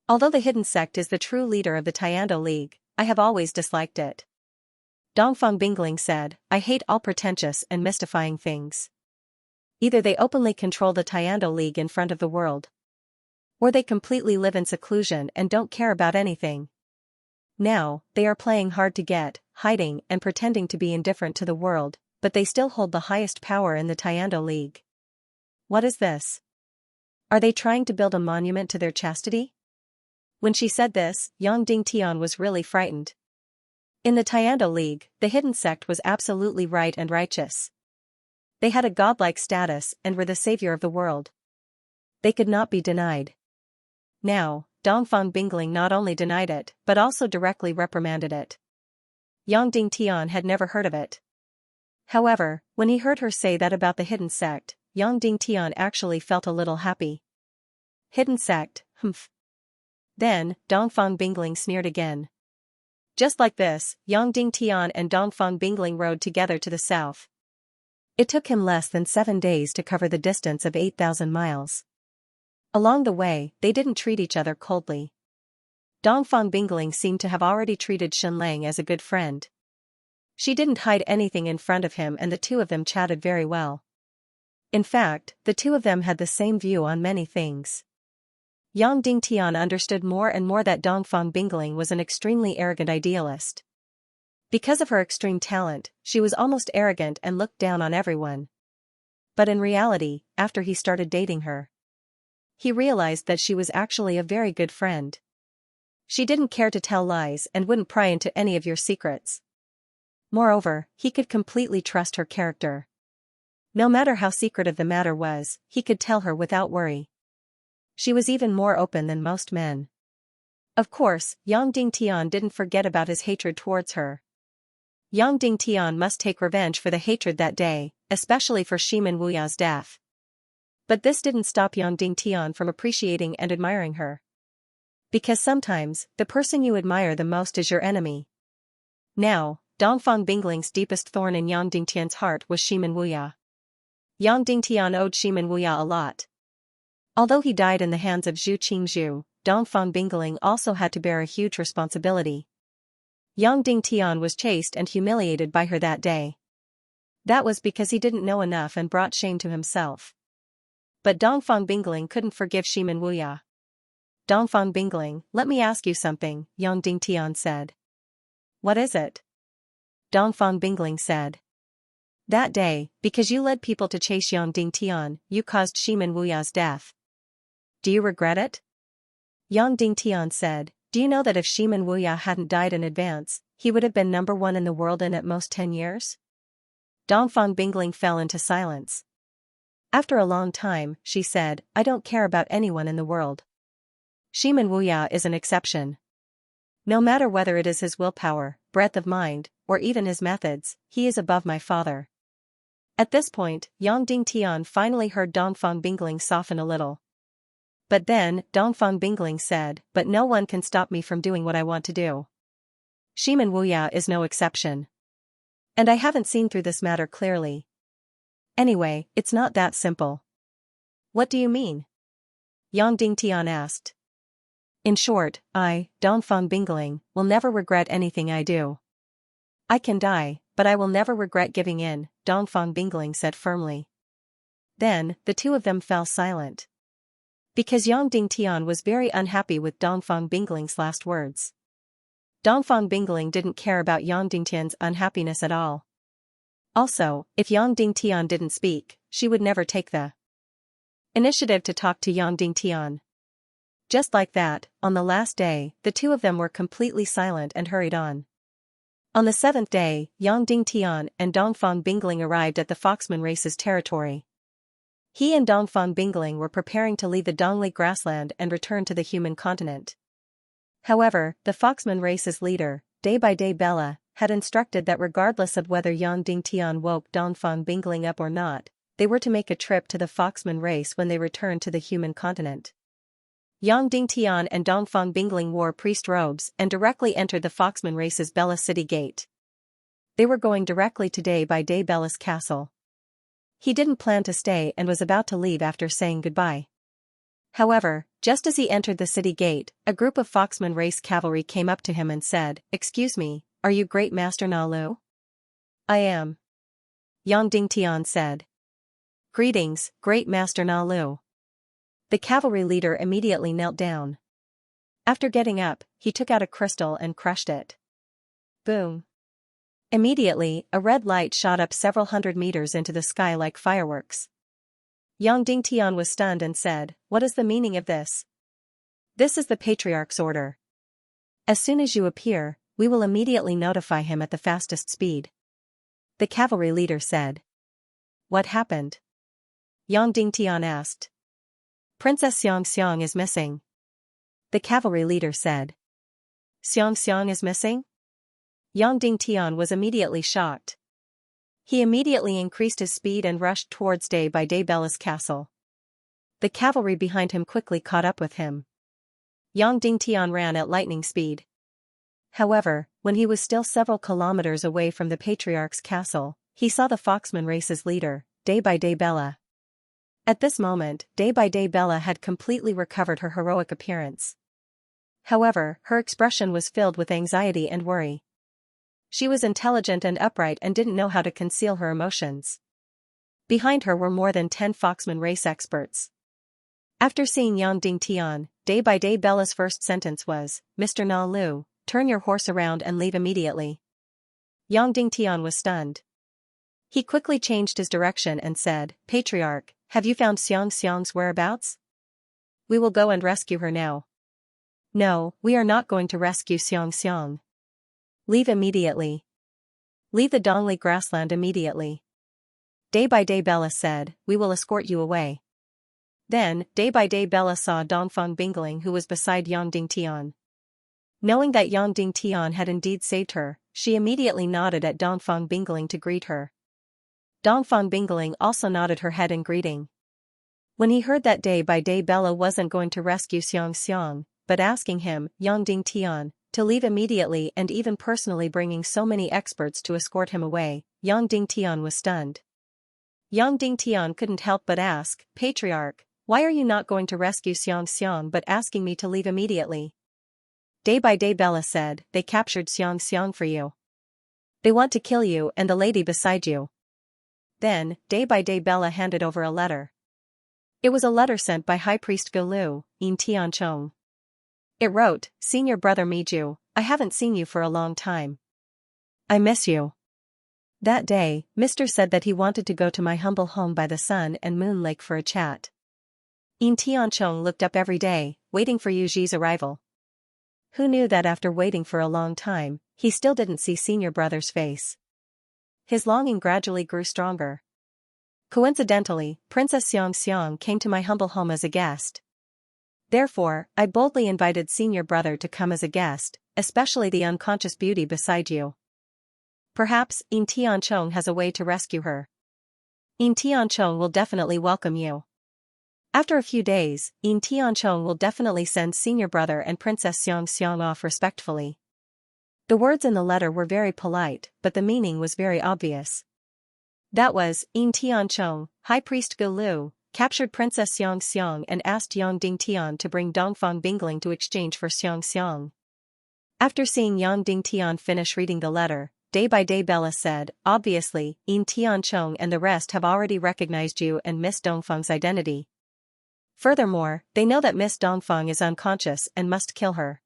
Although the hidden sect is the true leader of the Tiando League, I have always disliked it. Dongfang Bingling said, I hate all pretentious and mystifying things. Either they openly control the Tiando League in front of the world, or they completely live in seclusion and don't care about anything. Now, they are playing hard to get, hiding and pretending to be indifferent to the world, but they still hold the highest power in the Tiando League. What is this? Are they trying to build a monument to their chastity? When she said this, Yang Dingtian was really frightened. In the Tiando League, the hidden sect was absolutely right and righteous. They had a godlike status and were the savior of the world. They could not be denied. Now, Dongfang Bingling not only denied it but also directly reprimanded it. Yang Dingtian had never heard of it. However, when he heard her say that about the hidden sect, Yang Dingtian actually felt a little happy. Hidden sect, humph. Then, Dongfang Bingling sneered again. Just like this, Yang Dingtian and Dongfang Bingling rode together to the south. It took him less than 7 days to cover the distance of 8,000 miles. Along the way, they didn't treat each other coldly. Dongfang Bingling seemed to have already treated Shenlang as a good friend. She didn't hide anything in front of him and the two of them chatted very well. In fact, the two of them had the same view on many things. Yang Dingtian understood more and more that Dongfang Bingling was an extremely arrogant idealist. Because of her extreme talent, she was almost arrogant and looked down on everyone. But in reality, after he started dating her, he realized that she was actually a very good friend. She didn't care to tell lies and wouldn't pry into any of your secrets. Moreover, he could completely trust her character. No matter how secretive the matter was, he could tell her without worry. She was even more open than most men. Of course, Yang Dingtian didn't forget about his hatred towards her. Yang Dingtian must take revenge for the hatred that day, especially for Shimin Wuya's death. But this didn't stop Yang Dingtian from appreciating and admiring her. Because sometimes, the person you admire the most is your enemy. Now, Dongfang Bingling's deepest thorn in Yang Dingtian's heart was Shimin Wuya. Yang Dingtian owed Shimin Wuya a lot. Although he died in the hands of Zhu Qingzhu, Dongfang Bingling also had to bear a huge responsibility. Yang Dingtian was chased and humiliated by her that day. That was because he didn't know enough and brought shame to himself. But Dongfang Bingling couldn't forgive Shimin Wuya. Dongfang Bingling, let me ask you something, Yang Dingtian said. What is it? Dongfang Bingling said. That day, because you led people to chase Yang Dingtian, you caused Shimin Wuya's death. Do you regret it? Yang Dingtian said, do you know that if Shimin Wuya hadn't died in advance, he would have been #1 in the world in at most 10 years? Dongfang Bingling fell into silence. After a long time, she said, I don't care about anyone in the world. Shimin Wuya is an exception. No matter whether it is his willpower, breadth of mind, or even his methods, he is above my father. At this point, Yang Dingtian finally heard Dongfang Bingling soften a little. But then, Dongfang Bingling said, but no one can stop me from doing what I want to do. Shiman Wuya is no exception. And I haven't seen through this matter clearly. Anyway, it's not that simple. What do you mean? Yang Dingtian asked. In short, I, Dongfang Bingling, will never regret anything I do. I can die, but I will never regret giving in, Dongfang Bingling said firmly. Then, the two of them fell silent. Because Yang Dingtian was very unhappy with Dongfang Bingling's last words. Dongfang Bingling didn't care about Yang Dingtian's unhappiness at all. Also, if Yang Dingtian didn't speak, she would never take the initiative to talk to Yang Dingtian. Just like that, on the last day, the two of them were completely silent and hurried on. On the seventh day, Yang Dingtian and Dongfang Bingling arrived at the Foxman race's territory. He and Dongfang Bingling were preparing to leave the Dongli grassland and return to the human continent. However, the Foxman race's leader, Day by Day Bella, had instructed that regardless of whether Yang Dingtian woke Dongfang Bingling up or not, they were to make a trip to the Foxman race when they returned to the human continent. Yang Dingtian and Dongfang Bingling wore priest robes and directly entered the Foxman race's Bella City gate. They were going directly to Day by Day Bella's castle. He didn't plan to stay and was about to leave after saying goodbye. However, just as he entered the city gate, a group of Foxman race cavalry came up to him and said, "Excuse me, are you Great Master Na Lu?" "I am," Yang Dingtian said. "Greetings, Great Master Na Lu." The cavalry leader immediately knelt down. After getting up, he took out a crystal and crushed it. Boom. Immediately, a red light shot up several hundred meters into the sky like fireworks. Yang Dingtian was stunned and said, "What is the meaning of this?" "This is the Patriarch's order. As soon as you appear, we will immediately notify him at the fastest speed," the cavalry leader said. "What happened?" Yang Dingtian asked. "Princess Xianxia is missing," the cavalry leader said. "Xianxia is missing?" Yang Dingtian was immediately shocked. He immediately increased his speed and rushed towards Day by Day Bella's castle. The cavalry behind him quickly caught up with him. Yang Dingtian ran at lightning speed. However, when he was still several kilometers away from the Patriarch's castle, he saw the Foxman race's leader, Day by Day Bella. At this moment, Day by Day Bella had completely recovered her heroic appearance. However, her expression was filled with anxiety and worry. She was intelligent and upright and didn't know how to conceal her emotions. Behind her were more than 10 Foxman race experts. After seeing Yang Dingtian, Day by Day Bella's first sentence was, "Mr. Na Lu, turn your horse around and leave immediately." Yang Dingtian was stunned. He quickly changed his direction and said, "Patriarch, have you found Xianxia's whereabouts? We will go and rescue her now." "No, we are not going to rescue Xianxia. Leave immediately. Leave the Dongli grassland immediately." Day by Day Bella said, "We will escort you away." Then, Day by Day Bella saw Dongfang Bingling who was beside Yang Dingtian. Knowing that Yang Dingtian had indeed saved her, she immediately nodded at Dongfang Bingling to greet her. Dongfang Bingling also nodded her head in greeting. When he heard that Day by Day Bella wasn't going to rescue Xianxia, but asking him, Yang Dingtian, to leave immediately and even personally bringing so many experts to escort him away, Yang Dingtian was stunned. Yang Dingtian couldn't help but ask, "Patriarch, why are you not going to rescue Xianxia but asking me to leave immediately?" Day by Day Bella said, "They captured Xianxia for you. They want to kill you and the lady beside you." Then, Day by Day Bella handed over a letter. It was a letter sent by High Priest Gulu, in Tianchong. It wrote, "Senior brother Miju, I haven't seen you for a long time. I miss you." That day, Mr. said that he wanted to go to my humble home by the Sun and Moon Lake for a chat. In Tianchong looked up every day, waiting for Yuji's arrival. Who knew that after waiting for a long time, he still didn't see senior brother's face? His longing gradually grew stronger. Coincidentally, Princess Xianxia came to my humble home as a guest. Therefore, I boldly invited senior brother to come as a guest, especially the unconscious beauty beside you. Perhaps, In Tianchong has a way to rescue her. In Tianchong will definitely welcome you. After a few days, Yin Tianchong will definitely send senior brother and Princess Xianxia off respectfully. The words in the letter were very polite, but the meaning was very obvious. That was, Yin Tianchong, High Priest Gu Lu, captured Princess Xianxia and asked Yang Dingtian to bring Dongfang Bingling to exchange for Xianxia. After seeing Yang Dingtian finish reading the letter, day by day Bella said, obviously, Yin Tianchong and the rest have already recognized you and Miss Dongfang's identity. Furthermore, they know that Miss Dongfang is unconscious and must kill her.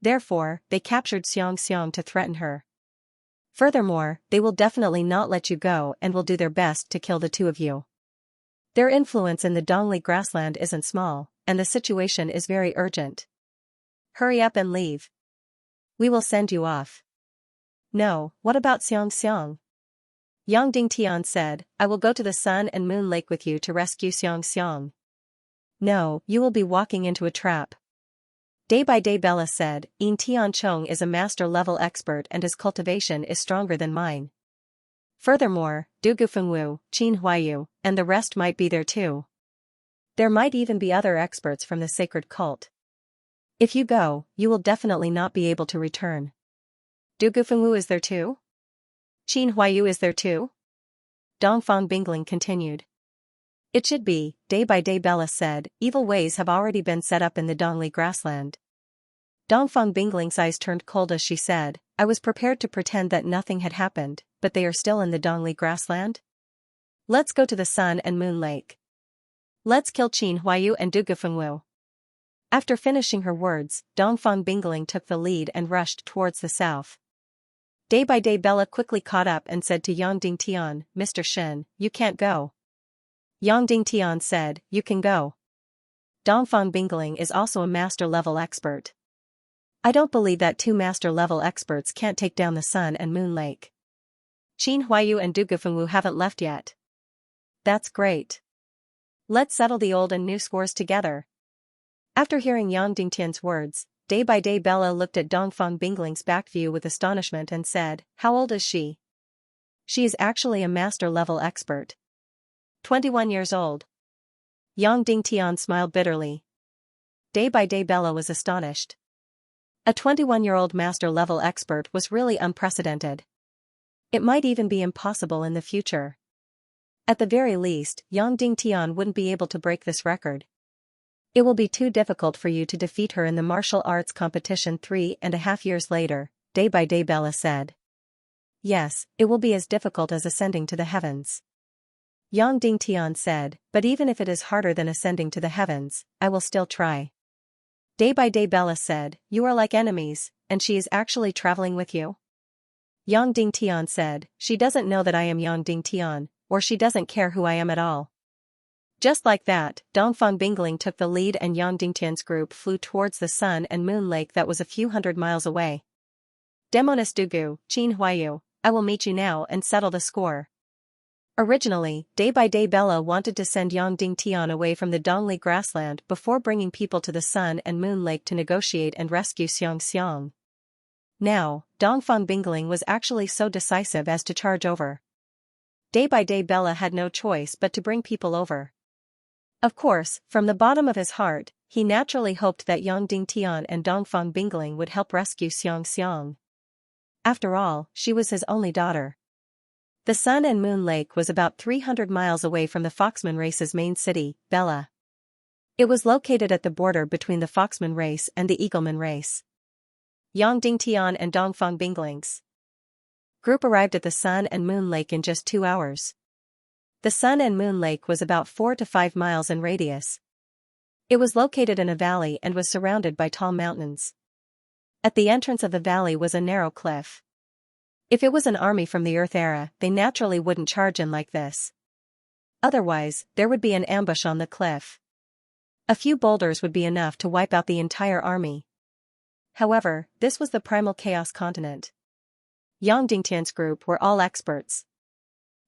Therefore, they captured Xianxia to threaten her. Furthermore, they will definitely not let you go and will do their best to kill the two of you. Their influence in the Dongli grassland isn't small, and the situation is very urgent. Hurry up and leave. We will send you off. No, what about Xianxia? Yang Dingtian said, I will go to the Sun and Moon Lake with you to rescue Xianxia. No, you will be walking into a trap. Day by day Bella said, Yin Tianchong is a master-level expert and his cultivation is stronger than mine. Furthermore, Du Gufengwu, Qin Huayu, and the rest might be there too. There might even be other experts from the sacred cult. If you go, you will definitely not be able to return. Du Gufengwu is there too? Qin Huayu is there too? Dongfang Bingling continued. It should be, day by day Bella said, evil ways have already been set up in the Dongli grassland. Dongfang Bingling's eyes turned cold as she said, I was prepared to pretend that nothing had happened, but they are still in the Dongli grassland? Let's go to the Sun and Moon Lake. Let's kill Qin Huayu and Du Gufengwu. After finishing her words, Dongfang Bingling took the lead and rushed towards the south. Day by day Bella quickly caught up and said to Yang Dingtian, Mr. Shen, you can't go. Yang Dingtian said, you can go. Dongfang Bingling is also a master-level expert. I don't believe that two master-level experts can't take down the Sun and Moon Lake. Qin Huayu and Du Gufengwu haven't left yet. That's great. Let's settle the old and new scores together. After hearing Yang Dingtian's words, day by day Bella looked at Dongfang Bingling's back view with astonishment and said, how old is she? She is actually a master-level expert. 21 years old. Yang Dingtian smiled bitterly. Day by day Bella was astonished. A 21-year-old master-level expert was really unprecedented. It might even be impossible in the future. At the very least, Yang Dingtian wouldn't be able to break this record. It will be too difficult for you to defeat her in the martial arts competition 3.5 years later, day by day Bella said. Yes, it will be as difficult as ascending to the heavens. Yang Dingtian said, but even if it is harder than ascending to the heavens, I will still try. Day by day Bella said, you are like enemies, and she is actually traveling with you? Yang Dingtian said, she doesn't know that I am Yang Dingtian, or she doesn't care who I am at all. Just like that, Dongfang Bingling took the lead and Yang Dingtian's group flew towards the Sun and Moon Lake that was a few hundred miles away. Demonis Dugu, Qin Huayu, I will meet you now and settle the score. Originally, day by day Bella wanted to send Yang Dingtian away from the Dongli grassland before bringing people to the Sun and Moon Lake to negotiate and rescue Xianxia. Now, Dongfang Bingling was actually so decisive as to charge over. Day by day Bella had no choice but to bring people over. Of course, from the bottom of his heart, he naturally hoped that Yang Dingtian and Dongfang Bingling would help rescue Xianxia. After all, she was his only daughter. The Sun and Moon Lake was about 300 miles away from the Foxman race's main city, Bella. It was located at the border between the Foxman race and the Eagleman race. Yang Dingtian and Dongfang Bingling's group arrived at the Sun and Moon Lake in just 2 hours. The Sun and Moon Lake was about 4 to 5 miles in radius. It was located in a valley and was surrounded by tall mountains. At the entrance of the valley was a narrow cliff. If it was an army from the Earth era, they naturally wouldn't charge in like this. Otherwise, there would be an ambush on the cliff. A few boulders would be enough to wipe out the entire army. However, this was the primal chaos continent. Yang Dingtian's group were all experts.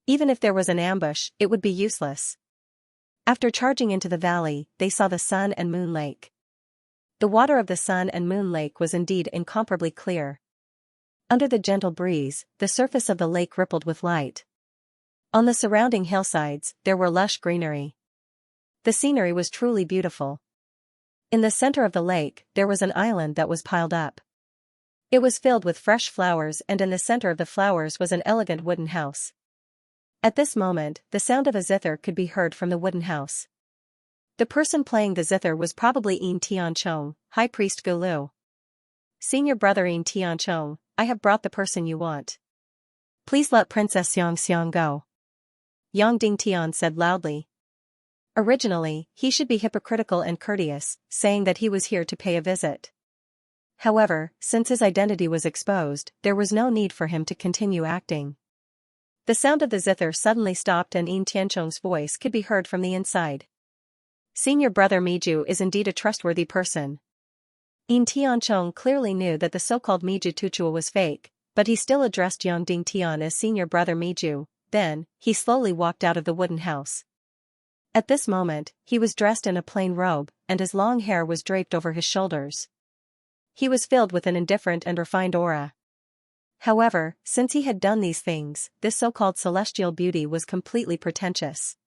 Even if there was an ambush, it would be useless. After charging into the valley, they saw the Sun and Moon Lake. The water of the Sun and Moon Lake was indeed incomparably clear. Under the gentle breeze, the surface of the lake rippled with light. On the surrounding hillsides, there were lush greenery. The scenery was truly beautiful. In the center of the lake, there was an island that was piled up. It was filled with fresh flowers, and in the center of the flowers was an elegant wooden house. At this moment, the sound of a zither could be heard from the wooden house. The person playing the zither was probably Yin Tianchong, High Priest Gulu. Senior brother Yin Tianchong, I have brought the person you want. Please let Princess Xianxia go. Yang Dingtian said loudly. Originally, he should be hypocritical and courteous, saying that he was here to pay a visit. However, since his identity was exposed, there was no need for him to continue acting. The sound of the zither suddenly stopped and Yin Tianchong's voice could be heard from the inside. Senior brother Miju is indeed a trustworthy person. Yin Tianchong clearly knew that the so-called Miju Tuchua was fake, but he still addressed Yang Dingtian as senior brother Miju. Then, he slowly walked out of the wooden house. At this moment, he was dressed in a plain robe, and his long hair was draped over his shoulders. He was filled with an indifferent and refined aura. However, since he had done these things, this so-called celestial beauty was completely pretentious.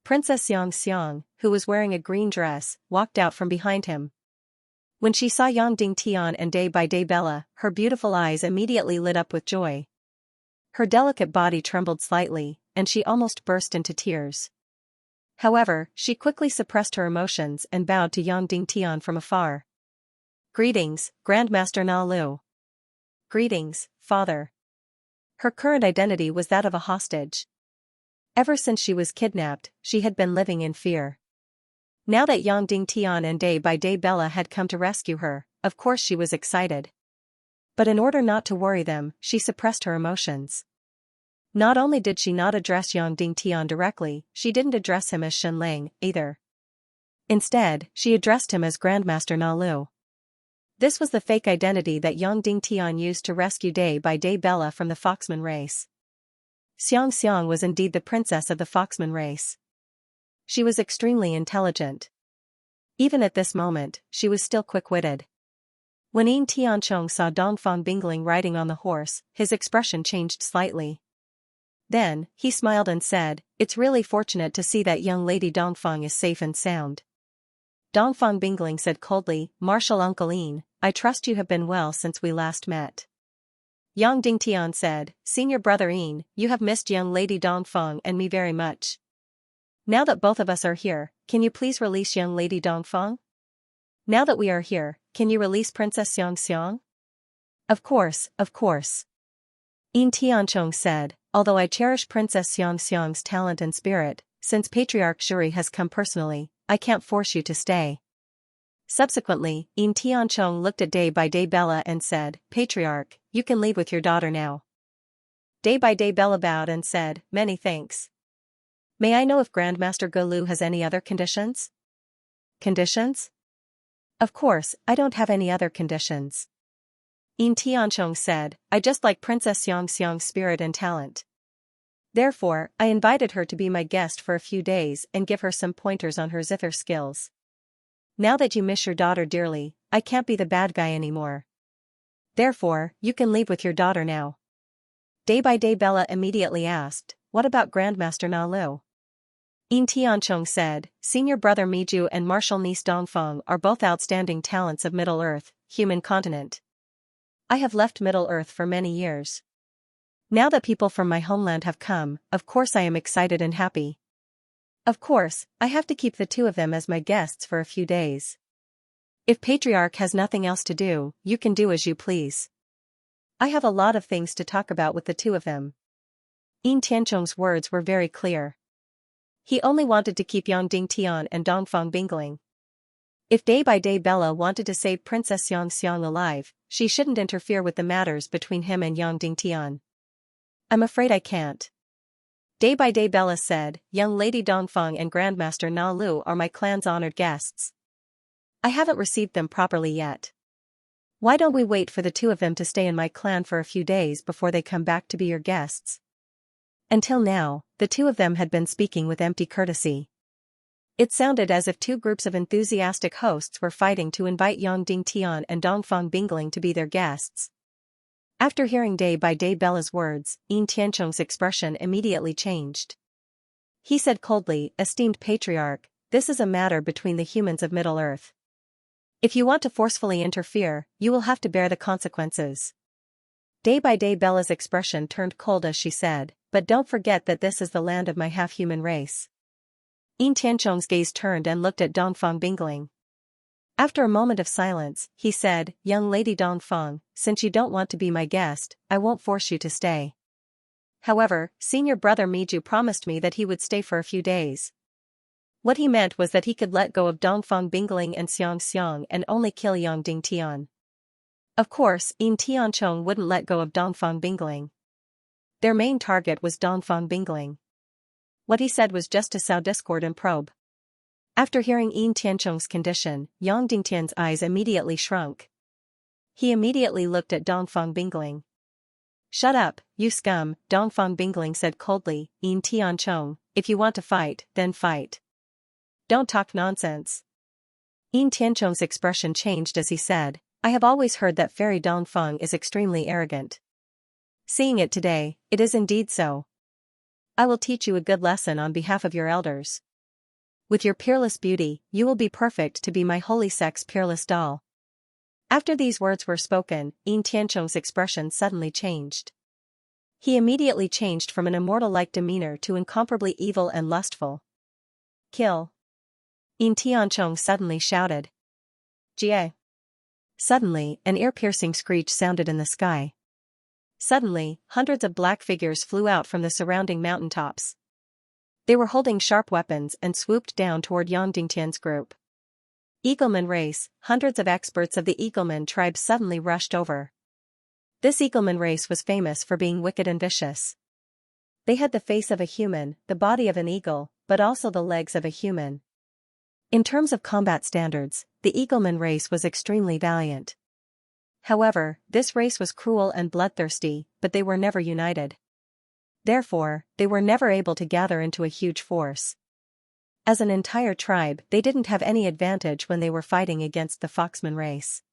Princess Xianxia, who was wearing a green dress, walked out from behind him. When she saw Yang Dingtian and day by day Bella, her beautiful eyes immediately lit up with joy. Her delicate body trembled slightly, and she almost burst into tears. However, she quickly suppressed her emotions and bowed to Yang Dingtian from afar. Greetings, Grandmaster Na Lu. Greetings, father. Her current identity was that of a hostage. Ever since she was kidnapped, she had been living in fear. Now that Yang Dingtian and day by day Bella had come to rescue her, of course she was excited. But in order not to worry them, she suppressed her emotions. Not only did she not address Yang Dingtian directly, she didn't address him as Shen Ling, either. Instead, she addressed him as Grandmaster Na Lu. This was the fake identity that Yang Dingtian used to rescue day by day Bella from the Foxman race. Xianxia was indeed the princess of the Foxman race. She was extremely intelligent. Even at this moment, she was still quick-witted. When Yin Tianchong saw Dongfang Bingling riding on the horse, his expression changed slightly. Then, he smiled and said, "It's really fortunate to see that young lady Dongfang is safe and sound." Dongfang Bingling said coldly, "Martial Uncle Yin, I trust you have been well since we last met." Yang Dingtian said, "Senior brother Yin, you have missed young lady Dongfang and me very much. Now that both of us are here, can you please release young lady Dongfang? Now that we are here, can you release Princess Xianxia?" Of course, of course. Yin Tianchong said, "Although I cherish Princess Xianxia's talent and spirit, since Patriarch Shuri has come personally, I can't force you to stay." Subsequently, Yin Tianchong looked at day by day Bella and said, "Patriarch, you can leave with your daughter now." Day by day Bella bowed and said, "Many thanks. May I know if Grandmaster Golu has any other conditions?" "Conditions? Of course, I don't have any other conditions." Yin Tianchong said, "I just like Princess Xianxia's spirit and talent. Therefore, I invited her to be my guest for a few days and give her some pointers on her zither skills. Now that you miss your daughter dearly, I can't be the bad guy anymore. Therefore, you can leave with your daughter now." Day by day Bella immediately asked, "What about Grandmaster Na Lu?" Yin Tianchong said, "Senior brother Miju and martial niece Dongfang are both outstanding talents of Middle Earth, human continent. I have left Middle Earth for many years. Now that people from my homeland have come, of course I am excited and happy. Of course, I have to keep the two of them as my guests for a few days. If Patriarch has nothing else to do, you can do as you please. I have a lot of things to talk about with the two of them." Yin Tianchong's words were very clear. He only wanted to keep Yang Dingtian and Dongfang Bingling. If day by day Bella wanted to save Princess Xianxia alive, she shouldn't interfere with the matters between him and Yang Dingtian. "I'm afraid I can't." Day by day Bella said, "Young lady Dongfang and Grandmaster Na Lu are my clan's honored guests. I haven't received them properly yet. Why don't we wait for the two of them to stay in my clan for a few days before they come back to be your guests?" Until now, the two of them had been speaking with empty courtesy. It sounded as if two groups of enthusiastic hosts were fighting to invite Yang Dingtian and Dongfang Bingling to be their guests. After hearing day by day Bella's words, Yin Tianchong's expression immediately changed. He said coldly, "Esteemed Patriarch, this is a matter between the humans of Middle-earth. If you want to forcefully interfere, you will have to bear the consequences. Day by day Bella's expression turned cold as she said, but don't forget that this is the land of my half-human race. Yin Tianchong's gaze turned and looked at Dongfang Bingling. After a moment of silence, he said, young lady Dongfang, since you don't want to be my guest, I won't force you to stay. However, senior brother Miju promised me that he would stay for a few days. What he meant was that he could let go of Dongfang Bingling and Xianxia and only kill Yang Dingtian. Of course, Yin Tianchong wouldn't let go of Dongfang Bingling. Their main target was Dongfang Bingling. What he said was just to sow discord and probe. After hearing Yin Tianchong's condition, Yang Dingtian's eyes immediately shrunk. He immediately looked at Dongfang Bingling. Shut up, you scum, Dongfang Bingling said coldly, Yin Tianchong, if you want to fight, then fight. Don't talk nonsense. Yin Tianchong's expression changed as he said, I have always heard that Fairy Dongfang is extremely arrogant. Seeing it today, it is indeed so. I will teach you a good lesson on behalf of your elders. With your peerless beauty, you will be perfect to be my holy sex peerless doll. After these words were spoken, Yin Tianchong's expression suddenly changed. He immediately changed from an immortal-like demeanor to incomparably evil and lustful. Kill! Yin Tianchong suddenly shouted. Jie! Suddenly, an ear-piercing screech sounded in the sky. Suddenly, hundreds of black figures flew out from the surrounding mountaintops. They were holding sharp weapons and swooped down toward Yang Dingtian's group. Eagleman race, hundreds of experts of the Eagleman tribe suddenly rushed over. This Eagleman race was famous for being wicked and vicious. They had the face of a human, the body of an eagle, but also the legs of a human. In terms of combat standards, the Eagleman race was extremely valiant. However, this race was cruel and bloodthirsty, but they were never united. Therefore, they were never able to gather into a huge force. As an entire tribe, they didn't have any advantage when they were fighting against the Foxman race.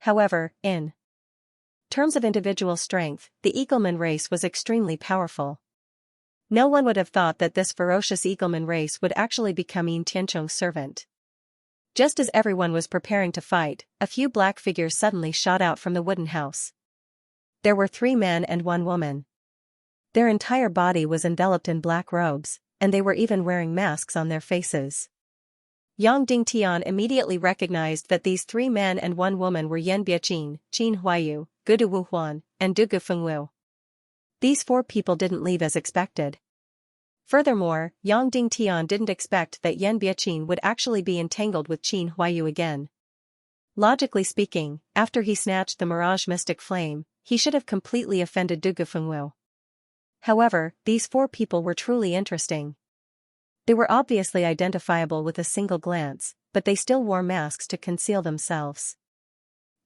However, in terms of individual strength, the Eagleman race was extremely powerful. No one would have thought that this ferocious Eagleman race would actually become Yin Tianchong's servant. Just as everyone was preparing to fight, a few black figures suddenly shot out from the wooden house. There were 3 men and 1 woman. Their entire body was enveloped in black robes, and they were even wearing masks on their faces. Yang Dingtian immediately recognized that these 3 men and 1 woman were Yan Biaqin, Qin Huayu, Gudu Wuhuan, and Dugu Fengwu. These 4 people didn't leave as expected. Furthermore, Yang Dingtian didn't expect that Yan Biaqin would actually be entangled with Qin Huayu again. Logically speaking, after he snatched the Mirage Mystic Flame, he should have completely offended Dugu Fengwu. However, these 4 people were truly interesting. They were obviously identifiable with a single glance, but they still wore masks to conceal themselves.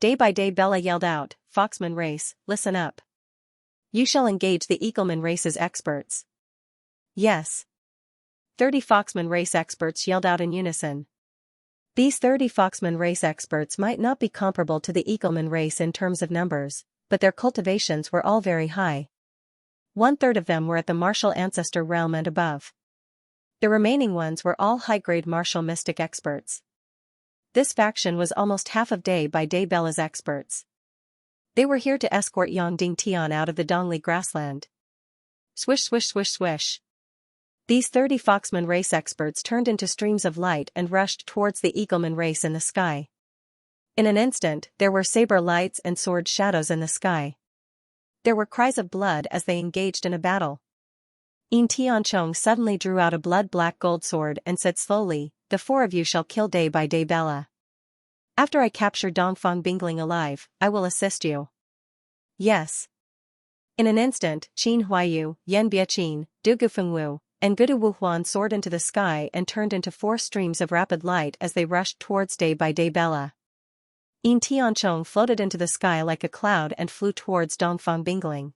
Day by day Bella yelled out, Foxman race, listen up. You shall engage the Eagleman race's experts. Yes. 30 Foxman race experts yelled out in unison. These 30 Foxman race experts might not be comparable to the Eagleman race in terms of numbers, but their cultivations were all very high. 1/3 of them were at the martial ancestor realm and above. The remaining ones were all high-grade martial mystic experts. This faction was almost half of Day by Day Bella's experts. They were here to escort Yang Dingtian out of the Dongli grassland. Swish swish swish swish. These 30 Foxman race experts turned into streams of light and rushed towards the Eagleman race in the sky. In an instant, there were saber lights and sword shadows in the sky. There were cries of blood as they engaged in a battle. Yin Tianchong suddenly drew out a blood-black gold sword and said slowly, the 4 of you shall kill Day by Day Bella. After I capture Dongfang Bingling alive, I will assist you. Yes. In an instant, Qin Huayu, Yan Biaqin, Dugu Fengwu, and Gudu Wuhuan soared into the sky and turned into 4 streams of rapid light as they rushed towards Day by Day Bella. Yin Tianchong floated into the sky like a cloud and flew towards Dongfang Bingling.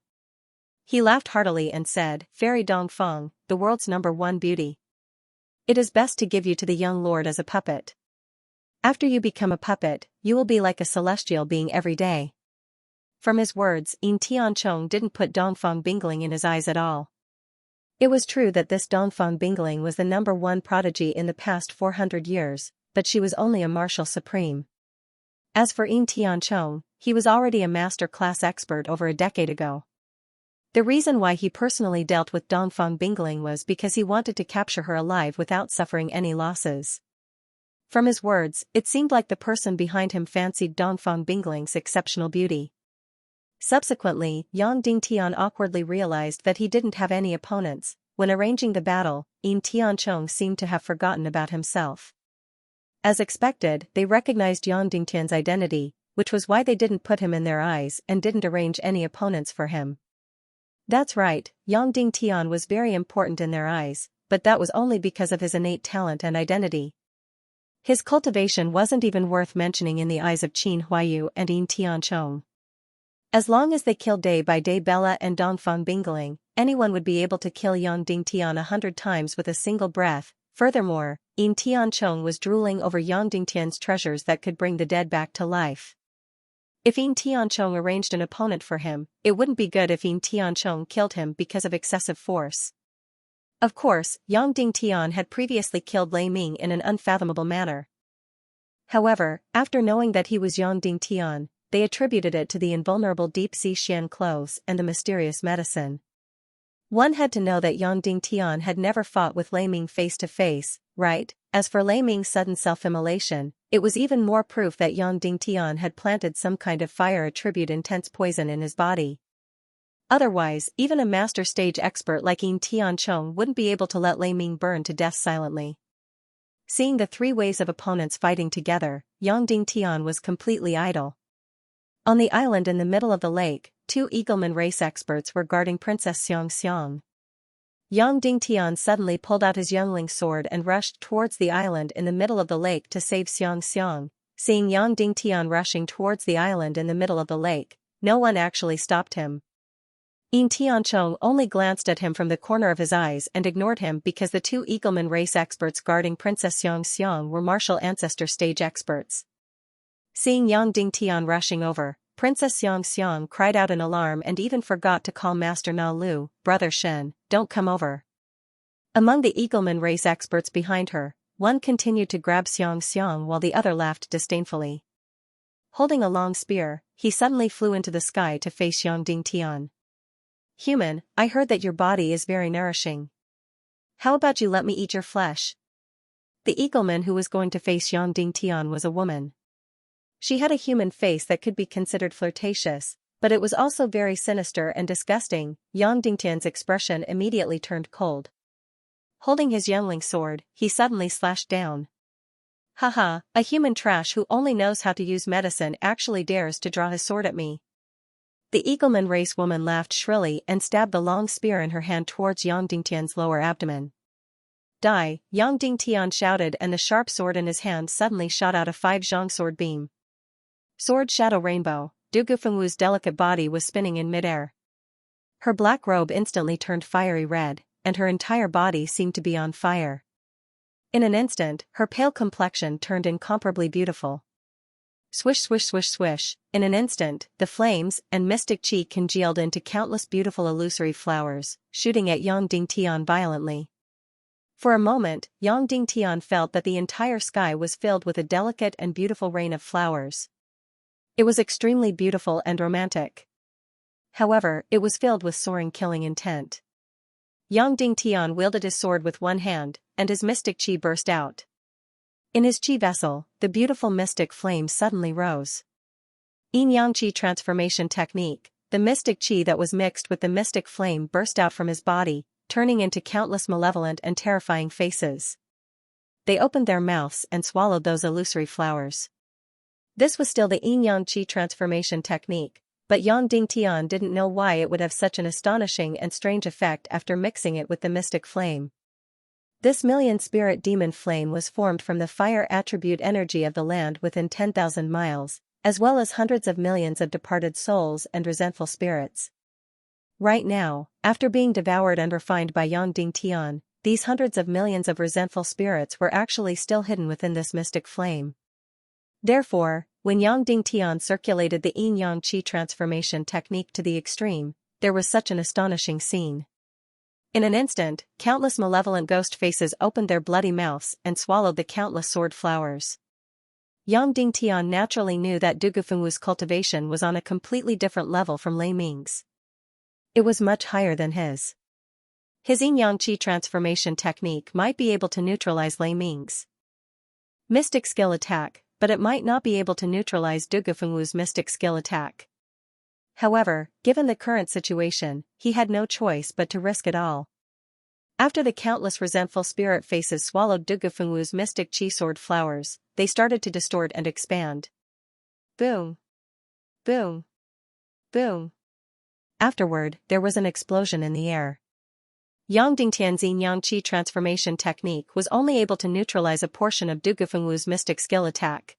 He laughed heartily and said, Fairy Dongfang, the world's #1 beauty. It is best to give you to the young lord as a puppet. After you become a puppet, you will be like a celestial being every day. From his words, Yin Tianchong didn't put Dongfang Bingling in his eyes at all. It was true that this Dongfang Bingling was the #1 prodigy in the past 400 years, but she was only a martial supreme. As for Yin Tianchong, he was already a master-class expert over a decade ago. The reason why he personally dealt with Dongfang Bingling was because he wanted to capture her alive without suffering any losses. From his words, it seemed like the person behind him fancied Dongfang Bingling's exceptional beauty. Subsequently, Yang Dingtian awkwardly realized that he didn't have any opponents. When arranging the battle, Yin Tianchong seemed to have forgotten about himself. As expected, they recognized Yang Dingtian's identity, which was why they didn't put him in their eyes and didn't arrange any opponents for him. That's right, Yang Dingtian was very important in their eyes, but that was only because of his innate talent and identity. His cultivation wasn't even worth mentioning in the eyes of Qin Huayu and Yin Tianchong. As long as they killed day by day Bella and Dongfang Bingling, anyone would be able to kill Yang Dingtian 100 times with a single breath. Furthermore, Yin Tianchong was drooling over Yang Dingtian's treasures that could bring the dead back to life. If Yin Tianchong arranged an opponent for him, it wouldn't be good if Yin Tianchong killed him because of excessive force. Of course, Yang Dingtian had previously killed Lei Ming in an unfathomable manner. However, after knowing that he was Yang Dingtian, they attributed it to the invulnerable deep-sea Xian clothes and the mysterious medicine. One had to know that Yang Dingtian had never fought with Lei Ming face-to-face, right? As for Lei Ming's sudden self-immolation, it was even more proof that Yang Dingtian had planted some kind of fire attribute intense poison in his body. Otherwise, even a master stage expert like Yin Tianchong wouldn't be able to let Lei Ming burn to death silently. Seeing the three waves of opponents fighting together, Yang Dingtian was completely idle. On the island in the middle of the lake, 2 Eagleman race experts were guarding Princess Xianxia. Yang Dingtian suddenly pulled out his youngling sword and rushed towards the island in the middle of the lake to save Xianxia. Seeing Yang Dingtian rushing towards the island in the middle of the lake, no one actually stopped him. Yin Tianchong only glanced at him from the corner of his eyes and ignored him because the 2 Eagleman race experts guarding Princess Xianxia were martial ancestor stage experts. Seeing Yang Dingtian rushing over, Princess Xianxia cried out in alarm and even forgot to call Master Na Lu, Brother Shen, don't come over. Among the Eagleman race experts behind her, one continued to grab Xianxia while the other laughed disdainfully. Holding a long spear, he suddenly flew into the sky to face Yang Dingtian. Human, I heard that your body is very nourishing. How about you let me eat your flesh? The Eagleman who was going to face Yang Dingtian was a woman. She had a human face that could be considered flirtatious, but it was also very sinister and disgusting. Yang Dingtian's expression immediately turned cold. Holding his youngling sword, he suddenly slashed down. Haha, a human trash who only knows how to use medicine actually dares to draw his sword at me. The Eagleman race woman laughed shrilly and stabbed the long spear in her hand towards Yang Dingtian's lower abdomen. Die, Yang Dingtian shouted, and the sharp sword in his hand suddenly shot out a 5-zhang sword beam. Sword Shadow Rainbow, Du Gufengwu's delicate body was spinning in midair. Her black robe instantly turned fiery red, and her entire body seemed to be on fire. In an instant, her pale complexion turned incomparably beautiful. Swish swish swish swish, in an instant, the flames and mystic chi congealed into countless beautiful illusory flowers, shooting at Yang Dingtian violently. For a moment, Yang Dingtian felt that the entire sky was filled with a delicate and beautiful rain of flowers. It was extremely beautiful and romantic. However, it was filled with soaring killing intent. Yang Dingtian wielded his sword with one hand, and his mystic chi burst out. In his chi vessel, the beautiful mystic flame suddenly rose. Yin-yang chi transformation technique, the mystic chi that was mixed with the mystic flame burst out from his body, turning into countless malevolent and terrifying faces. They opened their mouths and swallowed those illusory flowers. This was still the yin-yang chi transformation technique, but Yang Dingtian didn't know why it would have such an astonishing and strange effect after mixing it with the mystic flame. This million-spirit demon flame was formed from the fire attribute energy of the land within 10,000 miles, as well as hundreds of millions of departed souls and resentful spirits. Right now, after being devoured and refined by Yang Dingtian, these hundreds of millions of resentful spirits were actually still hidden within this mystic flame. Therefore, when Yang Dingtian circulated the yin-yang chi transformation technique to the extreme, there was such an astonishing scene. In an instant, countless malevolent ghost faces opened their bloody mouths and swallowed the countless sword flowers. Yang Dingtian naturally knew that Dugufengwu's cultivation was on a completely different level from Lei Ming's. It was much higher than his. His yin-yang qi transformation technique might be able to neutralize Lei Ming's mystic skill attack, but it might not be able to neutralize Dugufengwu's mystic skill attack. However, given the current situation, he had no choice but to risk it all. After the countless resentful spirit faces swallowed Dugufengwu's mystic qi sword flowers, they started to distort and expand. Boom! Boom! Boom! Afterward, there was an explosion in the air. Yang Dingtian's yin-yang qi transformation technique was only able to neutralize a portion of Dugufengwu's mystic skill attack.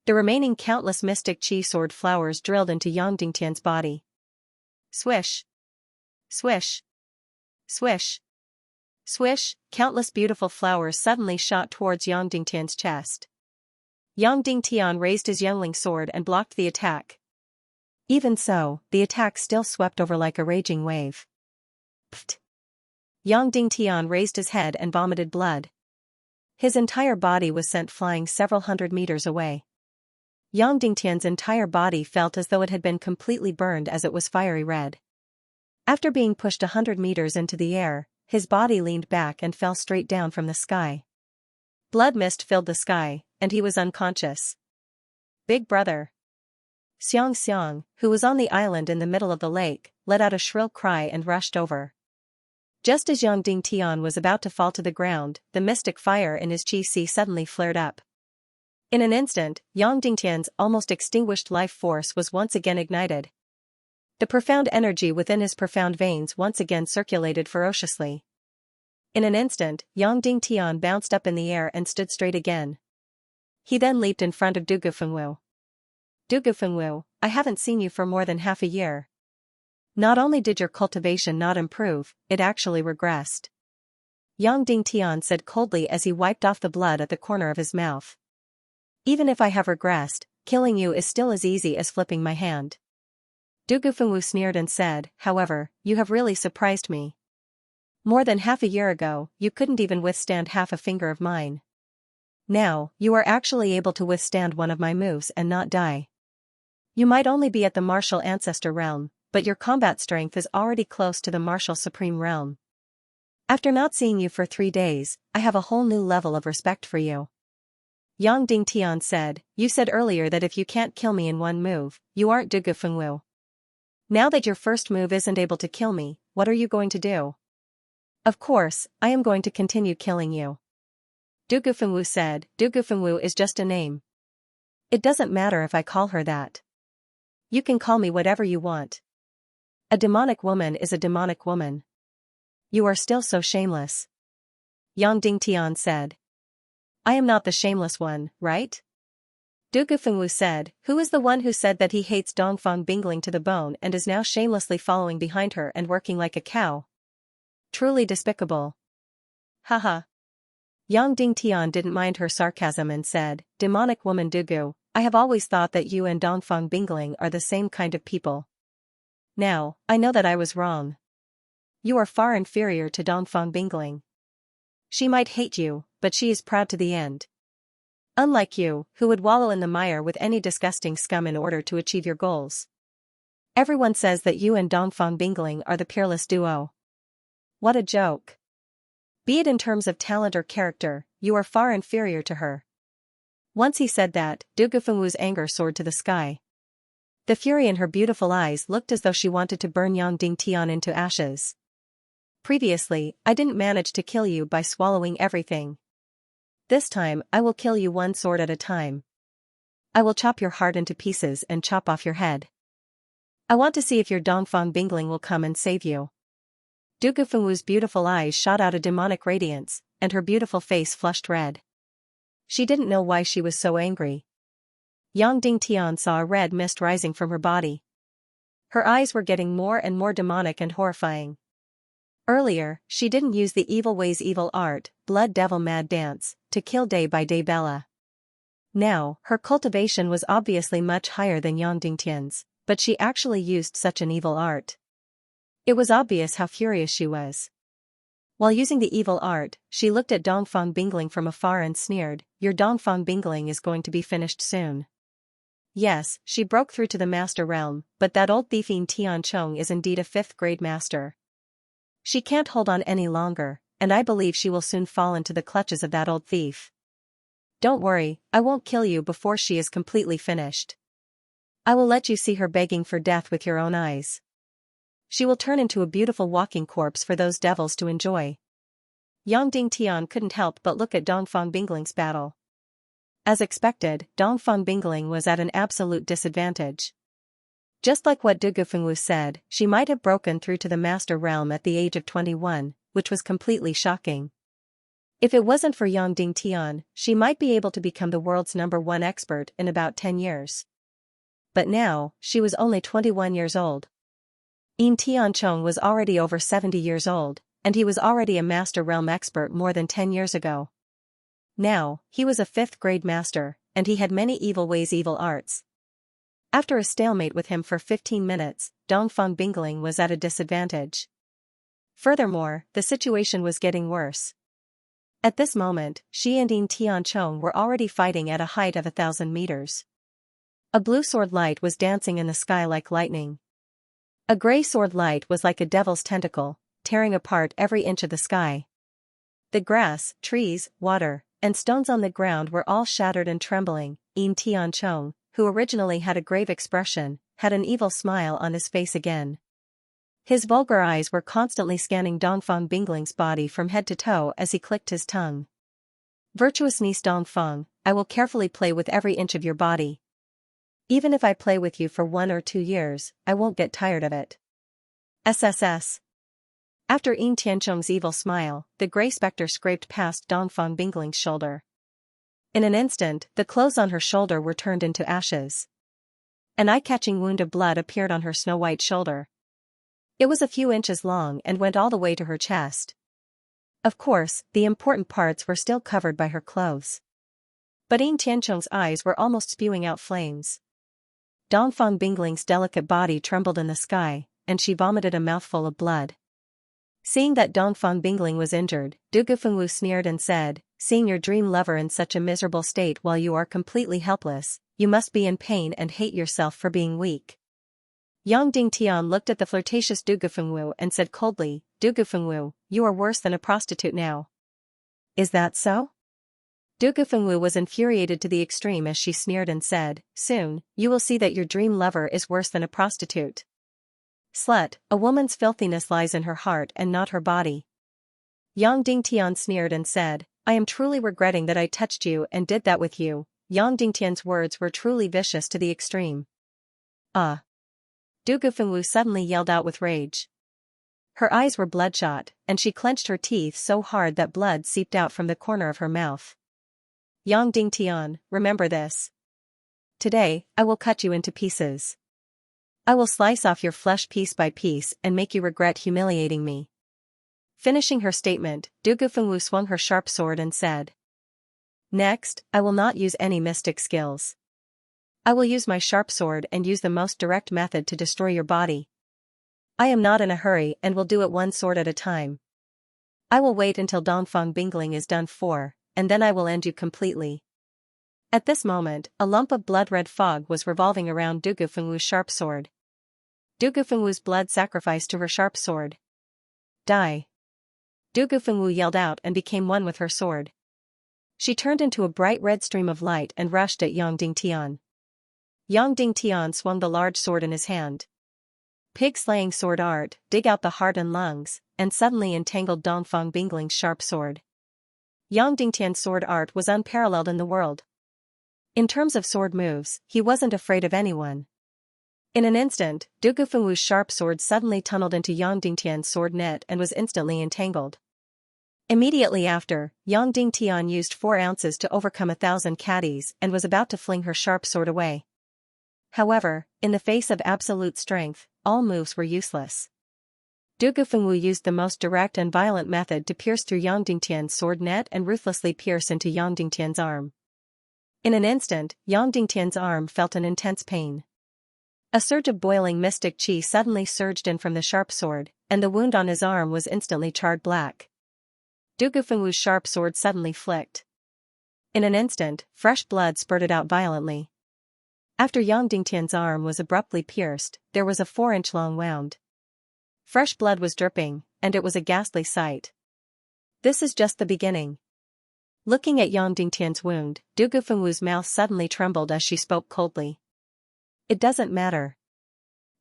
The remaining countless mystic qi sword flowers drilled into Yang Dingtian's body. Swish! Swish! Swish! Swish! Countless beautiful flowers suddenly shot towards Yang Dingtian's chest. Yang Dingtian raised his youngling sword and blocked the attack. Even so, the attack still swept over like a raging wave. Pfft! Yang Dingtian raised his head and vomited blood. His entire body was sent flying several hundred meters away. Yang Dingtian's entire body felt as though it had been completely burned as it was fiery red. After being pushed 100 meters into the air, his body leaned back and fell straight down from the sky. Blood mist filled the sky, and he was unconscious. Big brother. Xianxia, who was on the island in the middle of the lake, let out a shrill cry and rushed over. Just as Yang Dingtian was about to fall to the ground, the mystic fire in his qi suddenly flared up. In an instant, Yang Dingtian's almost extinguished life force was once again ignited. The profound energy within his profound veins once again circulated ferociously. In an instant, Yang Dingtian bounced up in the air and stood straight again. He then leaped in front of Dugufengwu. Dugufengwu, I haven't seen you for more than half a year. Not only did your cultivation not improve, it actually regressed. Yang Dingtian said coldly as he wiped off the blood at the corner of his mouth. Even if I have regressed, killing you is still as easy as flipping my hand. Dugufengwu sneered and said, however, you have really surprised me. More than half a year ago, you couldn't even withstand half a finger of mine. Now, you are actually able to withstand one of my moves and not die. You might only be at the martial ancestor realm, but your combat strength is already close to the martial supreme realm. After not seeing you for 3 days, I have a whole new level of respect for you. Yang Dingtian said, you said earlier that if you can't kill me in one move, you aren't Dugufengwu. Now that your first move isn't able to kill me, what are you going to do? Of course, I am going to continue killing you. Dugufengwu said, Dugufengwu is just a name. It doesn't matter if I call her that. You can call me whatever you want. A demonic woman is a demonic woman. You are still so shameless. Yang Dingtian said. I am not the shameless one, right? Dugufengwu said, who is the one who said that he hates Dongfang Bingling to the bone and is now shamelessly following behind her and working like a cow? Truly despicable. Haha. Yang Dingtian didn't mind her sarcasm and said, demonic woman Dugu, I have always thought that you and Dongfang Bingling are the same kind of people. Now, I know that I was wrong. You are far inferior to Dongfang Bingling. She might hate you, but she is proud to the end. Unlike you, who would wallow in the mire with any disgusting scum in order to achieve your goals. Everyone says that you and Dongfang Bingling are the peerless duo. What a joke. Be it in terms of talent or character, you are far inferior to her. Once he said that, Dugufengwu's anger soared to the sky. The fury in her beautiful eyes looked as though she wanted to burn Yang Dingtian into ashes. Previously, I didn't manage to kill you by swallowing everything. This time, I will kill you one sword at a time. I will chop your heart into pieces and chop off your head. I want to see if your Dongfang Bingling will come and save you. Dugufengwu's beautiful eyes shot out a demonic radiance, and her beautiful face flushed red. She didn't know why she was so angry. Yang Dingtian saw a red mist rising from her body. Her eyes were getting more and more demonic and horrifying. Earlier, she didn't use the evil ways evil art, blood devil mad dance, to kill day by day Bella. Now, her cultivation was obviously much higher than Yang Dingtian's, but she actually used such an evil art. It was obvious how furious she was. While using the evil art, she looked at Dongfang Bingling from afar and sneered, "Your Dongfang Bingling is going to be finished soon." Yes, she broke through to the master realm, but that old thief Yin Tianchong is indeed a 5th grade master. She can't hold on any longer, and I believe she will soon fall into the clutches of that old thief. Don't worry, I won't kill you before she is completely finished. I will let you see her begging for death with your own eyes. She will turn into a beautiful walking corpse for those devils to enjoy. Yang Dingtian couldn't help but look at Dongfang Bingling's battle. As expected, Dongfang Bingling was at an absolute disadvantage. Just like what Du Gufengwu said, she might have broken through to the master realm at the age of 21, which was completely shocking. If it wasn't for Yang Dingtian, she might be able to become the world's #1 expert in about 10 years. But now, she was only 21 years old. Yin Tianchong was already over 70 years old, and he was already a master realm expert more than 10 years ago. Now, he was a 5th grade master, and he had many evil ways, evil arts. After a stalemate with him for 15 minutes, Dongfang Bingling was at a disadvantage. Furthermore, the situation was getting worse. At this moment, she and Yin Tianchong were already fighting at a height of 1,000 meters. A blue sword light was dancing in the sky like lightning. A gray sword light was like a devil's tentacle, tearing apart every inch of the sky. The grass, trees, water, and stones on the ground were all shattered and trembling. Yin Tianchong, who originally had a grave expression, had an evil smile on his face again. His vulgar eyes were constantly scanning Dongfang Bingling's body from head to toe as he clicked his tongue. "Virtuous niece Dongfang, I will carefully play with every inch of your body. Even if I play with you for 1 or 2 years, I won't get tired of it. SSS." After Yin Tianchong's evil smile, the grey spectre scraped past Dongfang Bingling's shoulder. In an instant, the clothes on her shoulder were turned into ashes. An eye-catching wound of blood appeared on her snow-white shoulder. It was a few inches long and went all the way to her chest. Of course, the important parts were still covered by her clothes. But Yin Tianchong's eyes were almost spewing out flames. Dongfang Bingling's delicate body trembled in the sky, and she vomited a mouthful of blood. Seeing that Dongfang Bingling was injured, Du Gufengwu sneered and said, "Seeing your dream lover in such a miserable state while you are completely helpless, you must be in pain and hate yourself for being weak." Yang Dingtian looked at the flirtatious Du Gufengwu and said coldly, "Du Gufengwu, you are worse than a prostitute now." "Is that so?" Du Gufengwu was infuriated to the extreme as she sneered and said, "Soon, you will see that your dream lover is worse than a prostitute. Slut, a woman's filthiness lies in her heart and not her body." Yang Dingtian sneered and said, "I am truly regretting that I touched you and did that with you." Yang Dingtian's words were truly vicious to the extreme. "Ah!" Du Gufengwu suddenly yelled out with rage. Her eyes were bloodshot, and she clenched her teeth so hard that blood seeped out from the corner of her mouth. "Yang Dingtian, remember this. Today, I will cut you into pieces. I will slice off your flesh piece by piece and make you regret humiliating me." Finishing her statement, Du Gufengwu swung her sharp sword and said, "Next, I will not use any mystic skills. I will use my sharp sword and use the most direct method to destroy your body. I am not in a hurry and will do it one sword at a time. I will wait until Dongfang Bingling is done for, and then I will end you completely." At this moment, a lump of blood-red fog was revolving around Du Gufengwu's sharp sword. Du Gufengwu's blood sacrificed to her sharp sword. "Die!" Du Gufengwu yelled out and became one with her sword. She turned into a bright red stream of light and rushed at Yang Dingtian. Yang Dingtian swung the large sword in his hand. Pig-slaying sword art, dig out the heart and lungs, and suddenly entangled Dongfang Bingling's sharp sword. Yang Dingtian's sword art was unparalleled in the world. In terms of sword moves, he wasn't afraid of anyone. In an instant, Du Gufengwu's sharp sword suddenly tunneled into Yang Dingtian's sword net and was instantly entangled. Immediately after, Yang Dingtian used 4 ounces to overcome 1,000 caddies and was about to fling her sharp sword away. However, in the face of absolute strength, all moves were useless. Du Gufengwu used the most direct and violent method to pierce through Yang Dingtian's sword net and ruthlessly pierce into Yang Dingtian's arm. In an instant, Yang Dingtian's arm felt an intense pain. A surge of boiling mystic qi suddenly surged in from the sharp sword, and the wound on his arm was instantly charred black. Du Gufengwu's sharp sword suddenly flicked. In an instant, fresh blood spurted out violently. After Yang Dingtian's arm was abruptly pierced, there was a 4-inch-long wound. Fresh blood was dripping, and it was a ghastly sight. This is just the beginning. Looking at Yang Dingtian's wound, Du Gufengwu's mouth suddenly trembled as she spoke coldly. It doesn't matter.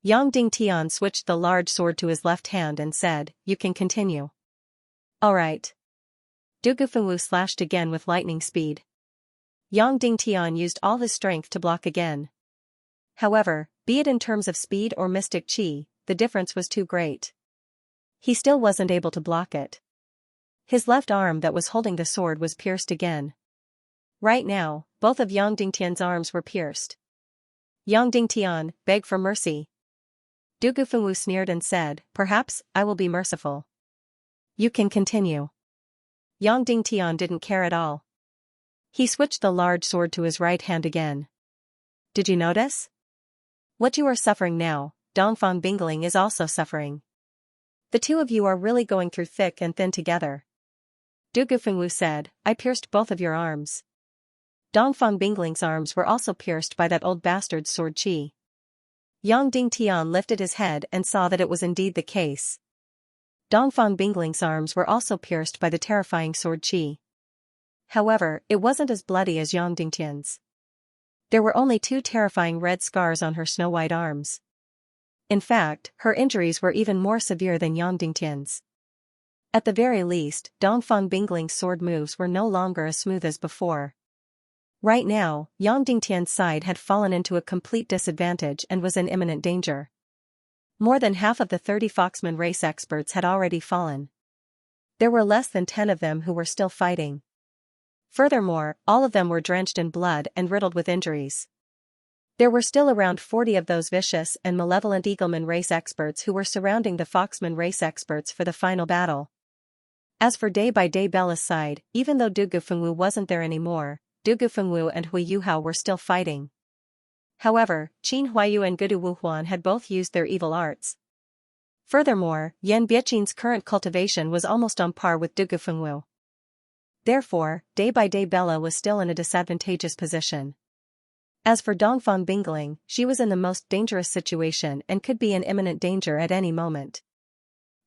Yang Dingtian switched the large sword to his left hand and said, "You can continue." "All right." Du Gufengwu slashed again with lightning speed. Yang Dingtian used all his strength to block again. However, be it in terms of speed or mystic qi, the difference was too great. He still wasn't able to block it. His left arm that was holding the sword was pierced again. Right now, both of Yang Dingtian's arms were pierced. Yang Dingtian, beg for mercy. Du Gufengwu sneered and said, "Perhaps, I will be merciful." "You can continue." Yang Dingtian didn't care at all. He switched the large sword to his right hand again. "Did you notice? What you are suffering now, Dongfang Bingling is also suffering. The two of you are really going through thick and thin together." Du Gufengwu said, "I pierced both of your arms." Dongfang Bingling's arms were also pierced by that old bastard's sword qi. Yang Dingtian lifted his head and saw that it was indeed the case. Dongfang Bingling's arms were also pierced by the terrifying sword qi. However, it wasn't as bloody as Yang Dingtian's. There were only 2 terrifying red scars on her snow-white arms. In fact, her injuries were even more severe than Yang Dingtian's. At the very least, Dongfang Bingling's sword moves were no longer as smooth as before. Right now, Yang Dingtian's side had fallen into a complete disadvantage and was in imminent danger. More than half of the 30 Foxman race experts had already fallen. There were less than 10 of them who were still fighting. Furthermore, all of them were drenched in blood and riddled with injuries. There were still around 40 of those vicious and malevolent Eagleman race experts who were surrounding the Foxman race experts for the final battle. As for Day by Day Bella's side, even though Du Gufengwu wasn't there anymore, Du Gufengwu and Hui Yuhao were still fighting. However, Qin Huayu and Gudu Wuhuan had both used their evil arts. Furthermore, Yan Biechin's current cultivation was almost on par with Du Gufengwu. Therefore, Day by Day Bella was still in a disadvantageous position. As for Dongfang Bingling, she was in the most dangerous situation and could be in imminent danger at any moment.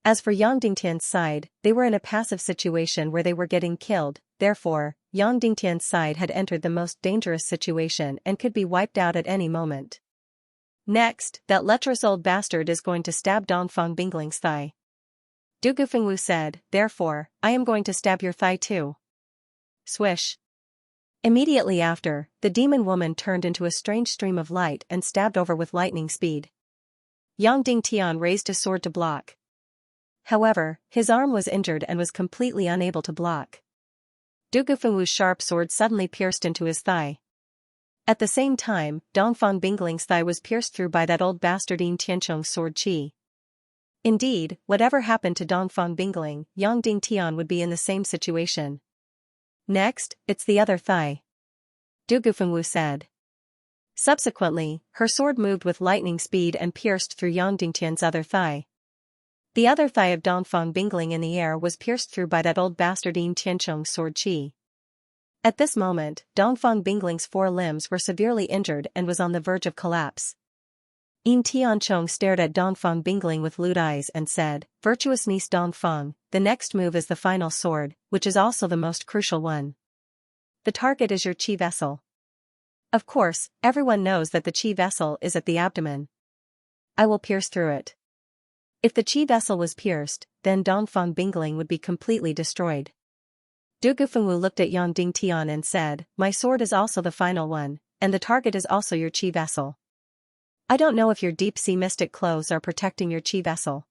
As for Yang Dingtian's side, they were in a passive situation where they were getting killed, therefore, Yang Dingtian's side had entered the most dangerous situation and could be wiped out at any moment. Next, that lecherous old bastard is going to stab Dongfang Bingling's thigh. Du Gufengwu said, "Therefore, I am going to stab your thigh too." Swish. Immediately after, the demon woman turned into a strange stream of light and stabbed over with lightning speed. Yang Dingtian raised his sword to block. However, his arm was injured and was completely unable to block. Du Gufengwu's sharp sword suddenly pierced into his thigh. At the same time, Dongfang Bingling's thigh was pierced through by that old bastard Yin Tiancheng's sword qi. Indeed, whatever happened to Dongfang Bingling, Yang Dingtian would be in the same situation. "Next, it's the other thigh," Du Gufengwu said. Subsequently, her sword moved with lightning speed and pierced through Yang Dingtian's other thigh. The other thigh of Dongfang Bingling in the air was pierced through by that old bastard Yin Tiancheng's sword qi. At this moment, Dongfang Bingling's 4 limbs were severely injured and was on the verge of collapse. Yin Tiancheng stared at Dongfang Bingling with lewd eyes and said, "Virtuous niece Dongfang, the next move is the final sword, which is also the most crucial one. The target is your qi vessel. Of course, everyone knows that the qi vessel is at the abdomen. I will pierce through it." If the qi vessel was pierced, then Dongfang Bingling would be completely destroyed. Du Gufengwu looked at Yang Dingtian and said, "My sword is also the final one, and the target is also your qi vessel. I don't know if your deep-sea mystic clothes are protecting your qi vessel."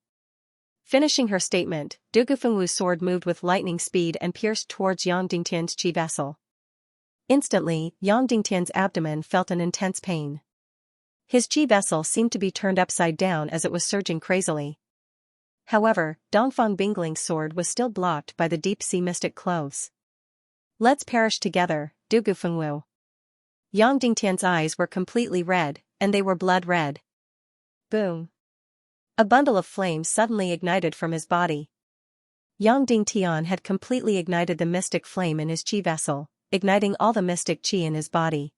Finishing her statement, Du Gufengwu's sword moved with lightning speed and pierced towards Yang Dingtian's qi vessel. Instantly, Yang Dingtian's abdomen felt an intense pain. His qi vessel seemed to be turned upside down as it was surging crazily. However, Dongfang Bingling's sword was still blocked by the deep-sea mystic clothes. "Let's perish together, Du Gufengwu." Yang Dingtian's eyes were completely red, and they were blood red. Boom. A bundle of flames suddenly ignited from his body. Yang Dingtian had completely ignited the mystic flame in his chi vessel, igniting all the mystic chi in his body.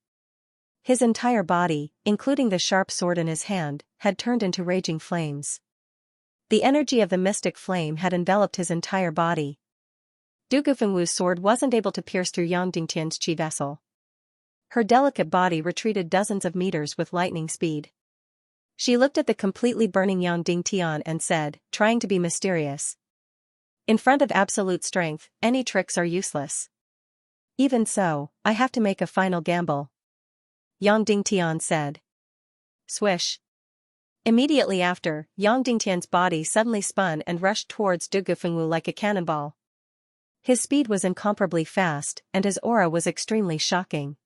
His entire body, including the sharp sword in his hand, had turned into raging flames. The energy of the mystic flame had enveloped his entire body. Du Gufengwu's sword wasn't able to pierce through Yang Dingtian's chi vessel. Her delicate body retreated dozens of meters with lightning speed. She looked at the completely burning Yang Dingtian and said, trying to be mysterious. In front of absolute strength, any tricks are useless. Even so, I have to make a final gamble. Yang Dingtian said. Swish. Immediately after, Yang Dingtian's body suddenly spun and rushed towards Du Gufengwu like a cannonball. His speed was incomparably fast, and his aura was extremely shocking.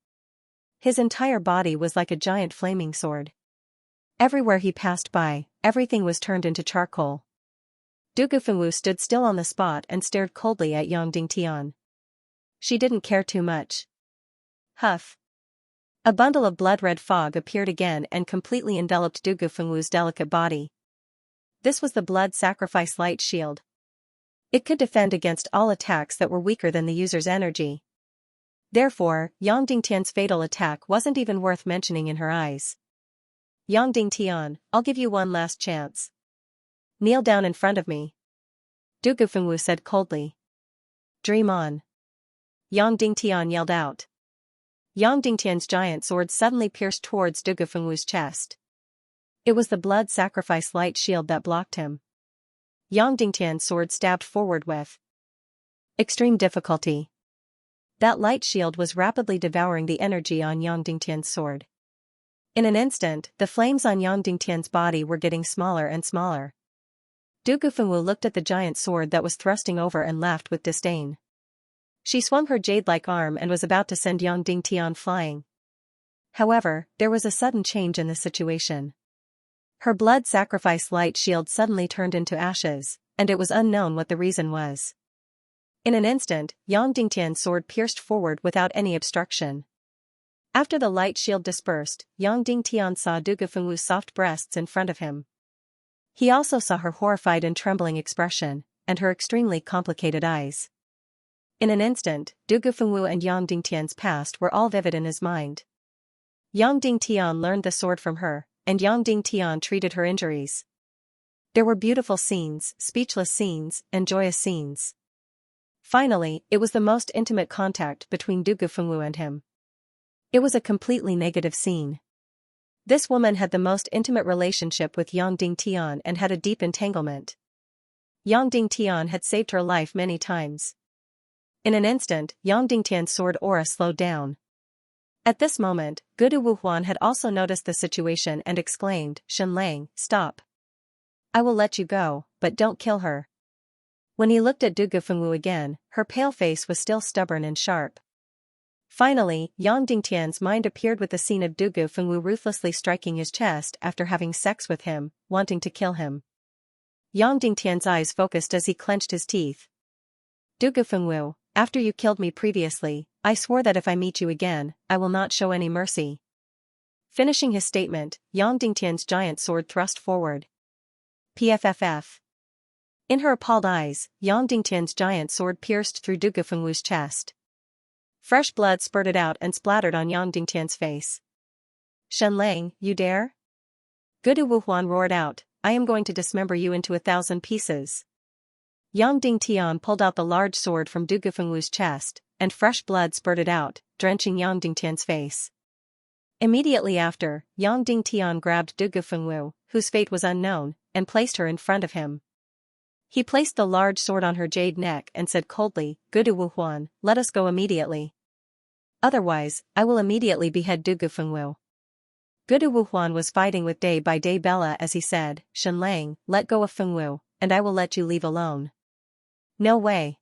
His entire body was like a giant flaming sword. Everywhere he passed by, everything was turned into charcoal. Du Gufengwu stood still on the spot and stared coldly at Yang Dingtian. She didn't care too much. Huff. A bundle of blood-red fog appeared again and completely enveloped Du Gufengwu's delicate body. This was the blood sacrifice light shield. It could defend against all attacks that were weaker than the user's energy. Therefore, Yang Dingtian's fatal attack wasn't even worth mentioning in her eyes. Yang Dingtian, I'll give you one last chance. Kneel down in front of me. Du Gufengwu said coldly. Dream on. Yang Dingtian yelled out. Yang Dingtian's giant sword suddenly pierced towards Du Gufengwu's chest. It was the blood sacrifice light shield that blocked him. Yang Dingtian's sword stabbed forward with extreme difficulty. That light shield was rapidly devouring the energy on Yang Dingtian's sword. In an instant, the flames on Yang Dingtian's body were getting smaller and smaller. Du Gufengwu looked at the giant sword that was thrusting over and laughed with disdain. She swung her jade-like arm and was about to send Yang Dingtian flying. However, there was a sudden change in the situation. Her blood sacrifice light shield suddenly turned into ashes, and it was unknown what the reason was. In an instant, Yang Dingtian's sword pierced forward without any obstruction. After the light shield dispersed, Yang Dingtian saw Du Gufengwu's soft breasts in front of him. He also saw her horrified and trembling expression, and her extremely complicated eyes. In an instant, Du Gufengwu and Yang Dingtian's past were all vivid in his mind. Yang Dingtian learned the sword from her, and Yang Dingtian treated her injuries. There were beautiful scenes, speechless scenes, and joyous scenes. Finally, it was the most intimate contact between Du Gufengwu and him. It was a completely negative scene. This woman had the most intimate relationship with Yang Dingtian and had a deep entanglement. Yang Dingtian had saved her life many times. In an instant, Yang Dingtian's sword aura slowed down. At this moment, Gudu Wuhuan had also noticed the situation and exclaimed, Shenlang, stop. I will let you go, but don't kill her. When he looked at Du Gufengwu again, her pale face was still stubborn and sharp. Finally, Yang Dingtian's mind appeared with the scene of Du Gufengwu ruthlessly striking his chest after having sex with him, wanting to kill him. Yang Dingtian's eyes focused as he clenched his teeth. Du Gufengwu, after you killed me previously, I swore that if I meet you again, I will not show any mercy. Finishing his statement, Yang Dingtian's giant sword thrust forward. PFFF. In her appalled eyes, Yang Dingtian's giant sword pierced through Du Gufengwu's chest. Fresh blood spurted out and splattered on Yang Dingtian's face. Shenlang, you dare? Gudu Wuhuan roared out, I am going to dismember you into 1,000 pieces. Yang Dingtian pulled out the large sword from Du Gufengwu's chest, and fresh blood spurted out, drenching Yang Dingtian's face. Immediately after, Yang Dingtian grabbed Du Gufengwu, whose fate was unknown, and placed her in front of him. He placed the large sword on her jade neck and said coldly, Gudu Wuhuan, let us go immediately. Otherwise, I will immediately behead Du Gufengwu. Gudu Wuhuan was fighting with day by day Bella as he said, Shenlang, let go of Fengwu, and I will let you leave alone. No way.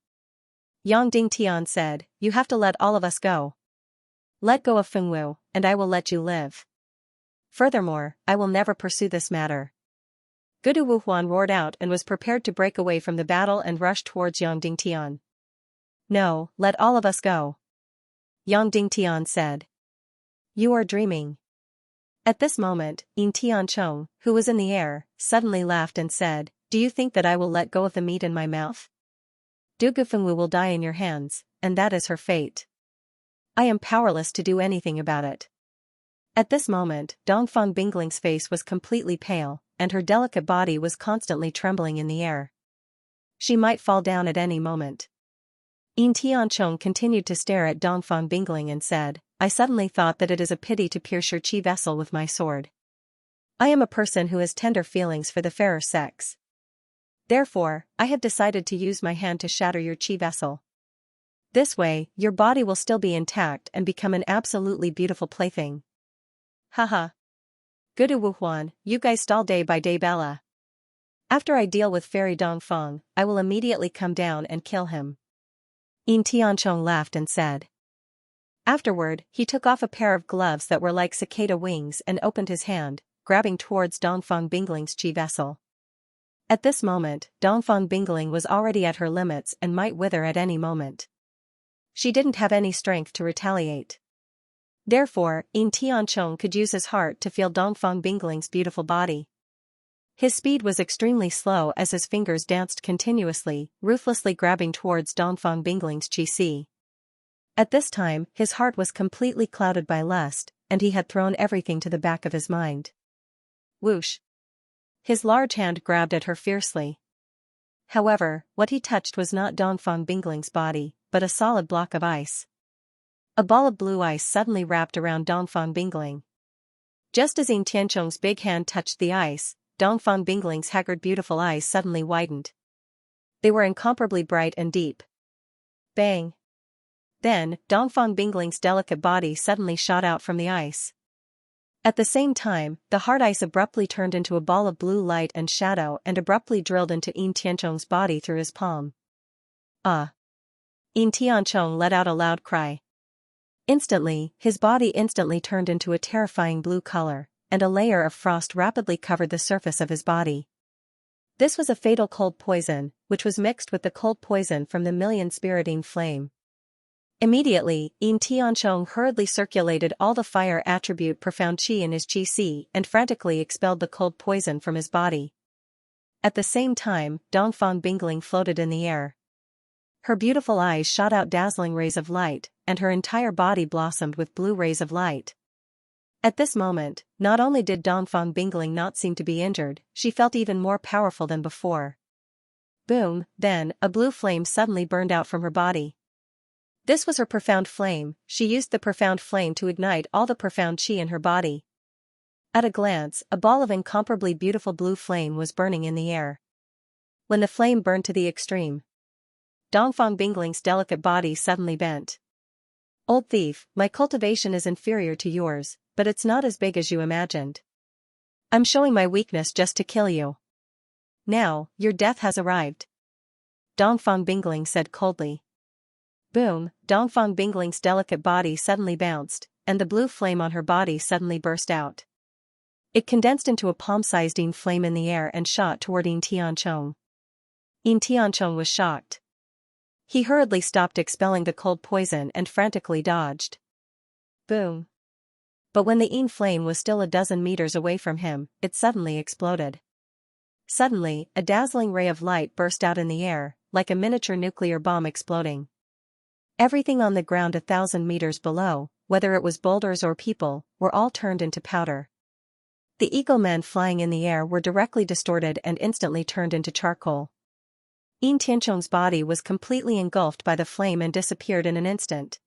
Yang Dingtian said, you have to let all of us go. Let go of Fengwu, and I will let you live. Furthermore, I will never pursue this matter. Gudu Wuhuan roared out and was prepared to break away from the battle and rush towards Yang Dingtian. No, let all of us go. Yang Dingtian said. You are dreaming. At this moment, Yin Tianchong, who was in the air, suddenly laughed and said, do you think that I will let go of the meat in my mouth? Du Gufengwu will die in your hands, and that is her fate. I am powerless to do anything about it. At this moment, Dongfang Bingling's face was completely pale, and her delicate body was constantly trembling in the air. She might fall down at any moment. Yin Tianchong continued to stare at Dongfang Bingling and said, I suddenly thought that it is a pity to pierce your qi vessel with my sword. I am a person who has tender feelings for the fairer sex. Therefore, I have decided to use my hand to shatter your qi vessel. This way, your body will still be intact and become an absolutely beautiful plaything. Haha. Gudu Wuhuan, you guys stall day by day Bella. After I deal with Fairy Dongfang, I will immediately come down and kill him. Yin Tianchong laughed and said. Afterward, he took off a pair of gloves that were like cicada wings and opened his hand, grabbing towards Dongfang Bingling's qi vessel. At this moment, Dongfang Bingling was already at her limits and might wither at any moment. She didn't have any strength to retaliate. Therefore, Yin Tianchong could use his heart to feel Dongfang Bingling's beautiful body. His speed was extremely slow as his fingers danced continuously, ruthlessly grabbing towards Dongfang Bingling's qi. At this time, his heart was completely clouded by lust, and he had thrown everything to the back of his mind. Whoosh! His large hand grabbed at her fiercely. However, what he touched was not Dongfang Bingling's body, but a solid block of ice. A ball of blue ice suddenly wrapped around Dongfang Bingling. Just as Yin Tianchong's big hand touched the ice, Dongfang Bingling's haggard beautiful eyes suddenly widened. They were incomparably bright and deep. Bang! Then, Dongfang Bingling's delicate body suddenly shot out from the ice. At the same time, the hard ice abruptly turned into a ball of blue light and shadow and abruptly drilled into Yin Tianchong's body through his palm. Ah! Yin Tianchong let out a loud cry. Instantly, his body instantly turned into a terrifying blue color, and a layer of frost rapidly covered the surface of his body. This was a fatal cold poison, which was mixed with the cold poison from the million-spiriting flame. Immediately, Yin Tianchong hurriedly circulated all the fire attribute profound qi in his qi and frantically expelled the cold poison from his body. At the same time, Dongfang Bingling floated in the air. Her beautiful eyes shot out dazzling rays of light, and her entire body blossomed with blue rays of light. At this moment, not only did Dongfang Bingling not seem to be injured, she felt even more powerful than before. Boom, then, a blue flame suddenly burned out from her body. This was her profound flame. She used the profound flame to ignite all the profound qi in her body. At a glance, a ball of incomparably beautiful blue flame was burning in the air. When the flame burned to the extreme, Dongfang Bingling's delicate body suddenly bent. Old thief, my cultivation is inferior to yours, but it's not as big as you imagined. I'm showing my weakness just to kill you. Now, your death has arrived. Dongfang Bingling said coldly. Boom, Dongfang Bingling's delicate body suddenly bounced, and the blue flame on her body suddenly burst out. It condensed into a palm-sized Yin flame in the air and shot toward Yin Tianchong. Yin Tianchong was shocked. He hurriedly stopped expelling the cold poison and frantically dodged. Boom. But when the Yin flame was still a dozen meters away from him, it suddenly exploded. Suddenly, a dazzling ray of light burst out in the air, like a miniature nuclear bomb exploding. Everything on the ground 1,000 meters below, whether it was boulders or people, were all turned into powder. The eagle men flying in the air were directly distorted and instantly turned into charcoal. Yin Tianchong's body was completely engulfed by the flame and disappeared in an instant.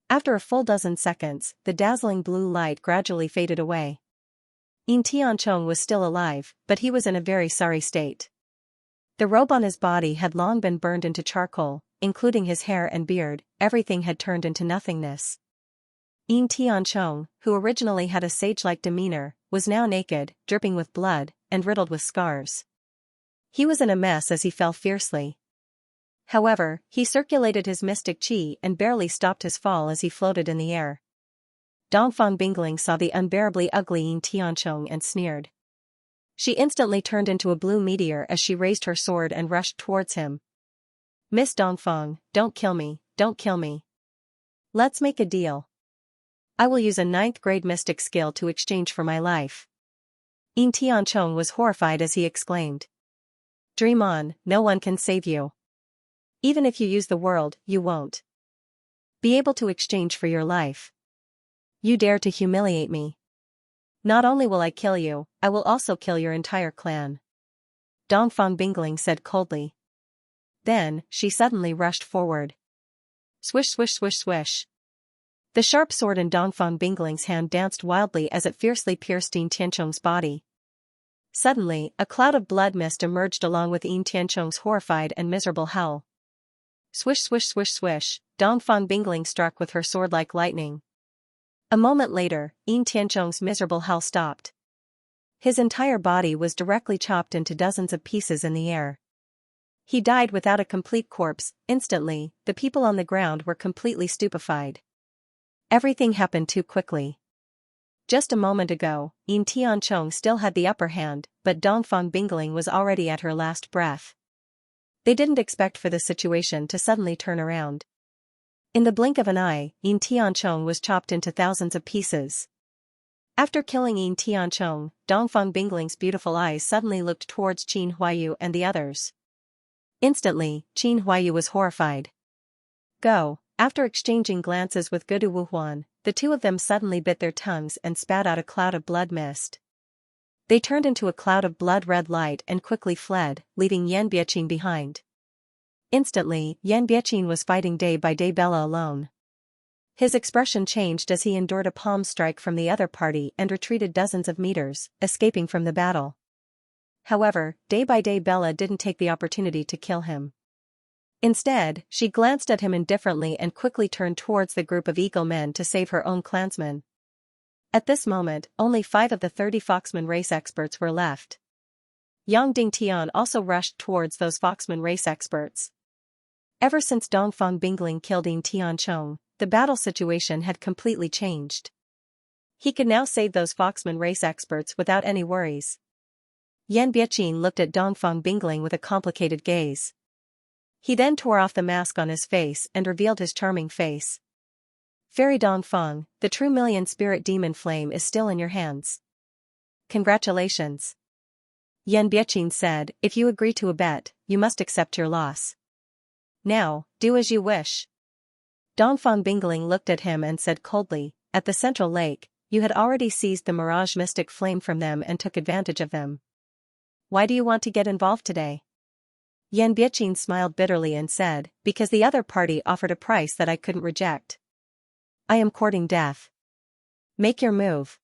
After a full dozen seconds, the dazzling blue light gradually faded away. Yin Tianchong was still alive, but he was in a very sorry state. The robe on his body had long been burned into charcoal, including his hair and beard. Everything had turned into nothingness. Yin Tianchong, who originally had a sage-like demeanor, was now naked, dripping with blood, and riddled with scars. He was in a mess as he fell fiercely. However, he circulated his mystic qi and barely stopped his fall as he floated in the air. Dongfang Bingling saw the unbearably ugly Yin Tianchong and sneered. She instantly turned into a blue meteor as she raised her sword and rushed towards him. Miss Dongfang, don't kill me, don't kill me. Let's make a deal. I will use a 9th grade mystic skill to exchange for my life. Yin Tianchong was horrified as he exclaimed. Dream on, no one can save you. Even if you use the world, you won't be able to exchange for your life. You dare to humiliate me. Not only will I kill you, I will also kill your entire clan. Dongfang Bingling said coldly. Then, she suddenly rushed forward. Swish swish swish swish. The sharp sword in Dongfang Bingling's hand danced wildly as it fiercely pierced Yin Tiancheng's body. Suddenly, a cloud of blood mist emerged along with Yin Tiancheng's horrified and miserable howl. Swish swish swish swish, Dongfang Bingling struck with her sword like lightning. A moment later, Yin Tiancheng's miserable howl stopped. His entire body was directly chopped into dozens of pieces in the air. He died without a complete corpse. Instantly, the people on the ground were completely stupefied. Everything happened too quickly. Just a moment ago, Yin Tiancheng still had the upper hand, but Dongfang Bingling was already at her last breath. They didn't expect for the situation to suddenly turn around. In the blink of an eye, Yin Tiancheng was chopped into thousands of pieces. After killing Yin Tiancheng, Dongfang Bingling's beautiful eyes suddenly looked towards Qin Huayu and the others. Instantly, Qin Huayu was horrified. Go. After exchanging glances with Gudu Wuhuan, the two of them suddenly bit their tongues and spat out a cloud of blood mist. They turned into a cloud of blood-red light and quickly fled, leaving Yan Biaqin behind. Instantly, Yan Biaqin was fighting day by day Bella alone. His expression changed as he endured a palm strike from the other party and retreated dozens of meters, escaping from the battle. However, day by day Bella didn't take the opportunity to kill him. Instead, she glanced at him indifferently and quickly turned towards the group of eagle men to save her own clansmen. At this moment, only 5 of the 30 Foxman race experts were left. Yang Dingtian also rushed towards those Foxman race experts. Ever since Dongfang Bingling killed Yin Tiancheng, the battle situation had completely changed. He could now save those Foxman race experts without any worries. Yan Biaqin looked at Dongfang Bingling with a complicated gaze. He then tore off the mask on his face and revealed his charming face. Fairy Dongfang, the true million-spirit demon flame is still in your hands. Congratulations. Yan Biaqin said, if you agree to a bet, you must accept your loss. Now, do as you wish. Dongfang Bingling looked at him and said coldly, at the central lake, you had already seized the mirage mystic flame from them and took advantage of them. Why do you want to get involved today? Yan Biaqin smiled bitterly and said, because the other party offered a price that I couldn't reject. I am courting death. Make your move.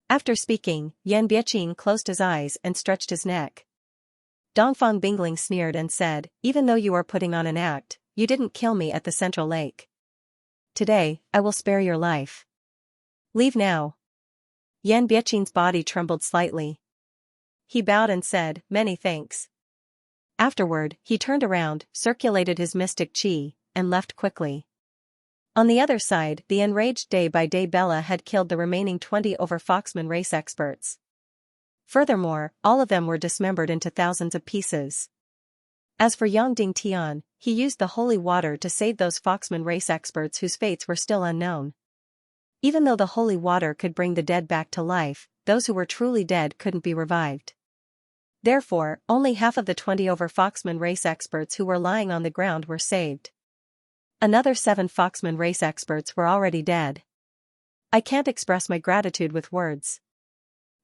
After speaking, Yan Biaqin closed his eyes and stretched his neck. Dongfang Bingling sneered and said, even though you are putting on an act, you didn't kill me at the central lake. Today, I will spare your life. Leave now. Yan Biaqin's body trembled slightly. He bowed and said, many thanks. Afterward, he turned around, circulated his mystic qi, and left quickly. On the other side, the enraged day by day Bella had killed the remaining 20 over Foxman race experts. Furthermore, all of them were dismembered into thousands of pieces. As for Yang Dingtian, he used the holy water to save those Foxman race experts whose fates were still unknown. Even though the holy water could bring the dead back to life, those who were truly dead couldn't be revived. Therefore, only half of the 20 over Foxman race experts who were lying on the ground were saved. Another 7 Foxman race experts were already dead. I can't express my gratitude with words.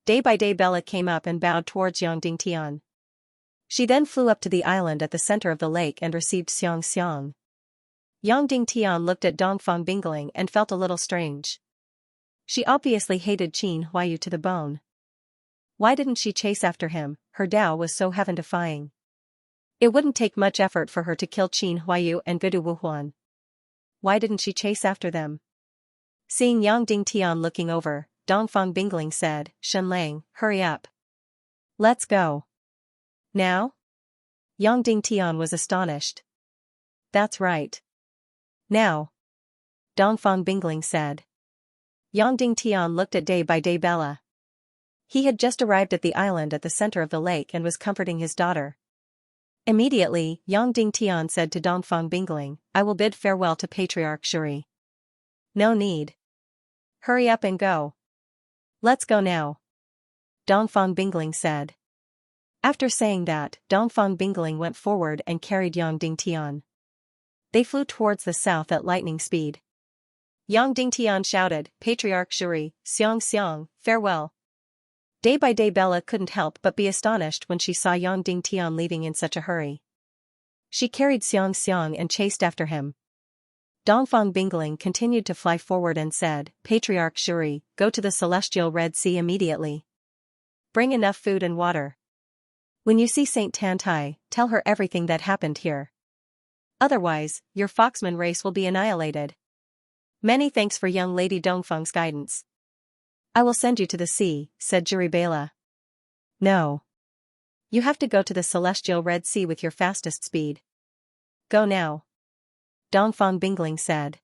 Day by day Bella came up and bowed towards Yang Dingtian. She then flew up to the island at the center of the lake and received Xianxia. Yang Dingtian looked at Dongfang Bingling and felt a little strange. She obviously hated Qin Huayu to the bone. Why didn't she chase after him? Her Tao was so heaven-defying. It wouldn't take much effort for her to kill Qin Huayu and Gudu Wuhuan. Why didn't she chase after them? Seeing Yang Dingtian looking over, Dongfang Bingling said, Shenlang, hurry up. Let's go. Now? Yang Dingtian was astonished. That's right. Now. Dongfang Bingling said. Yang Dingtian looked at day by day Bella. He had just arrived at the island at the center of the lake and was comforting his daughter. Immediately, Yang Dingtian said to Dongfang Bingling, I will bid farewell to Patriarch Shuri. No need. Hurry up and go. Let's go now. Dongfang Bingling said. After saying that, Dongfang Bingling went forward and carried Yang Dingtian. They flew towards the south at lightning speed. Yang Dingtian shouted, "Patriarch Shuri, Xianxia, farewell." Day by day Bella couldn't help but be astonished when she saw Yang Dingtian leaving in such a hurry. She carried Xianxia and chased after him. Dongfang Bingling continued to fly forward and said, "Patriarch Shuri, go to the celestial Red Sea immediately. Bring enough food and water. When you see Saint Tantai, tell her everything that happened here. Otherwise, your Foxman race will be annihilated. Many thanks for young Lady Dongfang's guidance." "I will send you to the sea," said Juribela. "No. You have to go to the celestial Red Sea with your fastest speed. Go now," Dongfang Bingling said.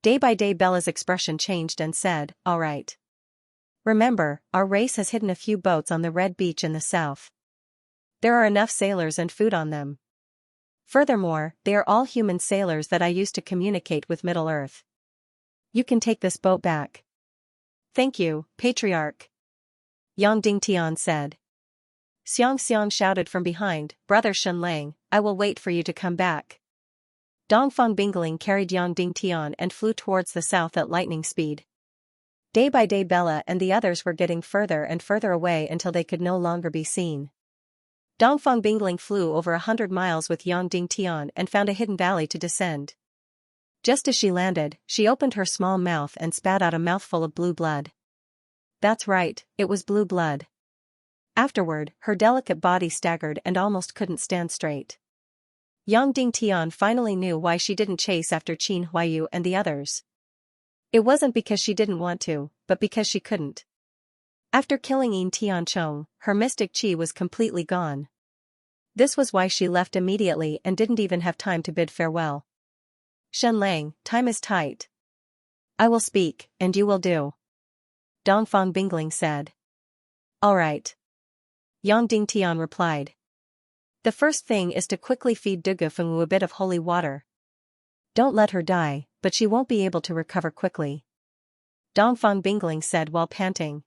Day by day Bella's expression changed and said, "All right. Remember, our race has hidden a few boats on the Red Beach in the south. There are enough sailors and food on them. Furthermore, they are all human sailors that I used to communicate with Middle-earth. You can take this boat back." "Thank you, Patriarch," Yang Dingtian said. Xianxia shouted from behind, "Brother Shenlang, I will wait for you to come back." Dongfang Bingling carried Yang Dingtian and flew towards the south at lightning speed. Day by day Bella and the others were getting further and further away until they could no longer be seen. Dongfang Bingling flew over 100 miles with Yang Dingtian and found a hidden valley to descend. Just as she landed, she opened her small mouth and spat out a mouthful of blue blood. That's right, it was blue blood. Afterward, her delicate body staggered and almost couldn't stand straight. Yang Dingtian finally knew why she didn't chase after Qin Huayu and the others. It wasn't because she didn't want to, but because she couldn't. After killing Yin Tianchong, her mystic qi was completely gone. This was why she left immediately and didn't even have time to bid farewell. "Shenlang, time is tight. I will speak, and you will do," Dongfang Bingling said. "All right," Yang Dingtian replied. "The first thing is to quickly feed Dugufengwu a bit of holy water. Don't let her die, but she won't be able to recover quickly," Dongfang Bingling said while panting.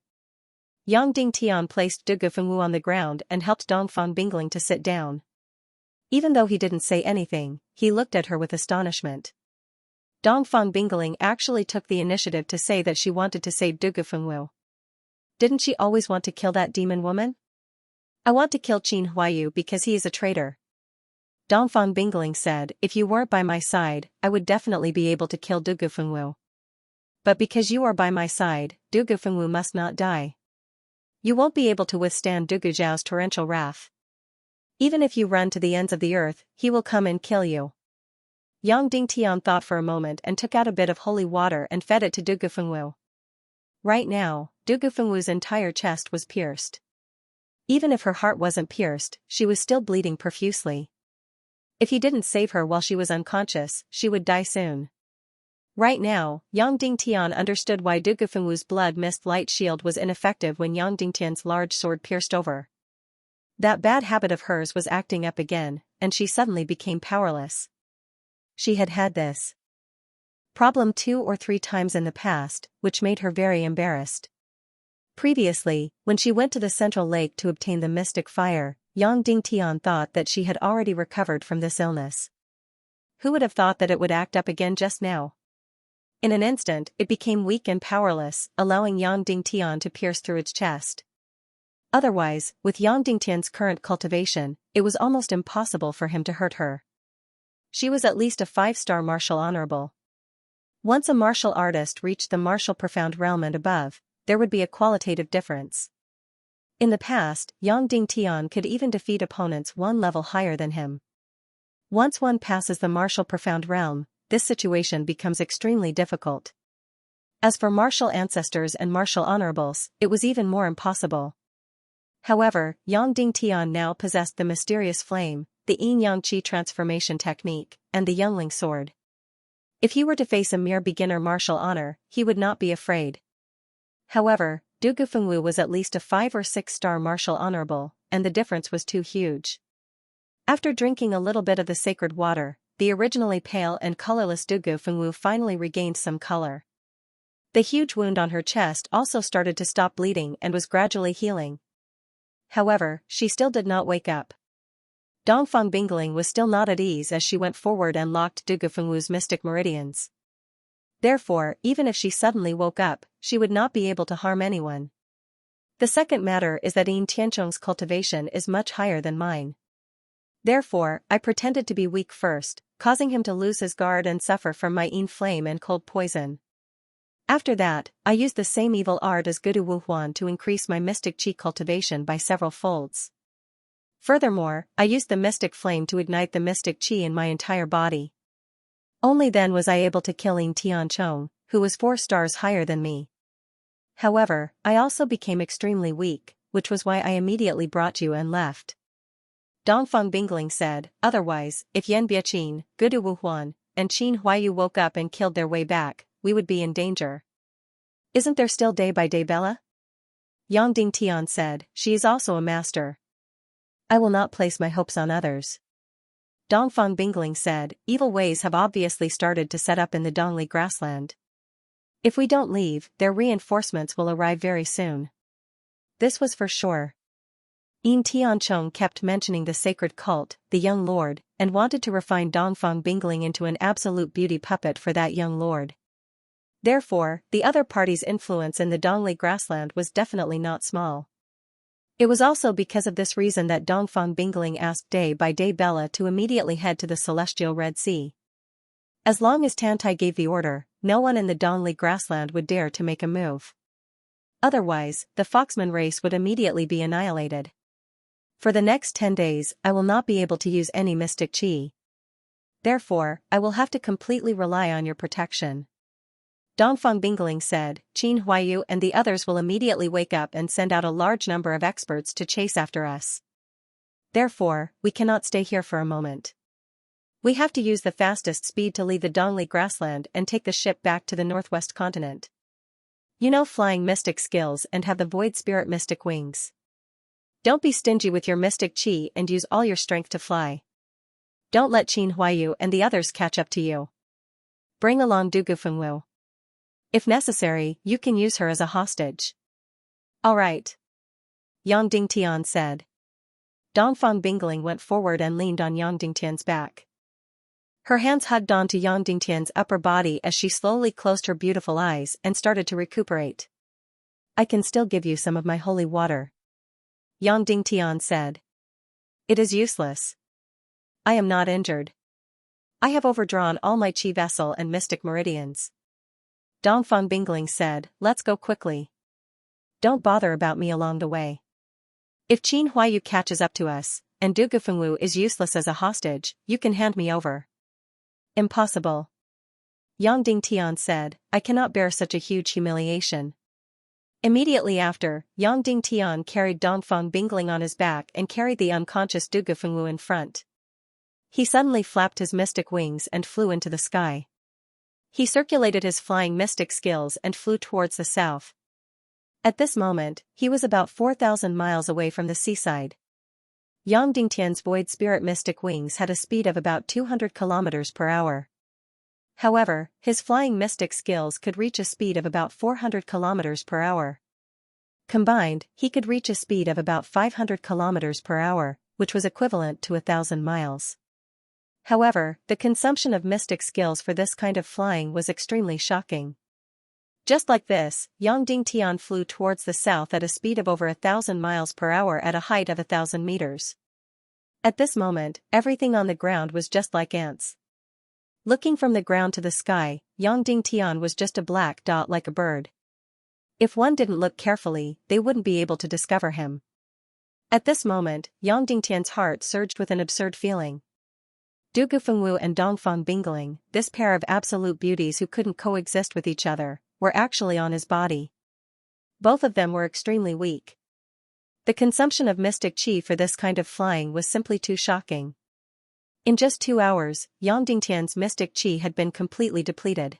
Yang Dingtian placed Dugufengwu on the ground and helped Dongfang Bingling to sit down. Even though he didn't say anything, he looked at her with astonishment. Dongfang Bingling actually took the initiative to say that she wanted to save Dugufengwu. Didn't she always want to kill that demon woman? "I want to kill Qin Huayu because he is a traitor," Dongfang Bingling said. "If you weren't by my side, I would definitely be able to kill Dugufengwu. But because you are by my side, Dugufengwu must not die. You won't be able to withstand Dugu Zhao's torrential wrath. Even if you run to the ends of the earth, he will come and kill you." Yang Dingtian thought for a moment and took out a bit of holy water and fed it to Dugufengwu. Right now, Dugufengwu's entire chest was pierced. Even if her heart wasn't pierced, she was still bleeding profusely. If he didn't save her while she was unconscious, she would die soon. Right now, Yang Dingtian understood why Dugufengwu's blood mist light shield was ineffective when Yang Dingtian's large sword pierced over. That bad habit of hers was acting up again, and she suddenly became powerless. She had had this problem 2 or 3 times in the past, which made her very embarrassed. Previously, when she went to the central lake to obtain the mystic fire, Yang Dingtian thought that she had already recovered from this illness. Who would have thought that it would act up again just now? In an instant, it became weak and powerless, allowing Yang Dingtian to pierce through its chest. Otherwise, with Yang Dingtian's current cultivation, it was almost impossible for him to hurt her. She was at least a 5-star martial honorable. Once a martial artist reached the martial profound realm and above, there would be a qualitative difference. In the past, Yang Dingtian could even defeat opponents 1 level higher than him. Once one passes the martial profound realm, this situation becomes extremely difficult. As for martial ancestors and martial honorables, it was even more impossible. However, Yang Dingtian now possessed the mysterious flame, the yin-yang qi transformation technique, and the youngling sword. If he were to face a mere beginner martial honor, he would not be afraid. However, Dugufengwu was at least a 5 or 6-star martial honorable, and the difference was too huge. After drinking a little bit of the sacred water, the originally pale and colorless Dugufengwu finally regained some color. The huge wound on her chest also started to stop bleeding and was gradually healing. However, she still did not wake up. Dongfang Bingling was still not at ease as she went forward and locked Du Gufengwu's mystic meridians. Therefore, even if she suddenly woke up, she would not be able to harm anyone. The second matter is that Yin Tiancheng's cultivation is much higher than mine. Therefore, I pretended to be weak first, causing him to lose his guard and suffer from my Yin flame and cold poison. After that, I used the same evil art as Gudu Wuhuan to increase my mystic qi cultivation by several folds. Furthermore, I used the mystic flame to ignite the mystic qi in my entire body. Only then was I able to kill Yin Tiancheng, who was 4 stars higher than me. However, I also became extremely weak, which was why I immediately brought you and left. Dongfang Bingling said, otherwise, if Yan Biaqin, Gudu Wuhuan, and Qin Huayu woke up and killed their way back, we would be in danger. Isn't there still day-by-day Bella? Yang Dingtian said, she is also a master. I will not place my hopes on others. Dongfang Bingling said, evil ways have obviously started to set up in the Dongli grassland. If we don't leave, their reinforcements will arrive very soon. This was for sure. Yin Tiancheng kept mentioning the sacred cult, the young lord, and wanted to refine Dongfang Bingling into an absolute beauty puppet for that young lord. Therefore, the other party's influence in the Dongli grassland was definitely not small. It was also because of this reason that Dongfang Bingling asked day-by-day Bella to immediately head to the celestial Red Sea. As long as Tantai gave the order, no one in the Dongli grassland would dare to make a move. Otherwise, the Foxman race would immediately be annihilated. For the next 10 days, I will not be able to use any mystic qi. Therefore, I will have to completely rely on your protection. Dongfang Bingling said, Qin Huayu and the others will immediately wake up and send out a large number of experts to chase after us. Therefore, we cannot stay here for a moment. We have to use the fastest speed to leave the Dongli grassland and take the ship back to the northwest continent. You know flying mystic skills and have the void spirit mystic wings. Don't be stingy with your mystic qi and use all your strength to fly. Don't let Qin Huayu and the others catch up to you. Bring along Du Gufengwu. If necessary, you can use her as a hostage. All right. Yang Dingtian said. Dongfang Bingling went forward and leaned on Yang Dingtian's back. Her hands hugged onto Yang Dingtian's upper body as she slowly closed her beautiful eyes and started to recuperate. I can still give you some of my holy water. Yang Dingtian said. It is useless. I am not injured. I have overdrawn all my qi vessel and mystic meridians. Dongfang Bingling said, let's go quickly. Don't bother about me along the way. If Qin Huayu catches up to us, and Du Gufengwu is useless as a hostage, you can hand me over. Impossible. Yang Dingtian said, I cannot bear such a huge humiliation. Immediately after, Yang Dingtian carried Dongfang Bingling on his back and carried the unconscious Du Gufengwu in front. He suddenly flapped his mystic wings and flew into the sky. He circulated his flying mystic skills and flew towards the south. At this moment, he was about 4,000 miles away from the seaside. Yang Dingtian's void spirit mystic wings had a speed of about 200 kilometers per hour. However, his flying mystic skills could reach a speed of about 400 kilometers per hour. Combined, he could reach a speed of about 500 kilometers per hour, which was equivalent to 1,000 miles. However, the consumption of mystic skills for this kind of flying was extremely shocking. Just like this, Yang Dingtian flew towards the south at a speed of over 1,000 miles per hour at a height of 1,000 meters. At this moment, everything on the ground was just like ants. Looking from the ground to the sky, Yang Dingtian was just a black dot like a bird. If one didn't look carefully, they wouldn't be able to discover him. At this moment, Yang Dingtian's heart surged with an absurd feeling. Du Gufengwu and Dongfang Bingling, this pair of absolute beauties who couldn't coexist with each other, were actually on his body. Both of them were extremely weak. The consumption of mystic qi for this kind of flying was simply too shocking. In just 2 hours, Yang Dingtian's mystic qi had been completely depleted.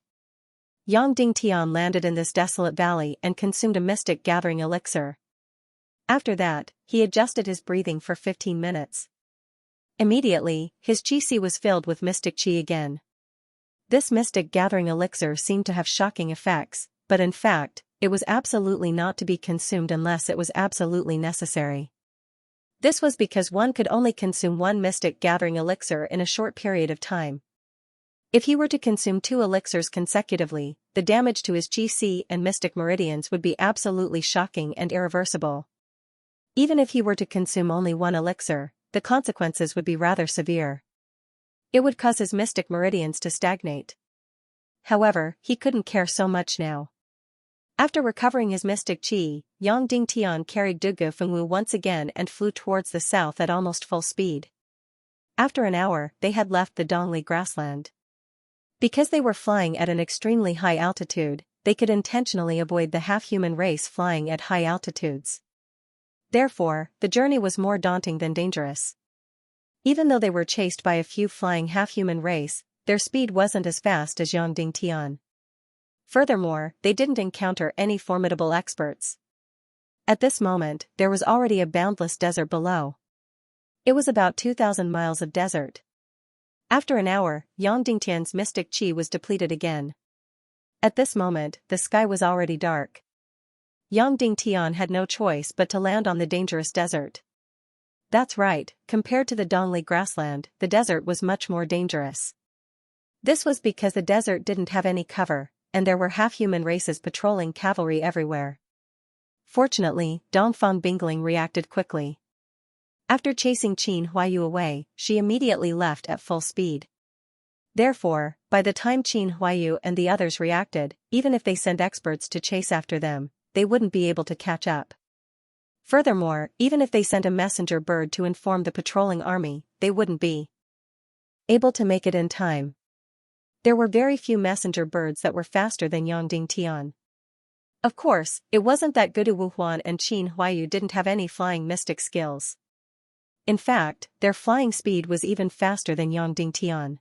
Yang Dingtian landed in this desolate valley and consumed a mystic gathering elixir. After that, he adjusted his breathing for 15 minutes. Immediately, his qi was filled with mystic qi again. This mystic gathering elixir seemed to have shocking effects, but in fact, it was absolutely not to be consumed unless it was absolutely necessary. This was because one could only consume one mystic gathering elixir in a short period of time. If he were to consume 2 elixirs consecutively, the damage to his Qi and mystic meridians would be absolutely shocking and irreversible. Even if he were to consume only 1 elixir, the consequences would be rather severe. It would cause his mystic meridians to stagnate. However, he couldn't care so much now. After recovering his mystic qi, Yang Dingtian carried Dugu Fengwu once again and flew towards the south at almost full speed. After an hour, they had left the Dongli grassland. Because they were flying at an extremely high altitude, they could intentionally avoid the half-human race flying at high altitudes. Therefore, the journey was more daunting than dangerous. Even though they were chased by a few flying half-human race, their speed wasn't as fast as Yang Dingtian. Furthermore, they didn't encounter any formidable experts. At this moment, there was already a boundless desert below. It was about 2,000 miles of desert. After an hour, Yang Dingtian's mystic qi was depleted again. At this moment, the sky was already dark. Yang Dingtian had no choice but to land on the dangerous desert. That's right, compared to the Dongli grassland, the desert was much more dangerous. This was because the desert didn't have any cover, and there were half-human races patrolling cavalry everywhere. Fortunately, Dongfang Bingling reacted quickly. After chasing Qin Huayu away, she immediately left at full speed. Therefore, by the time Qin Huayu and the others reacted, even if they sent experts to chase after them, they wouldn't be able to catch up. Furthermore, even if they sent a messenger bird to inform the patrolling army, they wouldn't be able to make it in time. There were very few messenger birds that were faster than Yang Dingtian. Of course, it wasn't that Gudu Wuhuan and Qin Huayu didn't have any flying mystic skills. In fact, their flying speed was even faster than Yang Dingtian.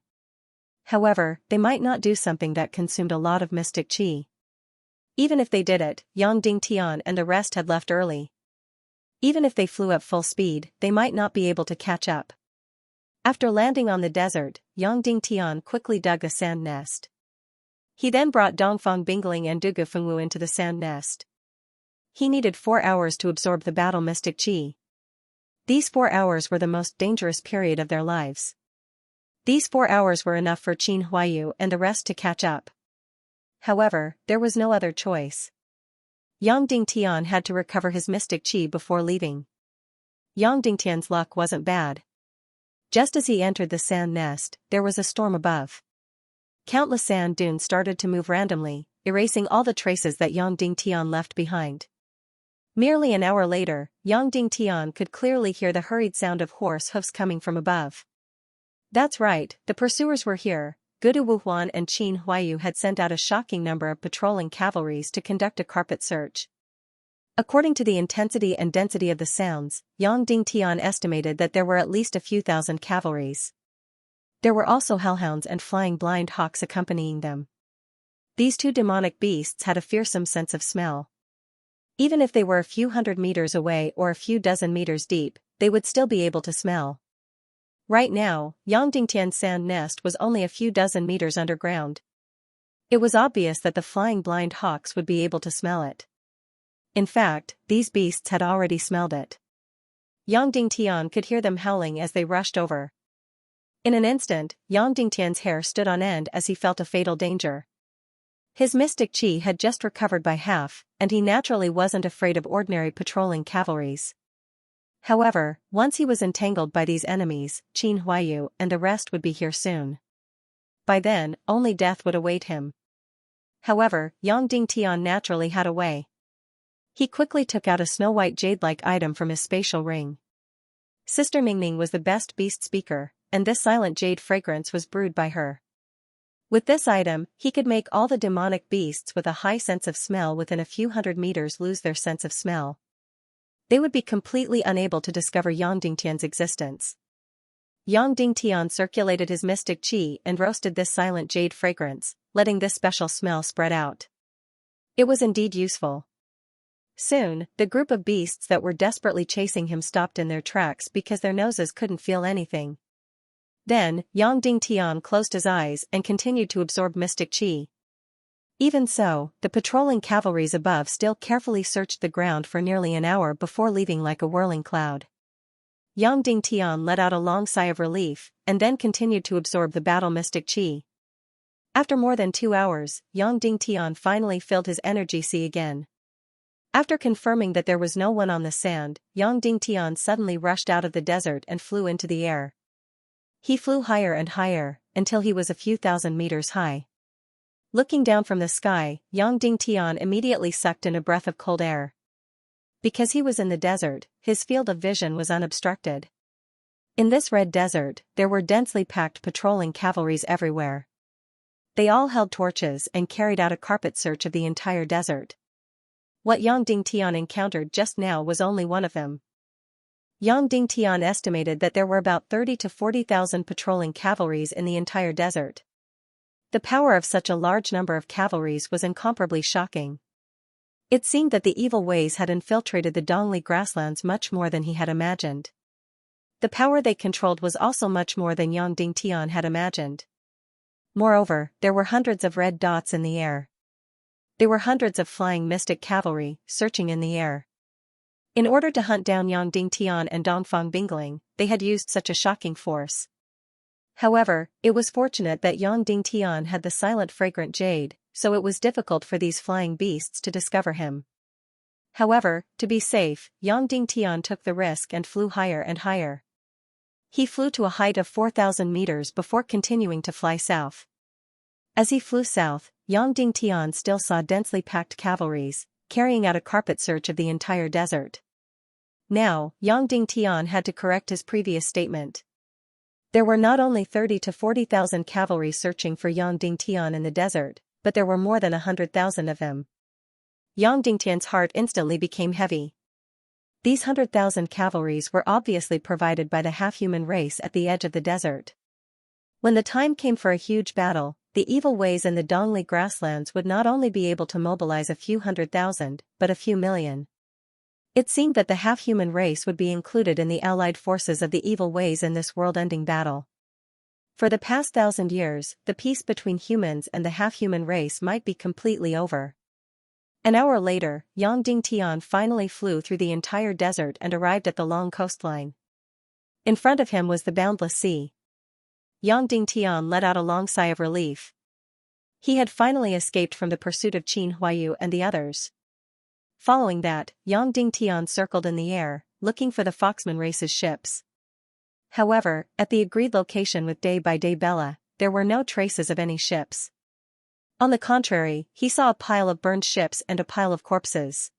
However, they might not do something that consumed a lot of mystic qi. Even if they did it, Yang Dingtian and the rest had left early. Even if they flew at full speed, they might not be able to catch up. After landing on the desert, Yang Dingtian quickly dug a sand nest. He then brought Dongfang Bingling and Dugu Fengwu into the sand nest. He needed 4 hours to absorb the battle mystic qi. These 4 hours were the most dangerous period of their lives. These 4 hours were enough for Qin Huayu and the rest to catch up. However, there was no other choice. Yang Dingtian had to recover his mystic qi before leaving. Yang Dingtian's luck wasn't bad. Just as he entered the sand nest, there was a storm above. Countless sand dunes started to move randomly, erasing all the traces that Yang Dingtian left behind. Merely an hour later, Yang Dingtian could clearly hear the hurried sound of horse hoofs coming from above. That's right, the pursuers were here. Gudu Wuhuan and Qin Huayu had sent out a shocking number of patrolling cavalries to conduct a carpet search. According to the intensity and density of the sounds, Yang Dingtian estimated that there were at least a few thousand cavalries. There were also hellhounds and flying blind hawks accompanying them. These 2 demonic beasts had a fearsome sense of smell. Even if they were a few hundred meters away or a few dozen meters deep, they would still be able to smell. Right now, Yang Dingtian's sand nest was only a few dozen meters underground. It was obvious that the flying blind hawks would be able to smell it. In fact, these beasts had already smelled it. Yang Dingtian could hear them howling as they rushed over. In an instant, Yang Dingtian's hair stood on end as he felt a fatal danger. His mystic qi had just recovered by half, and he naturally wasn't afraid of ordinary patrolling cavalries. However, once he was entangled by these enemies, Qin Huayu and the rest would be here soon. By then, only death would await him. However, Yang Dingtian naturally had a way. He quickly took out a snow-white jade-like item from his spatial ring. Sister Mingming was the best beast speaker, and this silent jade fragrance was brewed by her. With this item, he could make all the demonic beasts with a high sense of smell within a few hundred meters lose their sense of smell. They would be completely unable to discover Yang Dingtian's existence. Yang Dingtian circulated his mystic qi and roasted this silent jade fragrance, letting this special smell spread out. It was indeed useful. Soon, the group of beasts that were desperately chasing him stopped in their tracks because their noses couldn't feel anything. Then, Yang Dingtian closed his eyes and continued to absorb mystic qi. Even so, the patrolling cavalries above still carefully searched the ground for nearly an hour before leaving like a whirling cloud. Yang Dingtian let out a long sigh of relief, and then continued to absorb the battle mystic qi. After more than 2 hours, Yang Dingtian finally filled his energy sea again. After confirming that there was no one on the sand, Yang Dingtian suddenly rushed out of the desert and flew into the air. He flew higher and higher, until he was a few thousand meters high. Looking down from the sky, Yang Dingtian immediately sucked in a breath of cold air. Because he was in the desert, his field of vision was unobstructed. In this red desert, there were densely packed patrolling cavalries everywhere. They all held torches and carried out a carpet search of the entire desert. What Yang Dingtian encountered just now was only one of them. Yang Dingtian estimated that there were about 30 to 40,000 patrolling cavalries in the entire desert. The power of such a large number of cavalries was incomparably shocking. It seemed that the evil ways had infiltrated the Dongli grasslands much more than he had imagined. The power they controlled was also much more than Yang Dingtian had imagined. Moreover, there were hundreds of red dots in the air. There were hundreds of flying mystic cavalry, searching in the air. In order to hunt down Yang Dingtian and Dongfang Bingling, they had used such a shocking force. However, it was fortunate that Yang Dingtian had the silent fragrant jade, so it was difficult for these flying beasts to discover him. However, to be safe, Yang Dingtian took the risk and flew higher and higher. He flew to a height of 4,000 meters before continuing to fly south. As he flew south, Yang Dingtian still saw densely packed cavalries, carrying out a carpet search of the entire desert. Now, Yang Dingtian had to correct his previous statement. There were not only 30 to 40,000 cavalry searching for Yang Dingtian in the desert, but there were more than 100,000 of them. Yang Dingtian's heart instantly became heavy. These 100,000 cavalries were obviously provided by the half-human race at the edge of the desert. When the time came for a huge battle, the evil ways in the Dongli grasslands would not only be able to mobilize a few 100,000, but a few million. It seemed that the half-human race would be included in the allied forces of the evil ways in this world-ending battle. For the past 1,000 years, the peace between humans and the half-human race might be completely over. An hour later, Yang Dingtian finally flew through the entire desert and arrived at the long coastline. In front of him was the boundless sea. Yang Dingtian let out a long sigh of relief. He had finally escaped from the pursuit of Qin Huayu and the others. Following that, Yang Dingtian circled in the air, looking for the Foxman race's ships. However, at the agreed location with Day-by-Day Bella, there were no traces of any ships. On the contrary, he saw a pile of burned ships and a pile of corpses.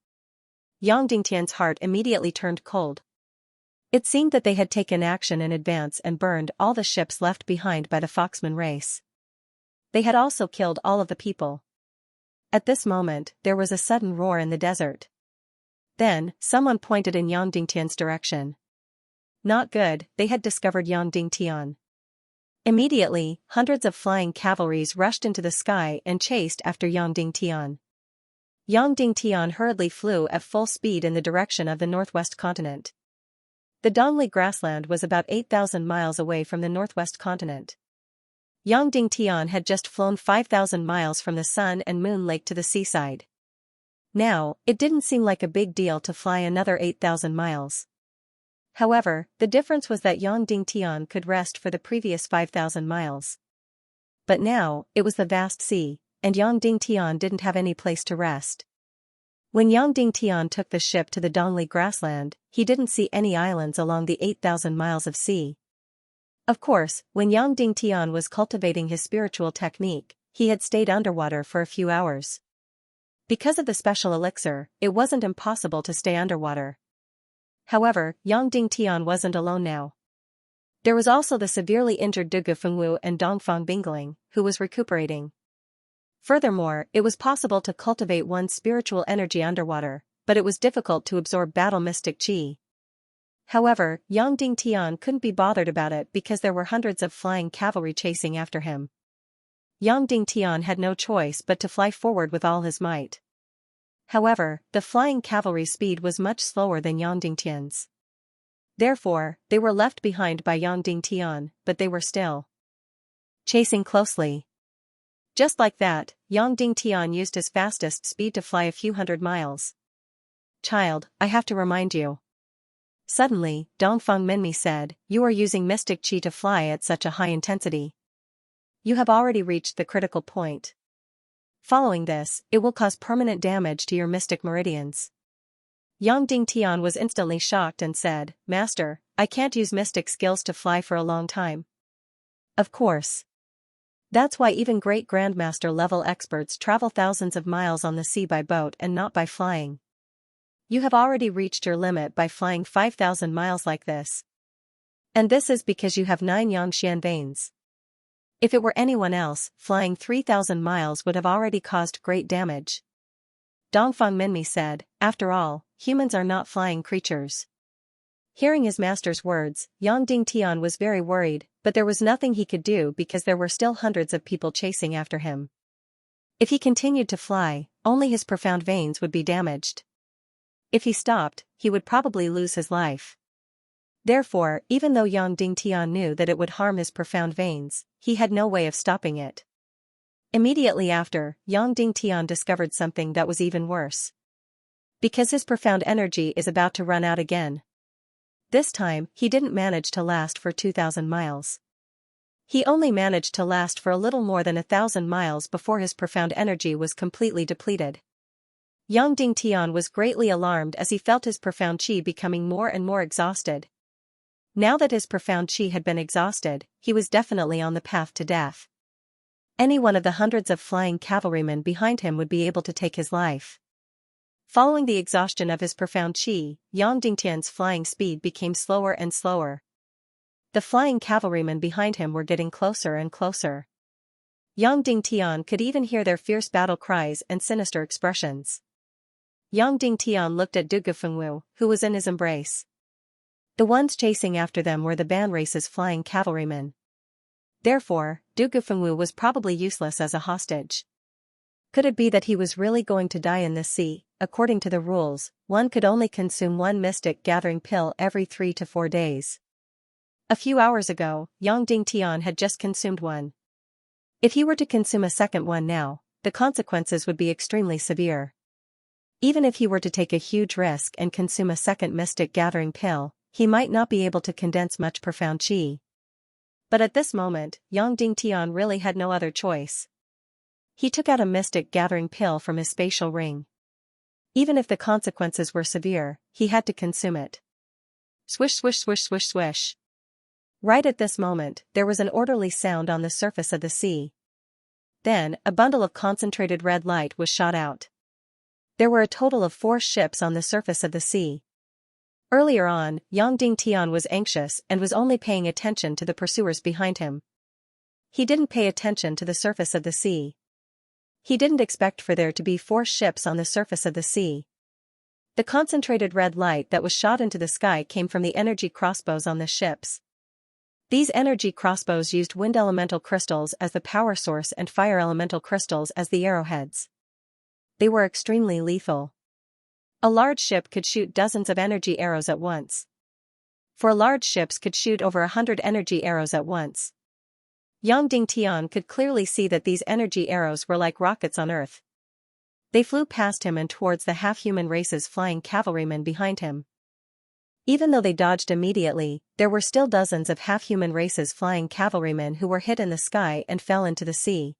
Yang Dingtian's heart immediately turned cold. It seemed that they had taken action in advance and burned all the ships left behind by the Foxman race. They had also killed all of the people. At this moment, there was a sudden roar in the desert. Then, someone pointed in Yang Dingtian's direction. Not good, they had discovered Yang Dingtian. Immediately, hundreds of flying cavalries rushed into the sky and chased after Yang Dingtian. Yang Dingtian hurriedly flew at full speed in the direction of the northwest continent. The Dongli grassland was about 8,000 miles away from the northwest continent. Yang Dingtian had just flown 5,000 miles from the Sun and Moon Lake to the seaside. Now, it didn't seem like a big deal to fly another 8,000 miles. However, the difference was that Yang Dingtian could rest for the previous 5,000 miles. But now, it was the vast sea, and Yang Dingtian didn't have any place to rest. When Yang Dingtian took the ship to the Dongli grassland, he didn't see any islands along the 8,000 miles of sea. Of course, when Yang Dingtian was cultivating his spiritual technique, he had stayed underwater for a few hours. Because of the special elixir, it wasn't impossible to stay underwater. However, Yang Dingtian wasn't alone now. There was also the severely injured Dugu Fengwu and Dongfang Bingling, who was recuperating. Furthermore, it was possible to cultivate one's spiritual energy underwater, but it was difficult to absorb battle mystic qi. However, Yang Dingtian couldn't be bothered about it because there were hundreds of flying cavalry chasing after him. Yang Dingtian had no choice but to fly forward with all his might. However, the flying cavalry's speed was much slower than Yang Dingtian's. Therefore, they were left behind by Yang Dingtian, but they were still chasing closely. Just like that, Yang Dingtian used his fastest speed to fly a few hundred miles. Child, I have to remind you. Suddenly, Dongfang Minmi said, "You are using mystic chi to fly at such a high intensity. You have already reached the critical point. Following this, it will cause permanent damage to your mystic meridians." Yang Dingtian was instantly shocked and said, "Master, I can't use mystic skills to fly for a long time." Of course. That's why even great grandmaster level experts travel thousands of miles on the sea by boat and not by flying. You have already reached your limit by flying 5,000 miles like this. And this is because you have 9 Yangxian veins. If it were anyone else, flying 3,000 miles would have already caused great damage. Dongfang Minmi said, "After all, humans are not flying creatures." Hearing his master's words, Yang Dingtian was very worried, but there was nothing he could do because there were still hundreds of people chasing after him. If he continued to fly, only his profound veins would be damaged. If he stopped, he would probably lose his life. Therefore, even though Yang Dingtian knew that it would harm his profound veins, he had no way of stopping it. Immediately after, Yang Dingtian discovered something that was even worse. Because his profound energy is about to run out again. This time, he didn't manage to last for 2,000 miles. He only managed to last for a little more than 1,000 miles before his profound energy was completely depleted. Yang Dingtian was greatly alarmed as he felt his profound qi becoming more and more exhausted. Now that his profound qi had been exhausted, he was definitely on the path to death. Any one of the hundreds of flying cavalrymen behind him would be able to take his life. Following the exhaustion of his profound qi, Yang Dingtian's flying speed became slower and slower. The flying cavalrymen behind him were getting closer and closer. Yang Dingtian could even hear their fierce battle cries and sinister expressions. Yang Dingtian looked at Du Gufengwu, who was in his embrace. The ones chasing after them were the Ban race's flying cavalrymen. Therefore, Du Gufengwu was probably useless as a hostage. Could it be that he was really going to die in this sea? According to the rules, one could only consume one mystic gathering pill every 3 to 4 days. A few hours ago, Yang Dingtian had just consumed one. If he were to consume a second one now, the consequences would be extremely severe. Even if he were to take a huge risk and consume a second mystic gathering pill, he might not be able to condense much profound qi. But at this moment, Yang Dingtian really had no other choice. He took out a mystic gathering pill from his spatial ring. Even if the consequences were severe, he had to consume it. Swish swish swish swish swish. Right at this moment, there was an orderly sound on the surface of the sea. Then, a bundle of concentrated red light was shot out. There were a total of 4 ships on the surface of the sea. Earlier on, Yang Dingtian was anxious and was only paying attention to the pursuers behind him. He didn't pay attention to the surface of the sea. He didn't expect for there to be 4 ships on the surface of the sea. The concentrated red light that was shot into the sky came from the energy crossbows on the ships. These energy crossbows used wind elemental crystals as the power source and fire elemental crystals as the arrowheads. They were extremely lethal. A large ship could shoot dozens of energy arrows at once. 4 large ships could shoot over 100 energy arrows at once. Yang Dingtian could clearly see that these energy arrows were like rockets on Earth. They flew past him and towards the half-human race's flying cavalrymen behind him. Even though they dodged immediately, there were still dozens of half-human race's flying cavalrymen who were hit in the sky and fell into the sea.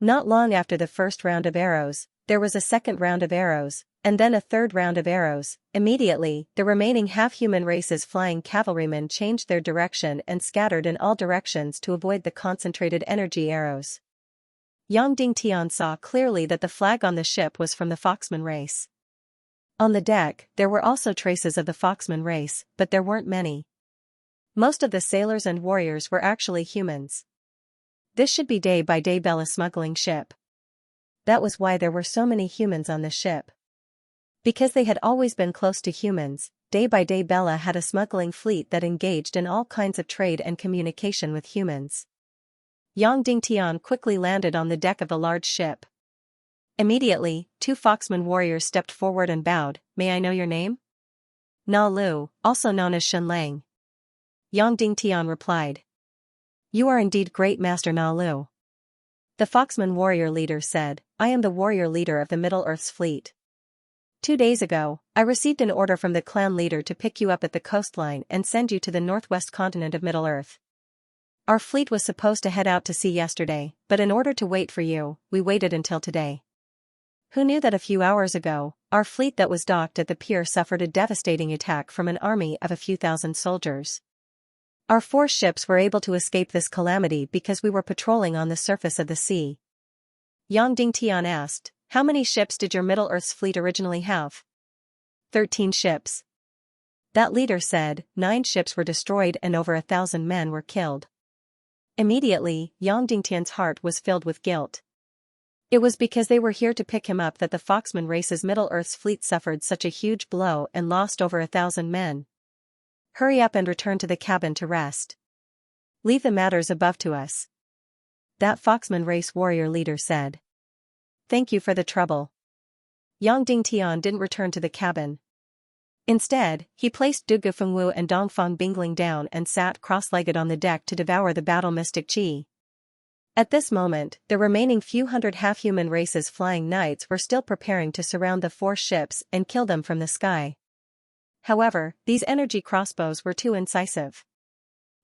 Not long after the first round of arrows, there was a second round of arrows, and then a third round of arrows. Immediately, the remaining half-human race's flying cavalrymen changed their direction and scattered in all directions to avoid the concentrated energy arrows. Yang Dingtian saw clearly that the flag on the ship was from the Foxman race. On the deck, there were also traces of the Foxman race, but there weren't many. Most of the sailors and warriors were actually humans. This should be day-by-day Bella smuggling ship. That was why there were so many humans on the ship. Because they had always been close to humans, day-by-day Bella had a smuggling fleet that engaged in all kinds of trade and communication with humans. Yang Dingtian quickly landed on the deck of the large ship. Immediately, 2 Foxman warriors stepped forward and bowed. "May I know your name?" "Na Lu, also known as Shen Lang." Yang Dingtian replied. "You are indeed great Master Na Lu." The Foxman warrior leader said, "I am the warrior leader of the Middle-earth's fleet." 2 days ago, I received an order from the clan leader to pick you up at the coastline and send you to the northwest continent of Middle-earth. Our fleet was supposed to head out to sea yesterday, but in order to wait for you, we waited until today. Who knew that a few hours ago, our fleet that was docked at the pier suffered a devastating attack from an army of a few thousand soldiers? Our 4 ships were able to escape this calamity because we were patrolling on the surface of the sea. Yang Dingtian asked, how many ships did your Middle-earth's fleet originally have? 13 ships. That leader said, 9 ships were destroyed and over 1,000 men were killed. Immediately, Yang Dingtian's heart was filled with guilt. It was because they were here to pick him up that the Foxman race's Middle-earth's fleet suffered such a huge blow and lost over 1,000 men. Hurry up and return to the cabin to rest. Leave the matters above to us. That Foxman race warrior leader said. Thank you for the trouble. Yang Dingtian didn't return to the cabin. Instead, he placed Dugu Fengwu and Dongfang Bingling down and sat cross-legged on the deck to devour the battle mystic qi. At this moment, the remaining few hundred half-human races flying knights were still preparing to surround the 4 ships and kill them from the sky. However, these energy crossbows were too incisive.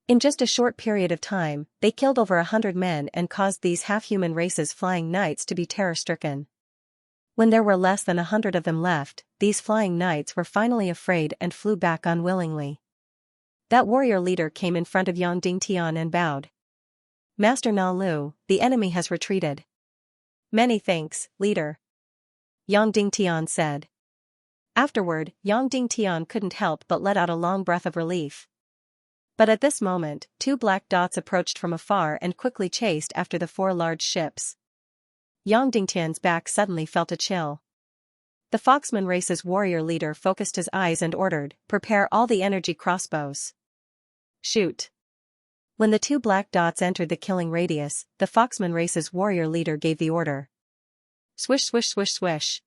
In just a short period of time, they killed over 100 men and caused these half-human races flying knights to be terror-stricken. When there were less than 100 of them left, these flying knights were finally afraid and flew back unwillingly. That warrior leader came in front of Yang Dingtian and bowed. Master Na Lu, the enemy has retreated. Many thanks, leader. Yang Dingtian said. Afterward, Yang Dingtian couldn't help but let out a long breath of relief. But at this moment, 2 black dots approached from afar and quickly chased after the 4 large ships. Yang Dingtian's back suddenly felt a chill. The Foxman race's warrior leader focused his eyes and ordered, prepare all the energy crossbows. Shoot. When the 2 black dots entered the killing radius, the Foxman race's warrior leader gave the order. Swish swish swish swish.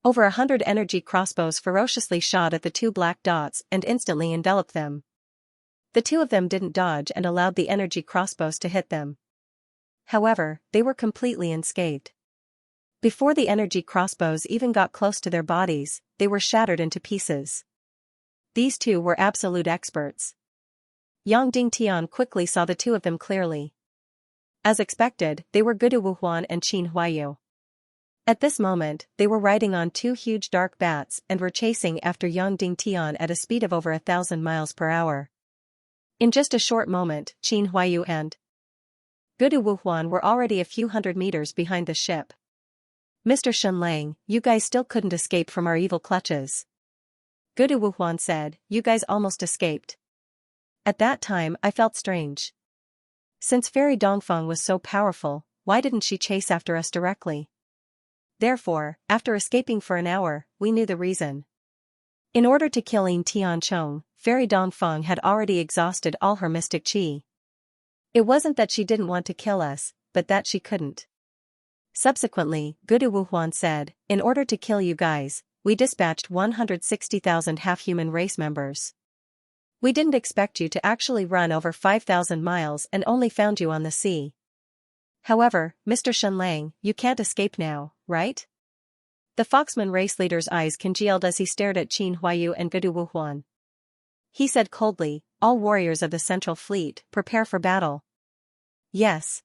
Over 100 energy crossbows ferociously shot at the 2 black dots and instantly enveloped them. The 2 of them didn't dodge and allowed the energy crossbows to hit them. However, they were completely unscathed. Before the energy crossbows even got close to their bodies, they were shattered into pieces. These 2 were absolute experts. Yang Dingtian quickly saw the 2 of them clearly. As expected, they were Gudu Wuhuan and Qin Huayu. At this moment, they were riding on 2 huge dark bats and were chasing after Yang Dingtian at a speed of over 1,000 miles per hour. In just a short moment, Qin Huayu and Gudu Wuhuan were already a few hundred meters behind the ship. Mr. Shenlang, you guys still couldn't escape from our evil clutches. Gudu Wuhuan said, you guys almost escaped. At that time I felt strange. Since Fairy Dongfang was so powerful, why didn't she chase after us directly? Therefore, after escaping for an hour, we knew the reason. In order to kill Yin Tianchong, Fairy Dongfang had already exhausted all her mystic qi. It wasn't that she didn't want to kill us, but that she couldn't. Subsequently, Gudu Wuhuan said, in order to kill you guys, we dispatched 160,000 half-human race members. We didn't expect you to actually run over 5,000 miles and only found you on the sea. However, Mr. Shenlang, you can't escape now, right? The Foxman race leader's eyes congealed as he stared at Qin Huayu and Gudu Wuhuan. He said coldly, all warriors of the Central Fleet, prepare for battle. Yes.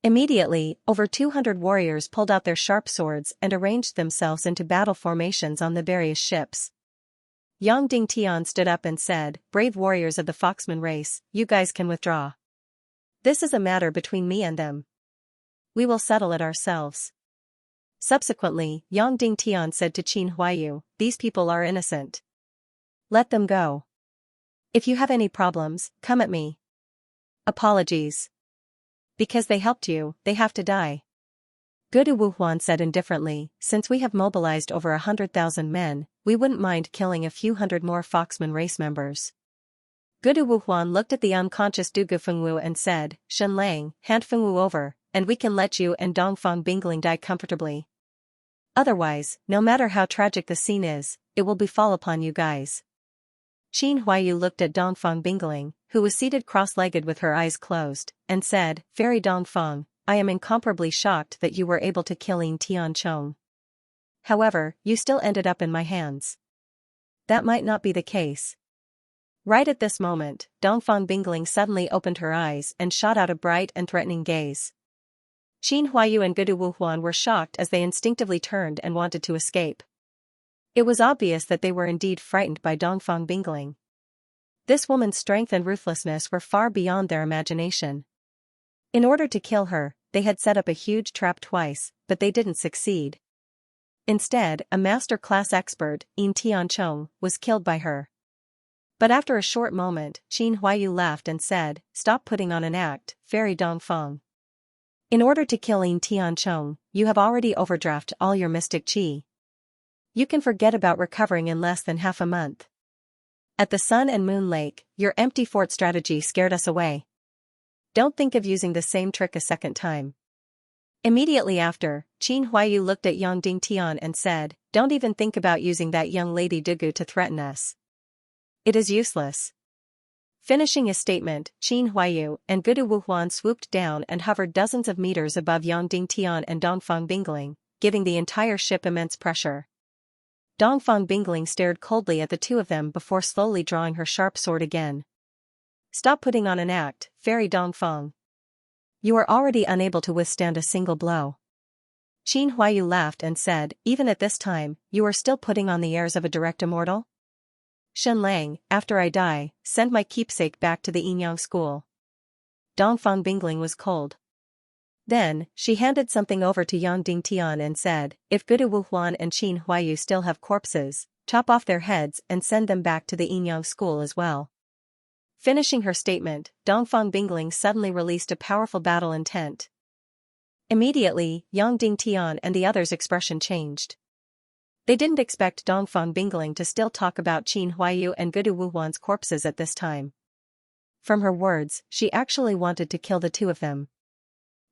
Immediately, over 200 warriors pulled out their sharp swords and arranged themselves into battle formations on the various ships. Yang Dingtian stood up and said, brave warriors of the Foxman race, you guys can withdraw. This is a matter between me and them. We will settle it ourselves. Subsequently, Yang Dingtian said to Qin Huayu, these people are innocent. Let them go. If you have any problems, come at me. Apologies. Because they helped you, they have to die. Gudu Wuhuan said indifferently, since we have mobilized over 100,000 men, we wouldn't mind killing a few hundred more Foxman race members. Gudu Wuhuan looked at the unconscious Dugu Fengwu and said, Shenlang, hand Fengwu over, and we can let you and Dongfang Bingling die comfortably. Otherwise, no matter how tragic the scene is, it will befall upon you guys. Qin Huayu looked at Dongfang Bingling, who was seated cross-legged with her eyes closed, and said, Fairy Dongfang, I am incomparably shocked that you were able to kill Yin Tianchong. However, you still ended up in my hands. That might not be the case. Right at this moment, Dongfang Bingling suddenly opened her eyes and shot out a bright and threatening gaze. Qin Huayu and Gudu Wuhuan were shocked as they instinctively turned and wanted to escape. It was obvious that they were indeed frightened by Dongfang Bingling. This woman's strength and ruthlessness were far beyond their imagination. In order to kill her, they had set up a huge trap twice, but they didn't succeed. Instead, a master-class expert, Yin Tianchong, was killed by her. But after a short moment, Qin Huayu laughed and said, "Stop putting on an act, Fairy Dongfang. In order to kill Yin Tianchong, you have already overdrafted all your mystic qi. You can forget about recovering in less than half a month. At the Sun and Moon Lake, your empty fort strategy scared us away. Don't think of using the same trick a second time." Immediately after, Qin Huayu looked at Yang Dingtian and said, "Don't even think about using that young lady Dugu to threaten us. It is useless." Finishing his statement, Qin Huayu and Gudu Wuhuan swooped down and hovered dozens of meters above Yang Dingtian and Dongfang Bingling, giving the entire ship immense pressure. Dongfang Bingling stared coldly at the two of them before slowly drawing her sharp sword again. "Stop putting on an act, Fairy Dongfang. You are already unable to withstand a single blow." Qin Huayu laughed and said, "Even at this time, you are still putting on the airs of a direct immortal? Shen Lang, after I die, send my keepsake back to the Yinyang school." Dongfang Bingling was cold. Then, she handed something over to Yang Dingtian and said, "If Gudu Wuhuan and Qin Huayu still have corpses, chop off their heads and send them back to the Yinyang school as well." Finishing her statement, Dongfang Bingling suddenly released a powerful battle intent. Immediately, Yang Dingtian and the others' expression changed. They didn't expect Dongfang Bingling to still talk about Qin Huayu and Gudu Wuhuan's corpses at this time. From her words, she actually wanted to kill the two of them.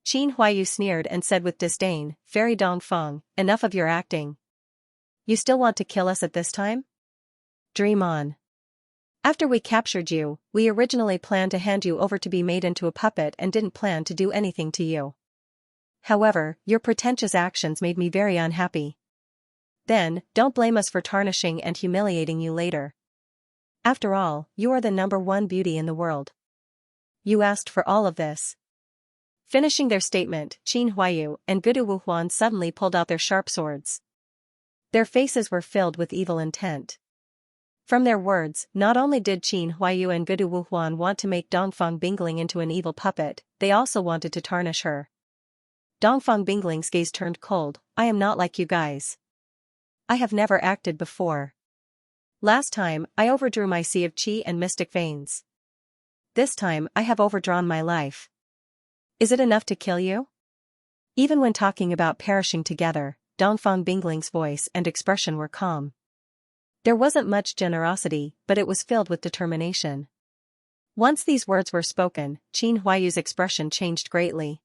Qin Huayu sneered and said with disdain, "Fairy Dongfang, enough of your acting. You still want to kill us at this time? Dream on. After we captured you, we originally planned to hand you over to be made into a puppet and didn't plan to do anything to you. However, your pretentious actions made me very unhappy. Then, don't blame us for tarnishing and humiliating you later. After all, you are the #1 beauty in the world. You asked for all of this." Finishing their statement, Qin Huayu and Gudu Wuhuan suddenly pulled out their sharp swords. Their faces were filled with evil intent. From their words, not only did Qin Huayu and Gudu Wuhuan want to make Dongfang Bingling into an evil puppet, they also wanted to tarnish her. Dongfang Bingling's gaze turned cold. "I am not like you guys. I have never acted before. Last time, I overdrew my sea of qi and mystic veins. This time, I have overdrawn my life. Is it enough to kill you?" Even when talking about perishing together, Dongfang Bingling's voice and expression were calm. There wasn't much generosity, but it was filled with determination. Once these words were spoken, Qin Huayu's expression changed greatly.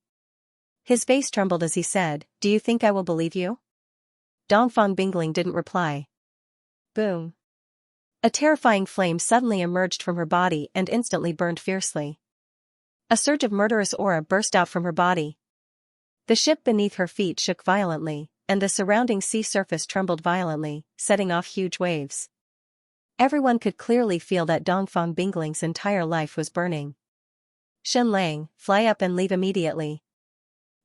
His face trembled as he said, "Do you think I will believe you?" Dongfang Bingling didn't reply. Boom. A terrifying flame suddenly emerged from her body and instantly burned fiercely. A surge of murderous aura burst out from her body. The ship beneath her feet shook violently, and the surrounding sea surface trembled violently, setting off huge waves. Everyone could clearly feel that Dongfang Bingling's entire life was burning. "Shen Lang, fly up and leave immediately."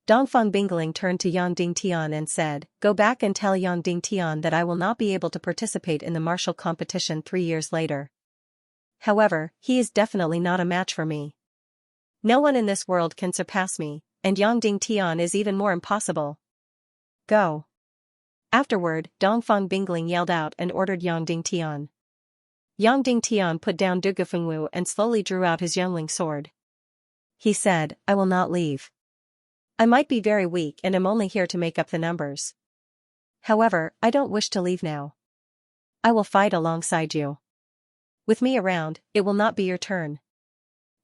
Dongfang Bingling turned to Yang Dingtian and said, "Go back and tell Yang Dingtian that I will not be able to participate in the martial competition 3 years later. However, he is definitely not a match for me. No one in this world can surpass me, and Yang Dingtian is even more impossible. Go." Afterward, Dongfang Bingling yelled out and ordered Yang Dingtian. Yang Dingtian put down Dugufengwu and slowly drew out his youngling sword. He said, "I will not leave. I might be very weak and am only here to make up the numbers. However, I don't wish to leave now. I will fight alongside you. With me around, it will not be your turn."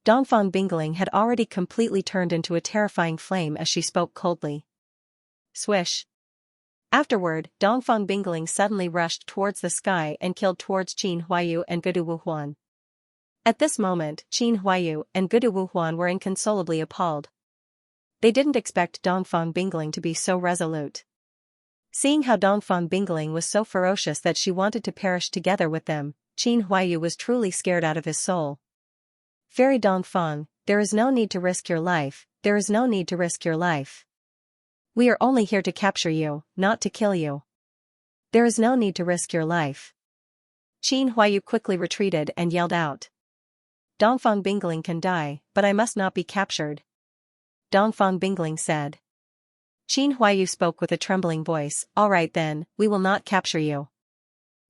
Dongfang Bingling had already completely turned into a terrifying flame as she spoke coldly. Swish. Afterward, Dongfang Bingling suddenly rushed towards the sky and killed towards Qin Huayu and Gudu Wuhuan. At this moment, Qin Huayu and Gudu Wuhuan were inconsolably appalled. They didn't expect Dongfang Bingling to be so resolute. Seeing how Dongfang Bingling was so ferocious that she wanted to perish together with them, Qin Huayu was truly scared out of his soul. Fairy Dongfang, there is no need to risk your life, there is no need to risk your life. We are only here to capture you, not to kill you. There is no need to risk your life. Qin Huayu quickly retreated and yelled out. Dongfang Bingling can die, but I must not be captured. Dongfang Bingling said. Qin Huayu spoke with a trembling voice, all right then, we will not capture you.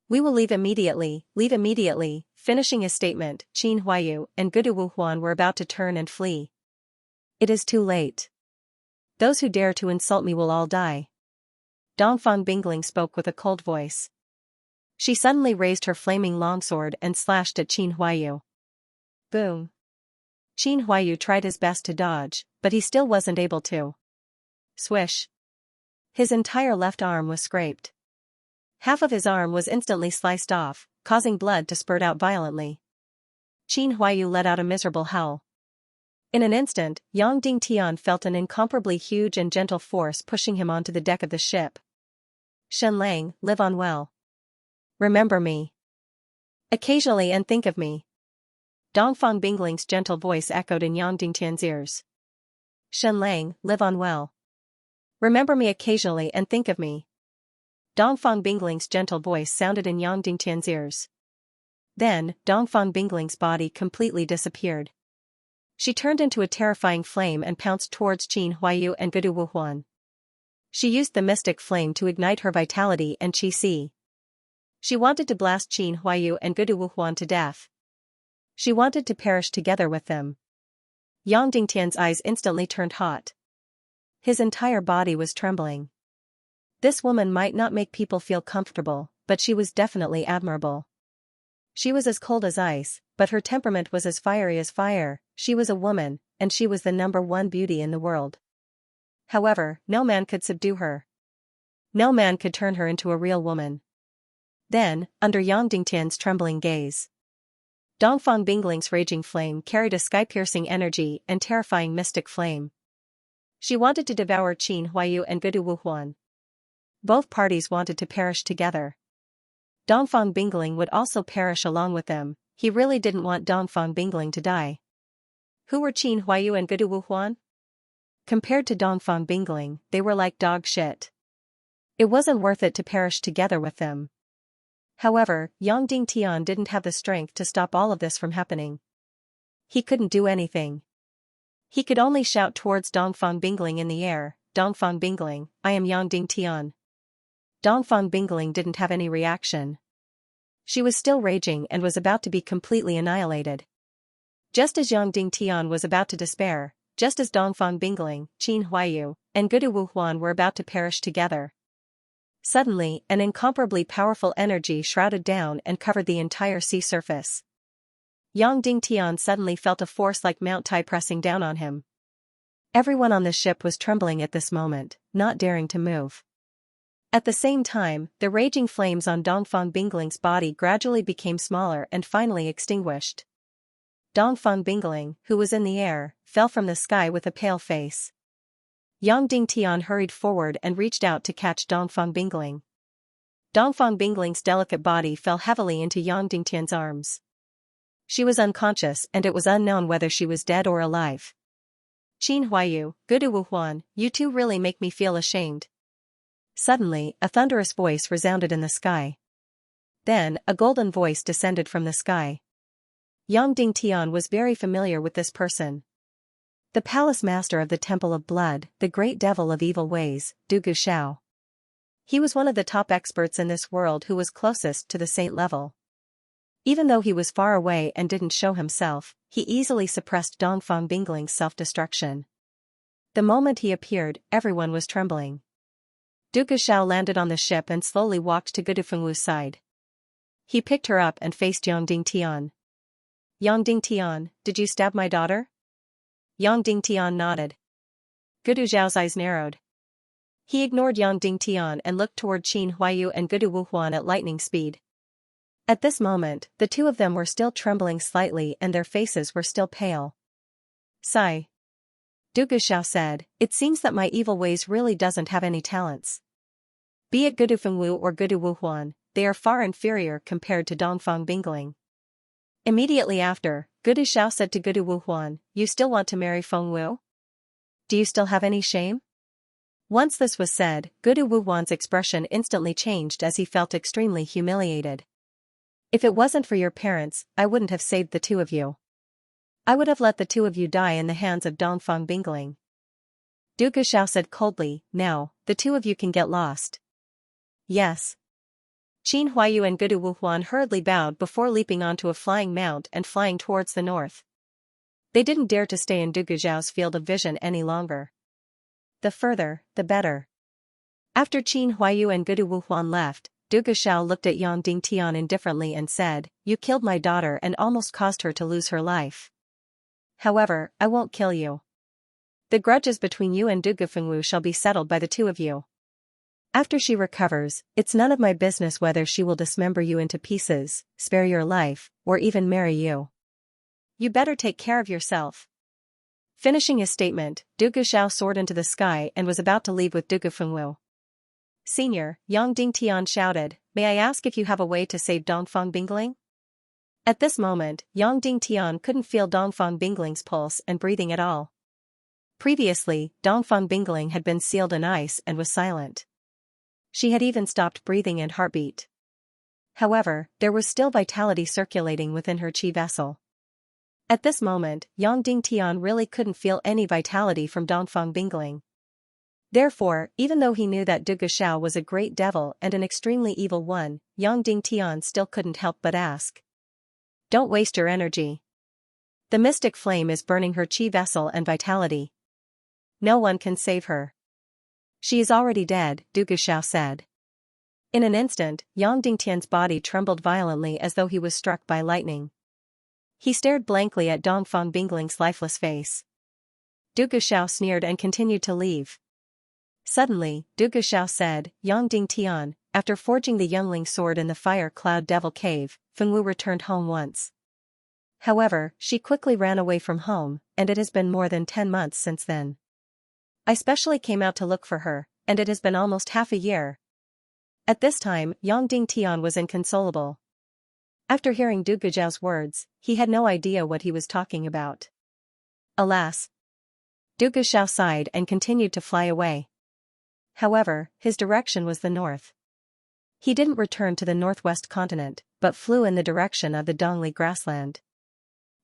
We will leave immediately, finishing his statement, Qin Huayu and Gudu Wuhuan were about to turn and flee. It is too late. Those who dare to insult me will all die. Dongfang Bingling spoke with a cold voice. She suddenly raised her flaming longsword and slashed at Qin Huayu. Boom. Qin Huayu tried his best to dodge, but he still wasn't able to. Swish. His entire left arm was scraped. Half of his arm was instantly sliced off, causing blood to spurt out violently. Qin Huayu let out a miserable howl. In an instant, Yang Dingtian felt an incomparably huge and gentle force pushing him onto the deck of the ship. Shen Lang, live on well. Remember me. Occasionally and think of me. Dongfang Bingling's gentle voice echoed in Yang Dingtian's ears. Shen Lang, live on well. Remember me occasionally and think of me. Dongfang Bingling's gentle voice sounded in Yang Dingtian's ears. Then, Dongfang Bingling's body completely disappeared. She turned into a terrifying flame and pounced towards Qin Huayu and Gudu Wuhuan. She used the mystic flame to ignite her vitality and qi si. She wanted to blast Qin Huayu and Gudu Wuhuan to death. She wanted to perish together with them. Yang Dingtian's eyes instantly turned hot. His entire body was trembling. This woman might not make people feel comfortable, but she was definitely admirable. She was as cold as ice, but her temperament was as fiery as fire. She was a woman, and she was the #1 beauty in the world. However, no man could subdue her. No man could turn her into a real woman. Then, under Yang Dingtian's trembling gaze, Dongfang Bingling's raging flame carried a sky-piercing energy and terrifying mystic flame. She wanted to devour Qin Huayu and Gudu Wuhuan. Both parties wanted to perish together. Dongfang Bingling would also perish along with them. He really didn't want Dongfang Bingling to die. Who were Qin Huayu and Gudu Wuhuan? Compared to Dongfang Bingling, they were like dog shit. It wasn't worth it to perish together with them. However, Yang Dingtian didn't have the strength to stop all of this from happening. He couldn't do anything. He could only shout towards Dongfang Bingling in the air, Dongfang Bingling, I am Yang Dingtian. Dongfang Bingling didn't have any reaction. She was still raging and was about to be completely annihilated. Just as Yang Dingtian was about to despair, just as Dongfang Bingling, Qin Huayu, and Gudu Wuhuan were about to perish together, suddenly, an incomparably powerful energy shrouded down and covered the entire sea surface. Yang Dingtian suddenly felt a force like Mount Tai pressing down on him. Everyone on the ship was trembling at this moment, not daring to move. At the same time, the raging flames on Dongfang Bingling's body gradually became smaller and finally extinguished. Dongfang Bingling, who was in the air, fell from the sky with a pale face. Yang Dingtian hurried forward and reached out to catch Dongfang Bingling. Dongfang Bingling's delicate body fell heavily into Yang Dingtian's arms. She was unconscious and it was unknown whether she was dead or alive. Qin Huayu, Gudu Wuhuan, you two really make me feel ashamed. Suddenly, a thunderous voice resounded in the sky. Then, a golden voice descended from the sky. Yang Dingtian was very familiar with this person. The palace master of the Temple of Blood, the great devil of evil ways, Du Gushao. He was one of the top experts in this world who was closest to the saint level. Even though he was far away and didn't show himself, he easily suppressed Dongfang Bingling's self-destruction. The moment he appeared, everyone was trembling. Du Gushao landed on the ship and slowly walked to Gudu Fengwu's side. He picked her up and faced Yang Dingtian. Yang Dingtian, did you stab my daughter? Yang Dingtian nodded. Gudu Zhao's eyes narrowed. He ignored Yang Dingtian and looked toward Qin Huayu and Gudu Wuhuan at lightning speed. At this moment, the two of them were still trembling slightly and their faces were still pale. Sigh. Du Gushao said, it seems that my evil ways really doesn't have any talents. Be it Gudu Fengwu or Gudu Wuhuan, they are far inferior compared to Dongfang Bingling. Immediately after, Gudu Xiao said to Gudu Wuhuan, "You still want to marry Fengwu? Do you still have any shame?" Once this was said, Gudu Wuhuan's expression instantly changed as he felt extremely humiliated. "If it wasn't for your parents, I wouldn't have saved the two of you. I would have let the two of you die in the hands of Dongfang Bingling." Du Guxiao said coldly, "Now, the two of you can get lost." "Yes." Qin Huayu and Gudu Wuhuan hurriedly bowed before leaping onto a flying mount and flying towards the north. They didn't dare to stay in Du Guxiao's field of vision any longer. The further, the better. After Qin Huayu and Gudu Wuhuan left, Du Guxiao looked at Yang Dingtian indifferently and said, "You killed my daughter and almost caused her to lose her life. However, I won't kill you. The grudges between you and Du Gufengwu shall be settled by the two of you. After she recovers, it's none of my business whether she will dismember you into pieces, spare your life, or even marry you. You better take care of yourself." Finishing his statement, Du Guxiao soared into the sky and was about to leave with Du Gufengwu. "Senior," Yang Dingtian shouted, "may I ask if you have a way to save Dongfang Bingling?" At this moment, Yang Dingtian couldn't feel Dongfang Bingling's pulse and breathing at all. Previously, Dongfang Bingling had been sealed in ice and was silent. She had even stopped breathing and heartbeat. However, there was still vitality circulating within her chi vessel. At this moment, Yang Dingtian really couldn't feel any vitality from Dongfang Bingling. Therefore, even though he knew that Du Guxiao was a great devil and an extremely evil one, Yang Dingtian still couldn't help but ask. "Don't waste your energy. The mystic flame is burning her chi vessel and vitality. No one can save her. She is already dead," Du Guxiao said. In an instant, Yang Dingtian's body trembled violently as though he was struck by lightning. He stared blankly at Dongfang Bingling's lifeless face. Du Guxiao sneered and continued to leave. Suddenly, Du Guxiao said, "Yang Dingtian, after forging the youngling sword in the Fire Cloud Devil Cave, Fengwu returned home once. However, she quickly ran away from home, and it has been more than 10 months since then. I specially came out to look for her, and it has been almost half a year." At this time, Yang Dingtian was inconsolable. After hearing Du Guxiao's words, he had no idea what he was talking about. Alas! Du Guxiao sighed and continued to fly away. However, his direction was the north. He didn't return to the northwest continent, but flew in the direction of the Dongli grassland.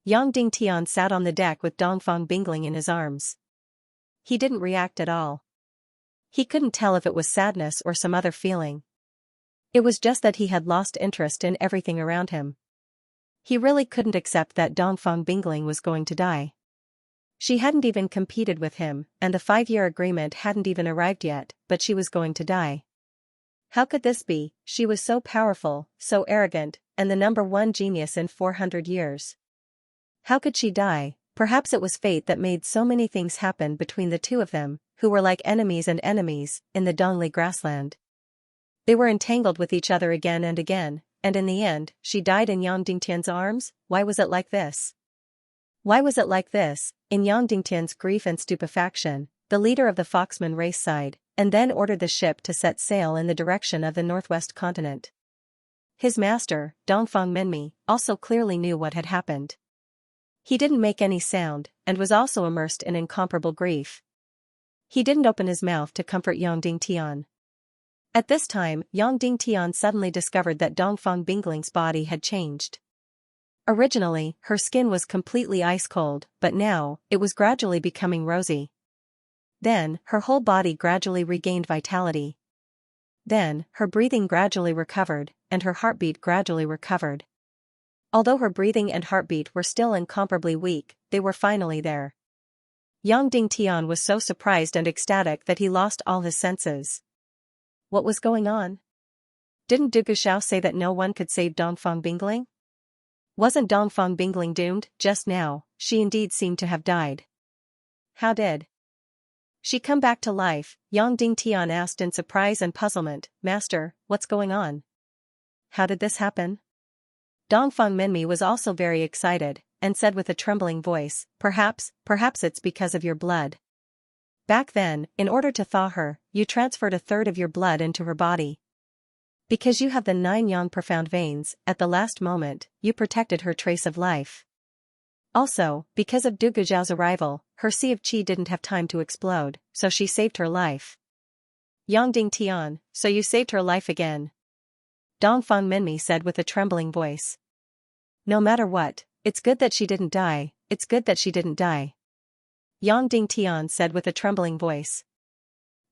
Yang Dingtian sat on the deck with Dongfang Bingling in his arms. He didn't react at all. He couldn't tell if it was sadness or some other feeling. It was just that he had lost interest in everything around him. He really couldn't accept that Dongfang Bingling was going to die. She hadn't even competed with him, and the 5-year agreement hadn't even arrived yet, but she was going to die. How could this be? She was so powerful, so arrogant, and the #1 genius in 400 years. How could she die? Perhaps it was fate that made so many things happen between the two of them, who were like enemies and enemies, in the Dongli grassland. They were entangled with each other again, and in the end, she died in Yang Dingtian's arms. Why was it like this? Why was it like this? In Yang Dingtian's grief and stupefaction, the leader of the Foxman race sighed, and then ordered the ship to set sail in the direction of the northwest continent. His master, Dongfang Minmi, also clearly knew what had happened. He didn't make any sound, and was also immersed in incomparable grief. He didn't open his mouth to comfort Yang Dingtian. At this time, Yang Dingtian suddenly discovered that Dongfang Bingling's body had changed. Originally, her skin was completely ice-cold, but now, it was gradually becoming rosy. Then, her whole body gradually regained vitality. Then, her breathing gradually recovered, and her heartbeat gradually recovered. Although her breathing and heartbeat were still incomparably weak, they were finally there. Yang Dingtian was so surprised and ecstatic that he lost all his senses. What was going on? Didn't Du Guxiao say that no one could save Dongfang Bingling? Wasn't Dongfang Bingling doomed? Just now, she indeed seemed to have died. How did she come back to life? Yang Dingtian asked in surprise and puzzlement. "Master, what's going on? How did this happen?" Dongfang Minmi was also very excited, and said with a trembling voice, Perhaps it's because of your blood." Back then, in order to thaw her, you transferred a third of your blood into her body. Because you have the 9 yang profound veins, at the last moment, you protected her trace of life. Also, because of Du Gujiao's arrival, her sea of qi didn't have time to explode, so she saved her life. Yang Ding Tian, so you saved her life again. Dongfang Minmi said with a trembling voice. No matter what, it's good that she didn't die, it's good that she didn't die. Yang Ding Tian said with a trembling voice.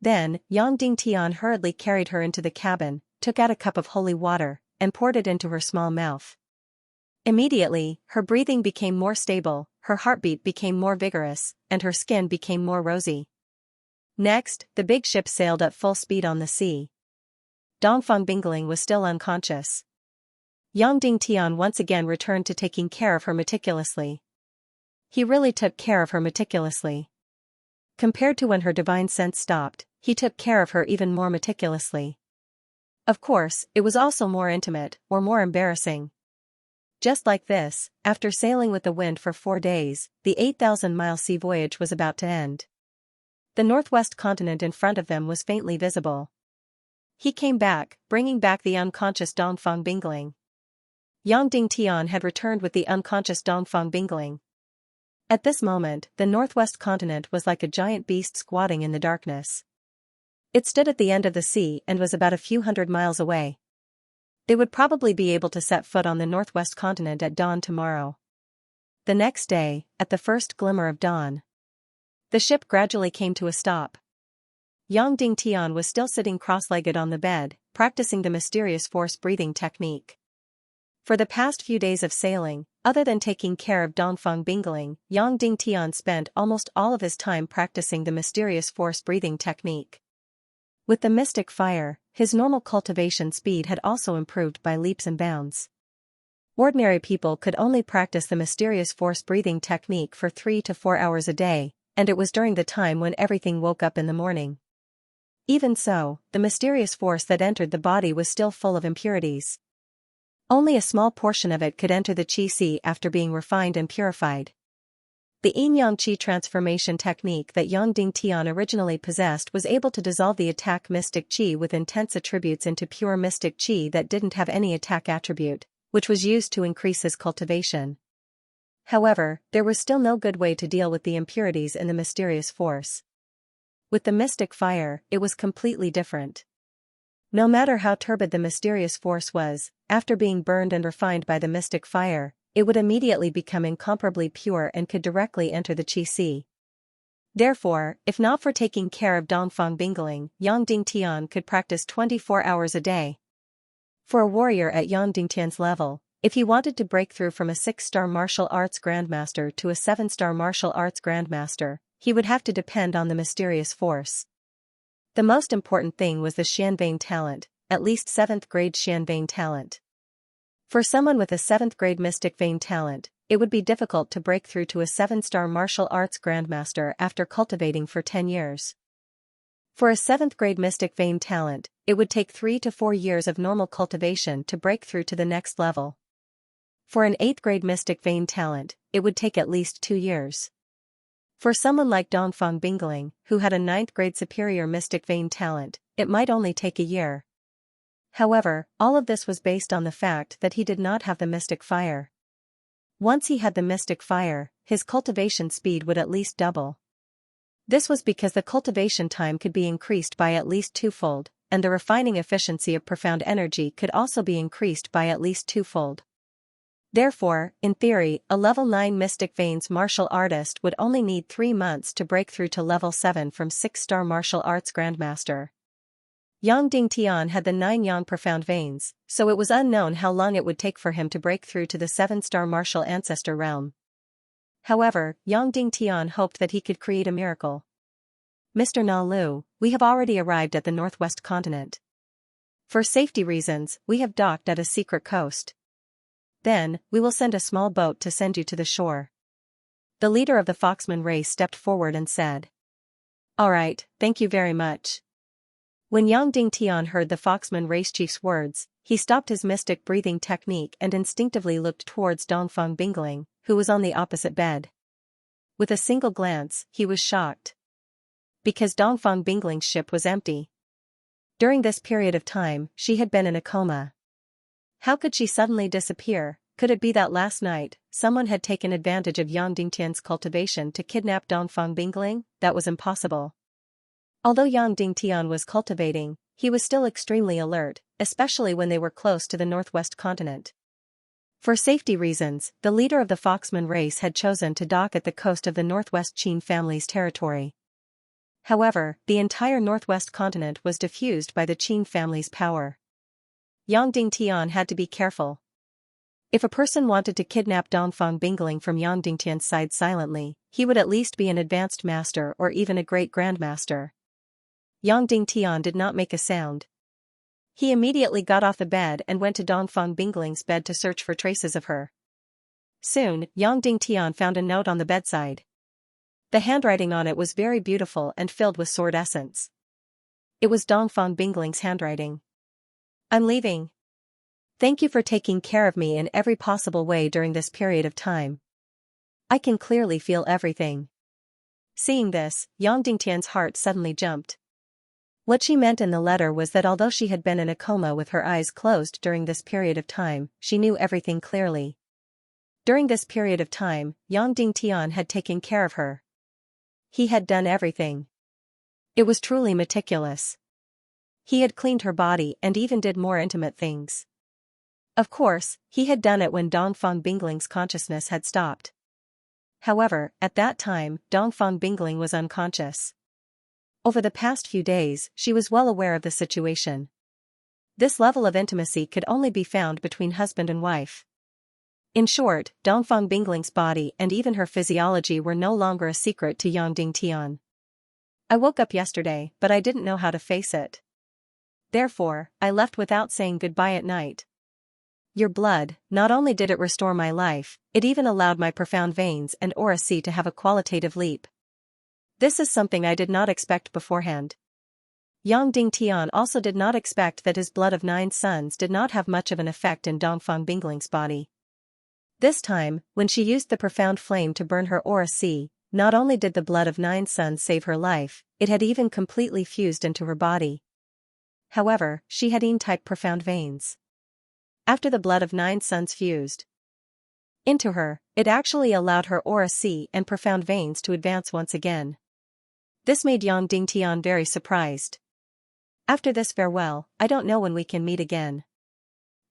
Then, Yang Ding Tian hurriedly carried her into the cabin, took out a cup of holy water, and poured it into her small mouth. Immediately, her breathing became more stable, her heartbeat became more vigorous, and her skin became more rosy. Next, the big ship sailed at full speed on the sea. Dongfang Bingling was still unconscious. Yang Ding Tian once again returned to taking care of her meticulously. He really took care of her meticulously. Compared to when her divine sense stopped, he took care of her even more meticulously. Of course, it was also more intimate, or more embarrassing. Just like this, after sailing with the wind for 4 days, the 8,000-mile sea voyage was about to end. The northwest continent in front of them was faintly visible. He came back, bringing back the unconscious Dongfang Bingling. Yang Ding Tian had returned with the unconscious Dongfang Bingling. At this moment, the northwest continent was like a giant beast squatting in the darkness. It stood at the end of the sea and was about a few hundred miles away. They would probably be able to set foot on the northwest continent at dawn tomorrow. The next day, at the first glimmer of dawn, the ship gradually came to a stop. Yang Ding Tian was still sitting cross-legged on the bed, practicing the mysterious force breathing technique. For the past few days of sailing, other than taking care of Dongfang Bingling, Yang Ding Tian spent almost all of his time practicing the mysterious force breathing technique. With the mystic fire, his normal cultivation speed had also improved by leaps and bounds. Ordinary people could only practice the mysterious force breathing technique for 3 to 4 hours a day, and it was during the time when everything woke up in the morning. Even so, the mysterious force that entered the body was still full of impurities. Only a small portion of it could enter the qi sea after being refined and purified. The yin-yang qi transformation technique that Yang Ding Tian originally possessed was able to dissolve the attack mystic qi with intense attributes into pure mystic qi that didn't have any attack attribute, which was used to increase his cultivation. However, there was still no good way to deal with the impurities in the mysterious force. With the mystic fire, it was completely different. No matter how turbid the mysterious force was, after being burned and refined by the mystic fire, it would immediately become incomparably pure and could directly enter the qi sea. Therefore, if not for taking care of Dongfang Bingling, Yang Ding Tian could practice 24 hours a day. For a warrior at Yang Ding Tian's level, if he wanted to break through from a 6-star martial arts grandmaster to a 7-star martial arts grandmaster, he would have to depend on the mysterious force. The most important thing was the Xianvein talent, at least 7th grade Xianvein talent. For someone with a 7th grade mystic vein talent, it would be difficult to break through to a 7-star martial arts grandmaster after cultivating for 10 years. For a 7th grade mystic vein talent, it would take 3 to 4 years of normal cultivation to break through to the next level. For an 8th grade mystic vein talent, it would take at least 2 years. For someone like Dongfang Bingling, who had a 9th grade superior mystic vein talent, it might only take a year. However, all of this was based on the fact that he did not have the mystic fire. Once he had the mystic fire, his cultivation speed would at least double. This was because the cultivation time could be increased by at least 2-fold, and the refining efficiency of profound energy could also be increased by at least 2-fold. Therefore, in theory, a level 9 mystic veins martial artist would only need 3 months to break through to level 7 from 6-star martial arts grandmaster. Yang Ding Tian had the 9 yang profound veins, so it was unknown how long it would take for him to break through to the 7-star martial ancestor realm. However, Yang Ding Tian hoped that he could create a miracle. Mr. Na Lu, we have already arrived at the northwest continent. For safety reasons, we have docked at a secret coast. Then, we will send a small boat to send you to the shore. The leader of the Foxman race stepped forward and said. All right, thank you very much. When Yang Ding Tian heard the Foxman race chief's words, he stopped his mystic breathing technique and instinctively looked towards Dongfang Bingling, who was on the opposite bed. With a single glance, he was shocked. because Dongfang Bingling's ship was empty. During this period of time, she had been in a coma. How could she suddenly disappear? Could it be that last night, someone had taken advantage of Yang Dingtian's cultivation to kidnap Dongfang Bingling? That was impossible. Although Yang Dingtian was cultivating, he was still extremely alert, especially when they were close to the northwest continent. For safety reasons, the leader of the Foxman race had chosen to dock at the coast of the northwest Qin family's territory. However, the entire northwest continent was diffused by the Qin family's power. Yang Dingtian had to be careful. If a person wanted to kidnap Dongfang Bingling from Yang Dingtian's side silently, he would at least be an advanced master or even a great grandmaster. Yang Dingtian did not make a sound. He immediately got off the bed and went to Dongfang Bingling's bed to search for traces of her. Soon, Yang Dingtian found a note on the bedside. The handwriting on it was very beautiful and filled with sword essence. It was Dongfang Bingling's handwriting. I'm leaving. Thank you for taking care of me in every possible way during this period of time. I can clearly feel everything. Seeing this, Yang Dingtian's heart suddenly jumped. What she meant in the letter was that although she had been in a coma with her eyes closed during this period of time, she knew everything clearly. During this period of time, Yang Dingtian had taken care of her. He had done everything. It was truly meticulous. He had cleaned her body and even did more intimate things. Of course, he had done it when Dongfang Bingling's consciousness had stopped. However, at that time, Dongfang Bingling was unconscious. Over the past few days, she was well aware of the situation. This level of intimacy could only be found between husband and wife. In short, Dongfang Bingling's body and even her physiology were no longer a secret to Yang Dingtian. I woke up yesterday, but I didn't know how to face it. Therefore, I left without saying goodbye at night. Your blood, not only did it restore my life, it even allowed my profound veins and aura to have a qualitative leap. This is something I did not expect beforehand. Yang Dingtian also did not expect that his blood of 9 sons did not have much of an effect in Dongfang Bingling's body. This time, when she used the profound flame to burn her aura, not only did the blood of 9 sons save her life, it had even completely fused into her body. However, she had Yin-type profound veins. After the blood of 9 sons fused into her, it actually allowed her aura and profound veins to advance once again. This made Yang Dingtian very surprised. After this farewell, I don't know when we can meet again.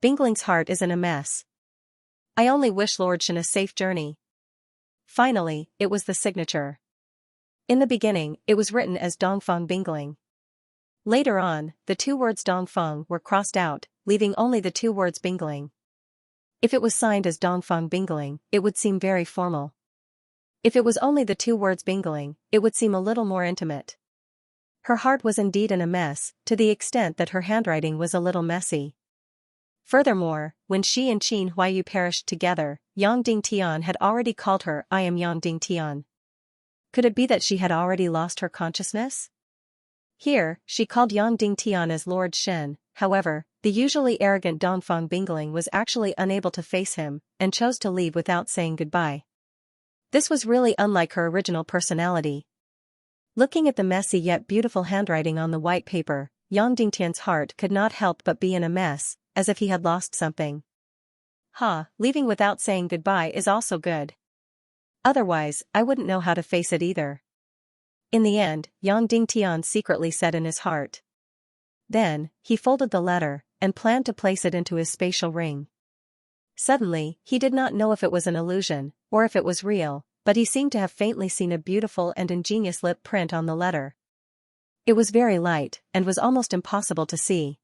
Bingling's heart is in a mess. I only wish Lord Shen a safe journey. Finally, it was the signature. In the beginning, it was written as Dongfang Bingling. Later on, the 2 words Dongfang were crossed out, leaving only the 2 words Bingling. If it was signed as Dongfang Bingling, it would seem very formal. If it was only the 2 words Bingling, it would seem a little more intimate. Her heart was indeed in a mess, to the extent that her handwriting was a little messy. Furthermore, when she and Qin Huayu perished together, Yang Dingtian had already called her I am Yang Dingtian. Could it be that she had already lost her consciousness? Here, she called Yang Dingtian as Lord Shen. However, the usually arrogant Dongfang Bingling was actually unable to face him, and chose to leave without saying goodbye. This was really unlike her original personality. Looking at the messy yet beautiful handwriting on the white paper, Yang Dingtian's heart could not help but be in a mess, as if he had lost something. Leaving without saying goodbye is also good. Otherwise, I wouldn't know how to face it either. In the end, Yang Dingtian secretly said in his heart. Then, he folded the letter, and planned to place it into his spatial ring. Suddenly, he did not know if it was an illusion, or if it was real, but he seemed to have faintly seen a beautiful and ingenious lip print on the letter. It was very light, and was almost impossible to see.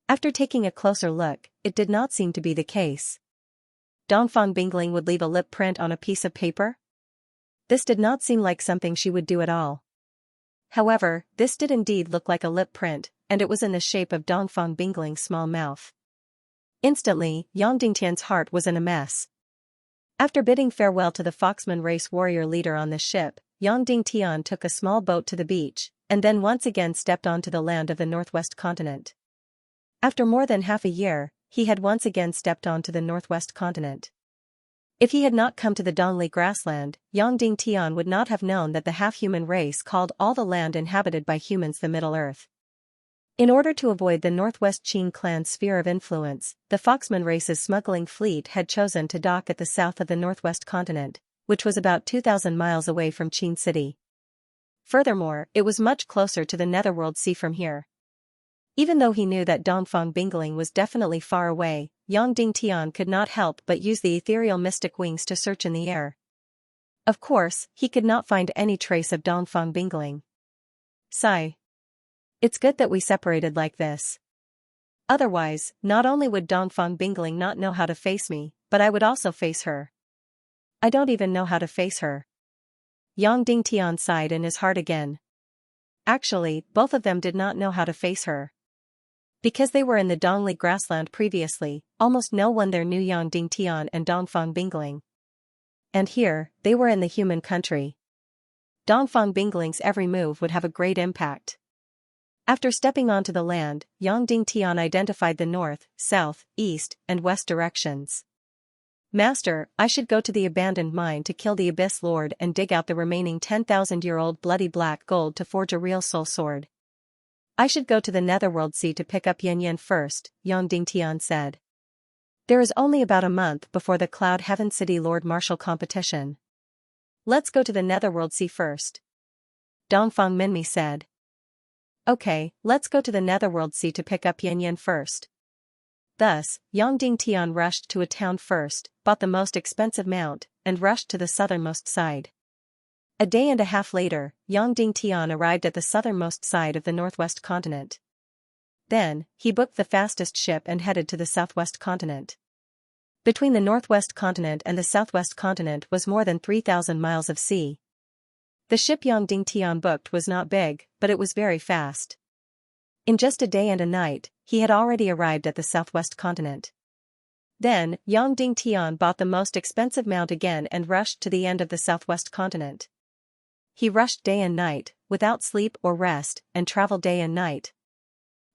After taking a closer look, it did not seem to be the case. Dongfang Bingling would leave a lip print on a piece of paper? This did not seem like something she would do at all. However, this did indeed look like a lip print, and it was in the shape of Dongfang Bingling's small mouth. Instantly, Yang Dingtian's heart was in a mess. After bidding farewell to the Foxman race warrior leader on the ship, Yang Dingtian took a small boat to the beach, and then once again stepped onto the land of the northwest continent. After more than half a year, he had once again stepped onto the northwest continent. If he had not come to the Dongli grassland, Yang Dingtian would not have known that the half-human race called all the land inhabited by humans the Middle Earth. In order to avoid the Northwest Qin clan's sphere of influence, the Foxman race's smuggling fleet had chosen to dock at the south of the Northwest continent, which was about 2,000 miles away from Qin City. Furthermore, it was much closer to the Netherworld Sea from here. Even though he knew that Dongfang Bingling was definitely far away, Yang Dingtian could not help but use the ethereal mystic wings to search in the air. Of course, he could not find any trace of Dongfang Bingling. Sigh. It's good that we separated like this. Otherwise, not only would Dongfang Bingling not know how to face me, but I would also face her. I don't even know how to face her. Yang Dingtian sighed in his heart again. Actually, both of them did not know how to face her. Because they were in the Dongli grassland previously, almost no one there knew Yang Dingtian and Dongfang Bingling. And here, they were in the human country. Dongfang Bingling's every move would have a great impact. After stepping onto the land, Yang Dingtian identified the north, south, east, and west directions. Master, I should go to the abandoned mine to kill the Abyss Lord and dig out the remaining 10,000-year-old bloody black gold to forge a real soul sword. I should go to the Netherworld Sea to pick up Yan Yan first, Yang Dingtian said. There is only about a month before the Cloud Heaven City Lord Martial competition. Let's go to the Netherworld Sea first. Dongfang Minmi said. Okay, let's go to the Netherworld Sea to pick up Yan Yan first. Thus, Yang Dingtian rushed to a town first, bought the most expensive mount, and rushed to the southernmost side. A day and a half later, Yang Dingtian arrived at the southernmost side of the Northwest continent. Then, he booked the fastest ship and headed to the Southwest continent. Between the Northwest continent and the Southwest continent was more than 3,000 miles of sea. The ship Yang Dingtian booked was not big, but it was very fast. In just a day and a night, he had already arrived at the Southwest continent. Then, Yang Dingtian bought the most expensive mount again and rushed to the end of the Southwest continent. He rushed day and night, without sleep or rest, and traveled day and night.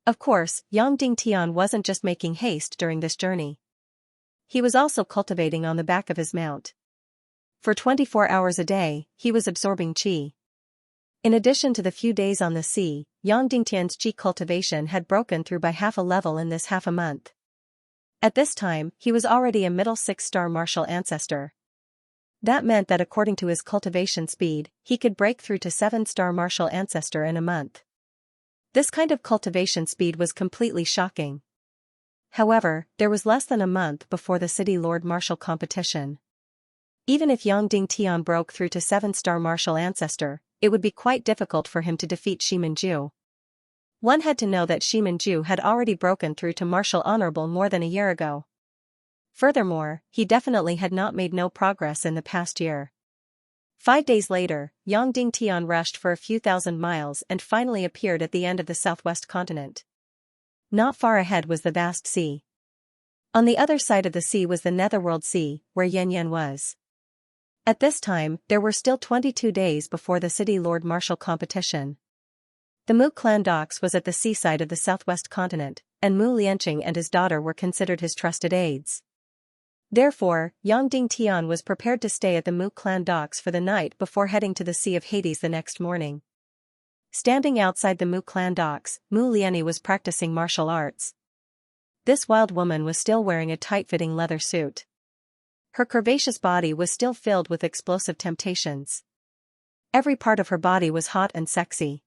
Of course, Yang Dingtian wasn't just making haste during this journey. He was also cultivating on the back of his mount. For 24 hours a day, he was absorbing qi. In addition to the few days on the sea, Yang Dingtian's qi cultivation had broken through by half a level in this half a month. At this time, he was already a middle 6-star martial ancestor. That meant that according to his cultivation speed, he could break through to 7-star martial ancestor in a month. This kind of cultivation speed was completely shocking. However, there was less than a month before the City Lord Martial competition. Even if Yang Dingtian broke through to 7-star martial ancestor, it would be quite difficult for him to defeat Shi Minju. One had to know that Shi Minju had already broken through to martial honorable more than a year ago. Furthermore, he definitely had not made no progress in the past year. 5 days later, Yang Dingtian rushed for a few thousand miles and finally appeared at the end of the Southwest continent. Not far ahead was the vast sea. On the other side of the sea was the Netherworld Sea, where Yan Yan was. At this time, there were still 22 days before the City Lord Martial competition. The Mu clan docks was at the seaside of the Southwest continent, and Mu Lianqing and his daughter were considered his trusted aides. Therefore, Yang Dingtian was prepared to stay at the Mu clan docks for the night before heading to the Sea of Hades the next morning. Standing outside the Mu clan docks, Mu Lianqing was practicing martial arts. This wild woman was still wearing a tight-fitting leather suit. Her curvaceous body was still filled with explosive temptations. Every part of her body was hot and sexy.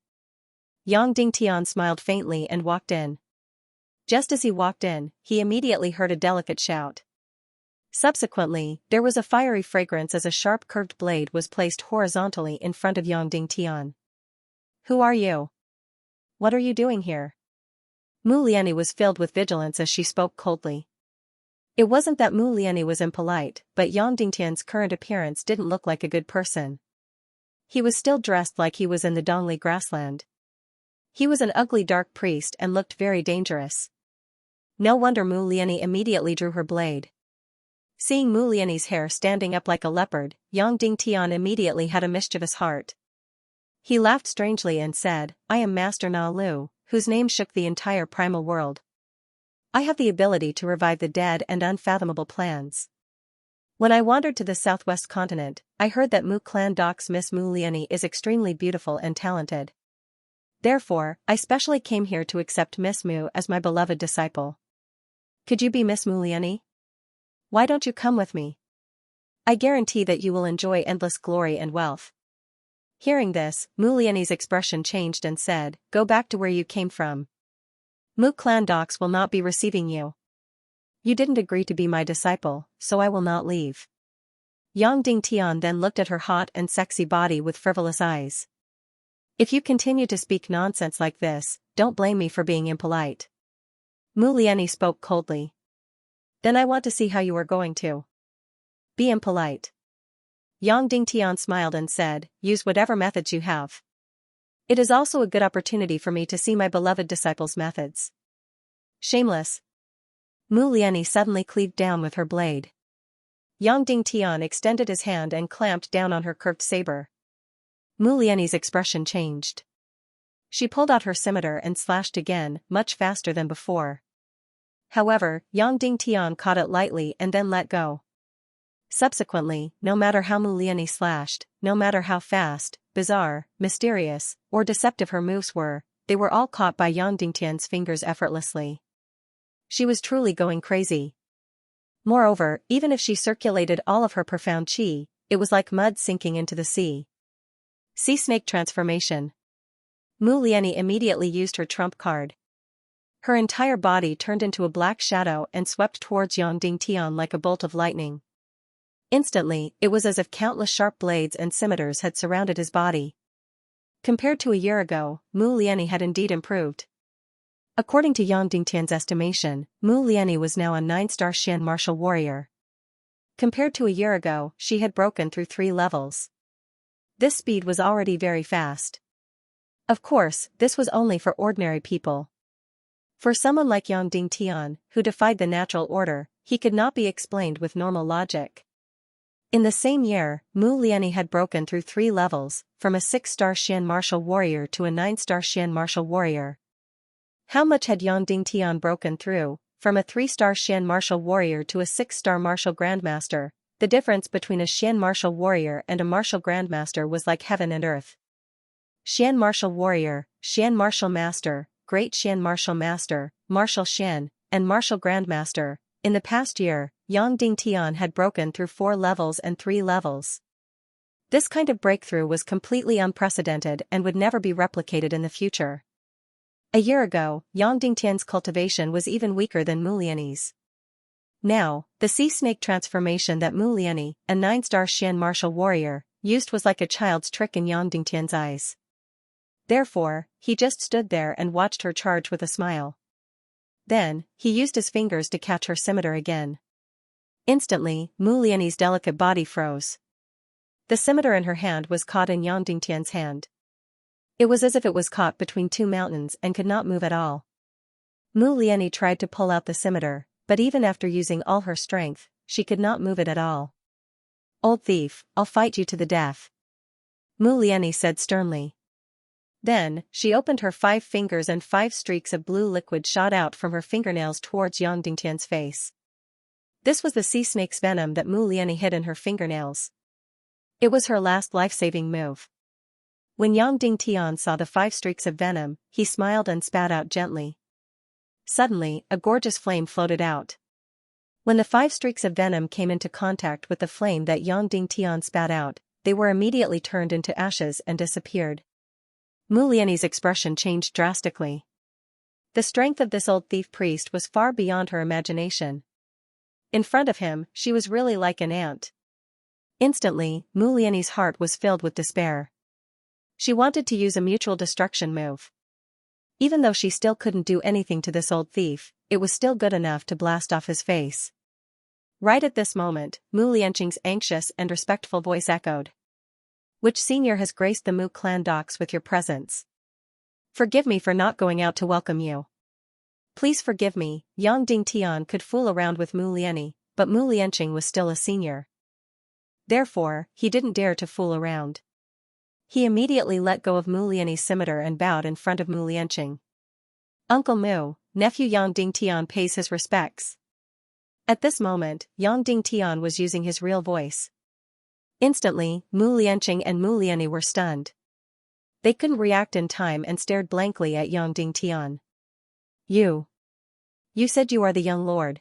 Yang Dingtian smiled faintly and walked in. Just as he walked in, he immediately heard a delicate shout. Subsequently, there was a fiery fragrance as a sharp curved blade was placed horizontally in front of Yang Dingtian. Who are you? What are you doing here? Mu Lianqing was filled with vigilance as she spoke coldly. It wasn't that Mu Lianqing was impolite, but Yang Dingtian's current appearance didn't look like a good person. He was still dressed like he was in the Dongli grassland. He was an ugly dark priest and looked very dangerous. No wonder Mu Lianqing immediately drew her blade. Seeing Mu Lianqing's hair standing up like a leopard, Yang Dingtian immediately had a mischievous heart. He laughed strangely and said, I am Master Na Lu, whose name shook the entire primal world. I have the ability to revive the dead and unfathomable plans. When I wandered to the southwest continent, I heard that Mu Clan Doc's Miss Mu Liani is extremely beautiful and talented. Therefore, I specially came here to accept Miss Mu as my beloved disciple. Could you be Miss Mu Liani? Why don't you come with me? I guarantee that you will enjoy endless glory and wealth. Hearing this, Mu Liani's expression changed and said, Go back to where you came from. Mu Clan Docs will not be receiving you. You didn't agree to be my disciple, so I will not leave. Yang Dingtian then looked at her hot and sexy body with frivolous eyes. If you continue to speak nonsense like this, don't blame me for being impolite. Mu Liani spoke coldly. Then I want to see how you are going to be impolite. Yang Dingtian smiled and said, Use whatever methods you have. It is also a good opportunity for me to see my beloved disciple's methods. Shameless. Mu Liani suddenly cleaved down with her blade. Yang Dingtian extended his hand and clamped down on her curved saber. Mu Liani's expression changed. She pulled out her scimitar and slashed again, much faster than before. However, Yang Dingtian caught it lightly and then let go. Subsequently, no matter how Mu Liani slashed, no matter how fast, bizarre, mysterious, or deceptive her moves were, they were all caught by Yang Dingtian's fingers effortlessly. She was truly going crazy. Moreover, even if she circulated all of her profound qi, it was like mud sinking into the sea. Sea snake transformation. Mu Liani immediately used her trump card. Her entire body turned into a black shadow and swept towards Yang Dingtian like a bolt of lightning. Instantly, it was as if countless sharp blades and scimitars had surrounded his body. Compared to a year ago, Mu Liani had indeed improved. According to Yang Dingtian's estimation, Mu Liani was now a 9-star Xian martial warrior. Compared to a year ago, she had broken through 3 levels. This speed was already very fast. Of course, this was only for ordinary people. For someone like Yang Dingtian, who defied the natural order, he could not be explained with normal logic. In the same year, Mu Liani had broken through 3 levels, from a 6-star Xian martial warrior to a 9-star Xian martial warrior. How much had Yang Dingtian broken through, from a 3-star Xian martial warrior to a 6-star martial grandmaster? The difference between a Xian martial warrior and a martial grandmaster was like heaven and earth. Xian martial warrior, Xian martial master, great Xian martial master, martial Xian, and martial grandmaster. In the past year, Yang Dingtian had broken through 4 levels and 3 levels. This kind of breakthrough was completely unprecedented and would never be replicated in the future. A year ago, Yang Dingtian's cultivation was even weaker than Mu Liani's. Now, the sea snake transformation that Mu Liani, a 9-star Xian martial warrior, used was like a child's trick in Yang Dingtian's eyes. Therefore, he just stood there and watched her charge with a smile. Then, he used his fingers to catch her scimitar again. Instantly, Mu Liani's delicate body froze. The scimitar in her hand was caught in Yang Dingtian's hand. It was as if it was caught between 2 mountains and could not move at all. Mu Liani tried to pull out the scimitar, but even after using all her strength, she could not move it at all. Old thief, I'll fight you to the death. Mu Liani said sternly. Then, she opened her 5 fingers and 5 streaks of blue liquid shot out from her fingernails towards Yang Dingtian's face. This was the sea snake's venom that Mu Liani hid in her fingernails. It was her last life-saving move. When Yang Dingtian saw the 5 streaks of venom, he smiled and spat out gently. Suddenly, a gorgeous flame floated out. When the 5 streaks of venom came into contact with the flame that Yang Dingtian spat out, they were immediately turned into ashes and disappeared. Mu Liani's expression changed drastically. The strength of this old thief priest was far beyond her imagination. In front of him, she was really like an ant. Instantly, Mu Liani's heart was filled with despair. She wanted to use a mutual destruction move. Even though she still couldn't do anything to this old thief, it was still good enough to blast off his face. Right at this moment, Mu Lianqing's anxious and respectful voice echoed. Which senior has graced the Mu clan docks with your presence? Forgive me for not going out to welcome you. Please forgive me. Yang Dingtian could fool around with Mu Liani, but Mu Lianqing was still a senior. Therefore, he didn't dare to fool around. He immediately let go of Mu Liani's scimitar and bowed in front of Mu Lianqing. Uncle Mu, nephew Yang Dingtian pays his respects. At this moment, Yang Dingtian was using his real voice. Instantly, Mu Lianqing and Mu Lianyi were stunned. They couldn't react in time and stared blankly at Yang Dingtian. You said you are the young lord.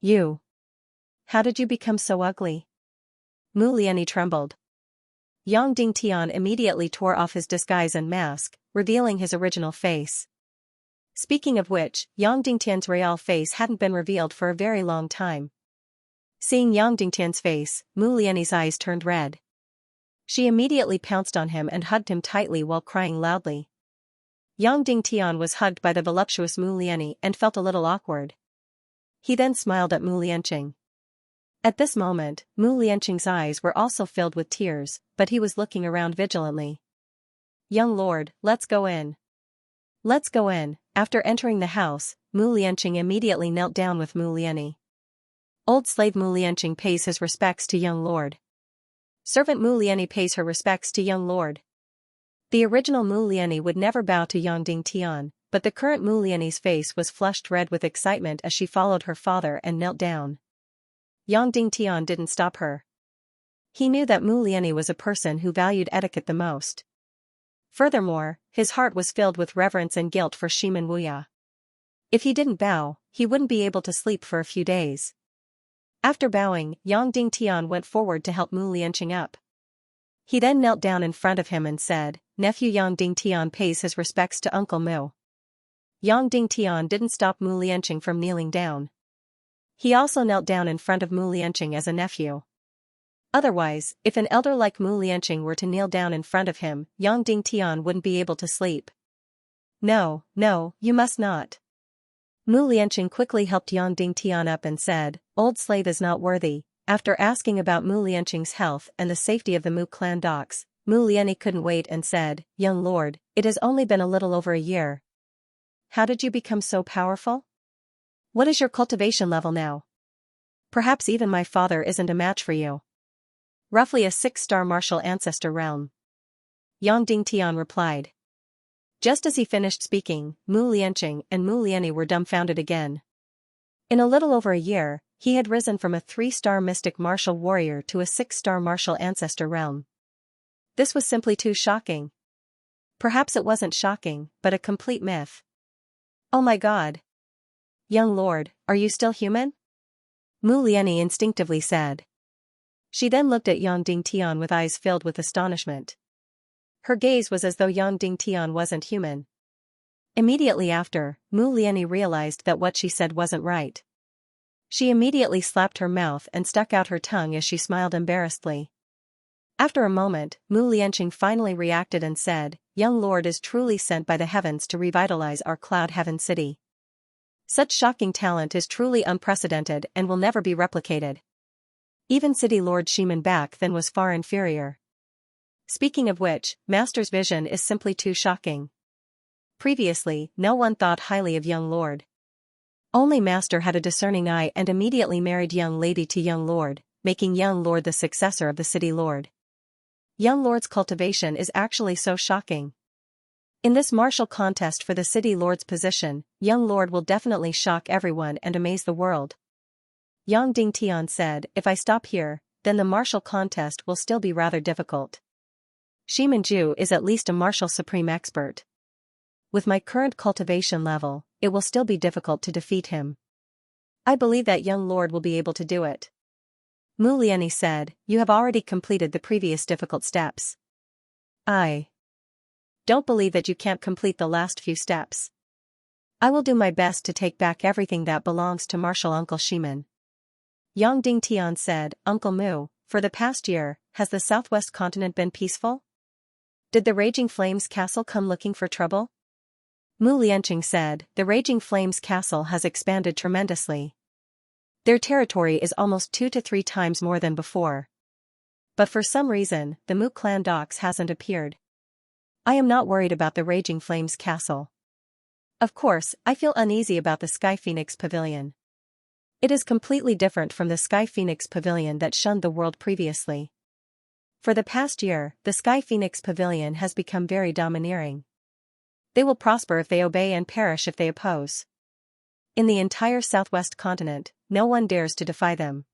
How did you become so ugly? Mu Lianyi trembled. Yang Dingtian immediately tore off his disguise and mask, revealing his original face. Speaking of which, Yang Dingtian's real face hadn't been revealed for a very long time. Seeing Yang Dingtian's face, Mu Lianyi's eyes turned red. She immediately pounced on him and hugged him tightly while crying loudly. Yang Dingtian was hugged by the voluptuous Mu Lianyi and felt a little awkward. He then smiled at Mu Lianqing. At this moment, Mu Lianqing's eyes were also filled with tears, but he was looking around vigilantly. Young lord, let's go in. Let's go in. After entering the house, Mu Lianqing immediately knelt down with Mu Lianyi. Old slave Mu Lianqing pays his respects to young lord. Servant Mu Lianyi pays her respects to young lord. The original Mu Lianyi would never bow to Yang Dingtian, but the current Mu Lianyi's face was flushed red with excitement as she followed her father and knelt down. Yang Dingtian didn't stop her. He knew that Mu Lianyi was a person who valued etiquette the most. Furthermore, his heart was filled with reverence and guilt for Shimen Wuya. If he didn't bow, he wouldn't be able to sleep for a few days. After bowing, Yang Dingtian went forward to help Mu Lianqing up. He then knelt down in front of him and said, "Nephew Yang Dingtian pays his respects to Uncle Mu." Yang Dingtian didn't stop Mu Lianqing from kneeling down. He also knelt down in front of Mu Lianqing as a nephew. Otherwise, if an elder like Mu Lianqing were to kneel down in front of him, Yang Dingtian wouldn't be able to sleep. No, you must not. Mu Lianqing quickly helped Yang Dingtian up and said, "Old slave is not worthy." After asking about Mu Lianqing's health and the safety of the Mu clan docks, Mu Lianyi couldn't wait and said, "Young lord, it has only been a little over a year. How did you become so powerful? What is your cultivation level now? Perhaps even my father isn't a match for you." "Roughly a 6-star martial ancestor realm," Yang Dingtian replied. Just as he finished speaking, Mu Lianqing and Mu Lianyi were dumbfounded again. In a little over a year, he had risen from a 3-star mystic martial warrior to a 6-star martial ancestor realm. This was simply too shocking. Perhaps it wasn't shocking, but a complete myth. "Oh my god. Young lord, are you still human?" Mu Lianyi instinctively said. She then looked at Yang Dingtian with eyes filled with astonishment. Her gaze was as though Yang Dingtian wasn't human. Immediately after, Mu Lianyi realized that what she said wasn't right. She immediately slapped her mouth and stuck out her tongue as she smiled embarrassedly. After a moment, Mu Lianqing finally reacted and said, "Young lord is truly sent by the heavens to revitalize our Cloud Heaven city. Such shocking talent is truly unprecedented and will never be replicated. Even City Lord Shimen back then was far inferior. Speaking of which, Master's vision is simply too shocking. Previously, no one thought highly of young lord. Only Master had a discerning eye and immediately married young lady to young lord, making young lord the successor of the city lord. Young lord's cultivation is actually so shocking. In this martial contest for the city lord's position, young lord will definitely shock everyone and amaze the world." Yang Dingtian said, "If I stop here, then the martial contest will still be rather difficult. Shimen Ju is at least a martial supreme expert. With my current cultivation level, it will still be difficult to defeat him. I believe that young lord will be able to do it." Mu Lianyi said, "You have already completed the previous difficult steps. I don't believe that you can't complete the last few steps. I will do my best to take back everything that belongs to martial Uncle Shimen." Yang Dingtian said, "Uncle Mu, for the past year, has the southwest continent been peaceful? Did the Raging Flames Castle come looking for trouble?" Mu Lianqing said, "The Raging Flames Castle has expanded tremendously. Their territory is almost 2 to 3 times more than before. But for some reason, the Mu clan docks hasn't appeared. I am not worried about the Raging Flames Castle. Of course, I feel uneasy about the Sky Phoenix Pavilion. It is completely different from the Sky Phoenix Pavilion that shunned the world previously. For the past year, the Sky Phoenix Pavilion has become very domineering. They will prosper if they obey and perish if they oppose. In the entire southwest continent, no one dares to defy them.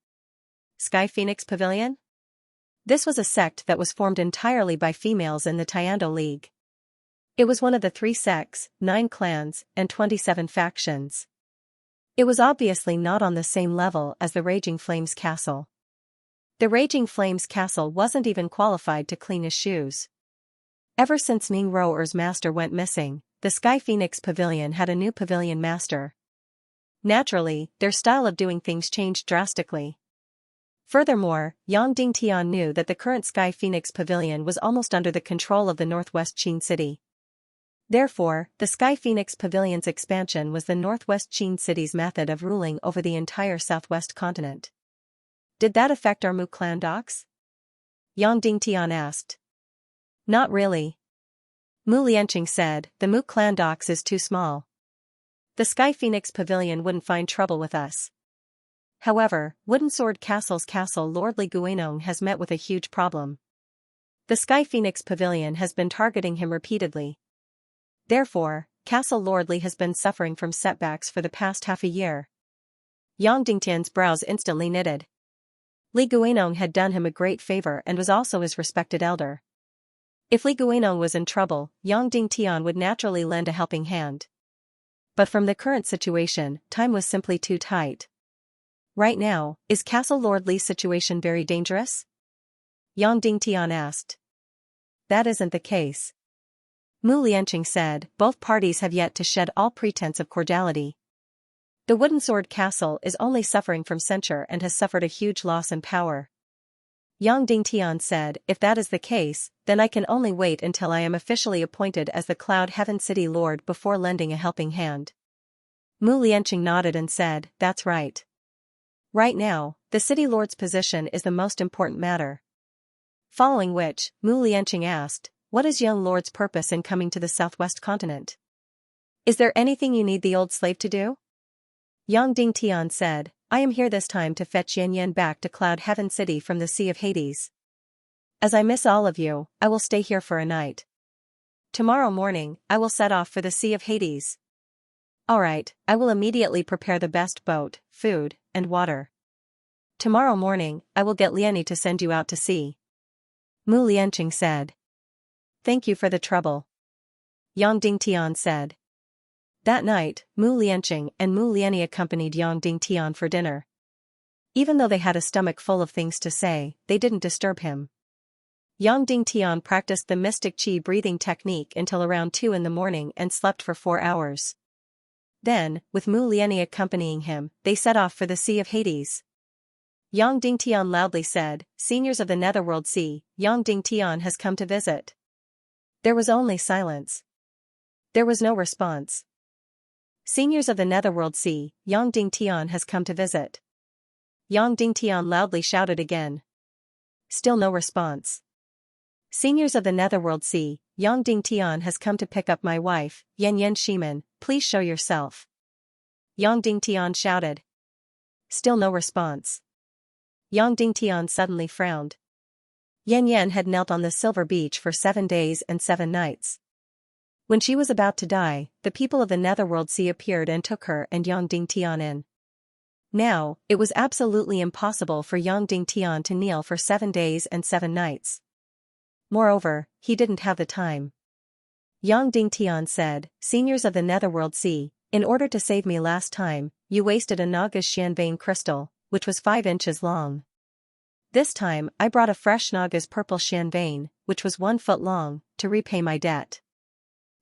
Sky Phoenix Pavilion? This was a sect that was formed entirely by females in the Tiando League. It was one of the 3 sects, 9 clans, and 27 factions. It was obviously not on the same level as the Raging Flames Castle. The Raging Flames Castle wasn't even qualified to clean his shoes. Ever since Ming Roer's master went missing, the Sky Phoenix Pavilion had a new pavilion master. Naturally, their style of doing things changed drastically. Furthermore, Yang Dingtian knew that the current Sky Phoenix Pavilion was almost under the control of the Northwest Qin City. Therefore, the Sky Phoenix Pavilion's expansion was the Northwest Qin City's method of ruling over the entire Southwest continent. Did that affect our Mu clan docks? Yang Dingtian asked. Not really. Mu Lianqing said, the Mu clan docks is too small. The Sky Phoenix Pavilion wouldn't find trouble with us. However, Wooden Sword Castle's castle Lord Li Guinong has met with a huge problem. The Sky Phoenix Pavilion has been targeting him repeatedly. Therefore, Castle Lord Li has been suffering from setbacks for the past half a year. Yang Dingtian's brows instantly knitted. Li Guinong had done him a great favor and was also his respected elder. If Li Guinong was in trouble, Yang Dingtian would naturally lend a helping hand. But from the current situation, time was simply too tight. Right now, is Castle Lord Li's situation very dangerous? Yang Dingtian asked. That isn't the case. Mu Lianqing said, both parties have yet to shed all pretense of cordiality. The Wooden Sword Castle is only suffering from censure and has suffered a huge loss in power. Yang Dingtian said, if that is the case, then I can only wait until I am officially appointed as the Cloud Heaven City Lord before lending a helping hand. Mu Lianqing nodded and said, that's right. Right now, the City Lord's position is the most important matter. Following which, Mu Lianqing asked, what is young Lord's purpose in coming to the Southwest continent? Is there anything you need the old slave to do? Yang Dingtian said, I am here this time to fetch Yan back to Cloud Heaven City from the Sea of Hades. As I miss all of you, I will stay here for a night. Tomorrow morning, I will set off for the Sea of Hades. Alright, I will immediately prepare the best boat, food, and water. Tomorrow morning, I will get Liani to send you out to sea. Mu Lianqing said. Thank you for the trouble. Yang Dingtian said. That night, Mu Lianqing and Mu Liani accompanied Yang Dingtian for dinner. Even though they had a stomach full of things to say, they didn't disturb him. Yang Dingtian practiced the mystic qi breathing technique until around 2 in the morning and slept for 4 hours. Then, with Mu Liani accompanying him, they set off for the Sea of Hades. Yang Dingtian loudly said, Seniors of the Netherworld Sea, Yang Dingtian has come to visit. There was only silence. There was no response. Seniors of the Netherworld Sea, Yang Dingtian has come to visit. Yang Dingtian loudly shouted again. Still no response. Seniors of the Netherworld Sea, Yang Dingtian has come to pick up my wife, Yan Shimen, please show yourself. Yang Dingtian shouted. Still no response. Yang Dingtian suddenly frowned. Yan had knelt on the silver beach for 7 days and 7 nights. When she was about to die, the people of the Netherworld Sea appeared and took her and Yang Dingtian in. Now, it was absolutely impossible for Yang Dingtian to kneel for 7 days and 7 nights. Moreover, he didn't have the time. Yang Dingtian said, Seniors of the Netherworld Sea, in order to save me last time, you wasted a Naga's Xianvein crystal, which was 5 inches long. This time, I brought a fresh Naga's purple Xianvein, which was 1 foot long, to repay my debt.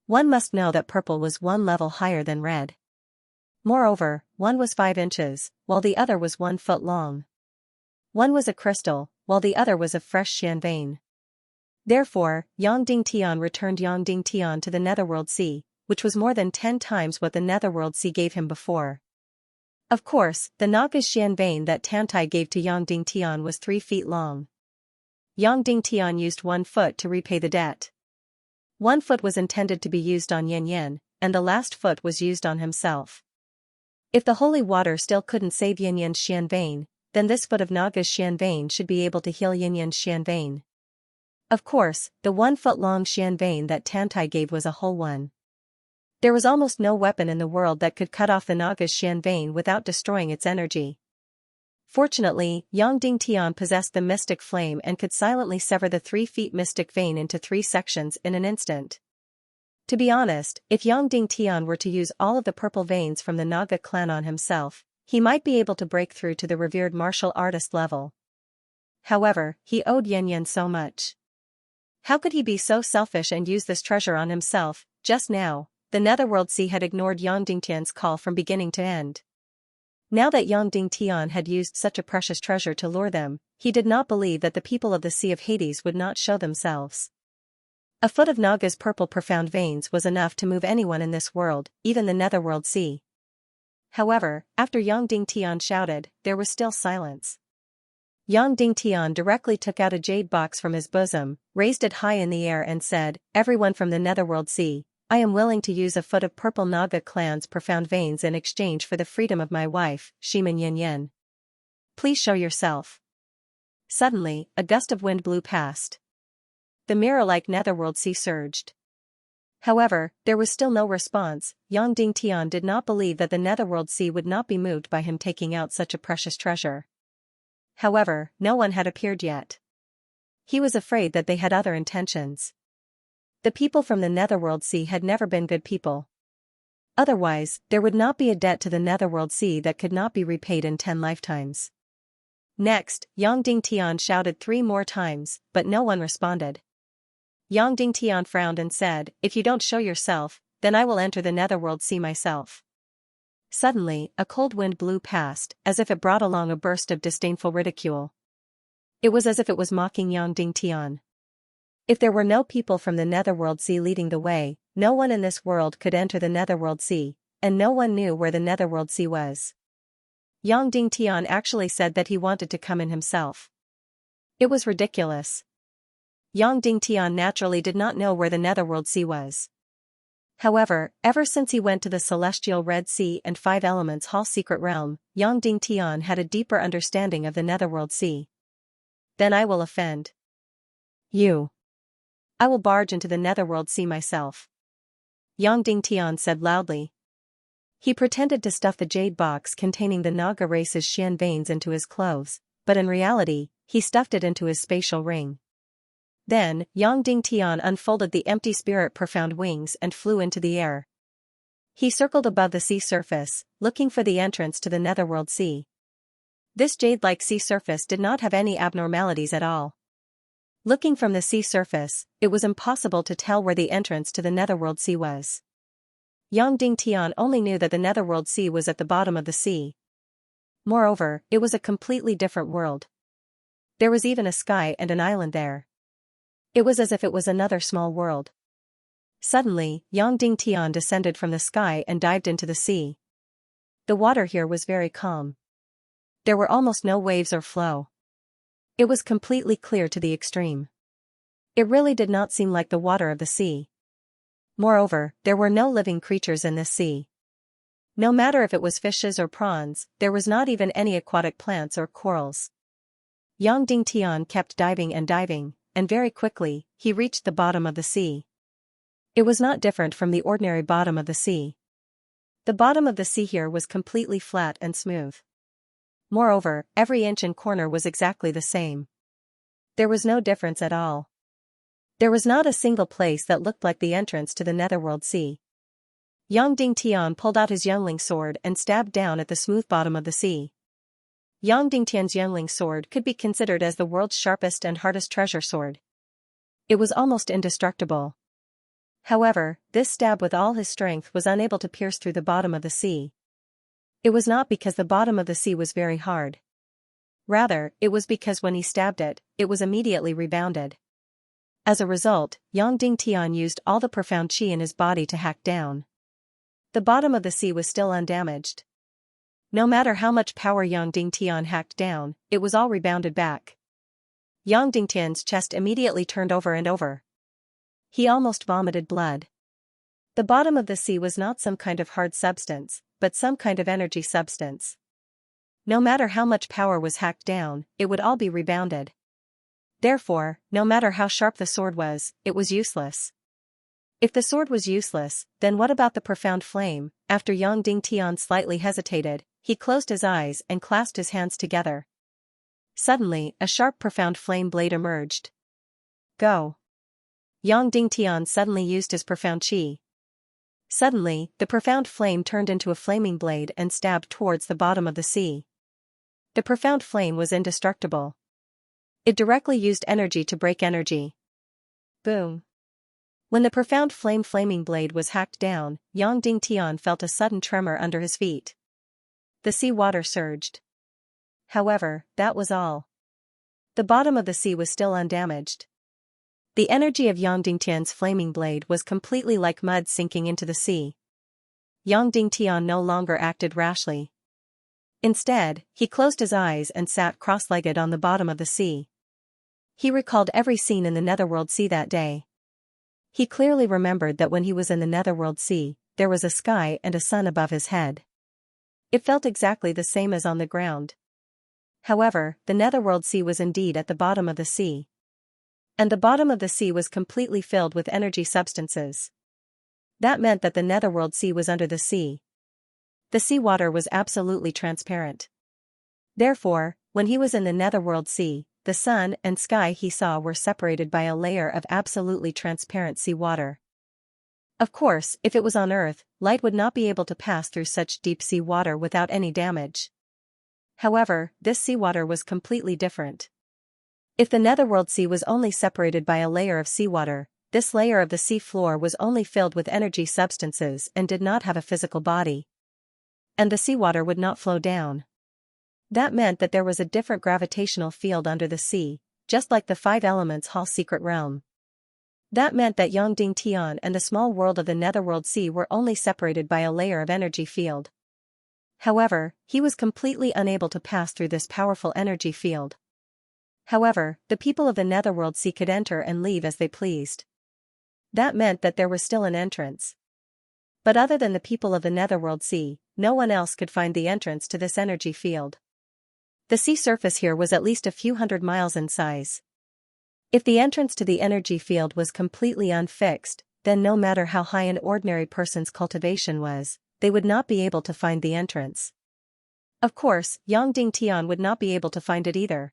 One must know that purple was 1 level higher than red. Moreover, one was 5 inches, while the other was 1 foot long. One was a crystal, while the other was of fresh Xianvein. Therefore, Yang Dingtian returned Yang Dingtian to the Netherworld Sea, which was more than 10 times what the Netherworld Sea gave him before. Of course, the Naga's Xianvein that Tantai gave to Yang Dingtian was 3 feet long. Yang Dingtian used 1 foot to repay the debt. 1 foot was intended to be used on Yan, and the last foot was used on himself. If the holy water still couldn't save Yan's Xianvein, then this foot of Naga's Xianvein should be able to heal Yan's Xianvein. Of course, the 1 foot long Xianvein that Tantai gave was a whole one. There was almost no weapon in the world that could cut off the Naga's Xianvein without destroying its energy. Fortunately, Yang Dingtian possessed the mystic flame and could silently sever the 3 feet mystic vein into 3 sections in an instant. To be honest, if Yang Dingtian were to use all of the purple veins from the Naga clan on himself, he might be able to break through to the revered martial artist level. However, he owed Yanyan so much. How could he be so selfish and use this treasure on himself? Just now, the Netherworld Sea had ignored Yang Dingtian's call from beginning to end. Now that Yang Dingtian had used such a precious treasure to lure them, he did not believe that the people of the Sea of Hades would not show themselves. A foot of Naga's purple profound veins was enough to move anyone in this world, even the Netherworld Sea. However, after Yang Dingtian shouted, there was still silence. Yang Dingtian directly took out a jade box from his bosom, raised it high in the air and said, "Everyone from the Netherworld Sea, I am willing to use a foot of purple Naga clan's profound veins in exchange for the freedom of my wife, Shiman Yanyan. Please show yourself." Suddenly, a gust of wind blew past. The mirror-like Netherworld Sea surged. However, there was still no response. Yang Dingtian did not believe that the Netherworld Sea would not be moved by him taking out such a precious treasure. However, no one had appeared yet. He was afraid that they had other intentions. The people from the Netherworld Sea had never been good people. Otherwise, there would not be a debt to the Netherworld Sea that could not be repaid in 10 lifetimes. Next, Yang Dingtian shouted 3 more times, but no one responded. Yang Dingtian frowned and said, "If you don't show yourself, then I will enter the Netherworld Sea myself." Suddenly, a cold wind blew past, as if it brought along a burst of disdainful ridicule. It was as if it was mocking Yang Dingtian. If there were no people from the Netherworld Sea leading the way, no one in this world could enter the Netherworld Sea, and no one knew where the Netherworld Sea was. Yang Dingtian actually said that he wanted to come in himself. It was ridiculous. Yang Dingtian naturally did not know where the Netherworld Sea was. However, ever since he went to the Celestial Red Sea and 5 Elements Hall Secret Realm, Yang Dingtian had a deeper understanding of the Netherworld Sea. "Then I will offend you. I will barge into the Netherworld Sea myself," Yang Dingtian said loudly. He pretended to stuff the jade box containing the Naga race's Xian veins into his clothes, but in reality, he stuffed it into his spatial ring. Then, Yang Dingtian unfolded the empty spirit profound wings and flew into the air. He circled above the sea surface, looking for the entrance to the Netherworld Sea. This jade-like sea surface did not have any abnormalities at all. Looking from the sea surface, it was impossible to tell where the entrance to the Netherworld Sea was. Yang Dingtian only knew that the Netherworld Sea was at the bottom of the sea. Moreover, it was a completely different world. There was even a sky and an island there. It was as if it was another small world. Suddenly, Yang Dingtian descended from the sky and dived into the sea. The water here was very calm. There were almost no waves or flow. It was completely clear to the extreme. It really did not seem like the water of the sea. Moreover, there were no living creatures in this sea. No matter if it was fishes or prawns, there was not even any aquatic plants or corals. Yang Dingtian kept diving, and very quickly, he reached the bottom of the sea. It was not different from the ordinary bottom of the sea. The bottom of the sea here was completely flat and smooth. Moreover, every inch and corner was exactly the same. There was no difference at all. There was not a single place that looked like the entrance to the Netherworld Sea. Yang Dingtian pulled out his youngling sword and stabbed down at the smooth bottom of the sea. Yang Dingtian's youngling sword could be considered as the world's sharpest and hardest treasure sword. It was almost indestructible. However, this stab with all his strength was unable to pierce through the bottom of the sea. It was not because the bottom of the sea was very hard. Rather, it was because when he stabbed it, it was immediately rebounded. As a result, Yang Dingtian used all the profound qi in his body to hack down. The bottom of the sea was still undamaged. No matter how much power Yang Dingtian hacked down, it was all rebounded back. Yang Dingtian's chest immediately turned over and over. He almost vomited blood. The bottom of the sea was not some kind of hard substance, but some kind of energy substance. No matter how much power was hacked down, it would all be rebounded. Therefore, no matter how sharp the sword was, it was useless. If the sword was useless, then what about the profound flame? After Yang Dingtian slightly hesitated, he closed his eyes and clasped his hands together. Suddenly, a sharp profound flame blade emerged. Go! Yang Dingtian suddenly used his profound qi. Suddenly, the profound flame turned into a flaming blade and stabbed towards the bottom of the sea. The profound flame was indestructible. It directly used energy to break energy. Boom! When the profound flaming blade was hacked down, Yang Dingtian felt a sudden tremor under his feet. The sea water surged. However, that was all. The bottom of the sea was still undamaged. The energy of Yang Dingtian's flaming blade was completely like mud sinking into the sea. Yang Dingtian no longer acted rashly. Instead, he closed his eyes and sat cross-legged on the bottom of the sea. He recalled every scene in the Netherworld Sea that day. He clearly remembered that when he was in the Netherworld Sea, there was a sky and a sun above his head. It felt exactly the same as on the ground. However, the Netherworld Sea was indeed at the bottom of the sea. And the bottom of the sea was completely filled with energy substances. That meant that the Netherworld Sea was under the sea. The seawater was absolutely transparent. Therefore, when he was in the Netherworld Sea, the sun and sky he saw were separated by a layer of absolutely transparent seawater. Of course, if it was on Earth, light would not be able to pass through such deep sea water without any damage. However, this seawater was completely different. If the Netherworld Sea was only separated by a layer of seawater, this layer of the sea floor was only filled with energy substances and did not have a physical body. And the seawater would not flow down. That meant that there was a different gravitational field under the sea, just like the 5 elements Hall secret realm. That meant that Yang Dingtian and the small world of the Netherworld Sea were only separated by a layer of energy field. However, he was completely unable to pass through this powerful energy field. However, the people of the Netherworld Sea could enter and leave as they pleased. That meant that there was still an entrance. But other than the people of the Netherworld Sea, no one else could find the entrance to this energy field. The sea surface here was at least a few hundred miles in size. If the entrance to the energy field was completely unfixed, then no matter how high an ordinary person's cultivation was, they would not be able to find the entrance. Of course, Yang Dingtian would not be able to find it either.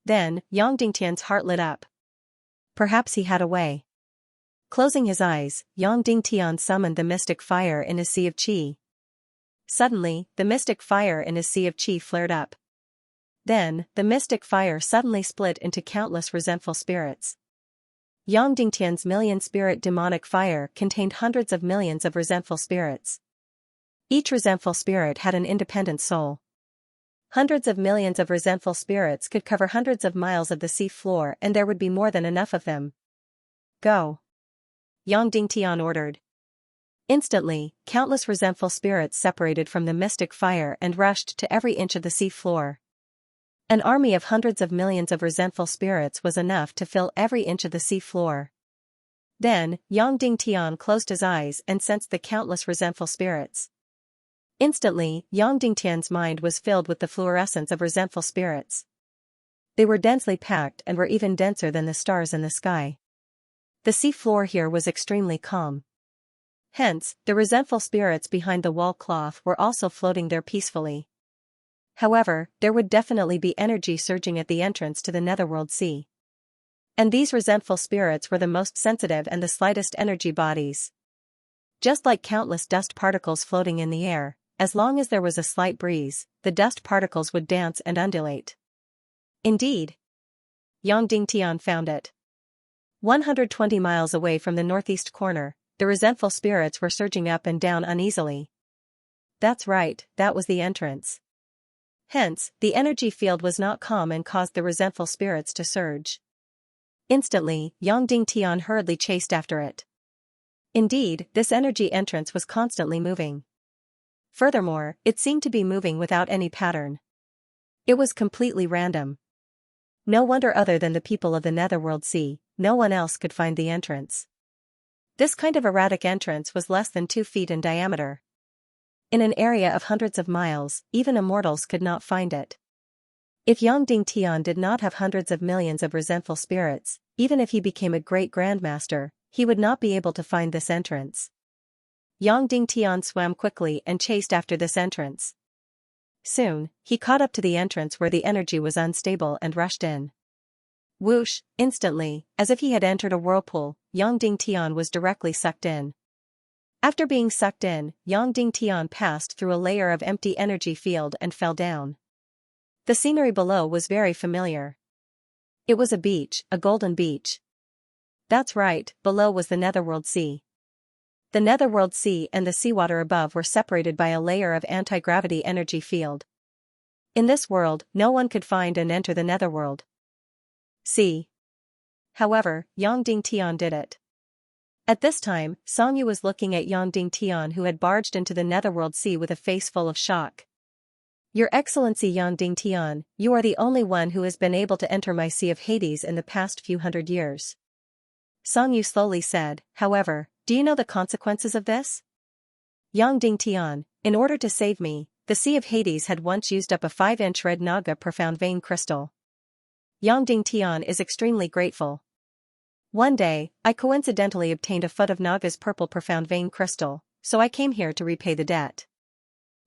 Then, Yang Dingtian's heart lit up. Perhaps he had a way. Closing his eyes, Yang Dingtian summoned the mystic fire in his sea of qi. Suddenly, the mystic fire in his sea of qi flared up. Then, the mystic fire suddenly split into countless resentful spirits. Yang Dingtian's million-spirit demonic fire contained hundreds of millions of resentful spirits. Each resentful spirit had an independent soul. Hundreds of millions of resentful spirits could cover hundreds of miles of the sea floor and there would be more than enough of them. Go! Yang Dingtian ordered. Instantly, countless resentful spirits separated from the mystic fire and rushed to every inch of the sea floor. An army of hundreds of millions of resentful spirits was enough to fill every inch of the sea floor. Then, Yang Dingtian closed his eyes and sensed the countless resentful spirits. Instantly, Yang Dingtian's mind was filled with the fluorescence of resentful spirits. They were densely packed and were even denser than the stars in the sky. The sea floor here was extremely calm. Hence, the resentful spirits behind the wall cloth were also floating there peacefully. However, there would definitely be energy surging at the entrance to the Netherworld Sea. And these resentful spirits were the most sensitive and the slightest energy bodies. Just like countless dust particles floating in the air, as long as there was a slight breeze, the dust particles would dance and undulate. Indeed, Yang Dingtian found it. 120 miles away from the northeast corner, the resentful spirits were surging up and down uneasily. That's right, that was the entrance. Hence, the energy field was not calm and caused the resentful spirits to surge. Instantly, Yang Dingtian hurriedly chased after it. Indeed, this energy entrance was constantly moving. Furthermore, it seemed to be moving without any pattern. It was completely random. No wonder other than the people of the Netherworld Sea, no one else could find the entrance. This kind of erratic entrance was less than 2 feet in diameter. In an area of hundreds of miles, even immortals could not find it. If Yang Dingtian did not have hundreds of millions of resentful spirits, even if he became a great grandmaster, he would not be able to find this entrance. Yang Dingtian swam quickly and chased after this entrance. Soon, he caught up to the entrance where the energy was unstable and rushed in. Whoosh, instantly, as if he had entered a whirlpool, Yang Dingtian was directly sucked in. After being sucked in, Yang Dingtian passed through a layer of empty energy field and fell down. The scenery below was very familiar. It was a beach, a golden beach. That's right, below was the Netherworld Sea. The Netherworld Sea and the seawater above were separated by a layer of anti-gravity energy field. In this world, no one could find and enter the Netherworld Sea. However, Yang Dingtian did it. At this time, Xianxia was looking at Yang Dingtian, who had barged into the Netherworld Sea with a face full of shock. Your Excellency Yang Dingtian, you are the only one who has been able to enter my Sea of Hades in the past few hundred years. Xianxia slowly said, however, do you know the consequences of this? Yang Dingtian, in order to save me, the Sea of Hades had once used up a 5-inch red Naga profound vein crystal. Yang Dingtian is extremely grateful. One day, I coincidentally obtained a foot of Naga's purple profound vein crystal, so I came here to repay the debt.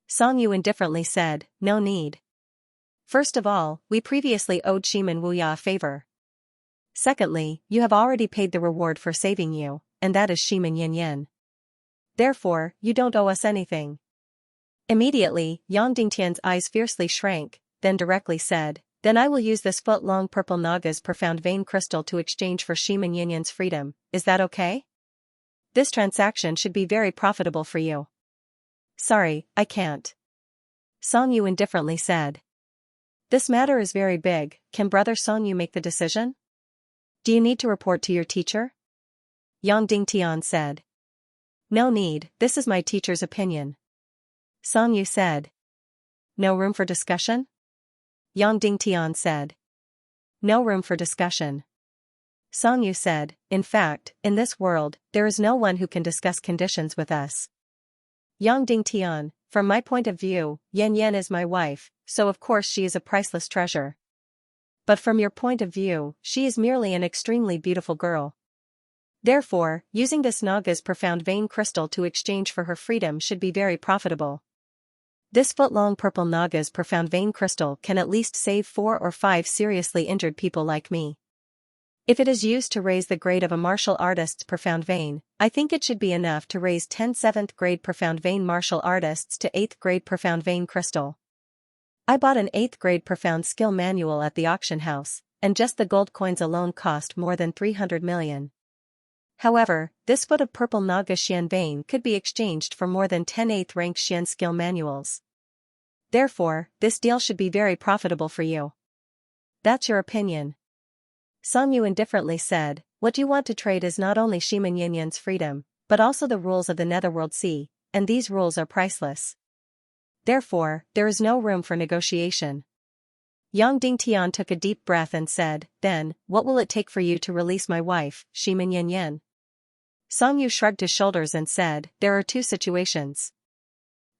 Xianxia indifferently said, no need. First of all, we previously owed Shiman Wuya a favor. Secondly, you have already paid the reward for saving you, and that is Shiman Yanyan. Therefore, you don't owe us anything. Immediately, Yang Dingtian's eyes fiercely shrank, then directly said, then I will use this foot-long purple Naga's profound vein crystal to exchange for Shiman Yanyan's freedom, is that okay? This transaction should be very profitable for you. Sorry, I can't. Xianxia indifferently said. This matter is very big, can Brother Xianxia make the decision? Do you need to report to your teacher? Yang Dingtian said. No need, this is my teacher's opinion. Xianxia said. No room for discussion? Yang Dingtian said. No room for discussion. Xianxia said, in fact, in this world, there is no one who can discuss conditions with us. Yang Dingtian, from my point of view, Yan Yan is my wife, so of course she is a priceless treasure. But from your point of view, she is merely an extremely beautiful girl. Therefore, using this Naga's profound vein crystal to exchange for her freedom should be very profitable. This foot-long purple Naga's profound vein crystal can at least save 4 or 5 seriously injured people like me. If it is used to raise the grade of a martial artist's profound vein, I think it should be enough to raise 10 7th grade profound vein martial artists to 8th grade profound vein crystal. I bought an 8th grade profound skill manual at the auction house, and just the gold coins alone cost more than 300 million. However, this foot of purple Naga Xian vein could be exchanged for more than 10 8th rank Xian skill manuals. Therefore, this deal should be very profitable for you. That's your opinion. Xianxia indifferently said, what you want to trade is not only Shiman Yanyan's freedom, but also the rules of the Netherworld Sea, and these rules are priceless. Therefore, there is no room for negotiation. Yang Dingtian took a deep breath and said, then, what will it take for you to release my wife, Shiman Yanyan? Xianxia shrugged his shoulders and said, there are 2 situations.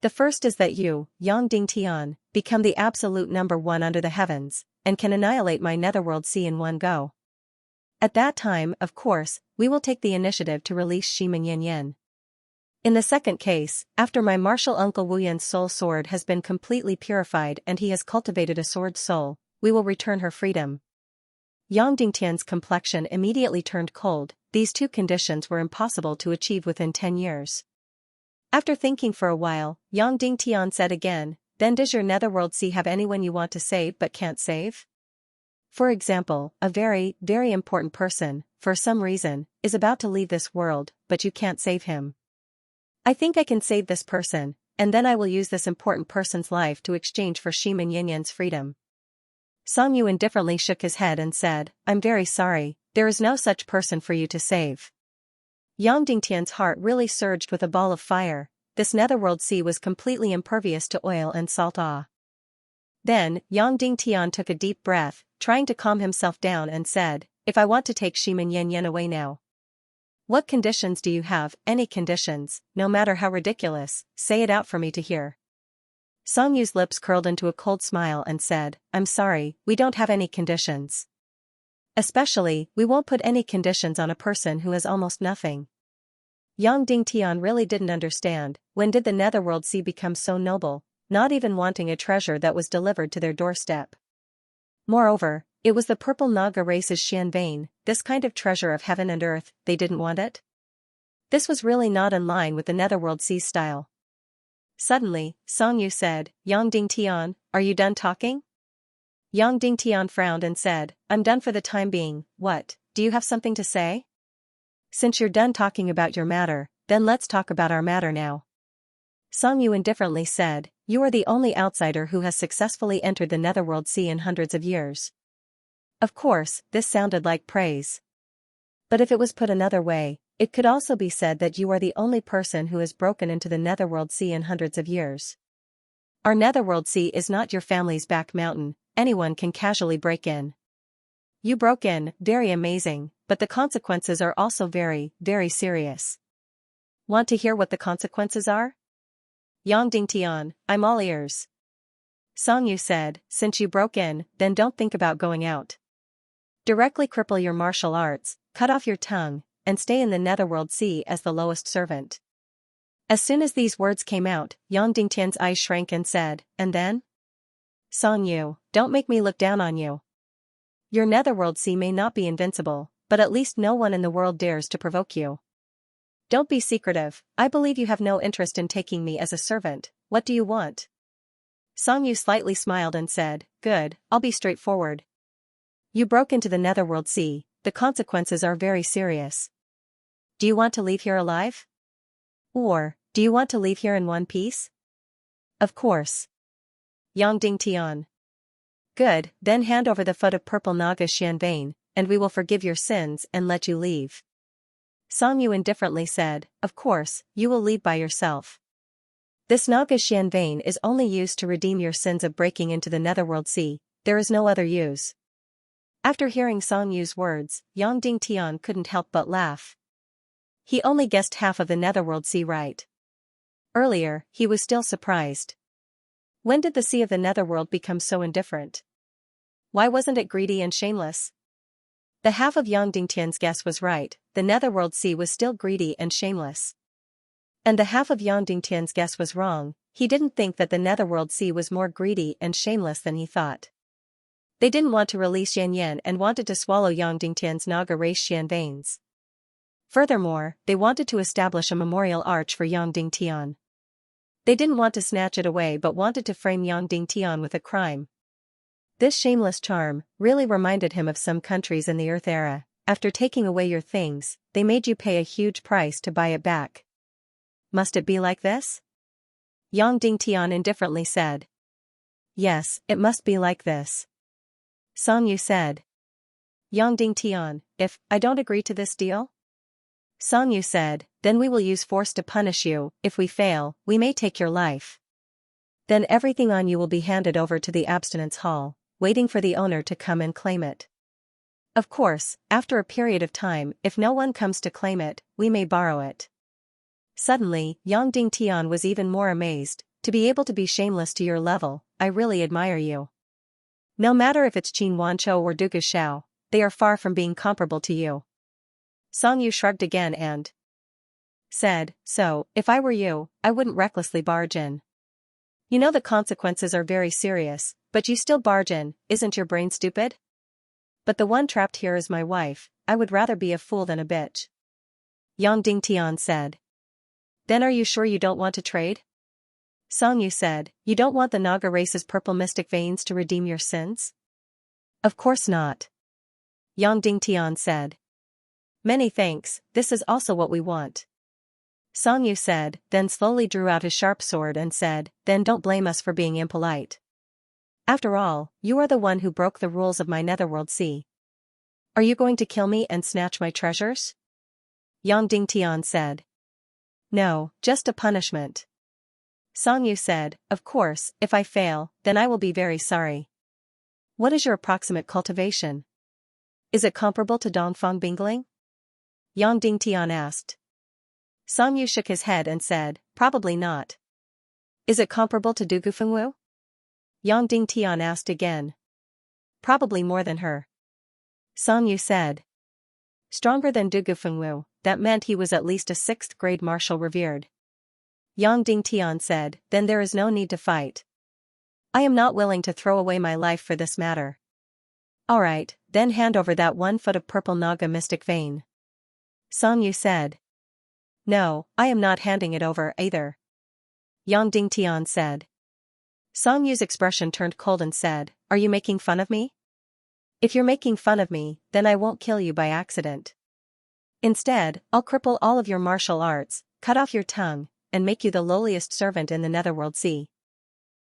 The first is that you, Yang Dingtian, become the absolute number 1 under the heavens, and can annihilate my Netherworld Sea in one go. At that time, of course, we will take the initiative to release Shiman Yanyan. In the second case, after my martial uncle Wu Yan's soul sword has been completely purified and he has cultivated a sword soul, we will return her freedom. Yang Dingtian's complexion immediately turned cold. These 2 conditions were impossible to achieve within 10 years. After thinking for a while, Yang Dingtian said again, then does your Netherworld Sea have anyone you want to save but can't save? For example, a very, very important person, for some reason, is about to leave this world, but you can't save him. I think I can save this person, and then I will use this important person's life to exchange for Shiman Yanyan's freedom. Xianxia indifferently shook his head and said, I'm very sorry, there is no such person for you to save. Yang Dingtian's heart really surged with a ball of fire. This Netherworld Sea was completely impervious to oil and salt. Then, Yang Dingtian took a deep breath, trying to calm himself down and said, if I want to take Shiman Yanyan away now. What conditions do you have? Any conditions, no matter how ridiculous, say it out for me to hear. Xianxia's lips curled into a cold smile and said, I'm sorry, we don't have any conditions. Especially, we won't put any conditions on a person who has almost nothing. Yang Dingtian really didn't understand, when did the Netherworld Sea become so noble, not even wanting a treasure that was delivered to their doorstep. Moreover, it was the purple Naga race's Xian, this kind of treasure of heaven and earth, they didn't want it? This was really not in line with the Netherworld Sea's style. Suddenly, Song Yu said, Yang Dingtian, are you done talking? Yang Dingtian frowned and said, I'm done for the time being. What, do you have something to say? Since you're done talking about your matter, then let's talk about our matter now. Song Yu indifferently said, you are the only outsider who has successfully entered the Netherworld Sea in hundreds of years. Of course, this sounded like praise. But if it was put another way, it could also be said that you are the only person who has broken into the Netherworld Sea in hundreds of years. Our Netherworld Sea is not your family's back mountain, anyone can casually break in. You broke in, very amazing, but the consequences are also very, very serious. Want to hear what the consequences are? Yang Dingtian, I'm all ears. Song Yu said, since you broke in, then don't think about going out. Directly cripple your martial arts, cut off your tongue, and stay in the Netherworld Sea as the lowest servant. As soon as these words came out, Yang Dingtian's eyes shrank and said, and then? Song Yu, don't make me look down on you. Your Netherworld Sea may not be invincible, but at least no one in the world dares to provoke you. Don't be secretive, I believe you have no interest in taking me as a servant, what do you want? Song Yu slightly smiled and said, good, I'll be straightforward. You broke into the Netherworld Sea, the consequences are very serious. Do you want to leave here alive? Or, do you want to leave here in one piece? Of course. Yang Dingtian. Good, then hand over the foot of purple Naga Xianxia, and we will forgive your sins and let you leave. Song Yu indifferently said, of course, you will leave by yourself. This Naga Xianxia is only used to redeem your sins of breaking into the Netherworld Sea, there is no other use. After hearing Song Yu's words, Yang Dingtian couldn't help but laugh. He only guessed half of the Netherworld Sea right. Earlier, he was still surprised. When did the Sea of the Netherworld become so indifferent? Why wasn't it greedy and shameless? The half of Yang Dingtian's guess was right, the Netherworld Sea was still greedy and shameless. And the half of Yang Dingtian's guess was wrong, he didn't think that the Netherworld Sea was more greedy and shameless than he thought. They didn't want to release Xianxia and wanted to swallow Yang Dingtian's Naga race Xianxia. Furthermore, they wanted to establish a memorial arch for Yang Dingtian. They didn't want to snatch it away but wanted to frame Yang Dingtian with a crime. This shameless charm really reminded him of some countries in the Earth era. After taking away your things, they made you pay a huge price to buy it back. Must it be like this? Yang Dingtian indifferently said. Yes, it must be like this. Song Yu said. Yang Dingtian, if I don't agree to this deal? Song Yu said, then we will use force to punish you, if we fail, we may take your life. Then everything on you will be handed over to the abstinence hall, waiting for the owner to come and claim it. Of course, after a period of time, if no one comes to claim it, we may borrow it. Suddenly, Yang Dingtian was even more amazed, to be able to be shameless to your level, I really admire you. No matter if it's Qin Wanqiu or Dugu Shao, they are far from being comparable to you. Song Yu shrugged again and said, so, if I were you, I wouldn't recklessly barge in. You know the consequences are very serious, but you still barge in, isn't your brain stupid? But the one trapped here is my wife, I would rather be a fool than a bitch. Yang Dingtian said. Then are you sure you don't want to trade? Song Yu said, you don't want the Naga race's purple mystic veins to redeem your sins? Of course not. Yang Dingtian said. Many thanks, this is also what we want. Song Yu said, then slowly drew out his sharp sword and said, then don't blame us for being impolite. After all, you are the one who broke the rules of my Netherworld Sea. Are you going to kill me and snatch my treasures? Yang Dingtian said. No, just a punishment. Song Yu said, of course, if I fail, then I will be very sorry. What is your approximate cultivation? Is it comparable to Dongfang Bingling? Yang Dingtian asked. Song Yu shook his head and said, probably not. Is it comparable to Dugu Fengwu? Yang Dingtian asked again. Probably more than her. Song Yu said. Stronger than Dugu Fengwu, that meant he was at least a 6th grade martial revered. Yang Dingtian said, then there is no need to fight. I am not willing to throw away my life for this matter. Alright, then hand over that 1 foot of purple Naga mystic vein. Song Yu said. No, I am not handing it over either. Yang Dingtian said. Song Yu's expression turned cold and said, are you making fun of me? If you're making fun of me, then I won't kill you by accident. Instead, I'll cripple all of your martial arts, cut off your tongue, and make you the lowliest servant in the Netherworld Sea.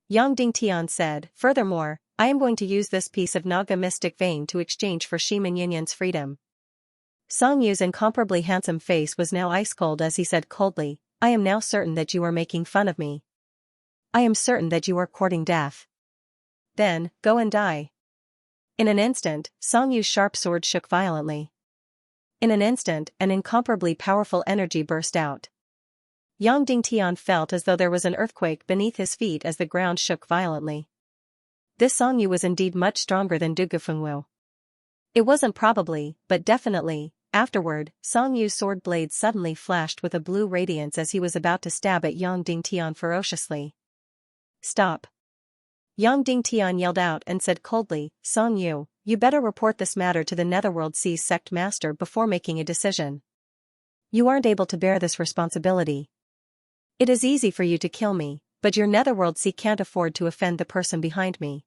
Yang Dingtian said, furthermore, I am going to use this piece of Naga mystic vein to exchange for Shimin Yinyan's freedom. Song Yu's incomparably handsome face was now ice cold as he said coldly, I am now certain that you are making fun of me. I am certain that you are courting death. Then, go and die. In an instant, Song Yu's sharp sword shook violently. In an instant, an incomparably powerful energy burst out. Yang Dingtian felt as though there was an earthquake beneath his feet as the ground shook violently. This Song Yu was indeed much stronger than Dugufengwu. It wasn't probably, but definitely. Afterward, Song Yu's sword blade suddenly flashed with a blue radiance as he was about to stab at Yang Dingtian ferociously. Stop. Yang Dingtian yelled out and said coldly, Song Yu, you better report this matter to the Netherworld Sea's sect master before making a decision. You aren't able to bear this responsibility. It is easy for you to kill me, but your Netherworld Sea can't afford to offend the person behind me.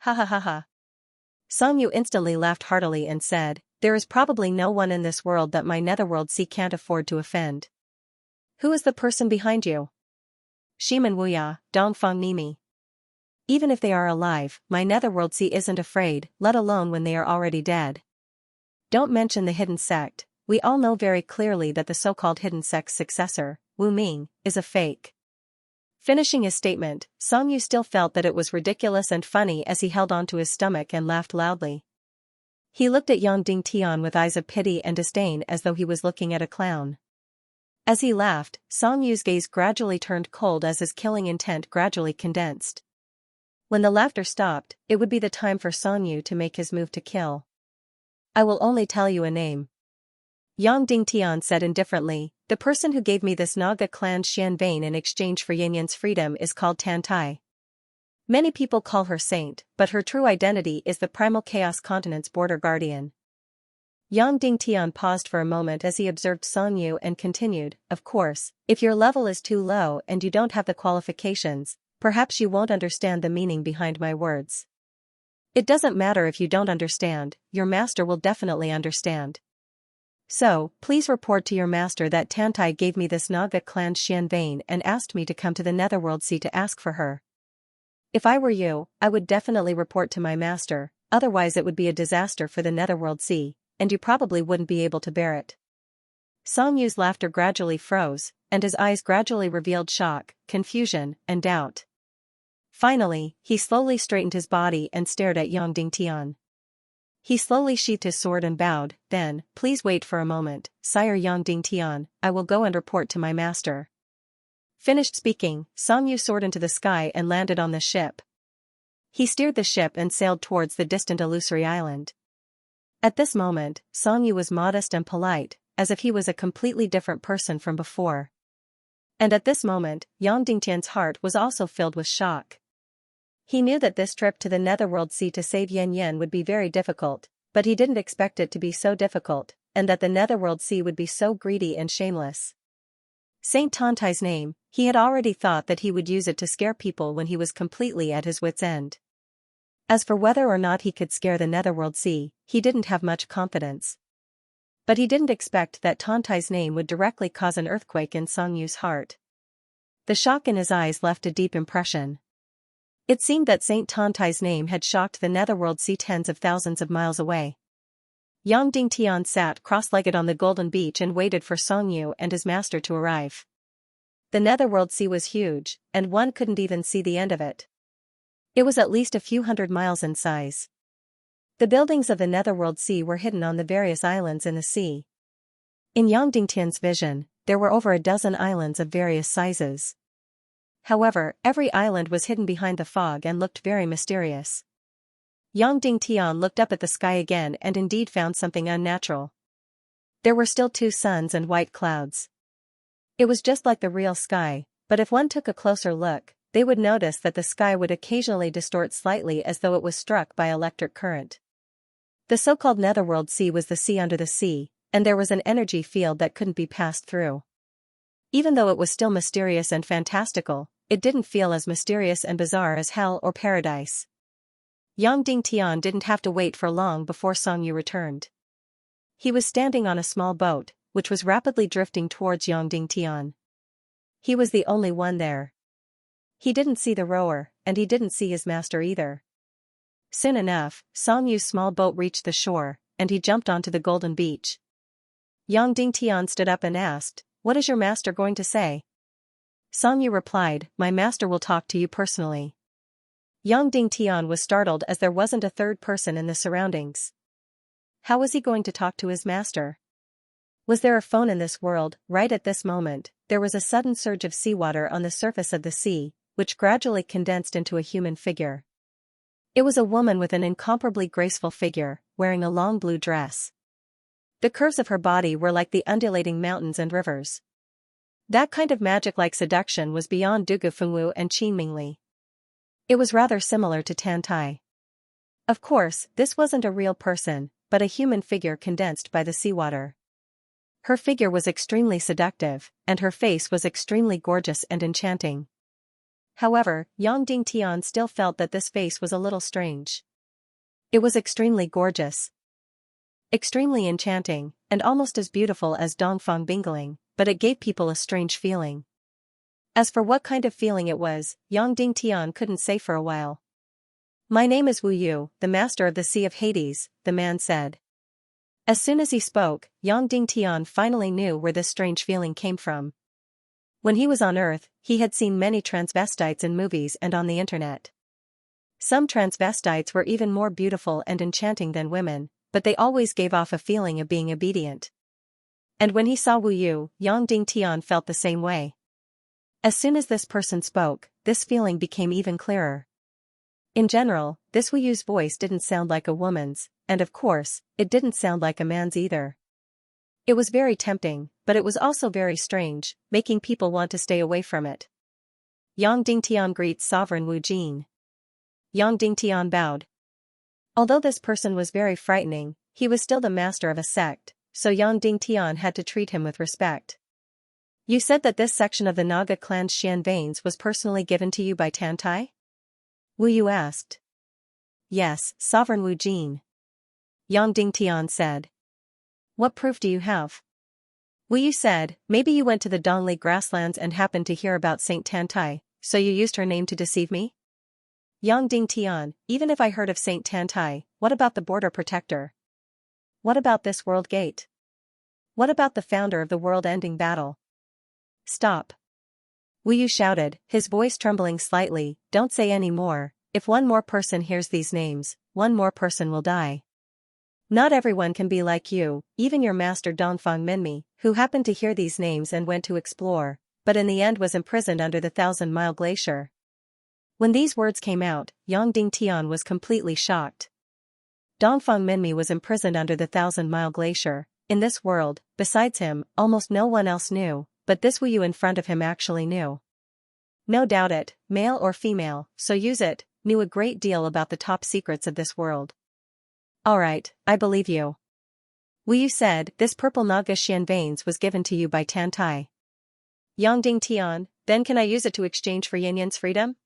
Ha ha ha ha. Song Yu instantly laughed heartily and said, there is probably no one in this world that my Netherworld Sea can't afford to offend. Who is the person behind you? Shimin Wuya, Dongfang Nimi. Even if they are alive, my Netherworld Sea isn't afraid, let alone when they are already dead. Don't mention the hidden sect, we all know very clearly that the so-called hidden sect's successor, Wu Ming, is a fake. Finishing his statement, Song Yu still felt that it was ridiculous and funny as he held onto his stomach and laughed loudly. He looked at Yang Dingtian with eyes of pity and disdain as though he was looking at a clown. As he laughed, Song Yu's gaze gradually turned cold as his killing intent gradually condensed. When the laughter stopped, it would be the time for Song Yu to make his move to kill. I will only tell you a name. Yang Dingtian said indifferently, the person who gave me this Naga clan Xian vein in exchange for Yinyan's freedom is called Tan Tai. Many people call her saint, but her true identity is the Primal Chaos Continent's border guardian. Yang Dingtian paused for a moment as he observed Song Yu and continued, of course, if your level is too low and you don't have the qualifications, perhaps you won't understand the meaning behind my words. It doesn't matter if you don't understand, your master will definitely understand. So, please report to your master that Tantai gave me this Naga clan Xian vein and asked me to come to the Netherworld Sea to ask for her. If I were you, I would definitely report to my master, otherwise it would be a disaster for the Netherworld Sea, and you probably wouldn't be able to bear it. Song Yu's laughter gradually froze, and his eyes gradually revealed shock, confusion, and doubt. Finally, he slowly straightened his body and stared at Yang Dingtian. He slowly sheathed his sword and bowed, then, please wait for a moment, Sire Yang Dingtian, I will go and report to my master. Finished speaking, Song Yu soared into the sky and landed on the ship. He steered the ship and sailed towards the distant illusory island. At this moment, Song Yu was modest and polite, as if he was a completely different person from before. And at this moment, Yang Dingtian's heart was also filled with shock. He knew that this trip to the Netherworld Sea to save Yan Yan would be very difficult, but he didn't expect it to be so difficult, and that the Netherworld Sea would be so greedy and shameless. Saint Tantai's name, he had already thought that he would use it to scare people when he was completely at his wits' end. As for whether or not he could scare the Netherworld Sea, he didn't have much confidence. But he didn't expect that Tantai's name would directly cause an earthquake in Song Yu's heart. The shock in his eyes left a deep impression. It seemed that Saint Tantai's name had shocked the Netherworld Sea tens of thousands of miles away. Yang Dingtian sat cross-legged on the golden beach and waited for Song Yu and his master to arrive. The Netherworld Sea was huge, and one couldn't even see the end of it. It was at least a few hundred miles in size. The buildings of the Netherworld Sea were hidden on the various islands in the sea. In Yang Dingtian's vision, there were over a dozen islands of various sizes. However, every island was hidden behind the fog and looked very mysterious. Yang Dingtian looked up at the sky again and indeed found something unnatural. There were still two suns and white clouds. It was just like the real sky, but if one took a closer look, they would notice that the sky would occasionally distort slightly as though it was struck by electric current. The so-called netherworld sea was the sea under the sea, and there was an energy field that couldn't be passed through. Even though it was still mysterious and fantastical, it didn't feel as mysterious and bizarre as hell or paradise. Yang Dingtian didn't have to wait for long before Song Yu returned. He was standing on a small boat, which was rapidly drifting towards Yang Dingtian. He was the only one there. He didn't see the rower, and he didn't see his master either. Soon enough, Song Yu's small boat reached the shore, and he jumped onto the golden beach. Yang Dingtian stood up and asked, "What is your master going to say?" Song Yu replied, "My master will talk to you personally." Yang Dingtian was startled as there wasn't a third person in the surroundings. How was he going to talk to his master? Was there a phone in this world? Right at this moment, there was a sudden surge of seawater on the surface of the sea, which gradually condensed into a human figure. It was a woman with an incomparably graceful figure, wearing a long blue dress. The curves of her body were like the undulating mountains and rivers. That kind of magic-like seduction was beyond Dugu Fengwu and Qin Mingli. It was rather similar to Tan Tai. Of course, this wasn't a real person, but a human figure condensed by the seawater. Her figure was extremely seductive, and her face was extremely gorgeous and enchanting. However, Yang Dingtian still felt that this face was a little strange. It was extremely gorgeous, extremely enchanting, and almost as beautiful as Dongfang Bingling, but it gave people a strange feeling. As for what kind of feeling it was, Yang Dingtian couldn't say for a while. "My name is Wu Yu, the master of the Sea of Hades," the man said. As soon as he spoke, Yang Dingtian finally knew where this strange feeling came from. When he was on Earth, he had seen many transvestites in movies and on the internet. Some transvestites were even more beautiful and enchanting than women, but they always gave off a feeling of being obedient. And when he saw Wu Yu, Yang Dingtian felt the same way. As soon as this person spoke, this feeling became even clearer. In general, this Wu Yu's voice didn't sound like a woman's, and of course, it didn't sound like a man's either. It was very tempting, but it was also very strange, making people want to stay away from it. Yang Dingtian greets Sovereign Wu Jin. Yang Dingtian bowed. Although this person was very frightening, he was still the master of a sect, so Yang Dingtian had to treat him with respect. "You said that this section of the Naga clan's Xian veins was personally given to you by Tan Tai?" Wu Yu asked. "Yes, Sovereign Wu Jin," Yang Dingtian said. "What proof do you have?" Wu Yu said, "Maybe you went to the Dongli grasslands and happened to hear about Saint Tan Tai, so you used her name to deceive me?" Yang Dingtian, "Even if I heard of Saint Tan Tai, what about the border protector? What about this world gate? What about the founder of the world-ending battle?" "Stop!" Wu Yu shouted, his voice trembling slightly, "Don't say any more. If one more person hears these names, one more person will die. Not everyone can be like you, even your master Dongfang Minmi, who happened to hear these names and went to explore, but in the end was imprisoned under the 1,000-mile glacier." When these words came out, Yang Dingtian was completely shocked. Dongfang Minmi was imprisoned under the 1,000-mile glacier. In this world, besides him, almost no one else knew, but this Wu Yu in front of him actually knew. No doubt it, male or female, so use it, knew a great deal about the top secrets of this world. "Alright, I believe you." Wu Yu said, "This purple Naga Xian veins was given to you by Tan Tai." Yang Dingtian, "Then can I use it to exchange for Yin Yan's freedom?"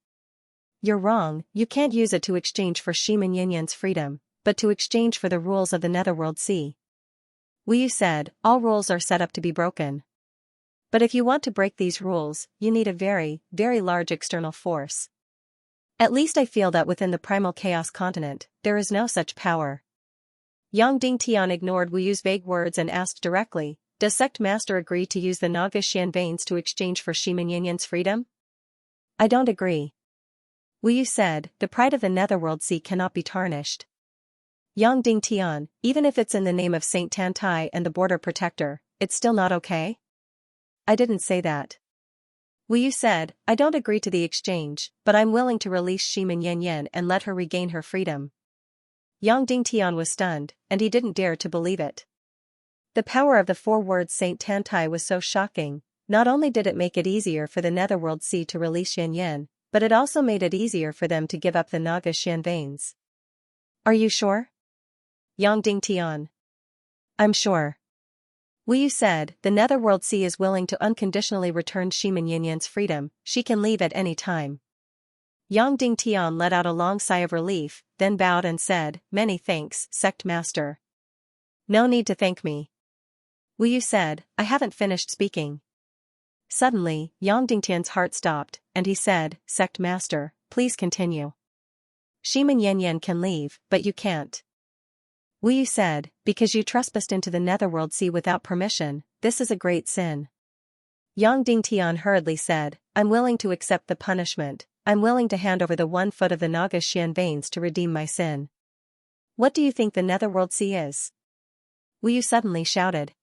"You're wrong, you can't use it to exchange for Shimin Yin Yan's freedom, but to exchange for the rules of the Netherworld Sea." Wu Yu said, "All rules are set up to be broken. But if you want to break these rules, you need a very, very large external force. At least I feel that within the primal chaos continent, there is no such power." Yang Dingtian ignored Wu Yu's vague words and asked directly, "Does Sect Master agree to use the Naga Xian veins to exchange for Shimin Yin Yan's freedom?" "I don't agree." Wu Yu said, "The pride of the Netherworld Sea cannot be tarnished." Yang Dingtian, "Even if it's in the name of Saint Tan Tai and the border protector, it's still not okay?" "I didn't say that." Wu Yu said, "I don't agree to the exchange, but I'm willing to release Shimin Yin Yan and let her regain her freedom." Yang Dingtian was stunned, and he didn't dare to believe it. The power of the 4 words Saint Tan Tai was so shocking, Not only did it make it easier for the Netherworld Sea to release Xianxia, but it also made it easier for them to give up the Naga Xian veins. Are you sure? Yang Dingtian. I'm sure. Wu Yu said, the Netherworld Sea is willing to unconditionally return Shimin Yinyan's freedom, she can leave at any time. Yang Dingtian let out a long sigh of relief, then bowed and said, many thanks, Sect Master. No need to thank me. Wu Yu said, I haven't finished speaking. Suddenly, Yang Dingtian's heart stopped, and he said, Sect Master, please continue. Shimin Yanyan can leave, but you can't. Wu Yu said, because you trespassed into the Netherworld Sea without permission, this is a great sin. Yang Dingtian hurriedly said, I'm willing to accept the punishment, I'm willing to hand over the 1 foot of the Naga Xian veins to redeem my sin. What do you think the Netherworld Sea is? Wu Yu suddenly shouted.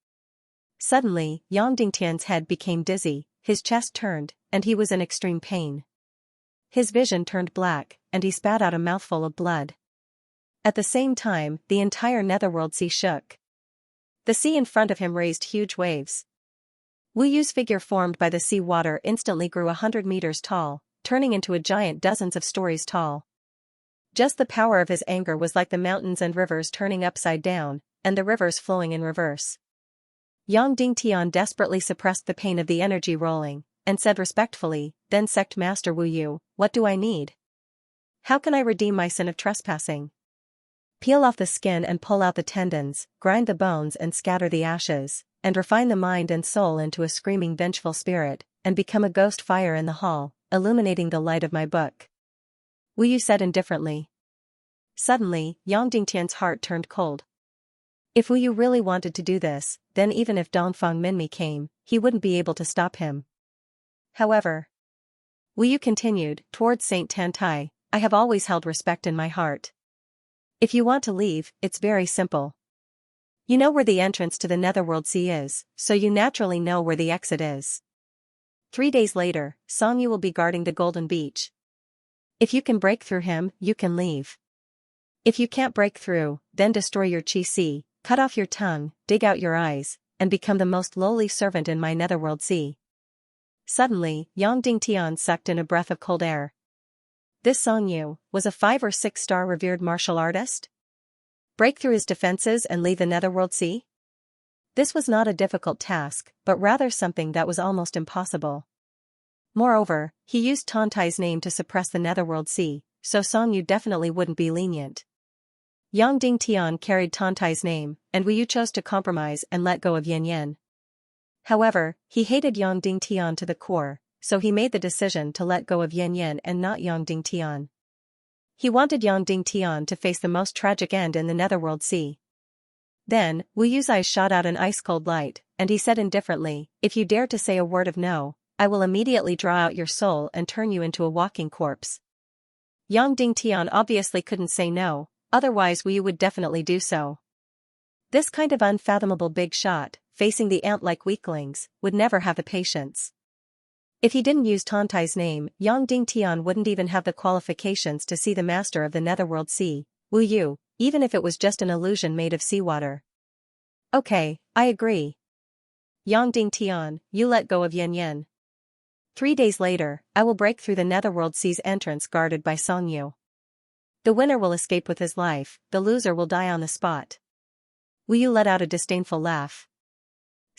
Suddenly, Yang Dingtian's head became dizzy, his chest turned, and he was in extreme pain. His vision turned black, and he spat out a mouthful of blood. At the same time, the entire Netherworld Sea shook. The sea in front of him raised huge waves. Wu Yu's figure formed by the sea water instantly grew 100 meters tall, turning into a giant dozens of stories tall. Just the power of his anger was like the mountains and rivers turning upside down, and the rivers flowing in reverse. Yang Dingtian desperately suppressed the pain of the energy rolling, and said respectfully, then Sect Master Wu Yu, what do I need? How can I redeem my sin of trespassing? Peel off the skin and pull out the tendons, grind the bones and scatter the ashes, and refine the mind and soul into a screaming vengeful spirit, and become a ghost fire in the hall, illuminating the light of my book. Wu Yu said indifferently. Suddenly, Yang Dingtian's heart turned cold. If Wu Yu really wanted to do this, then even if Dongfang Minmi came, he wouldn't be able to stop him. However, Wu Yu continued, towards Saint Tantai, I have always held respect in my heart. If you want to leave, it's very simple. You know where the entrance to the Netherworld Sea is, so you naturally know where the exit is. 3 days later, Song Yu will be guarding the Golden Beach. If you can break through him, you can leave. If you can't break through, then destroy your Qi Si, cut off your tongue, dig out your eyes, and become the most lowly servant in my Netherworld Sea. Suddenly, Yang Dingtian sucked in a breath of cold air. This Song Yu was a 5 or 6 star revered martial artist? Break through his defenses and leave the Netherworld Sea? This was not a difficult task, but rather something that was almost impossible. Moreover, he used Tantai's name to suppress the Netherworld Sea, so Song Yu definitely wouldn't be lenient. Yang Dingtian carried Tantai's name, and Wu Yu chose to compromise and let go of Yanyan. However, he hated Yang Dingtian to the core, so he made the decision to let go of Yanyan and not Yang Dingtian. He wanted Yang Dingtian to face the most tragic end in the Netherworld Sea. Then, Wu Yu's eyes shot out an ice-cold light, and he said indifferently, if you dare to say a word of no, I will immediately draw out your soul and turn you into a walking corpse. Yang Dingtian obviously couldn't say no, otherwise Wu Yu would definitely do so. This kind of unfathomable big shot, facing the ant-like weaklings, would never have the patience. If he didn't use Tantai's name, Yang Dingtian wouldn't even have the qualifications to see the master of the Netherworld Sea, Wu Yu, even if it was just an illusion made of seawater. Okay, I agree. Yang Dingtian, you let go of Yanyan. 3 days later, I will break through the Netherworld Sea's entrance guarded by Song Yu. The winner will escape with his life, the loser will die on the spot. Wu Yu let out a disdainful laugh.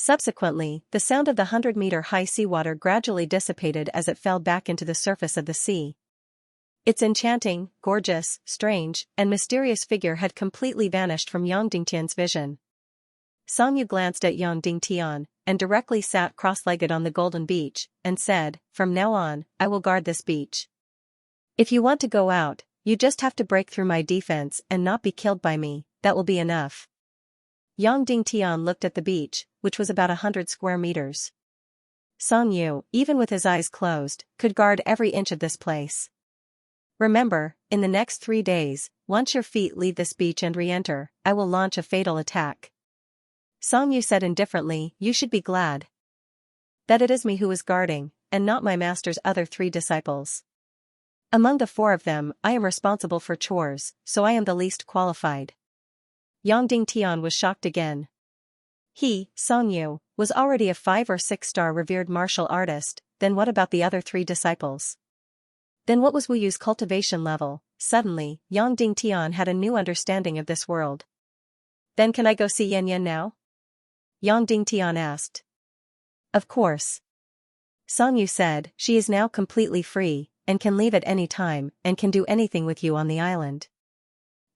Subsequently, the sound of the 100-meter-high seawater gradually dissipated as it fell back into the surface of the sea. Its enchanting, gorgeous, strange, and mysterious figure had completely vanished from Yang Dingtian's vision. Song Yu glanced at Yang Dingtian, and directly sat cross-legged on the golden beach, and said, from now on, I will guard this beach. If you want to go out, you just have to break through my defense and not be killed by me, that will be enough. Yang Dingtian looked at the beach, which was about 100 square meters. Song Yu, even with his eyes closed, could guard every inch of this place. Remember, in the next 3 days, once your feet leave this beach and re-enter, I will launch a fatal attack. Song Yu said indifferently, you should be glad that it is me who is guarding, and not my master's other 3 disciples. Among the 4 of them, I am responsible for chores, so I am the least qualified. Yang Dingtian was shocked again. He, Song Yu, was already a 5 or 6-star revered martial artist. Then what about the other 3 disciples? Then what was Wu Yu's cultivation level? Suddenly, Yang Dingtian had a new understanding of this world. Then can I go see Yan Yan now? Yang Dingtian asked. Of course. Song Yu said, she is now completely free, and can leave at any time, and can do anything with you on the island.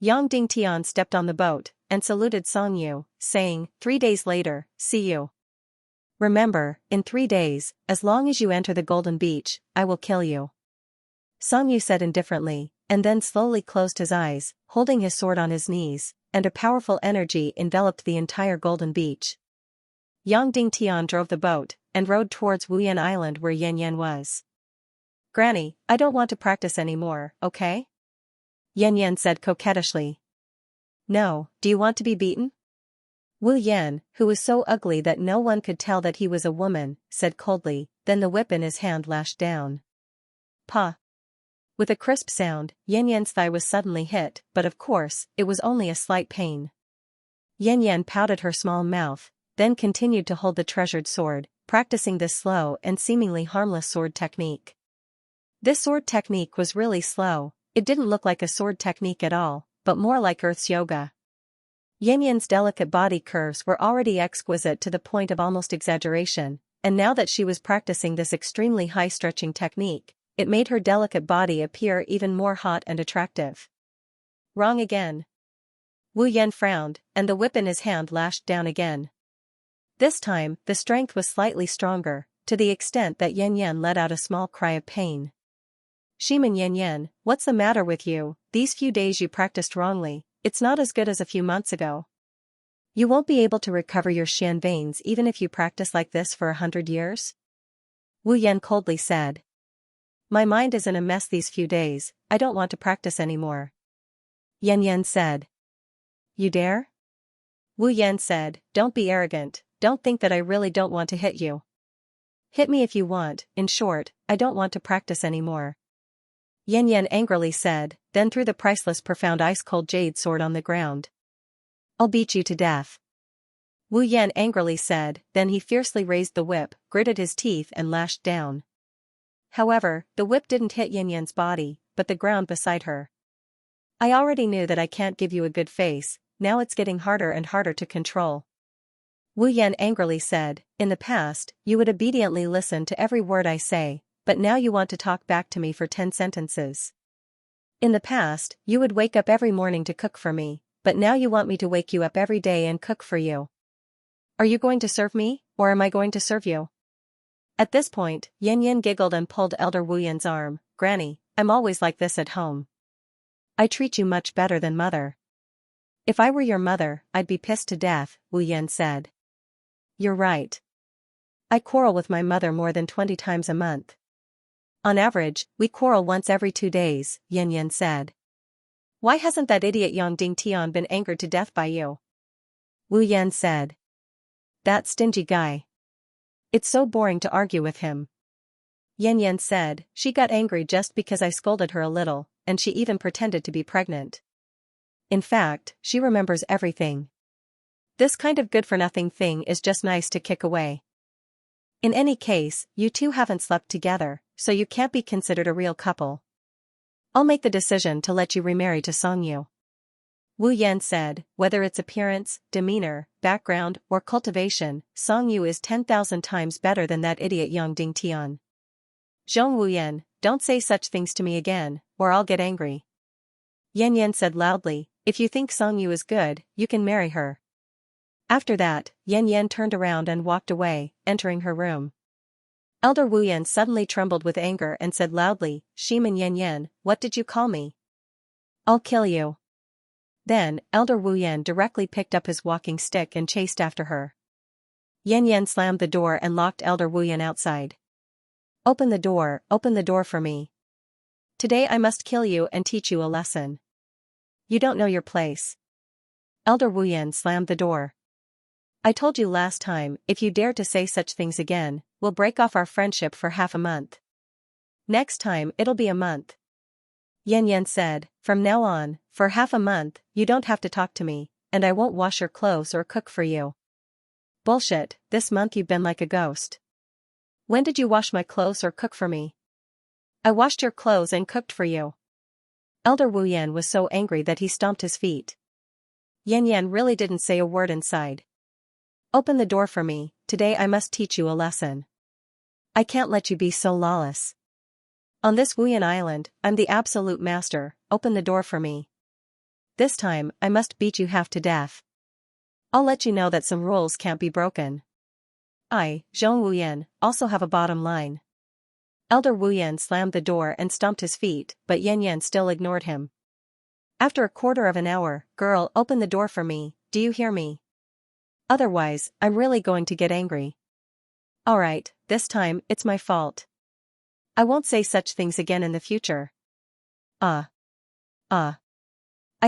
Yang Dingtian stepped on the boat, and saluted Song Yu, saying, 3 days later, see you. Remember, in 3 days, as long as you enter the Golden Beach, I will kill you. Song Yu said indifferently, and then slowly closed his eyes, holding his sword on his knees, and a powerful energy enveloped the entire Golden Beach. Yang Dingtian drove the boat, and rowed towards Wuyan Island where Yan Yan was. Granny, I don't want to practice anymore, okay? Yan Yan said coquettishly. No, do you want to be beaten? Wu Yan, who was so ugly that no one could tell that he was a woman, said coldly, then the whip in his hand lashed down. Pa! With a crisp sound, Yan Yan's thigh was suddenly hit, but of course, it was only a slight pain. Yan Yan pouted her small mouth, then continued to hold the treasured sword, practicing this slow and seemingly harmless sword technique. This sword technique was really slow. It didn't look like a sword technique at all, but more like Earth's yoga. Yan Yan's delicate body curves were already exquisite to the point of almost exaggeration, and now that she was practicing this extremely high-stretching technique, it made her delicate body appear even more hot and attractive. Wrong again. Wu Yan frowned, and the whip in his hand lashed down again. This time, the strength was slightly stronger, to the extent that Yan Yan let out a small cry of pain. Shiman Yan Yan, what's the matter with you? These few days you practiced wrongly, it's not as good as a few months ago. You won't be able to recover your Xian veins even if you practice like this for 100 years? Wu Yan coldly said. My mind is in a mess these few days, I don't want to practice anymore. Yan Yan said. You dare? Wu Yan said, don't be arrogant, don't think that I really don't want to hit you. Hit me if you want, in short, I don't want to practice anymore. Yan Yan angrily said, then threw the priceless profound ice-cold jade sword on the ground. I'll beat you to death. Wu Yan angrily said, then he fiercely raised the whip, gritted his teeth and lashed down. However, the whip didn't hit Yan Yan's body, but the ground beside her. I already knew that I can't give you a good face, now it's getting harder and harder to control. Wu Yan angrily said, in the past, you would obediently listen to every word I say, but now you want to talk back to me for 10 sentences. In the past, you would wake up every morning to cook for me, but now you want me to wake you up every day and cook for you. Are you going to serve me, or am I going to serve you? At this point, Yan Yan giggled and pulled Elder Wu Yan's arm. Granny, I'm always like this at home. I treat you much better than mother. If I were your mother, I'd be pissed to death, Wu Yan said. You're right. I quarrel with my mother more than 20 times a month. On average, we quarrel once every 2 days, Yan Yan said. Why hasn't that idiot Yang Dingtian been angered to death by you? Wu Yan said. That stingy guy. It's so boring to argue with him. Yan Yan said, she got angry just because I scolded her a little, and she even pretended to be pregnant. In fact, she remembers everything. This kind of good-for-nothing thing is just nice to kick away. In any case, you two haven't slept together, so you can't be considered a real couple. I'll make the decision to let you remarry to Song Yu. Wu Yan said, whether it's appearance, demeanor, background, or cultivation, Song Yu is 10,000 times better than that idiot Yang Dingtian. Zhong Wu Yan, don't say such things to me again, or I'll get angry. Yan Yan said loudly, if you think Song Yu is good, you can marry her. After that, Yan Yan turned around and walked away, entering her room. Elder Wu Yan suddenly trembled with anger and said loudly, Shiman Yan Yan, what did you call me? I'll kill you. Then, Elder Wu Yan directly picked up his walking stick and chased after her. Yan Yan slammed the door and locked Elder Wu Yan outside. Open the door for me. Today I must kill you and teach you a lesson. You don't know your place. Elder Wu Yan slammed the door. I told you last time, if you dare to say such things again, we'll break off our friendship for half a month. Next time it'll be a month. Yan Yan said, from now on, for half a month, you don't have to talk to me, and I won't wash your clothes or cook for you. Bullshit, this month you've been like a ghost. When did you wash my clothes or cook for me? I washed your clothes and cooked for you. Elder Wu Yan was so angry that he stomped his feet. Yan Yan really didn't say a word inside. Open the door for me, today I must teach you a lesson. I can't let you be so lawless. On this Wuyan island, I'm the absolute master, open the door for me. This time, I must beat you half to death. I'll let you know that some rules can't be broken. I, Zhong Wuyan, also have a bottom line. Elder Wu Yan slammed the door and stomped his feet, but Yan Yan still ignored him. After a quarter of an hour, girl, open the door for me, do you hear me? Otherwise, I'm really going to get angry. Alright, this time, it's my fault. I won't say such things again in the future. I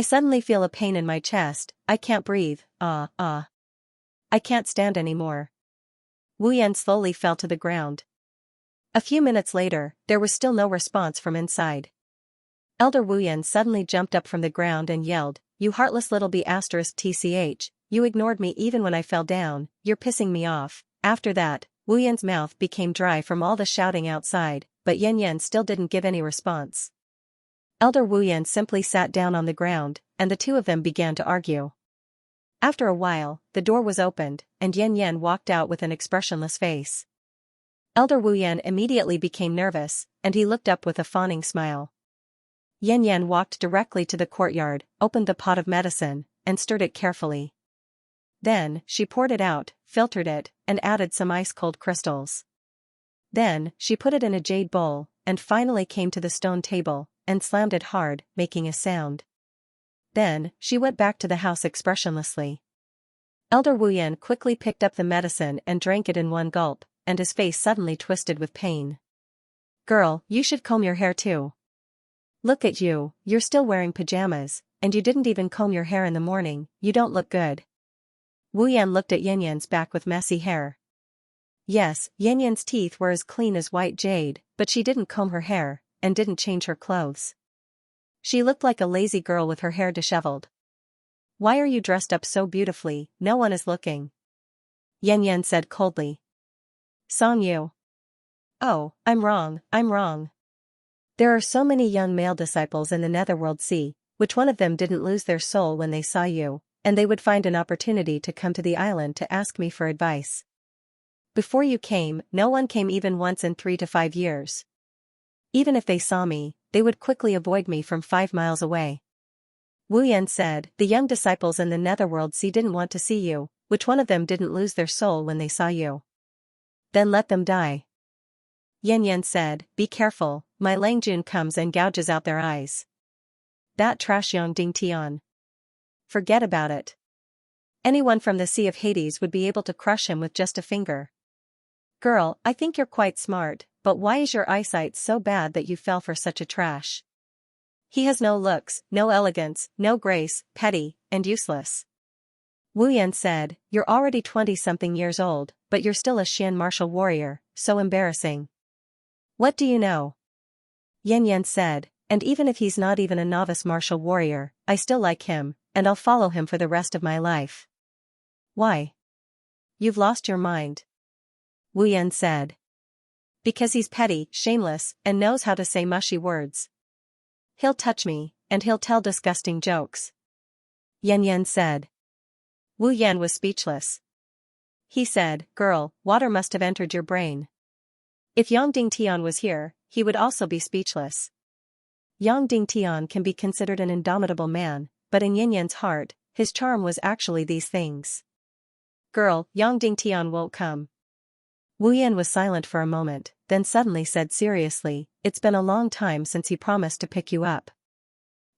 suddenly feel a pain in my chest, I can't breathe, I can't stand anymore. Wu Yan slowly fell to the ground. A few minutes later, there was still no response from inside. Elder Wu Yan suddenly jumped up from the ground and yelled, you heartless little b*tch, you ignored me even when I fell down, you're pissing me off. After that, Wu Yan's mouth became dry from all the shouting outside, but Yan Yan still didn't give any response. Elder Wu Yan simply sat down on the ground, and the two of them began to argue. After a while, the door was opened, and Yan Yan walked out with an expressionless face. Elder Wu Yan immediately became nervous, and he looked up with a fawning smile. Yan Yan walked directly to the courtyard, opened the pot of medicine, and stirred it carefully. Then, she poured it out, filtered it, and added some ice-cold crystals. Then, she put it in a jade bowl, and finally came to the stone table, and slammed it hard, making a sound. Then, she went back to the house expressionlessly. Elder Wu Yan quickly picked up the medicine and drank it in one gulp, and his face suddenly twisted with pain. Girl, you should comb your hair too. Look at you, you're still wearing pajamas, and you didn't even comb your hair in the morning, you don't look good. Wu Yan looked at Yan Yan's back with messy hair. Yes, Yan Yan's teeth were as clean as white jade, but she didn't comb her hair, and didn't change her clothes. She looked like a lazy girl with her hair disheveled. Why are you dressed up so beautifully, no one is looking? Yan Yan said coldly. Song Yu. Oh, I'm wrong. There are so many young male disciples in the Netherworld Sea, which one of them didn't lose their soul when they saw you, and they would find an opportunity to come to the island to ask me for advice. Before you came, no one came even once in 3 to 5 years. Even if they saw me, they would quickly avoid me from 5 miles away. Wu Yan said, the young disciples in the Netherworld Sea didn't want to see you, which one of them didn't lose their soul when they saw you? Then let them die. Yan Yan said, be careful, my Lang Jun comes and gouges out their eyes. That trash Yang Ding Tian. Forget about it. Anyone from the Sea of Hades would be able to crush him with just a finger. Girl, I think you're quite smart, but why is your eyesight so bad that you fell for such a trash? He has no looks, no elegance, no grace, petty, and useless. Wu Yan said, you're already 20-something years old, but you're still a Xian martial warrior, so embarrassing. What do you know? Yan Yan said, and even if he's not even a novice martial warrior, I still like him, and I'll follow him for the rest of my life. Why? You've lost your mind. Wu Yan said. Because he's petty, shameless, and knows how to say mushy words. He'll touch me, and he'll tell disgusting jokes. Yan Yan said. Wu Yan was speechless. He said, girl, water must have entered your brain. If Yang Ding Tian was here, he would also be speechless. Yang Ding Tian can be considered an indomitable man, but in Yan Yan's heart, his charm was actually these things. Girl, Yang Ding Tian won't come. Wu Yan was silent for a moment, then suddenly said seriously, it's been a long time since he promised to pick you up.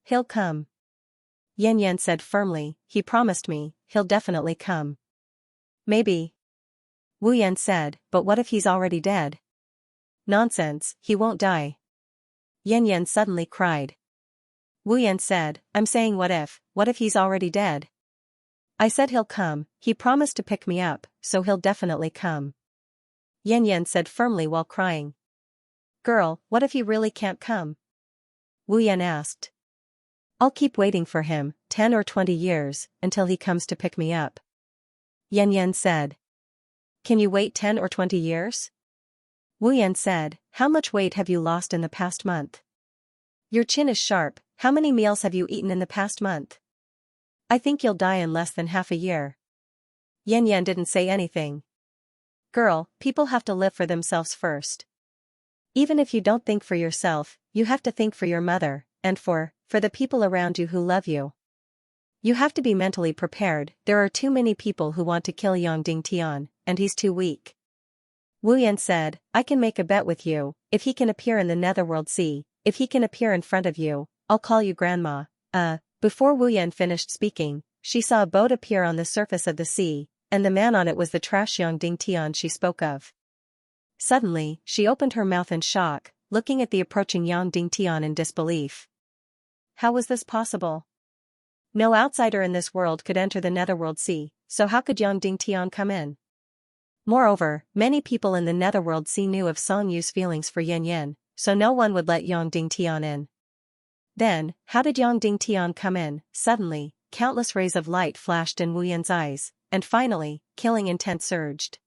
He'll come. Yan Yan said firmly, he promised me, he'll definitely come. Maybe. Wu Yan said, but what if he's already dead? Nonsense, he won't die. Yan Yan suddenly cried. Wu Yan said, I'm saying what if he's already dead? I said he'll come, he promised to pick me up, so he'll definitely come. Yan Yan said firmly while crying. Girl, what if he really can't come? Wu Yan asked. I'll keep waiting for him, 10 or 20 years, until he comes to pick me up. Yan Yan said. Can you wait 10 or 20 years? Wu Yan said, how much weight have you lost in the past month? Your chin is sharp, how many meals have you eaten in the past month? I think you'll die in less than half a year. Yan didn't say anything. Girl, people have to live for themselves first. Even if you don't think for yourself, you have to think for your mother, and for the people around you who love you. You have to be mentally prepared. There are too many people who want to kill Yang Dingtian, and he's too weak. Wu Yan said, I can make a bet with you, if he can appear in the Netherworld Sea, if he can appear in front of you, I'll call you Grandma. Before Wu Yan finished speaking, she saw a boat appear on the surface of the sea, and the man on it was the trash Yang Dingtian she spoke of. Suddenly, she opened her mouth in shock, looking at the approaching Yang Dingtian in disbelief. How was this possible? No outsider in this world could enter the Netherworld Sea, so how could Yang Dingtian come in? Moreover, many people in the Netherworld Sea knew of Song Yu's feelings for Yan, so no one would let Yang Dingtian in. Then, how did Yang Dingtian come in? Suddenly, countless rays of light flashed in Wu Yan's eyes, and finally, killing intent surged.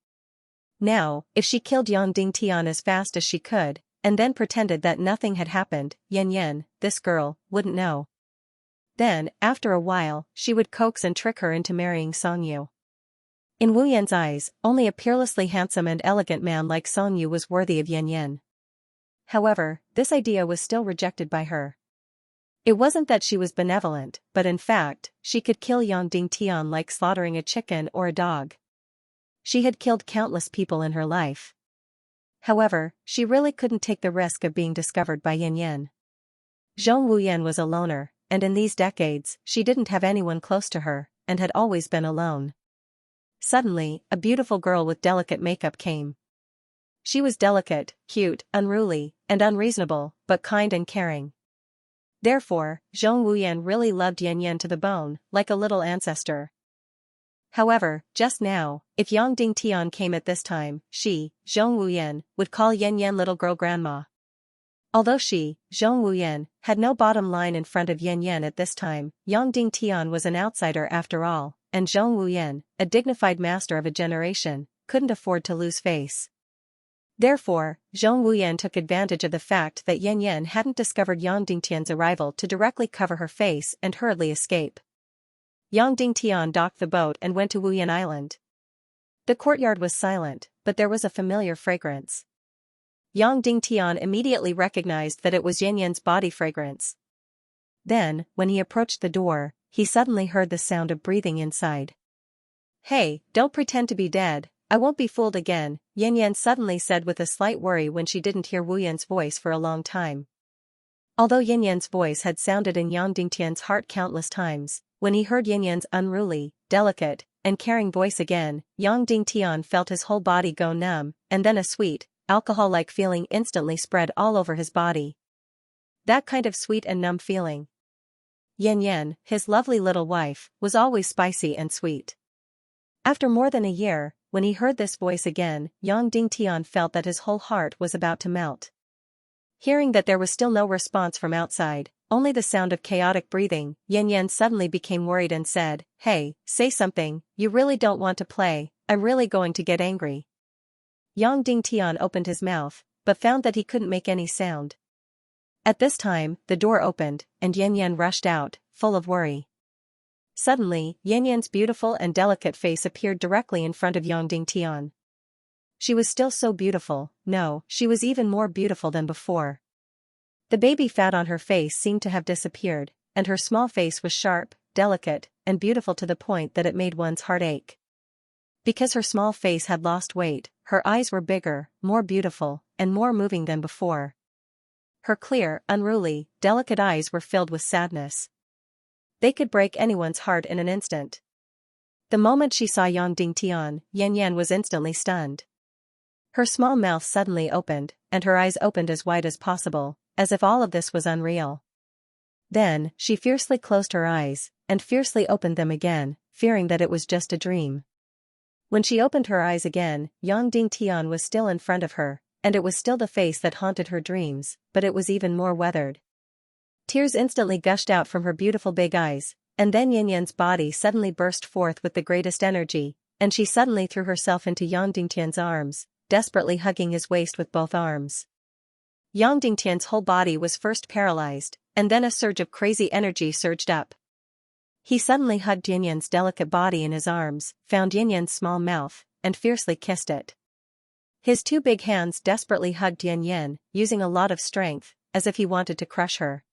Now, if she killed Yang Dingtian as fast as she could, and then pretended that nothing had happened, Yan, this girl, wouldn't know. Then, after a while, she would coax and trick her into marrying Song Yu. In Wu Yan's eyes, only a peerlessly handsome and elegant man like Song Yu was worthy of Yan. However, this idea was still rejected by her. It wasn't that she was benevolent, but in fact, she could kill Yang Dingtian like slaughtering a chicken or a dog. She had killed countless people in her life. However, she really couldn't take the risk of being discovered by Yan. Zhong Wu Yan was a loner, and in these decades, she didn't have anyone close to her, and had always been alone. Suddenly, a beautiful girl with delicate makeup came. She was delicate, cute, unruly, and unreasonable, but kind and caring. Therefore, Zhong Wu Yan really loved Yan to the bone, like a little ancestor. However, just now, if Yang Dingtian came at this time, she, Zhong Wu Yan, would call Yan little girl grandma. Although she, Zhong Wu Yan, had no bottom line in front of Yan at this time, Yang Dingtian was an outsider after all, and Zhong Wu Yan, a dignified master of a generation, couldn't afford to lose face. Therefore, Zhong Wu Yan took advantage of the fact that Yan hadn't discovered Yang Dingtian's arrival to directly cover her face and hurriedly escape. Yang Dingtian docked the boat and went to Wu Yan Island. The courtyard was silent, but there was a familiar fragrance. Yang Dingtian immediately recognized that it was Yan's body fragrance. Then, when he approached the door, he suddenly heard the sound of breathing inside. Hey, don't pretend to be dead, I won't be fooled again, Yan suddenly said with a slight worry when she didn't hear Wu Yan's voice for a long time. Although Yan's voice had sounded in Yang Dingtian's heart countless times, when he heard Yan's unruly, delicate, and caring voice again, Yang Dingtian felt his whole body go numb, and then a sweet, alcohol-like feeling instantly spread all over his body. That kind of sweet and numb feeling. Yan, his lovely little wife, was always spicy and sweet. After more than a year, when he heard this voice again, Yang Dingtian felt that his whole heart was about to melt. Hearing that there was still no response from outside, only the sound of chaotic breathing, Yan suddenly became worried and said, Hey, say something, you really don't want to play, I'm really going to get angry. Yang Dingtian opened his mouth, but found that he couldn't make any sound. At this time, the door opened, and Yan rushed out, full of worry. Suddenly, Yan's beautiful and delicate face appeared directly in front of Yang Dingtian. She was still so beautiful, no, she was even more beautiful than before. The baby fat on her face seemed to have disappeared, and her small face was sharp, delicate, and beautiful to the point that it made one's heart ache. Because her small face had lost weight, her eyes were bigger, more beautiful, and more moving than before. Her clear, unruly, delicate eyes were filled with sadness. They could break anyone's heart in an instant. The moment she saw Yang Dingtian, Yan was instantly stunned. Her small mouth suddenly opened, and her eyes opened as wide as possible, as if all of this was unreal. Then, she fiercely closed her eyes, and fiercely opened them again, fearing that it was just a dream. When she opened her eyes again, Yang Dingtian was still in front of her, and it was still the face that haunted her dreams, but it was even more weathered. Tears instantly gushed out from her beautiful big eyes, and then Yan's body suddenly burst forth with the greatest energy, and she suddenly threw herself into Yang Dingtian's arms, desperately hugging his waist with both arms. Yang Dingtian's whole body was first paralyzed, and then a surge of crazy energy surged up. He suddenly hugged Yanyan's delicate body in his arms, found Yanyan's small mouth, and fiercely kissed it. His two big hands desperately hugged Yanyan, using a lot of strength, as if he wanted to crush her.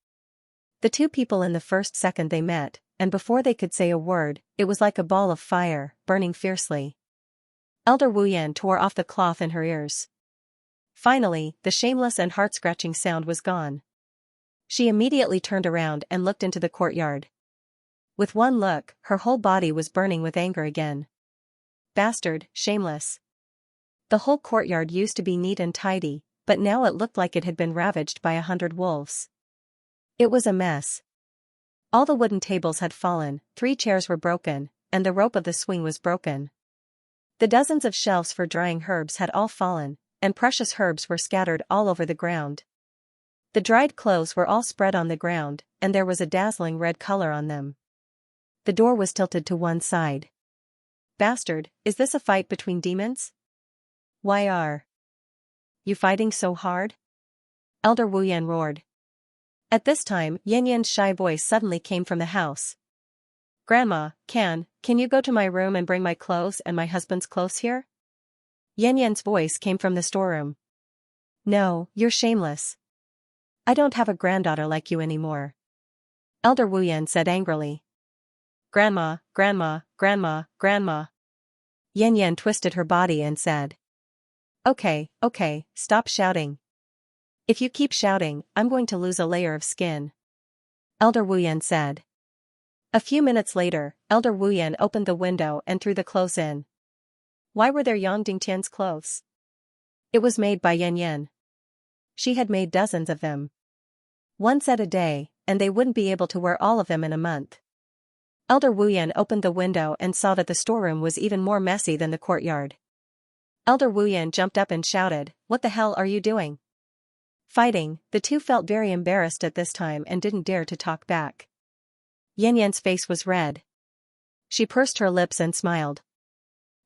The two people in the first second they met, and before they could say a word, it was like a ball of fire, burning fiercely. Elder Wu Yan tore off the cloth in her ears. Finally, the shameless and heart-scratching sound was gone. She immediately turned around and looked into the courtyard. With one look, her whole body was burning with anger again. Bastard, shameless. The whole courtyard used to be neat and tidy, but now it looked like it had been ravaged by 100 wolves. It was a mess. All the wooden tables had fallen, 3 chairs were broken, and the rope of the swing was broken. The dozens of shelves for drying herbs had all fallen, and precious herbs were scattered all over the ground. The dried clothes were all spread on the ground, and there was a dazzling red color on them. The door was tilted to one side. Bastard, is this a fight between demons? Why are you fighting so hard? Elder Wu Yan roared. At this time, Yanyan's shy voice suddenly came from the house. Grandma, can you go to my room and bring my clothes and my husband's clothes here? Yanyan's voice came from the storeroom. No, you're shameless. I don't have a granddaughter like you anymore. Elder Wu Yan said angrily. Grandma, grandma, grandma, grandma. Yanyan twisted her body and said. Okay, stop shouting. If you keep shouting, I'm going to lose a layer of skin. Elder Wu Yan said. A few minutes later, Elder Wu Yan opened the window and threw the clothes in. Why were there Yang Dingtian's clothes? It was made by Yanyan. She had made dozens of them. One set a day, and they wouldn't be able to wear all of them in a month. Elder Wu Yan opened the window and saw that the storeroom was even more messy than the courtyard. Elder Wu Yan jumped up and shouted, "What the hell are you doing?" Fighting, the two felt very embarrassed at this time and didn't dare to talk back. Yanyan's face was red. She pursed her lips and smiled.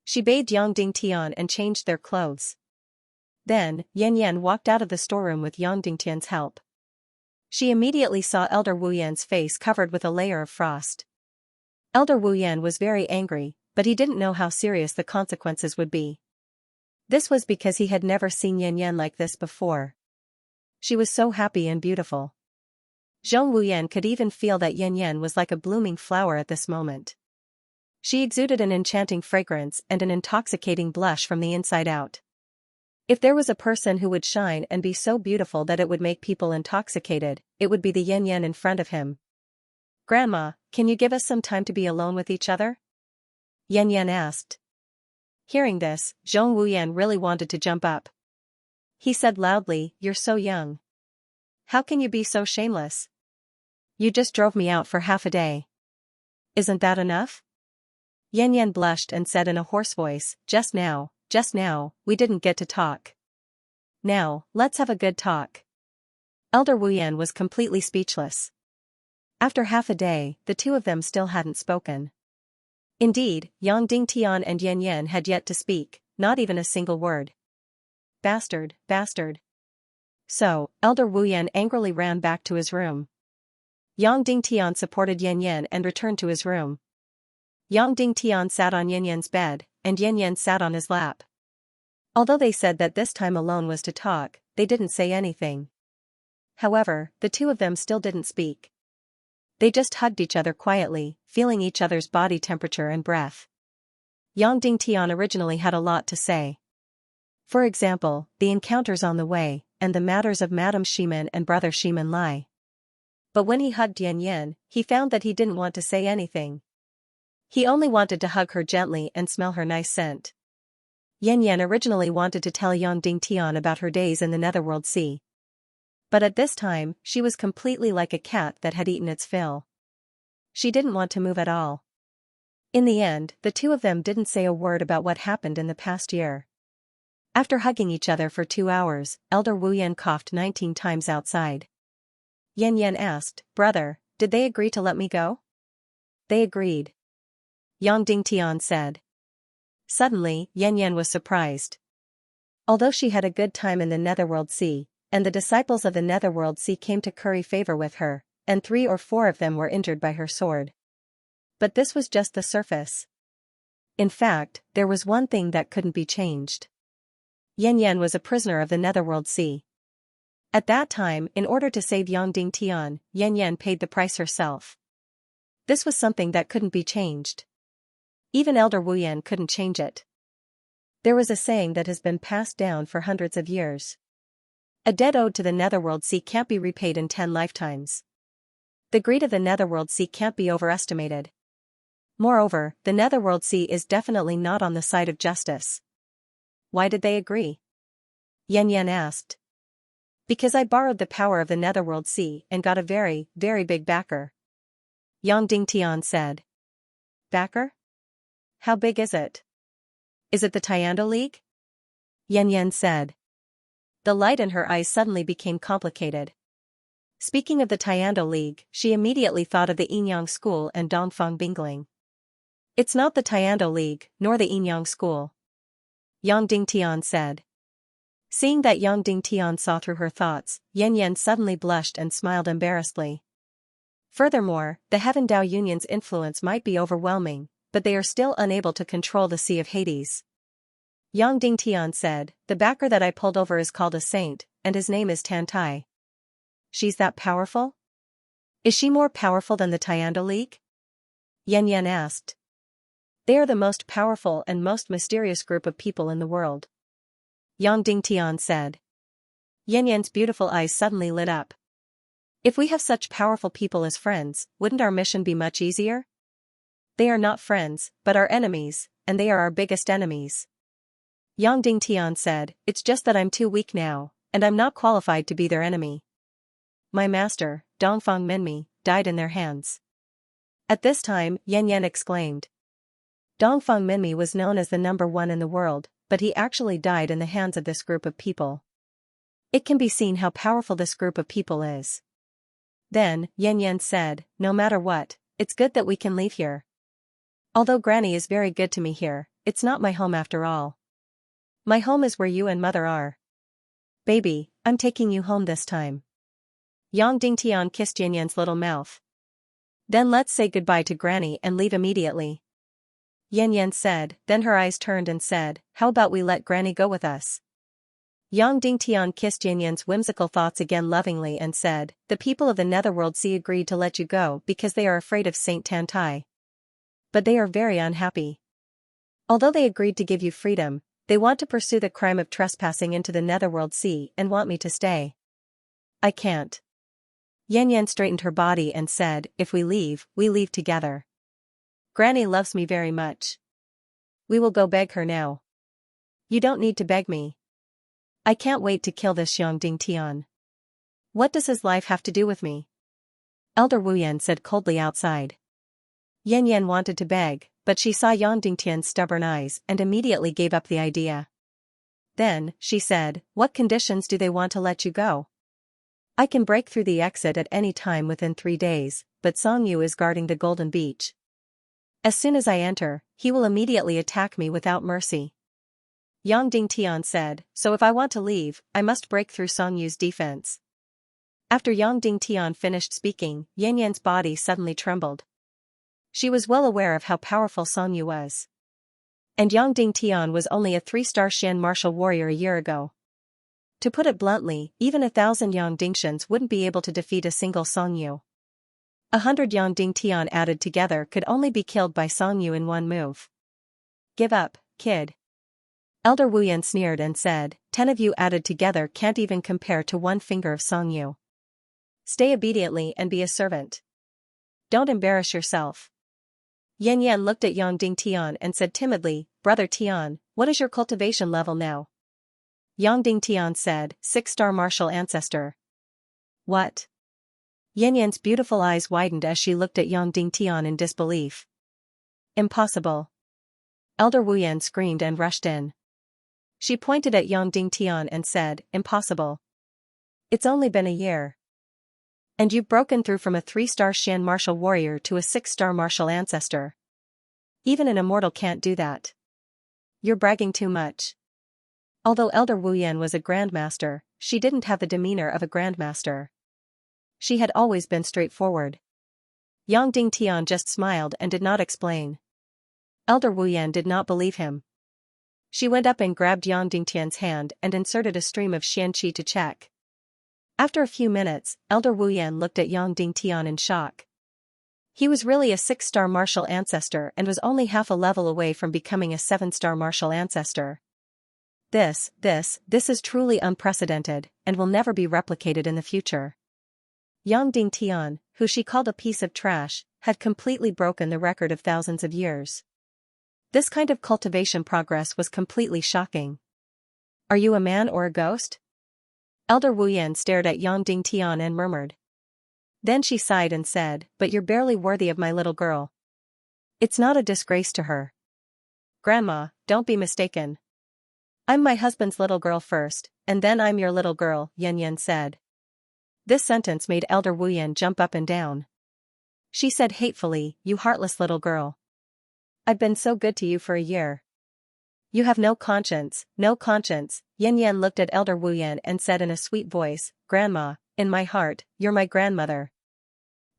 She bathed Yang Dingtian and changed their clothes. Then, Yanyan walked out of the storeroom with Yang Dingtian's help. She immediately saw Elder Wu Yan's face covered with a layer of frost. Elder Wu Yan was very angry, but he didn't know how serious the consequences would be. This was because he had never seen Yanyan like this before. She was so happy and beautiful. Zhong Wu Yan could even feel that Yanyan was like a blooming flower at this moment. She exuded an enchanting fragrance and an intoxicating blush from the inside out. If there was a person who would shine and be so beautiful that it would make people intoxicated, it would be the Yanyan in front of him. Grandma, can you give us some time to be alone with each other? Yanyan asked. Hearing this, Zhong Wu Yan really wanted to jump up. He said loudly, "You're so young. How can you be so shameless? You just drove me out for half a day. Isn't that enough?" Yanyan blushed and said in a hoarse voice, just now, we didn't get to talk. Now, let's have a good talk." Elder Wu Yan was completely speechless. After half a day, the two of them still hadn't spoken. Indeed, Yang Dingtian and Yanyan had yet to speak, not even a single word. Bastard. So, Elder Wu Yan angrily ran back to his room. Yang Dingtian supported Yanyan and returned to his room. Yang Dingtian sat on Yanyan's bed, and Yanyan sat on his lap. Although they said that this time alone was to talk, they didn't say anything. However, the two of them still didn't speak. They just hugged each other quietly, feeling each other's body temperature and breath. Yang Dingtian originally had a lot to say. For example, the encounters on the way, and the matters of Madame Shimen and Brother Shimen Lai. But when he hugged Yanyan, he found that he didn't want to say anything. He only wanted to hug her gently and smell her nice scent. Yanyan originally wanted to tell Yang Dingtian about her days in the Netherworld Sea. But at this time, she was completely like a cat that had eaten its fill. She didn't want to move at all. In the end, the two of them didn't say a word about what happened in the past year. After hugging each other for 2 hours, Elder Wu Yan coughed 19 times outside. Yanyan asked, "Brother, did they agree to let me go?" "They agreed," Yang Dingtian said. Suddenly, Yan Yan was surprised. Although she had a good time in the Netherworld Sea, and the disciples of the Netherworld Sea came to curry favor with her, and 3 or 4 of them were injured by her sword. But this was just the surface. In fact, there was one thing that couldn't be changed. Yan Yan was a prisoner of the Netherworld Sea. At that time, in order to save Yongding Tian, Yan Yan paid the price herself. This was something that couldn't be changed. Even Elder Wu Yan couldn't change it. There was a saying that has been passed down for hundreds of years. A debt owed to the Netherworld Sea can't be repaid in 10 lifetimes. The greed of the Netherworld Sea can't be overestimated. Moreover, the Netherworld Sea is definitely not on the side of justice. Why did they agree? Yan Yan asked. Because I borrowed the power of the Netherworld Sea and got a very, very big backer. Yongding Tian said. Backer? How big is it? Is it the Tiando League? Yan Yan said. The light in her eyes suddenly became complicated. Speaking of the Tiando League, she immediately thought of the Yinyang School and Dongfang Bingling. It's not the Tiando League, nor the Yinyang School. Yongding Tian said. Seeing that Yongding Tian saw through her thoughts, Yan Yan suddenly blushed and smiled embarrassedly. Furthermore, the Heaven Dao Union's influence might be overwhelming, but they are still unable to control the Sea of Hades. Yongding Tian said, the backer that I pulled over is called a saint, and his name is Tan Tai. She's that powerful? Is she more powerful than the Tiando League? Yan Yan asked. They are the most powerful and most mysterious group of people in the world. Yongding Tian said. Yan Yan's beautiful eyes suddenly lit up. If we have such powerful people as friends, wouldn't our mission be much easier? They are not friends, but our enemies, and they are our biggest enemies. Yongding Tian said, it's just that I'm too weak now, and I'm not qualified to be their enemy. My master, Dongfang Minmi, died in their hands. At this time, Yan Yan exclaimed. Dongfang Minmi was known as the #1 in the world, but he actually died in the hands of this group of people. It can be seen how powerful this group of people is. Then, Yan Yan said, no matter what, it's good that we can leave here. Although Granny is very good to me here, it's not my home after all. My home is where you and Mother are. Baby, I'm taking you home this time. Yongding Tian kissed Yan Yan's little mouth. Then let's say goodbye to Granny and leave immediately. Yan Yan said, then her eyes turned and said, how about we let Granny go with us? Yongding Tian kissed Yan Yan's whimsical thoughts again lovingly and said, the people of the Netherworld Sea agreed to let you go because they are afraid of Saint Tan Tai. But they are very unhappy. Although they agreed to give you freedom, they want to pursue the crime of trespassing into the Netherworld Sea and want me to stay. I can't. Yan Yan straightened her body and said, if we leave together. Granny loves me very much. We will go beg her now. You don't need to beg me. I can't wait to kill this Yongding Tian. What does his life have to do with me? Elder Wu Yan said coldly outside. Yan Yan wanted to beg, but she saw Yongding Tian's stubborn eyes and immediately gave up the idea. Then, she said, what conditions do they want to let you go? I can break through the exit at any time within 3 days, but Song Yu is guarding the Golden Beach. As soon as I enter, he will immediately attack me without mercy. Yongding Tian said, so if I want to leave, I must break through Song Yu's defense. After Yongding Tian finished speaking, Yan Yan's body suddenly trembled. She was well aware of how powerful Song Yu was. And Yongding Tian was only a 3-star Xian martial warrior a year ago. To put it bluntly, even 1,000 Yongdingshans wouldn't be able to defeat a single Song Yu. 100 Yongding Tian added together could only be killed by Song Yu in one move. Give up, kid. Elder Wu Yan sneered and said, 10 of you added together can't even compare to one finger of Song Yu. Stay obediently and be a servant. Don't embarrass yourself. Yan Yan looked at Yongding Tian and said timidly, Brother Tian, what is your cultivation level now? Yongding Tian said, 6-star martial ancestor. What? Yan Yan's beautiful eyes widened as she looked at Yongding Tian in disbelief. Impossible. Elder Wu Yan screamed and rushed in. She pointed at Yongding Tian and said, impossible. It's only been a year. And you've broken through from a 3-star Xian martial warrior to a 6-star martial ancestor. Even an immortal can't do that. You're bragging too much. Although Elder Wu Yan was a grandmaster, she didn't have the demeanor of a grandmaster. She had always been straightforward. Yang Dingtian just smiled and did not explain. Elder Wu Yan did not believe him. She went up and grabbed Yang Dingtian's hand and inserted a stream of Xianxia to check. After a few minutes, Elder Wu Yan looked at Yang Dingtian in shock. He was really a 6-star martial ancestor and was only half a level away from becoming a 7-star martial ancestor. This is truly unprecedented, and will never be replicated in the future. Yang Dingtian, who she called a piece of trash, had completely broken the record of thousands of years. This kind of cultivation progress was completely shocking. Are you a man or a ghost? Elder Wu Yan stared at Yang Dingtian and murmured. Then she sighed and said, but you're barely worthy of my little girl. It's not a disgrace to her. Grandma, don't be mistaken. I'm my husband's little girl first, and then I'm your little girl, Yan Yan said. This sentence made Elder Wu Yan jump up and down. She said hatefully, you heartless little girl. I've been so good to you for a year. You have no conscience, no conscience. Yan Yan looked at Elder Wu Yan and said in a sweet voice, Grandma, in my heart, you're my grandmother.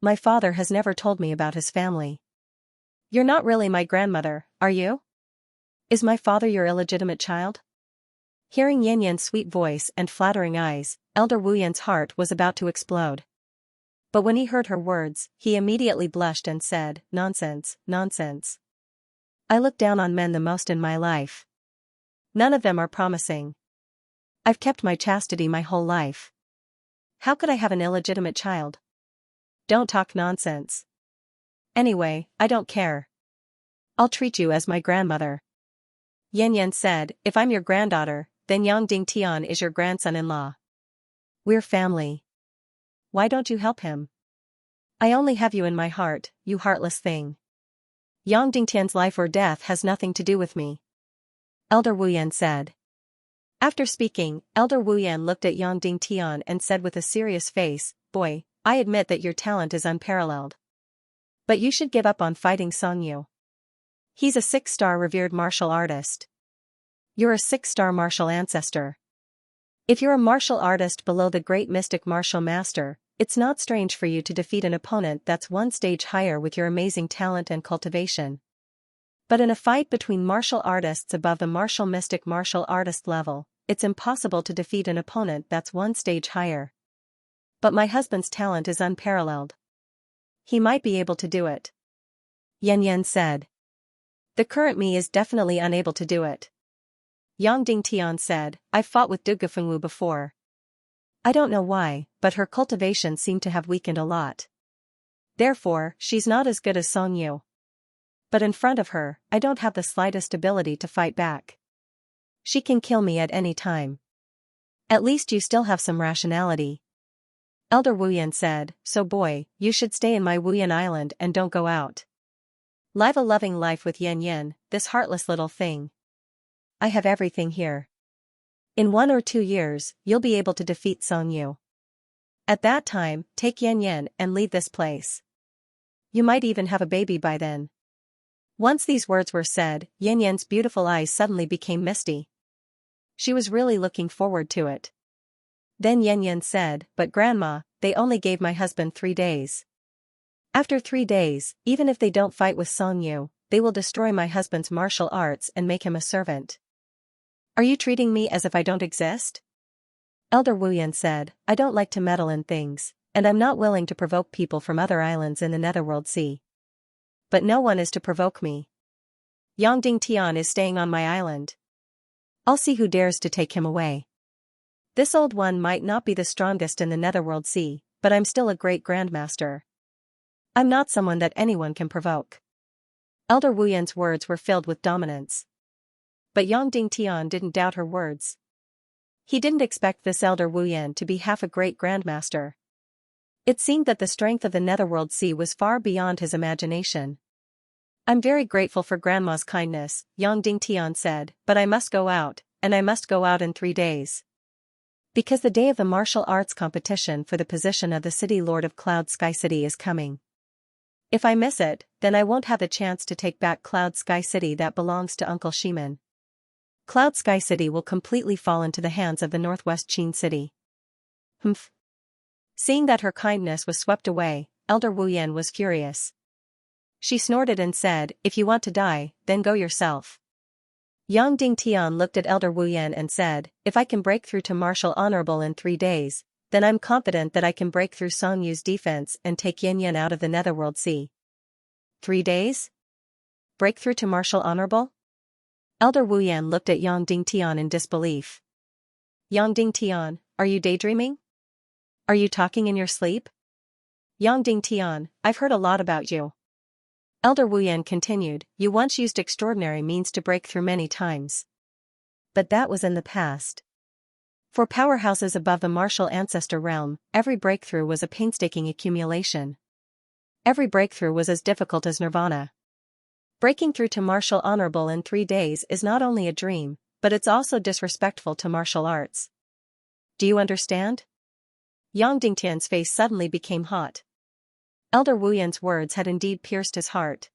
My father has never told me about his family. You're not really my grandmother, are you? Is my father your illegitimate child? Hearing Yan Yan's sweet voice and flattering eyes, Elder Wu Yan's heart was about to explode. But when he heard her words, he immediately blushed and said, Nonsense, nonsense. I look down on men the most in my life. None of them are promising. I've kept my chastity my whole life. How could I have an illegitimate child? Don't talk nonsense. Anyway, I don't care. I'll treat you as my grandmother. Yan Yan said, if I'm your granddaughter, then Yang Dingtian is your grandson-in-law. We're family. Why don't you help him? I only have you in my heart, you heartless thing. Yang Dingtian's life or death has nothing to do with me. Elder Wu Yan said. After speaking, Elder Wu Yan looked at Yang Dingtian and said with a serious face, Boy, I admit that your talent is unparalleled. But you should give up on fighting Song Yu. He's a 6-star revered martial artist. You're a 6-star martial ancestor. If you're a martial artist below the great mystic martial master, it's not strange for you to defeat an opponent that's one stage higher with your amazing talent and cultivation. But in a fight between martial artists above the martial mystic martial artist level, it's impossible to defeat an opponent that's one stage higher. But my husband's talent is unparalleled. He might be able to do it. Yan Yan said. The current me is definitely unable to do it. Yang Dingtian said, I've fought with Du Gufengwu before. I don't know why, but her cultivation seemed to have weakened a lot. Therefore, she's not as good as Song Yu. But in front of her, I don't have the slightest ability to fight back. She can kill me at any time. At least you still have some rationality. Elder Wu Yan said, so boy, you should stay in my Wu Yan island and don't go out. Live a loving life with Yan Yan, this heartless little thing. I have everything here. In 1 or 2 years, you'll be able to defeat Song Yu. At that time, take Yan Yan and leave this place. You might even have a baby by then. Once these words were said, Yan Yan's beautiful eyes suddenly became misty. She was really looking forward to it. Then Yan Yan said, but Grandma, they only gave my husband 3 days. After 3 days, even if they don't fight with Song Yu, they will destroy my husband's martial arts and make him a servant. Are you treating me as if I don't exist? Elder Wu Yan said, I don't like to meddle in things, and I'm not willing to provoke people from other islands in the Netherworld Sea. But no one is to provoke me. Yang Dingtian is staying on my island. I'll see who dares to take him away. This old one might not be the strongest in the Netherworld Sea, but I'm still a great grandmaster. I'm not someone that anyone can provoke. Elder Wu Yan's words were filled with dominance. But Yang Dingtian didn't doubt her words. He didn't expect this Elder Wu Yan to be half a great grandmaster. It seemed that the strength of the Netherworld Sea was far beyond his imagination. I'm very grateful for Grandma's kindness, Yang Dingtian said, but I must go out, and I must go out in 3 days. Because the day of the martial arts competition for the position of the City Lord of Cloud Sky City is coming. If I miss it, then I won't have the chance to take back Cloud Sky City that belongs to Uncle Shiman. Cloud Sky City will completely fall into the hands of the Northwest Qin City. Humph. Seeing that her kindness was swept away, Elder Wu Yan was furious. She snorted and said, "If you want to die, then go yourself." Yang Dingtian looked at Elder Wu Yan and said, "If I can break through to Martial Honorable in 3 days, then I'm confident that I can break through Song Yu's defense and take Yin Yan out of the Netherworld Sea." 3 days? Break through to Martial Honorable? Elder Wu Yan looked at Yang Dingtian in disbelief. Yang Dingtian, are you daydreaming? Are you talking in your sleep? Yang Dingtian, I've heard a lot about you. Elder Wu Yan continued, "You once used extraordinary means to break through many times. But that was in the past. For powerhouses above the martial ancestor realm, every breakthrough was a painstaking accumulation. Every breakthrough was as difficult as nirvana. Breaking through to Martial Honorable in 3 days is not only a dream, but it's also disrespectful to martial arts. Do you understand?" Yang Dingtian's face suddenly became hot. Elder Wu Yan's words had indeed pierced his heart.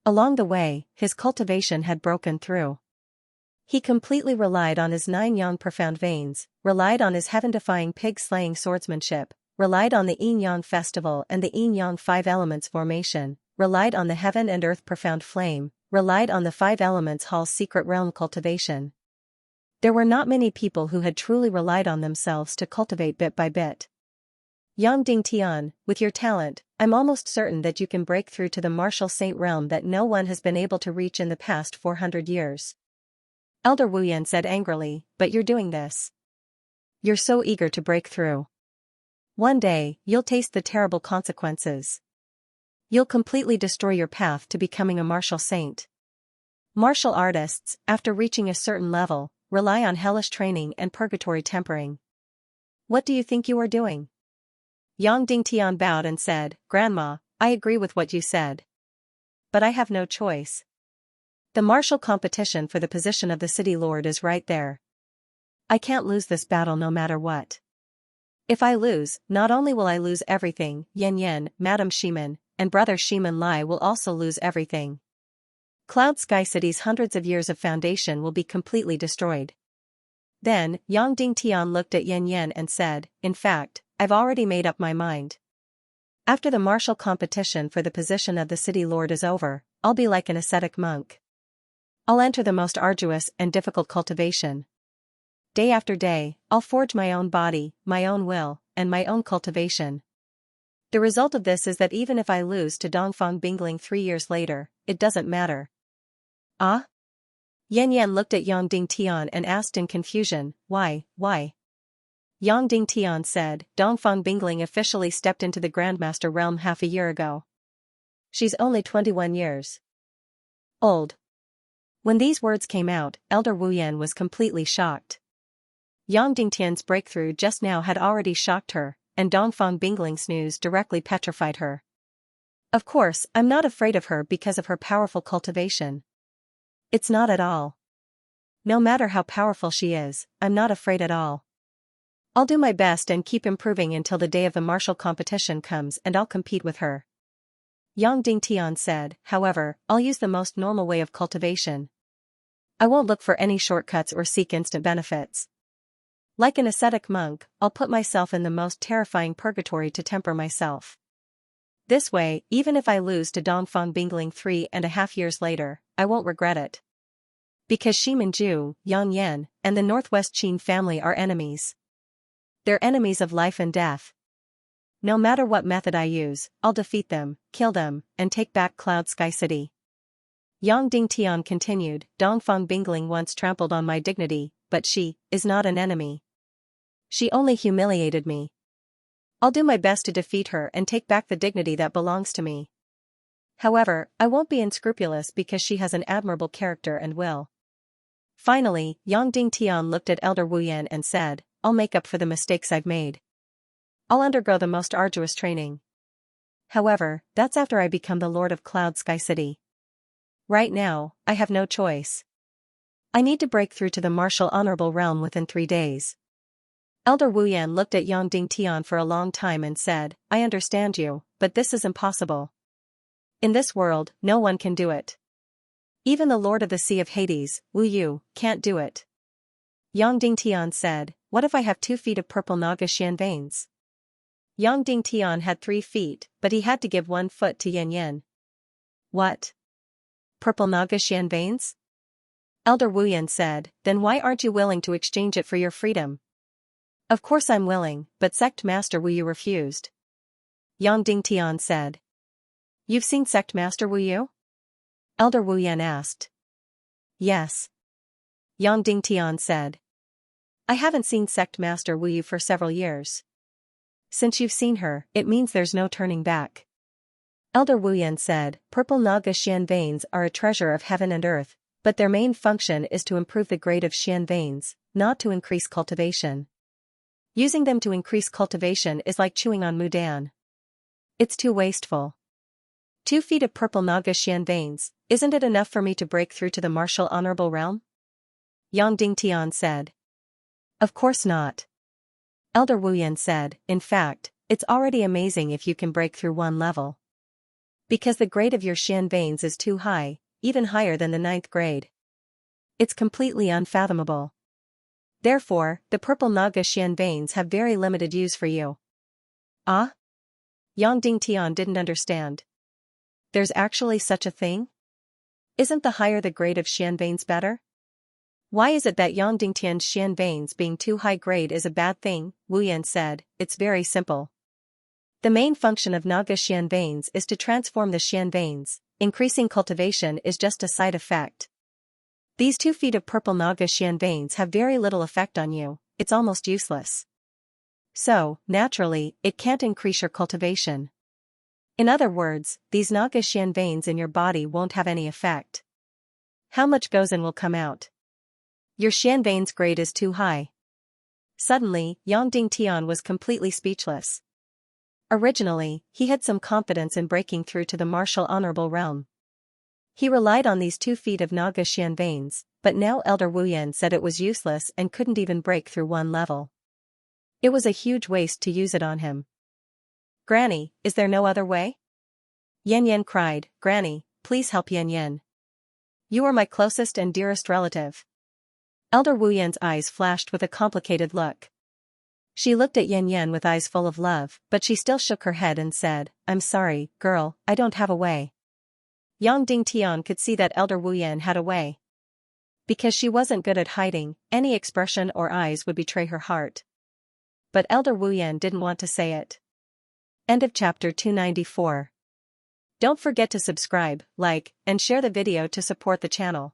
Along the way, his cultivation had broken through. He completely relied on his 9 yang profound veins, relied on his heaven-defying pig-slaying swordsmanship, relied on the Yin-Yang festival and the Yin-Yang 5 elements formation, relied on the heaven and earth profound flame, relied on the 5 elements hall's secret realm cultivation. There were not many people who had truly relied on themselves to cultivate bit by bit. Yang Dingtian, with your talent, I'm almost certain that you can break through to the martial saint realm that no one has been able to reach in the past 400 years. Elder Wu Yan said angrily, "But you're doing this. You're so eager to break through. One day, you'll taste the terrible consequences. You'll completely destroy your path to becoming a martial saint." Martial artists, after reaching a certain level, rely on hellish training and purgatory tempering. What do you think you are doing? Yang Dingtian bowed and said, "Grandma, I agree with what you said. But I have no choice. The martial competition for the position of the city lord is right there. I can't lose this battle no matter what. If I lose, not only will I lose everything, Yen Yen, Madam Shiman, and Brother Shiman Lai will also lose everything. Cloud Sky City's hundreds of years of foundation will be completely destroyed." Then, Yang Dingtian looked at Yen Yen and said, "In fact, I've already made up my mind. After the martial competition for the position of the city lord is over, I'll be like an ascetic monk. I'll enter the most arduous and difficult cultivation. Day after day, I'll forge my own body, my own will, and my own cultivation. The result of this is that even if I lose to Dongfang Bingling 3 years later, it doesn't matter." "Ah?" Yen Yen looked at Yang Dingtian and asked in confusion, Why? Yang Dingtian said, "Dongfang Bingling officially stepped into the Grandmaster realm half a year ago. She's only 21 years old." When these words came out, Elder Wu Yan was completely shocked. Yang Dingtian's breakthrough just now had already shocked her, and Dongfang Bingling's news directly petrified her. "Of course, I'm not afraid of her because of her powerful cultivation. It's not at all. No matter how powerful she is, I'm not afraid at all. I'll do my best and keep improving until the day of the martial competition comes and I'll compete with her." Yang Dingtian said, "However, I'll use the most normal way of cultivation. I won't look for any shortcuts or seek instant benefits. Like an ascetic monk, I'll put myself in the most terrifying purgatory to temper myself. This way, even if I lose to Dongfang Bingling 3.5 years later, I won't regret it. Because Shiman Ju, Yang Yan, and the Northwest Qin family are enemies. They're enemies of life and death. No matter what method I use, I'll defeat them, kill them, and take back Cloud Sky City." Yang Dingtian continued, "Dongfang Bingling once trampled on my dignity, but she is not an enemy. She only humiliated me. I'll do my best to defeat her and take back the dignity that belongs to me. However, I won't be unscrupulous because she has an admirable character and will." Finally, Yang Dingtian looked at Elder Wu Yan and said, "I'll make up for the mistakes I've made. I'll undergo the most arduous training. However, that's after I become the Lord of Cloud Sky City. Right now, I have no choice. I need to break through to the martial honorable realm within 3 days." Elder Wu Yan looked at Yang Dingtian for a long time and said, "I understand you, but this is impossible. In this world, no one can do it. Even the Lord of the Sea of Hades, Wu Yu, can't do it. Yang Dingtian said, what if I have 2 feet of purple Naga Xian veins? Yang Dingtian had 3 feet, but he had to give 1 foot to Yan Yan. What? Purple Naga Xian veins? Elder Wu Yan said, then why aren't you willing to exchange it for your freedom? Of course I'm willing, but Sect Master Wu Yu refused. Yang Dingtian said. You've seen Sect Master Wu Yu? Elder Wu Yan asked. Yes. Yang Dingtian said. I haven't seen Sect Master Wu Yu for several years. Since you've seen her, it means there's no turning back. Elder Wu Yan said, purple Naga Xian veins are a treasure of heaven and earth, but their main function is to improve the grade of Xian veins, not to increase cultivation. Using them to increase cultivation is like chewing on mudan. It's too wasteful. 2 feet of purple Naga Xian veins, isn't it enough for me to break through to the martial honorable realm? Yang Dingtian said. Of course not. Elder Wu Yan said, in fact, it's already amazing if you can break through 1 level. Because the grade of your Xian veins is too high, even higher than the 9th grade. It's completely unfathomable. Therefore, the purple Naga Xian veins have very limited use for you. Ah? Yang Dingtian didn't understand. There's actually such a thing? Isn't the higher the grade of Xian veins better? Why is it that Yang Dingtian's Xian veins being too high grade is a bad thing? Wu Yan said, it's very simple. The main function of Naga Xian veins is to transform the Xian veins, increasing cultivation is just a side effect. These 2 feet of purple Naga Xian veins have very little effect on you, it's almost useless. So, naturally, it can't increase your cultivation. In other words, these Naga Xian veins in your body won't have any effect. How much goes in will come out. Your Xian veins grade is too high. Suddenly, Yang Dingtian was completely speechless. Originally, he had some confidence in breaking through to the martial honorable realm. He relied on these 2 feet of Naga Xian veins, but now Elder Wu Yan said it was useless and couldn't even break through 1 level. It was a huge waste to use it on him. Granny, is there no other way? Yan Yan cried, Granny, please help Yan Yan. You are my closest and dearest relative. Elder Wu Yan's eyes flashed with a complicated look. She looked at Yan Yan with eyes full of love, but she still shook her head and said, I'm sorry, girl, I don't have a way. Yang Dingtian could see that Elder Wu Yan had a way. Because she wasn't good at hiding, any expression or eyes would betray her heart. But Elder Wu Yan didn't want to say it. End of chapter 294. Don't forget to subscribe, like, and share the video to support the channel.